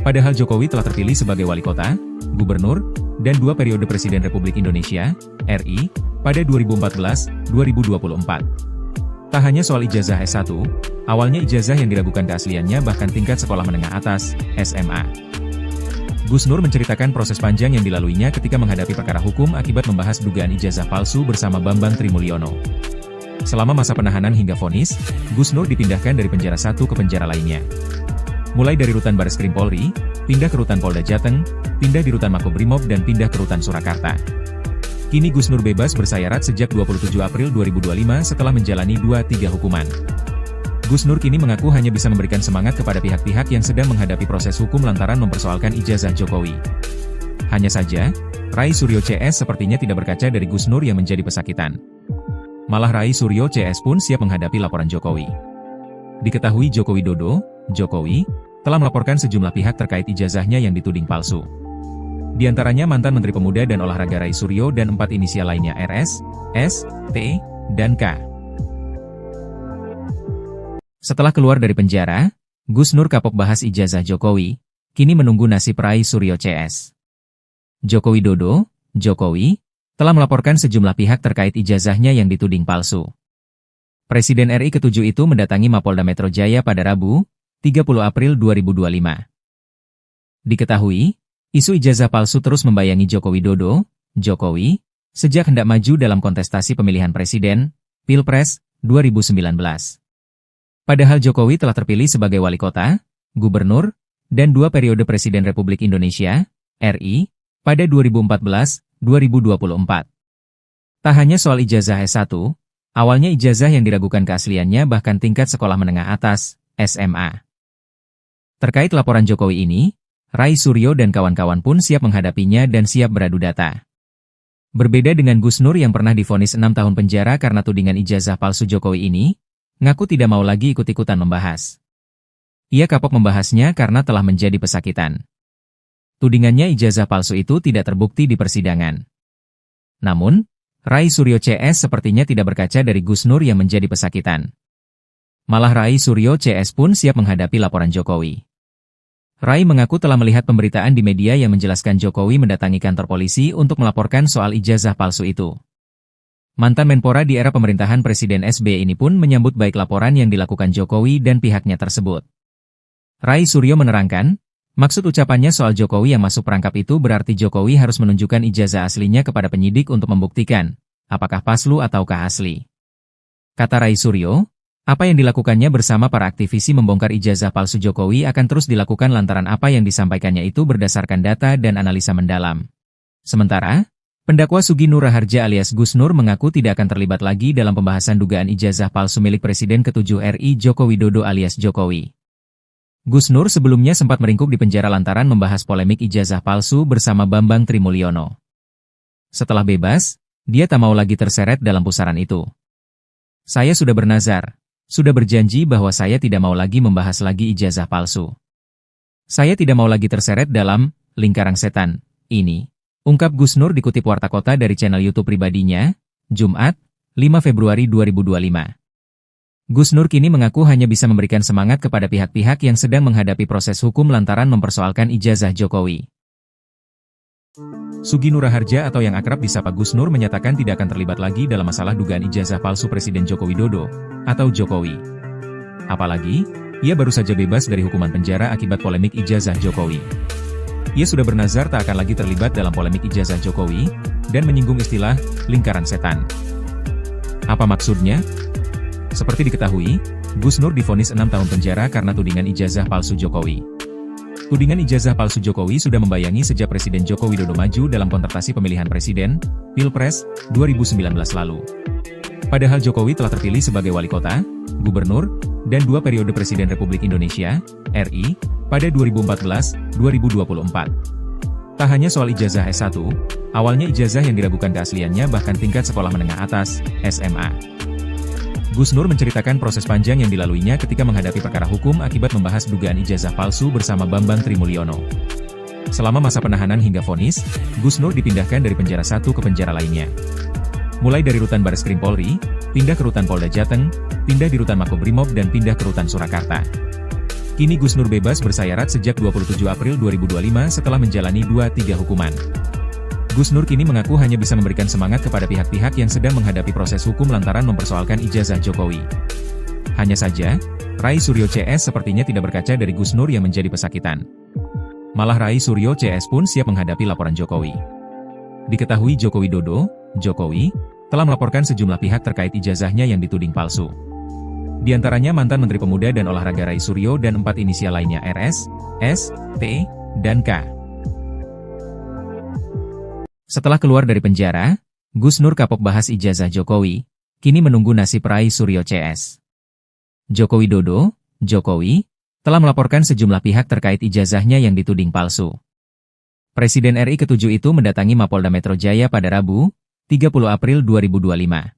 Padahal Jokowi telah terpilih sebagai wali kota, gubernur, dan 2 periode Presiden Republik Indonesia, RI, pada 2014-2024. Tak hanya soal ijazah S1, awalnya ijazah yang diragukan keasliannya bahkan tingkat sekolah menengah atas, SMA. Gus Nur menceritakan proses panjang yang dilaluinya ketika menghadapi perkara hukum akibat membahas dugaan ijazah palsu bersama Bambang Trimulyono. Selama masa penahanan hingga vonis, Gus Nur dipindahkan dari penjara satu ke penjara lainnya. Mulai dari rutan Bareskrim Polri, pindah ke rutan Polda Jateng, pindah di rutan Makobrimob dan pindah ke rutan Surakarta. Kini Gus Nur bebas bersayarat sejak 27 April 2025 setelah menjalani 2-3 hukuman. Gus Nur kini mengaku hanya bisa memberikan semangat kepada pihak-pihak yang sedang menghadapi proses hukum lantaran mempersoalkan ijazah Jokowi. Hanya saja, Rai Suryo CS sepertinya tidak berkaca dari Gus Nur yang menjadi pesakitan. Malah Rai Suryo CS pun siap menghadapi laporan Jokowi. Diketahui Joko Widodo, Jokowi, telah melaporkan sejumlah pihak terkait ijazahnya yang dituding palsu. Di antaranya mantan Menteri Pemuda dan Olahraga Rai Suryo dan 4 inisial lainnya RS, S, T, dan K. Setelah keluar dari penjara, Gus Nur kapok bahas ijazah Jokowi, kini menunggu nasib Rai Suryo CS. Joko Widodo, Jokowi, telah melaporkan sejumlah pihak terkait ijazahnya yang dituding palsu. Presiden RI ke-7 itu mendatangi Mapolda Metro Jaya pada Rabu, 30 April 2025. Diketahui, isu ijazah palsu terus membayangi Joko Widodo, Jokowi, sejak hendak maju dalam kontestasi pemilihan presiden, Pilpres, 2019. Padahal Jokowi telah terpilih sebagai wali kota, gubernur, dan 2 periode Presiden Republik Indonesia, RI, pada 2014-2024. Tak hanya soal ijazah S1, awalnya ijazah yang diragukan keasliannya bahkan tingkat sekolah menengah atas, SMA. Terkait laporan Jokowi ini, Rai Suryo dan kawan-kawan pun siap menghadapinya dan siap beradu data. Berbeda dengan Gus Nur yang pernah divonis 6 tahun penjara karena tudingan ijazah palsu Jokowi ini, ngaku tidak mau lagi ikut-ikutan membahas. Ia kapok membahasnya karena telah menjadi pesakitan. Tudingannya ijazah palsu itu tidak terbukti di persidangan. Namun, Rai Suryo CS sepertinya tidak berkaca dari Gus Nur yang menjadi pesakitan. Malah Rai Suryo CS pun siap menghadapi laporan Jokowi. Rai mengaku telah melihat pemberitaan di media yang menjelaskan Jokowi mendatangi kantor polisi untuk melaporkan soal ijazah palsu itu. Mantan Menpora di era pemerintahan Presiden SBY ini pun menyambut baik laporan yang dilakukan Jokowi dan pihaknya tersebut. Rai Suryo menerangkan, maksud ucapannya soal Jokowi yang masuk perangkap itu berarti Jokowi harus menunjukkan ijazah aslinya kepada penyidik untuk membuktikan, apakah palsu ataukah asli. Kata Rai Suryo, apa yang dilakukannya bersama para aktivisi membongkar ijazah palsu Jokowi akan terus dilakukan lantaran apa yang disampaikannya itu berdasarkan data dan analisa mendalam. Sementara, pendakwa Sugi Nur Raharja alias Gus Nur mengaku tidak akan terlibat lagi dalam pembahasan dugaan ijazah palsu milik Presiden ke-7 RI Joko Widodo alias Jokowi. Gus Nur sebelumnya sempat meringkuk di penjara lantaran membahas polemik ijazah palsu bersama Bambang Trimulyono. Setelah bebas, dia tak mau lagi terseret dalam pusaran itu. Saya sudah bernazar, sudah berjanji bahwa saya tidak mau lagi membahas lagi ijazah palsu. Saya tidak mau lagi terseret dalam lingkaran setan ini, ungkap Gus Nur dikutip Warta Kota dari channel YouTube pribadinya, Jumat, 5 Februari 2025. Gus Nur kini mengaku hanya bisa memberikan semangat kepada pihak-pihak yang sedang menghadapi proses hukum lantaran mempersoalkan ijazah Jokowi. Sugi Nur Raharja atau yang akrab disapa Gus Nur menyatakan tidak akan terlibat lagi dalam masalah dugaan ijazah palsu Presiden Joko Widodo atau Jokowi. Apalagi, ia baru saja bebas dari hukuman penjara akibat polemik ijazah Jokowi. Ia sudah bernazar tak akan lagi terlibat dalam polemik ijazah Jokowi, dan menyinggung istilah lingkaran setan. Apa maksudnya? Seperti diketahui, Gus Nur divonis 6 tahun penjara karena tudingan ijazah palsu Jokowi. Tudingan ijazah palsu Jokowi sudah membayangi sejak Presiden Joko Widodo maju dalam kontestasi pemilihan presiden, Pilpres, 2019 lalu. Padahal Jokowi telah terpilih sebagai wali kota, gubernur, dan 2 periode Presiden Republik Indonesia, RI, pada 2014-2024. Tak hanya soal ijazah S1, awalnya ijazah yang diragukan keasliannya bahkan tingkat sekolah menengah atas, SMA. Gus Nur menceritakan proses panjang yang dilaluinya ketika menghadapi perkara hukum akibat membahas dugaan ijazah palsu bersama Bambang Trimulyono. Selama masa penahanan hingga vonis, Gus Nur dipindahkan dari penjara satu ke penjara lainnya. Mulai dari rutan Bareskrim Polri, pindah ke rutan Polda Jateng, pindah di rutan Makobrimob dan pindah ke rutan Surakarta. Kini Gus Nur bebas bersayarat sejak 27 April 2025 setelah menjalani 2-3 hukuman. Gus Nur kini mengaku hanya bisa memberikan semangat kepada pihak-pihak yang sedang menghadapi proses hukum lantaran mempersoalkan ijazah Jokowi. Hanya saja, Rai Suryo CS sepertinya tidak berkaca dari Gus Nur yang menjadi pesakitan. Malah Rai Suryo CS pun siap menghadapi laporan Jokowi. Diketahui Joko Widodo, Jokowi, telah melaporkan sejumlah pihak terkait ijazahnya yang dituding palsu. Di antaranya mantan Menteri Pemuda dan Olahraga Rai Suryo dan 4 inisial lainnya RS, S, T, dan K. Setelah keluar dari penjara, Gus Nur kapok bahas ijazah Jokowi, kini menunggu nasib Rai Suryo CS. Joko Widodo, Jokowi, telah melaporkan sejumlah pihak terkait ijazahnya yang dituding palsu. Presiden RI ke-7 itu mendatangi Mapolda Metro Jaya pada Rabu, 30 April 2025.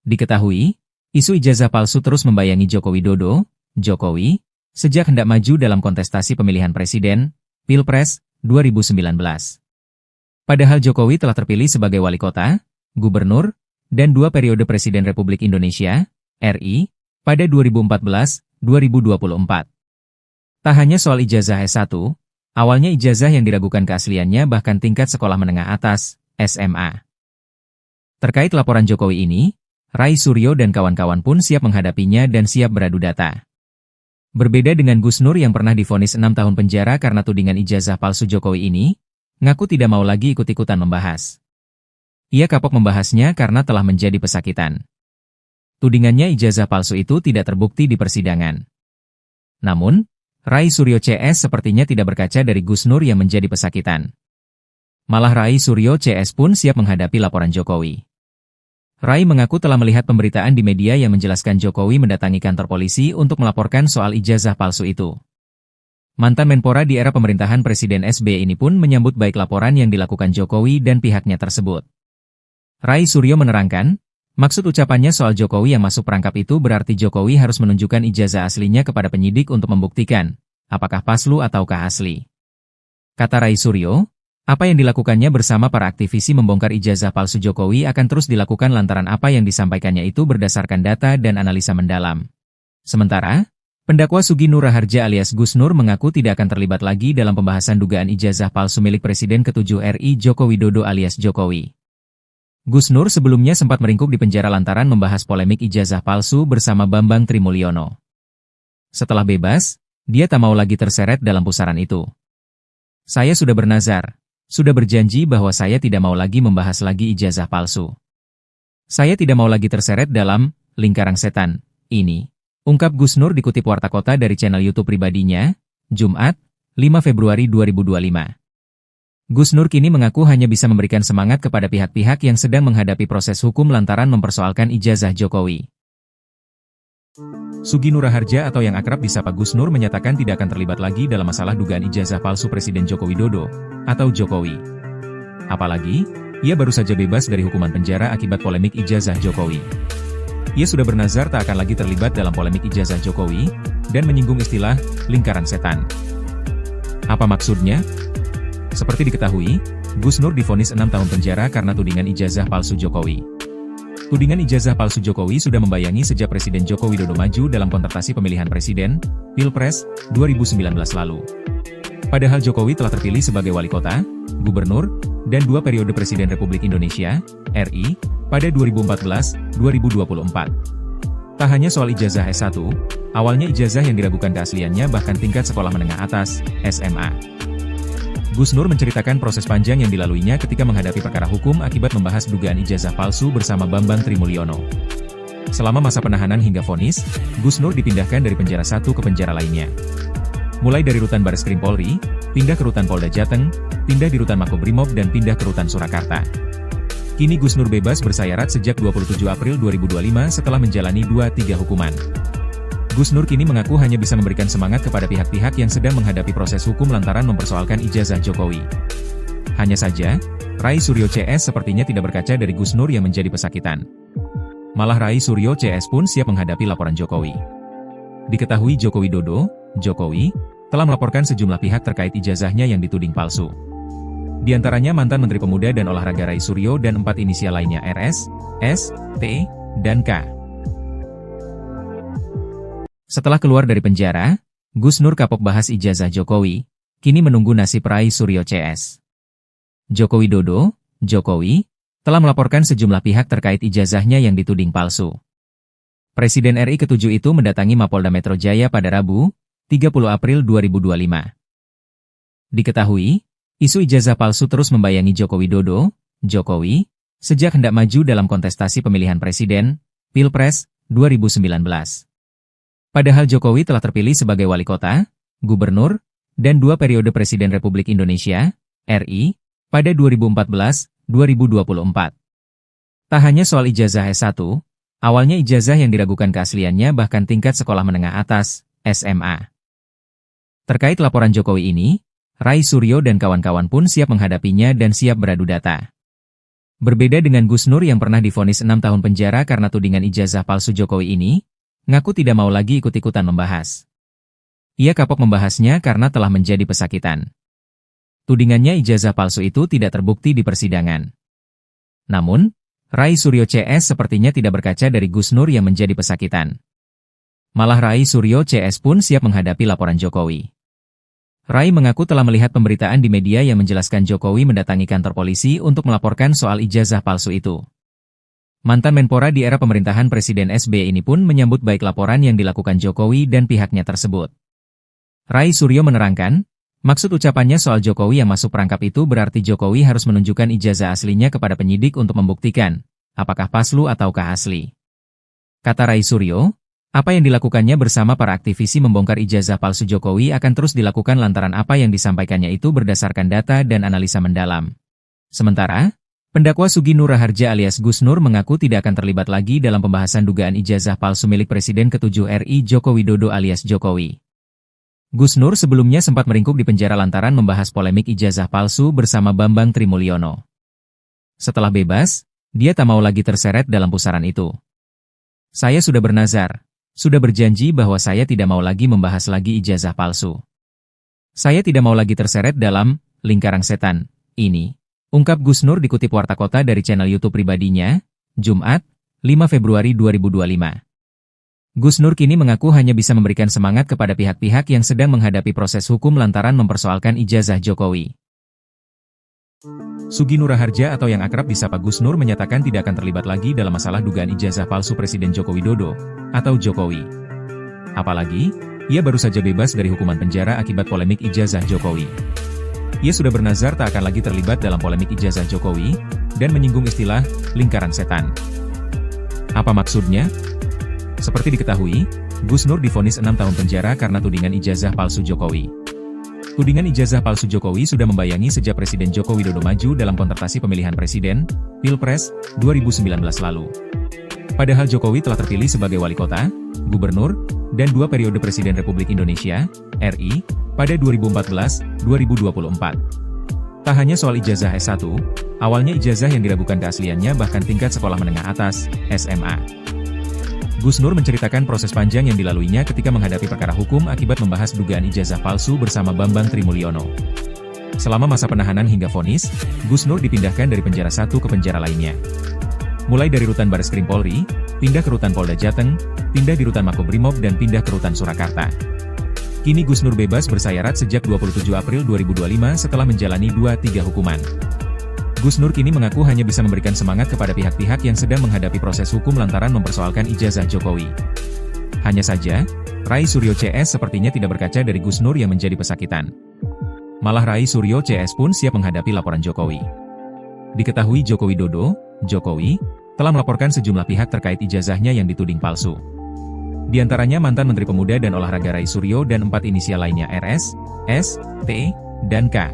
Diketahui, isu ijazah palsu terus membayangi Joko Widodo, Jokowi, sejak hendak maju dalam kontestasi pemilihan presiden, Pilpres, 2019. Padahal Jokowi telah terpilih sebagai wali kota, gubernur, dan 2 periode Presiden Republik Indonesia, RI, pada 2014-2024. Tak hanya soal ijazah S1, awalnya ijazah yang diragukan keasliannya bahkan tingkat sekolah menengah atas, SMA. Terkait laporan Jokowi ini, Rai Suryo dan kawan-kawan pun siap menghadapinya dan siap beradu data. Berbeda dengan Gus Nur yang pernah divonis 6 tahun penjara karena tudingan ijazah palsu Jokowi ini, ngaku tidak mau lagi ikut-ikutan membahas. Ia kapok membahasnya karena telah menjadi pesakitan. Tudingannya ijazah palsu itu tidak terbukti di persidangan. Namun, Rai Suryo CS sepertinya tidak berkaca dari Gus Nur yang menjadi pesakitan. Malah Rai Suryo CS pun siap menghadapi laporan Jokowi. Rai mengaku telah melihat pemberitaan di media yang menjelaskan Jokowi mendatangi kantor polisi untuk melaporkan soal ijazah palsu itu. Mantan Menpora di era pemerintahan Presiden SBY ini pun menyambut baik laporan yang dilakukan Jokowi dan pihaknya tersebut. Rai Suryo menerangkan, maksud ucapannya soal Jokowi yang masuk perangkap itu berarti Jokowi harus menunjukkan ijazah aslinya kepada penyidik untuk membuktikan, apakah palsu ataukah asli. Kata Rai Suryo, apa yang dilakukannya bersama para aktivisi membongkar ijazah palsu Jokowi akan terus dilakukan lantaran apa yang disampaikannya itu berdasarkan data dan analisa mendalam. Sementara, pendakwa Sugi Nur Raharja alias Gus Nur mengaku tidak akan terlibat lagi dalam pembahasan dugaan ijazah palsu milik Presiden ke-7 RI Joko Widodo alias Jokowi. Gus Nur sebelumnya sempat meringkuk di penjara lantaran membahas polemik ijazah palsu bersama Bambang Trimulyono. Setelah bebas, dia tak mau lagi terseret dalam pusaran itu. Saya sudah bernazar, sudah berjanji bahwa saya tidak mau lagi membahas lagi ijazah palsu. Saya tidak mau lagi terseret dalam lingkaran setan ini. Ungkap Gus Nur dikutip Warta Kota dari channel YouTube pribadinya, Jumat, 5 Februari 2025. Gus Nur kini mengaku hanya bisa memberikan semangat kepada pihak-pihak yang sedang menghadapi proses hukum lantaran mempersoalkan ijazah Jokowi. Sugi Nur Raharja atau yang akrab disapa Gus Nur menyatakan tidak akan terlibat lagi dalam masalah dugaan ijazah palsu Presiden Joko Widodo atau Jokowi. Apalagi, ia baru saja bebas dari hukuman penjara akibat polemik ijazah Jokowi. Ia sudah bernazar tak akan lagi terlibat dalam polemik ijazah Jokowi, dan menyinggung istilah lingkaran setan. Apa maksudnya? Seperti diketahui, Gus Nur divonis 6 tahun penjara karena tudingan ijazah palsu Jokowi. Tudingan ijazah palsu Jokowi sudah membayangi sejak Presiden Joko Widodo maju dalam kontestasi pemilihan presiden, Pilpres, 2019 lalu. Padahal Jokowi telah terpilih sebagai wali kota, gubernur, dan 2 periode Presiden Republik Indonesia, RI, pada 2014-2024. Tak hanya soal ijazah S1, awalnya ijazah yang diragukan keasliannya bahkan tingkat sekolah menengah atas, SMA. Gus Nur menceritakan proses panjang yang dilaluinya ketika menghadapi perkara hukum akibat membahas dugaan ijazah palsu bersama Bambang Trimulyono. Selama masa penahanan hingga vonis, Gus Nur dipindahkan dari penjara satu ke penjara lainnya. Mulai dari rutan Bareskrim Polri, pindah ke rutan Polda Jateng, pindah di rutan Makobrimob dan pindah ke rutan Surakarta. Kini Gus Nur bebas bersayarat sejak 27 April 2025 setelah menjalani 2-3 hukuman. Gus Nur kini mengaku hanya bisa memberikan semangat kepada pihak-pihak yang sedang menghadapi proses hukum lantaran mempersoalkan ijazah Jokowi. Hanya saja, Rai Suryo CS sepertinya tidak berkaca dari Gus Nur yang menjadi pesakitan. Malah Rai Suryo CS pun siap menghadapi laporan Jokowi. Diketahui Joko Widodo, Jokowi, telah melaporkan sejumlah pihak terkait ijazahnya yang dituding palsu. Di antaranya mantan Menteri Pemuda dan Olahraga Rai Suryo dan 4 inisial lainnya RS, S, T, dan K. Setelah keluar dari penjara, Gus Nur kapok bahas ijazah Jokowi, kini menunggu nasib Rai Suryo CS. Joko Widodo, Jokowi, telah melaporkan sejumlah pihak terkait ijazahnya yang dituding palsu. Presiden RI ke-7 itu mendatangi Mapolda Metro Jaya pada Rabu, 30 April 2025. Diketahui, isu ijazah palsu terus membayangi Joko Widodo, Jokowi, sejak hendak maju dalam kontestasi pemilihan presiden, Pilpres, 2019. Padahal Jokowi telah terpilih sebagai wali kota, gubernur, dan 2 periode Presiden Republik Indonesia, RI, pada 2014-2024. Tak hanya soal ijazah S1, awalnya ijazah yang diragukan keasliannya bahkan tingkat sekolah menengah atas, SMA. Terkait laporan Jokowi ini, Rai Suryo dan kawan-kawan pun siap menghadapinya dan siap beradu data. Berbeda dengan Gus Nur yang pernah divonis 6 tahun penjara karena tudingan ijazah palsu Jokowi ini, ngaku tidak mau lagi ikut-ikutan membahas. Ia kapok membahasnya karena telah menjadi pesakitan. Tudingannya ijazah palsu itu tidak terbukti di persidangan. Namun, Rai Suryo CS sepertinya tidak berkaca dari Gus Nur yang menjadi pesakitan. Malah Rai Suryo CS pun siap menghadapi laporan Jokowi. Rai mengaku telah melihat pemberitaan di media yang menjelaskan Jokowi mendatangi kantor polisi untuk melaporkan soal ijazah palsu itu. Mantan Menpora di era pemerintahan Presiden SBY ini pun menyambut baik laporan yang dilakukan Jokowi dan pihaknya tersebut. Rai Suryo menerangkan, maksud ucapannya soal Jokowi yang masuk perangkap itu berarti Jokowi harus menunjukkan ijazah aslinya kepada penyidik untuk membuktikan, apakah palsu ataukah asli. Kata Rai Suryo, apa yang dilakukannya bersama para aktivisi membongkar ijazah palsu Jokowi akan terus dilakukan lantaran apa yang disampaikannya itu berdasarkan data dan analisa mendalam. Sementara, pendakwa Sugi Nur Raharja alias Gus Nur mengaku tidak akan terlibat lagi dalam pembahasan dugaan ijazah palsu milik Presiden ke-7 RI Joko Widodo alias Jokowi. Gus Nur sebelumnya sempat meringkuk di penjara lantaran membahas polemik ijazah palsu bersama Bambang Trimulyono. Setelah bebas, dia tak mau lagi terseret dalam pusaran itu. Saya sudah bernazar, sudah berjanji bahwa saya tidak mau lagi membahas lagi ijazah palsu. Saya tidak mau lagi terseret dalam lingkaran setan ini. Ungkap Gus Nur dikutip Warta Kota dari channel YouTube pribadinya, Jumat, 5 Februari 2025. Gus Nur kini mengaku hanya bisa memberikan semangat kepada pihak-pihak yang sedang menghadapi proses hukum lantaran mempersoalkan ijazah Jokowi. Sugi Nur Raharja atau yang akrab disapa Gus Nur menyatakan tidak akan terlibat lagi dalam masalah dugaan ijazah palsu Presiden Joko Widodo, atau Jokowi. Apalagi, ia baru saja bebas dari hukuman penjara akibat polemik ijazah Jokowi. Ia sudah bernazar tak akan lagi terlibat dalam polemik ijazah Jokowi, dan menyinggung istilah, lingkaran setan. Apa maksudnya? Seperti diketahui, Gus Nur divonis 6 tahun penjara karena tudingan ijazah palsu Jokowi. Tudingan ijazah palsu Jokowi sudah membayangi sejak Presiden Joko Widodo maju dalam kontestasi pemilihan presiden, Pilpres, 2019 lalu. Padahal Jokowi telah terpilih sebagai wali kota, gubernur, dan 2 periode Presiden Republik Indonesia, RI, pada 2014-2024. Tak hanya soal ijazah S1, awalnya ijazah yang diragukan keasliannya bahkan tingkat sekolah menengah atas, SMA. Gus Nur menceritakan proses panjang yang dilaluinya ketika menghadapi perkara hukum akibat membahas dugaan ijazah palsu bersama Bambang Trimulyono. Selama masa penahanan hingga vonis, Gus Nur dipindahkan dari penjara satu ke penjara lainnya. mulai dari rutan Bareskrim Polri, pindah ke rutan Polda Jateng, pindah di rutan Makobrimob dan pindah ke rutan Surakarta. Kini Gus Nur bebas bersayarat sejak 27 April 2025 setelah menjalani 2-3 hukuman. Gus Nur kini mengaku hanya bisa memberikan semangat kepada pihak-pihak yang sedang menghadapi proses hukum lantaran mempersoalkan ijazah Jokowi. Hanya saja, Rai Suryo CS sepertinya tidak berkaca dari Gus Nur yang menjadi pesakitan. Malah Rai Suryo CS pun siap menghadapi laporan Jokowi. Diketahui Joko Widodo, Jokowi, telah melaporkan sejumlah pihak terkait ijazahnya yang dituding palsu. Di antaranya mantan Menteri Pemuda dan Olahraga Rai Suryo dan 4 inisial lainnya RS, S, T, dan K.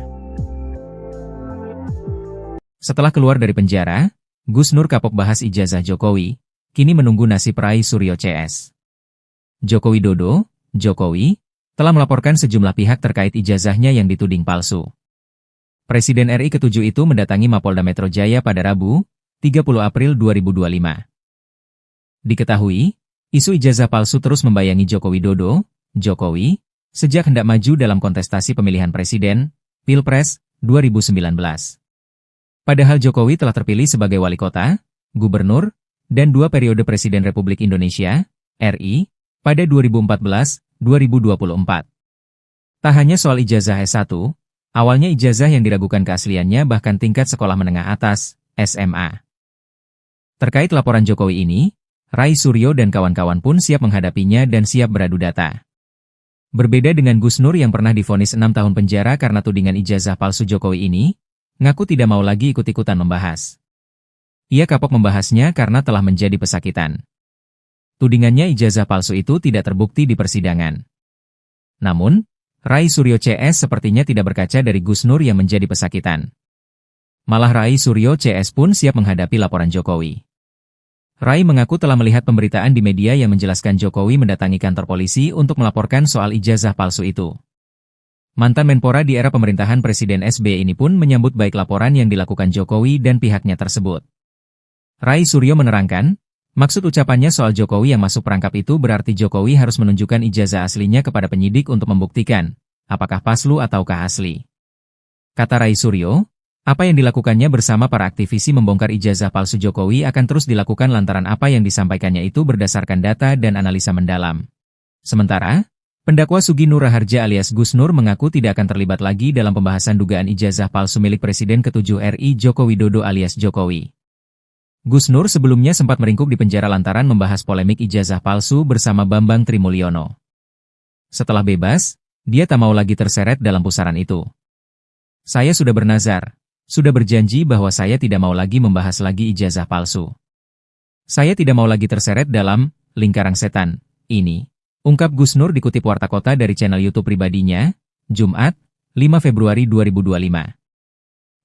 Setelah keluar dari penjara, Gus Nur kapok bahas ijazah Jokowi, kini menunggu nasib Rai Suryo CS. Joko Widodo, Jokowi, telah melaporkan sejumlah pihak terkait ijazahnya yang dituding palsu. Presiden RI ke-7 itu mendatangi Mapolda Metro Jaya pada Rabu, 30 April 2025. Diketahui, isu ijazah palsu terus membayangi Joko Widodo, Jokowi, sejak hendak maju dalam kontestasi pemilihan presiden, Pilpres, 2019. Padahal Jokowi telah terpilih sebagai wali kota, gubernur, dan 2 periode Presiden Republik Indonesia, RI, pada 2014-2024. Tak hanya soal ijazah S1, awalnya ijazah yang diragukan keasliannya bahkan tingkat sekolah menengah atas, SMA. Terkait laporan Jokowi ini, Rai Suryo dan kawan-kawan pun siap menghadapinya dan siap beradu data. Berbeda dengan Gus Nur yang pernah divonis 6 tahun penjara karena tudingan ijazah palsu Jokowi ini, ngaku tidak mau lagi ikut-ikutan membahas. Ia kapok membahasnya karena telah menjadi pesakitan. Tudingannya ijazah palsu itu tidak terbukti di persidangan. Namun, Rai Suryo CS sepertinya tidak berkaca dari Gus Nur yang menjadi pesakitan. Malah Rai Suryo CS pun siap menghadapi laporan Jokowi. Rai mengaku telah melihat pemberitaan di media yang menjelaskan Jokowi mendatangi kantor polisi untuk melaporkan soal ijazah palsu itu. Mantan Menpora di era pemerintahan Presiden SBY ini pun menyambut baik laporan yang dilakukan Jokowi dan pihaknya tersebut. Rai Suryo menerangkan, maksud ucapannya soal Jokowi yang masuk perangkap itu berarti Jokowi harus menunjukkan ijazah aslinya kepada penyidik untuk membuktikan, apakah palsu ataukah asli. Kata Rai Suryo, apa yang dilakukannya bersama para aktivisi membongkar ijazah palsu Jokowi akan terus dilakukan lantaran apa yang disampaikannya itu berdasarkan data dan analisa mendalam. Sementara, pendakwa Sugi Nur Raharja alias Gus Nur mengaku tidak akan terlibat lagi dalam pembahasan dugaan ijazah palsu milik Presiden ke-7 RI Joko Widodo alias Jokowi. Gus Nur sebelumnya sempat meringkuk di penjara lantaran membahas polemik ijazah palsu bersama Bambang Trimulyono. Setelah bebas, dia tak mau lagi terseret dalam pusaran itu. Saya sudah bernazar, sudah berjanji bahwa saya tidak mau lagi membahas lagi ijazah palsu. Saya tidak mau lagi terseret dalam lingkaran setan ini, ungkap Gus Nur dikutip Warta Kota dari channel YouTube pribadinya, Jumat, 5 Februari 2025.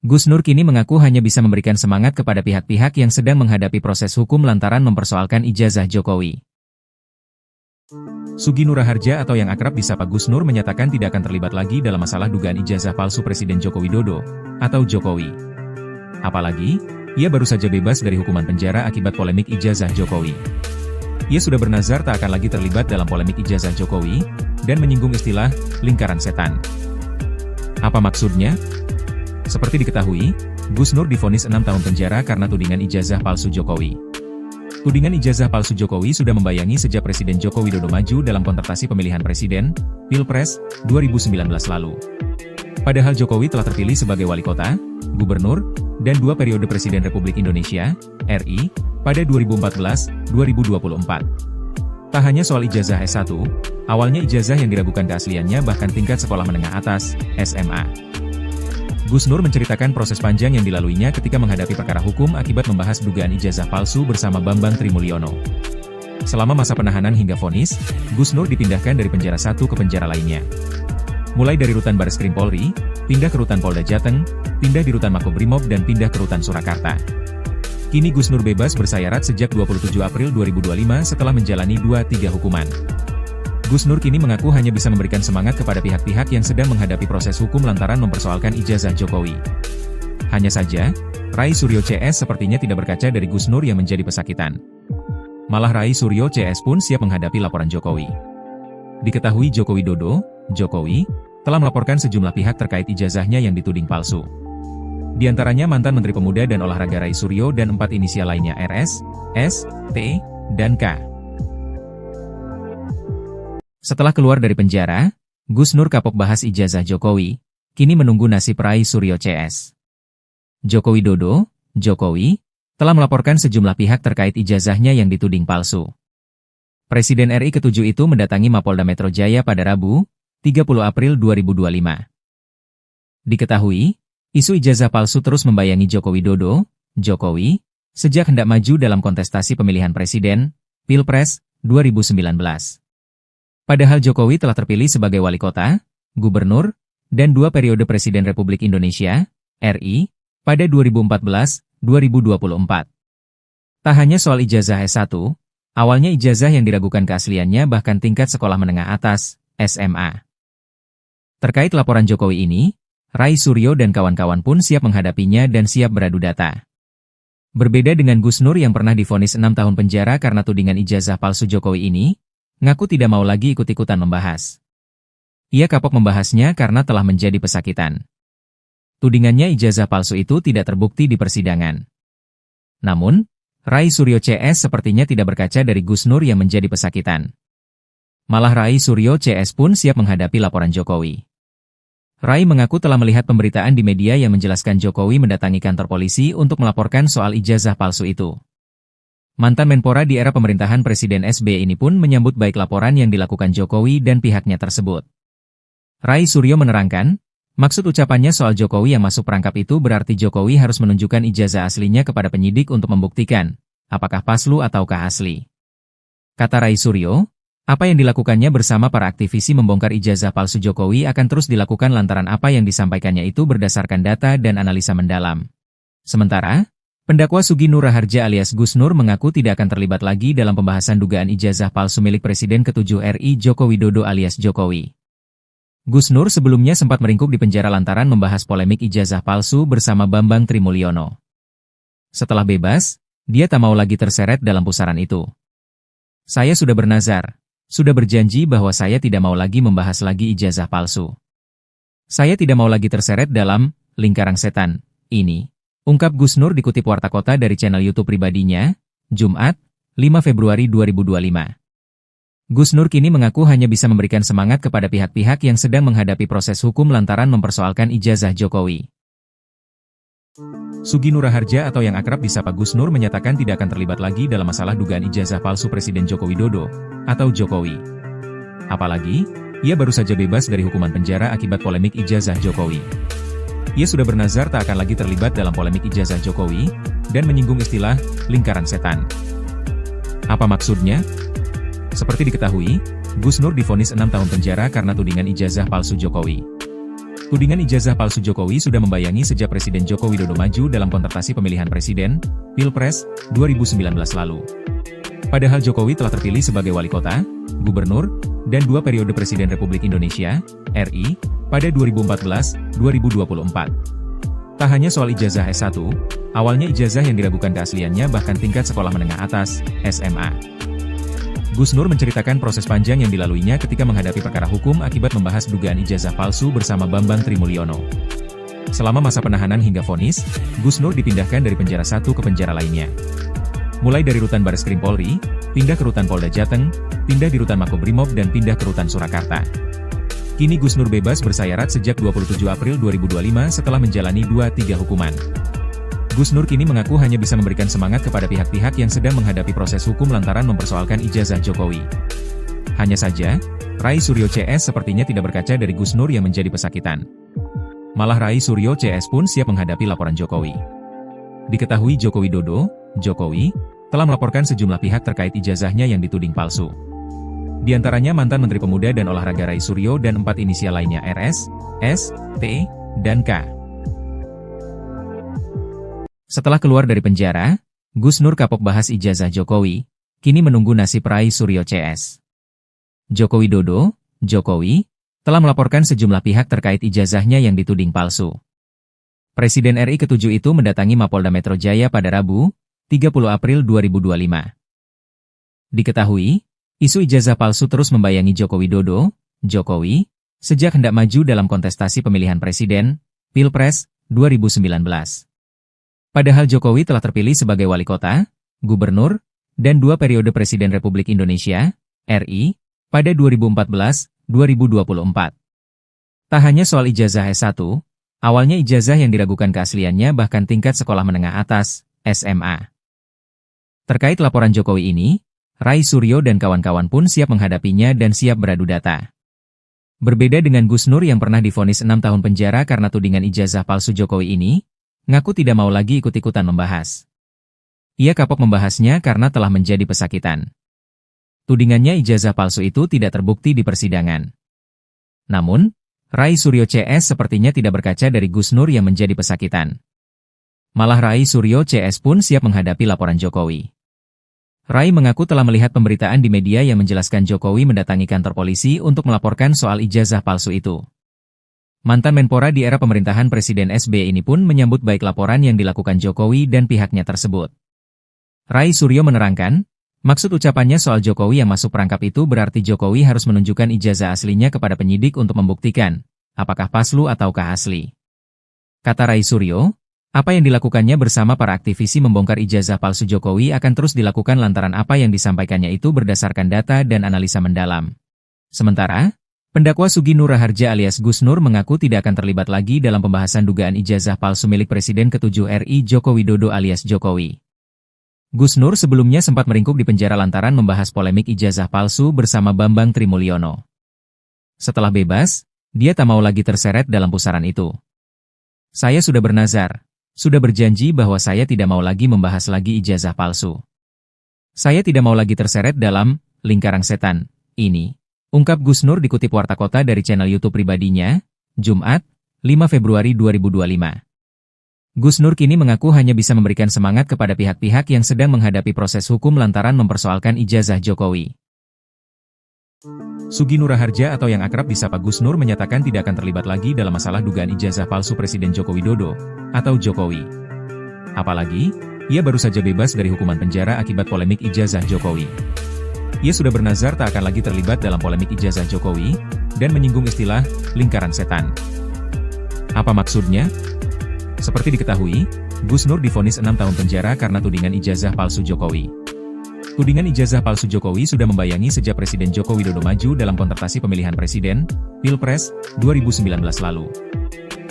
Gus Nur kini mengaku hanya bisa memberikan semangat kepada pihak-pihak yang sedang menghadapi proses hukum lantaran mempersoalkan ijazah Jokowi. Sugi Nur Raharja atau yang akrab disapa Gus Nur menyatakan tidak akan terlibat lagi dalam masalah dugaan ijazah palsu Presiden Joko Widodo atau Jokowi. Apalagi, ia baru saja bebas dari hukuman penjara akibat polemik ijazah Jokowi. Ia sudah bernazar tak akan lagi terlibat dalam polemik ijazah Jokowi dan menyinggung istilah lingkaran setan. Apa maksudnya? Seperti diketahui, Gus Nur divonis 6 tahun penjara karena tudingan ijazah palsu Jokowi. Tudingan ijazah palsu Jokowi sudah membayangi sejak Presiden Joko Widodo maju dalam kontestasi pemilihan presiden, Pilpres, 2019 lalu. Padahal Jokowi telah terpilih sebagai wali kota, gubernur, dan 2 periode Presiden Republik Indonesia, RI, pada 2014-2024. Tak hanya soal ijazah S1, awalnya ijazah yang diragukan keasliannya bahkan tingkat sekolah menengah atas, SMA. Gus Nur menceritakan proses panjang yang dilaluinya ketika menghadapi perkara hukum akibat membahas dugaan ijazah palsu bersama Bambang Trimulyono. Selama masa penahanan hingga vonis, Gus Nur dipindahkan dari penjara satu ke penjara lainnya. Mulai dari rutan Bareskrim Polri, pindah ke rutan Polda Jateng, pindah di rutan Makobrimob dan pindah ke rutan Surakarta. Kini Gus Nur bebas bersayarat sejak 27 April 2025 setelah menjalani 2-3 hukuman. Gus Nur kini mengaku hanya bisa memberikan semangat kepada pihak-pihak yang sedang menghadapi proses hukum lantaran mempersoalkan ijazah Jokowi. Hanya saja, Rai Suryo CS sepertinya tidak berkaca dari Gus Nur yang menjadi pesakitan. Malah Rai Suryo CS pun siap menghadapi laporan Jokowi. Diketahui Joko Widodo, Jokowi, telah melaporkan sejumlah pihak terkait ijazahnya yang dituding palsu. Di antaranya mantan Menteri Pemuda dan Olahraga Rai Suryo dan 4 inisial lainnya RS, S, T, dan K. Setelah keluar dari penjara, Gus Nur kapok bahas ijazah Jokowi, kini menunggu nasib Rai Suryo CS. Joko Widodo, Jokowi, telah melaporkan sejumlah pihak terkait ijazahnya yang dituding palsu. Presiden RI ke-7 itu mendatangi Mapolda Metro Jaya pada Rabu, 30 April 2025. Diketahui, isu ijazah palsu terus membayangi Joko Widodo, Jokowi, sejak hendak maju dalam kontestasi pemilihan presiden, Pilpres, 2019. Padahal Jokowi telah terpilih sebagai wali kota, gubernur, dan 2 periode Presiden Republik Indonesia, RI, pada 2014-2024. Tak hanya soal ijazah S1, awalnya ijazah yang diragukan keasliannya bahkan tingkat sekolah menengah atas, SMA. Terkait laporan Jokowi ini, Rai Suryo dan kawan-kawan pun siap menghadapinya dan siap beradu data. Berbeda dengan Gus Nur yang pernah divonis 6 tahun penjara karena tudingan ijazah palsu Jokowi ini, ngaku tidak mau lagi ikut-ikutan membahas. Ia kapok membahasnya karena telah menjadi pesakitan. Tudingannya ijazah palsu itu tidak terbukti di persidangan. Namun, Rai Suryo CS sepertinya tidak berkaca dari Gus Nur yang menjadi pesakitan. Malah Rai Suryo CS pun siap menghadapi laporan Jokowi. Rai mengaku telah melihat pemberitaan di media yang menjelaskan Jokowi mendatangi kantor polisi untuk melaporkan soal ijazah palsu itu. Mantan Menpora di era pemerintahan Presiden SBY ini pun menyambut baik laporan yang dilakukan Jokowi dan pihaknya tersebut. Rai Suryo menerangkan, maksud ucapannya soal Jokowi yang masuk perangkap itu berarti Jokowi harus menunjukkan ijazah aslinya kepada penyidik untuk membuktikan, apakah palsu ataukah asli. Kata Rai Suryo, apa yang dilakukannya bersama para aktivisi membongkar ijazah palsu Jokowi akan terus dilakukan lantaran apa yang disampaikannya itu berdasarkan data dan analisa mendalam. Sementara, pendakwa Sugi Nur Raharja alias Gus Nur mengaku tidak akan terlibat lagi dalam pembahasan dugaan ijazah palsu milik Presiden ke-7 RI Joko Widodo alias Jokowi. Gus Nur sebelumnya sempat meringkuk di penjara lantaran membahas polemik ijazah palsu bersama Bambang Trimulyono. Setelah bebas, dia tak mau lagi terseret dalam pusaran itu. Saya sudah bernazar, sudah berjanji bahwa saya tidak mau lagi membahas lagi ijazah palsu. Saya tidak mau lagi terseret dalam lingkaran setan ini. Ungkap Gus Nur dikutip Warta Kota dari channel YouTube pribadinya, Jumat, 5 Februari 2025. Gus Nur kini mengaku hanya bisa memberikan semangat kepada pihak-pihak yang sedang menghadapi proses hukum lantaran mempersoalkan ijazah Jokowi. Sugi Nur Raharja atau yang akrab disapa Gus Nur menyatakan tidak akan terlibat lagi dalam masalah dugaan ijazah palsu Presiden Joko Widodo, atau Jokowi. Apalagi, ia baru saja bebas dari hukuman penjara akibat polemik ijazah Jokowi. Ia sudah bernazar tak akan lagi terlibat dalam polemik ijazah Jokowi, dan menyinggung istilah lingkaran setan. Apa maksudnya? Seperti diketahui, Gus Nur divonis 6 tahun penjara karena tudingan ijazah palsu Jokowi. Tudingan ijazah palsu Jokowi sudah membayangi sejak Presiden Joko Widodo maju dalam kontestasi pemilihan presiden, Pilpres, 2019 lalu. Padahal Jokowi telah terpilih sebagai wali kota, gubernur, dan 2 periode Presiden Republik Indonesia, RI, pada 2014-2024. Tak hanya soal ijazah S1, awalnya ijazah yang diragukan keasliannya bahkan tingkat sekolah menengah atas, SMA. Gus Nur menceritakan proses panjang yang dilaluinya ketika menghadapi perkara hukum akibat membahas dugaan ijazah palsu bersama Bambang Trimulyono. Selama masa penahanan hingga vonis, Gus Nur dipindahkan dari penjara satu ke penjara lainnya. Mulai dari rutan Bareskrim Polri, pindah ke rutan Polda Jateng, pindah di rutan Makobrimob dan pindah ke rutan Surakarta. Kini Gus Nur bebas bersayarat sejak 27 April 2025 setelah menjalani 2-3 hukuman. Gus Nur kini mengaku hanya bisa memberikan semangat kepada pihak-pihak yang sedang menghadapi proses hukum lantaran mempersoalkan ijazah Jokowi. Hanya saja, Rai Suryo CS sepertinya tidak berkaca dari Gus Nur yang menjadi pesakitan. Malah Rai Suryo CS pun siap menghadapi laporan Jokowi. Diketahui Joko Widodo, Jokowi, telah melaporkan sejumlah pihak terkait ijazahnya yang dituding palsu. Di antaranya mantan Menteri Pemuda dan Olahraga Rai Suryo dan 4 inisial lainnya RS, S, T, dan K. Setelah keluar dari penjara, Gus Nur kapok bahas ijazah Jokowi, kini menunggu nasib Rai Suryo CS. Joko Widodo, Jokowi, telah melaporkan sejumlah pihak terkait ijazahnya yang dituding palsu. Presiden RI ke-7 itu mendatangi Mapolda Metro Jaya pada Rabu, 30 April 2025. Diketahui, isu ijazah palsu terus membayangi Joko Widodo, Jokowi, sejak hendak maju dalam kontestasi pemilihan presiden, Pilpres, 2019. Padahal Jokowi telah terpilih sebagai wali kota, gubernur, dan 2 periode Presiden Republik Indonesia, RI, pada 2014-2024. Tak hanya soal ijazah S1, awalnya ijazah yang diragukan keasliannya bahkan tingkat sekolah menengah atas, SMA. Terkait laporan Jokowi ini, Rai Suryo dan kawan-kawan pun siap menghadapinya dan siap beradu data. Berbeda dengan Gus Nur yang pernah divonis 6 tahun penjara karena tudingan ijazah palsu Jokowi ini, ngaku tidak mau lagi ikut-ikutan membahas. Ia kapok membahasnya karena telah menjadi pesakitan. Tudingannya ijazah palsu itu tidak terbukti di persidangan. Namun, Rai Suryo CS sepertinya tidak berkaca dari Gus Nur yang menjadi pesakitan. Malah Rai Suryo CS pun siap menghadapi laporan Jokowi. Rai mengaku telah melihat pemberitaan di media yang menjelaskan Jokowi mendatangi kantor polisi untuk melaporkan soal ijazah palsu itu. Mantan Menpora di era pemerintahan Presiden SBY ini pun menyambut baik laporan yang dilakukan Jokowi dan pihaknya tersebut. Rai Suryo menerangkan, maksud ucapannya soal Jokowi yang masuk perangkap itu berarti Jokowi harus menunjukkan ijazah aslinya kepada penyidik untuk membuktikan, apakah palsu ataukah asli. Kata Rai Suryo, apa yang dilakukannya bersama para aktivisi membongkar ijazah palsu Jokowi akan terus dilakukan lantaran apa yang disampaikannya itu berdasarkan data dan analisa mendalam. Sementara, pendakwa Sugi Nur Raharja alias Gus Nur mengaku tidak akan terlibat lagi dalam pembahasan dugaan ijazah palsu milik Presiden ke-7 RI Joko Widodo alias Jokowi. Gus Nur sebelumnya sempat meringkuk di penjara lantaran membahas polemik ijazah palsu bersama Bambang Trimulyono. Setelah bebas, dia tak mau lagi terseret dalam pusaran itu. Saya sudah bernazar, sudah berjanji bahwa saya tidak mau lagi membahas lagi ijazah palsu. Saya tidak mau lagi terseret dalam lingkaran setan ini, ungkap Gus Nur dikutip Warta Kota dari channel YouTube pribadinya, Jumat, 5 Februari 2025. Gus Nur kini mengaku hanya bisa memberikan semangat kepada pihak-pihak yang sedang menghadapi proses hukum lantaran mempersoalkan ijazah Jokowi. Sugi Nur Raharja atau yang akrab disapa Gus Nur menyatakan tidak akan terlibat lagi dalam masalah dugaan ijazah palsu Presiden Joko Widodo, atau Jokowi. Apalagi, ia baru saja bebas dari hukuman penjara akibat polemik ijazah Jokowi. Ia sudah bernazar tak akan lagi terlibat dalam polemik ijazah Jokowi, dan menyinggung istilah lingkaran setan. Apa maksudnya? Seperti diketahui, Gus Nur divonis 6 tahun penjara karena tudingan ijazah palsu Jokowi. Tudingan ijazah palsu Jokowi sudah membayangi sejak Presiden Joko Widodo maju dalam kontestasi pemilihan presiden, Pilpres, 2019 lalu.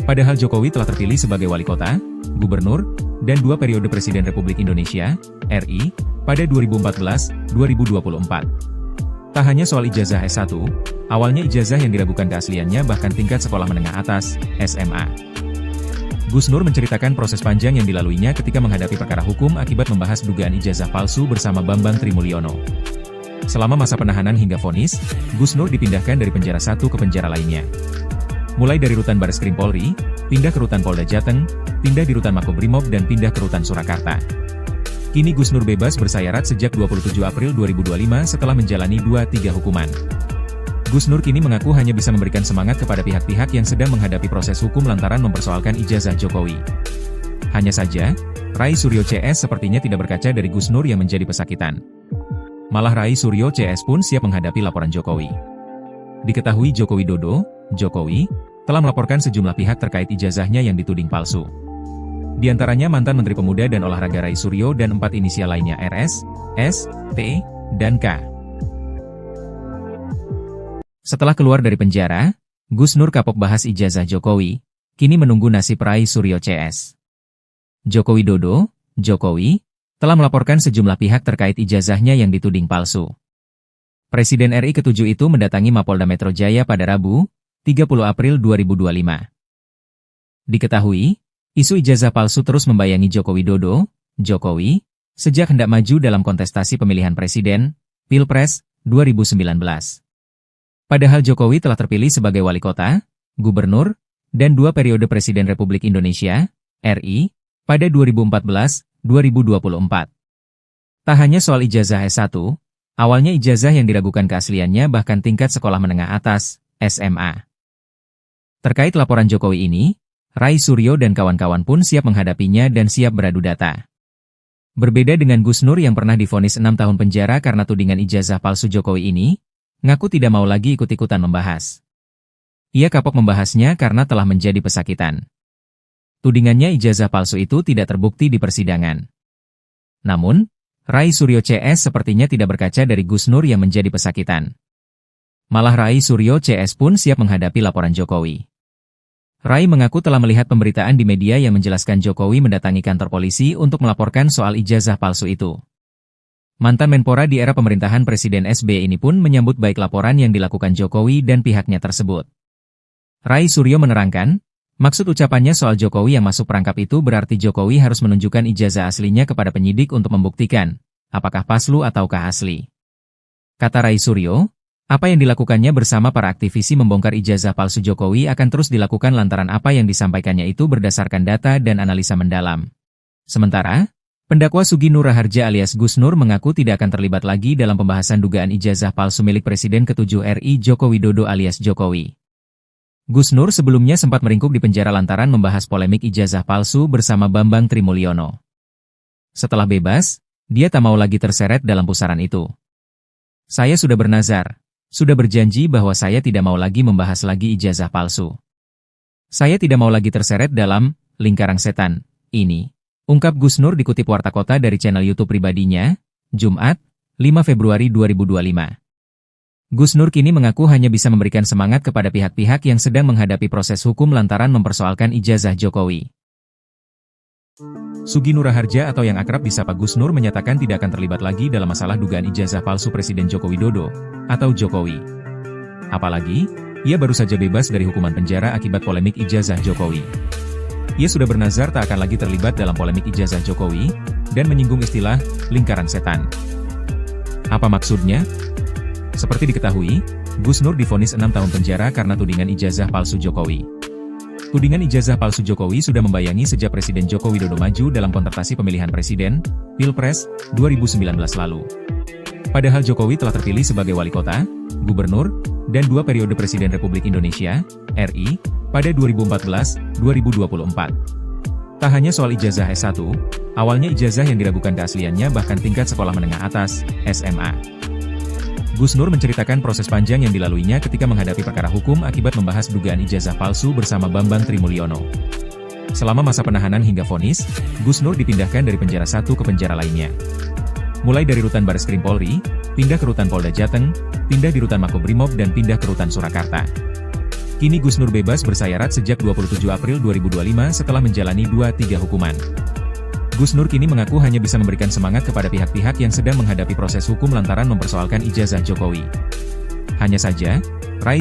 Padahal Jokowi telah terpilih sebagai wali kota, gubernur, dan 2 periode Presiden Republik Indonesia, RI, pada 2014-2024. Tak hanya soal ijazah S1, awalnya ijazah yang diragukan keasliannya bahkan tingkat sekolah menengah atas, SMA. Gus Nur menceritakan proses panjang yang dilaluinya ketika menghadapi perkara hukum akibat membahas dugaan ijazah palsu bersama Bambang Trimulyono. Selama masa penahanan hingga vonis, Gus Nur dipindahkan dari penjara satu ke penjara lainnya. Mulai dari rutan Bareskrim Polri, pindah ke rutan Polda Jateng, pindah di rutan Makobrimob dan pindah ke rutan Surakarta. Kini Gus Nur bebas bersayarat sejak 27 April 2025 setelah menjalani 2-3 hukuman. Gus Nur kini mengaku hanya bisa memberikan semangat kepada pihak-pihak yang sedang menghadapi proses hukum lantaran mempersoalkan ijazah Jokowi. Hanya saja, Rai Suryo CS sepertinya tidak berkaca dari Gus Nur yang menjadi pesakitan. Malah Rai Suryo CS pun siap menghadapi laporan Jokowi. Diketahui Joko Widodo, Jokowi, telah melaporkan sejumlah pihak terkait ijazahnya yang dituding palsu. Di antaranya mantan Menteri Pemuda dan Olahraga Rai Suryo dan 4 inisial lainnya RS, S, T, dan K. Setelah keluar dari penjara, Gus Nur kapok bahas ijazah Jokowi, kini menunggu nasib Rai Suryo CS. Joko Widodo, Jokowi, telah melaporkan sejumlah pihak terkait ijazahnya yang dituding palsu. Presiden RI ke-7 itu mendatangi Mapolda Metro Jaya pada Rabu, 30 April 2025. Diketahui, isu ijazah palsu terus membayangi Joko Widodo, Jokowi, sejak hendak maju dalam kontestasi pemilihan presiden, Pilpres, 2019. Padahal Jokowi telah terpilih sebagai wali kota, gubernur, dan 2 periode Presiden Republik Indonesia, RI, pada 2014-2024. Tak hanya soal ijazah S1, awalnya ijazah yang diragukan keasliannya bahkan tingkat sekolah menengah atas, SMA. Terkait laporan Jokowi ini, Rai Suryo dan kawan-kawan pun siap menghadapinya dan siap beradu data. Berbeda dengan Gus Nur yang pernah divonis 6 tahun penjara karena tudingan ijazah palsu Jokowi ini, ngaku tidak mau lagi ikut-ikutan membahas. Ia kapok membahasnya karena telah menjadi pesakitan. Tudingannya ijazah palsu itu tidak terbukti di persidangan. Namun, Rai Suryo CS sepertinya tidak berkaca dari Gus Nur yang menjadi pesakitan. Malah Rai Suryo CS pun siap menghadapi laporan Jokowi. Rai mengaku telah melihat pemberitaan di media yang menjelaskan Jokowi mendatangi kantor polisi untuk melaporkan soal ijazah palsu itu. Mantan Menpora di era pemerintahan Presiden SBY ini pun menyambut baik laporan yang dilakukan Jokowi dan pihaknya tersebut. Rai Suryo menerangkan, maksud ucapannya soal Jokowi yang masuk perangkap itu berarti Jokowi harus menunjukkan ijazah aslinya kepada penyidik untuk membuktikan, apakah palsu ataukah asli. Kata Rai Suryo, apa yang dilakukannya bersama para aktivisi membongkar ijazah palsu Jokowi akan terus dilakukan lantaran apa yang disampaikannya itu berdasarkan data dan analisa mendalam. Sementara, pendakwa Sugi Nur Raharja alias Gus Nur mengaku tidak akan terlibat lagi dalam pembahasan dugaan ijazah palsu milik Presiden ke-7 RI Joko Widodo alias Jokowi. Gus Nur sebelumnya sempat meringkuk di penjara lantaran membahas polemik ijazah palsu bersama Bambang Trimulyono. Setelah bebas, dia tak mau lagi terseret dalam pusaran itu. Saya sudah bernazar, sudah berjanji bahwa saya tidak mau lagi membahas lagi ijazah palsu. Saya tidak mau lagi terseret dalam lingkaran setan ini, ungkap Gus Nur dikutip Warta Kota dari channel YouTube pribadinya, Jumat, 5 Februari 2025. Gus Nur kini mengaku hanya bisa memberikan semangat kepada pihak-pihak yang sedang menghadapi proses hukum lantaran mempersoalkan ijazah Jokowi. Sugi Nur Raharja atau yang akrab disapa Gus Nur menyatakan tidak akan terlibat lagi dalam masalah dugaan ijazah palsu Presiden Joko Widodo atau Jokowi. Apalagi, ia baru saja bebas dari hukuman penjara akibat polemik ijazah Jokowi. Ia sudah bernazar tak akan lagi terlibat dalam polemik ijazah Jokowi dan menyinggung istilah lingkaran setan. Apa maksudnya? Seperti diketahui, Gus Nur divonis 6 tahun penjara karena tudingan ijazah palsu Jokowi. Tudingan ijazah palsu Jokowi sudah membayangi sejak Presiden Joko Widodo maju dalam kontestasi pemilihan presiden, Pilpres, 2019 lalu. Padahal Jokowi telah terpilih sebagai wali kota, gubernur, dan 2 periode Presiden Republik Indonesia, RI, pada 2014-2024. Tak hanya soal ijazah S1, awalnya ijazah yang diragukan keasliannya bahkan tingkat sekolah menengah atas, SMA. Gus Nur menceritakan proses panjang yang dilaluinya ketika menghadapi perkara hukum akibat membahas dugaan ijazah palsu bersama Bambang Trimulyono. Selama masa penahanan hingga vonis, Gus Nur dipindahkan dari penjara satu ke penjara lainnya. Mulai dari rutan Bareskrim Polri, pindah ke rutan Polda Jateng, pindah di rutan Makobrimob dan pindah ke rutan Surakarta. Kini Gus Nur bebas bersayarat sejak 27 April 2025 setelah menjalani 2-3 hukuman. Gus Nur kini mengaku hanya bisa memberikan semangat kepada pihak-pihak yang sedang menghadapi proses hukum lantaran mempersoalkan ijazah Jokowi. Hanya saja, Rai